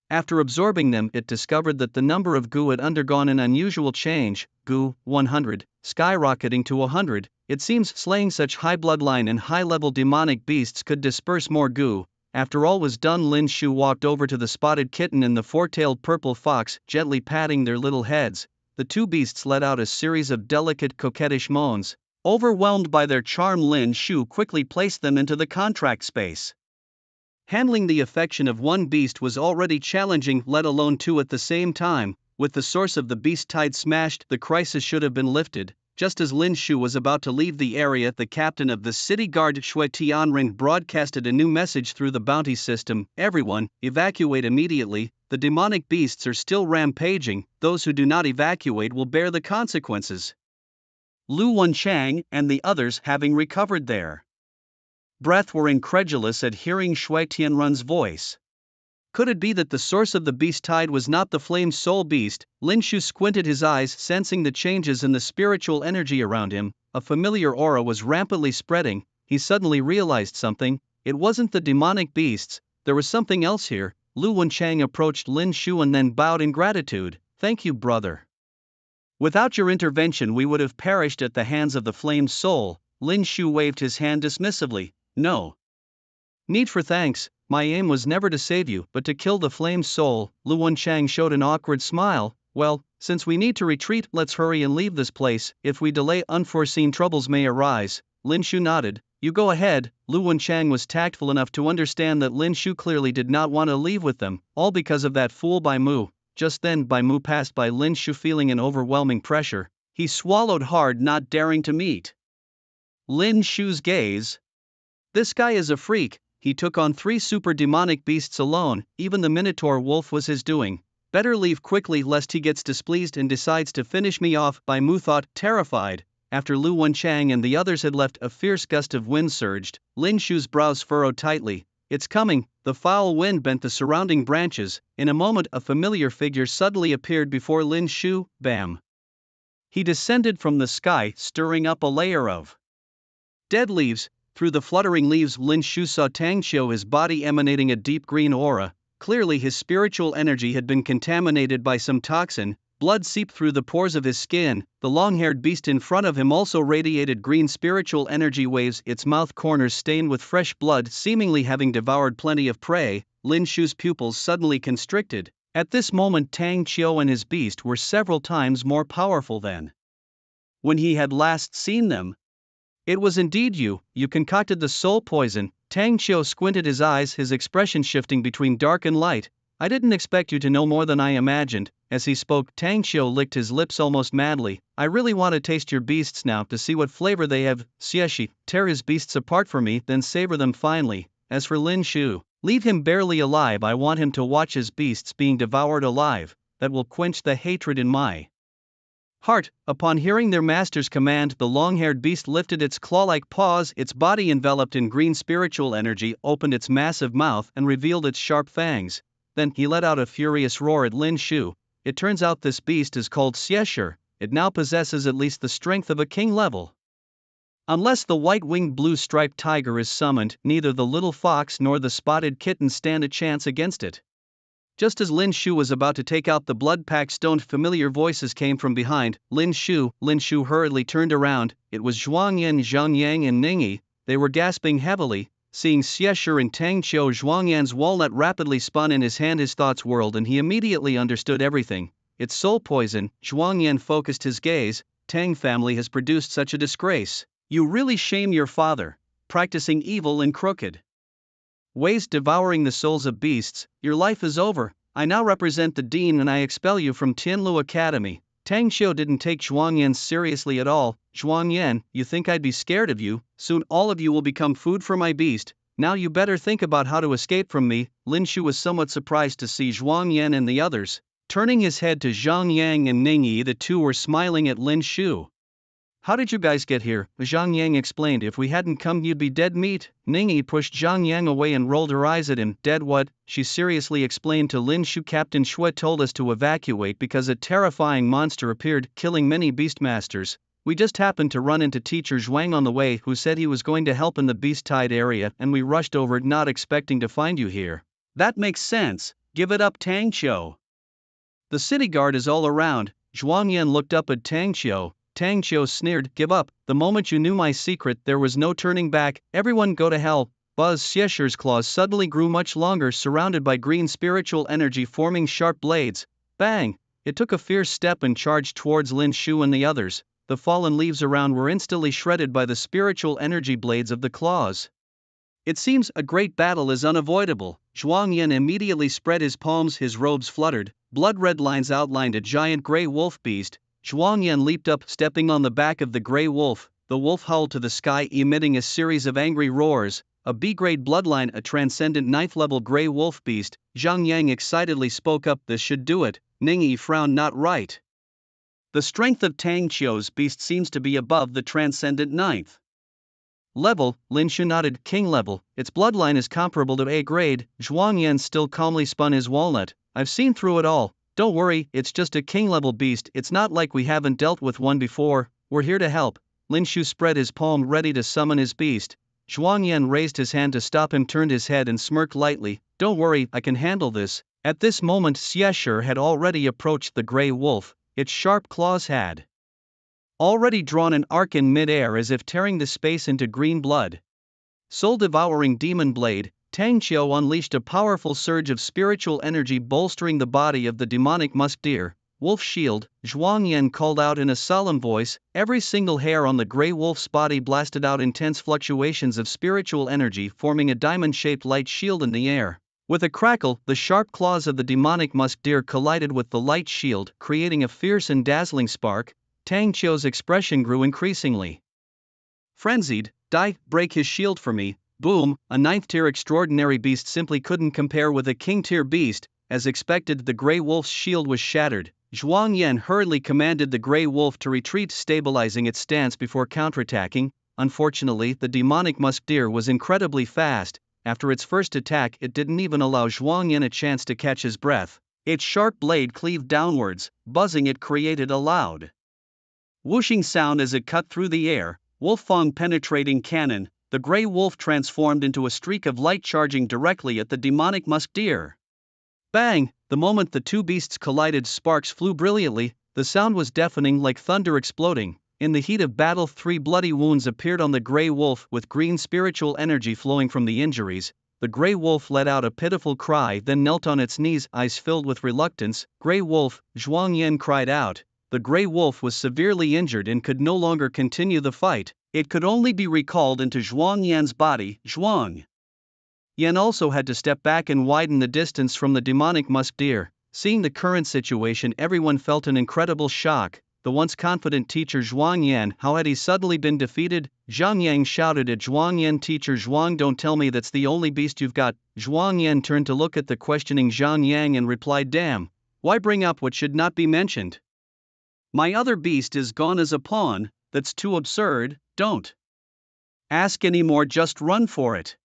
After absorbing them, it discovered that the number of goo had undergone an unusual change. Goo, 100, skyrocketing to 100. It seems slaying such high bloodline and high-level demonic beasts could disperse more goo. After all was done, Lin Shu walked over to the spotted kitten and the four-tailed purple fox, gently patting their little heads. The 2 beasts let out a series of delicate, coquettish moans. Overwhelmed by their charm, Lin Shu quickly placed them into the contract space. Handling the affection of 1 beast was already challenging, let alone 2 at the same time. With the source of the Beast Tide smashed, the crisis should have been lifted. Just as Lin Shu was about to leave the area, the captain of the city guard Shui Tianring broadcasted a new message through the bounty system. Everyone, evacuate immediately. The demonic beasts are still rampaging. Those who do not evacuate will bear the consequences. Lu Wenchang and the others, having recovered their breath, were incredulous at hearing Shui Tianrun's voice. Could it be that the source of the Beast Tide was not the Flame Soul Beast? Lin Shu squinted his eyes, sensing the changes in the spiritual energy around him. A familiar aura was rampantly spreading. He suddenly realized something. It wasn't the demonic beasts, there was something else here. Lu Wenchang approached Lin Shu and then bowed in gratitude. Thank you, brother. Without your intervention we would have perished at the hands of the Flame Soul. Lin Shu waved his hand dismissively. No need for thanks. My aim was never to save you, but to kill the Flame Soul. Lu Wenchang showed an awkward smile. Well, since we need to retreat, let's hurry and leave this place. If we delay, unforeseen troubles may arise. Lin Shu nodded. You go ahead. Lu Wenchang was tactful enough to understand that Lin Shu clearly did not want to leave with them, all because of that fool Bai Mu. Just then Bai Mu passed by Lin Shu, feeling an overwhelming pressure. He swallowed hard, not daring to meet Lin Shu's gaze. This guy is a freak. He took on 3 super demonic beasts alone. Even the Minotaur wolf was his doing. Better leave quickly lest he gets displeased and decides to finish me off. Bai Mu thought, terrified. After Lu Wenchang and the others had left, a fierce gust of wind surged. Lin Shu's brows furrowed tightly. It's coming. The foul wind bent the surrounding branches. In a moment a familiar figure suddenly appeared before Lin Shu. Bam! He descended from the sky, stirring up a layer of dead leaves. Through the fluttering leaves Lin Shu saw Tang Qiu, his body emanating a deep green aura. Clearly his spiritual energy had been contaminated by some toxin. Blood seeped through the pores of his skin. The long-haired beast in front of him also radiated green spiritual energy waves, its mouth corners stained with fresh blood, seemingly having devoured plenty of prey. Lin Shu's pupils suddenly constricted. At this moment Tang Qiu and his beast were several times more powerful than when he had last seen them. It was indeed you concocted the soul poison. Tang Qiu squinted his eyes, his expression shifting between dark and light. I didn't expect you to know more than I imagined. As he spoke, Tang Qiu licked his lips almost madly. I really want to taste your beasts now to see what flavor they have. Xieshi, tear his beasts apart for me, then savor them finely. As for Lin Shu, leave him barely alive. I want him to watch his beasts being devoured alive. That will quench the hatred in my heart. Upon hearing their master's command, the long-haired beast lifted its claw-like paws, its body enveloped in green spiritual energy, opened its massive mouth and revealed its sharp fangs. Then he let out a furious roar at Lin Shu. It turns out this beast is called Xieshi. It now possesses at least the strength of a king level. Unless the white-winged blue-striped tiger is summoned, neither the little fox nor the spotted kitten stand a chance against it. Just as Lin Shu was about to take out the blood-packed stone, familiar voices came from behind. Lin Shu hurriedly turned around. It was Zhuang Yan, Zhang Yang and Ningyi. They were gasping heavily. Seeing Xieshi and Tang Qiu, Zhuang Yan's walnut rapidly spun in his hand. His thoughts whirled and he immediately understood everything. It's soul poison. Zhuang Yan focused his gaze. Tang family has produced such a disgrace. You really shame your father, practicing evil and crooked ways, devouring the souls of beasts. Your life is over. I now represent the dean and I expel you from Tianlu Academy. Tang Qiu didn't take Zhuang Yan seriously at all. Zhuang Yan, you think I'd be scared of you? Soon all of you will become food for my beast. Now you better think about how to escape from me. Lin Shu was somewhat surprised to see Zhuang Yan and the others. Turning his head to Zhang Yang and Ningyi, the two were smiling at Lin Shu. How did you guys get here? Zhang Yang explained. If we hadn't come you'd be dead meat. Ningyi pushed Zhang Yang away and rolled her eyes at him. Dead what? She seriously explained to Lin Shu. Captain Shui told us to evacuate because a terrifying monster appeared, killing many beastmasters. We just happened to run into teacher Zhuang on the way, who said he was going to help in the beast tide area, and we rushed over, not expecting to find you here. That makes sense. Give it up, Tang Qiu. The city guard is all around. Zhuang Yan looked up at Tang Qiu. Tang Qiu sneered. Give up. The moment you knew my secret, there was no turning back. Everyone go to hell. Buzz Xieshi's claws suddenly grew much longer, surrounded by green spiritual energy forming sharp blades. Bang! It took a fierce step and charged towards Lin Shu and the others. The fallen leaves around were instantly shredded by the spiritual energy blades of the claws. It seems a great battle is unavoidable. Zhuang Yan immediately spread his palms, his robes fluttered, blood-red lines outlined a giant gray wolf beast. Zhuang Yan leaped up, stepping on the back of the gray wolf. The wolf howled to the sky, emitting a series of angry roars. A B-grade bloodline, a transcendent 9th-level gray wolf beast. Zhang Yang excitedly spoke up. This should do it. Ningyi frowned. Not right. The strength of Tang Qiu's beast seems to be above the transcendent 9th level. Lin Shu nodded. King level. Its bloodline is comparable to A grade. Zhuang Yan still calmly spun his walnut. I've seen through it all. Don't worry, it's just a king-level beast. It's not like we haven't dealt with one before. We're here to help. Lin Shu spread his palm ready to summon his beast. Zhuang Yan raised his hand to stop him, turned his head and smirked lightly. Don't worry, I can handle this. At this moment Xieshi had already approached the gray wolf. Its sharp claws had already drawn an arc in mid-air, as if tearing the space into green blood. Soul-devouring demon blade. Tang Qiu unleashed a powerful surge of spiritual energy, bolstering the body of the demonic musk deer. Wolf shield. Zhuang Yan called out in a solemn voice. Every single hair on the gray wolf's body blasted out intense fluctuations of spiritual energy, forming a diamond-shaped light shield in the air. With a crackle, the sharp claws of the demonic musk deer collided with the light shield, creating a fierce and dazzling spark. Tang Qiu's expression grew increasingly frenzied. Die, break his shield for me. Boom! A 9th-tier extraordinary beast simply couldn't compare with a king-tier beast. As expected, the gray wolf's shield was shattered. Zhuang Yan hurriedly commanded the gray wolf to retreat, stabilizing its stance before counterattacking. Unfortunately, the demonic musk deer was incredibly fast. After its first attack, it didn't even allow Zhuang Yan a chance to catch his breath. Its sharp blade cleaved downwards, buzzing. It created a loud whooshing sound as it cut through the air. Wolf-fang penetrating cannon. The gray wolf transformed into a streak of light, charging directly at the demonic musk deer. Bang! The moment the two beasts collided, sparks flew brilliantly, the sound was deafening like thunder exploding. In the heat of battle, 3 bloody wounds appeared on the grey wolf with green spiritual energy flowing from the injuries. The grey wolf let out a pitiful cry, then knelt on its knees, eyes filled with reluctance. Grey wolf, Zhuang Yan cried out. The grey wolf was severely injured and could no longer continue the fight. It could only be recalled into Zhuang Yan's body. Zhuang Yan also had to step back and widen the distance from the demonic musk deer. Seeing the current situation, everyone felt an incredible shock. The once confident teacher Zhuang Yan, how had he suddenly been defeated? Zhang Yang shouted at Zhuang Yan, "Teacher Zhuang, don't tell me that's the only beast you've got." Zhuang Yan turned to look at the questioning Zhang Yang and replied, "Damn, why bring up what should not be mentioned? My other beast is gone as a pawn. That's too absurd, don't ask anymore, just run for it."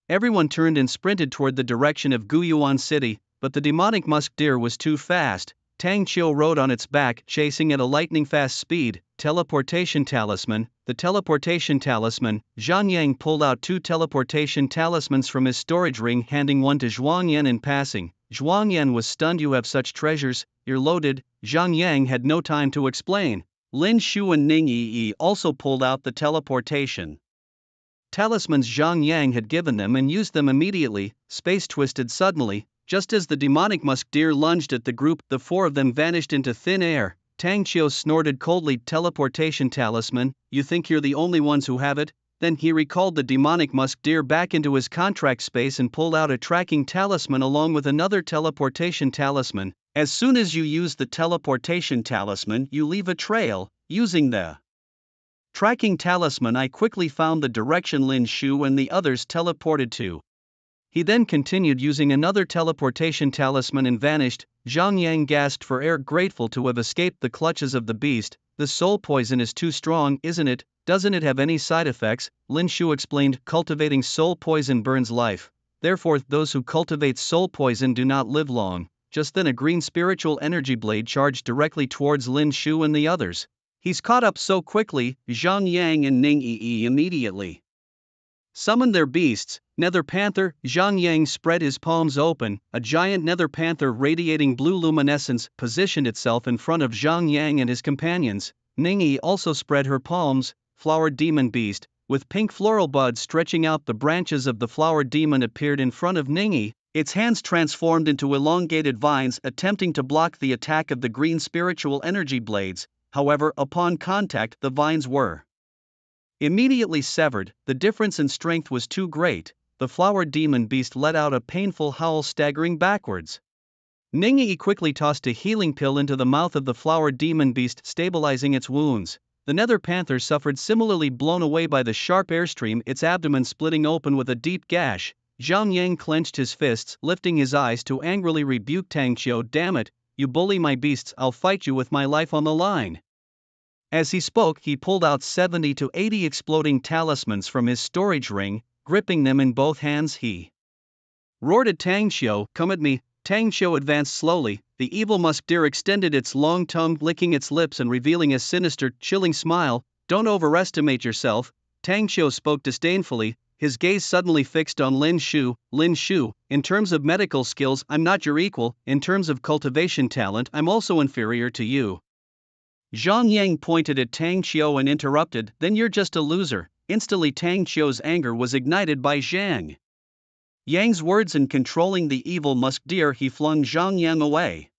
Everyone turned and sprinted toward the direction of Guyuan City, but the demonic musk deer was too fast. Tang Qiu rode on its back, chasing at a lightning-fast speed. Teleportation talisman. The teleportation talisman. Zhang Yang pulled out 2 teleportation talismans from his storage ring, handing one to Zhuang Yan in passing. Zhuang Yan was stunned. "You have such treasures, you're loaded." Zhang Yang had no time to explain. Lin Shu and Ning Yi also pulled out the teleportation talismans Zhang Yang had given them and used them immediately. Space twisted suddenly. Just as the demonic musk deer lunged at the group, the 4 of them vanished into thin air. Tang Qiu snorted coldly. "Teleportation talisman, you think you're the only ones who have it?" Then he recalled the demonic musk deer back into his contract space and pulled out a tracking talisman along with another teleportation talisman. As soon as you use the teleportation talisman, you leave a trail. Using the tracking talisman, I quickly found the direction Lin Shu and the others teleported to. He then continued using another teleportation talisman and vanished. Zhang Yang gasped for air, grateful to have escaped the clutches of the beast. "The soul poison is too strong, isn't it? Doesn't it have any side effects?" Lin Shu explained. "Cultivating soul poison burns life. Therefore, those who cultivate soul poison do not live long." Just then a green spiritual energy blade charged directly towards Lin Shu and the others. "He's caught up so quickly." Zhang Yang and Ning Yi immediately summoned their beasts. Nether Panther. Zhang Yang spread his palms open. A giant Nether Panther radiating blue luminescence positioned itself in front of Zhang Yang and his companions. Ning Yi also spread her palms. Flower Demon Beast, with pink floral buds stretching out, the branches of the flower demon appeared in front of Ning Yi. Its hands transformed into elongated vines, attempting to block the attack of the green spiritual energy blades. However, upon contact, the vines were immediately severed. The difference in strength was too great. The flower demon beast let out a painful howl, staggering backwards. Ning Yi quickly tossed a healing pill into the mouth of the flower demon beast, stabilizing its wounds. The Nether Panther suffered similarly, blown away by the sharp airstream, its abdomen splitting open with a deep gash. Zhang Yang clenched his fists, lifting his eyes to angrily rebuke Tang Qiu. "Damn it, you bully my beasts, I'll fight you with my life on the line." As he spoke, he pulled out 70 to 80 exploding talismans from his storage ring. Gripping them in both hands, he roared at Tang Qiu, "Come at me." Tang Qiu advanced slowly. The evil musk deer extended its long tongue, licking its lips and revealing a sinister, chilling smile. "Don't overestimate yourself." Tang Qiu spoke disdainfully, his gaze suddenly fixed on Lin Shu. "Lin Shu, in terms of medical skills, I'm not your equal. In terms of cultivation talent, I'm also inferior to you." Zhang Yang pointed at Tang Qiu and interrupted, "Then you're just a loser." Instantly Tang Qiu's anger was ignited by Zhang Yang's words, and controlling the evil musk deer, he flung Zhang Yang away.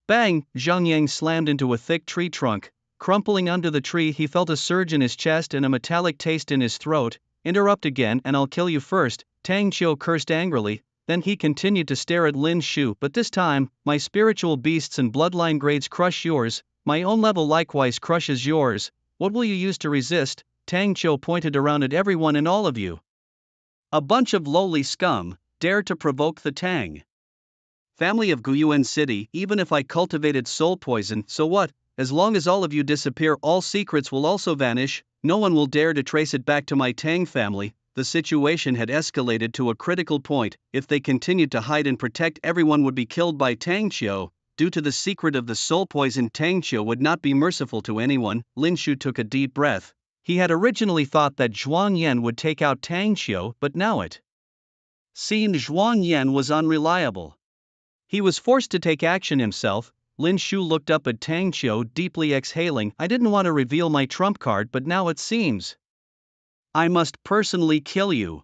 Bang! Zhang Yang slammed into a thick tree trunk. Crumpling under the tree, he felt a surge in his chest and a metallic taste in his throat. "Interrupt again and I'll kill you first," Tang Qiu cursed angrily. Then he continued to stare at Lin Shu. "But this time, my spiritual beasts and bloodline grades crush yours. My own level likewise crushes yours. What will you use to resist?" Tang Qiu pointed around at everyone. "And all of you, a bunch of lowly scum, dare to provoke the Tang family of Guyuan City. Even if I cultivated soul poison, so what? As long as all of you disappear, all secrets will also vanish. No one will dare to trace it back to my Tang family." The situation had escalated to a critical point. If they continued to hide and protect, everyone would be killed by Tang Qiu. Due to the secret of the soul poison, Tang Qiu would not be merciful to anyone. Lin Shu took a deep breath. He had originally thought that Zhuang Yan would take out Tang Qiu, but now it seemed Zhuang Yan was unreliable. He was forced to take action himself. Lin Shu looked up at Tang Qiu, deeply exhaling. I didn't want to reveal my trump card, but now it seems I must personally kill you.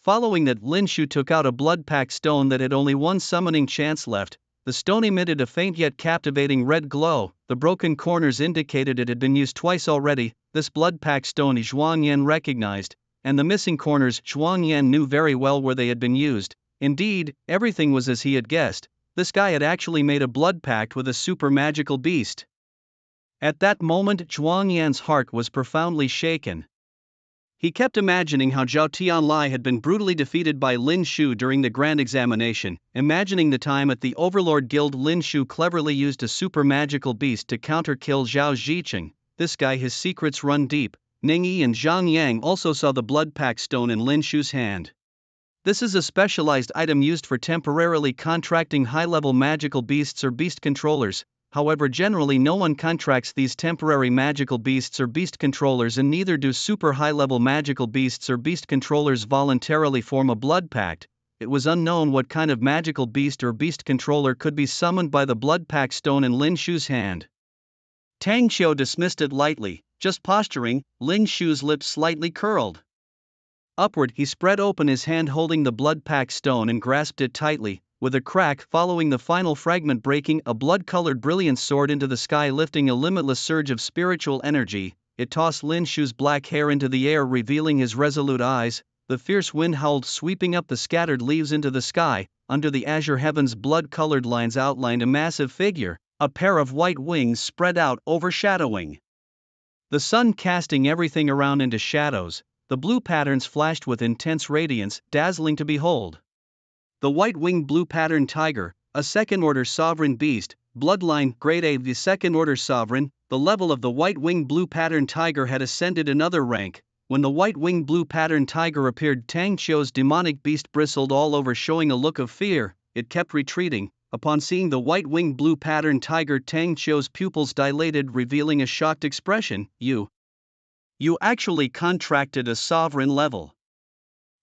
Following that, Lin Shu took out a blood-packed stone that had only one summoning chance left. The stone emitted a faint yet captivating red glow. The broken corners indicated it had been used twice already. This blood-packed stone Zhuang Yan recognized, and the missing corners Zhuang Yan knew very well where they had been used. Indeed, everything was as he had guessed. This guy had actually made a blood pact with a super magical beast. At that moment, Zhuang Yan's heart was profoundly shaken. He kept imagining how Zhao Tianlai had been brutally defeated by Lin Shu during the grand examination, imagining the time at the Overlord Guild Lin Shu cleverly used a super magical beast to counter-kill Zhao Zicheng. This guy, his secrets run deep. Ning Yi and Zhang Yang also saw the blood pact stone in Lin Shu's hand. This is a specialized item used for temporarily contracting high-level magical beasts or beast controllers. However, generally no one contracts these temporary magical beasts or beast controllers, and neither do super high-level magical beasts or beast controllers voluntarily form a blood pact. It was unknown what kind of magical beast or beast controller could be summoned by the blood pact stone in Lin Shu's hand. Tang Qiu dismissed it lightly, just posturing. Lin Shu's lips slightly curled upward. He spread open his hand holding the blood pact stone and grasped it tightly. With a crack following the final fragment breaking, a blood-colored brilliance soared into the sky, lifting a limitless surge of spiritual energy. It tossed Lin Shu's black hair into the air, revealing his resolute eyes. The fierce wind howled, sweeping up the scattered leaves into the sky. Under the azure heavens, blood-colored lines outlined a massive figure, a pair of white wings spread out, overshadowing the sun, casting everything around into shadows. The blue patterns flashed with intense radiance, dazzling to behold. The white-winged blue-patterned tiger, a second-order sovereign beast, bloodline grade A. The second-order sovereign, the level of the white-winged blue-patterned tiger had ascended another rank. When the white-winged blue-patterned tiger appeared, Tang Qiu's demonic beast bristled all over, showing a look of fear. It kept retreating. Upon seeing the white-winged blue-patterned tiger, Tang Qiu's pupils dilated, revealing a shocked expression. You actually contracted a sovereign level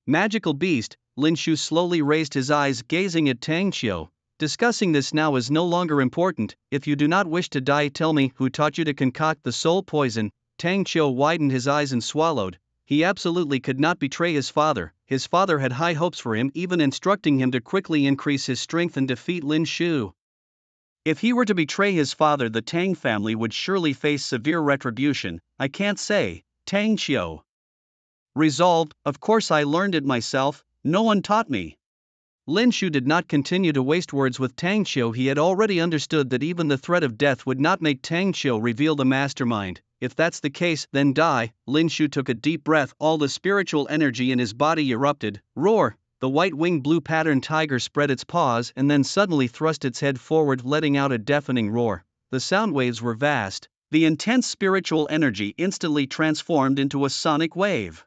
magical beast. Lin Shu slowly raised his eyes, gazing at Tang Qiu. Discussing this now is no longer important. If you do not wish to die, tell me who taught you to concoct the soul poison. Tang Qiu widened his eyes and swallowed. He absolutely could not betray his father. His father had high hopes for him, even instructing him to quickly increase his strength and defeat Lin Shu. If he were to betray his father, the Tang family would surely face severe retribution. I can't say. Tang Qiu resolved. Of course I learned it myself. No one taught me. Lin Shu did not continue to waste words with Tang Qiu. He had already understood that even the threat of death would not make Tang Qiu reveal the mastermind. If that's the case, then die. Lin Shu took a deep breath. All the spiritual energy in his body erupted. Roar! The white-winged blue-patterned tiger spread its paws and then suddenly thrust its head forward, letting out a deafening roar. The sound waves were vast. The intense spiritual energy instantly transformed into a sonic wave.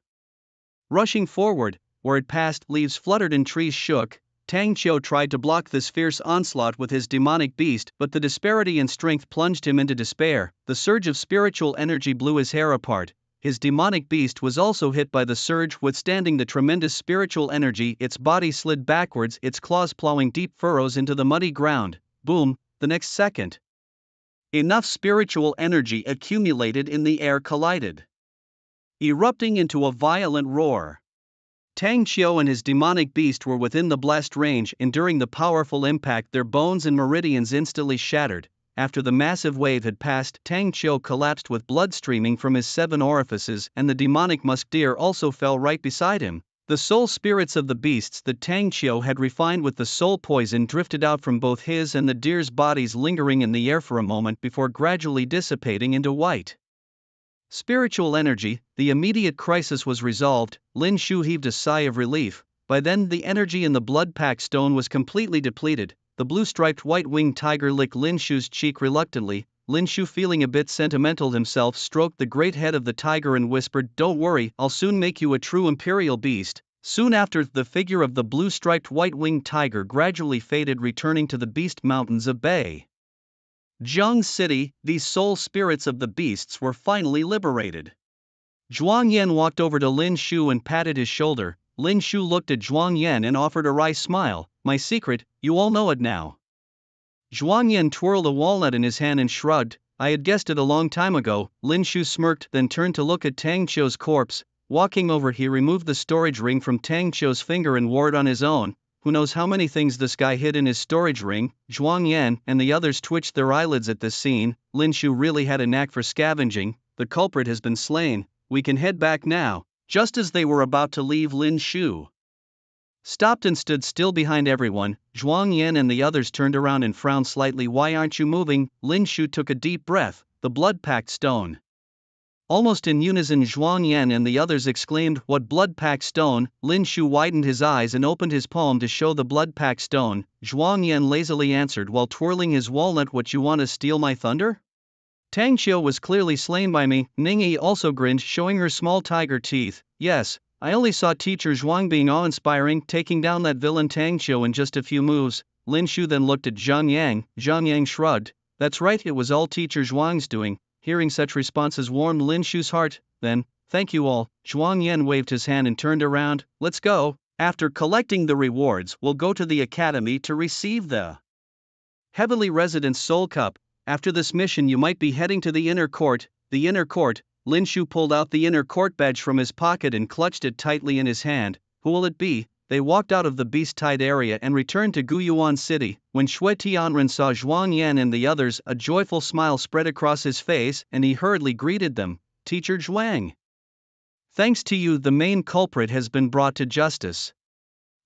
Rushing forward, where it passed, leaves fluttered and trees shook. Tang Qiu tried to block this fierce onslaught with his demonic beast, but the disparity in strength plunged him into despair. The surge of spiritual energy blew his hair apart. His demonic beast was also hit by the surge, withstanding the tremendous spiritual energy. Its body slid backwards, its claws plowing deep furrows into the muddy ground. Boom! The next second, enough spiritual energy accumulated in the air collided, erupting into a violent roar. Tang Qiu and his demonic beast were within the blast range. Enduring the powerful impact, their bones and meridians instantly shattered. After the massive wave had passed, Tang Qiu collapsed with blood streaming from his 7 orifices, and the demonic musk deer also fell right beside him. The soul spirits of the beasts that Tang Qiu had refined with the soul poison drifted out from both his and the deer's bodies, lingering in the air for a moment before gradually dissipating into white spiritual energy. The immediate crisis was resolved. Lin Shu heaved a sigh of relief. By then, the energy in the blood pact stone was completely depleted. The blue-striped white-winged tiger licked Lin Shu's cheek reluctantly. Lin Shu, feeling a bit sentimental himself, stroked the great head of the tiger and whispered, "Don't worry, I'll soon make you a true imperial beast." Soon after, the figure of the blue-striped white-winged tiger gradually faded, returning to the beast mountains of Bei Zheng City. These soul spirits of the beasts were finally liberated. Zhuang Yan walked over to Lin Shu and patted his shoulder. Lin Shu looked at Zhuang Yan and offered a wry smile. My secret, you all know it now. Zhuang Yan twirled a walnut in his hand and shrugged. I had guessed it a long time ago. Lin Shu smirked, then turned to look at Tang Qiu's corpse. Walking over, he removed the storage ring from Tang Qiu's finger and wore it on his own. Who knows how many things this guy hid in his storage ring? Zhuang Yan and the others twitched their eyelids at this scene. Lin Shu really had a knack for scavenging. The culprit has been slain. We can head back now. Just as they were about to leave, Lin Shu stopped and stood still behind everyone. Zhuang Yan and the others turned around and frowned slightly. Why aren't you moving? Lin Shu took a deep breath. The blood-packed stone. Almost in unison, Zhuang Yan and the others exclaimed, what blood-packed stone? Lin Shu widened his eyes and opened his palm to show the blood-packed stone. Zhuang Yan lazily answered while twirling his walnut, what, you want to steal my thunder? Tang Qiu was clearly slain by me. Ning Yi also grinned, showing her small tiger teeth. Yes, I only saw teacher Zhuang being awe-inspiring, taking down that villain Tang Qiu in just a few moves. Lin Shu then looked at Zhang Yang. Zhang Yang shrugged. That's right, it was all teacher Zhuang's doing. Hearing such responses warmed Lin Shu's heart. Then, thank you all. Zhuang Yan waved his hand and turned around. Let's go. After collecting the rewards, we'll go to the academy to receive the Heavenly Residence Soul Cup. After this mission, you might be heading to the inner court. The inner court. Lin Shu pulled out the inner court badge from his pocket and clutched it tightly in his hand. Who will it be? They walked out of the beast-tide area and returned to Guyuan City. When Shui Tianren saw Zhuang Yan and the others, a joyful smile spread across his face and he hurriedly greeted them. Teacher Zhuang, thanks to you, the main culprit has been brought to justice.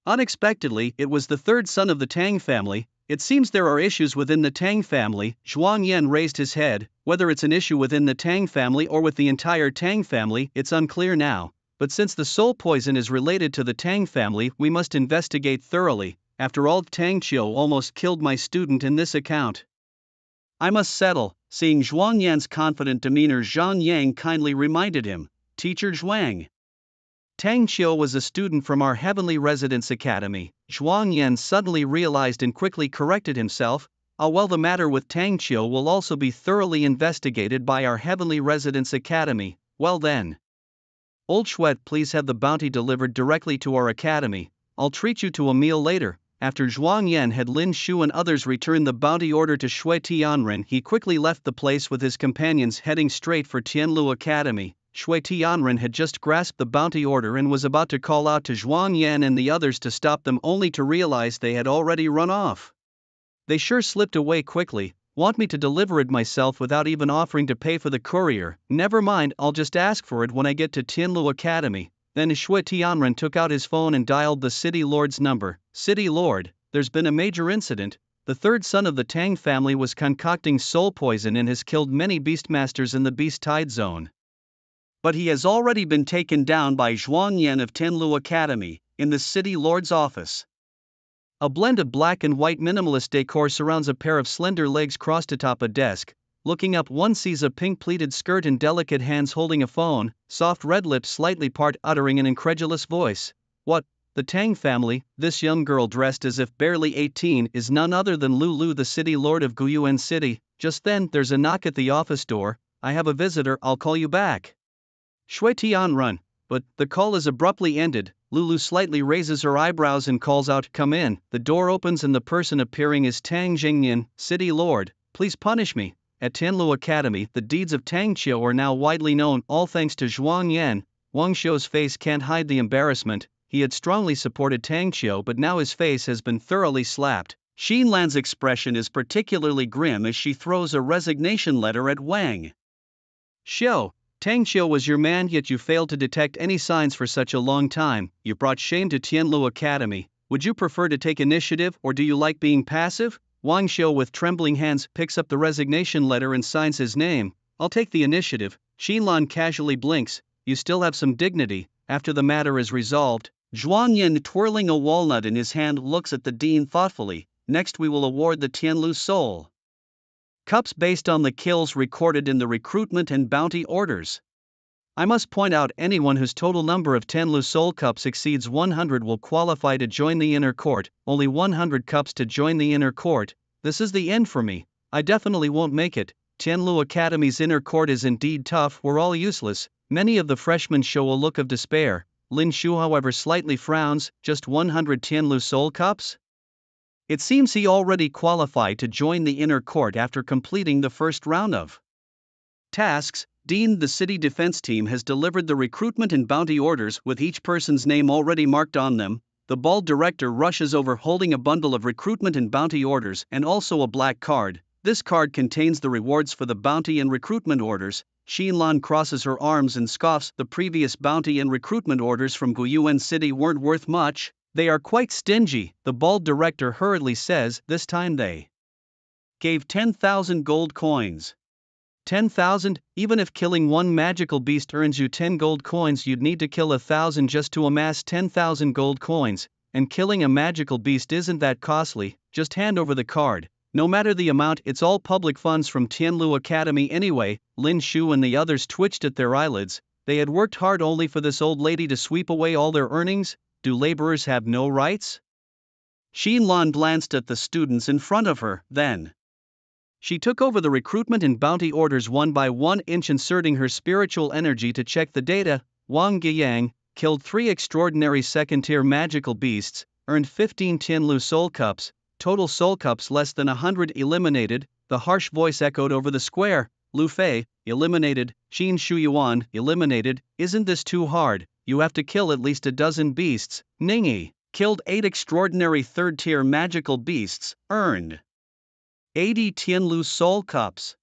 Unexpectedly, it was the third son of the Tang family. It seems there are issues within the Tang family. Zhuang Yan raised his head. Whether it's an issue within the Tang family or with the entire Tang family, it's unclear now. But since the soul poison is related to the Tang family, we must investigate thoroughly. After all, Tang Qiu almost killed my student in this account. I must settle. Seeing Zhuang Yan's confident demeanor, Zhang Yang kindly reminded him. Teacher Zhuang, Tang Qiu was a student from our Heavenly Residence Academy. Zhuang Yan suddenly realized and quickly corrected himself. Well, the matter with Tang Qiu will also be thoroughly investigated by our Heavenly Residence Academy. Well then, Old Chouette, please have the bounty delivered directly to our academy. I'll treat you to a meal later. After Zhuang Yan had Lin Shu and others return the bounty order to Shui Tianren, he quickly left the place with his companions, heading straight for Tianlu Academy. Shui Tianren had just grasped the bounty order and was about to call out to Zhuang Yan and the others to stop them, only to realize they had already run off. They sure slipped away quickly. Want me to deliver it myself without even offering to pay for the courier? Never mind, I'll just ask for it when I get to Tianlu Academy. Then Shui Tianren took out his phone and dialed the city lord's number. City lord, there's been a major incident. The third son of the Tang family was concocting soul poison and has killed many beastmasters in the beast tide zone. But he has already been taken down by Zhuang Yan of Tianlu Academy, in the city lord's office. A blend of black and white minimalist decor surrounds a pair of slender legs crossed atop a desk. Looking up, one sees a pink pleated skirt and delicate hands holding a phone, soft red lips slightly part, uttering an incredulous voice. What? The Tang family? This young girl, dressed as if barely 18, is none other than Lulu, the city lord of Guyuan City. Just then, there's a knock at the office door. I have a visitor, I'll call you back. Shui Tianren. But the call is abruptly ended. Lulu slightly raises her eyebrows and calls out, come in. The door opens and the person appearing is Tang Jingyan, city lord. Please punish me. At Tianlu Academy, the deeds of Tang Qiu are now widely known, all thanks to Zhuang Yan. Wang Xiu's face can't hide the embarrassment. He had strongly supported Tang Qiu, but now his face has been thoroughly slapped. Xin Lan's expression is particularly grim as she throws a resignation letter at Wang Xiu. Tang Qiu was your man, yet you failed to detect any signs for such a long time. You brought shame to Tianlu Academy. Would you prefer to take initiative, or do you like being passive? Wang Xiu, with trembling hands, picks up the resignation letter and signs his name. I'll take the initiative. Xinlan casually blinks. You still have some dignity. After the matter is resolved, Zhuang Yan, twirling a walnut in his hand, looks at the dean thoughtfully. Next we will award the Tianlu Soul Cups based on the kills recorded in the recruitment and bounty orders. I must point out, anyone whose total number of Tianlu Soul Cups exceeds 100 will qualify to join the inner court. Only 100 cups to join the inner court. This is the end for me. I definitely won't make it. Tianlu Academy's inner court is indeed tough. We're all useless. Many of the freshmen show a look of despair. Lin Shu, however, slightly frowns. Just 100 Tianlu Soul Cups? It seems he already qualified to join the inner court after completing the first round of tasks. Dean, the city defense team has delivered the recruitment and bounty orders with each person's name already marked on them. The bald director rushes over holding a bundle of recruitment and bounty orders and also a black card. This card contains the rewards for the bounty and recruitment orders. Xinlan crosses her arms and scoffs. The previous bounty and recruitment orders from Guyuan City weren't worth much. They are quite stingy, the bald director hurriedly says. This time they gave 10,000 gold coins. 10,000? Even if killing one magical beast earns you 10 gold coins, you'd need to kill 1,000 just to amass 10,000 gold coins, and killing a magical beast isn't that costly. Just hand over the card. No matter the amount, it's all public funds from Tianlu Academy anyway. Lin Shu and the others twitched at their eyelids. They had worked hard only for this old lady to sweep away all their earnings. Do laborers have no rights? Xinlan glanced at the students in front of her, then she took over the recruitment and bounty orders one by one, inserting her spiritual energy to check the data. Wang Guiyang killed 3 extraordinary second-tier magical beasts, earned 15 Tianlu soul cups, total soul cups less than 100 eliminated. The harsh voice echoed over the square. Lu Fei, eliminated. Xin Shuyuan, eliminated. Isn't this too hard? You have to kill at least a dozen beasts. Ningyi killed 8 extraordinary third-tier magical beasts, earned 80 Tianlu soul cups.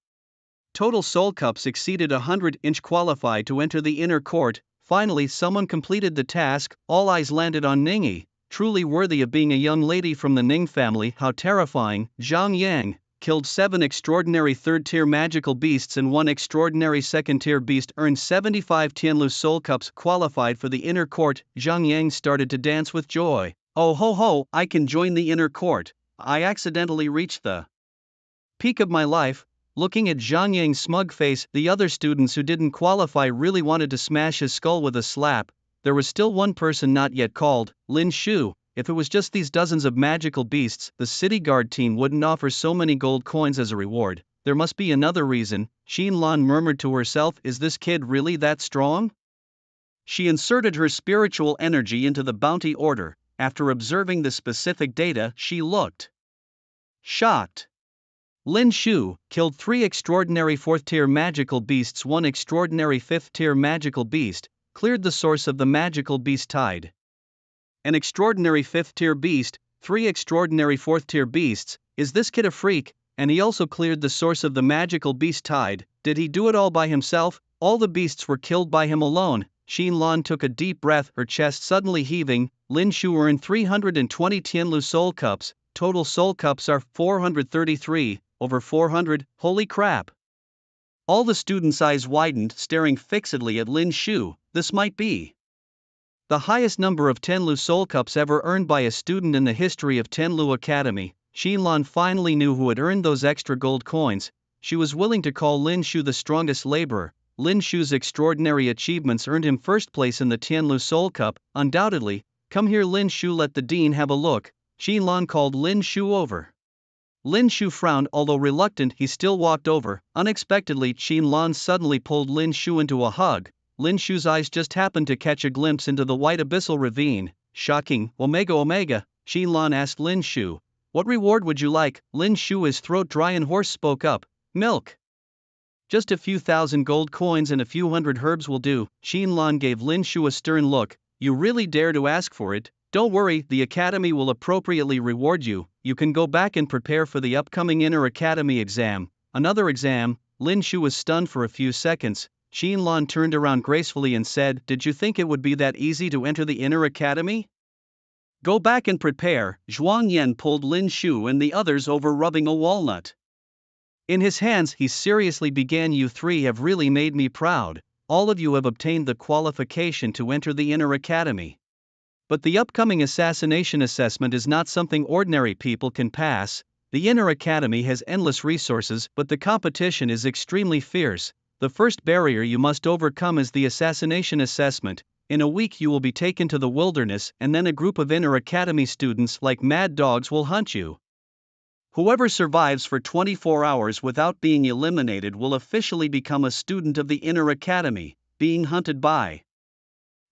Total soul cups exceeded 100. Qualified to enter the inner court. Finally someone completed the task. All eyes landed on Ningyi, truly worthy of being a young lady from the Ning family. How terrifying. Zhang Yang killed 7 extraordinary third-tier magical beasts and 1 extraordinary second-tier beast, earned 75 Tianlu soul cups. Qualified for the inner court. Zhang Yang started to dance with joy. Oh ho ho, I can join the inner court. I accidentally reached the peak of my life. Looking at Zhang Yang's smug face, the other students who didn't qualify really wanted to smash his skull with a slap. There was still one person not yet called, Lin Shu. If it was just these dozens of magical beasts, the city guard team wouldn't offer so many gold coins as a reward. There must be another reason. Xinlan murmured to herself, is this kid really that strong? She inserted her spiritual energy into the bounty order. After observing the specific data, she looked shocked. Lin Shu killed 3 extraordinary 4th-tier magical beasts, 1 extraordinary 5th-tier magical beast, cleared the source of the magical beast tide. An extraordinary 5th-tier beast, 3 extraordinary 4th-tier beasts. Is this kid a freak? And he also cleared the source of the magical beast tide. Did he do it all by himself? All the beasts were killed by him alone. Xinlan took a deep breath, her chest suddenly heaving. Lin Shu earned 320 Tianlu soul cups. Total soul cups are 433. Over 400, holy crap. All the students' eyes widened, staring fixedly at Lin Shu. This might be the highest number of Tianlu soul cups ever earned by a student in the history of Tianlu Academy. Xinlan finally knew who had earned those extra gold coins. She was willing to call Lin Shu the strongest laborer. Lin Shu's extraordinary achievements earned him first place in the Tianlu soul cup, undoubtedly. Come here, Lin Shu, let the dean have a look. Xinlan called Lin Shu over. Lin Shu frowned, although reluctant, he still walked over. Unexpectedly, Xinlan suddenly pulled Lin Shu into a hug. Lin Shu's eyes just happened to catch a glimpse into the white abyssal ravine. Shocking. Omega Omega, Xinlan asked Lin Shu. What reward would you like? Lin Shu, his throat dry and hoarse, spoke up. Milk. Just a few thousand gold coins and a few hundred herbs will do. Xinlan gave Lin Shu a stern look. You really dare to ask for it? Don't worry, the academy will appropriately reward you. You can go back and prepare for the upcoming inner academy exam. Another exam? Lin Shu was stunned for a few seconds. Xinlan turned around gracefully and said, did you think it would be that easy to enter the inner academy? Go back and prepare. Zhuang Yan pulled Lin Shu and the others over, rubbing a walnut in his hands. He seriously began, you 3 have really made me proud. All of you have obtained the qualification to enter the inner academy. But the upcoming assassination assessment is not something ordinary people can pass. The inner academy has endless resources, but the competition is extremely fierce. The first barrier you must overcome is the assassination assessment. In a week you will be taken to the wilderness, and then a group of inner academy students like mad dogs will hunt you. Whoever survives for 24 hours without being eliminated will officially become a student of the inner academy, being hunted by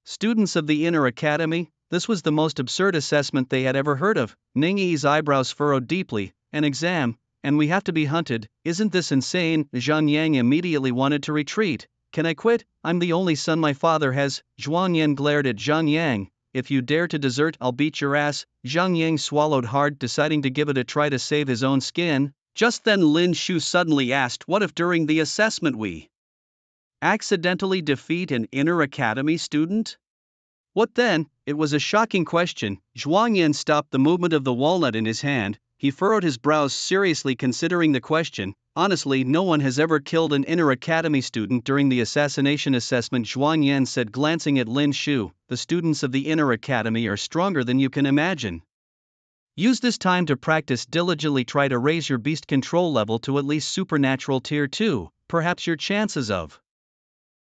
students of the inner academy. This was the most absurd assessment they had ever heard of. Ning Yi's eyebrows furrowed deeply. An exam, and we have to be hunted, isn't this insane? Zhang Yang immediately wanted to retreat. Can I quit? I'm the only son my father has. Zhuang Yan glared at Zhang Yang. If you dare to desert, I'll beat your ass. Zhang Yang swallowed hard, deciding to give it a try to save his own skin. Just then Lin Shu suddenly asked, what if during the assessment we accidentally defeat an inner academy student? What then? It was a shocking question. Zhuang Yan stopped the movement of the walnut in his hand. He furrowed his brows seriously considering the question. Honestly, no one has ever killed an inner academy student during the assassination assessment, Zhuang Yan said, glancing at Lin Shu. The students of the inner academy are stronger than you can imagine. Use this time to practice diligently. Try to raise your beast control level to at least supernatural tier 2. Perhaps your chances of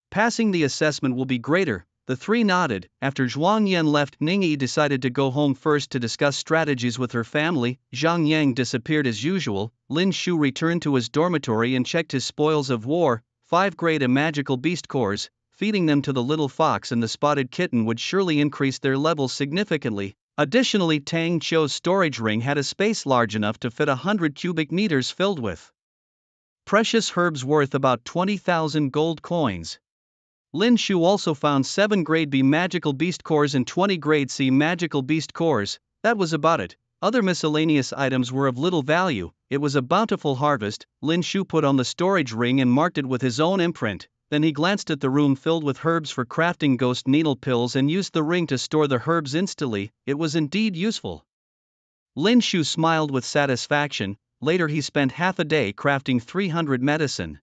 passing the assessment will be greater. The three nodded. After Zhuang Yan left, Ning Yi decided to go home first to discuss strategies with her family. Zhang Yang disappeared as usual. Lin Shu returned to his dormitory and checked his spoils of war. 5 grade magical beast cores. Feeding them to the little fox and the spotted kitten would surely increase their levels significantly. Additionally, Tang Qiu's storage ring had a space large enough to fit 100 cubic meters filled with precious herbs worth about 20,000 gold coins. Lin Shu also found 7 grade B magical beast cores and 20 grade C magical beast cores. That was about it. Other miscellaneous items were of little value. It was a bountiful harvest. Lin Shu put on the storage ring and marked it with his own imprint. Then he glanced at the room filled with herbs for crafting ghost needle pills and used the ring to store the herbs instantly. It was indeed useful. Lin Shu smiled with satisfaction. Later he spent half a day crafting 300 medicine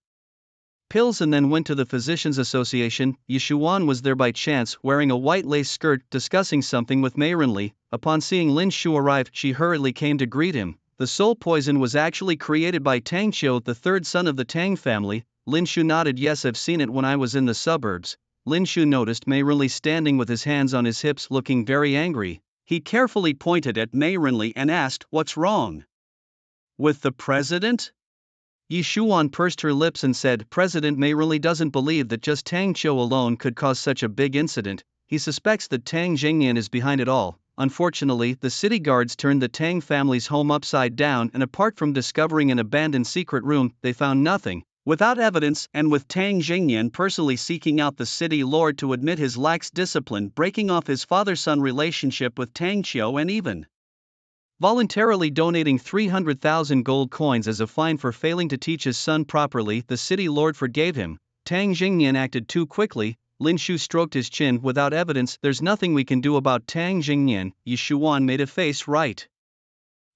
pills and then went to the Physicians Association. Yishuan was there by chance, wearing a white lace skirt, discussing something with Mei Renli. Upon seeing Lin Shu arrive, she hurriedly came to greet him. The soul poison was actually created by Tang Qiu, the third son of the Tang family. Lin Shu nodded. Yes, I've seen it when I was in the suburbs. Lin Shu noticed Mei Renli standing with his hands on his hips, looking very angry. He carefully pointed at Mei Renli and asked, what's wrong with the president? Yishuan pursed her lips and said, President Mei Renli doesn't believe that just Tang Qiu alone could cause such a big incident. He suspects that Tang Jingyan is behind it all. Unfortunately, the city guards turned the Tang family's home upside down, and apart from discovering an abandoned secret room, they found nothing. Without evidence, and with Tang Jingyan personally seeking out the city lord to admit his lax discipline, breaking off his father-son relationship with Tang Qiu, and even voluntarily donating 300,000 gold coins as a fine for failing to teach his son properly, the city lord forgave him. Tang Jingyan acted too quickly. Lin Shu stroked his chin. Without evidence, there's nothing we can do about Tang Jingyan. Yishuan made a face. Right.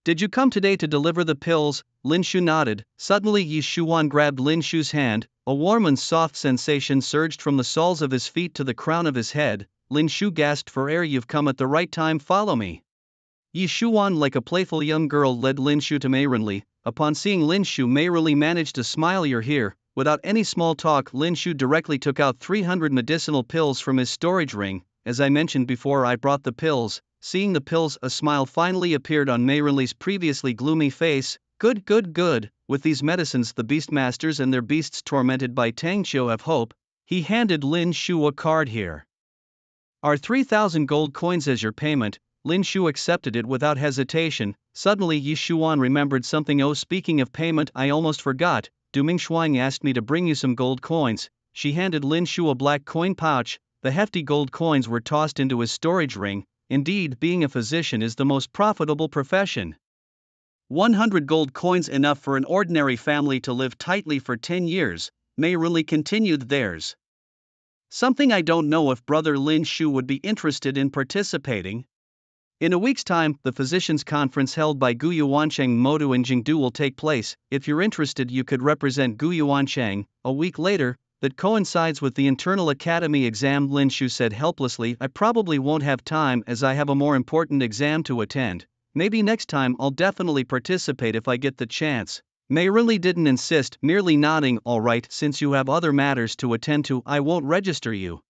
Did you come today to deliver the pills? Lin Shu nodded. Suddenly Yishuan grabbed Lin Shu's hand. A warm and soft sensation surged from the soles of his feet to the crown of his head. Lin Shu gasped for air. You've come at the right time. Follow me. Yishuan, like a playful young girl, led Lin Shu to Mei Renli. Upon seeing Lin Shu, Mei Renli managed to smile. You're here. Without any small talk, Lin Shu directly took out 300 medicinal pills from his storage ring. As I mentioned before, I brought the pills. Seeing the pills, a smile finally appeared on Mei Renli's previously gloomy face. Good, good, good. With these medicines, the Beastmasters and their beasts tormented by Tang Qiu have hope. He handed Lin Shu a card. Here are 3,000 gold coins as your payment. Lin Shu accepted it without hesitation. Suddenly Yishuan remembered something. Oh, speaking of payment, I almost forgot. Du Mingshuang asked me to bring you some gold coins. She handed Lin Shu a black coin pouch. The hefty gold coins were tossed into his storage ring. Indeed, being a physician is the most profitable profession. 100 gold coins, enough for an ordinary family to live tightly for 10 years. Mei Renli continued. There's something I don't know if brother Lin Shu would be interested in participating. In a week's time, the physicians' conference held by Gu Yuancheng Modu in Jingdu will take place. If you're interested, you could represent Gu Yuancheng. A week later, that coincides with the internal academy exam, Lin Shu said helplessly. I probably won't have time as I have a more important exam to attend. Maybe next time I'll definitely participate if I get the chance. Mei Renli didn't insist, merely nodding. All right, since you have other matters to attend to, I won't register you.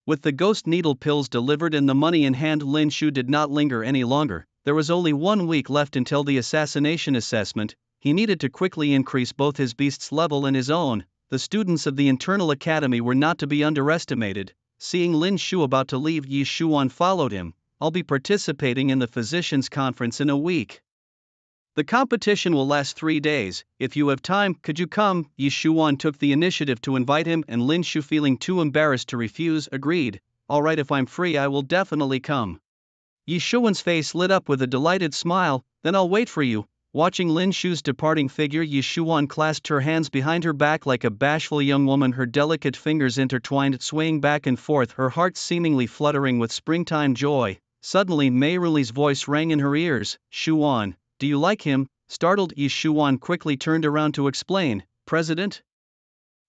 With the ghost needle pills delivered and the money in hand, Lin Shu did not linger any longer. There was only 1 week left until the assassination assessment. He needed to quickly increase both his beast's level and his own. The students of the internal academy were not to be underestimated. Seeing Lin Shu about to leave, Yishuan followed him. I'll be participating in the physicians' conference in a week. The competition will last 3 days. If you have time, could you come? Yi Shuan took the initiative to invite him, and Lin Shu, feeling too embarrassed to refuse, agreed. All right, if I'm free, I will definitely come. Yi Shuan's face lit up with a delighted smile. Then I'll wait for you. Watching Lin Shu's departing figure, Yi Shuan clasped her hands behind her back like a bashful young woman, her delicate fingers intertwined, swaying back and forth, her heart seemingly fluttering with springtime joy. Suddenly Mei Runli's voice rang in her ears. Shuan, do you like him? Startled, Yi Shuan quickly turned around to explain. President?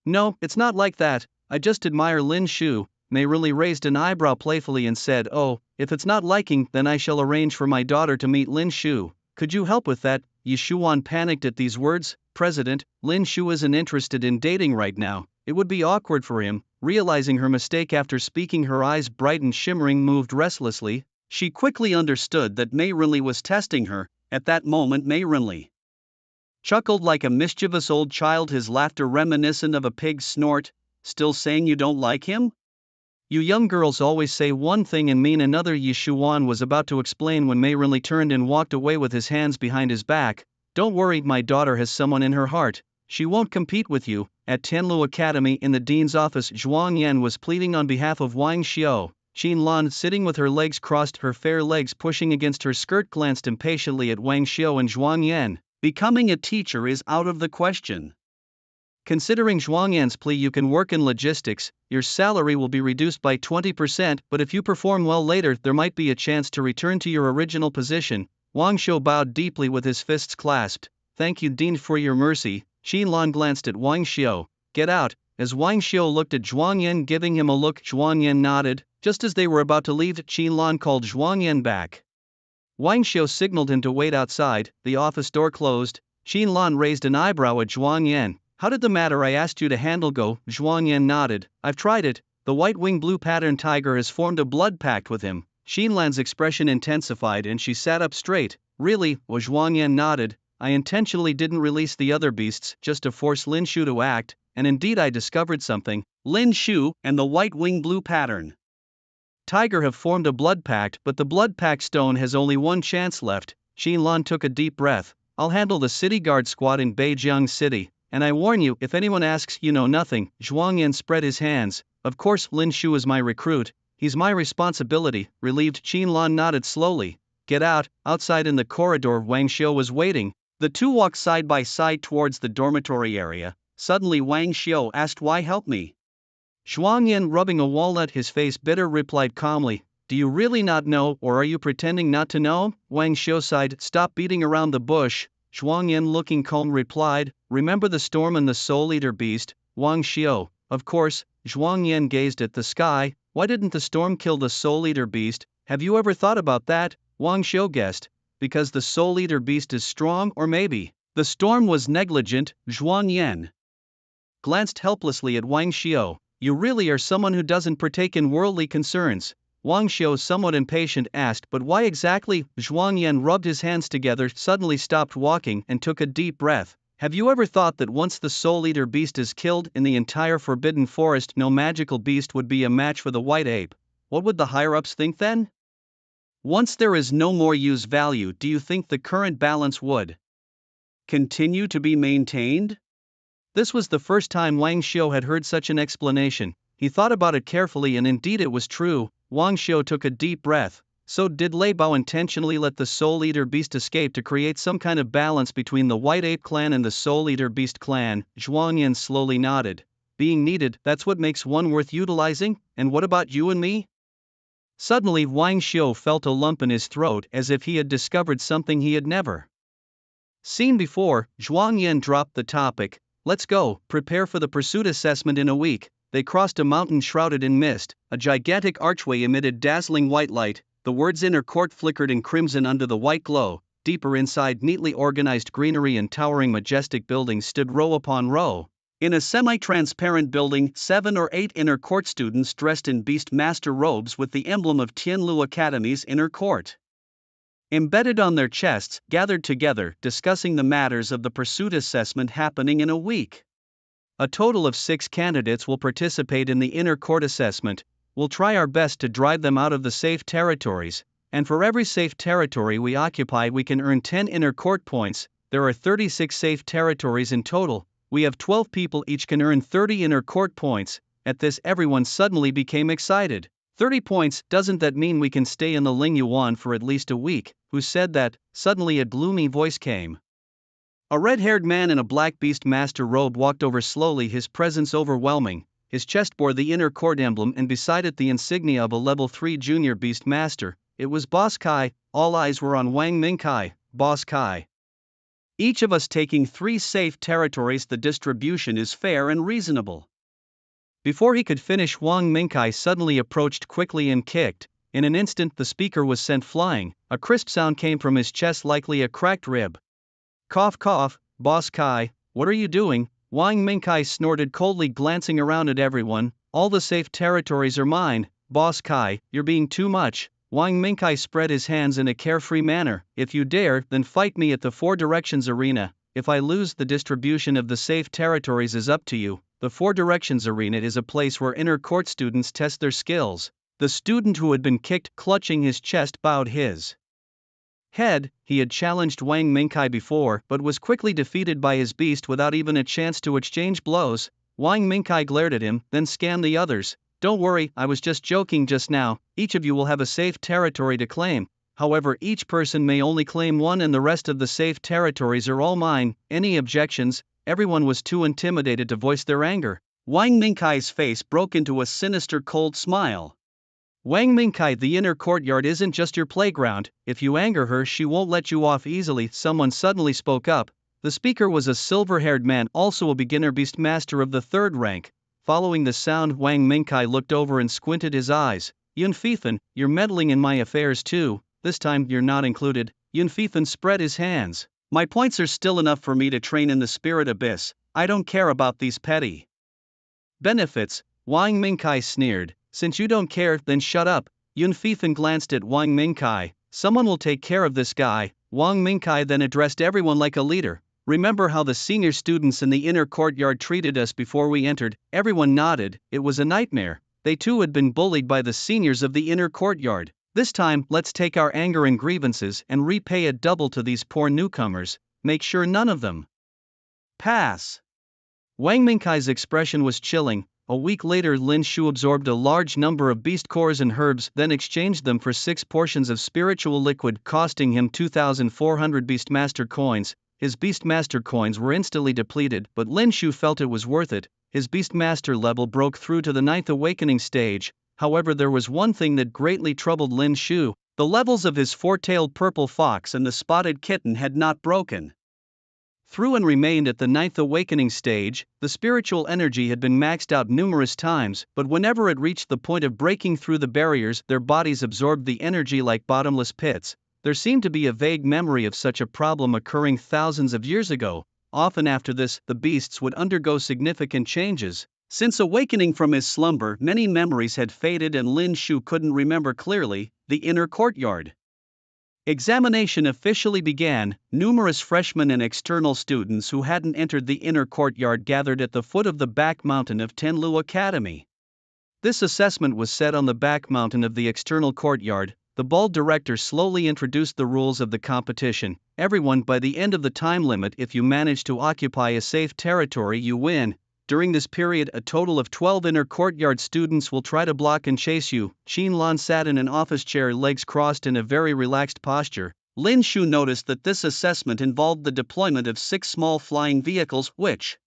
No, it's not like that, I just admire Lin Shu. Mei Runli raised an eyebrow playfully and said, oh, if it's not liking, then I shall arrange for my daughter to meet Lin Shu. Could you help with that? Yi Shuan panicked at these words. President, Lin Shu isn't interested in dating right now. It would be awkward for him. Realizing her mistake after speaking, her eyes bright and shimmering moved restlessly. She quickly understood that Mei Runli was testing her. At that moment Mei Runli chuckled like a mischievous old child, his laughter reminiscent of a pig's snort. Still saying you don't like him? You young girls always say one thing and mean another. Yi Shuan was about to explain when Mei Runli turned and walked away with his hands behind his back. Don't worry, my daughter has someone in her heart. She won't compete with you. At Tianlu Academy in the dean's office, Zhuang Yan was pleading on behalf of Wang Xiao. Qin Lan, sitting with her legs crossed, her fair legs pushing against her skirt, glanced impatiently at Wang Xiao and Zhuang Yan. Becoming a teacher is out of the question. Considering Zhuang Yan's plea, you can work in logistics, your salary will be reduced by 20%, but if you perform well later, there might be a chance to return to your original position. Wang Xiao bowed deeply with his fists clasped. Thank you, Dean, for your mercy. Qin Lan glanced at Wang Xiao. Get out. As Wang Xiao looked at Zhuang Yan, giving him a look, Zhuang Yan nodded. Just as they were about to leave, Qin Lan called Zhuang Yan back. Wang Xiao signaled him to wait outside. The office door closed. Qin Lan raised an eyebrow at Zhuang Yan. How did the matter I asked you to handle go? Zhuang Yan nodded. I've tried it. The white-winged blue pattern tiger has formed a blood pact with him. Qin Lan's expression intensified and she sat up straight. Really? Zhuang Yan nodded. I intentionally didn't release the other beasts just to force Lin Shu to act, and indeed I discovered something. Lin Shu and the white-winged blue pattern tiger have formed a blood pact, but the blood pact stone has only one chance left. Qin Lan took a deep breath. I'll handle the city guard squad in Beijiang City. And I warn you, if anyone asks, you know nothing. Zhuang Yan spread his hands. Of course, Lin Shu is my recruit. He's my responsibility. Relieved, Qin Lan nodded slowly. Get out. Outside in the corridor, Wang Xiao was waiting. The two walked side by side towards the dormitory area. Suddenly Wang Xiao asked, why help me? Zhuang Yan, rubbing a walnut, his face bitter, replied calmly. Do you really not know, or are you pretending not to know? Wang Xiao sighed. Stop beating around the bush. Zhuang Yan, looking calm, replied, remember the storm and the Soul Eater beast? Wang Xiao, of course. Zhuang Yan gazed at the sky. Why didn't the storm kill the Soul Eater beast? Have you ever thought about that? Wang Xiao guessed. Because the Soul Eater beast is strong, or maybe the storm was negligent. Zhuang Yan glanced helplessly at Wang Xiao. You really are someone who doesn't partake in worldly concerns. Wang Xiao, somewhat impatient, asked, but why exactly? Zhuang Yan rubbed his hands together, suddenly stopped walking, and took a deep breath. Have you ever thought that once the Soul Eater beast is killed, in the entire Forbidden Forest no magical beast would be a match for the white ape? What would the higher-ups think then? Once there is no more use value, do you think the current balance would continue to be maintained? This was the first time Wang Xiao had heard such an explanation. He thought about it carefully, and indeed it was true. Wang Xiao took a deep breath. So did Lei Bao intentionally let the Soul Eater beast escape to create some kind of balance between the White Ape clan and the Soul Eater beast clan? Zhuang Yan slowly nodded. Being needed, that's what makes one worth utilizing. And what about you and me? Suddenly Wang Xiao felt a lump in his throat, as if he had discovered something he had never seen before. Zhuang Yan dropped the topic. Let's go, prepare for the pursuit assessment in a week. They crossed a mountain shrouded in mist. A gigantic archway emitted dazzling white light. The words inner court flickered in crimson under the white glow. Deeper inside, neatly organized greenery and towering majestic buildings stood row upon row. In a semi-transparent building, 7 or 8 inner court students dressed in beast master robes with the emblem of Tianlu Academy's inner court embedded on their chests, gathered together, discussing the matters of the pursuit assessment happening in a week. A total of 6 candidates will participate in the inner court assessment. We'll try our best to drive them out of the safe territories. And for every safe territory we occupy, we can earn 10 inner court points. There are 36 safe territories in total. We have 12 people, each can earn 30 inner court points. At this, everyone suddenly became excited. 30 points, doesn't that mean we can stay in the Ling Yuan for at least a week? Who said that? Suddenly a gloomy voice came. A red-haired man in a black beast master robe walked over slowly, his presence overwhelming. His chest bore the inner court emblem and beside it the insignia of a level 3 junior beast master. It was Boss Kai. All eyes were on Wang Mingkai. Boss Kai. Each of us taking 3 safe territories. The distribution is fair and reasonable. Before he could finish, Wang Mingkai suddenly approached quickly and kicked. In an instant the speaker was sent flying. A crisp sound came from his chest, likely a cracked rib. Cough cough, Boss Kai, what are you doing? Wang Mingkai snorted coldly, glancing around at everyone. All the safe territories are mine. Boss Kai, you're being too much. Wang Mingkai spread his hands in a carefree manner. If you dare, then fight me at the Four Directions Arena. If I lose, the distribution of the safe territories is up to you. The Four Directions Arena is a place where inner court students test their skills. The student who had been kicked, clutching his chest, bowed his head. He had challenged Wang Mingkai before, but was quickly defeated by his beast without even a chance to exchange blows. Wang Mingkai glared at him, then scanned the others. Don't worry, I was just joking just now. Each of you will have a safe territory to claim. However, each person may only claim one and the rest of the safe territories are all mine. Any objections? Everyone was too intimidated to voice their anger. Wang Mingkai's face broke into a sinister cold smile. Wang Mingkai, the inner courtyard isn't just your playground. If you anger her, she won't let you off easily. Someone suddenly spoke up. The speaker was a silver-haired man, also a beginner beast master of the 3rd rank. Following the sound, Wang Mingkai looked over and squinted his eyes. Yun Fifan, you're meddling in my affairs too. This time you're not included. Yun Fifan spread his hands. My points are still enough for me to train in the spirit abyss. I don't care about these petty benefits. Wang Mingkai sneered. Since you don't care, then shut up. Yun Fifan glanced at Wang Mingkai. Someone will take care of this guy. Wang Mingkai then addressed everyone like a leader. Remember how the senior students in the inner courtyard treated us before we entered? Everyone nodded. It was a nightmare. They too had been bullied by the seniors of the inner courtyard. This time, let's take our anger and grievances and repay it double to these poor newcomers. Make sure none of them pass. Wang Mingkai's expression was chilling. A week later, Lin Shu absorbed a large number of beast cores and herbs, then exchanged them for 6 portions of spiritual liquid, costing him 2,400 Beastmaster coins. His Beastmaster coins were instantly depleted, but Lin Shu felt it was worth it. His Beastmaster level broke through to the 9th awakening stage. However, there was one thing that greatly troubled Lin Shu. The levels of his 4-tailed purple fox and the spotted kitten had not broken through and remained at the 9th awakening stage. The spiritual energy had been maxed out numerous times, but whenever it reached the point of breaking through the barriers, their bodies absorbed the energy like bottomless pits. There seemed to be a vague memory of such a problem occurring thousands of years ago. Often after this, the beasts would undergo significant changes. Since awakening from his slumber, many memories had faded and Lin Shu couldn't remember clearly. The inner courtyard examination officially began. Numerous freshmen and external students who hadn't entered the inner courtyard gathered at the foot of the back mountain of Tenlu Academy. This assessment was set on the back mountain of the external courtyard. The bald director slowly introduced the rules of the competition. Everyone, by the end of the time limit, if you manage to occupy a safe territory, you win. During this period, a total of 12 inner courtyard students will try to block and chase you. Qin Lan sat in an office chair, legs crossed in a very relaxed posture. Lin Shu noticed that this assessment involved the deployment of 6 small flying vehicles, which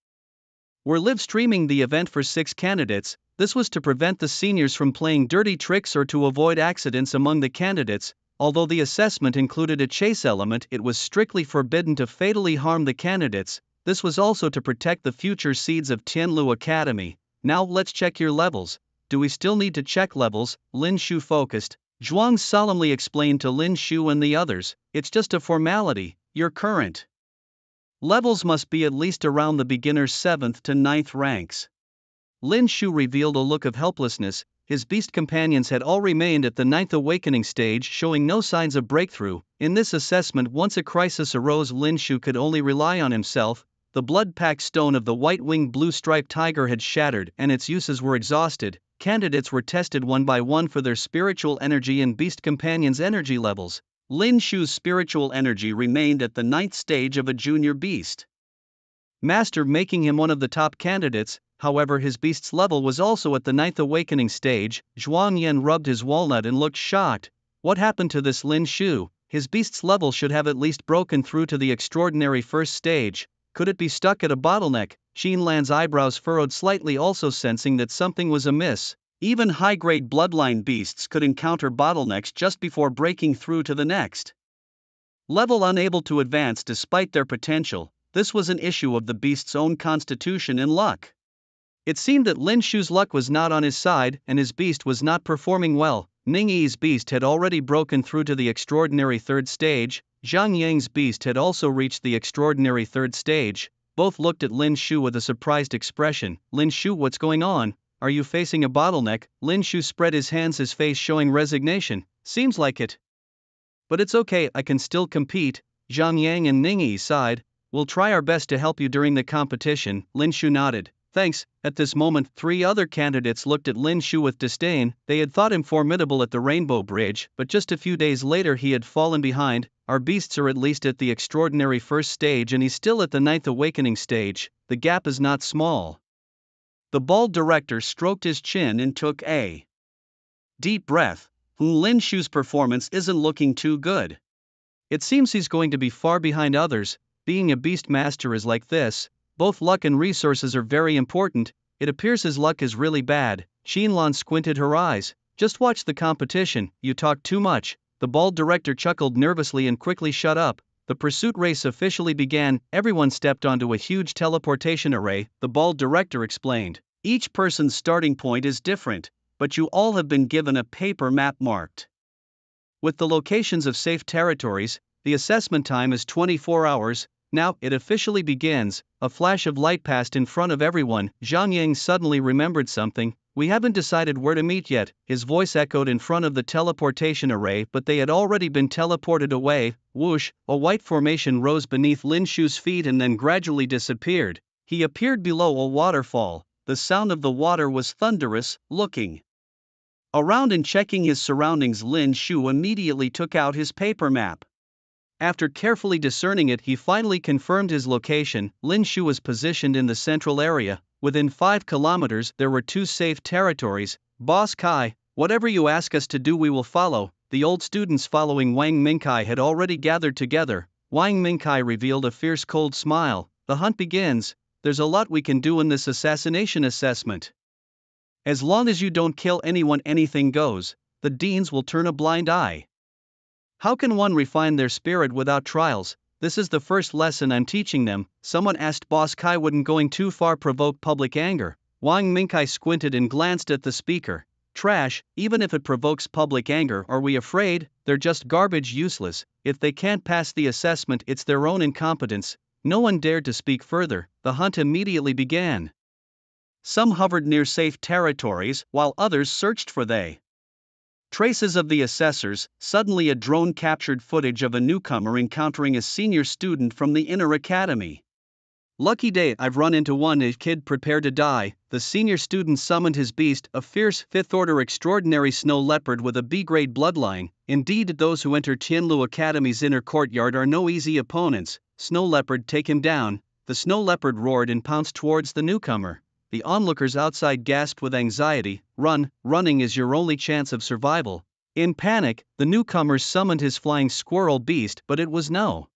were live streaming the event for 6 candidates. This was to prevent the seniors from playing dirty tricks or to avoid accidents among the candidates. Although the assessment included a chase element, it was strictly forbidden to fatally harm the candidates. This was also to protect the future seeds of Tianlu Academy. Now let's check your levels. Do we still need to check levels? Lin Shu focused. Zhuang solemnly explained to Lin Shu and the others. It's just a formality. Your current levels must be at least around the beginner's 7th to 9th ranks. Lin Shu revealed a look of helplessness. His beast companions had all remained at the 9th awakening stage, showing no signs of breakthrough. In this assessment, once a crisis arose, Lin Shu could only rely on himself. The blood-packed stone of the white-winged blue-striped tiger had shattered and its uses were exhausted. candidates were tested one by one for their spiritual energy and beast companions' energy levels. Lin Shu's spiritual energy remained at the 9th stage of a junior beast master, making him one of the top candidates. However, his beast's level was also at the 9th awakening stage. Zhuang Yan rubbed his walnut and looked shocked. What happened to this Lin Shu? His beast's level should have at least broken through to the extraordinary 1st stage. Could it be stuck at a bottleneck? Xin Lan's eyebrows furrowed slightly, also sensing that something was amiss. Even high-grade bloodline beasts could encounter bottlenecks just before breaking through to the next level, unable to advance despite their potential. This was an issue of the beast's own constitution and luck. It seemed that Lin Shu's luck was not on his side, and his beast was not performing well. Ning Yi's beast had already broken through to the extraordinary 3rd stage. Zhang Yang's beast had also reached the extraordinary 3rd stage. Both looked at Lin Shu with a surprised expression. Lin Shu, what's going on? Are you facing a bottleneck? Lin Shu spread his hands, his face showing resignation. Seems like it. But it's okay, I can still compete. Zhang Yang and Ning Yi sighed. We'll try our best to help you during the competition. Lin Shu nodded. Thanks. At this moment, 3 other candidates looked at Lin Shu with disdain. They had thought him formidable at the Rainbow Bridge, but just a few days later he had fallen behind. Our beasts are at least at the extraordinary 1st stage and he's still at the 9th awakening stage. The gap is not small. The bald director stroked his chin and took a deep breath. Lin Shu's performance isn't looking too good. It seems he's going to be far behind others. Being a beast master is like this. Both luck and resources are very important. It appears his luck is really bad. Xinlan squinted her eyes. Just watch the competition, you talk too much. The bald director chuckled nervously and quickly shut up. The pursuit race officially began. Everyone stepped onto a huge teleportation array, the bald director explained. Each person's starting point is different, but you all have been given a paper map marked with the locations of safe territories. The assessment time is 24 hours. Now, it officially begins. A flash of light passed in front of everyone. Zhang Yang suddenly remembered something. We haven't decided where to meet yet. His voice echoed in front of the teleportation array, but they had already been teleported away. Whoosh, a white formation rose beneath Lin Shu's feet and then gradually disappeared. He appeared below a waterfall. The sound of the water was thunderous. Looking around and checking his surroundings, Lin Shu immediately took out his paper map. After carefully discerning it, he finally confirmed his location. Lin Shu was positioned in the central area. Within 5 kilometers, there were 2 safe territories. Boss Kai, whatever you ask us to do, we will follow. The old students following Wang Mingkai had already gathered together. Wang Mingkai revealed a fierce cold smile. The hunt begins. There's a lot we can do in this assassination assessment. As long as you don't kill anyone, anything goes. The deans will turn a blind eye. How can one refine their spirit without trials? This is the first lesson I'm teaching them. Someone asked Boss Kai, wouldn't going too far provoke public anger? Wang Mingkai squinted and glanced at the speaker. Trash, even if it provokes public anger, are we afraid? They're just garbage, useless. If they can't pass the assessment, it's their own incompetence. No one dared to speak further. The hunt immediately began. Some hovered near safe territories, while others searched for traces of the assessors. Suddenly a drone captured footage of a newcomer encountering a senior student from the inner academy. Lucky day, I've run into one. A kid, prepare to die. The senior student summoned his beast, a fierce 5th-order extraordinary snow leopard with a B-grade bloodline. Indeed, those who enter Tianlu Academy's inner courtyard are no easy opponents. Snow leopard, take him down. The snow leopard roared and pounced towards the newcomer. The onlookers outside gasped with anxiety. Run, running is your only chance of survival. In panic, the newcomers summoned his flying squirrel beast, but it was no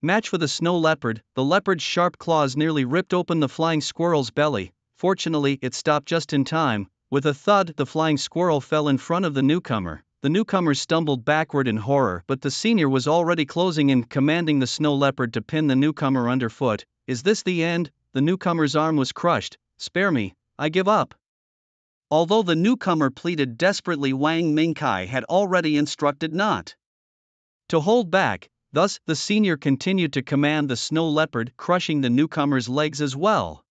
match for the snow leopard. The leopard's sharp claws nearly ripped open the flying squirrel's belly. Fortunately, it stopped just in time. With a thud, the flying squirrel fell in front of the newcomer. The newcomer stumbled backward in horror, but the senior was already closing in, commanding the snow leopard to pin the newcomer underfoot. Is this the end? The newcomer's arm was crushed. Spare me, I give up. Although the newcomer pleaded desperately, Wang Mingkai had already instructed not to hold back. Thus, the senior continued to command the snow leopard, crushing the newcomer's legs as well.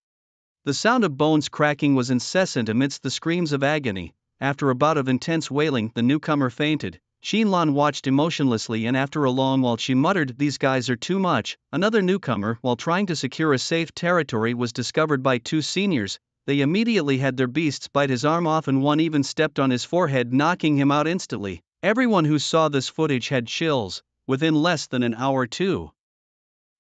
The sound of bones cracking was incessant amidst the screams of agony. After a bout of intense wailing, the newcomer fainted. Xinlan watched emotionlessly, and after a long while she muttered, "These guys are too much." Another newcomer, while trying to secure a safe territory, was discovered by 2 seniors. they immediately had their beasts bite his arm off and one even stepped on his forehead, knocking him out instantly. Everyone who saw this footage had chills. Within less than an hour, two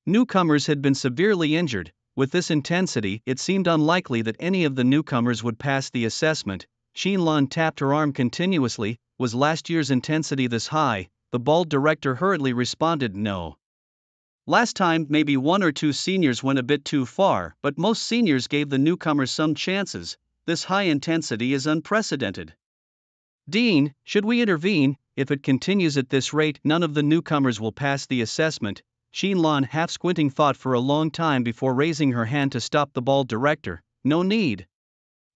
newcomers had been severely injured. With this intensity, it seemed unlikely that any of the newcomers would pass the assessment. Xinlan tapped her arm continuously. Was last year's intensity this high? The bald director hurriedly responded, no. Last time, maybe one or two seniors went a bit too far, but most seniors gave the newcomers some chances. This high intensity is unprecedented. Dean, should we intervene? If it continues at this rate, none of the newcomers will pass the assessment. Xinlan, half squinting, thought for a long time before raising her hand to stop the bald director. No need.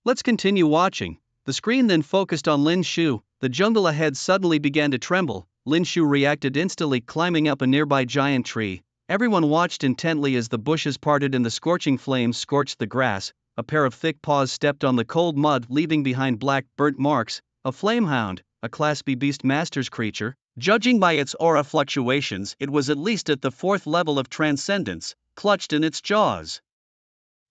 Let's continue watching. The screen then focused on Lin Shu. The jungle ahead suddenly began to tremble. Lin Shu reacted instantly, climbing up a nearby giant tree. Everyone watched intently as the bushes parted and the scorching flames scorched the grass. A pair of thick paws stepped on the cold mud, leaving behind black, burnt marks. A flamehound, a Class B Beast Masters creature. Judging by its aura fluctuations, it was at least at the 4th level of transcendence, clutched in its jaws.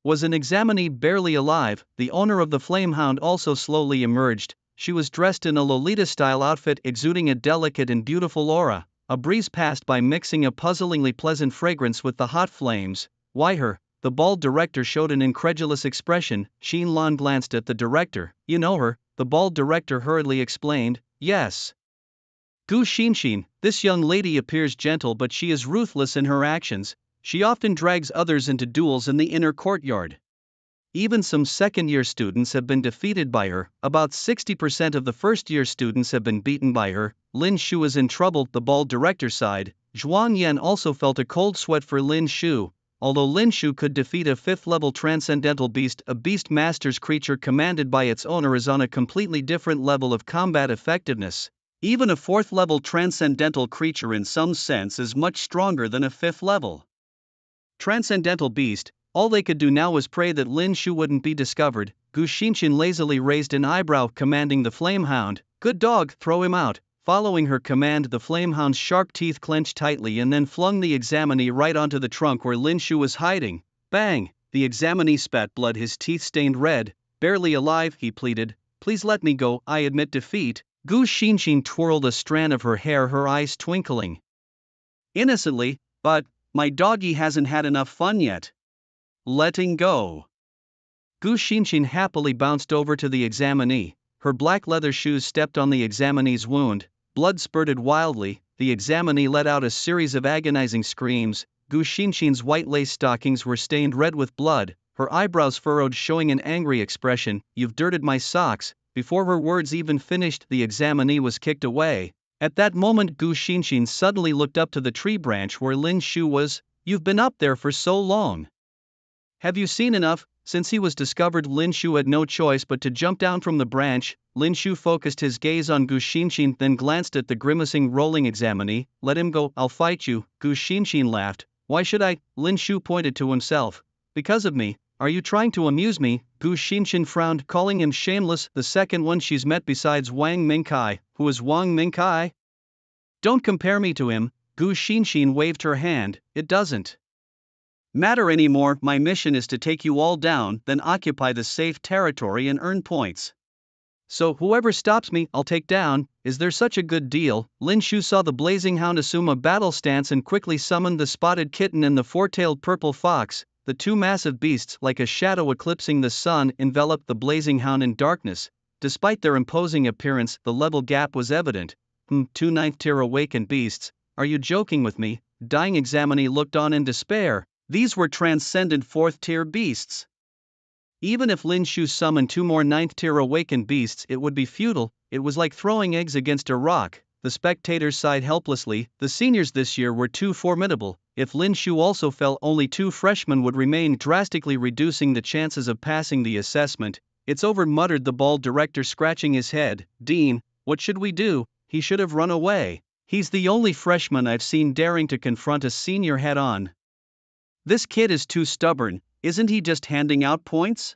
Was an examinee barely alive. The owner of the flamehound also slowly emerged. She was dressed in a Lolita-style outfit exuding a delicate and beautiful aura. A breeze passed by, mixing a puzzlingly pleasant fragrance with the hot flames. Why her? The bald director showed an incredulous expression. Xinlan glanced at the director. You know her? The bald director hurriedly explained. Yes. Gu Xinxin, this young lady appears gentle, but she is ruthless in her actions. She often drags others into duels in the inner courtyard. Even some second-year students have been defeated by her. About 60% of the first-year students have been beaten by her. Lin Shu is in trouble, the bald director sighed. Zhuang Yan also felt a cold sweat for Lin Shu. Although Lin Shu could defeat a 5th-level transcendental beast, a beast master's creature commanded by its owner is on a completely different level of combat effectiveness. Even a 4th-level transcendental creature in some sense is much stronger than a 5th-level transcendental beast. All they could do now was pray that Lin Shu wouldn't be discovered. Gu Xinxin lazily raised an eyebrow, commanding the flamehound. Good dog, throw him out. Following her command, the flamehound's sharp teeth clenched tightly and then flung the examinee right onto the trunk where Lin Shu was hiding. Bang! The examinee spat blood, his teeth stained red. Barely alive, he pleaded. Please let me go, I admit defeat. Gu Xinxin twirled a strand of her hair, her eyes twinkling innocently. But my doggy hasn't had enough fun yet. Letting go. Gu Xinxin happily bounced over to the examinee. Her black leather shoes stepped on the examinee's wound. Blood spurted wildly. The examinee let out a series of agonizing screams. Gu Xinxin's white lace stockings were stained red with blood, her eyebrows furrowed, showing an angry expression. You've dirted my socks. Before her words even finished, the examinee was kicked away. At that moment, Gu Xinxin suddenly looked up to the tree branch where Lin Shu was. You've been up there for so long. Have you seen enough? Since he was discovered, Lin Shu had no choice but to jump down from the branch. Lin Shu focused his gaze on Gu Xinxin, then glanced at the grimacing, rolling examinee. Let him go, I'll fight you. Gu Xinxin laughed. Why should I? Lin Shu pointed to himself. Because of me. Are you trying to amuse me? Gu Xinxin frowned, calling him shameless. The second one she's met besides Wang Mingkai. Who is Wang Mingkai? Don't compare me to him. Gu Xinxin waved her hand. It doesn't matter anymore. My mission is to take you all down, then occupy the safe territory and earn points. So whoever stops me, I'll take down. Is there such a good deal? Lin Shu saw the blazing hound assume a battle stance and quickly summoned the spotted kitten and the four-tailed purple fox. The two massive beasts, like a shadow eclipsing the sun, enveloped the blazing hound in darkness. Despite their imposing appearance, the level gap was evident. Two 9th-tier awakened beasts. Are you joking with me? Dying examinee looked on in despair. These were transcendent 4th-tier beasts. Even if Lin Shu summoned 2 more 9th-tier awakened beasts, it would be futile. It was like throwing eggs against a rock. The spectators sighed helplessly. The seniors this year were too formidable. If Lin Shu also fell, only 2 freshmen would remain, drastically reducing the chances of passing the assessment. It's over, muttered the bald director, scratching his head. Dean, what should we do? He should have run away. He's the only freshman I've seen daring to confront a senior head-on. This kid is too stubborn. Isn't he just handing out points?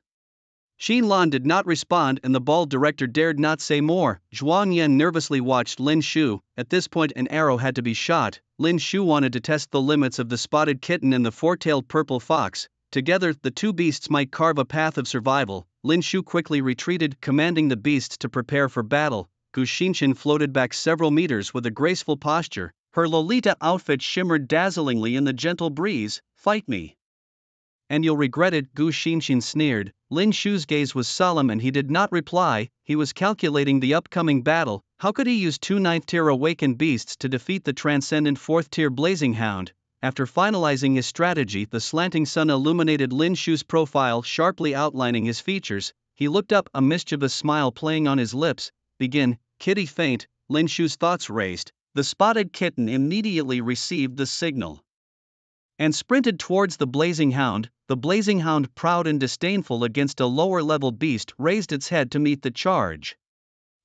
Xinlan did not respond, and the bald director dared not say more. Zhuang Yan nervously watched Lin Shu. At this point, an arrow had to be shot. Lin Shu wanted to test the limits of the spotted kitten and the four-tailed purple fox. Together, the two beasts might carve a path of survival. Lin Shu quickly retreated, commanding the beasts to prepare for battle. Gu Xinxian floated back several meters with a graceful posture. Her Lolita outfit shimmered dazzlingly in the gentle breeze. Fight me. And you'll regret it, Gu Xinxian sneered. Lin Shu's gaze was solemn and he did not reply. He was calculating the upcoming battle. How could he use two 9th-tier awakened beasts to defeat the transcendent 4th-tier blazing hound? After finalizing his strategy, the slanting sun illuminated Lin Shu's profile, sharply outlining his features. He looked up, a mischievous smile playing on his lips. Begin, kitty faint. Lin Shu's thoughts raced. The spotted kitten immediately received the signal and sprinted towards the blazing hound. The blazing hound, proud and disdainful against a lower-level beast, raised its head to meet the charge.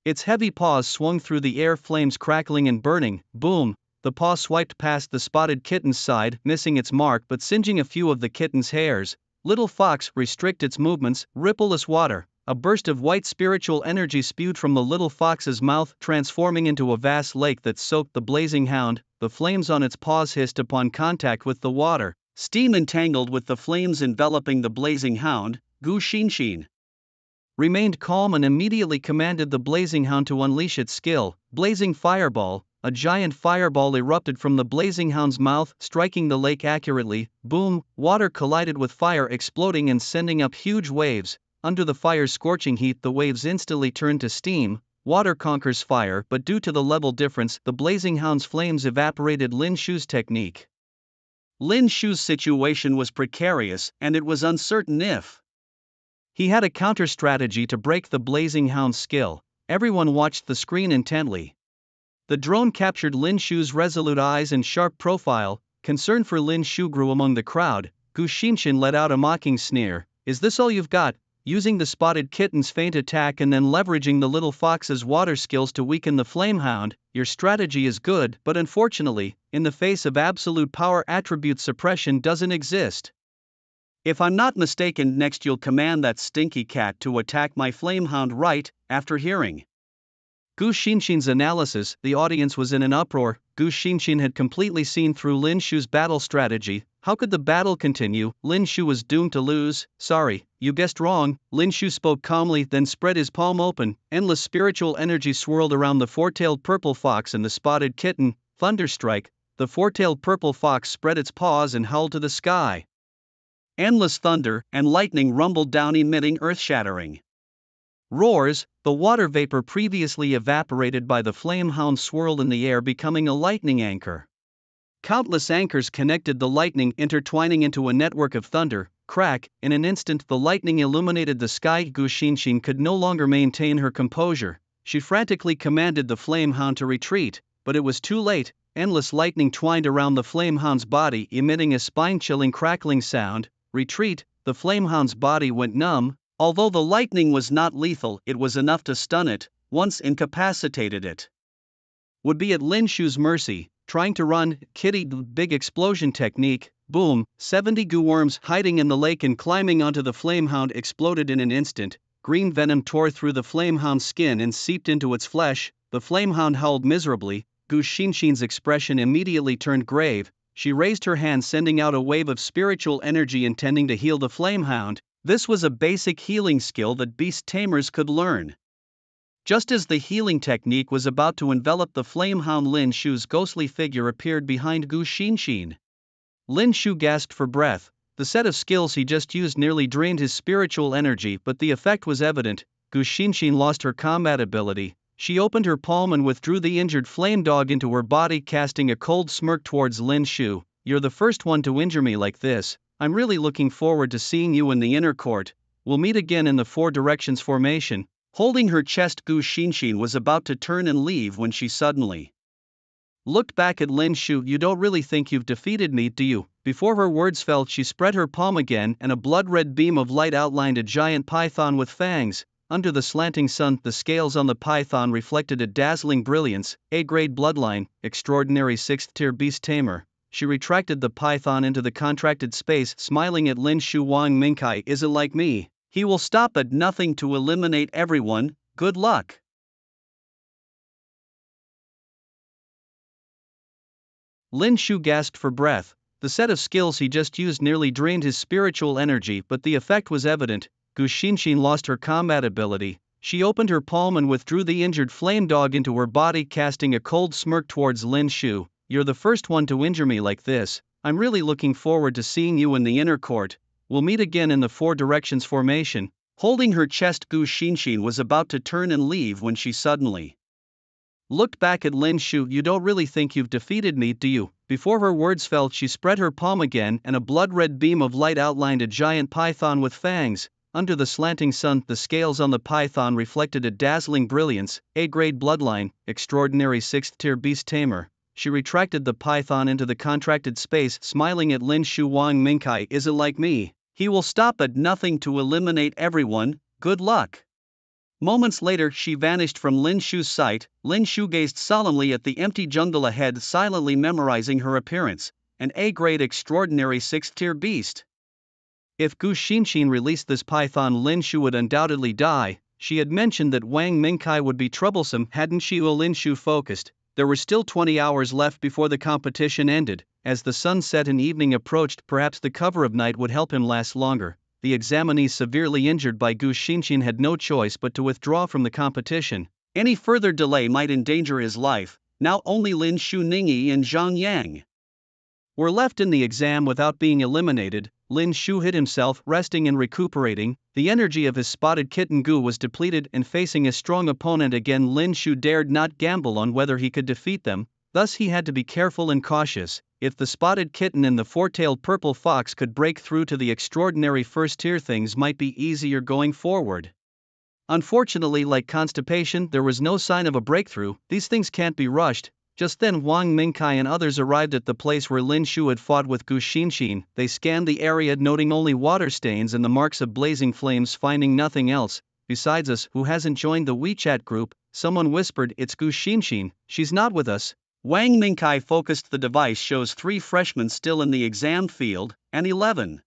Its heavy paws swung through the air, flames crackling and burning. Boom! The paw swiped past the spotted kitten's side, missing its mark but singeing a few of the kitten's hairs. Little fox, restrict its movements. Ripple as water. A burst of white spiritual energy spewed from the little fox's mouth, transforming into a vast lake that soaked the blazing hound. The flames on its paws hissed upon contact with the water. Steam entangled with the flames enveloping the blazing hound. Gu Xinxian remained calm and immediately commanded the blazing hound to unleash its skill. Blazing fireball. A giant fireball erupted from the blazing hound's mouth, striking the lake accurately. Boom! Water collided with fire, exploding and sending up huge waves. Under the fire's scorching heat, the waves instantly turned to steam. Water conquers fire, but due to the level difference, the blazing hound's flames evaporated Lin Shu's technique. Lin Shu's situation was precarious, and it was uncertain if he had a counter-strategy to break the blazing hound's skill. Everyone watched the screen intently. The drone captured Lin Shu's resolute eyes and sharp profile. Concern for Lin Shu grew among the crowd. Gu Xinxian let out a mocking sneer. Is this all you've got? Using the spotted kitten's feint attack and then leveraging the little fox's water skills to weaken the flamehound, your strategy is good, but unfortunately, in the face of absolute power, attribute suppression doesn't exist. If I'm not mistaken, next you'll command that stinky cat to attack my flamehound, right? After hearing Gu Xinxian's analysis, the audience was in an uproar. Gu Xinxian had completely seen through Lin Shu's battle strategy. How could the battle continue? Lin Shu was doomed to lose. Sorry, you guessed wrong. Lin Shu spoke calmly, then spread his palm open. Endless spiritual energy swirled around the four-tailed purple fox and the spotted kitten. Thunderstrike. The four-tailed purple fox spread its paws and howled to the sky. Endless thunder and lightning rumbled down, emitting earth-shattering roars. The water vapor previously evaporated by the flamehound swirled in the air, becoming a lightning anchor. Countless anchors connected the lightning, intertwining into a network of thunder. Crack! In an instant, the lightning illuminated the sky. Gu Xinxian could no longer maintain her composure. She frantically commanded the flamehound to retreat, but it was too late. Endless lightning twined around the flamehound's body, emitting a spine-chilling crackling sound. Retreat! The flamehound's body went numb. Although the lightning was not lethal, it was enough to stun it, once incapacitated it would be at Lin Shu's mercy. Trying to run, kitty, big explosion technique. Boom! 70 goo worms hiding in the lake and climbing onto the flamehound exploded in an instant. Green venom tore through the flamehound's skin and seeped into its flesh. The flamehound howled miserably. Gu Xinxian's expression immediately turned grave. She raised her hand, sending out a wave of spiritual energy intending to heal the flamehound. This was a basic healing skill that beast tamers could learn. Just as the healing technique was about to envelop the flamehound, Lin Shu's ghostly figure appeared behind Gu Xinxian. Lin Shu gasped for breath. The set of skills he just used nearly drained his spiritual energy, but the effect was evident. Gu Xinxian lost her combat ability. She opened her palm and withdrew the injured flame dog into her body, casting a cold smirk towards Lin Shu. You're the first one to injure me like this. I'm really looking forward to seeing you in the inner court. We'll meet again in the Four Directions formation. Holding her chest, Gu Xinxian was about to turn and leave when she suddenly looked back at Lin Shu. You don't really think you've defeated me, do you? Before her words fell, she spread her palm again and a blood-red beam of light outlined a giant python with fangs. Under the slanting sun, the scales on the python reflected a dazzling brilliance. A-grade bloodline, extraordinary 6th-tier beast tamer. She retracted the python into the contracted space, smiling at Lin Shu. Wang Mingkai isn't like me. He will stop at nothing to eliminate everyone. Good luck. Lin Shu gasped for breath. The set of skills he just used nearly drained his spiritual energy, but the effect was evident. Gu Gu Xinxin lost her combat ability. She opened her palm and withdrew the injured flame dog into her body, casting a cold smirk towards Lin Shu. "You're the first one to injure me like this. I'm really looking forward to seeing you in the inner court. We'll meet again in the Four Directions formation." Holding her chest, Gu Xinxin was about to turn and leave when she suddenly looked back at Lin Shu. "You don't really think you've defeated me, do you?" Before her words fell, she spread her palm again and a blood-red beam of light outlined a giant python with fangs. Under the slanting sun, the scales on the python reflected a dazzling brilliance. A-grade bloodline, extraordinary 6th-tier beast tamer. She retracted the python into the contracted space, smiling at Lin Shu. "Wang Mingkai isn't like me. He will stop at nothing to eliminate everyone. Good luck." Moments later, she vanished from Lin Shu's sight. Lin Shu gazed solemnly at the empty jungle ahead, silently memorizing her appearance. An A-grade extraordinary 6th-tier beast. If Gu Xinxin released this python, Lin Shu would undoubtedly die. She had mentioned that Wang Mingkai would be troublesome, hadn't she? Lin Shu focused. There were still 20 hours left before the competition ended. As the sun set and evening approached, perhaps the cover of night would help him last longer. The examinee severely injured by Gu Xinxin had no choice but to withdraw from the competition. Any further delay might endanger his life. Now only Lin Shu, Ningyi and Zhang Yang were left in the exam without being eliminated. Lin Shu hid himself, resting and recuperating. The energy of his spotted kitten Gu was depleted, and facing a strong opponent again, Lin Shu dared not gamble on whether he could defeat them. Thus he had to be careful and cautious. If the spotted kitten and the four-tailed purple fox could break through to the extraordinary first tier, things might be easier going forward. Unfortunately, like constipation, there was no sign of a breakthrough. These things can't be rushed. Just then Wang Mingkai and others arrived at the place where Lin Shu had fought with Gu Xinxin. They scanned the area, noting only water stains and the marks of blazing flames, finding nothing else. "Besides us, who hasn't joined the WeChat group?" someone whispered. "It's Gu Xinxin. She's not with us." Wang Mingkai focused. The device shows 3 freshmen still in the exam field, and 11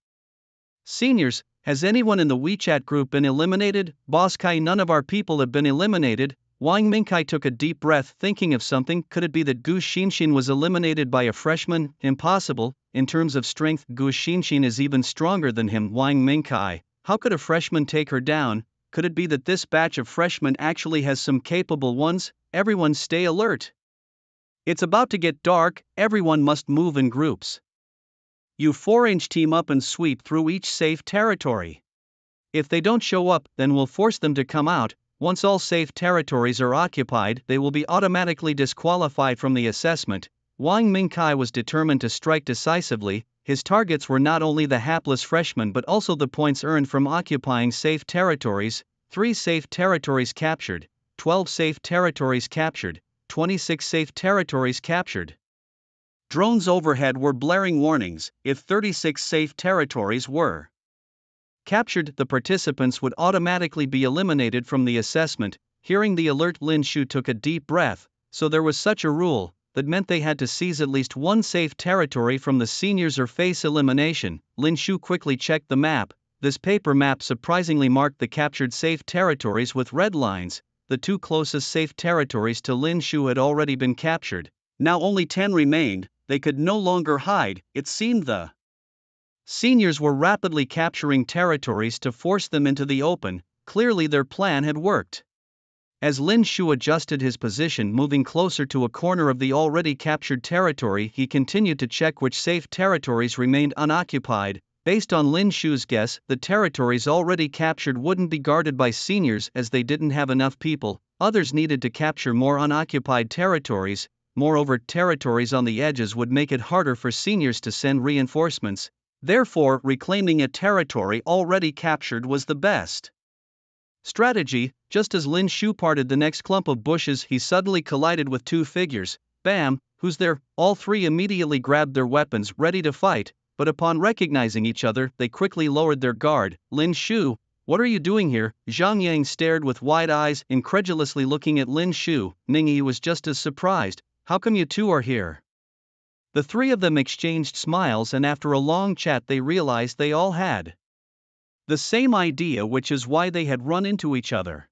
seniors. "Has anyone in the WeChat group been eliminated?" "Boss Kai, none of our people have been eliminated." Wang Mingkai took a deep breath, thinking of something. Could it be that Gu Xinxin was eliminated by a freshman? Impossible. In terms of strength, Gu Xinxin is even stronger than him. Wang Mingkai, how could a freshman take her down? Could it be that this batch of freshmen actually has some capable ones? Everyone stay alert. It's about to get dark. Everyone must move in groups. You 4-inch team up and sweep through each safe territory. If they don't show up, then we'll force them to come out. Once all safe territories are occupied, they will be automatically disqualified from the assessment. Wang Mingkai was determined to strike decisively. His targets were not only the hapless freshmen but also the points earned from occupying safe territories. 3 safe territories captured, 12 safe territories captured, 26 safe territories captured. Drones overhead were blaring warnings. If 36 safe territories were captured, the participants would automatically be eliminated from the assessment. Hearing the alert, Lin Shu took a deep breath. So there was such a rule. That meant they had to seize at least 1 safe territory from the seniors or face elimination. Lin Shu quickly checked the map. This paper map surprisingly marked the captured safe territories with red lines. The 2 closest safe territories to Lin Shu had already been captured. Now only 10 remained. They could no longer hide. It seemed the seniors were rapidly capturing territories to force them into the open. Clearly their plan had worked. As Lin Shu adjusted his position, moving closer to a corner of the already captured territory, he continued to check which safe territories remained unoccupied. Based on Lin Shu's guess, the territories already captured wouldn't be guarded by seniors as they didn't have enough people. Others needed to capture more unoccupied territories. Moreover, territories on the edges would make it harder for seniors to send reinforcements. Therefore, reclaiming a territory already captured was the best strategy. Just as Lin Shu parted the next clump of bushes, he suddenly collided with 2 figures. "Bam, who's there?" All 3 immediately grabbed their weapons, ready to fight, but upon recognizing each other, they quickly lowered their guard. "Lin Shu, what are you doing here?" Zhang Yang stared with wide eyes, incredulously looking at Lin Shu. Ningyi was just as surprised. "How come you 2 are here?" The 3 of them exchanged smiles, and after a long chat they realized they all had the same idea, which is why they had run into each other.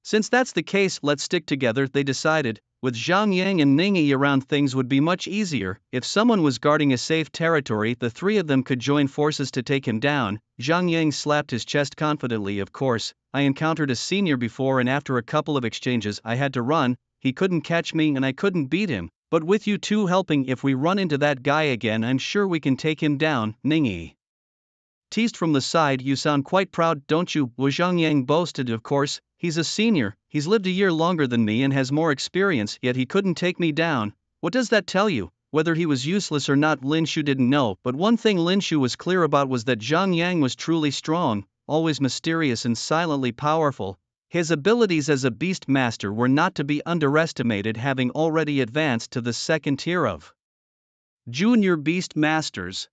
Since that's the case, let's stick together, they decided. With Zhang Yang and Ning Yi around, things would be much easier. If someone was guarding a safe territory, the three of them could join forces to take him down. Zhang Yang slapped his chest confidently. Of course, I encountered a senior before, and after a couple of exchanges I had to run. He couldn't catch me and I couldn't beat him. But with you two helping, if we run into that guy again, I'm sure we can take him down. Ning Yi teased from the side. You sound quite proud, don't you? Wu Zhangyang boasted. Of course, he's a senior, he's lived a year longer than me and has more experience, yet he couldn't take me down. What does that tell you? Whether he was useless or not, Lin Shu didn't know, but one thing Lin Shu was clear about was that Zhang Yang was truly strong, always mysterious and silently powerful. His abilities as a beast master were not to be underestimated, having already advanced to the second tier of junior beast masters.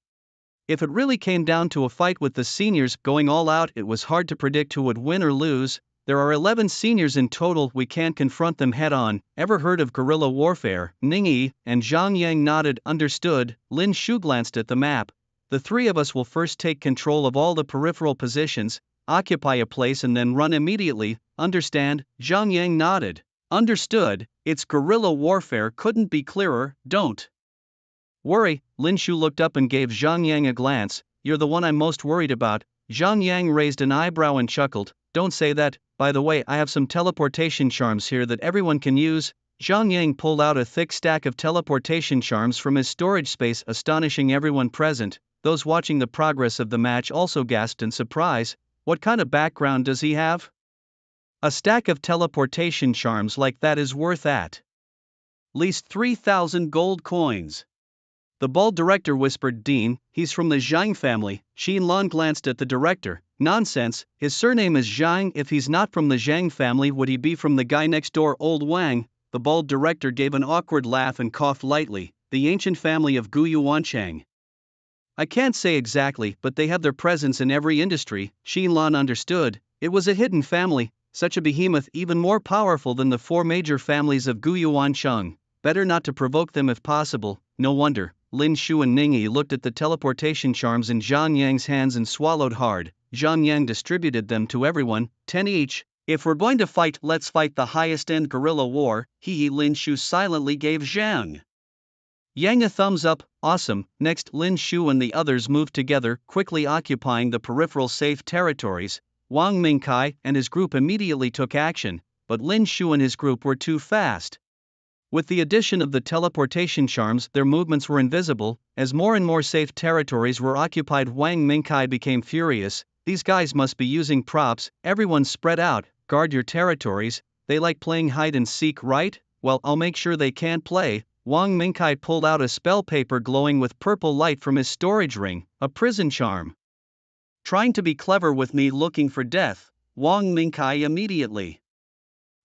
If it really came down to a fight with the seniors going all out, it was hard to predict who would win or lose. There are 11 seniors in total, we can't confront them head on. Ever heard of guerrilla warfare? Ning Yi and Zhang Yang nodded. Understood. Lin Shu glanced at the map. The three of us will first take control of all the peripheral positions, occupy a place and then run immediately. Understand? Zhang Yang nodded. Understood. It's guerrilla warfare, couldn't be clearer. Don't worry. Lin Shu looked up and gave Zhang Yang a glance. You're the one I'm most worried about. Zhang Yang raised an eyebrow and chuckled. Don't say that. By the way, I have some teleportation charms here that everyone can use. Zhang Yang pulled out a thick stack of teleportation charms from his storage space, astonishing everyone present. Those watching the progress of the match also gasped in surprise. What kind of background does he have? A stack of teleportation charms like that is worth at least 3,000 gold coins. The bald director whispered. Dean, he's from the Zhang family. Xin Lan glanced at the director. Nonsense, his surname is Zhang. If he's not from the Zhang family, would he be from the guy next door, old Wang? The bald director gave an awkward laugh and coughed lightly. The ancient family of Guyu Wanchang. I can't say exactly, but they have their presence in every industry. Xin Lan understood. It was a hidden family, such a behemoth, even more powerful than the four major families of Guyu Wancheng. Better not to provoke them if possible. No wonder. Lin Shu and Ning Yi looked at the teleportation charms in Zhang Yang's hands and swallowed hard. Zhang Yang distributed them to everyone, 10 each. If we're going to fight, let's fight the highest-end guerrilla war. Lin Shu silently gave Zhang Yang a thumbs up. Awesome. Next, Lin Shu and the others moved together, quickly occupying the peripheral safe territories. Wang Mingkai and his group immediately took action, but Lin Shu and his group were too fast. With the addition of the teleportation charms, their movements were invisible. As more and more safe territories were occupied, Wang Mingkai became furious. These guys must be using props. Everyone spread out, guard your territories. They like playing hide and seek, right? Well, I'll make sure they can't play. Wang Mingkai pulled out a spell paper glowing with purple light from his storage ring, a prison charm. Trying to be clever with me, looking for death. Wang Mingkai immediately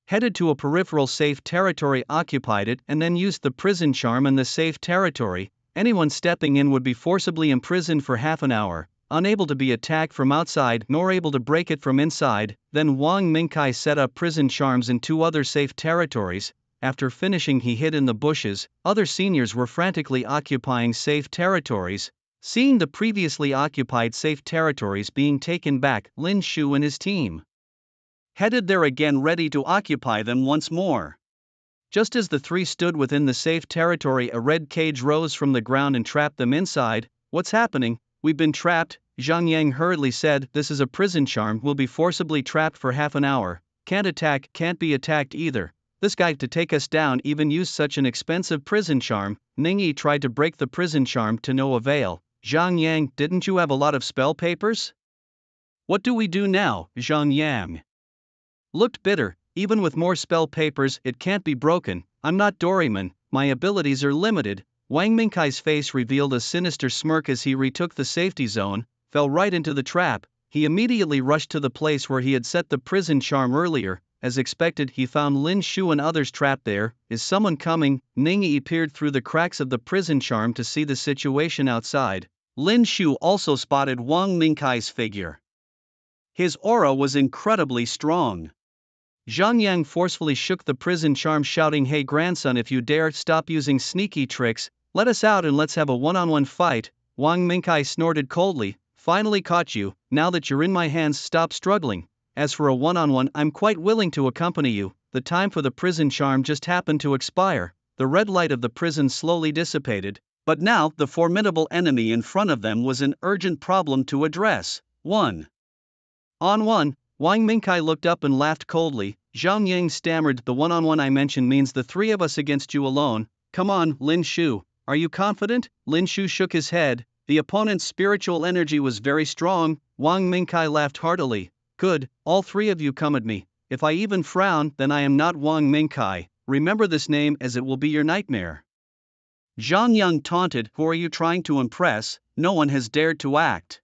headed to a peripheral safe territory, occupied it, and then used the prison charm in the safe territory. Anyone stepping in would be forcibly imprisoned for half an hour, unable to be attacked from outside nor able to break it from inside. Then Wang Mingkai set up prison charms in 2 other safe territories. After finishing, he hid in the bushes. Other seniors were frantically occupying safe territories. Seeing the previously occupied safe territories being taken back, Lin Shu and his team headed there again, ready to occupy them once more. Just as the 3 stood within the safe territory, a red cage rose from the ground and trapped them inside. What's happening? We've been trapped, Zhang Yang hurriedly said. This is a prison charm, we'll be forcibly trapped for half an hour. Can't attack, can't be attacked either. This guy to take us down even used such an expensive prison charm. Ning Yi tried to break the prison charm to no avail. Zhang Yang, didn't you have a lot of spell papers? What do we do now? Zhang Yang looked bitter. Even with more spell papers, it can't be broken. I'm not Doraemon, my abilities are limited. Wang Mingkai's face revealed a sinister smirk as he retook the safety zone, fell right into the trap. He immediately rushed to the place where he had set the prison charm earlier. As expected, he found Lin Shu and others trapped there. Is someone coming? Ning Yi peered through the cracks of the prison charm to see the situation outside. Lin Shu also spotted Wang Mingkai's figure. His aura was incredibly strong. Zhang Yang forcefully shook the prison charm, shouting, "Hey grandson, if you dare, stop using sneaky tricks, let us out and let's have a one-on-one fight." Wang Mingkai snorted coldly. Finally caught you, now that you're in my hands, stop struggling. As for a one-on-one, I'm quite willing to accompany you. The time for the prison charm just happened to expire. The red light of the prison slowly dissipated, but now the formidable enemy in front of them was an urgent problem to address. 1. On one, Wang Mingkai looked up and laughed coldly. Zhang Yang stammered, the one-on-one I mentioned means the three of us against you alone. Come on, Lin Shu, are you confident? Lin Shu shook his head. The opponent's spiritual energy was very strong. Wang Mingkai laughed heartily. Good, all three of you come at me. If I even frown, then I am not Wang Mingkai. Remember this name, as it will be your nightmare. Zhang Yang taunted. Who are you trying to impress? No one has dared to act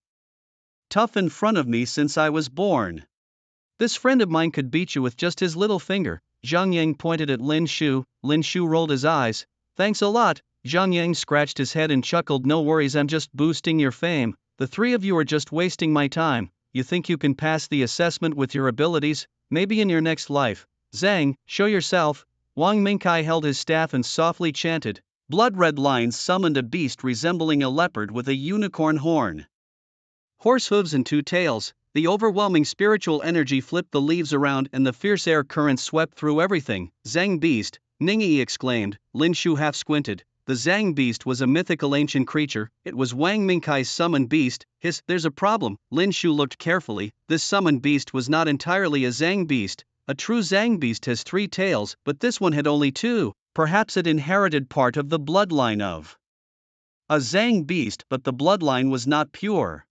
tough in front of me since I was born. This friend of mine could beat you with just his little finger. Zhang Yang pointed at Lin Shu. Lin Shu rolled his eyes. Thanks a lot. Zhang Yang scratched his head and chuckled. No worries, I'm just boosting your fame. The three of you are just wasting my time. You think you can pass the assessment with your abilities? Maybe in your next life. Zhang, show yourself. Wang Mingkai held his staff and softly chanted. Blood-red lines summoned a beast resembling a leopard with a unicorn horn, horse hooves and two tails. The overwhelming spiritual energy flipped the leaves around and the fierce air currents swept through everything. Zhang beast, Ningyi exclaimed. Lin Shu half squinted. The Zhang beast was a mythical ancient creature. It was Wang Mingkai's summoned beast. There's a problem. Lin Shu looked carefully. This summoned beast was not entirely a Zhang beast. A true Zhang beast has 3 tails, but this one had only 2. Perhaps it inherited part of the bloodline of a Zhang beast, but the bloodline was not pure.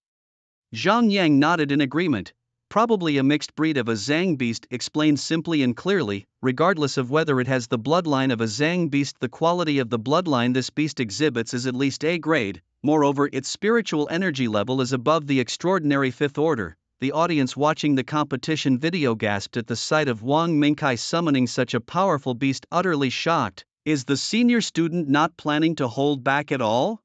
Zhang Yang nodded in agreement. Probably a mixed breed of a Zhang beast, explained simply and clearly. Regardless of whether it has the bloodline of a Zhang beast, the quality of the bloodline this beast exhibits is at least A grade. Moreover, its spiritual energy level is above the extraordinary 5th order. The audience watching the competition video gasped at the sight of Wang Mingkai summoning such a powerful beast, utterly shocked. Is the senior student not planning to hold back at all?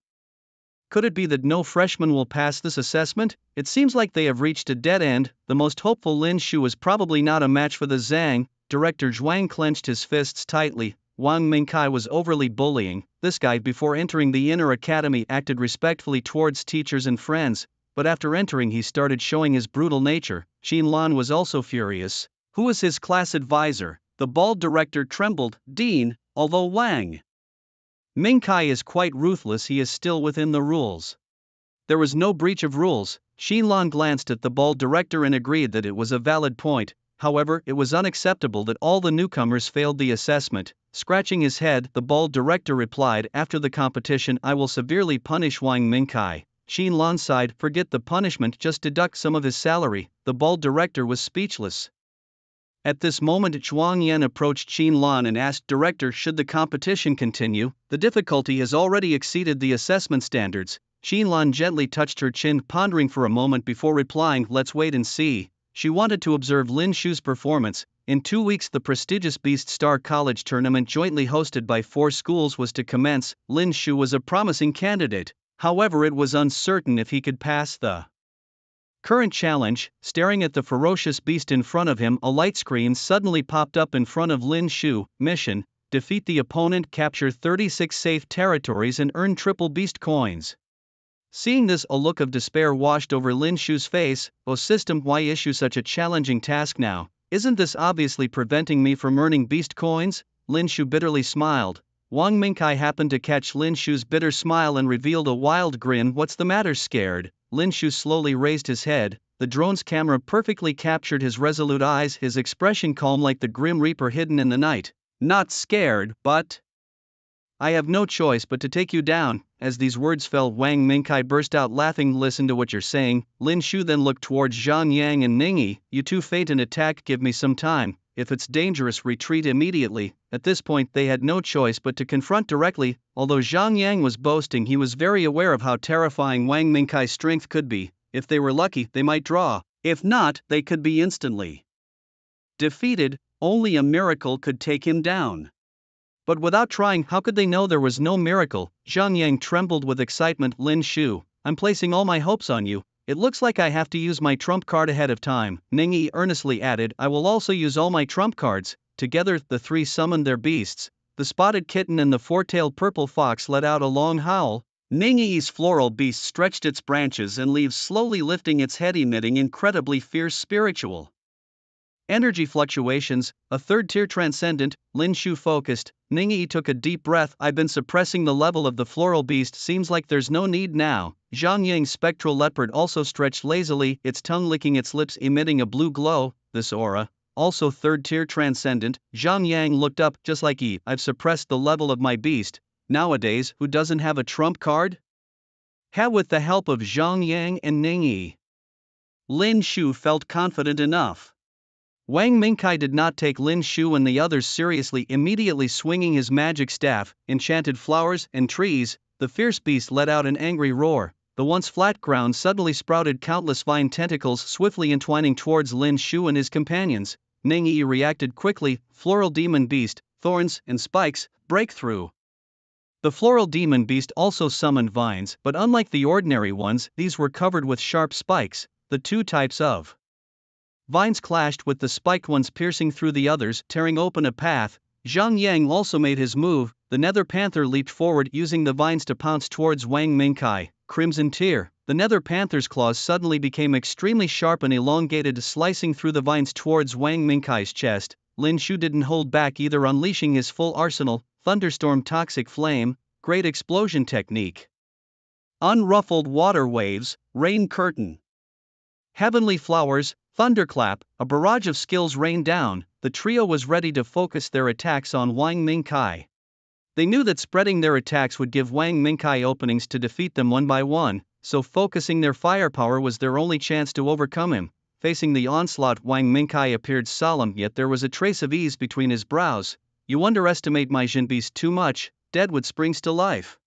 Could it be that no freshman will pass this assessment? It seems like they have reached a dead end. The most hopeful Lin Shu was probably not a match for the Zhang. Director Zhuang clenched his fists tightly. Wang Mingkai was overly bullying. This guy, before entering the inner academy, acted respectfully towards teachers and friends, but after entering he started showing his brutal nature. Xinlan was also furious. Who was his class advisor? The bald director trembled. Dean, although Wang Mingkai is quite ruthless, he is still within the rules. There was no breach of rules. Xinlan glanced at the bald director and agreed that it was a valid point. However, it was unacceptable that all the newcomers failed the assessment. Scratching his head, the bald director replied, after the competition I will severely punish Wang Mingkai. Xinlan sighed, forget the punishment, just deduct some of his salary. The bald director was speechless. At this moment Zhuang Yan approached Xinlan and asked, Director, should the competition continue? The difficulty has already exceeded the assessment standards. Xinlan gently touched her chin, pondering for a moment before replying, let's wait and see. She wanted to observe Lin Shu's performance. In 2 weeks the prestigious Beast Star College tournament jointly hosted by 4 schools was to commence. Lin Shu was a promising candidate. However, it was uncertain if he could pass the current challenge. Staring at the ferocious beast in front of him, a light screen suddenly popped up in front of Lin Shu. Mission: defeat the opponent, capture 36 safe territories and earn triple beast coins. Seeing this, a look of despair washed over Lin Shu's face. Oh system, why issue such a challenging task now? Isn't this obviously preventing me from earning beast coins? Lin Shu bitterly smiled. Wang Mingkai happened to catch Lin Shu's bitter smile and revealed a wild grin. What's the matter, scared? Lin Shu slowly raised his head. The drone's camera perfectly captured his resolute eyes, his expression calm like the grim reaper hidden in the night. Not scared, but I have no choice but to take you down. As these words fell, Wang Mingkai burst out laughing. Listen to what you're saying. Lin Shu then looked towards Zhang Yang and Ningyi. You two feint an attack, give me some time. If it's dangerous, retreat immediately. At this point they had no choice but to confront directly. Although Zhang Yang was boasting, he was very aware of how terrifying Wang Mingkai's strength could be. If they were lucky, they might draw. If not, they could be instantly defeated. Only a miracle could take him down. But without trying, how could they know there was no miracle? Zhang Yang trembled with excitement. Lin Shu, I'm placing all my hopes on you. It looks like I have to use my trump card ahead of time. Ningyi earnestly added, I will also use all my trump cards. Together, the 3 summoned their beasts. The spotted kitten and the 4-tailed purple fox let out a long howl. Ningyi's floral beast stretched its branches and leaves, slowly lifting its head, emitting incredibly fierce spiritual Energy fluctuations, a third-tier transcendent, Lin Shu focused. Ningyi took a deep breath. I've been suppressing the level of the floral beast, seems like there's no need now. Zhang Yang's spectral leopard also stretched lazily, its tongue licking its lips, emitting a blue glow. This aura, also third-tier transcendent. Zhang Yang looked up. Just like I've suppressed the level of my beast. Nowadays, who doesn't have a trump card? With the help of Zhang Yang and Ningyi, Lin Shu felt confident enough. Wang Mingkai did not take Lin Shu and the others seriously. Immediately swinging his magic staff, enchanted flowers and trees, the fierce beast let out an angry roar. The once flat ground suddenly sprouted countless vine tentacles, swiftly entwining towards Lin Shu and his companions. Ningyi reacted quickly. Floral demon beast, thorns and spikes, breakthrough. The floral demon beast also summoned vines, but unlike the ordinary ones, these were covered with sharp spikes. The two types of vines clashed, with the spiked ones piercing through the others, tearing open a path. Zhang Yang also made his move. The nether panther leaped forward, using the vines to pounce towards Wang Mingkai. Crimson tear. The nether panther's claws suddenly became extremely sharp and elongated, slicing through the vines towards Wang Mingkai's chest. Lin Shu didn't hold back either, unleashing his full arsenal: thunderstorm, toxic flame, great explosion technique, unruffled water waves, rain curtain, heavenly flowers, thunderclap. A barrage of skills rained down. The trio was ready to focus their attacks on Wang Mingkai. They knew that spreading their attacks would give Wang Mingkai openings to defeat them one by one, so focusing their firepower was their only chance to overcome him. Facing the onslaught, Wang Mingkai appeared solemn, yet there was a trace of ease between his brows. You underestimate my Jin beast too much. Deadwood springs to life.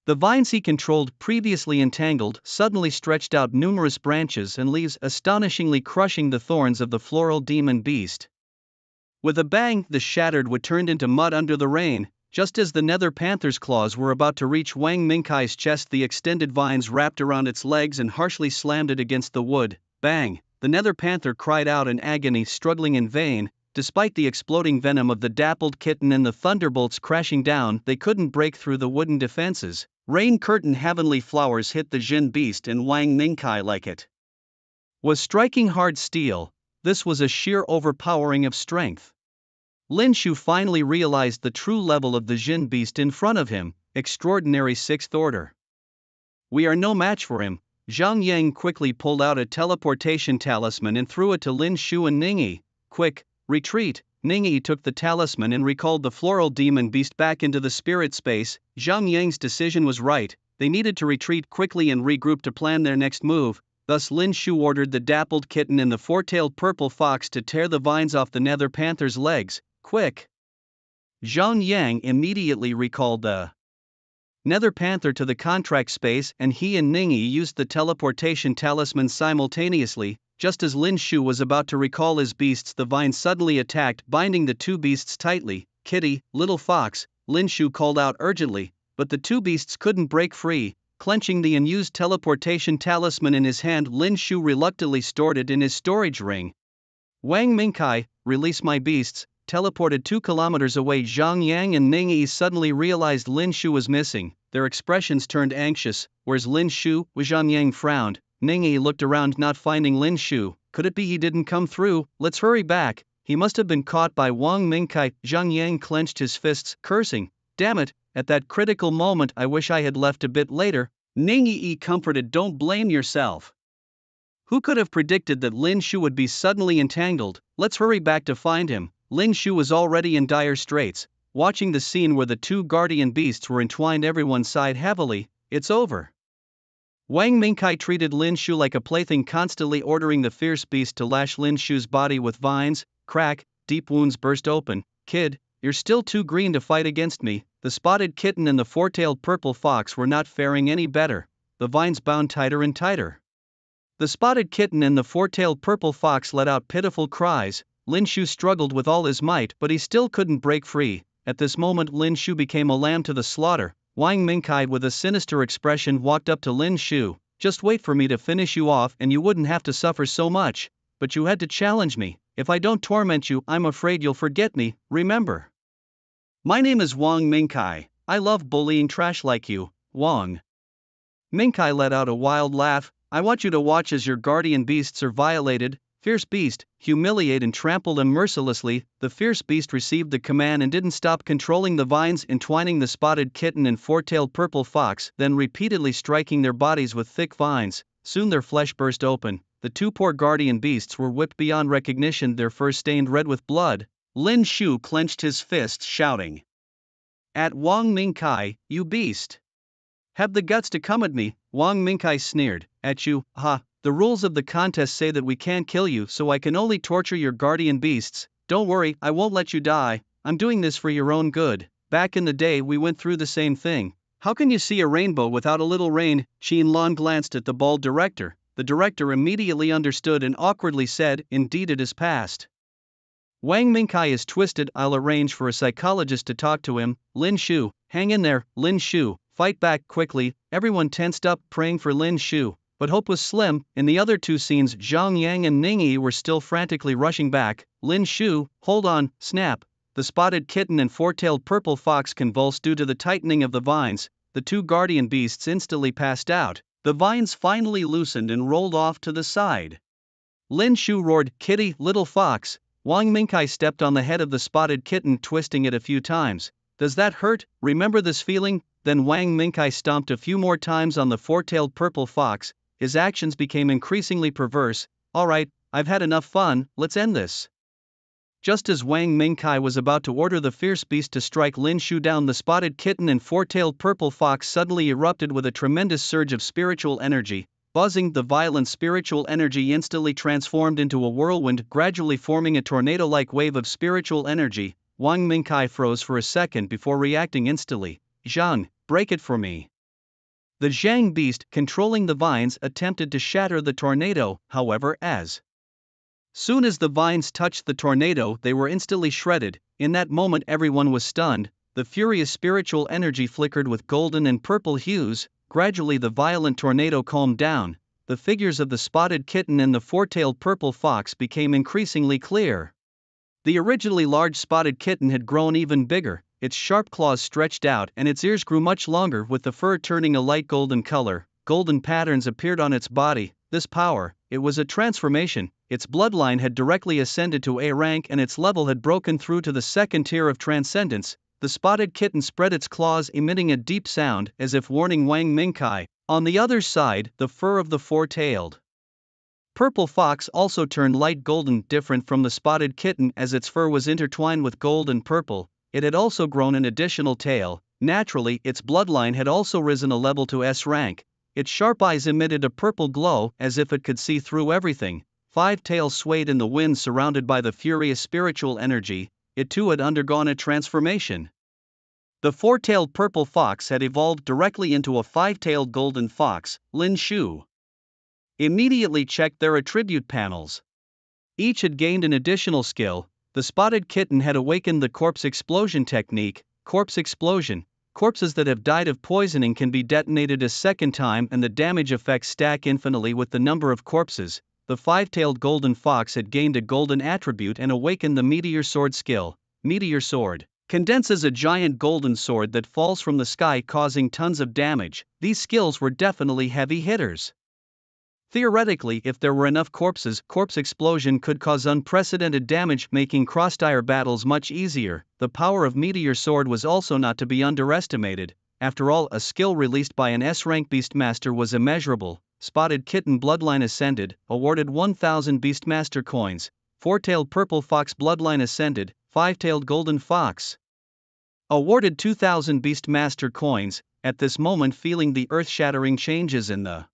The vines he controlled, previously entangled, suddenly stretched out numerous branches and leaves, astonishingly crushing the thorns of the floral demon beast. With a bang, the shattered wood turned into mud under the rain. Just as the nether panther's claws were about to reach Wang Mingkai's chest, the extended vines wrapped around its legs and harshly slammed it against the wood. Bang! The nether panther cried out in agony, struggling in vain. Despite the exploding venom of the dappled kitten and the thunderbolts crashing down, they couldn't break through the wooden defenses. Rain curtain heavenly flowers hit the Jin beast, and Wang Mingkai, like it was striking hard steel. This was a sheer overpowering of strength. Lin Shu finally realized the true level of the Jin beast in front of him, extraordinary sixth order. We are no match for him. Zhang Yang quickly pulled out a teleportation talisman and threw it to Lin Shu and Ningyi. Quick, retreat. Ningyi took the talisman and recalled the floral demon beast back into the spirit space. Zhang Yang's decision was right. They needed to retreat quickly and regroup to plan their next move. Thus Lin Shu ordered the dappled kitten and the four-tailed purple fox to tear the vines off the nether panther's legs. Quick! Zhang Yang immediately recalled the nether panther to the contract space, and he and Ningyi used the teleportation talisman simultaneously. Just as Lin Shu was about to recall his beasts, the vine suddenly attacked, binding the two beasts tightly. Kitty, little fox, Lin Shu called out urgently, but the two beasts couldn't break free. Clenching the unused teleportation talisman in his hand, Lin Shu reluctantly stored it in his storage ring. Wang Mingkai, release my beasts, teleported 2 kilometers away. Zhang Yang and Ningyi suddenly realized Lin Shu was missing. Their expressions turned anxious. Where's Lin Shu? Zhang Yang frowned. Ningyi looked around, not finding Lin Shu. Could it be he didn't come through? Let's hurry back. He must have been caught by Wang Mingkai. Zhang Yang clenched his fists, cursing. Damn it, at that critical moment I wish I had left a bit later. Ningyi comforted, don't blame yourself. Who could have predicted that Lin Shu would be suddenly entangled? Let's hurry back to find him. Lin Shu was already in dire straits. Watching the scene where the two guardian beasts were entwined, everyone sighed heavily. It's over. Wang Mingkai treated Lin Shu like a plaything, constantly ordering the fierce beast to lash Lin Shu's body with vines. Crack, deep wounds burst open. Kid, you're still too green to fight against me. The spotted kitten and the four-tailed purple fox were not faring any better. The vines bound tighter and tighter. The spotted kitten and the four-tailed purple fox let out pitiful cries. Lin Shu struggled with all his might, but he still couldn't break free. At this moment Lin Shu became a lamb to the slaughter. Wang Mingkai, with a sinister expression, walked up to Lin Shu. Just wait for me to finish you off and you wouldn't have to suffer so much. But you had to challenge me. If I don't torment you, I'm afraid you'll forget me, remember? My name is Wang Mingkai. I love bullying trash like you. Wang Mingkai let out a wild laugh. I want you to watch as your guardian beasts are violated. Fierce beast, humiliate and trample them mercilessly. The fierce beast received the command and didn't stop controlling the vines, entwining the spotted kitten and four-tailed purple fox, then repeatedly striking their bodies with thick vines. Soon their flesh burst open. The two poor guardian beasts were whipped beyond recognition, their fur stained red with blood. Lin Shu clenched his fists, shouting at Wang Mingkai, "You beast! Have the guts to come at me." Wang Mingkai sneered, "At you, ha! The rules of the contest say that we can't kill you, so I can only torture your guardian beasts. Don't worry, I won't let you die. I'm doing this for your own good. Back in the day we went through the same thing. How can you see a rainbow without a little rain?" Qin Lan glanced at the bald director. The director immediately understood and awkwardly said, "Indeed it is past." "Wang Mingkai is twisted. I'll arrange for a psychologist to talk to him." Lin Shu, "Hang in there, Lin Shu, fight back quickly." Everyone tensed up, praying for Lin Shu. But hope was slim. In the other two scenes, Zhang Yang and Ning Yi were still frantically rushing back. Lin Shu, hold on, snap. The spotted kitten and four-tailed purple fox convulsed due to the tightening of the vines. The two guardian beasts instantly passed out. The vines finally loosened and rolled off to the side. Lin Shu roared, "Kitty, little fox." Wang Mingkai stepped on the head of the spotted kitten, twisting it a few times. "Does that hurt? Remember this feeling?" Then Wang Mingkai stomped a few more times on the four-tailed purple fox. His actions became increasingly perverse. "Alright, I've had enough fun, let's end this." Just as Wang Mingkai was about to order the fierce beast to strike Lin Shu down, the spotted kitten and four-tailed purple fox suddenly erupted with a tremendous surge of spiritual energy. Buzzing, the violent spiritual energy instantly transformed into a whirlwind, gradually forming a tornado-like wave of spiritual energy. Wang Mingkai froze for a second before reacting instantly. "Zhang, break it for me." The Zhang beast, controlling the vines, attempted to shatter the tornado. However, as soon as the vines touched the tornado, they were instantly shredded. In that moment everyone was stunned. The furious spiritual energy flickered with golden and purple hues. Gradually the violent tornado calmed down. The figures of the spotted kitten and the four-tailed purple fox became increasingly clear. The originally large spotted kitten had grown even bigger. Its sharp claws stretched out and its ears grew much longer, with the fur turning a light golden color. Golden patterns appeared on its body. This power, it was a transformation. Its bloodline had directly ascended to A rank and its level had broken through to the second tier of transcendence. The spotted kitten spread its claws, emitting a deep sound, as if warning Wang Mingkai. On the other side, the fur of the four-tailed purple fox also turned light golden, different from the spotted kitten as its fur was intertwined with gold and purple. It had also grown an additional tail. Naturally, its bloodline had also risen a level to S rank. Its sharp eyes emitted a purple glow, as if it could see through everything. Five tails swayed in the wind, surrounded by the furious spiritual energy. It too had undergone a transformation. The four-tailed purple fox had evolved directly into a five-tailed golden fox. Lin Shu immediately checked their attribute panels. Each had gained an additional skill. The spotted kitten had awakened the corpse explosion technique. Corpse explosion. Corpses that have died of poisoning can be detonated a second time and the damage effects stack infinitely with the number of corpses. The five-tailed golden fox had gained a golden attribute and awakened the meteor sword skill. Meteor sword condenses a giant golden sword that falls from the sky, causing tons of damage. These skills were definitely heavy hitters. Theoretically, if there were enough corpses, corpse explosion could cause unprecedented damage, making cross-tire battles much easier. The power of meteor sword was also not to be underestimated. After all, a skill released by an S-rank beastmaster was immeasurable. Spotted kitten bloodline ascended, awarded 1,000 beastmaster coins. Four-tailed purple fox bloodline ascended, five-tailed golden fox awarded 2,000 beastmaster coins. At this moment, feeling the earth-shattering changes in the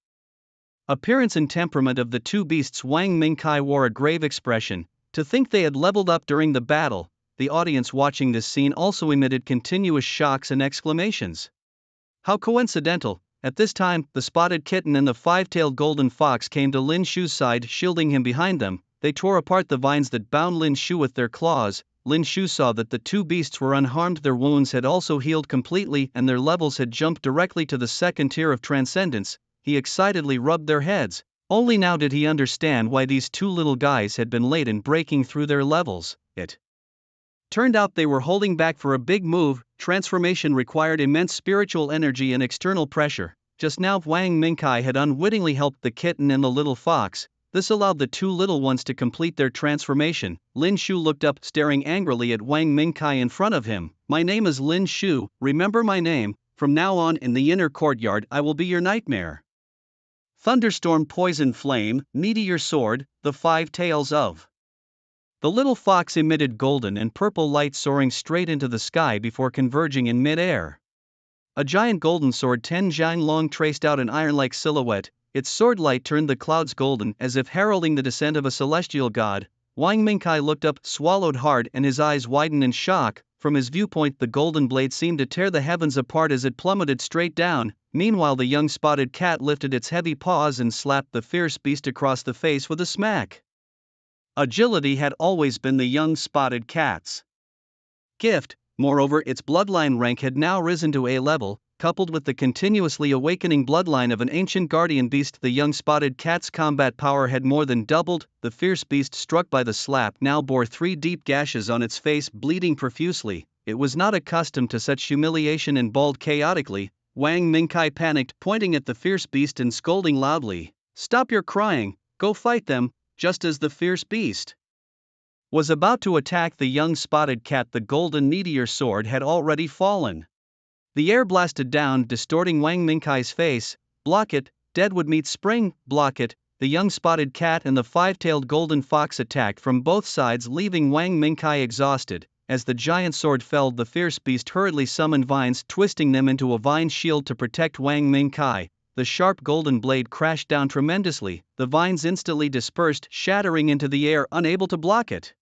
appearance and temperament of the two beasts, Wang Mingkai wore a grave expression. To think they had leveled up during the battle. The audience watching this scene also emitted continuous shocks and exclamations. How coincidental! At this time, the spotted kitten and the five-tailed golden fox came to Lin Shu's side, shielding him behind them. They tore apart the vines that bound Lin Shu with their claws. Lin Shu saw that the two beasts were unharmed, their wounds had also healed completely and their levels had jumped directly to the second tier of transcendence. He excitedly rubbed their heads. Only now did he understand why these two little guys had been late in breaking through their levels. It turned out they were holding back for a big move. Transformation required immense spiritual energy and external pressure. Just now Wang Mingkai had unwittingly helped the kitten and the little fox. This allowed the two little ones to complete their transformation. Lin Shu looked up, staring angrily at Wang Mingkai in front of him. "My name is Lin Shu, remember my name. From now on in the inner courtyard I will be your nightmare." Thunderstorm, poison flame, meteor sword, the five tails of. The little fox emitted golden and purple light soaring straight into the sky before converging in mid-air. A giant golden sword 10 jang long traced out an iron-like silhouette. Its sword light turned the clouds golden as if heralding the descent of a celestial god. Wang Mingkai looked up, swallowed hard, and his eyes widened in shock. From his viewpoint, the golden blade seemed to tear the heavens apart as it plummeted straight down. Meanwhile, the young spotted cat lifted its heavy paws and slapped the fierce beast across the face with a smack. Agility had always been the young spotted cat's gift. Moreover, its bloodline rank had now risen to A level. Coupled with the continuously awakening bloodline of an ancient guardian beast, the young spotted cat's combat power had more than doubled. The fierce beast struck by the slap now bore 3 deep gashes on its face, bleeding profusely. It was not accustomed to such humiliation and bawled chaotically. Wang Mingkai panicked, pointing at the fierce beast and scolding loudly, "Stop your crying, go fight them!" Just as the fierce beast was about to attack the young spotted cat, the golden meteor sword had already fallen. The air blasted down, distorting Wang Mingkai's face. "Block it, Deadwood meets spring, block it!" The young spotted cat and the five-tailed golden fox attacked from both sides, leaving Wang Mingkai exhausted. As the giant sword fell, the fierce beast hurriedly summoned vines, twisting them into a vine shield to protect Wang Mingkai. The sharp golden blade crashed down tremendously. The vines instantly dispersed, shattering into the air, unable to block it.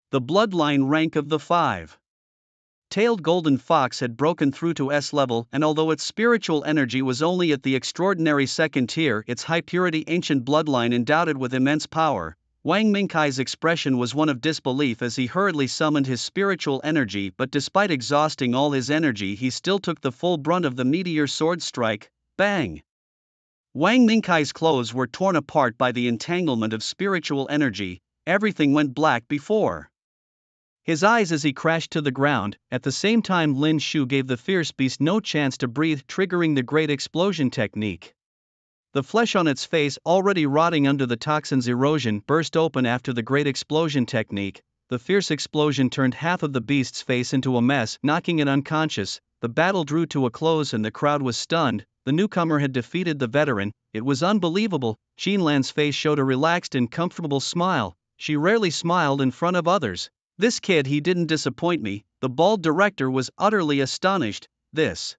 The bloodline rank of the five-tailed golden fox had broken through to S level, and although its spiritual energy was only at the extraordinary second tier, its high-purity ancient bloodline endowed it with immense power. Wang Mingkai's expression was one of disbelief as he hurriedly summoned his spiritual energy, but despite exhausting all his energy, he still took the full brunt of the meteor sword strike. Bang! Wang Mingkai's clothes were torn apart by the entanglement of spiritual energy. Everything went black before his eyes as he crashed to the ground. At the same time, Lin Shu gave the fierce beast no chance to breathe, triggering the great explosion technique. The flesh on its face, already rotting under the toxin's erosion, burst open after the great explosion technique. The fierce explosion turned half of the beast's face into a mess, knocking it unconscious. The battle drew to a close and the crowd was stunned. The newcomer had defeated the veteran. It was unbelievable. Qinlan's face showed a relaxed and comfortable smile. She rarely smiled in front of others. "This kid, he didn't disappoint me." The bald director was utterly astonished. "This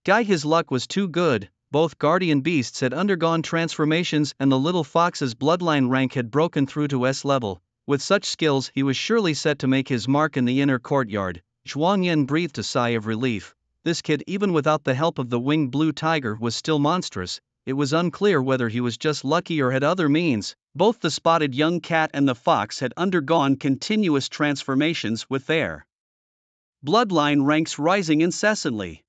guy, his luck was too good." Both guardian beasts had undergone transformations and the little fox's bloodline rank had broken through to S level. With such skills, he was surely set to make his mark in the inner courtyard. Zhuangyan breathed a sigh of relief. This kid, even without the help of the winged blue tiger, was still monstrous. It was unclear whether he was just lucky or had other means. Both the spotted young cat and the fox had undergone continuous transformations, with their bloodline ranks rising incessantly.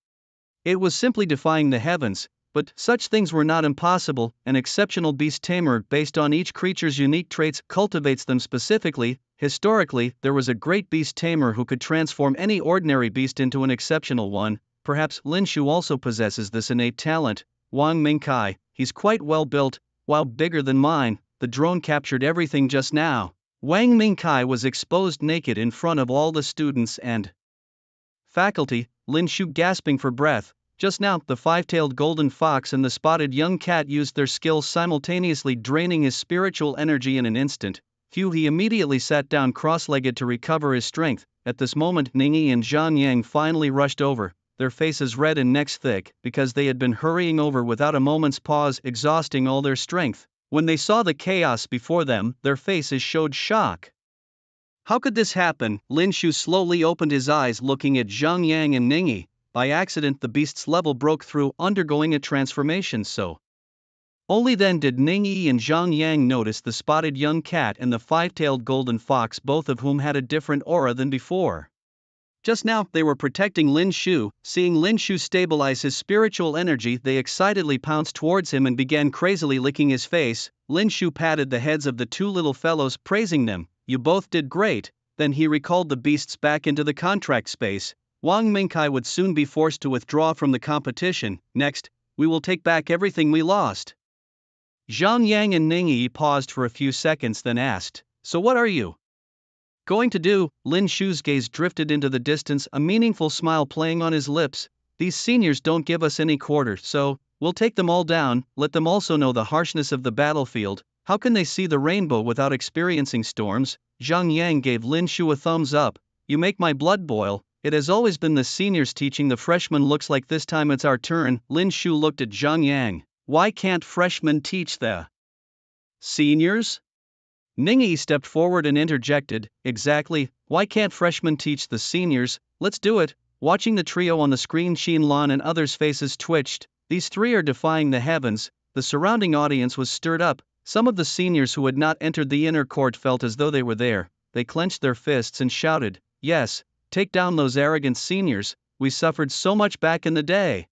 It was simply defying the heavens, but such things were not impossible. An exceptional beast tamer, based on each creature's unique traits, cultivates them specifically. Historically, there was a great beast tamer who could transform any ordinary beast into an exceptional one. Perhaps Lin Shu also possesses this innate talent. Wang Mingkai, he's quite well built, while bigger than mine. The drone captured everything just now. Wang Mingkai was exposed naked in front of all the students and faculty. Lin Shu gasping for breath. Just now, the five-tailed golden fox and the spotted young cat used their skills simultaneously, draining his spiritual energy in an instant. He immediately sat down cross-legged to recover his strength. At this moment, Ningyi and Zhang Yang finally rushed over, their faces red and necks thick, because they had been hurrying over without a moment's pause, exhausting all their strength. When they saw the chaos before them, their faces showed shock. How could this happen? Lin Shu slowly opened his eyes, looking at Zhang Yang and Ningyi. By accident, the beast's level broke through, undergoing a transformation, so only then did Ningyi and Zhang Yang notice the spotted young cat and the five-tailed golden fox, both of whom had a different aura than before. Just now, they were protecting Lin Shu. Seeing Lin Shu stabilize his spiritual energy, they excitedly pounced towards him and began crazily licking his face. Lin Shu patted the heads of the two little fellows, praising them. "You both did great." Then he recalled the beasts back into the contract space. Wang Mingkai would soon be forced to withdraw from the competition. "Next, we will take back everything we lost." Zhang Yang and Ning Yi paused for a few seconds, then asked, "So what are you going to do?" Lin Shu's gaze drifted into the distance, a meaningful smile playing on his lips. "These seniors don't give us any quarter, so we'll take them all down, let them also know the harshness of the battlefield. How can they see the rainbow without experiencing storms?" Zhang Yang gave Lin Shu a thumbs up. "You make my blood boil. It has always been the seniors teaching the freshmen. Looks like this time it's our turn." Lin Shu looked at Zhang Yang. "Why can't freshmen teach the seniors?" Ningyi stepped forward and interjected, "Exactly, why can't freshmen teach the seniors? Let's do it." Watching the trio on the screen, Xinlan and others' faces twitched. These three are defying the heavens. The surrounding audience was stirred up. Some of the seniors who had not entered the inner court felt as though they were there. They clenched their fists and shouted, "Yes, take down those arrogant seniors. We suffered so much back in the day.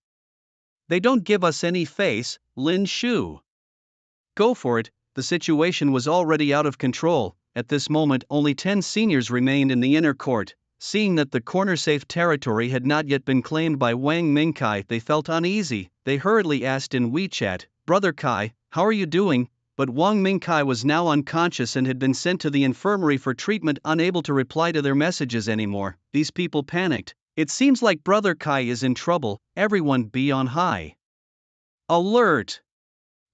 They don't give us any face." Lin Shu, "Go for it." The situation was already out of control. At this moment, only 10 seniors remained in the inner court. Seeing that the corner-safe territory had not yet been claimed by Wang Mingkai, they felt uneasy. They hurriedly asked in WeChat, "Brother Kai, how are you doing?" But Wang Mingkai was now unconscious and had been sent to the infirmary for treatment, unable to reply to their messages anymore. These people panicked. "It seems like Brother Kai is in trouble. Everyone be on high alert."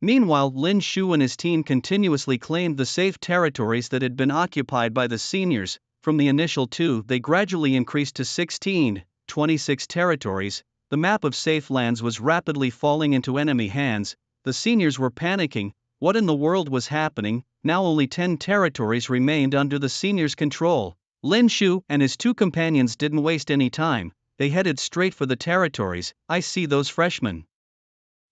Meanwhile, Lin Shu and his team continuously claimed the safe territories that had been occupied by the seniors. From the initial 2, they gradually increased to 16, 26 territories. The map of safe lands was rapidly falling into enemy hands. The seniors were panicking. What in the world was happening? Now only 10 territories remained under the seniors' control. Lin Shu and his 2 companions didn't waste any time. They headed straight for the territories. "I see those freshmen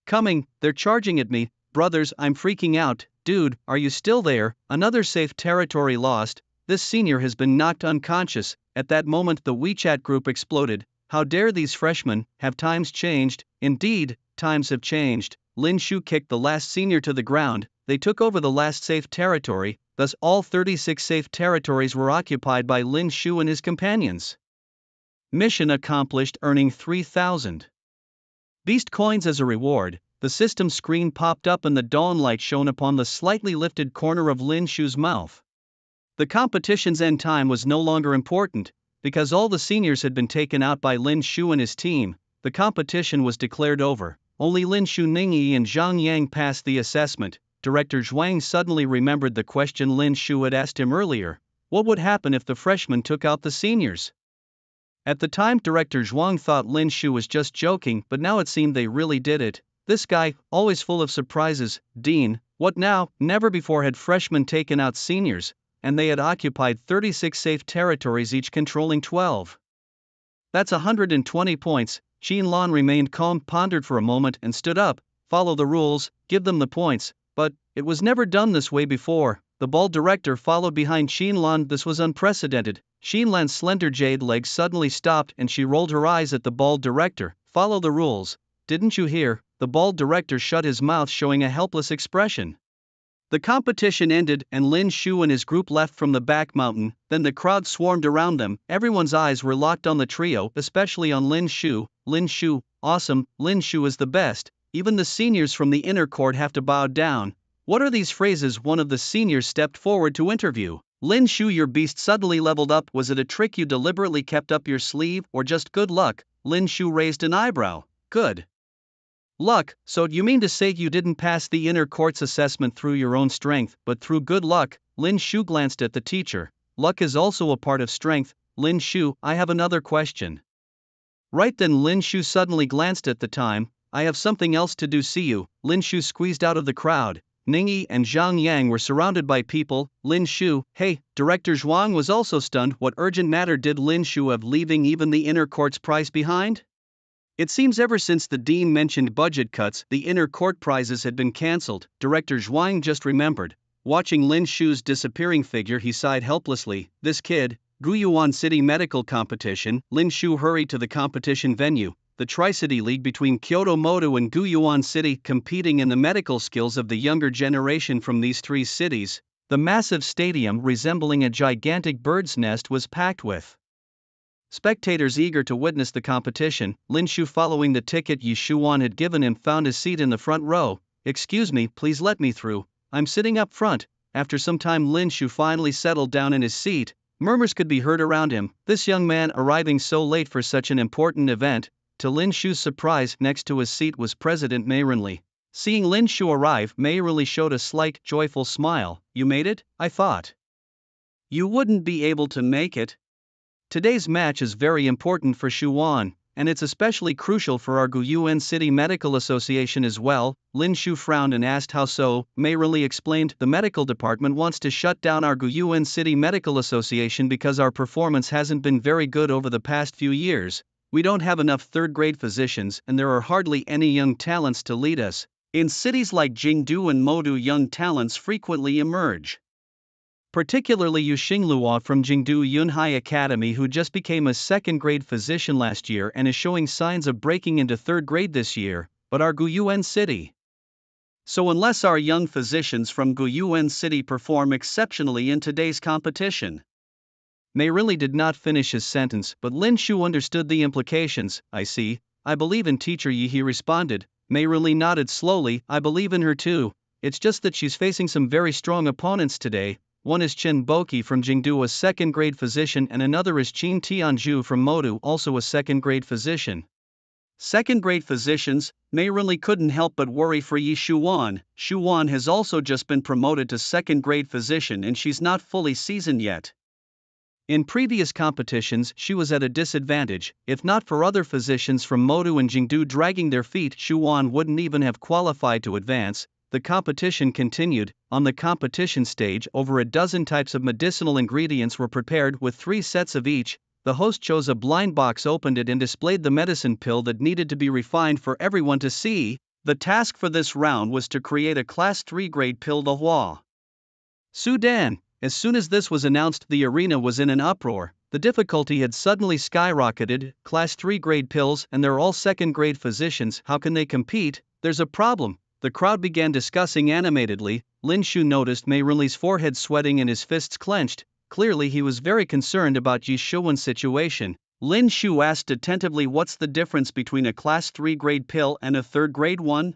coming, they're charging at me. Brothers, I'm freaking out. Dude, are you still there? Another safe territory lost. This senior has been knocked unconscious." At that moment, the WeChat group exploded. "How dare these freshmen? Have times changed?" Indeed, times have changed. Lin Shu kicked the last senior to the ground. They took over the last safe territory, thus all 36 safe territories were occupied by Lin Shu and his companions. Mission accomplished, earning 3,000 beast coins as a reward. The system screen popped up and the dawn light shone upon the slightly lifted corner of Lin Shu's mouth. The competition's end time was no longer important, because all the seniors had been taken out by Lin Shu and his team. The competition was declared over. Only Lin Shu, Ningyi and Zhang Yang passed the assessment. Director Zhuang suddenly remembered the question Lin Shu had asked him earlier. What would happen if the freshmen took out the seniors? At the time, Director Zhuang thought Lin Shu was just joking, but now it seemed they really did it. This guy, always full of surprises. "Dean, what now?" Never before had freshmen taken out seniors, and they had occupied 36 safe territories, each controlling 12. That's 120 points. Lan remained calm, pondered for a moment, and stood up. "Follow the rules, give them the points." But it was never done this way before. The bald director followed behind Lan. This was unprecedented. Lan's slender jade legs suddenly stopped and she rolled her eyes at the bald director. "Follow the rules. Didn't you hear?" The bald director shut his mouth, showing a helpless expression. The competition ended and Lin Shu and his group left from the back mountain. Then the crowd swarmed around them. Everyone's eyes were locked on the trio, especially on Lin Shu. "Lin Shu, awesome, Lin Shu is the best. Even the seniors from the inner court have to bow down." "What are these phrases?" One of the seniors stepped forward to interview. "Lin Shu, your beast suddenly leveled up. Was it a trick you deliberately kept up your sleeve, or just good luck?" Lin Shu raised an eyebrow. "Good luck? So you mean to say you didn't pass the inner court's assessment through your own strength, but through good luck?" Lin Shu glanced at the teacher. "Luck is also a part of strength." "Lin Shu, I have another question." Right then Lin Shu suddenly glanced at the time. "I have something else to do, see you." Lin Shu squeezed out of the crowd. Ningyi and Zhang Yang were surrounded by people. Lin Shu, hey, Director Zhuang was also stunned. What urgent matter did Lin Shu have, leaving even the inner court's prize behind? It seems ever since the dean mentioned budget cuts, the inner court prizes had been cancelled. Director Zhuang just remembered. Watching Lin Shu's disappearing figure, he sighed helplessly. This kid. Guyuan City Medical Competition. Lin Shu hurried to the competition venue. The Tri-City League between Kyoto Moto and Guyuan City, competing in the medical skills of the younger generation from these 3 cities. The massive stadium, resembling a gigantic bird's nest, was packed with spectators eager to witness the competition. Lin Shu, following the ticket Yi Shuan had given him, found his seat in the front row. "Excuse me, please let me through. I'm sitting up front." After some time, Lin Shu finally settled down in his seat. Murmurs could be heard around him. This young man arriving so late for such an important event. To Lin Shu's surprise, next to his seat was President Mei Renli. Seeing Lin Shu arrive, Mei Renli showed a slight, joyful smile. "You made it? I thought you wouldn't be able to make it. Today's match is very important for Shuwan, and it's especially crucial for our Guyuan City Medical Association as well." Lin Shu frowned and asked how so. Mei Renli explained, "The medical department wants to shut down our Guyuan City Medical Association because our performance hasn't been very good over the past few years. We don't have enough third-grade physicians and there are hardly any young talents to lead us. In cities like Jingdu and Modu, young talents frequently emerge. Particularly Yu Xingluo from Jingdu Yunhai Academy, who just became a second-grade physician last year and is showing signs of breaking into third grade this year, but our Guyuan City. So unless our young physicians from Guyuan City perform exceptionally in today's competition." Mei really did not finish his sentence, but Lin Shu understood the implications. "I see. I believe in Teacher Yi," he responded. Mei really nodded slowly. "I believe in her too. It's just that she's facing some very strong opponents today. One is Chen Boqi from Jingdu, a second-grade physician, and another is Qin Tianzhu from Modu, also a second-grade physician." Second-grade physicians? Mei Renli couldn't help but worry for Yi Shuwan. Shuwan has also just been promoted to second-grade physician and she's not fully seasoned yet. In previous competitions, she was at a disadvantage. If not for other physicians from Modu and Jingdu dragging their feet, Shuwan wouldn't even have qualified to advance. The competition continued. On the competition stage, over a dozen types of medicinal ingredients were prepared with 3 sets of each. The host chose a blind box, opened it, and displayed the medicine pill that needed to be refined for everyone to see. The task for this round was to create a Class 3 grade pill de Hua Sudan. As soon as this was announced, the arena was in an uproar. The difficulty had suddenly skyrocketed. Class 3 grade pills, and they're all second grade physicians. How can they compete? There's a problem. The crowd began discussing animatedly. Lin Shu noticed Mei Renli's forehead sweating and his fists clenched. Clearly he was very concerned about Yi Shuwan's situation. Lin Shu asked attentively, "What's the difference between a Class 3 grade pill and a third grade one?"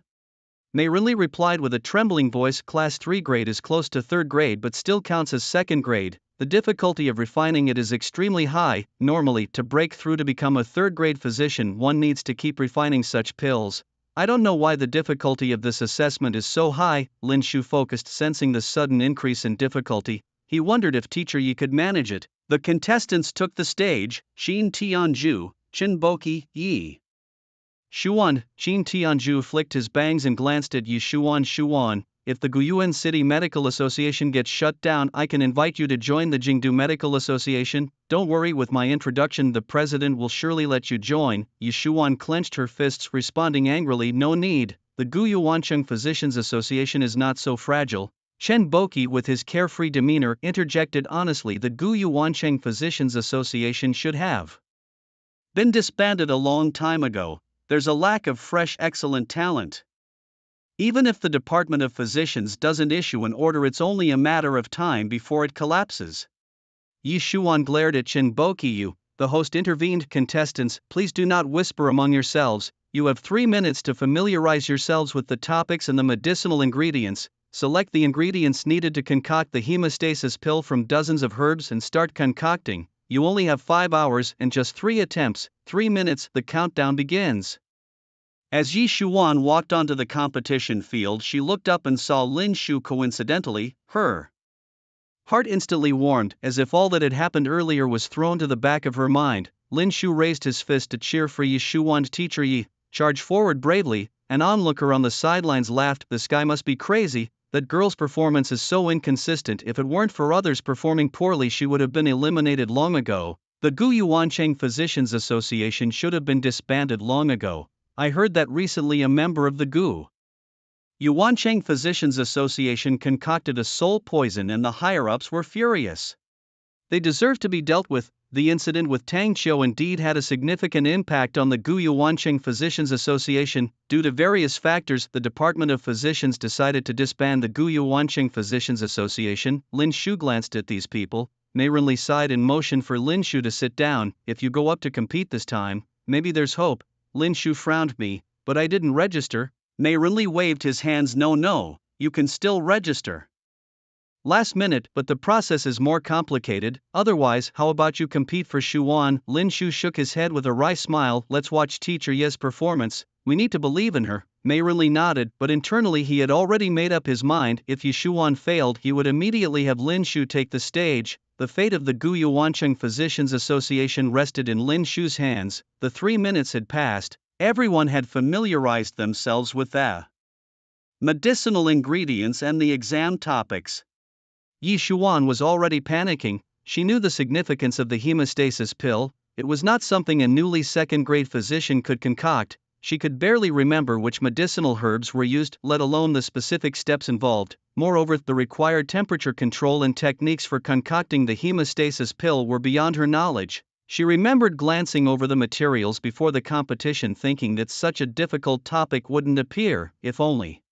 Mei Renli replied with a trembling voice, "Class 3 grade is close to third grade but still counts as second grade. The difficulty of refining it is extremely high. Normally, to break through to become a third grade physician, one needs to keep refining such pills. I don't know why the difficulty of this assessment is so high." Lin Shu focused, sensing the sudden increase in difficulty. He wondered if Teacher Yi could manage it. The contestants took the stage: Qin Tianzhu, Chen Boqi, Yi Shuwan. Qin Tianzhu flicked his bangs and glanced at Yi Shuwan. "Shuwan, if the Guyuan City Medical Association gets shut down, I can invite you to join the Jingdu Medical Association. Don't worry, with my introduction the president will surely let you join." Yi Shuwan clenched her fists, responding angrily, "No need. The Guyuancheng Physicians Association is not so fragile." Chen Boqi, with his carefree demeanor, interjected honestly, "The Guyuancheng Physicians Association should have been disbanded a long time ago. There's a lack of fresh, excellent talent. Even if the Department of Physicians doesn't issue an order, it's only a matter of time before it collapses." Yi Shuwan glared at Chen Boqi. The host intervened. "Contestants, please do not whisper among yourselves. You have 3 minutes to familiarize yourselves with the topics and the medicinal ingredients. Select the ingredients needed to concoct the hemostasis pill from dozens of herbs and start concocting. You only have 5 hours and just 3 attempts. 3 minutes, the countdown begins." As Yi Shuwan walked onto the competition field, she looked up and saw Lin Shu. Coincidentally, her heart instantly warmed, as if all that had happened earlier was thrown to the back of her mind. Lin Shu raised his fist to cheer for Yi Shuwan. "Teacher Yi, charge forward bravely." An onlooker on the sidelines laughed. "This guy must be crazy. That girl's performance is so inconsistent. If it weren't for others performing poorly, she would have been eliminated long ago. The Guyuancheng Physicians Association should have been disbanded long ago. I heard that recently a member of the Yuancheng Physicians Association concocted a soul poison and the higher-ups were furious. They deserve to be dealt with." The incident with Tang Qiu indeed had a significant impact on the Guyuancheng Physicians Association. Due to various factors, the Department of Physicians decided to disband the Guyuancheng Physicians Association. Lin Shu glanced at these people. Mei Renli sighed and motioned for Lin Shu to sit down. "If you go up to compete this time, maybe there's hope." Lin Shu frowned. "Me, but I didn't register." Mei Renli waved his hands. No, you can still register. Last minute, but the process is more complicated. Otherwise, how about you compete for Shuan? Lin Shu shook his head with a wry smile. Let's watch teacher Ye's performance. We need to believe in her. Mei Renli nodded, but internally he had already made up his mind. If Yi Shuan failed, he would immediately have Lin Shu take the stage. The fate of the Guyu Wancheng Physicians Association rested in Lin Shu's hands. The 3 minutes had passed. Everyone had familiarized themselves with the medicinal ingredients and the exam topics. Yi Shuan was already panicking. She knew the significance of the hemostasis pill. It was not something a newly second-grade physician could concoct. She could barely remember which medicinal herbs were used, let alone the specific steps involved. Moreover, the required temperature control and techniques for concocting the hemostasis pill were beyond her knowledge. She remembered glancing over the materials before the competition, thinking that such a difficult topic wouldn't appear. If only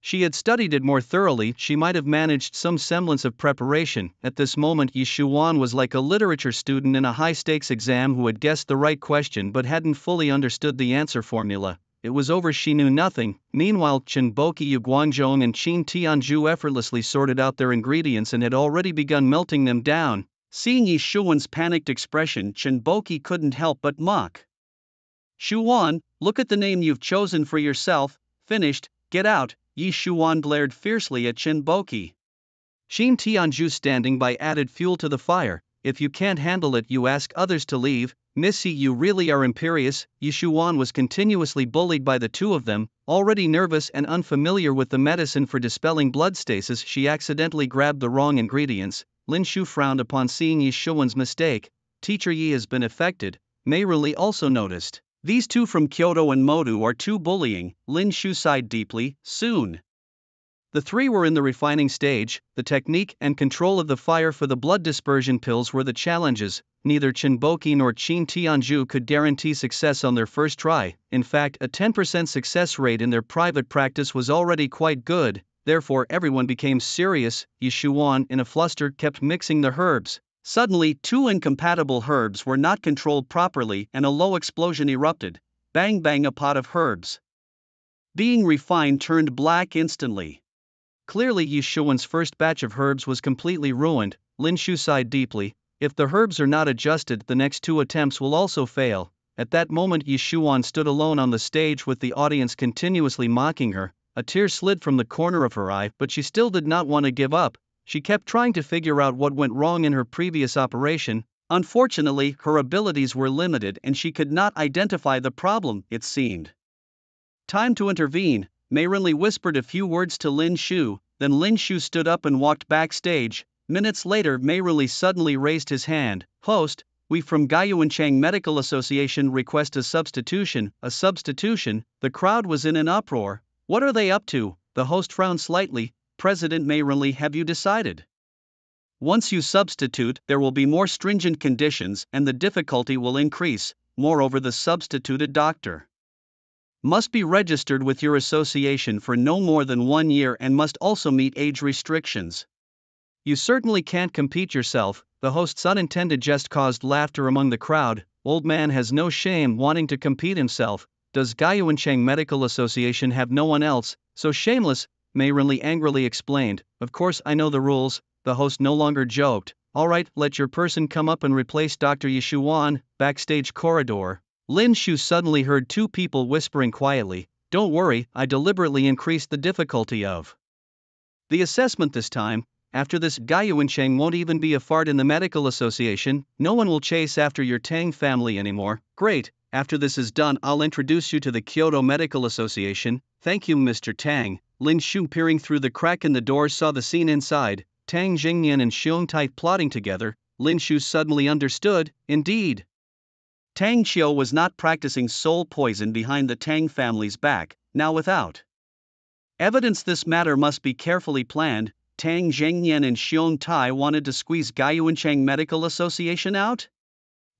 she had studied it more thoroughly, she might have managed some semblance of preparation. At this moment, Yi Shuan was like a literature student in a high-stakes exam who had guessed the right question but hadn't fully understood the answer formula. It was over. She knew nothing. Meanwhile, Chen Boqi, Yu Guangzhong and Qin Tianzhu effortlessly sorted out their ingredients and had already begun melting them down. Seeing Yi Shuan's panicked expression, Chen Boqi couldn't help but mock. Shuan, look at the name you've chosen for yourself. Finished, get out. Yi Shuan glared fiercely at Chen Boqi. Qin Tianzhu standing by added fuel to the fire. If you can't handle it, you ask others to leave. Missy, you really are imperious. Yi Shuan was continuously bullied by the two of them. Already nervous and unfamiliar with the medicine for dispelling blood stasis, she accidentally grabbed the wrong ingredients. Lin Shu frowned upon seeing Yi Shuan's mistake. Teacher Yi has been affected. Mei Renli also noticed. These two from Kyoto and Modu are too bullying. Lin Shu sighed deeply. Soon the three were in the refining stage. The technique and control of the fire for the blood dispersion pills were the challenges. Neither Chen Boqi nor Qin Tianzhu could guarantee success on their first try. In fact, a 10% success rate in their private practice was already quite good. Therefore, everyone became serious. Yi Shuan, in a fluster, kept mixing the herbs. Suddenly, 2 incompatible herbs were not controlled properly and a low explosion erupted. Bang bang, a pot of herbs being refined turned black instantly. Clearly, Yi Shuan's first batch of herbs was completely ruined. Lin Shu sighed deeply. If the herbs are not adjusted, the next 2 attempts will also fail. At that moment, Yi Shuan stood alone on the stage with the audience continuously mocking her. A tear slid from the corner of her eye, but she still did not want to give up. She kept trying to figure out what went wrong in her previous operation. Unfortunately, her abilities were limited and she could not identify the problem, it seemed. Time to intervene. Mei Renli whispered a few words to Lin Shu, then Lin Shu stood up and walked backstage. Minutes later, Mei Renli suddenly raised his hand. Host, we from Guyuanchang Medical Association request a substitution. A substitution? The crowd was in an uproar. What are they up to? The host frowned slightly. President Mei Renli, have you decided? Once you substitute, there will be more stringent conditions and the difficulty will increase. Moreover, the substituted doctor must be registered with your association for no more than 1 year and must also meet age restrictions. You certainly can't compete yourself. The host's unintended jest caused laughter among the crowd. Old man has no shame wanting to compete himself. Does Guyuanchang Medical Association have no one else so shameless? Mei Renli angrily explained. Of course I know the rules. The host no longer joked. Alright, let your person come up and replace Dr. Yi Shuan. Backstage corridor. Lin Shu suddenly heard 2 people whispering quietly. Don't worry, I deliberately increased the difficulty of the assessment this time. After this, Guyuanchang won't even be a fart in the medical association. No one will chase after your Tang family anymore. Great. After this is done, I'll introduce you to the Kyoto Medical Association. Thank you, Mr. Tang. Lin Shu, peering through the crack in the door, saw the scene inside. Tang Jingyan and Xiong Tai plotting together. Lin Shu suddenly understood. Indeed, Tang Qiu was not practicing soul poison behind the Tang family's back. Now, without evidence, this matter must be carefully planned. Tang Jingyan and Xiong Tai wanted to squeeze Guyuanchang Medical Association out?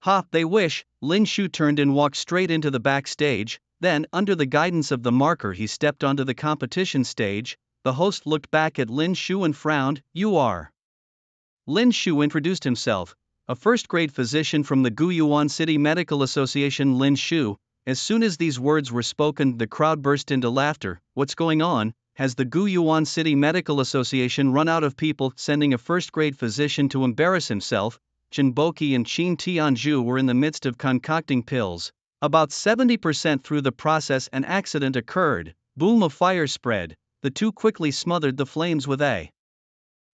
Ha, they wish. Lin Shu turned and walked straight into the backstage. Then, under the guidance of the marker, he stepped onto the competition stage. The host looked back at Lin Shu and frowned. You are? Lin Shu introduced himself. A first-grade physician from the Guyuan City Medical Association. Lin Shu. As soon as these words were spoken, the crowd burst into laughter. What's going on? Has the Guyuan City Medical Association run out of people sending a first-grade physician to embarrass himself? Chinboki and Qin Tianzhu were in the midst of concocting pills. About 70% through the process, an accident occurred. Boom of fire spread. The two quickly smothered the flames with a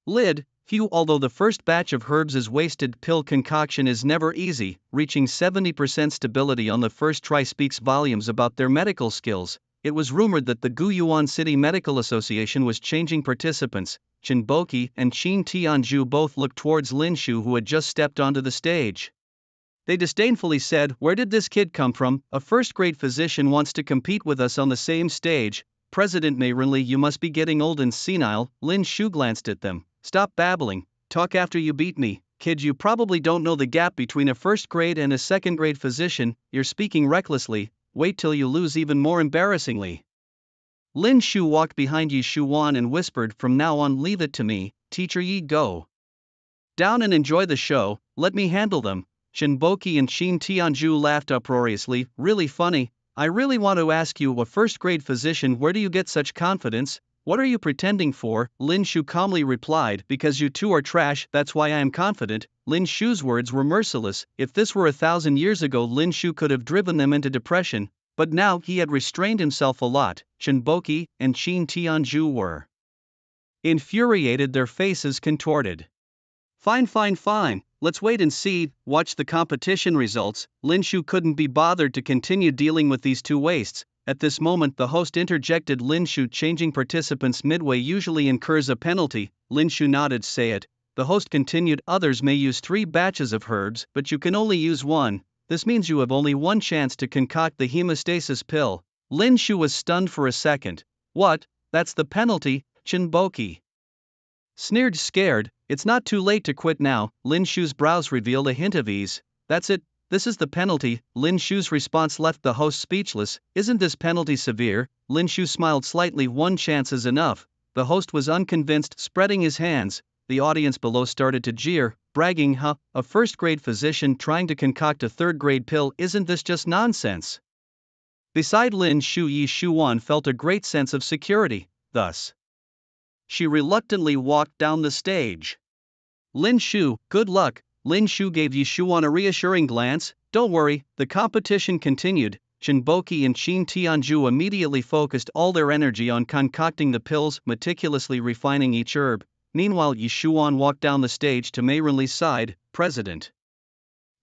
lid. Phew, although the first batch of herbs' wasted pill concoction is never easy, reaching 70% stability on the first try speaks volumes about their medical skills. It was rumored that the Guyuan City Medical Association was changing participants. Chinboki and Qin Tianzhu both looked towards Lin Shu, who had just stepped onto the stage. They disdainfully said, "Where did this kid come from? A first-grade physician wants to compete with us on the same stage." President Mayrinli, you must be getting old and senile. Lin Shu glanced at them. Stop babbling, talk after you beat me. Kid, you probably don't know the gap between a first-grade and a second-grade physician. You're speaking recklessly. Wait till you lose even more embarrassingly. Lin Shu walked behind Yi Shuwan and whispered, "From now on, leave it to me. Teacher Yi, go down and enjoy the show. Let me handle them." Chinboki and Qin Tianzhu laughed uproariously. Really funny. I really want to ask you, a first-grade physician, where do you get such confidence? What are you pretending for? Lin Shu calmly replied, "Because you two are trash, that's why I am confident." Lin Shu's words were merciless. If this were 1,000 years ago, Lin Shu could have driven them into depression, but now he had restrained himself a lot. Chinboki and Qin Tianzhu were infuriated, their faces contorted. Fine, fine, fine. Let's wait and see, watch the competition results." Lin Shu couldn't be bothered to continue dealing with these two wastes. At this moment, the host interjected, "Lin Shu, changing participants midway usually incurs a penalty." Lin Shu nodded. "Say it." The host continued, "Others may use 3 batches of herbs, but you can only use 1. This means you have only 1 chance to concoct the hemostasis pill." Lin Shu was stunned for a second. "What? That's the penalty?" Chinboki sneered, scared. "It's not too late to quit now." Lin Shu's brows revealed a hint of ease. "That's it. This is the penalty." Lin Shu's response left the host speechless. "Isn't this penalty severe?" Lin Shu smiled slightly. "1 chance is enough." The host was unconvinced, spreading his hands. The audience below started to jeer, bragging, "Huh, a first-grade physician trying to concoct a third-grade pill, isn't this just nonsense?" Beside Lin Shu, Yi Shuwan felt a great sense of security. Thus, she reluctantly walked down the stage. "Lin Shu, good luck." Lin Shu gave Yi Shuwan a reassuring glance. "Don't worry." The competition continued. Chinboki and Qin Tianzhu immediately focused all their energy on concocting the pills, meticulously refining each herb. Meanwhile, Yi Shuwan walked down the stage to Mayrinli's side. "President."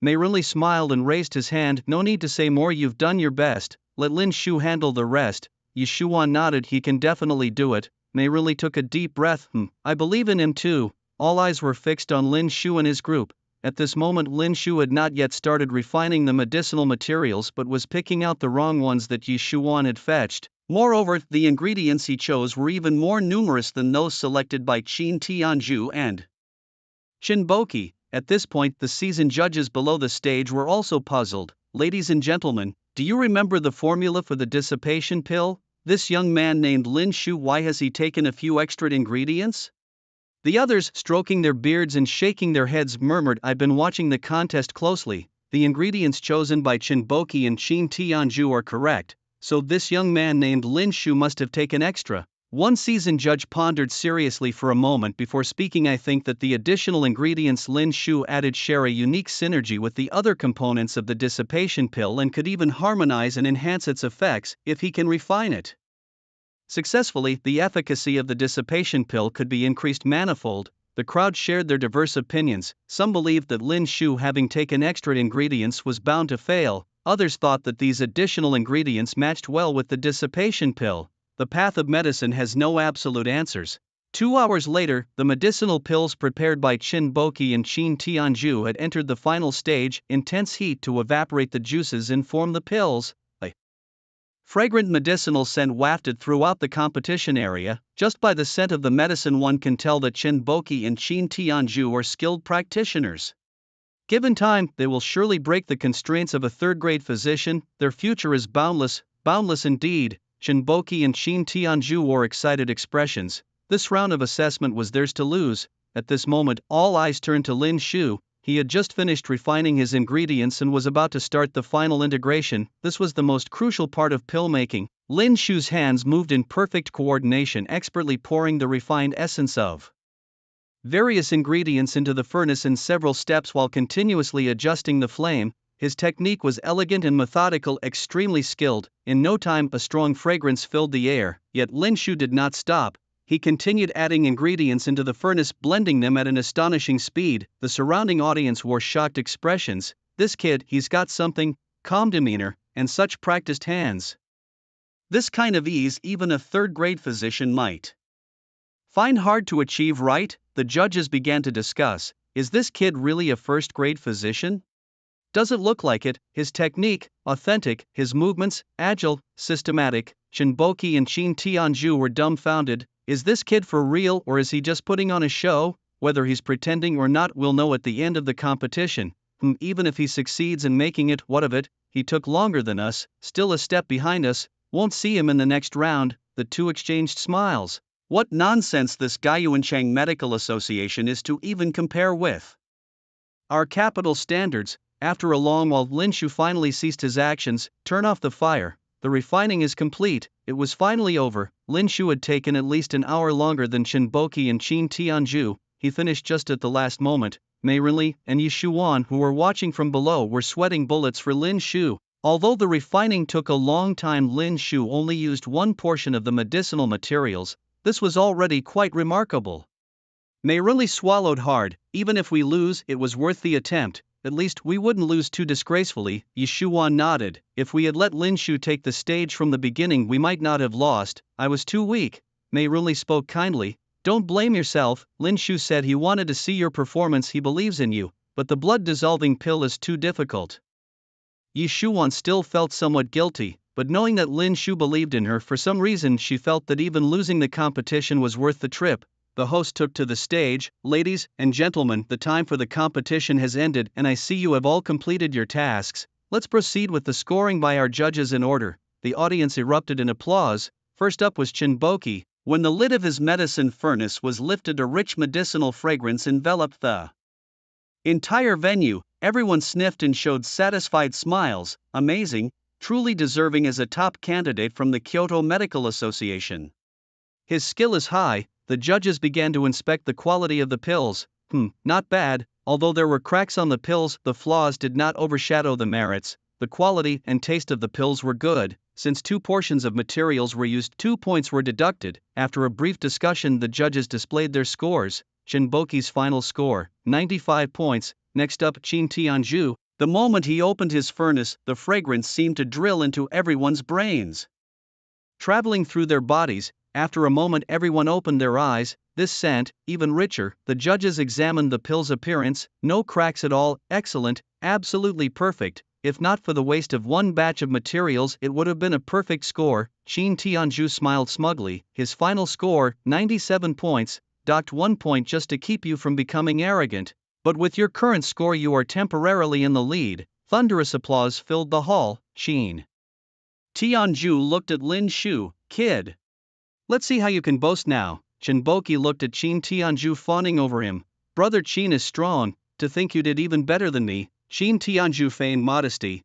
Mayrinli smiled and raised his hand. "No need to say more, you've done your best. Let Lin Shu handle the rest." Yi Shuwan nodded. "He can definitely do it." Mayrinli took a deep breath. I believe in him too." All eyes were fixed on Lin Shu and his group. At this moment, Lin Shu had not yet started refining the medicinal materials but was picking out the wrong ones that Yi Shuwan had fetched. Moreover, the ingredients he chose were even more numerous than those selected by Qin Tianzhu and Chinboki. At this point, the seasoned judges below the stage were also puzzled. "Ladies and gentlemen, do you remember the formula for the dissipation pill? This young man named Lin Shu, why has he taken a few extra ingredients?" The others, stroking their beards and shaking their heads, murmured, "I've been watching the contest closely. The ingredients chosen by Chinboki and Qin Tianzhu are correct, so this young man named Lin Shu must have taken extra." One seasoned judge pondered seriously for a moment before speaking. "I think that the additional ingredients Lin Shu added share a unique synergy with the other components of the dissipation pill and could even harmonize and enhance its effects, if he can refine it successfully. The efficacy of the dissipation pill could be increased manifold." The crowd shared their diverse opinions. Some believed that Lin Shu, having taken extra ingredients, was bound to fail. Others thought that these additional ingredients matched well with the dissipation pill. The path of medicine has no absolute answers. 2 hours later, the medicinal pills prepared by Chinboki and Qin Tianzhu had entered the final stage. Intense heat to evaporate the juices and form the pills. Fragrant medicinal scent wafted throughout the competition area. Just by the scent of the medicine, one can tell that Chinboki and Qin Tianzhu are skilled practitioners. Given time, they will surely break the constraints of a third-grade physician. Their future is boundless, boundless indeed. Chinboki and Qin Tianzhu wore excited expressions. This round of assessment was theirs to lose. At this moment, all eyes turned to Lin Shu. He had just finished refining his ingredients and was about to start the final integration. This was the most crucial part of pill making. Lin Shu's hands moved in perfect coordination, expertly pouring the refined essence of various ingredients into the furnace in several steps while continuously adjusting the flame. His technique was elegant and methodical, extremely skilled. In no time, a strong fragrance filled the air, yet Lin Shu did not stop. He continued adding ingredients into the furnace, blending them at an astonishing speed. The surrounding audience wore shocked expressions. This kid, he's got something, calm demeanor, and such practiced hands. This kind of ease even a third-grade physician might find hard to achieve, right? The judges began to discuss. Is this kid really a first-grade physician? Does it look like it? His technique, authentic, his movements, agile, systematic. Shinboki and Qin Tianju were dumbfounded. Is this kid for real, or is he just putting on a show? Whether he's pretending or not, we'll know at the end of the competition. Even if he succeeds in making it, what of it? He took longer than us, still a step behind us. Won't see him in the next round. The two exchanged smiles. What nonsense this Guiyuanchang Medical Association is to even compare with our capital standards. After a long while, Lin Shu finally ceased his actions. Turn off the fire. The refining is complete. It was finally over. Lin Shu had taken at least an hour longer than Shinboki and Qin Tianju. He finished just at the last moment. Mei Renli and Yi Shuan, who were watching from below, were sweating bullets for Lin Shu. Although the refining took a long time, Lin Shu only used one portion of the medicinal materials. This was already quite remarkable. Mei Renli swallowed hard. Even if we lose, it was worth the attempt. At least we wouldn't lose too disgracefully. Yi Shuan nodded. If we had let Lin Shu take the stage from the beginning, we might not have lost. I was too weak. Mei Renli spoke kindly. Don't blame yourself. Lin Shu said he wanted to see your performance. He believes in you, but the blood-dissolving pill is too difficult. Yi Shuan still felt somewhat guilty, but knowing that Lin Shu believed in her, for some reason she felt that even losing the competition was worth the trip. The host took to the stage. Ladies and gentlemen, the time for the competition has ended, and I see you have all completed your tasks. Let's proceed with the scoring by our judges in order. The audience erupted in applause. First up was Shinboki. When the lid of his medicine furnace was lifted, a rich medicinal fragrance enveloped the entire venue. Everyone sniffed and showed satisfied smiles. Amazing, truly deserving as a top candidate from the Kyoto Medical Association. His skill is high. The judges began to inspect the quality of the pills. Not bad. Although there were cracks on the pills, the flaws did not overshadow the merits. The quality and taste of the pills were good. Since 2 portions of materials were used, 2 points were deducted. After a brief discussion, the judges displayed their scores. Shinboki's final score, 95 points. Next up, Qin Tianju. The moment he opened his furnace, the fragrance seemed to drill into everyone's brains, traveling through their bodies. After a moment, everyone opened their eyes. This scent, even richer. The judges examined the pill's appearance. No cracks at all. Excellent, absolutely perfect. If not for the waste of 1 batch of materials, it would have been a perfect score. Qin Tianju smiled smugly. His final score, 97 points, docked 1 point just to keep you from becoming arrogant. But with your current score, you are temporarily in the lead. Thunderous applause filled the hall. Qin Tianju looked at Lin Shu. Kid, let's see how you can boast now. Shinboki looked at Qin Tianju, fawning over him. Brother Qin is strong. To think you did even better than me. Qin Tianju feigned modesty.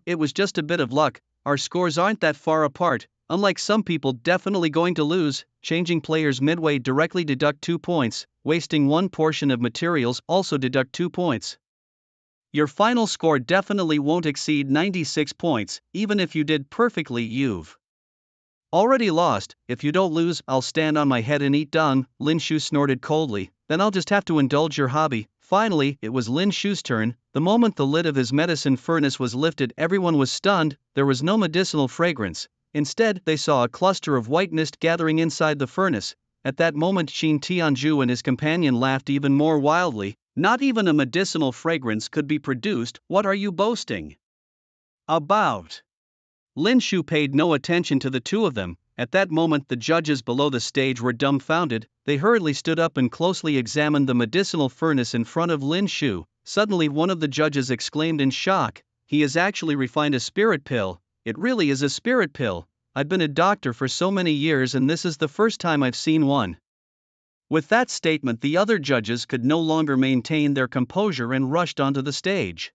It was just a bit of luck. Our scores aren't that far apart. Unlike some people, definitely going to lose. Changing players midway directly deduct 2 points. Wasting 1 portion of materials also deduct 2 points. Your final score definitely won't exceed 96 points. Even if you did perfectly, you've already lost. If you don't lose, I'll stand on my head and eat dung. Lin Shu snorted coldly. Then I'll just have to indulge your hobby. Finally, it was Lin Shu's turn. The moment the lid of his medicine furnace was lifted, everyone was stunned. There was no medicinal fragrance. Instead, they saw a cluster of white mist gathering inside the furnace. At that moment, Qin Tianju and his companion laughed even more wildly. Not even a medicinal fragrance could be produced. What are you boasting about? Lin Shu paid no attention to the two of them. At that moment, the judges below the stage were dumbfounded. They hurriedly stood up and closely examined the medicinal furnace in front of Lin Shu. Suddenly, one of the judges exclaimed in shock, "He has actually refined a spirit pill. It really is a spirit pill. I've been a doctor for so many years and this is the first time I've seen one." With that statement, the other judges could no longer maintain their composure and rushed onto the stage.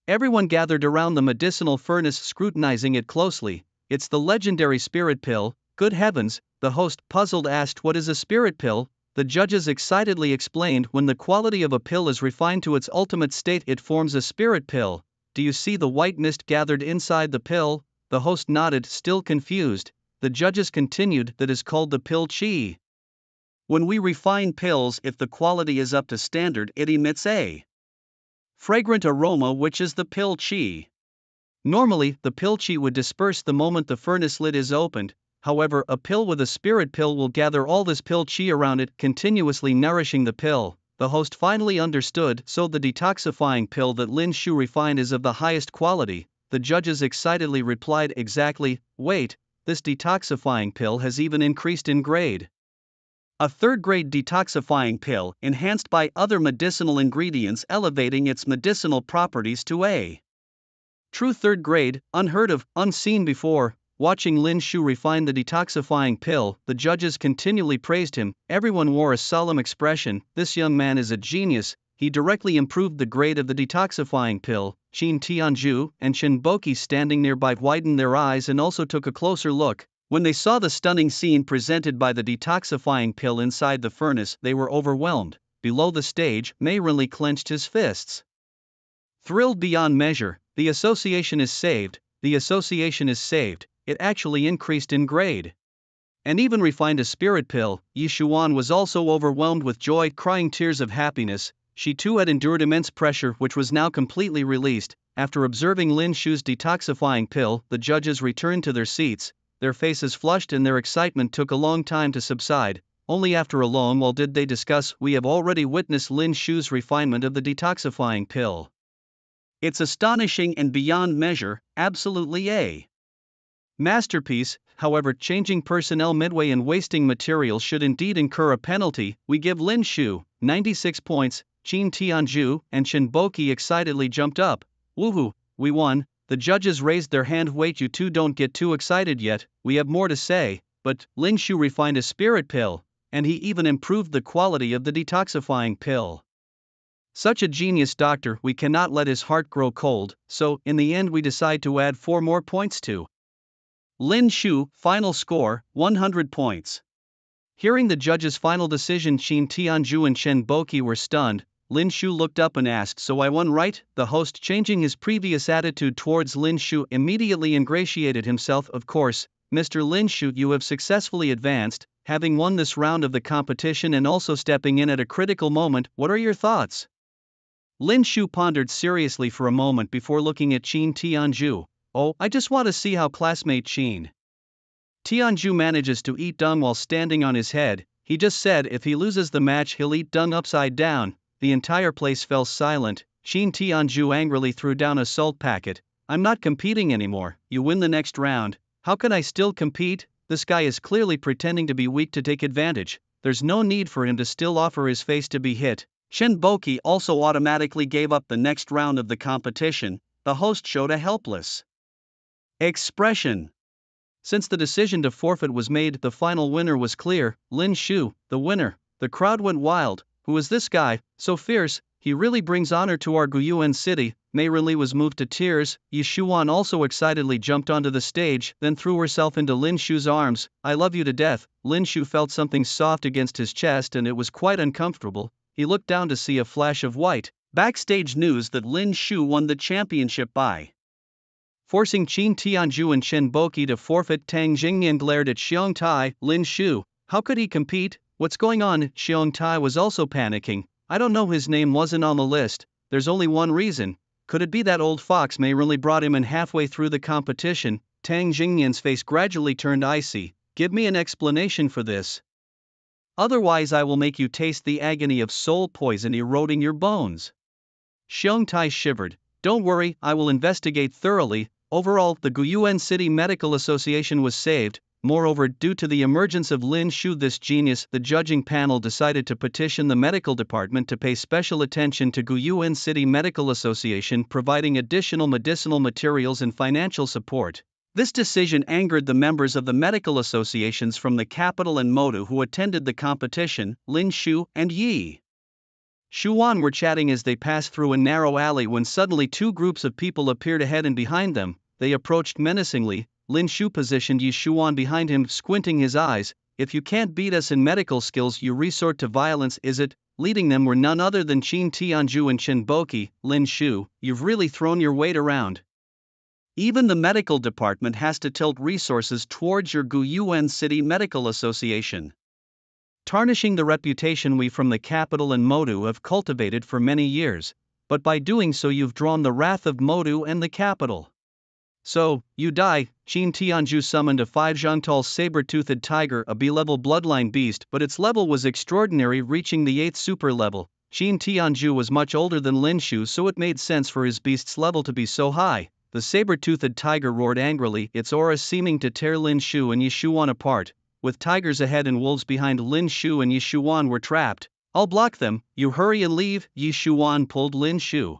Everyone gathered around the medicinal furnace, scrutinizing it closely. "It's the legendary spirit pill." "Good heavens," the host, puzzled, asked. "What is a spirit pill?" The judges excitedly explained. "When the quality of a pill is refined to its ultimate state, it forms a spirit pill. Do you see the white mist gathered inside the pill?" The host nodded, still confused. The judges continued. "That is called the pill chi. When we refine pills, if the quality is up to standard, it emits a fragrant aroma, which is the pill chi. Normally, the pill chi would disperse the moment the furnace lid is opened. However, a pill with a spirit pill will gather all this pill chi around it, continuously nourishing the pill." The host finally understood. "So the detoxifying pill that Lin Shu refined is of the highest quality?" The judges excitedly replied. "Exactly. Wait, this detoxifying pill has even increased in grade. A third-grade detoxifying pill, enhanced by other medicinal ingredients, elevating its medicinal properties to a true third grade, unheard of, unseen before." Watching Lin Shu refine the detoxifying pill, the judges continually praised him. Everyone wore a solemn expression. "This young man is a genius. He directly improved the grade of the detoxifying pill." Qin Tianzhu and Shen Boqi, standing nearby, widened their eyes and also took a closer look. When they saw the stunning scene presented by the detoxifying pill inside the furnace, they were overwhelmed. Below the stage, Mei Renli clenched his fists. Thrilled beyond measure. The association is saved. The association is saved. It actually increased in grade. And even refined a spirit pill. Yi Xuan was also overwhelmed with joy, crying tears of happiness. She too had endured immense pressure, which was now completely released. After observing Lin Shu's detoxifying pill, the judges returned to their seats. Their faces flushed and their excitement took a long time to subside. Only after a long while did they discuss. "We have already witnessed Lin Shu's refinement of the detoxifying pill. It's astonishing and beyond measure, absolutely a masterpiece. However, changing personnel midway and wasting material should indeed incur a penalty. We give Lin Shu 96 points." Qin Tianzhu and Shen Boqi excitedly jumped up. "Woohoo, we won!" The judges raised their hand. "Wait, you two don't get too excited yet, we have more to say." "But Lin Shu refined a spirit pill, and he even improved the quality of the detoxifying pill. Such a genius doctor, we cannot let his heart grow cold." So, in the end, we decide to add 4 more points to Lin Shu. Final score, 100 points. Hearing the judge's final decision, Qin Tianzhu and Shen Boqi were stunned. Lin Shu looked up and asked, "So I won, right?" The host, changing his previous attitude towards Lin Shu, immediately ingratiated himself. "Of course, Mr. Lin Shu, you have successfully advanced, having won this round of the competition and also stepping in at a critical moment. What are your thoughts?" Lin Shu pondered seriously for a moment before looking at Qin Tianzhu. "Oh, I just want to see how classmate Qin Tianzhu manages to eat dung while standing on his head. He just said if he loses the match he'll eat dung upside down." The entire place fell silent. Qin Tianzhu angrily threw down a salt packet. "I'm not competing anymore. You win the next round. How can I still compete? This guy is clearly pretending to be weak to take advantage. There's no need for him to still offer his face to be hit." Shen Boqi also automatically gave up the next round of the competition. The host showed a helpless expression. Since the decision to forfeit was made, the final winner was clear: Lin Shu, the winner. The crowd went wild. "Who is this guy, so fierce? He really brings honor to our Guyuan city." Mei Renli was moved to tears. Yi Xuan also excitedly jumped onto the stage, then threw herself into Lin Shu's arms. "I love you to death." Lin Shu felt something soft against his chest and it was quite uncomfortable. He looked down to see a flash of white. Backstage news that Lin Shu won the championship by forcing Qin Tianzhu and Shen Boqi to forfeit. Tang Jingnian glared at Xiong Tai. "Lin Shu, how could he compete? What's going on?" Xiong Tai was also panicking. "I don't know, his name wasn't on the list. There's only one reason. Could it be that old fox Mei Renli brought him in halfway through the competition?" Tang Jingnian's face gradually turned icy. "Give me an explanation for this. Otherwise I will make you taste the agony of soul poison eroding your bones." Xiong Tai shivered. "Don't worry, I will investigate thoroughly." Overall, the Guyuan City Medical Association was saved. Moreover, due to the emergence of Lin Shu, this genius, the judging panel decided to petition the medical department to pay special attention to Guyuan City Medical Association, providing additional medicinal materials and financial support. This decision angered the members of the medical associations from the capital and Modu who attended the competition. Lin Shu and Yi Shuan were chatting as they passed through a narrow alley when suddenly two groups of people appeared ahead and behind them. They approached menacingly. Lin Shu positioned Yi Shuan behind him, squinting his eyes. If you can't beat us in medical skills, you resort to violence, is it? Leading them were none other than Qin Tianju and Chen Boqi. Lin Shu, you've really thrown your weight around. Even the medical department has to tilt resources towards your Guyuan City Medical Association, tarnishing the reputation we from the capital and Modu have cultivated for many years, but by doing so you've drawn the wrath of Modu and the capital. So, you die. Qin Tianju summoned a 5-zhang-tall saber-toothed tiger, a B-level bloodline beast, but its level was extraordinary, reaching the 8th super level. Qin Tianju was much older than Lin Shu, so it made sense for his beast's level to be so high. The saber-toothed tiger roared angrily, its aura seeming to tear Lin Shu and Yi Shuan apart. With tigers ahead and wolves behind, Lin Shu and Yi Shuan were trapped. I'll block them, you hurry and leave. Yi Shuan pulled Lin Shu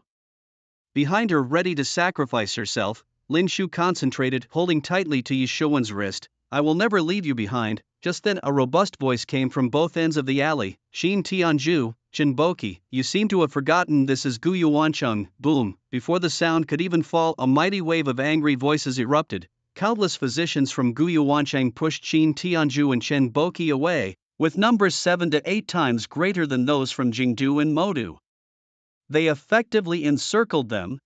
behind her, ready to sacrifice herself. Lin Shu concentrated, holding tightly to Yi Shuan's wrist. I will never leave you behind. Just then a robust voice came from both ends of the alley. Qin Tianju, Chen Boqi, you seem to have forgotten this is Gu Yuancheng. Boom! Before the sound could even fall, a mighty wave of angry voices erupted. Countless physicians from Gu Yuancheng pushed Qin Tianju and Chen Boqi away, with numbers 7 to 8 times greater than those from Jingdu and Modu. They effectively encircled them.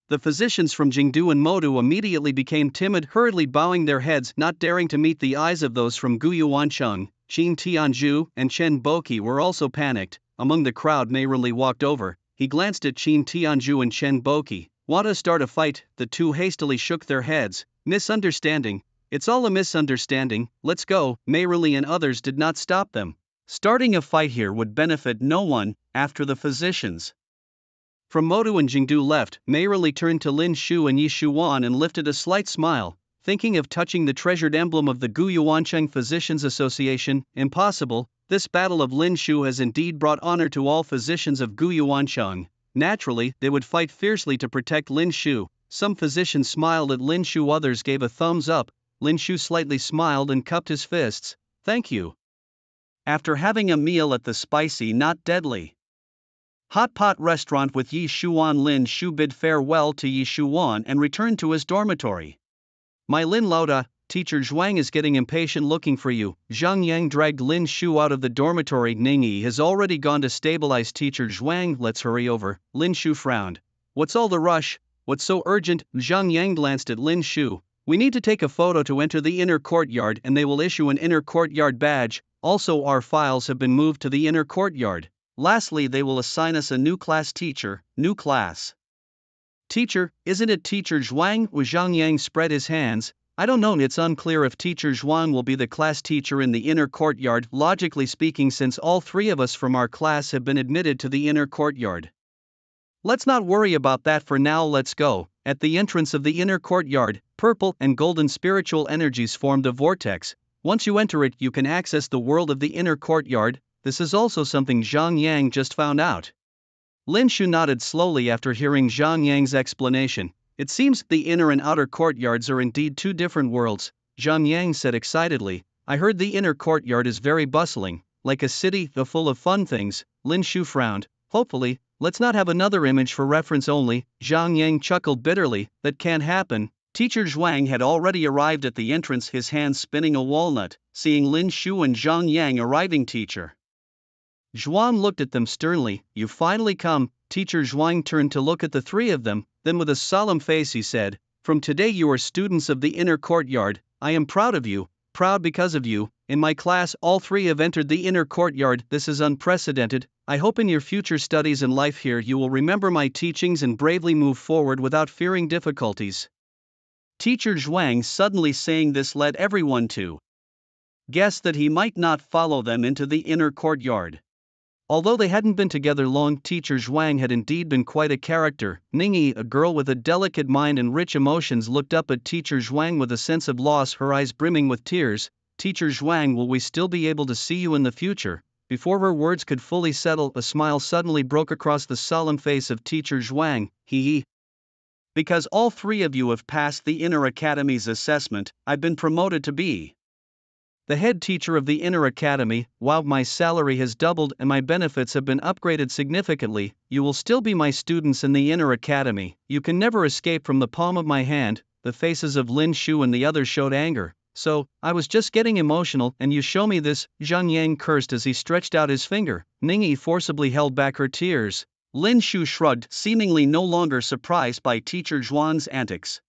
The physicians from Jingdu and Modu immediately became timid, hurriedly bowing their heads, not daring to meet the eyes of those from Gu Yuancheng. Qin Tianju and Chen Boqi were also panicked. Among the crowd, Meirili walked over. He glanced at Qin Tianju and Chen Boqi. Want to start a fight? The two hastily shook their heads. Misunderstanding. It's all a misunderstanding, let's go. Meirili and others did not stop them. Starting a fight here would benefit no one. After the physicians from Modu and Jingdu left, Meirili turned to Lin Shu and Yi Shuan and lifted a slight smile, thinking of touching the treasured emblem of the Gu Yuancheng Physicians Association. Impossible. This battle of Lin Shu has indeed brought honor to all physicians of Gu Yuancheng. Naturally, they would fight fiercely to protect Lin Shu. Some physicians smiled at Lin Shu, others gave a thumbs up. Lin Shu slightly smiled and cupped his fists. Thank you. After having a meal at the spicy, not deadly hot pot restaurant with Yi Shuan, Lin Shu bid farewell to Yi Shuan and returned to his dormitory. My Lin Lauda, Teacher Zhuang is getting impatient looking for you. Zhang Yang dragged Lin Shu out of the dormitory. Ningyi has already gone to stabilize Teacher Zhuang, let's hurry over. Lin Shu frowned. What's all the rush? What's so urgent? Zhang Yang glanced at Lin Shu. We need to take a photo to enter the inner courtyard and they will issue an inner courtyard badge. Also, our files have been moved to the inner courtyard. Lastly, they will assign us a new class teacher. New class teacher, isn't it Teacher Zhuang? Zhang Yang spread his hands. I don't know, it's unclear if Teacher Zhuang will be the class teacher in the inner courtyard, logically speaking, since all 3 of us from our class have been admitted to the inner courtyard. Let's not worry about that for now, let's go. At the entrance of the inner courtyard, purple and golden spiritual energies formed a vortex. Once you enter it, you can access the world of the inner courtyard. This is also something Zhang Yang just found out. Lin Shu nodded slowly after hearing Zhang Yang's explanation. It seems the inner and outer courtyards are indeed 2 different worlds, Zhang Yang said excitedly. I heard the inner courtyard is very bustling, like a city, though full of fun things. Lin Shu frowned. Hopefully, let's not have another image for reference only. Zhang Yang chuckled bitterly. That can't happen. Teacher Zhuang had already arrived at the entrance, his hands spinning a walnut. Seeing Lin Shu and Zhang Yang arriving, Teacher Zhuang looked at them sternly. You finally come. Teacher Zhuang turned to look at the 3 of them, then with a solemn face he said, from today you are students of the inner courtyard. I am proud of you, proud because of you. In my class all 3 have entered the inner courtyard. This is unprecedented. I hope in your future studies and life here you will remember my teachings and bravely move forward without fearing difficulties. Teacher Zhuang suddenly saying this led everyone to guess that he might not follow them into the inner courtyard. Although they hadn't been together long, Teacher Zhuang had indeed been quite a character. Ningyi, a girl with a delicate mind and rich emotions, looked up at Teacher Zhuang with a sense of loss, her eyes brimming with tears. Teacher Zhuang, will we still be able to see you in the future? Before her words could fully settle, a smile suddenly broke across the solemn face of Teacher Zhuang. He Because all three of you have passed the Inner Academy's assessment, I've been promoted to be the head teacher of the Inner Academy. While my salary has doubled and my benefits have been upgraded significantly, you will still be my students in the Inner Academy. You can never escape from the palm of my hand." The faces of Lin Shu and the others showed anger. "So, I was just getting emotional and you show me this," Zhang Yang cursed as he stretched out his finger. Ningyi forcibly held back her tears. Lin Shu shrugged, seemingly no longer surprised by teacher Zhuang's antics.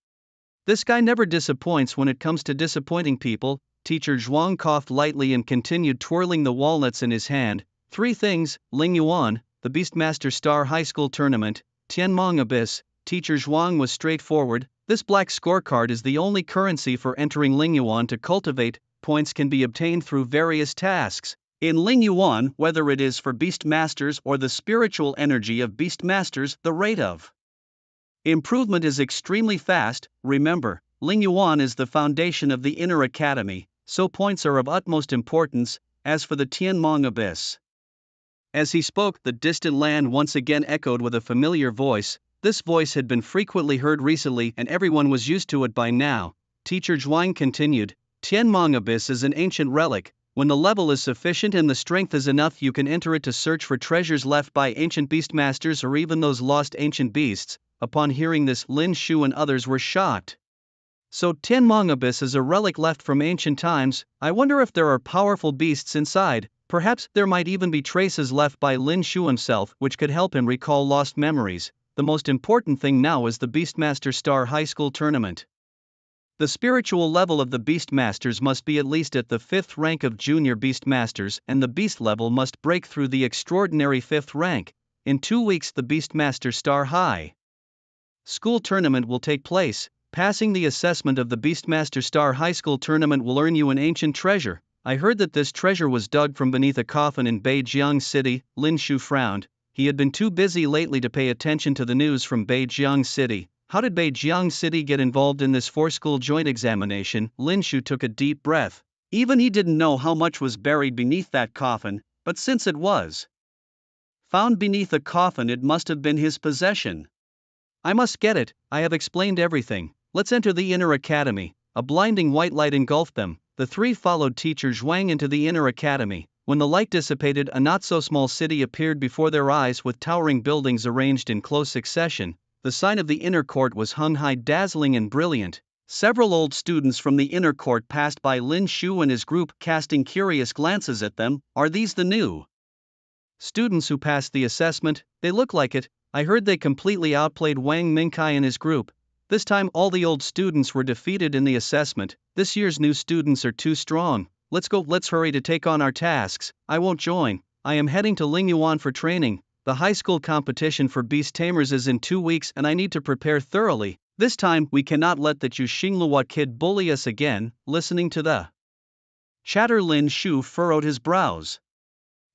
"This guy never disappoints when it comes to disappointing people." Teacher Zhuang coughed lightly and continued twirling the walnuts in his hand. "Three things: Ling Yuan, the Beastmaster Star High School Tournament, Tianmong Abyss." Teacher Zhuang was straightforward. "This black scorecard is the only currency for entering Ling Yuan to cultivate. Points can be obtained through various tasks in Ling Yuan, whether it is for Beastmasters or the spiritual energy of Beastmasters. The rate of improvement is extremely fast. Remember, Ling Yuan is the foundation of the Inner Academy, so points are of utmost importance. As for the Tianmong Abyss." As he spoke, the distant land once again echoed with a familiar voice. This voice had been frequently heard recently and everyone was used to it by now. Teacher Zhuang continued, "Tianmong Abyss is an ancient relic. When the level is sufficient and the strength is enough, you can enter it to search for treasures left by ancient beastmasters or even those lost ancient beasts." Upon hearing this, Lin Shu and others were shocked. "So Tianmong Abyss is a relic left from ancient times. I wonder if there are powerful beasts inside. Perhaps there might even be traces left by Lin Shu himself which could help him recall lost memories. The most important thing now is the Beastmaster Star High School Tournament. The spiritual level of the Beastmasters must be at least at the 5th rank of Junior Beastmasters, and the beast level must break through the extraordinary 5th rank. In 2 weeks the Beastmaster Star High School Tournament will take place. Passing the assessment of the Beastmaster Star High School Tournament will earn you an ancient treasure. I heard that this treasure was dug from beneath a coffin in Beijiang City." Lin Shu frowned. He had been too busy lately to pay attention to the news from Beijiang City. How did Beijiang City get involved in this four-school joint examination? Lin Shu took a deep breath. Even he didn't know how much was buried beneath that coffin, but since it was found beneath a coffin, it must have been his possession. "I must get it. I have explained everything. Let's enter the Inner Academy." A blinding white light engulfed them. The three followed teacher Zhuang into the Inner Academy. When the light dissipated, a not-so-small city appeared before their eyes with towering buildings arranged in close succession. The sign of the inner court was hung high, dazzling and brilliant. Several old students from the inner court passed by Lin Shu and his group, casting curious glances at them. "Are these the new students who passed the assessment? They look like it. I heard they completely outplayed Wang Mingkai and his group. This time all the old students were defeated in the assessment. This year's new students are too strong. Let's go, let's hurry to take on our tasks." "I won't join. I am heading to Ling Yuan for training. The high school competition for beast tamers is in 2 weeks and I need to prepare thoroughly. This time we cannot let that Yu Xinglua kid bully us again." Listening to the chatter, Lin Shu furrowed his brows.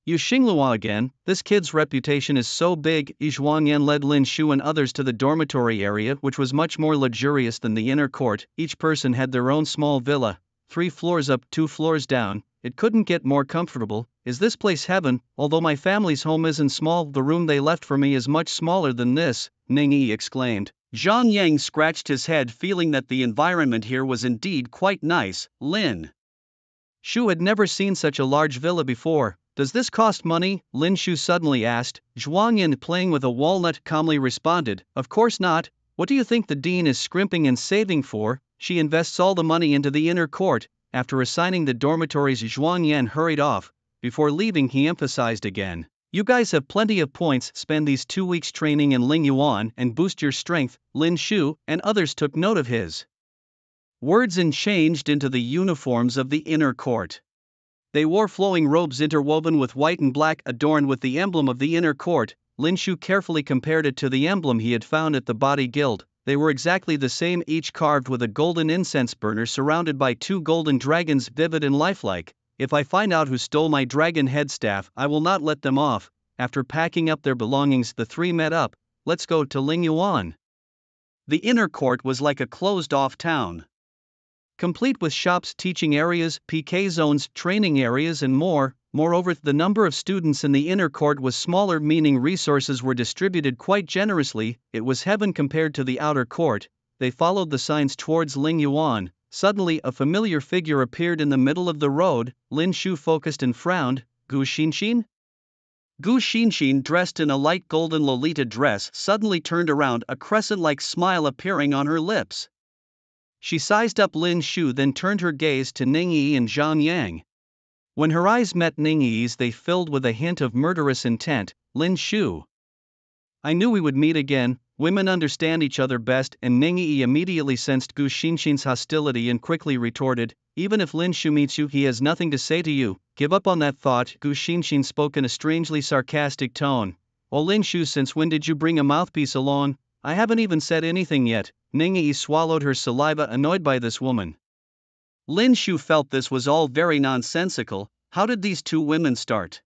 "Yu Xinglua again? This kid's reputation is so big." Zhuang Yan led Lin Shu and others to the dormitory area, which was much more luxurious than the inner court. Each person had their own small villa, 3 floors up, 2 floors down. It couldn't get more comfortable. "Is this place heaven? Although my family's home isn't small, the room they left for me is much smaller than this," Ningyi exclaimed. Zhang Yang scratched his head, feeling that the environment here was indeed quite nice. Lin Shu had never seen such a large villa before. "Does this cost money?" Lin Shu suddenly asked. Zhuang Yan, playing with a walnut, calmly responded, "Of course not. What do you think the dean is scrimping and saving for? She invests all the money into the inner court." After assigning the dormitories, Zhuang Yan hurried off. Before leaving, he emphasized again, "You guys have plenty of points. Spend these 2 weeks training in Ling Yuan and boost your strength." Lin Shu and others took note of his words and changed into the uniforms of the inner court. They wore flowing robes interwoven with white and black, adorned with the emblem of the inner court. Lin Shu carefully compared it to the emblem he had found at the Body Guild. They were exactly the same, each carved with a golden incense burner surrounded by 2 golden dragons, vivid and lifelike. "If I find out who stole my dragon head staff, I will not let them off." After packing up their belongings, the three met up. "Let's go to Ling Yuan." The inner court was like a closed-off town, complete with shops, teaching areas, PK zones, training areas and more. Moreover, the number of students in the inner court was smaller, meaning resources were distributed quite generously. It was heaven compared to the outer court. They followed the signs towards Ling Yuan. Suddenly, a familiar figure appeared in the middle of the road. Lin Shu focused and frowned. Gu Xinxin? Gu Xinxin, dressed in a light golden Lolita dress, suddenly turned around, a crescent-like smile appearing on her lips. She sized up Lin Shu, then turned her gaze to Ning Yi and Zhang Yang. When her eyes met Ning Yi's, they filled with a hint of murderous intent. Lin Shu. I knew we would meet again. Women understand each other best, and Ning Yi immediately sensed Gu Xinxin's hostility and quickly retorted, even if Lin Shu meets you, he has nothing to say to you. Give up on that thought. Gu Xinxin spoke in a strangely sarcastic tone. Oh Lin Shu, since when did you bring a mouthpiece along? I haven't even said anything yet. Ning Yi swallowed her saliva, annoyed by this woman. Lin Shu felt this was all very nonsensical. How did these two women start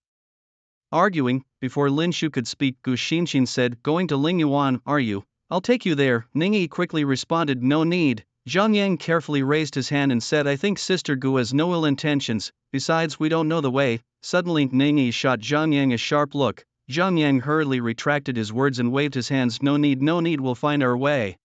arguing? Before Lin Shu could speak, Gu Xinxin said, going to Ling Yuan, are you? I'll take you there. Ning Yi quickly responded, no need. Zhang Yang carefully raised his hand and said, I think Sister Gu has no ill intentions, besides we don't know the way. Suddenly, Ning Yi shot Zhang Yang a sharp look. Zhang Yang hurriedly retracted his words and waved his hands, no need, we'll find our way.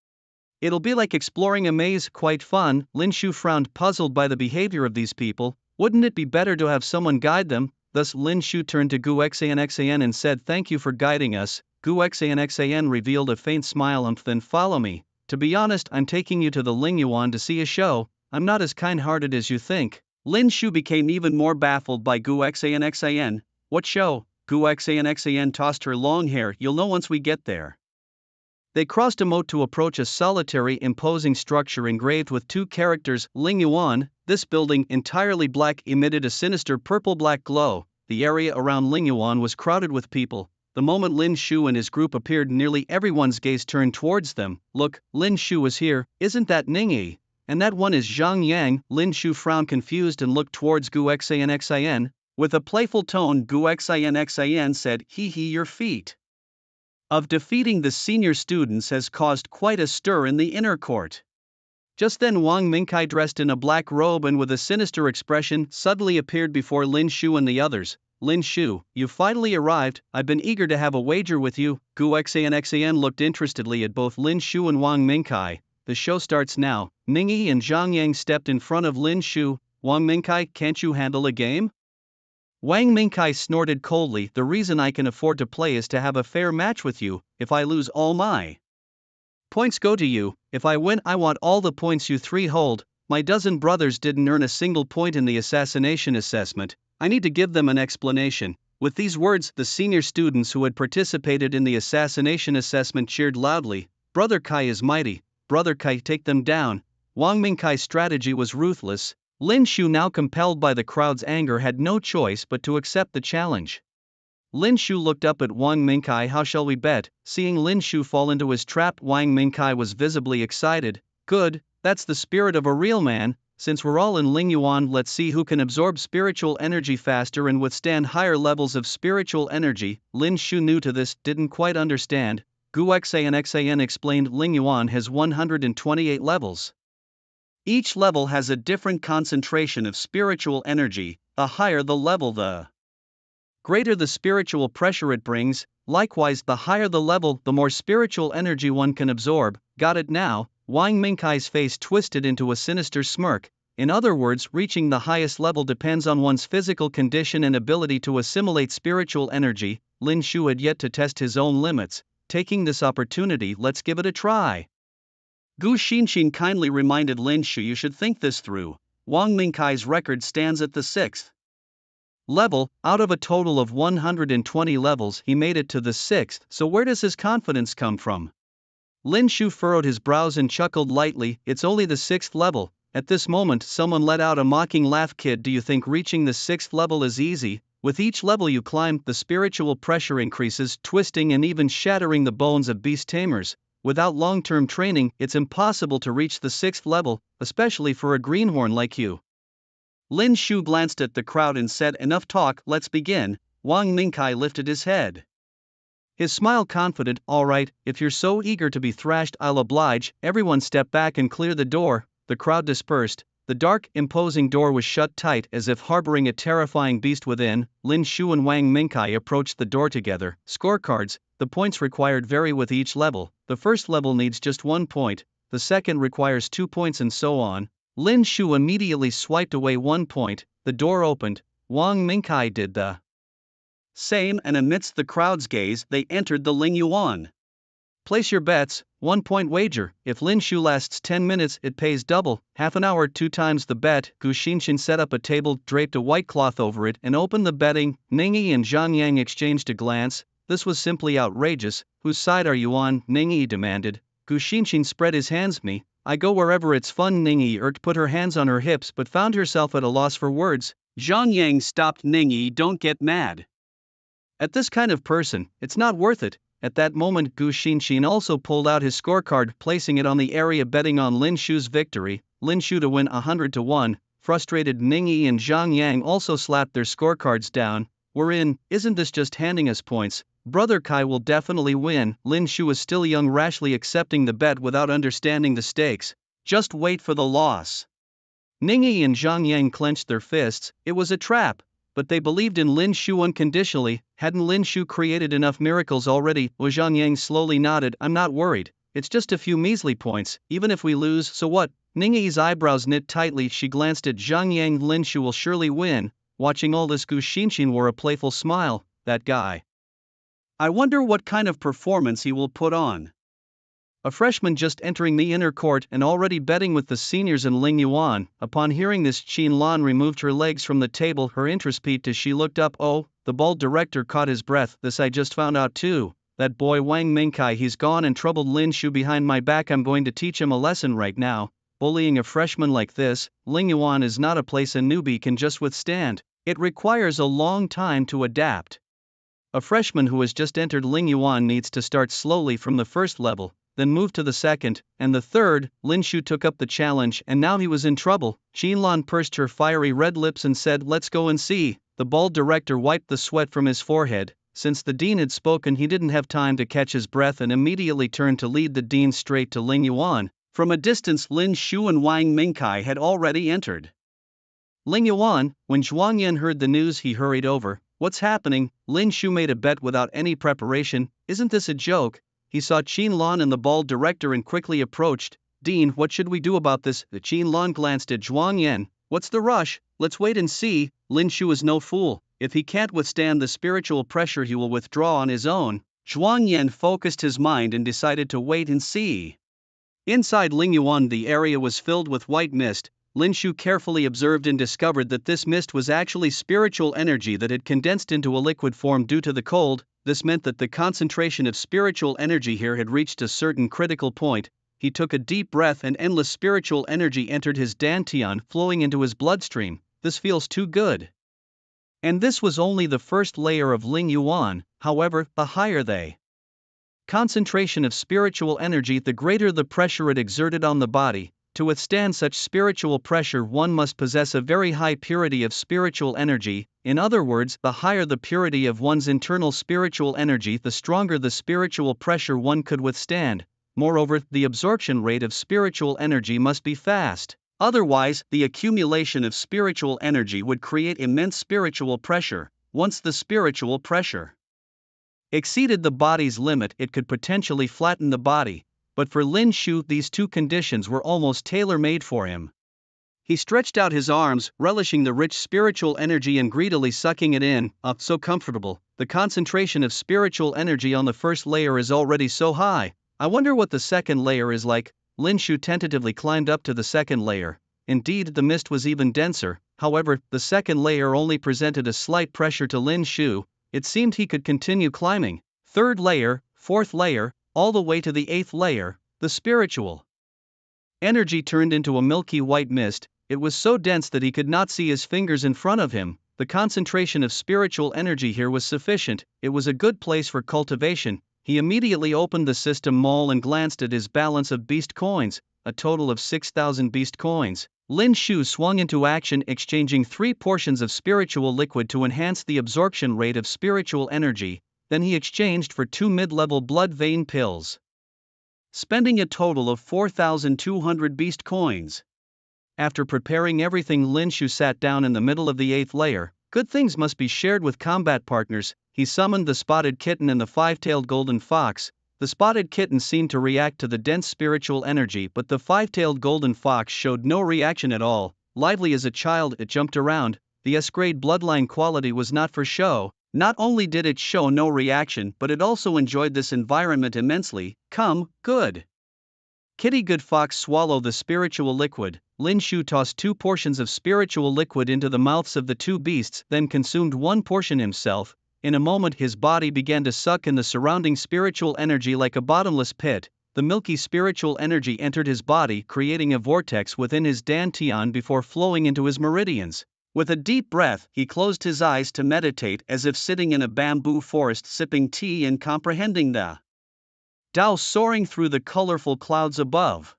It'll be like exploring a maze, quite fun. Lin Shu frowned, puzzled by the behavior of these people. Wouldn't it be better to have someone guide them? Thus Lin Shu turned to Gu Xan and said, thank you for guiding us. Gu Xan revealed a faint smile and then follow me. To be honest, I'm taking you to the Ling Yuan to see a show. I'm not as kind-hearted as you think. Lin Shu became even more baffled by Gu Xan. What show? Gu Xan tossed her long hair, you'll know once we get there. They crossed a moat to approach a solitary, imposing structure engraved with two characters, Ling Yuan. This building, entirely black, emitted a sinister purple-black glow. The area around Ling Yuan was crowded with people. The moment Lin Shu and his group appeared, nearly everyone's gaze turned towards them. Look, Lin Shu is here, isn't that Ning Yi? And that one is Zhang Yang. Lin Shu frowned confused and looked towards Gu Xan. With a playful tone, Gu Xan said, hee, your feat of defeating the senior students has caused quite a stir in the inner court. Just then Wang Mingkai, dressed in a black robe and with a sinister expression, suddenly appeared before Lin Shu and the others. Lin Shu, you finally arrived. I've been eager to have a wager with you. Gu Xan looked interestedly at both Lin Shu and Wang Mingkai. The show starts now. Ning Yi and Zhang Yang stepped in front of Lin Shu. Wang Mingkai, can't you handle a game? Wang Mingkai snorted coldly, the reason I can afford to play is to have a fair match with you. If I lose, all my points go to you. If I win, I want all the points you three hold. My dozen brothers didn't earn a single point in the assassination assessment. I need to give them an explanation. With these words, the senior students who had participated in the assassination assessment cheered loudly. Brother Kai is mighty. Brother Kai, take them down. Wang Mingkai's strategy was ruthless. Lin Shu, now compelled by the crowd's anger, had no choice but to accept the challenge. Lin Shu looked up at Wang Mingkai. How shall we bet? Seeing Lin Shu fall into his trap, Wang Mingkai was visibly excited. Good, that's the spirit of a real man. Since we're all in Ling Yuan, let's see who can absorb spiritual energy faster and withstand higher levels of spiritual energy. Lin Shu, new to this, didn't quite understand. Gu Xan explained, Ling Yuan has 128 levels. Each level has a different concentration of spiritual energy. The higher the level, the greater the spiritual pressure it brings. Likewise, the higher the level, the more spiritual energy one can absorb. Got it now? Wang Mingkai's face twisted into a sinister smirk. In other words, reaching the highest level depends on one's physical condition and ability to assimilate spiritual energy. Lin Shu had yet to test his own limits. Taking this opportunity, let's give it a try. Gu Xinxin kindly reminded Lin Shu, you should think this through. Wang Mingkai's record stands at the 6th level. Out of a total of 120 levels, he made it to the 6th, so where does his confidence come from? Lin Shu furrowed his brows and chuckled lightly, it's only the 6th level. At this moment, someone let out a mocking laugh. Kid, do you think reaching the 6th level is easy? With each level you climb, the spiritual pressure increases, twisting and even shattering the bones of beast tamers. Without long-term training, it's impossible to reach the 6th level, especially for a greenhorn like you. Lin Shu glanced at the crowd and said, enough talk, let's begin. Wang Mingkai lifted his head. His smile confident, all right, if you're so eager to be thrashed, I'll oblige. Everyone step back and clear the door. The crowd dispersed. The dark, imposing door was shut tight as if harboring a terrifying beast within. Lin Shu and Wang Mingkai approached the door together. Scorecards: the points required vary with each level. The first level needs just 1 point, the second requires 2 points, and so on. Lin Shu immediately swiped away 1 point, the door opened. Wang Mingkai did the same, and amidst the crowd's gaze, they entered the Ling Yuan. Place your bets, 1 point wager. If Lin Shu lasts 10 minutes, it pays double. Half an hour, 2 times the bet. Gu Xinshin set up a table, draped a white cloth over it, and opened the betting. Ningyi and Zhang Yang exchanged a glance. This was simply outrageous. Whose side are you on? Ningyi demanded. Gu Xinshin spread his hands. Me, I go wherever it's fun. Ningyi put her hands on her hips but found herself at a loss for words. Zhang Yang stopped Ningyi. Don't get mad. At this kind of person, it's not worth it. At that moment, Gu Xinshin also pulled out his scorecard, placing it on the area, betting on Lin Shu's victory. Lin Shu to win 100 to 1. Frustrated Ningyi and Zhang Yang also slapped their scorecards down. We're in. Isn't this just handing us points? Brother Kai will definitely win. Lin Shu was still young, rashly accepting the bet without understanding the stakes. Just wait for the loss. Ningyi and Zhang Yang clenched their fists. It was a trap. But they believed in Lin Shu unconditionally. Hadn't Lin Shu created enough miracles already? Zhang Yang slowly nodded. I'm not worried. It's just a few measly points. Even if we lose, so what? Ningyi's eyebrows knit tightly. She glanced at Zhang Yang. Lin Shu will surely win. Watching all this, Gu Xinshin wore a playful smile. That guy. I wonder what kind of performance he will put on. A freshman just entering the inner court and already betting with the seniors in Ling Yuan. Upon hearing this, Qin Lan removed her legs from the table, her interest peaked as she looked up. Oh, the bald director caught his breath. This I just found out too. That boy Wang Mingkai, he's gone and troubled Lin Shu behind my back. I'm going to teach him a lesson right now. Bullying a freshman like this, Ling Yuan is not a place a newbie can just withstand. It requires a long time to adapt. A freshman who has just entered Ling Yuan needs to start slowly from the first level, then move to the second, and the third. Lin Shu took up the challenge and now he was in trouble. Qin Lan pursed her fiery red lips and said, let's go and see. The bald director wiped the sweat from his forehead. Since the dean had spoken, he didn't have time to catch his breath and immediately turned to lead the dean straight to Ling Yuan. From a distance, Lin Shu and Wang Mingkai had already entered Ling Yuan. When Zhuang Yan heard the news, he hurried over. What's happening? Lin Shu made a bet without any preparation. Isn't this a joke? He saw Qin Lan and the bald director and quickly approached. Dean, what should we do about this? The Qin Lan glanced at Zhuang Yan. What's the rush? Let's wait and see. Lin Shu is no fool. If he can't withstand the spiritual pressure, he will withdraw on his own. Zhuang Yan focused his mind and decided to wait and see. Inside Ling Yuan, the area was filled with white mist. Lin Shu carefully observed and discovered that this mist was actually spiritual energy that had condensed into a liquid form due to the cold. This meant that the concentration of spiritual energy here had reached a certain critical point. He took a deep breath and endless spiritual energy entered his dantian, flowing into his bloodstream. This feels too good. And this was only the first layer of Ling Yuan. However, the higher the concentration of spiritual energy, the greater the pressure it exerted on the body. To withstand such spiritual pressure, one must possess a very high purity of spiritual energy. In other words, the higher the purity of one's internal spiritual energy, the stronger the spiritual pressure one could withstand. Moreover, the absorption rate of spiritual energy must be fast. Otherwise, the accumulation of spiritual energy would create immense spiritual pressure. Once the spiritual pressure exceeded the body's limit, it could potentially flatten the body. But for Lin Shu, these two conditions were almost tailor-made for him. He stretched out his arms, relishing the rich spiritual energy and greedily sucking it in. So comfortable. The concentration of spiritual energy on the first layer is already so high. I wonder what the second layer is like. Lin Shu tentatively climbed up to the second layer. Indeed, the mist was even denser. However, the second layer only presented a slight pressure to Lin Shu. It seemed he could continue climbing. Third layer, fourth layer, all the way to the eighth layer. The spiritual energy turned into a milky white mist. It was so dense that he could not see his fingers in front of him. The concentration of spiritual energy here was sufficient. It was a good place for cultivation. He immediately opened the system mall and glanced at his balance of beast coins, a total of 6,000 beast coins. Lin Shu swung into action, exchanging 3 portions of spiritual liquid to enhance the absorption rate of spiritual energy. Then he exchanged for 2 mid-level blood vein pills, spending a total of 4,200 beast coins. After preparing everything, Lin Shu sat down in the middle of the 8th layer. Good things must be shared with combat partners. He summoned the spotted kitten and the five-tailed golden fox. The spotted kitten seemed to react to the dense spiritual energy, but the five-tailed golden fox showed no reaction at all. Lively as a child, it jumped around. The S-grade bloodline quality was not for show. Not only did it show no reaction, but it also enjoyed this environment immensely. Come, good kitty, good fox, swallow the spiritual liquid. Lin Shu tossed 2 portions of spiritual liquid into the mouths of the 2 beasts, then consumed 1 portion himself. In a moment his body began to suck in the surrounding spiritual energy like a bottomless pit. The milky spiritual energy entered his body, creating a vortex within his dantian before flowing into his meridians. With a deep breath, he closed his eyes to meditate, as if sitting in a bamboo forest sipping tea and comprehending the Tao soaring through the colorful clouds above.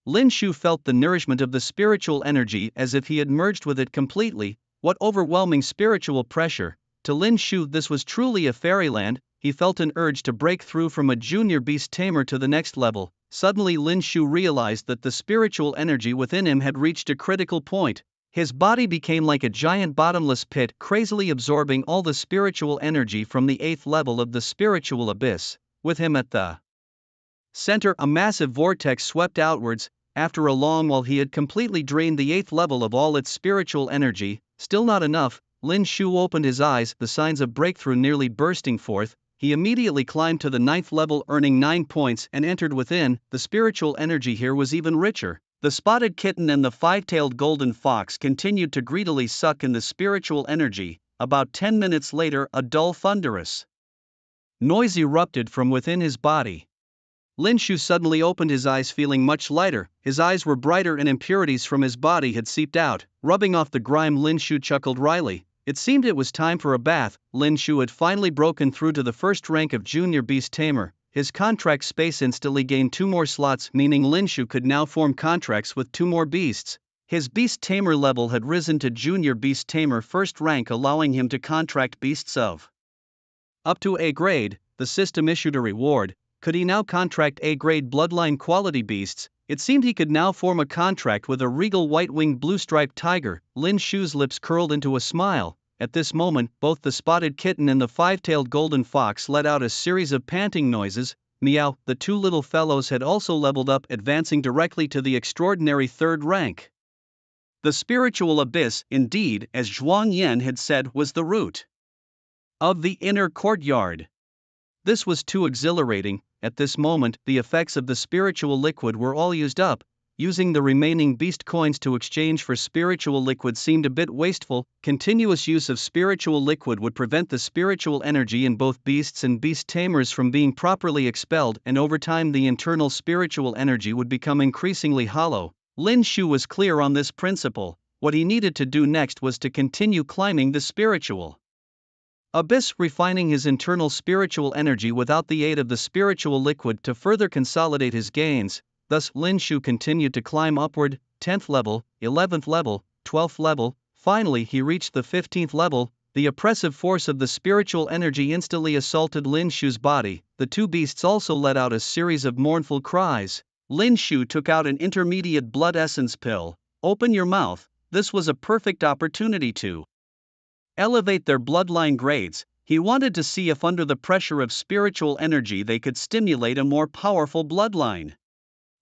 Lin Shu felt the nourishment of the spiritual energy as if he had merged with it completely. What overwhelming spiritual pressure! To Lin Shu this was truly a fairyland. He felt an urge to break through from a junior beast tamer to the next level. Suddenly Lin Shu realized that the spiritual energy within him had reached a critical point. His body became like a giant bottomless pit, crazily absorbing all the spiritual energy from the 8th level of the spiritual abyss. With him at the center, a massive vortex swept outwards. After a long while he had completely drained the 8th level of all its spiritual energy. Still not enough. Lin Shu opened his eyes, the signs of breakthrough nearly bursting forth. He immediately climbed to the 9th level, earning 9 points, and entered within. The spiritual energy here was even richer. The spotted kitten and the five-tailed golden fox continued to greedily suck in the spiritual energy. About 10 minutes later, a dull, thunderous noise erupted from within his body. Lin Shu suddenly opened his eyes, feeling much lighter. His eyes were brighter and impurities from his body had seeped out. Rubbing off the grime, Lin Shu chuckled wryly. It seemed it was time for a bath. Lin Shu had finally broken through to the first rank of junior beast tamer. His contract space instantly gained 2 more slots, meaning Lin Shu could now form contracts with 2 more beasts. His beast tamer level had risen to junior beast tamer first rank, allowing him to contract beasts of up to A grade. The system issued a reward. Could he now contract A-grade bloodline quality beasts? It seemed he could now form a contract with a regal white-winged blue-striped tiger. Lin Shu's lips curled into a smile. At this moment, both the spotted kitten and the five-tailed golden fox let out a series of panting noises. Meow, the 2 little fellows had also leveled up, advancing directly to the extraordinary 3rd rank. The spiritual abyss, indeed, as Zhuang Yan had said, was the root of the inner courtyard. This was too exhilarating. At this moment, the effects of the spiritual liquid were all used up. Using the remaining beast coins to exchange for spiritual liquid seemed a bit wasteful. Continuous use of spiritual liquid would prevent the spiritual energy in both beasts and beast tamers from being properly expelled, and over time the internal spiritual energy would become increasingly hollow. Lin Shu was clear on this principle. What he needed to do next was to continue climbing the spiritual abyss, refining his internal spiritual energy without the aid of the spiritual liquid to further consolidate his gains. Thus, Lin Shu continued to climb upward, 10th level, 11th level, 12th level. Finally, he reached the 15th level. The oppressive force of the spiritual energy instantly assaulted Lin Shu's body. The 2 beasts also let out a series of mournful cries. Lin Shu took out an intermediate blood essence pill. Open your mouth. This was a perfect opportunity to elevate their bloodline grades. He wanted to see if under the pressure of spiritual energy they could stimulate a more powerful bloodline.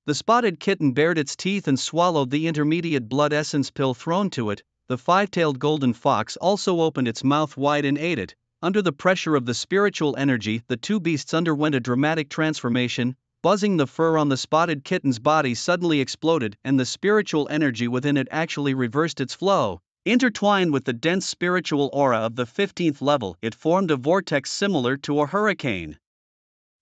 The spotted kitten bared its teeth and swallowed the intermediate blood essence pill thrown to it. The five-tailed golden fox also opened its mouth wide and ate it. Under the pressure of the spiritual energy, the 2 beasts underwent a dramatic transformation. Buzzing, the fur on the spotted kitten's body suddenly exploded, and the spiritual energy within it actually reversed its flow. Intertwined with the dense spiritual aura of the 15th level, it formed a vortex similar to a hurricane.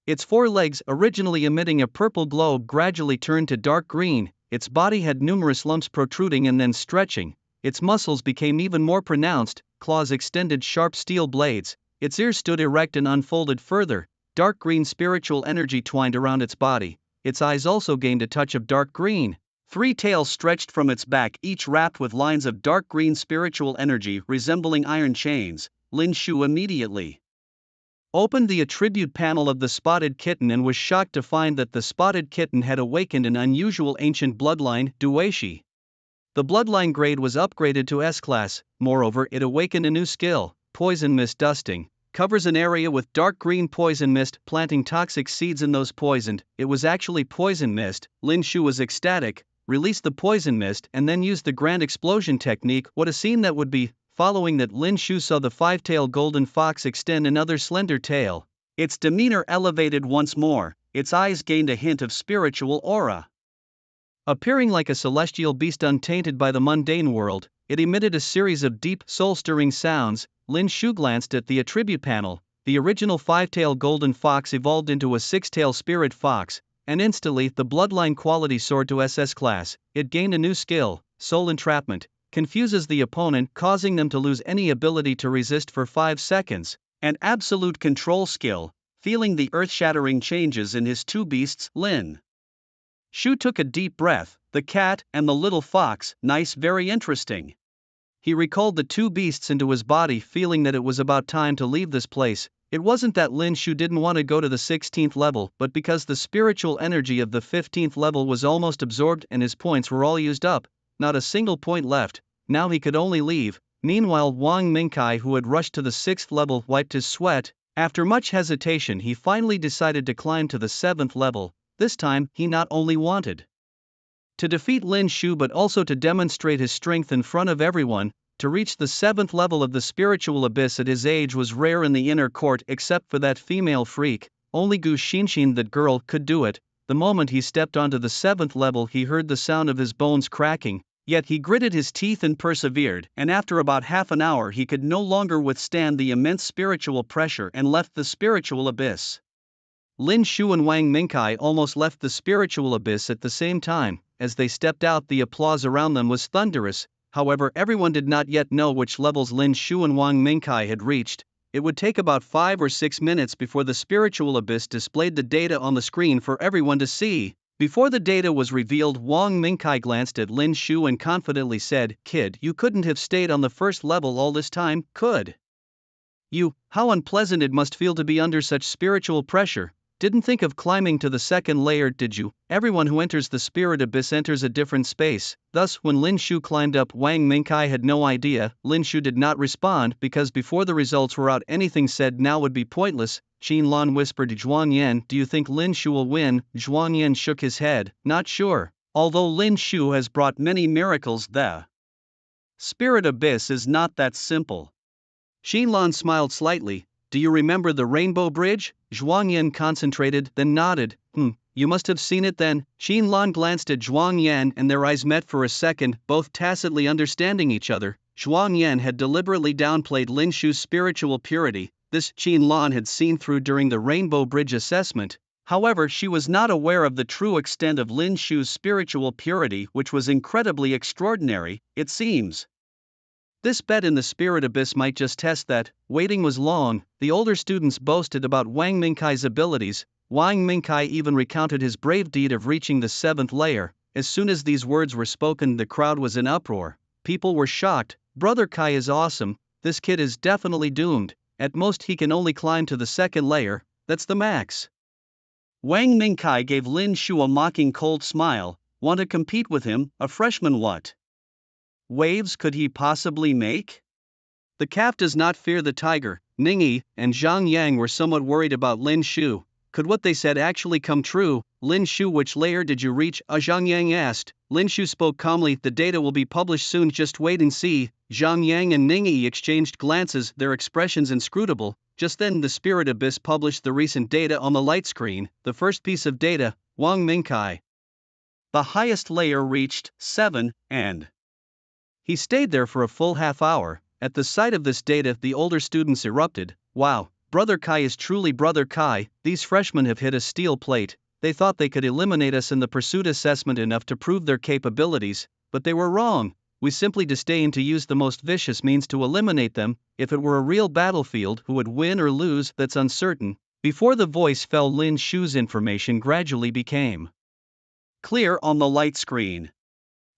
Its 4 legs, originally emitting a purple glow, gradually turned to dark green. Its body had numerous lumps protruding and then stretching. Its muscles became even more pronounced, claws extended sharp steel blades. Its ears stood erect and unfolded further. Dark green spiritual energy twined around its body. Its eyes also gained a touch of dark green. 3 tails stretched from its back, each wrapped with lines of dark green spiritual energy resembling iron chains. Lin Shu immediately opened the attribute panel of the spotted kitten and was shocked to find that the spotted kitten had awakened an unusual ancient bloodline, Duashi. The bloodline grade was upgraded to S-Class, moreover it awakened a new skill, Poison Mist Dusting. Covers an area with dark green poison mist, planting toxic seeds in those poisoned. It was actually poison mist. Lin Shu was ecstatic, released the poison mist and then used the grand explosion technique. What a scene that would be. Following that, Lin Shu saw the five-tailed golden fox extend another slender tail. Its demeanor elevated once more, its eyes gained a hint of spiritual aura. Appearing like a celestial beast untainted by the mundane world, it emitted a series of deep, soul-stirring sounds. Lin Shu glanced at the attribute panel. The original five-tailed golden fox evolved into a six-tailed spirit fox, and instantly the bloodline quality soared to SS class. It gained a new skill, Soul Entrapment, confuses the opponent, causing them to lose any ability to resist for 5 seconds, and Absolute Control skill, feeling the earth-shattering changes in his two beasts. Lin Shu took a deep breath. The cat and the little fox, nice, very interesting. He recalled the two beasts into his body, feeling that it was about time to leave this place. It wasn't that Lin Shu didn't want to go to the 16th level, but because the spiritual energy of the 15th level was almost absorbed and his points were all used up, not a single point left. Now he could only leave. Meanwhile, Wang Mingkai, who had rushed to the 6th level, wiped his sweat. After much hesitation, he finally decided to climb to the 7th level. This time, he not only wanted to defeat Lin Shu but also to demonstrate his strength in front of everyone. To reach the 7th level of the spiritual abyss at his age was rare in the inner court, except for that female freak. Only Gu Xinxin, that girl, could do it. The moment he stepped onto the 7th level, he heard the sound of his bones cracking, yet he gritted his teeth and persevered, and after about half an hour he could no longer withstand the immense spiritual pressure and left the spiritual abyss. Lin Shu and Wang Mingkai almost left the spiritual abyss at the same time. As they stepped out, the applause around them was thunderous. However, everyone did not yet know which levels Lin Shu and Wang Mingkai had reached. It would take about 5 or 6 minutes before the spiritual abyss displayed the data on the screen for everyone to see. Before the data was revealed, Wang Mingkai glanced at Lin Shu and confidently said, "Kid, you couldn't have stayed on the first level all this time, could you? How unpleasant it must feel to be under such spiritual pressure. Didn't think of climbing to the 2nd layer, did you? Everyone who enters the spirit abyss enters a different space." Thus, when Lin Shu climbed up, Wang Mingkai had no idea. Lin Shu did not respond because before the results were out, anything said now would be pointless. Qin Lan whispered to Zhuang Yan, "Do you think Lin Shu will win?" Zhuang Yan shook his head, not sure. Although Lin Shu has brought many miracles, the spirit abyss is not that simple. Qin Lan smiled slightly. "Do you remember the Rainbow Bridge?" Zhuang Yan concentrated, then nodded. You must have seen it then." Qin Lan glanced at Zhuang Yan and their eyes met for a second, both tacitly understanding each other. Zhuang Yan had deliberately downplayed Lin Shu's spiritual purity. This Qin Lan had seen through during the Rainbow Bridge assessment. However, she was not aware of the true extent of Lin Shu's spiritual purity, which was incredibly extraordinary, it seems. This bet in the spirit abyss might just test that. Waiting was long. The older students boasted about Wang Mingkai's abilities. Wang Mingkai even recounted his brave deed of reaching the 7th layer. As soon as these words were spoken, the crowd was in uproar. People were shocked. "Brother Kai is awesome. This kid is definitely doomed. At most he can only climb to the 2nd layer, that's the max." Wang Mingkai gave Lin Shu a mocking cold smile. "Want to compete with him, a freshman? What waves could he possibly make? The calf does not fear the tiger." Ningyi and Zhang Yang were somewhat worried about Lin Shu. Could what they said actually come true? "Lin Shu, which layer did you reach?" Zhang Yang asked. Lin Shu spoke calmly, "The data will be published soon, just wait and see." Zhang Yang and Ningyi exchanged glances, their expressions inscrutable. Just then the spirit abyss published the recent data on the light screen. The first piece of data, Wang Mingkai. The highest layer reached 7, and he stayed there for a full half hour. At the sight of this data, the older students erupted. "Wow, Brother Kai is truly Brother Kai. These freshmen have hit a steel plate." They thought they could eliminate us in the pursuit assessment enough to prove their capabilities, but they were wrong. We simply disdain to use the most vicious means to eliminate them. If it were a real battlefield, who would win or lose, that's uncertain. Before the voice fell, Lin Shu's information gradually became clear on the light screen.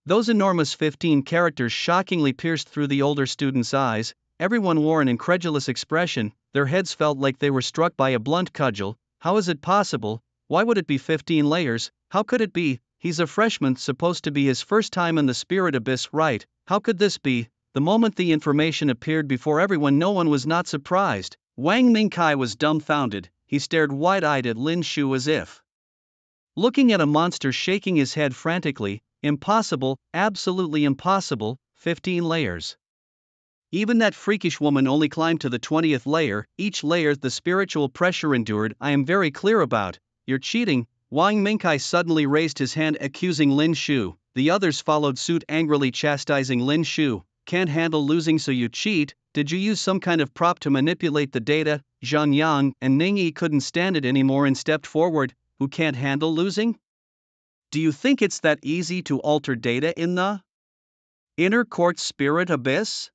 Those enormous 15 characters shockingly pierced through the older students' eyes. Everyone wore an incredulous expression. Their heads felt like they were struck by a blunt cudgel. How is it possible? Why would it be 15 layers? How could it be? He's a freshman, supposed to be his first time in the spirit abyss, right? How could this be? The moment the information appeared before everyone, no one was not surprised. Wang Mingkai was dumbfounded. He stared wide-eyed at Lin Shu as if looking at a monster, shaking his head frantically. Impossible, absolutely impossible. 15 layers. Even that freakish woman only climbed to the 20th layer. Each layer the spiritual pressure endured, I am very clear about. You're cheating. Wang Mingkai suddenly raised his hand, accusing Lin Shu. The others followed suit, angrily chastising Lin Shu. Can't handle losing, so you cheat? Did you use some kind of prop to manipulate the data? Zhang Yang and Ning Yi couldn't stand it anymore and stepped forward. Who can't handle losing? Do you think it's that easy to alter data in the inner court spirit abyss?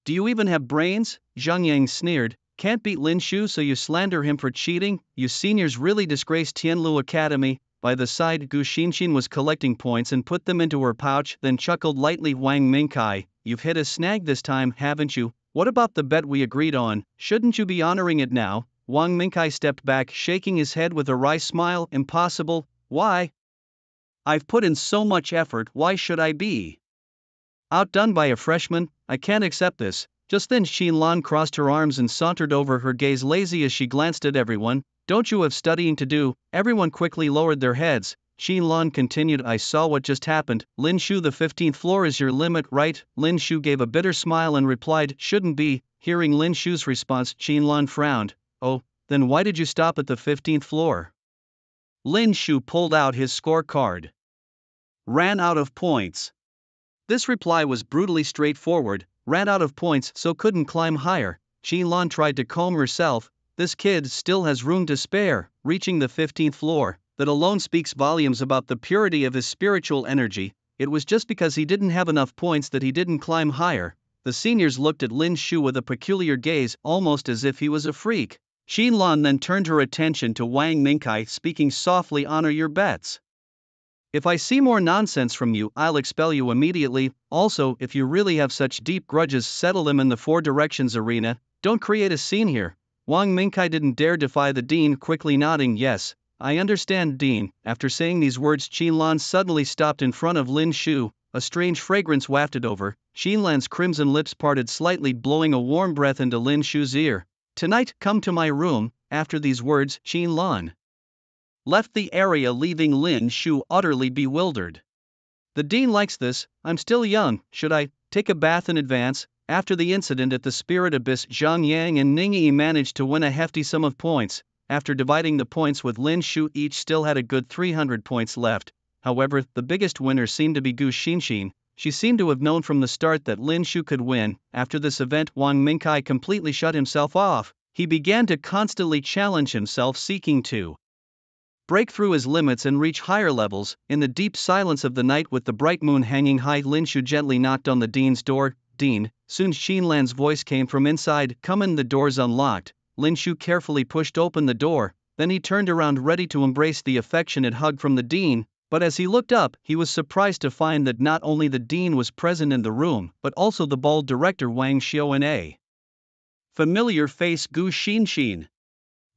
Do you even have brains? Zhang Yang sneered. Can't beat Lin Shu, so you slander him for cheating? You seniors really disgraced Tianlu Academy. By the side, Gu Xinxin was collecting points and put them into her pouch, then chuckled lightly. Wang Mingkai, you've hit a snag this time, haven't you? What about the bet we agreed on? Shouldn't you be honoring it now? Wang Mingkai stepped back, shaking his head with a wry smile. Impossible. Why? I've put in so much effort, why should I be outdone by a freshman? I can't accept this. Just then Xinlan crossed her arms and sauntered over, her gaze lazy as she glanced at everyone. Don't you have studying to do? Everyone quickly lowered their heads. Xinlan continued, I saw what just happened. Lin Shu, the 15th floor is your limit, right? Lin Shu gave a bitter smile and replied, shouldn't be. Hearing Lin Shu's response, Xinlan frowned. Oh, then why did you stop at the 15th floor? Lin Shu pulled out his scorecard. Ran out of points. This reply was brutally straightforward. Ran out of points, so couldn't climb higher. Xinlan tried to calm herself. This kid still has room to spare. Reaching the 15th floor, that alone speaks volumes about the purity of his spiritual energy. It was just because he didn't have enough points that he didn't climb higher. The seniors looked at Lin Shu with a peculiar gaze, almost as if he was a freak. Xinlan then turned her attention to Wang Mingkai, speaking softly, honor your bets. If I see more nonsense from you, I'll expel you immediately. Also, if you really have such deep grudges, settle them in the Four Directions arena. Don't create a scene here. Wang Mingkai didn't dare defy the dean, quickly nodding, yes, I understand, Dean. After saying these words, Xinlan suddenly stopped in front of Lin Shu. A strange fragrance wafted over. Xinlan's crimson lips parted slightly, blowing a warm breath into Lin Shu's ear. Tonight, come to my room. After these words, Xinlan left the area, leaving Lin Shu utterly bewildered. The dean likes this. I'm still young. Should I take a bath in advance? After the incident at the Spirit Abyss, Zhang Yang and Ning Yi managed to win a hefty sum of points. After dividing the points with Lin Shu, each still had a good 300 points left. However, the biggest winner seemed to be Gu Xinxin. She seemed to have known from the start that Lin Shu could win. After this event, Wang Mingkai completely shut himself off. He began to constantly challenge himself, seeking to break through his limits and reach higher levels. In the deep silence of the night, with the bright moon hanging high, Lin Shu gently knocked on the dean's door. Dean. Soon Xinlan's voice came from inside. Come in. The door's unlocked. Lin Shu carefully pushed open the door, then he turned around, ready to embrace the affectionate hug from the dean. But as he looked up, he was surprised to find that not only the dean was present in the room, but also the bald director Wang Xiao and a familiar face, Gu Xinxin.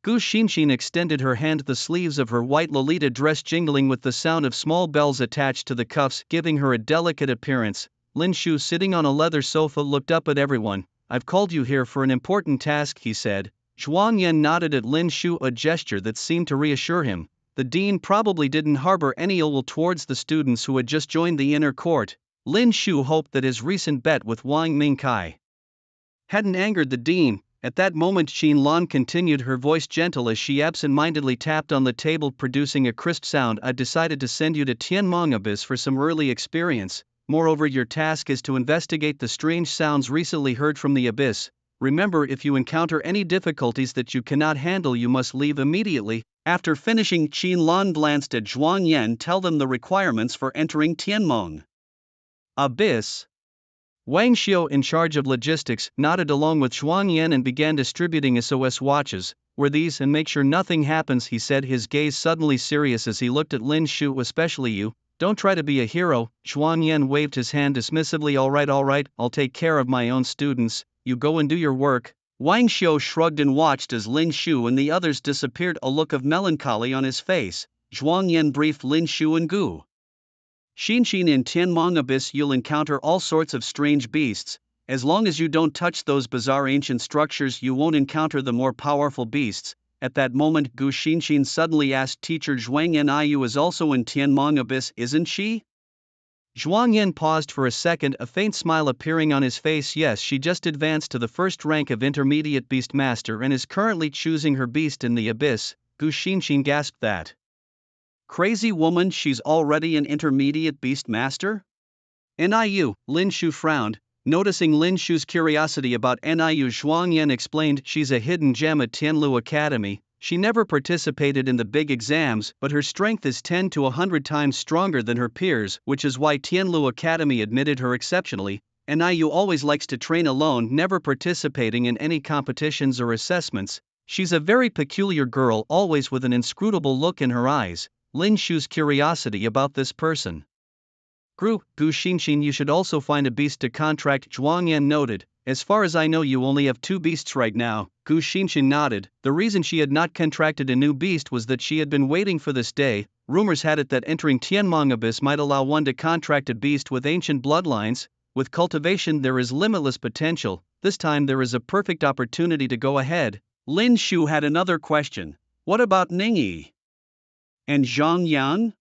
Gu Xinxin extended her hand, the sleeves of her white Lolita dress jingling with the sound of small bells attached to the cuffs, giving her a delicate appearance. Lin Shu, sitting on a leather sofa, looked up at everyone. I've called you here for an important task, he said. Zhuang Yan nodded at Lin Shu, a gesture that seemed to reassure him. The dean probably didn't harbor any ill will towards the students who had just joined the inner court. Lin Shu hoped that his recent bet with Wang Mingkai hadn't angered the dean. At that moment, Xinlan continued, her voice gentle as she absent-mindedly tapped on the table, producing a crisp sound. I decided to send you to Tianmong Abyss for some early experience. Moreover, your task is to investigate the strange sounds recently heard from the abyss. Remember, if you encounter any difficulties that you cannot handle, you must leave immediately. After finishing, Xinlan glanced at Zhuang Yan. Tell them the requirements for entering Tianmong Abyss. Wang Xiao, in charge of logistics, nodded along with Zhuang Yan and began distributing SOS watches. Wear these and make sure nothing happens, he said, his gaze suddenly serious as he looked at Lin Shu. Especially you. Don't try to be a hero. Zhuang Yan waved his hand dismissively. All right, I'll take care of my own students. You go and do your work. Wang Xiao shrugged and watched as Lin Shu and the others disappeared, a look of melancholy on his face. Zhuang Yan briefed Lin Shu and Gu Xinshin, in Tianmong Abyss you'll encounter all sorts of strange beasts. As long as you don't touch those bizarre ancient structures, you won't encounter the more powerful beasts. At that moment, Gu Xinshin suddenly asked teacher Zhuang Yan, "Niu is also in Tianmong Abyss, isn't she?" Zhuang Yan paused for a second, a faint smile appearing on his face. "Yes, she just advanced to the first rank of intermediate beast master and is currently choosing her beast in the abyss." Gu Xinshin gasped. "That crazy woman, she's already an intermediate beast master?" "Niu," Lin Shu frowned. Noticing Lin Shu's curiosity about Niu, Zhuang Yan explained, "She's a hidden gem at Tianlu Academy. She never participated in the big exams, but her strength is 10 to 100 times stronger than her peers, which is why Tianlu Academy admitted her exceptionally. Niu always likes to train alone, never participating in any competitions or assessments. She's a very peculiar girl, always with an inscrutable look in her eyes." Lin Shu's curiosity about this person grew. "Gu Xinshin, you should also find a beast to contract," Zhuang Yan noted. "As far as I know, you only have 2 beasts right now." Gu Xinshin nodded. The reason she had not contracted a new beast was that she had been waiting for this day. Rumors had it that entering Tianmong Abyss might allow one to contract a beast with ancient bloodlines. With cultivation there is limitless potential. This time there is a perfect opportunity to go ahead. Lin Shu had another question. "What about Ningyi and Zhang Yan?"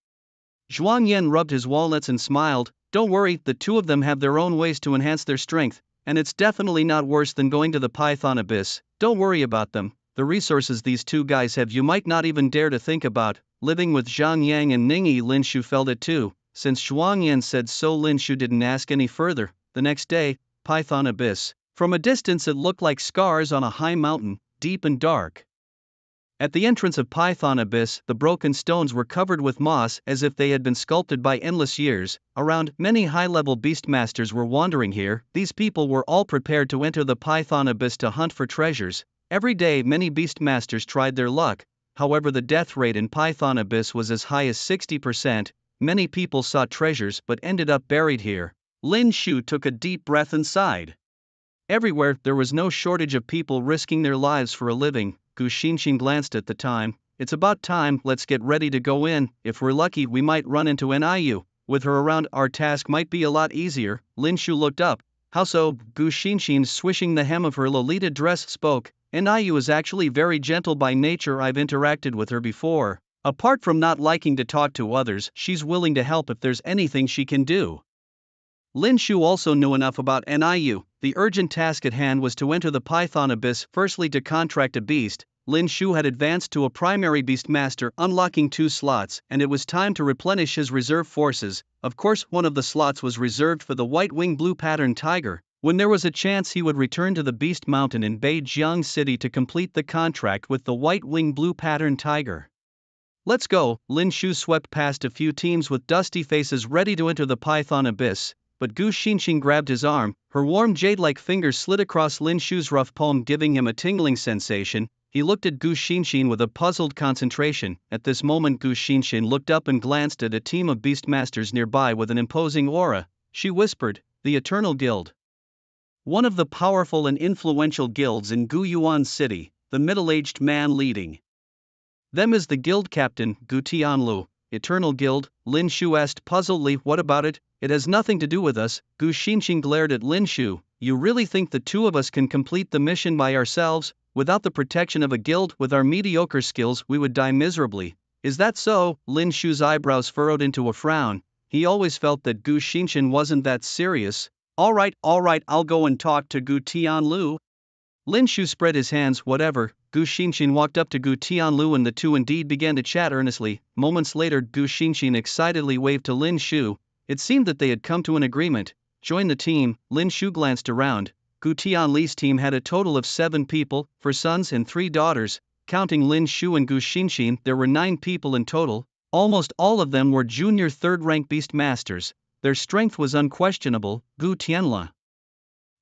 Zhuang Yan rubbed his walnuts and smiled. "Don't worry, the two of them have their own ways to enhance their strength, and it's definitely not worse than going to the Python Abyss. Don't worry about them. The resources these two guys have you might not even dare to think about." Living with Zhang Yang and Ningyi, Lin Shu felt it too. Since Zhuang Yan said so, Lin Shu didn't ask any further. The next day, Python Abyss. From a distance it looked like scars on a high mountain, deep and dark. At the entrance of Python Abyss, the broken stones were covered with moss as if they had been sculpted by endless years. Around, many high-level beastmasters were wandering here. These people were all prepared to enter the Python Abyss to hunt for treasures. Every day many beastmasters tried their luck. However, the death rate in Python Abyss was as high as 60%. Many people sought treasures but ended up buried here. Lin Shu took a deep breath and sighed. Everywhere, there was no shortage of people risking their lives for a living. Gu Xinshin glanced at the time. "It's about time, let's get ready to go in. If we're lucky, we might run into Niu. With her around, our task might be a lot easier." Lin Shu looked up. "How so?" Gu Xinshin, swishing the hem of her Lolita dress, spoke. "Niu is actually very gentle by nature. I've interacted with her before. Apart from not liking to talk to others, she's willing to help if there's anything she can do." Lin Shu also knew enough about Niu. The urgent task at hand was to enter the Python Abyss, firstly to contract a beast. Lin Shu had advanced to a primary beast master, unlocking 2 slots, and it was time to replenish his reserve forces. Of course, one of the slots was reserved for the white-winged blue-patterned tiger. When there was a chance, he would return to the Beast Mountain in Beijiang City to complete the contract with the white-winged blue-patterned tiger. "Let's go." Lin Shu swept past a few teams with dusty faces ready to enter the Python Abyss. But Gu Xinshin grabbed his arm. Her warm jade-like fingers slid across Lin Shu's rough palm, giving him a tingling sensation. He looked at Gu Xinshin with a puzzled concentration. At this moment, Gu Xinshin looked up and glanced at a team of beastmasters nearby with an imposing aura. She whispered, "The Eternal Guild." One of the powerful and influential guilds in Guyuan City, the middle-aged man leading them is the guild captain, Gu Tianlu. "Eternal Guild?" Lin Shu asked puzzledly. "What about it?" "It has nothing to do with us." Gu Xinshin glared at Lin Shu. "You really think the two of us can complete the mission by ourselves? Without the protection of a guild, with our mediocre skills, we would die miserably." "Is that so?" Lin Shu's eyebrows furrowed into a frown. He always felt that Gu Xinshin wasn't that serious. All right, I'll go and talk to Gu Tianlu." Lin Shu spread his hands. "Whatever." Gu Xinshin walked up to Gu Tianlu and the two indeed began to chat earnestly. Moments later, Gu Xinshin excitedly waved to Lin Shu. It seemed that they had come to an agreement. "Join the team." Lin Shu glanced around. Gu Tianli's team had a total of 7 people, 4 sons and 3 daughters. Counting Lin Shu and Gu Xinshin, there were 9 people in total. Almost all of them were junior 3rd-rank beast masters. Their strength was unquestionable. Gu Tianla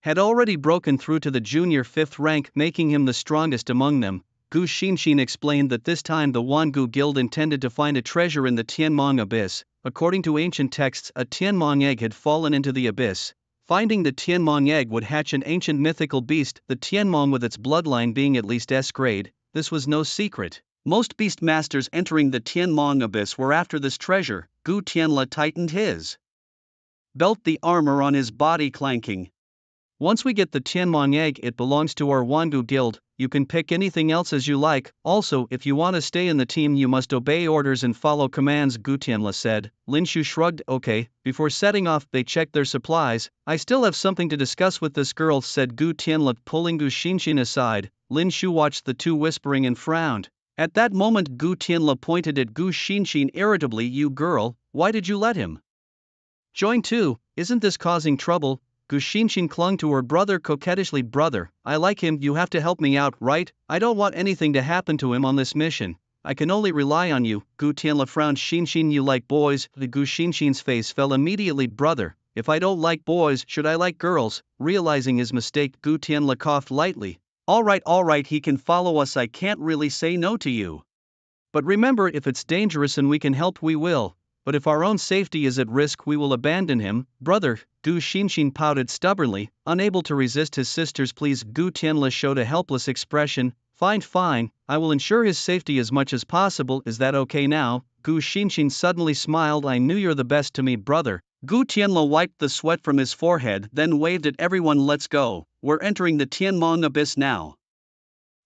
had already broken through to the junior 5th rank, making him the strongest among them. Gu Xinshin explained that this time the Wangu Guild intended to find a treasure in the Tianmong Abyss. According to ancient texts, a Tianmong egg had fallen into the abyss. Finding the Tianmong egg would hatch an ancient mythical beast, the Tianmong, with its bloodline being at least S grade. This was no secret. Most beast masters entering the Tianmong Abyss were after this treasure. Gu Tianle tightened his belt, the armor on his body clanking. Once we get the Tianmong egg, it belongs to our Wangu guild. You can pick anything else as you like. Also, if you want to stay in the team, you must obey orders and follow commands, Gu Tianle said. Lin Shu shrugged. Okay. Before setting off, they checked their supplies. I still have something to discuss with this girl, said Gu Tianle, pulling Gu Xinxin aside. Lin Shu watched the two whispering and frowned. At that moment, Gu Tianle pointed at Gu Xinxin irritably. You girl, why did you let him join too? Isn't this causing trouble? Gu Xinxin clung to her brother coquettishly. Brother, I like him, you have to help me out, right? I don't want anything to happen to him on this mission. I can only rely on you. Gu Tianle frowned. Xinxin, you like boys? The Gu Xinxin's face fell immediately. Brother, if I don't like boys, should I like girls? Realizing his mistake, Gu Tianle coughed lightly. All right, he can follow us, I can't really say no to you. But remember, if it's dangerous and we can help, we will. But if our own safety is at risk, we will abandon him. Brother, Gu Xinxin pouted stubbornly, unable to resist his sister's pleas. Gu Tianle showed a helpless expression. Fine, I will ensure his safety as much as possible. Is that okay now? Gu Xinxin suddenly smiled. I knew you're the best to me, brother. Gu Tianle wiped the sweat from his forehead, then waved at everyone. Let's go, we're entering the Tianmong abyss now.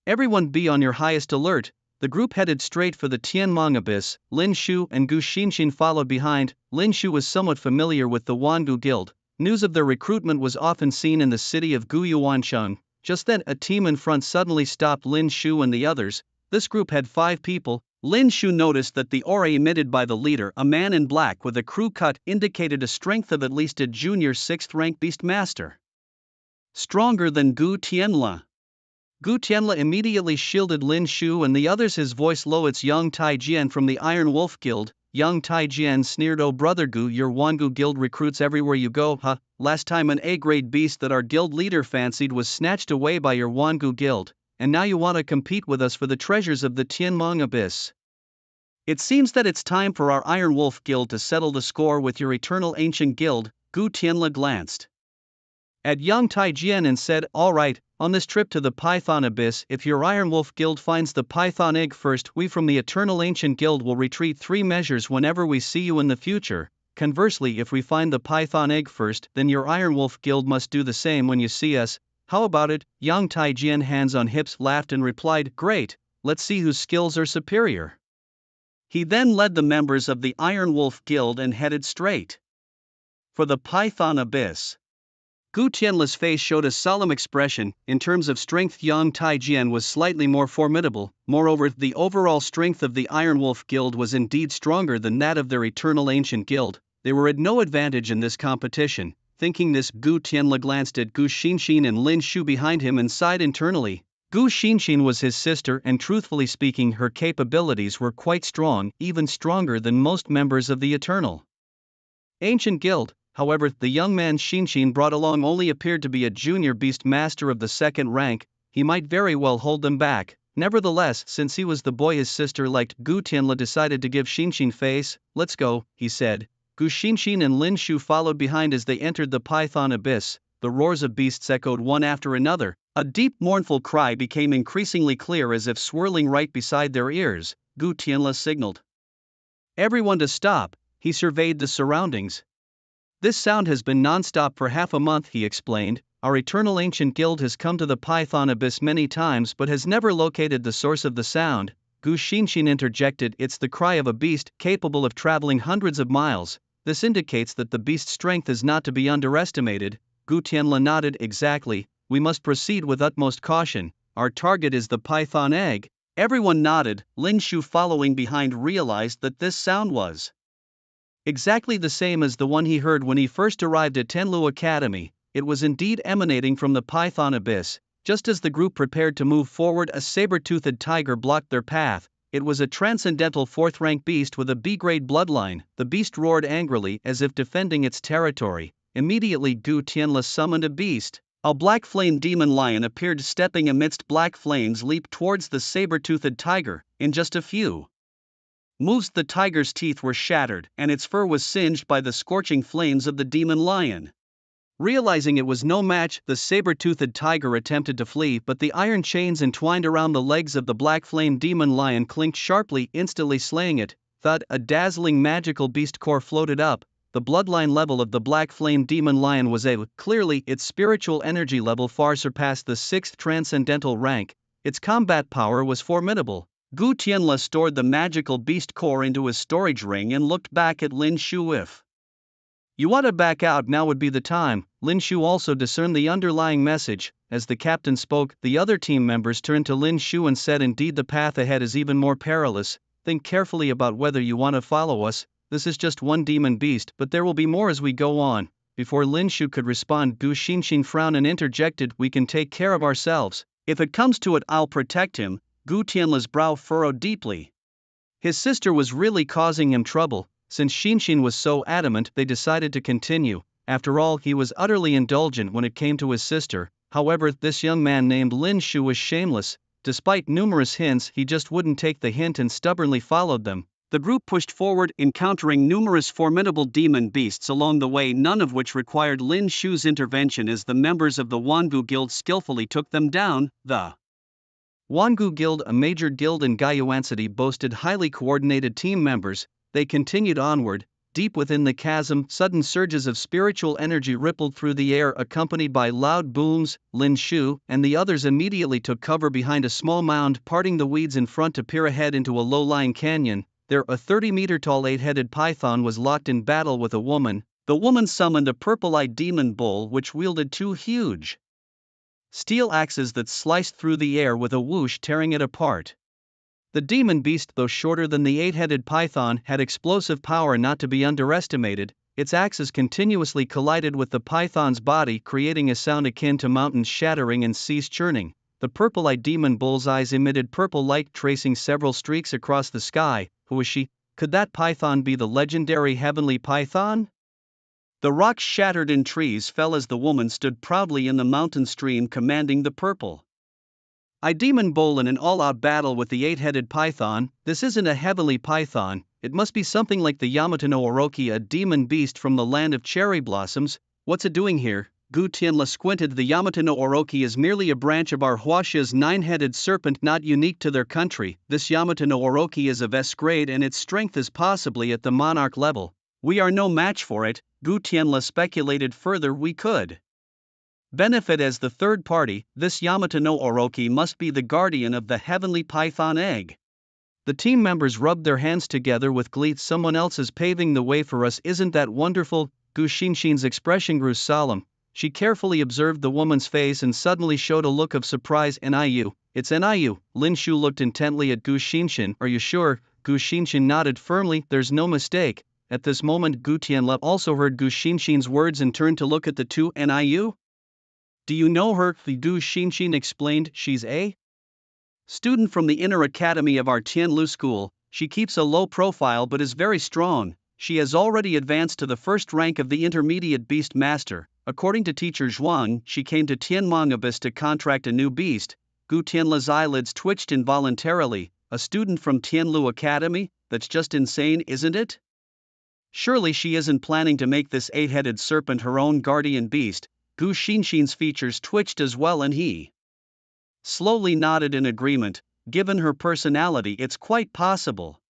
Everyone be on your highest alert. The group headed straight for the Tianmong abyss. Lin Shu and Gu Xinxin followed behind. Lin Shu was somewhat familiar with the Wangu Guild. News of their recruitment was often seen in the city of Guyuancheng. Just then, a team in front suddenly stopped Lin Shu and the others. This group had 5 people. Lin Shu noticed that the aura emitted by the leader, a man in black with a crew cut, indicated a strength of at least a junior 6th rank beast master. Stronger than Gu Tianle. Gu Tianle immediately shielded Lin Shu and the others, his voice low. It's Yang Taijian from the Iron Wolf Guild. Yang Taijian sneered. Oh brother Gu, your Wangu Guild recruits everywhere you go, huh? Last time an A-grade beast that our guild leader fancied was snatched away by your Wangu Guild, and now you want to compete with us for the treasures of the Tianmong abyss. It seems that it's time for our Iron Wolf Guild to settle the score with your Eternal Ancient Guild. Gu Tianle glanced at Yang Taijian and said, all right, on this trip to the Python Abyss, if your Iron Wolf Guild finds the Python Egg first, we from the Eternal Ancient Guild will retreat 3 measures whenever we see you in the future. Conversely, if we find the Python Egg first, then your Iron Wolf Guild must do the same when you see us. How about it? Yang Taijian, hands on hips, laughed and replied, great, let's see whose skills are superior. He then led the members of the Iron Wolf Guild and headed straight for the Python Abyss. Gu Tianle's face showed a solemn expression. In terms of strength, Yang Taijian was slightly more formidable. Moreover, the overall strength of the Iron Wolf Guild was indeed stronger than that of their Eternal Ancient Guild. They were at no advantage in this competition. Thinking this, Gu Tianle glanced at Gu Xinxin and Lin Shu behind him and sighed internally. Gu Xinxin was his sister, and truthfully speaking, her capabilities were quite strong, even stronger than most members of the Eternal Ancient Guild. However, the young man Xinxin brought along only appeared to be a junior beast master of the 2nd rank. He might very well hold them back. Nevertheless, since he was the boy his sister liked, Gu Tianle decided to give Xinxin face. Let's go, he said. Gu Xinxin and Lin Shu followed behind as they entered the Python Abyss. The roars of beasts echoed one after another. A deep mournful cry became increasingly clear as if swirling right beside their ears. Gu Tianle signaled everyone to stop. He surveyed the surroundings. This sound has been non-stop for half a month, he explained. Our Eternal Ancient Guild has come to the Python Abyss many times but has never located the source of the sound. Gu Xinxin interjected, it's the cry of a beast capable of traveling hundreds of miles. This indicates that the beast's strength is not to be underestimated. Gu Tianle nodded. Exactly, we must proceed with utmost caution. Our target is the Python Egg. Everyone nodded. Lin Shu, following behind, realized that this sound was exactly the same as the one he heard when he first arrived at Tenlu Academy. It was indeed emanating from the Python Abyss. Just as the group prepared to move forward, a saber-toothed tiger blocked their path. It was a transcendental 4th-rank beast with a B-grade bloodline. The beast roared angrily as if defending its territory. Immediately, Gu Tianle summoned a beast. A black flame demon lion appeared, stepping amidst black flames, leaped towards the saber-toothed tiger. In just a few moves, the tiger's teeth were shattered, and its fur was singed by the scorching flames of the demon lion. Realizing it was no match, the saber-toothed tiger attempted to flee, but the iron chains entwined around the legs of the black flame demon lion clinked sharply, instantly slaying it. Thud, a dazzling magical beast core floated up. The bloodline level of the Black Flame Demon Lion was a. Clearly, its spiritual energy level far surpassed the 6th transcendental rank. Its combat power was formidable. Gu Tianle stored the magical beast core into his storage ring and looked back at Lin Shu. If you want to back out, now would be the time. Lin Shu also discerned the underlying message. As the captain spoke, the other team members turned to Lin Shu and said, indeed the path ahead is even more perilous. Think carefully about whether you want to follow us. This is just one demon beast, but there will be more as we go on. Before Lin Shu could respond, Gu Xinxin frowned and interjected, we can take care of ourselves. If it comes to it, I'll protect him. Gu Tianle's brow furrowed deeply. His sister was really causing him trouble. Since Xinxin was so adamant, they decided to continue. After all, he was utterly indulgent when it came to his sister. However, this young man named Lin Shu was shameless. Despite numerous hints, he just wouldn't take the hint and stubbornly followed them. The group pushed forward, encountering numerous formidable demon beasts along the way, none of which required Lin Shu's intervention as the members of the Wangu Guild skillfully took them down. The Wangu Guild, a major guild in Gaiyuan City, boasted highly coordinated team members. They continued onward. Deep within the chasm, sudden surges of spiritual energy rippled through the air, accompanied by loud booms. Lin Shu and the others immediately took cover behind a small mound, parting the weeds in front to peer ahead into a low-lying canyon. There, a 30-meter-tall 8-headed python was locked in battle with a woman. The woman summoned a purple-eyed demon bull which wielded 2 huge steel axes that sliced through the air with a whoosh, tearing it apart. The demon beast, though shorter than the 8-headed python, had explosive power not to be underestimated. Its axes continuously collided with the python's body, creating a sound akin to mountains shattering and seas churning. The purple-eyed demon bull's eyes emitted purple light, tracing several streaks across the sky. Who was she? Could that python be the legendary heavenly python? The rocks shattered and trees fell as the woman stood proudly in the mountain stream commanding the purple-eyed demon bull in an all-out battle with the 8-headed python. This isn't a heavenly python, it must be something like the Yamato no Orochi, a demon beast from the land of cherry blossoms. What's it doing here? Gu Tianle squinted. The Yamato no Orochi is merely a branch of our Huaxia's 9-headed serpent, not unique to their country. This Yamato no Orochi is of S grade and its strength is possibly at the monarch level. We are no match for it. Gu Tianle speculated further. We could benefit as the third party. This Yamato no Orochi must be the guardian of the heavenly python egg. The team members rubbed their hands together with glee. Someone else is paving the way for us, isn't that wonderful? Gu Xinxin's expression grew solemn. She carefully observed the woman's face and suddenly showed a look of surprise. Niu, it's Niu. Lin Shu looked intently at Gu Xinxin. Are you sure? Gu Xinxin nodded firmly. There's no mistake. At this moment, Gu Tianle also heard Gu Xinxin's words and turned to look at the two. Niu? Do you know her? Gu Xinxin explained. She's a student from the inner academy of our Tianlu school. She keeps a low profile but is very strong. She has already advanced to the first rank of the intermediate beast master. According to teacher Zhuang, she came to Tianmong Abyss to contract a new beast. Gu Tianle's eyelids twitched involuntarily. A student from Tianlu Academy? That's just insane, isn't it? Surely she isn't planning to make this 8-headed serpent her own guardian beast. Gu Xinxin's features twitched as well and he slowly nodded in agreement. Given her personality, it's quite possible.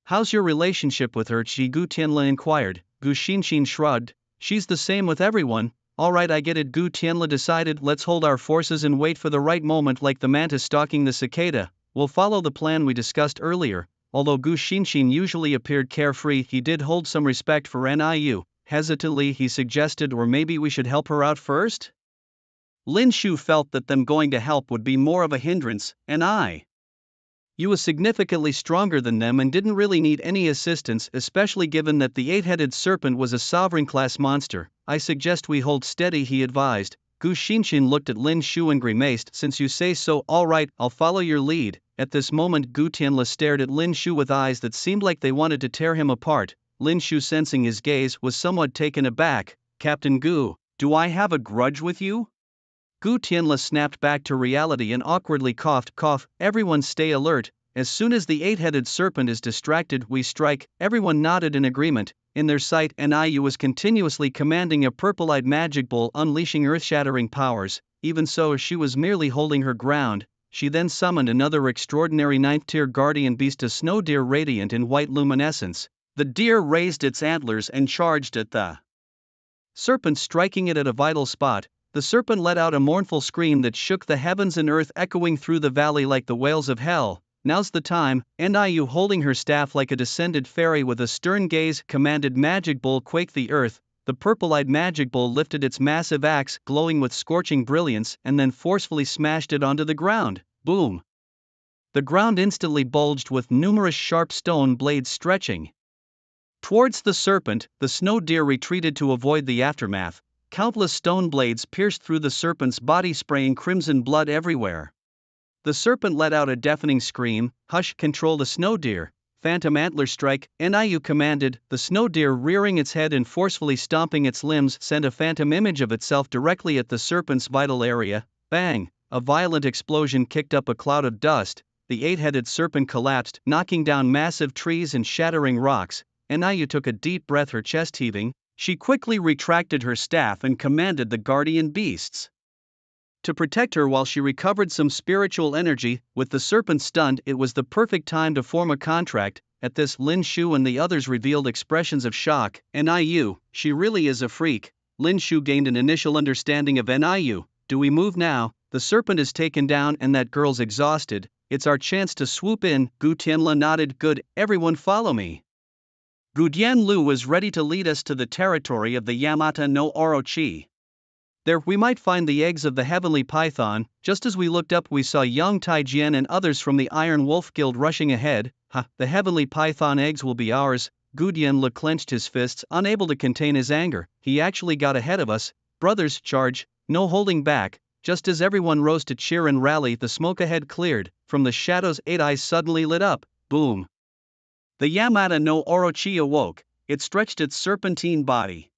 How's your relationship with her? Gu Tianle inquired. Gu Xinxin shrugged. She's the same with everyone. Alright, I get it. Gu Tianle decided. Let's hold our forces and wait for the right moment, like the mantis stalking the cicada. We'll follow the plan we discussed earlier. Although Gu Xinxin usually appeared carefree, he did hold some respect for Niu. Hesitantly, he suggested, or maybe we should help her out first? Lin Shu felt that them going to help would be more of a hindrance. Niu was significantly stronger than them and didn't really need any assistance, especially given that the 8-headed serpent was a sovereign-class monster. I suggest we hold steady, he advised. Gu Xinxin looked at Lin Shu and grimaced. Since you say so, alright, I'll follow your lead. At this moment, Gu Tianle stared at Lin Shu with eyes that seemed like they wanted to tear him apart. Lin Shu, sensing his gaze, was somewhat taken aback. Captain Gu, do I have a grudge with you? Gu Tianle snapped back to reality and awkwardly coughed. Cough. Everyone stay alert. As soon as the 8-headed serpent is distracted, we strike. Everyone nodded in agreement. In their sight, Niu was continuously commanding a purple-eyed magic bull, unleashing earth-shattering powers. Even so, she was merely holding her ground. she then summoned another extraordinary 9th-tier guardian beast, a snow deer radiant in white luminescence. The deer raised its antlers and charged at the serpent, striking it at a vital spot. The serpent let out a mournful scream that shook the heavens and earth, echoing through the valley like the wails of hell. Now's the time, Niu, holding her staff like a descended fairy with a stern gaze, commanded. Magic Bull, quake the earth. The purple-eyed Magic Bull lifted its massive axe, glowing with scorching brilliance, and then forcefully smashed it onto the ground. Boom! The ground instantly bulged with numerous sharp stone blades stretching towards the serpent. The snow deer retreated to avoid the aftermath. Countless stone blades pierced through the serpent's body, spraying crimson blood everywhere. The serpent let out a deafening scream. Hush, control the snow deer. Phantom antler strike, Niu commanded. The snow deer, rearing its head and forcefully stomping its limbs, sent a phantom image of itself directly at the serpent's vital area. Bang! A violent explosion kicked up a cloud of dust. The 8-headed serpent collapsed, knocking down massive trees and shattering rocks. Niu took a deep breath, her chest heaving. She quickly retracted her staff and commanded the guardian beasts to protect her while she recovered some spiritual energy. With the serpent stunned, it was the perfect time to form a contract. At this, Lin Shu and the others revealed expressions of shock. Niu, she really is a freak. Lin Shu gained an initial understanding of Niu. Do we move now? The serpent is taken down and that girl's exhausted. It's our chance to swoop in. Gu Tianle nodded. Good, everyone follow me. Gu Dianlu was ready to lead us to the territory of the Yamata no Orochi. There we might find the eggs of the heavenly python. Just as we looked up, we saw young Taijian and others from the Iron Wolf Guild rushing ahead. The heavenly python eggs will be ours. Gu Dianlu clenched his fists, unable to contain his anger. He actually got ahead of us. Brothers, charge, no holding back. Just as everyone rose to cheer and rally, the smoke ahead cleared. From the shadows, 8 eyes suddenly lit up. Boom! The Yamata no Orochi awoke. It stretched its serpentine body.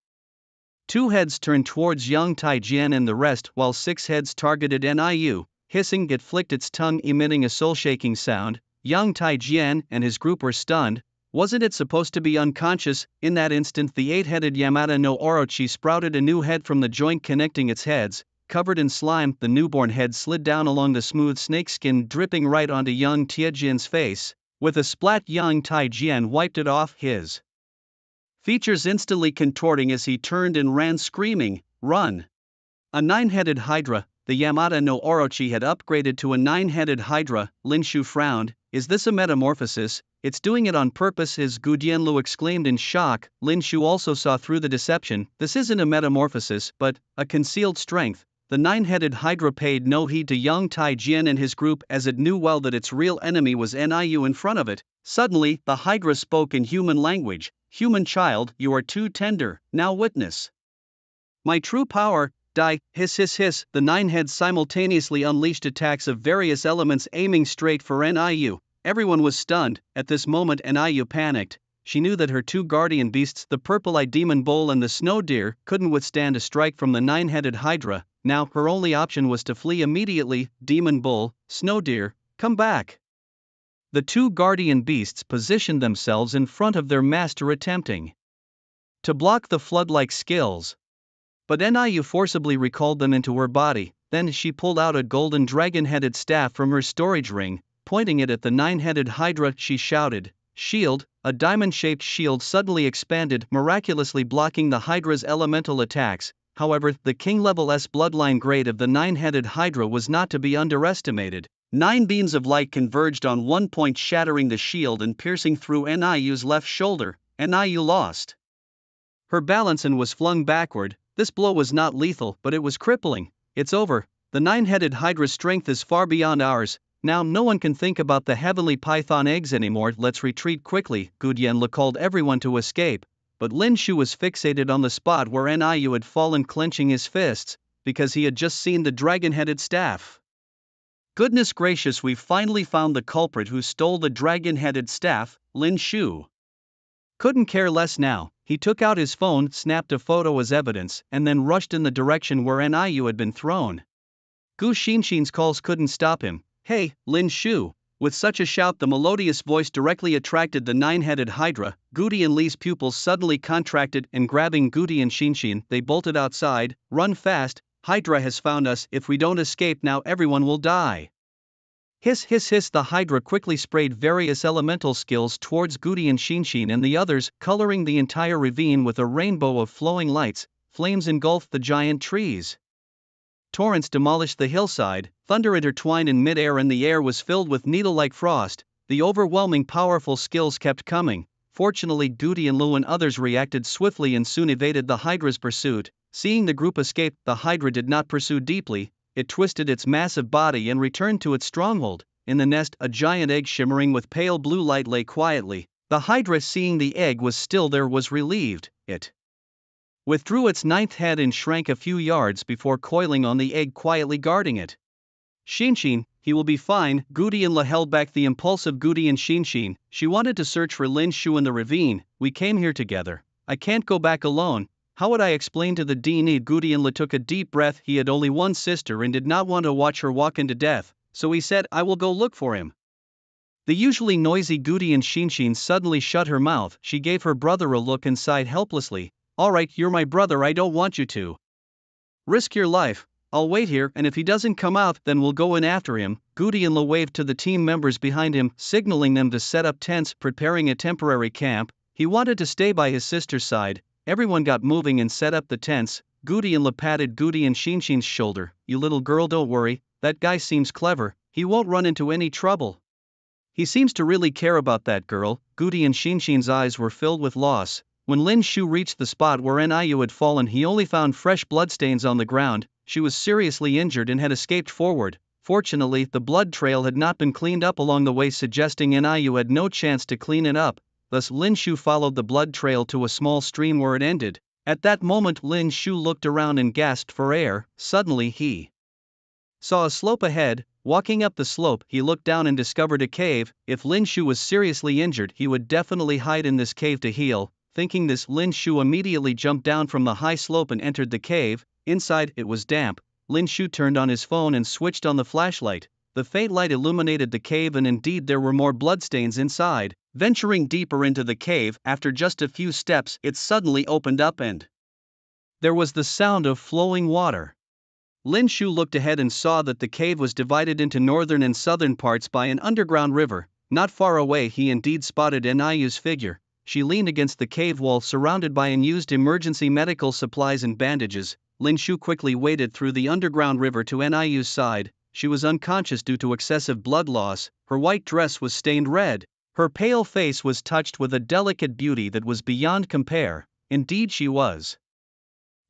2 heads turned towards young Taijian and the rest, while 6 heads targeted Niu. Hissing, it flicked its tongue, emitting a soul-shaking sound. Young Taijian and his group were stunned. Wasn't it supposed to be unconscious? In that instant, the 8-headed Yamata no Orochi sprouted a new head from the joint connecting its heads. Covered in slime, the newborn head slid down along the smooth snakeskin, dripping right onto young Taijian's face. With a splat, young Taijian wiped it off, his features instantly contorting as he turned and ran, screaming, "Run!" A 9-headed hydra. The Yamata no Orochi had upgraded to a 9-headed hydra. Lin Shu frowned. Is this a metamorphosis? It's doing it on purpose, as Gu Dianlu exclaimed in shock. Lin Shu also saw through the deception. This isn't a metamorphosis, but a concealed strength. The 9-headed hydra paid no heed to young Taijian and his group, as it knew well that its real enemy was Niu in front of it. Suddenly, the hydra spoke in human language. Human child, you are too tender, now witness my true power. Die, hiss hiss hiss. The 9 heads simultaneously unleashed attacks of various elements, aiming straight for Niu. Everyone was stunned. At this moment, Niu panicked. She knew that her 2 guardian beasts, the purple-eyed demon bull and the snow deer, couldn't withstand a strike from the 9-headed hydra. Now, her only option was to flee immediately. Demon bull, snow deer, come back. The 2 guardian beasts positioned themselves in front of their master, attempting to block the flood-like skills. But Niu forcibly recalled them into her body. Then she pulled out a golden dragon-headed staff from her storage ring. Pointing it at the 9-headed hydra, she shouted, "Shield!" A diamond-shaped shield suddenly expanded, miraculously blocking the hydra's elemental attacks. However, the king-level S bloodline grade of the 9-headed hydra was not to be underestimated. 9 beams of light converged on one point, shattering the shield and piercing through Niu's left shoulder. Niu lost her balance and was flung backward. This blow was not lethal, but it was crippling. It's over. The 9-headed hydra's strength is far beyond ours. Now no one can think about the heavenly python eggs anymore. Let's retreat quickly. Gu Dianlu called everyone to escape. But Lin Shu was fixated on the spot where Niu had fallen, clenching his fists, because he had just seen the dragon-headed staff. Goodness gracious, we finally found the culprit who stole the dragon-headed staff. Lin Shu couldn't care less now. He took out his phone, snapped a photo as evidence, and then rushed in the direction where Niu had been thrown. Gu Xinshin's calls couldn't stop him. Hey, Lin Shu! With such a shout, the melodious voice directly attracted the 9-headed hydra. Gu Dianli's pupils suddenly contracted, and grabbing Gu Xinshin, they bolted outside. Run fast, Hydra has found us. If we don't escape now, everyone will die. Hiss hiss hiss, the Hydra quickly sprayed various elemental skills towards Goody and Shinshin and the others, coloring the entire ravine with a rainbow of flowing lights. Flames engulfed the giant trees. Torrents demolished the hillside, thunder intertwined in mid-air and the air was filled with needle-like frost. The overwhelming powerful skills kept coming. Fortunately, Goody and Lu and others reacted swiftly and soon evaded the Hydra's pursuit. Seeing the group escape, the Hydra did not pursue deeply. It twisted its massive body and returned to its stronghold. In the nest, a giant egg shimmering with pale blue light lay quietly. The Hydra, seeing the egg was still there, was relieved. It withdrew its ninth head and shrank a few yards before coiling on the egg, quietly guarding it. Shinshin, he will be fine. Goody and La held back the impulsive Goody and Shinshin. She wanted to search for Lin Shu in the ravine. We came here together. I can't go back alone. How would I explain to the Dean? Goody and La took a deep breath. He had only one sister and did not want to watch her walk into death, so he said, I will go look for him. The usually noisy Goody and Shinshin suddenly shut her mouth. She gave her brother a look and sighed helplessly. Alright, you're my brother, I don't want you to risk your life. I'll wait here, and if he doesn't come out, then we'll go in after him. Goody and La waved to the team members behind him, signaling them to set up tents, preparing a temporary camp. He wanted to stay by his sister's side. Everyone got moving and set up the tents. Goody and La patted Goody and Shinshin's shoulder. You little girl, don't worry, that guy seems clever, he won't run into any trouble. He seems to really care about that girl. Goody and Shinshin's eyes were filled with loss. When Lin Shu reached the spot where Niu had fallen, he only found fresh bloodstains on the ground. She was seriously injured and had escaped forward. Fortunately, the blood trail had not been cleaned up along the way, suggesting Niu had no chance to clean it up. Thus Lin Shu followed the blood trail to a small stream where it ended. At that moment Lin Shu looked around and gasped for air. Suddenly he saw a slope ahead. Walking up the slope, he looked down and discovered a cave. If Lin Shu was seriously injured, he would definitely hide in this cave to heal. Thinking this, Lin Shu immediately jumped down from the high slope and entered the cave. Inside, it was damp. Lin Shu turned on his phone and switched on the flashlight. The faint light illuminated the cave, and indeed there were more bloodstains inside. Venturing deeper into the cave, after just a few steps, it suddenly opened up and there was the sound of flowing water. Lin Shu looked ahead and saw that the cave was divided into northern and southern parts by an underground river. Not far away he indeed spotted Niu's figure. She leaned against the cave wall, surrounded by unused emergency medical supplies and bandages. Lin Shu quickly waded through the underground river to Niu's side. She was unconscious due to excessive blood loss. Her white dress was stained red. Her pale face was touched with a delicate beauty that was beyond compare. Indeed, she was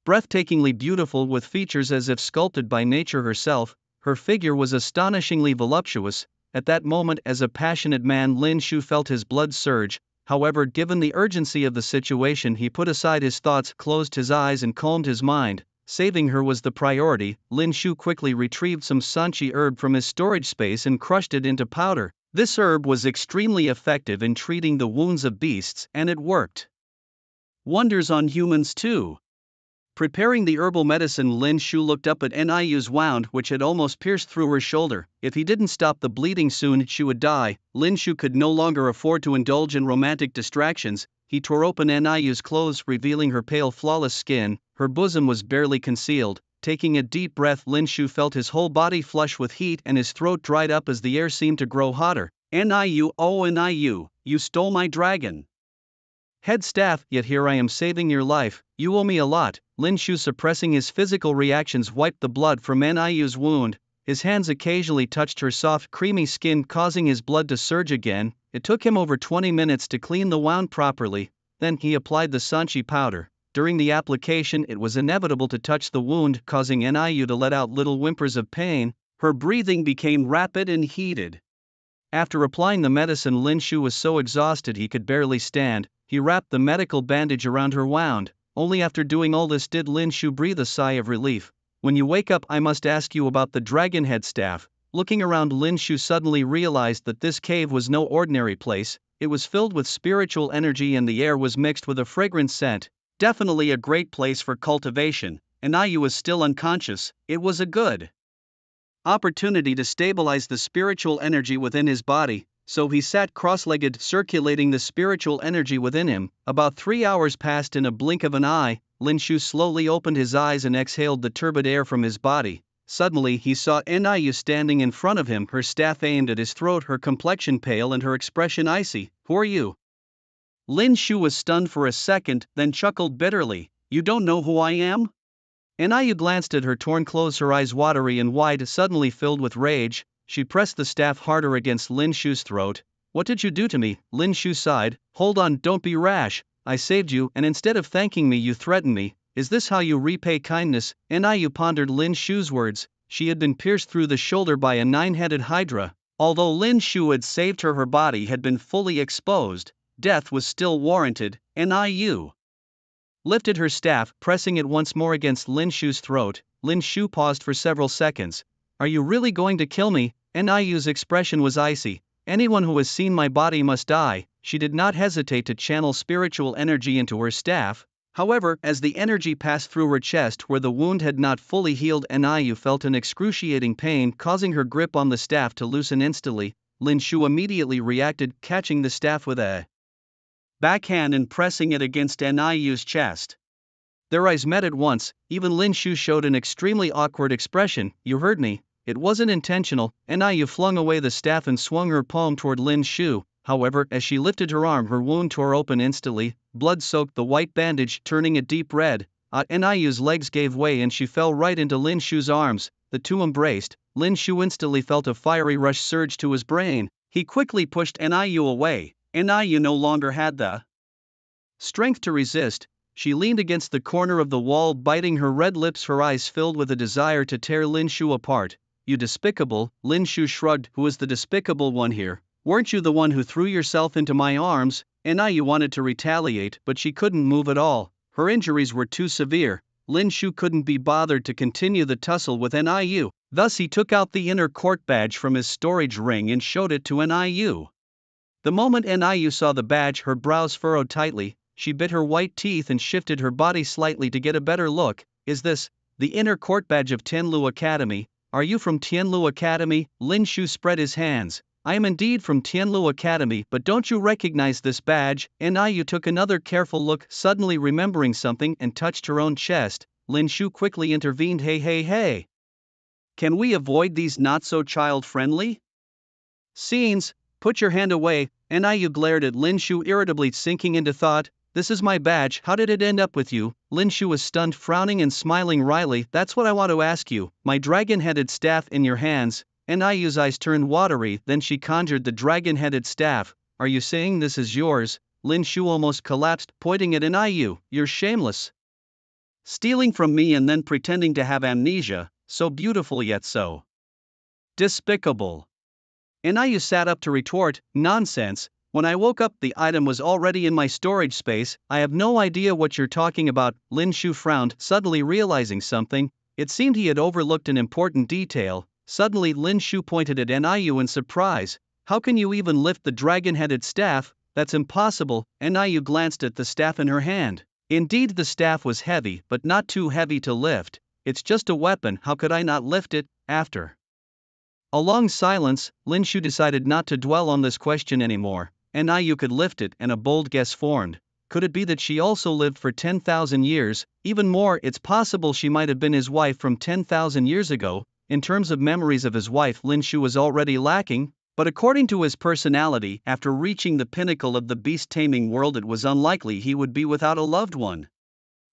breathtakingly beautiful, with features as if sculpted by nature herself. Her figure was astonishingly voluptuous. At that moment, as a passionate man, Lin Shu felt his blood surge. However, given the urgency of the situation, he put aside his thoughts, closed his eyes and calmed his mind. Saving her was the priority. Lin Shu quickly retrieved some sanchi herb from his storage space and crushed it into powder. This herb was extremely effective in treating the wounds of beasts, and it worked wonders on humans too. Preparing the herbal medicine, Lin Shu looked up at Niu's wound, which had almost pierced through her shoulder. If he didn't stop the bleeding soon, she would die. Lin Shu could no longer afford to indulge in romantic distractions. He tore open Niu's clothes, revealing her pale, flawless skin. Her bosom was barely concealed. Taking a deep breath, Lin Shu felt his whole body flush with heat and his throat dried up as the air seemed to grow hotter. Niu, oh Niu, you stole my dragon head staff, yet here I am saving your life. You owe me a lot. Lin Shu, suppressing his physical reactions, wiped the blood from Niu's wound. His hands occasionally touched her soft, creamy skin, causing his blood to surge again. It took him over 20 minutes to clean the wound properly. Then he applied the sanchi powder. During the application, it was inevitable to touch the wound, causing Niu to let out little whimpers of pain. Her breathing became rapid and heated. After applying the medicine, Lin Shu was so exhausted he could barely stand. He wrapped the medical bandage around her wound. Only after doing all this did Lin Shu breathe a sigh of relief. When you wake up, I must ask you about the dragon head staff. Looking around, Lin Shu suddenly realized that this cave was no ordinary place. It was filled with spiritual energy and the air was mixed with a fragrant scent. Definitely a great place for cultivation. Niu was still unconscious. It was a good opportunity to stabilize the spiritual energy within his body. So he sat cross-legged, circulating the spiritual energy within him. About 3 hours passed in a blink of an eye. Lin Shu slowly opened his eyes and exhaled the turbid air from his body. Suddenly he saw Niu standing in front of him, her staff aimed at his throat, her complexion pale and her expression icy. "Who are you?" Lin Shu was stunned for a second, then chuckled bitterly. "You don't know who I am?" Niu glanced at her torn clothes, her eyes watery and wide, suddenly filled with rage. She pressed the staff harder against Lin Shu's throat. "What did you do to me?" Lin Shu sighed. "Hold on, don't be rash. I saved you, and instead of thanking me you threatened me. Is this how you repay kindness?" Niu pondered Lin Shu's words. She had been pierced through the shoulder by a nine-headed hydra. Although Lin Shu had saved her, her body had been fully exposed. Death was still warranted. Niu lifted her staff, pressing it once more against Lin Shu's throat. Lin Shu paused for several seconds. "Are you really going to kill me?" Niu's expression was icy. "Anyone who has seen my body must die." She did not hesitate to channel spiritual energy into her staff. However, as the energy passed through her chest where the wound had not fully healed, Niu felt an excruciating pain, causing her grip on the staff to loosen instantly. Lin Shu immediately reacted, catching the staff with a backhand and pressing it against Niu's chest. Their eyes met at once. Even Lin Shu showed an extremely awkward expression. "You hurt me." "It wasn't intentional." Niu flung away the staff and swung her palm toward Lin Shu. However, as she lifted her arm, her wound tore open instantly. Blood soaked the white bandage, turning it deep red. Niu's legs gave way and she fell right into Lin Shu's arms. The two embraced. Lin Shu instantly felt a fiery rush surge to his brain. He quickly pushed Niu away. Niu no longer had the strength to resist. She leaned against the corner of the wall, biting her red lips, her eyes filled with a desire to tear Lin Shu apart. "You despicable!" Lin Shu shrugged. "Who is the despicable one here? Weren't you the one who threw yourself into my arms?" Niu wanted to retaliate, but she couldn't move at all. Her injuries were too severe. Lin Shu couldn't be bothered to continue the tussle with Niu. Thus he took out the inner court badge from his storage ring and showed it to Niu. The moment Niu saw the badge, her brows furrowed tightly. She bit her white teeth and shifted her body slightly to get a better look. "Is this the inner court badge of Tianlu Academy? Are you from Tianlu Academy?" Lin Shu spread his hands. "I am indeed from Tianlu Academy, but don't you recognize this badge?" Niu took another careful look, suddenly remembering something, and touched her own chest. Lin Shu quickly intervened. Hey. Can we avoid these not-so-child-friendly scenes? Put your hand away." Niu glared at Lin Shu irritably, sinking into thought. "This is my badge, how did it end up with you?" Lin Shu was stunned, frowning and smiling wryly. "That's what I want to ask you. My dragon-headed staff in your hands." Niu's eyes turned watery, then she conjured the dragon-headed staff. "Are you saying this is yours?" Lin Shu almost collapsed, pointing at Niu. "You're shameless. Stealing from me and then pretending to have amnesia, so beautiful yet so despicable." Niu sat up to retort, "Nonsense. When I woke up, the item was already in my storage space. I have no idea what you're talking about." Lin Shu frowned, suddenly realizing something. It seemed he had overlooked an important detail. Suddenly Lin Shu pointed at Niu in surprise. "How can you even lift the dragon-headed staff? That's impossible." Niu glanced at the staff in her hand. Indeed, the staff was heavy, but not too heavy to lift. "It's just a weapon, how could I not lift it?" After a long silence, Lin Shu decided not to dwell on this question anymore. Niu could lift it, and a bold guess formed. Could it be that she also lived for 10,000 years? Even more, it's possible she might have been his wife from 10,000 years ago. In terms of memories of his wife, Lin Shu was already lacking. But according to his personality, after reaching the pinnacle of the beast-taming world, it was unlikely he would be without a loved one.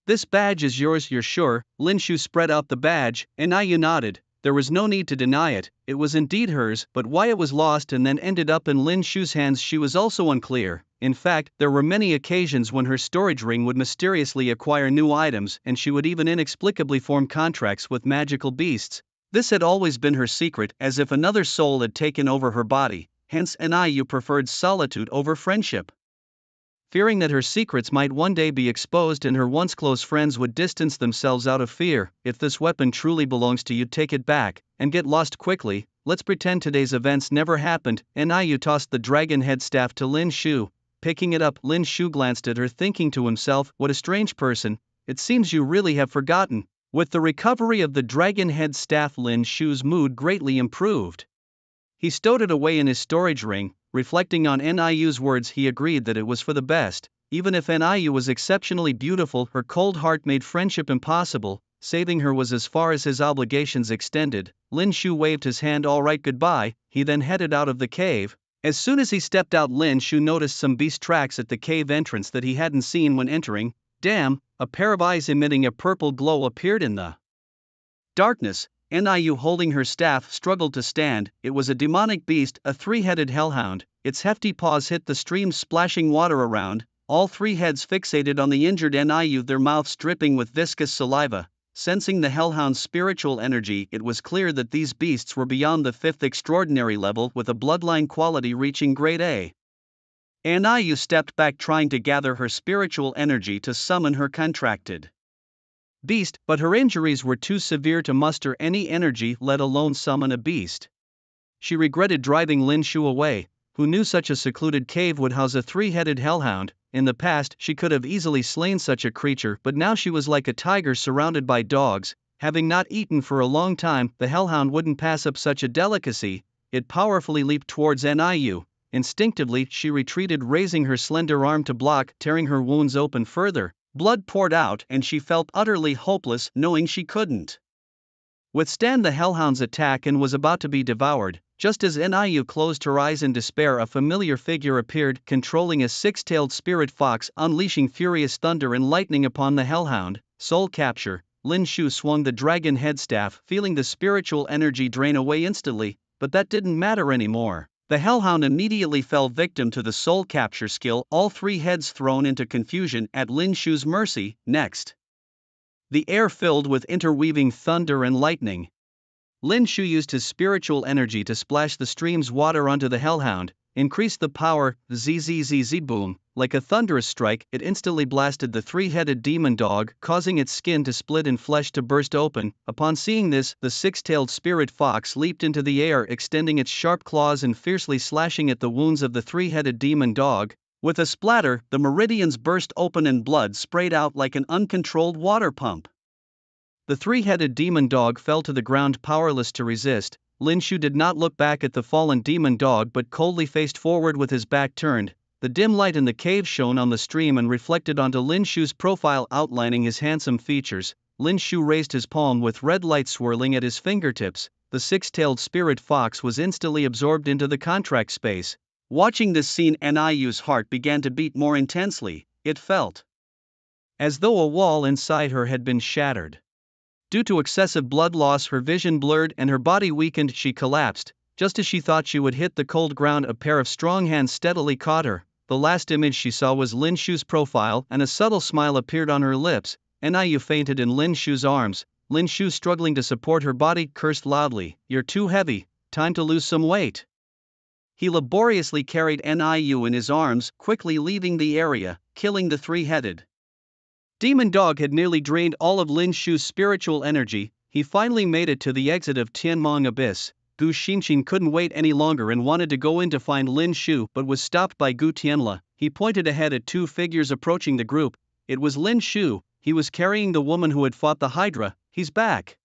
"This badge is yours, you're sure?" Lin Shu spread out the badge, and Niu nodded. There was no need to deny it. It was indeed hers, but why it was lost and then ended up in Lin Shu's hands she was also unclear. In fact, there were many occasions when her storage ring would mysteriously acquire new items, and she would even inexplicably form contracts with magical beasts. This had always been her secret, as if another soul had taken over her body. Hence Niu preferred solitude over friendship. Fearing that her secrets might one day be exposed and her once close friends would distance themselves out of fear. "If this weapon truly belongs to you, take it back, and get lost quickly. Let's pretend today's events never happened." Niu tossed the dragon head staff to Lin Shu. Picking it up, Lin Shu glanced at her, thinking to himself, "What a strange person. It seems you really have forgotten." With the recovery of the dragon head staff, Lin Shu's mood greatly improved. He stowed it away in his storage ring. Reflecting on Niu's words, he agreed that it was for the best. Even if Niu was exceptionally beautiful, her cold heart made friendship impossible. saving her was as far as his obligations extended. Lin Shu waved his hand alright goodbye, he then headed out of the cave. As soon as he stepped out, Lin Shu noticed some beast tracks at the cave entrance that he hadn't seen when entering. Damn, a pair of eyes emitting a purple glow appeared in the darkness. Niu, holding her staff, struggled to stand. It was a demonic beast, a three-headed hellhound. Its hefty paws hit the stream, splashing water around. All three heads fixated on the injured Niu, their mouths dripping with viscous saliva. Sensing the hellhound's spiritual energy, it was clear that these beasts were beyond the 5th extraordinary level, with a bloodline quality reaching grade A. Niu stepped back, trying to gather her spiritual energy to summon her contracted beast, but her injuries were too severe to muster any energy, let alone summon a beast. She regretted driving Lin Shu away, who knew such a secluded cave would house a three-headed hellhound. In the past, she could have easily slain such a creature, but now she was like a tiger surrounded by dogs. Having not eaten for a long time, the hellhound wouldn't pass up such a delicacy. It powerfully leaped towards Niu. Instinctively, she retreated, raising her slender arm to block, tearing her wounds open further. Blood poured out, and she felt utterly hopeless, knowing she couldn't withstand the hellhound's attack and was about to be devoured. Just as Niu closed her eyes in despair, a familiar figure appeared, controlling a six-tailed spirit fox, unleashing furious thunder and lightning upon the hellhound. Soul capture. Lin Shu swung the dragon head staff, feeling the spiritual energy drain away instantly, but that didn't matter anymore. The hellhound immediately fell victim to the soul capture skill, all three heads thrown into confusion at Lin Shu's mercy. Next, the air filled with interweaving thunder and lightning. Lin Shu used his spiritual energy to splash the stream's water onto the hellhound, increased the power. Zzz boom. Like a thunderous strike, it instantly blasted the three-headed demon dog, causing its skin to split and flesh to burst open. Upon seeing this, the six-tailed spirit fox leaped into the air, extending its sharp claws and fiercely slashing at the wounds of the three-headed demon dog. With a splatter, the meridians burst open and blood sprayed out like an uncontrolled water pump. The three-headed demon dog fell to the ground, powerless to resist. Lin Shu did not look back at the fallen demon dog but coldly faced forward with his back turned. The dim light in the cave shone on the stream and reflected onto Lin Shu's profile, outlining his handsome features. Lin Shu raised his palm with red light swirling at his fingertips. The six-tailed spirit fox was instantly absorbed into the contract space. Watching this scene, Niu's heart began to beat more intensely. It felt as though a wall inside her had been shattered. Due to excessive blood loss, her vision blurred and her body weakened. She collapsed. Just as she thought she would hit the cold ground, a pair of strong hands steadily caught her. The last image she saw was Lin Shu's profile, and a subtle smile appeared on her lips. Niu fainted in Lin Shu's arms. Lin Shu, struggling to support her body, cursed loudly. "You're too heavy. Time to lose some weight." He laboriously carried Niu in his arms, quickly leaving the area. Killing the three-headed demon dog had nearly drained all of Lin Shu's spiritual energy. He finally made it to the exit of Tianmong Abyss. Gu Xinxin couldn't wait any longer and wanted to go in to find Lin Shu, but was stopped by Gu Tianla. He pointed ahead at two figures approaching the group. It was Lin Shu. He was carrying the woman who had fought the Hydra. "He's back."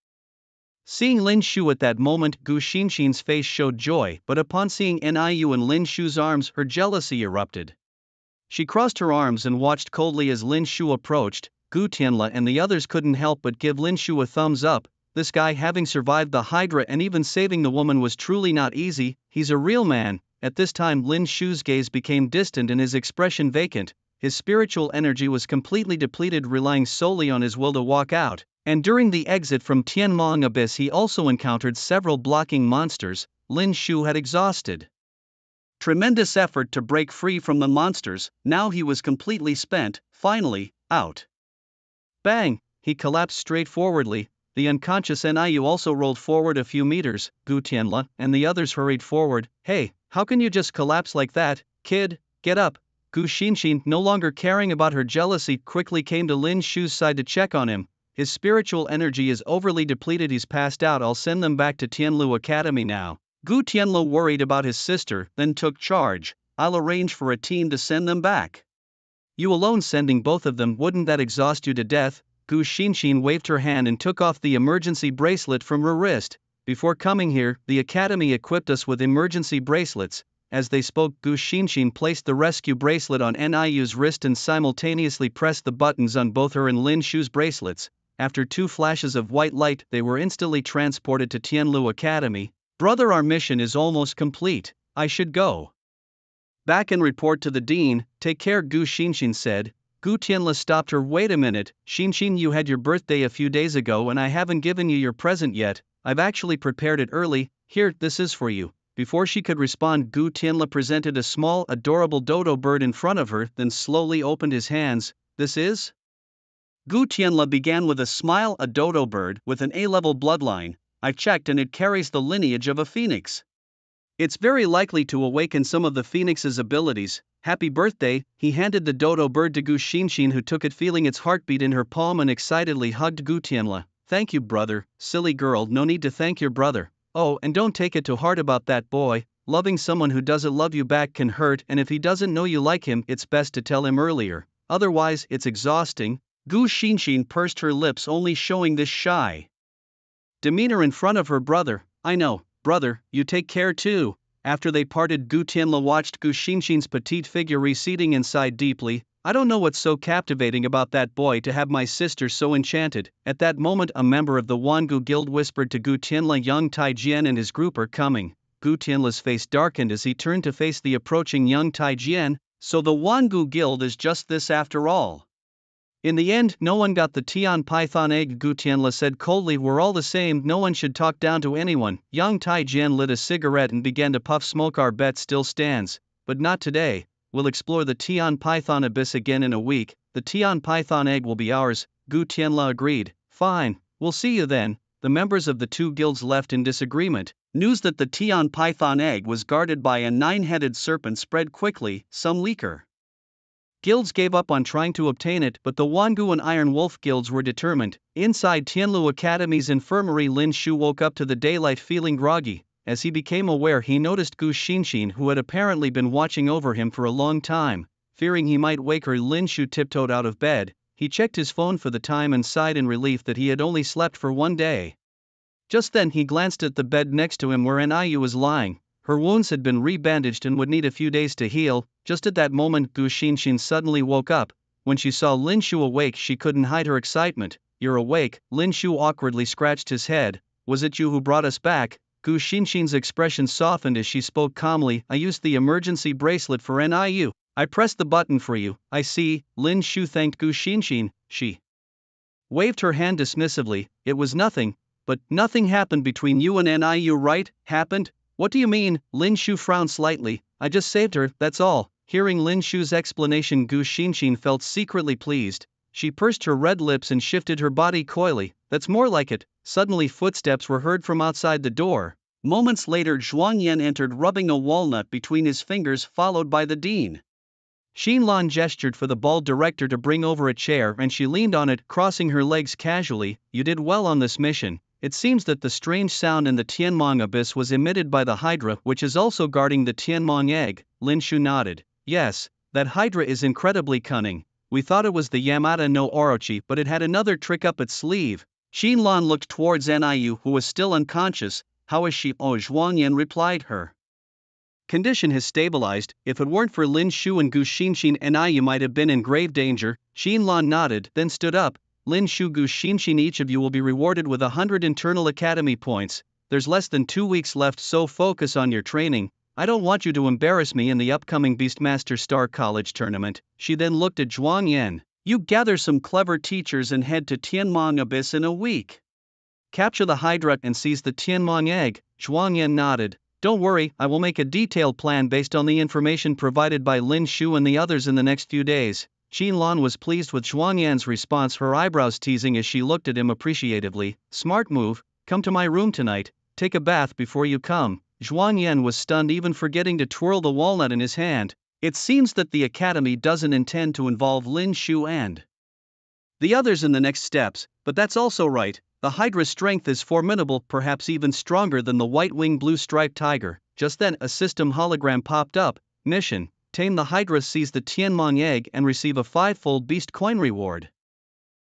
Seeing Lin Shu at that moment, Gu Xinxin's face showed joy, but upon seeing Niu in Lin Shu's arms, her jealousy erupted. She crossed her arms and watched coldly as Lin Shu approached. Gu Tianla and the others couldn't help but give Lin Shu a thumbs up. This guy, having survived the Hydra and even saving the woman, was truly not easy. He's a real man. At this time, Lin Shu's gaze became distant and his expression vacant. His spiritual energy was completely depleted, relying solely on his will to walk out. And during the exit from Tianmong Abyss, he also encountered several blocking monsters. Lin Shu had exhausted tremendous effort to break free from the monsters. Now he was completely spent. Finally, out. Bang! He collapsed straightforwardly. The unconscious Niu also rolled forward a few meters. Gu Tianla and the others hurried forward. "Hey, how can you just collapse like that, kid? Get up." Gu Xinxin, no longer caring about her jealousy, quickly came to Lin Shu's side to check on him. "His spiritual energy is overly depleted. He's passed out. I'll send them back to Tianlu Academy now." Gu Tianlu worried about his sister, then took charge. "I'll arrange for a team to send them back." "You alone sending both of them, wouldn't that exhaust you to death?" Gu Xinxin waved her hand and took off the emergency bracelet from her wrist. "Before coming here, the academy equipped us with emergency bracelets." As they spoke, Gu Xinxin placed the rescue bracelet on Niu's wrist and simultaneously pressed the buttons on both her and Lin Shu's bracelets. after 2 flashes of white light they were instantly transported to Tianlu Academy. Brother, our mission is almost complete, I should go back and report to the dean. Take care, Gu Xinxin said. Gu Tianla stopped her. Wait a minute, Xinxin, you had your birthday a few days ago and I haven't given you your present yet. I've actually prepared it early. Here, this is for you. Before she could respond, Gu Tianla presented a small, adorable dodo bird in front of her, then slowly opened his hands. This is? Gu Tianla began with a smile. A dodo bird with an A-level bloodline. I've checked and it carries the lineage of a phoenix. It's very likely to awaken some of the phoenix's abilities. Happy birthday. He handed the dodo bird to Gu Xinxin, who took it feeling its heartbeat in her palm and excitedly hugged Gu Tianla. Thank you, brother. Silly girl, no need to thank your brother. Oh, and don't take it to heart about that boy. Loving someone who doesn't love you back can hurt, and if he doesn't know you like him, it's best to tell him earlier. Otherwise, it's exhausting. Gu Xinxin pursed her lips, only showing this shy demeanor in front of her brother. I know, brother, you take care too. After they parted, Gu Tianla watched Gu Xinxin's petite figure receding inside deeply. I don't know what's so captivating about that boy to have my sister so enchanted. At that moment, a member of the Wangu Guild whispered to Gu Tianla, young Tai Jian and his group are coming. Gu Tianla's face darkened as he turned to face the approaching young Tai Jian. So the Wangu Guild is just this after all. In the end, no one got the Tian Python egg, Gu Tianla said coldly. We're all the same, no one should talk down to anyone. Young Tai Jian lit a cigarette and began to puff smoke. Our bet still stands, but not today. We'll explore the Tian Python abyss again in a week. The Tian Python egg will be ours, Gu Tianla agreed. Fine, we'll see you then. The members of the 2 guilds left in disagreement. News that the Tian Python egg was guarded by a 9-headed serpent spread quickly. Some weaker guilds gave up on trying to obtain it, but the Wangu and Iron Wolf guilds were determined. Inside Tianlu Academy's infirmary, Lin Shu woke up to the daylight feeling groggy. As he became aware, he noticed Gu Xinxin, who had apparently been watching over him for a long time. Fearing he might wake her, Lin Shu tiptoed out of bed. He checked his phone for the time and sighed in relief that he had only slept for 1 day. Just then he glanced at the bed next to him where Niu was lying. Her wounds had been rebandaged and would need a few days to heal. Just at that moment, Gu Xinxin suddenly woke up. When she saw Lin Shu awake, she couldn't hide her excitement. You're awake? Lin Shu awkwardly scratched his head. Was it you who brought us back? Gu Xinxin's expression softened as she spoke calmly. I used the emergency bracelet for Niu. I pressed the button for you. I see. Lin Shu thanked Gu Xinxin. She waved her hand dismissively. It was nothing. But nothing happened between you and Niu, right? Happened? What do you mean? Lin Shu frowned slightly. I just saved her, that's all. Hearing Lin Shu's explanation, Gu Xinxin felt secretly pleased. She pursed her red lips and shifted her body coyly. That's more like it. Suddenly footsteps were heard from outside the door. Moments later, Zhuang Yan entered, rubbing a walnut between his fingers, followed by the dean. Xinlan gestured for the bald director to bring over a chair and she leaned on it, crossing her legs casually. You did well on this mission. It seems that the strange sound in the Tianmong abyss was emitted by the Hydra, which is also guarding the Tianmong egg. Lin Shu nodded. Yes, that Hydra is incredibly cunning. We thought it was the Yamata no Orochi, but it had another trick up its sleeve. Xinlan looked towards Niu, who was still unconscious. How is she? Oh, Zhuang Yan replied. Her condition has stabilized. If it weren't for Lin Shu and Gu Xinxin, Niu might have been in grave danger. Xinlan nodded, then stood up. Lin Shu, Gu Xinxin, each of you will be rewarded with 100 internal academy points. There's less than 2 weeks left, so focus on your training. I don't want you to embarrass me in the upcoming Beastmaster Star College tournament. She then looked at Zhuang Yan. You gather some clever teachers and head to Tianmong Abyss in a week. Capture the Hydra and seize the Tianmong egg. Zhuang Yan nodded. Don't worry, I will make a detailed plan based on the information provided by Lin Shu and the others in the next few days. Xinlan was pleased with Zhuang Yan's response, her eyebrows teasing as she looked at him appreciatively. Smart move. Come to my room tonight. Take a bath before you come. Zhuang Yan was stunned, even forgetting to twirl the walnut in his hand. It seems that the academy doesn't intend to involve Lin Shu and the others in the next steps, but that's also right. The Hydra's strength is formidable, perhaps even stronger than the white-winged blue-striped tiger. Just then, a system hologram popped up. Mission: tame the Hydra, seize the Tianmong egg and receive a 5-fold beast coin reward.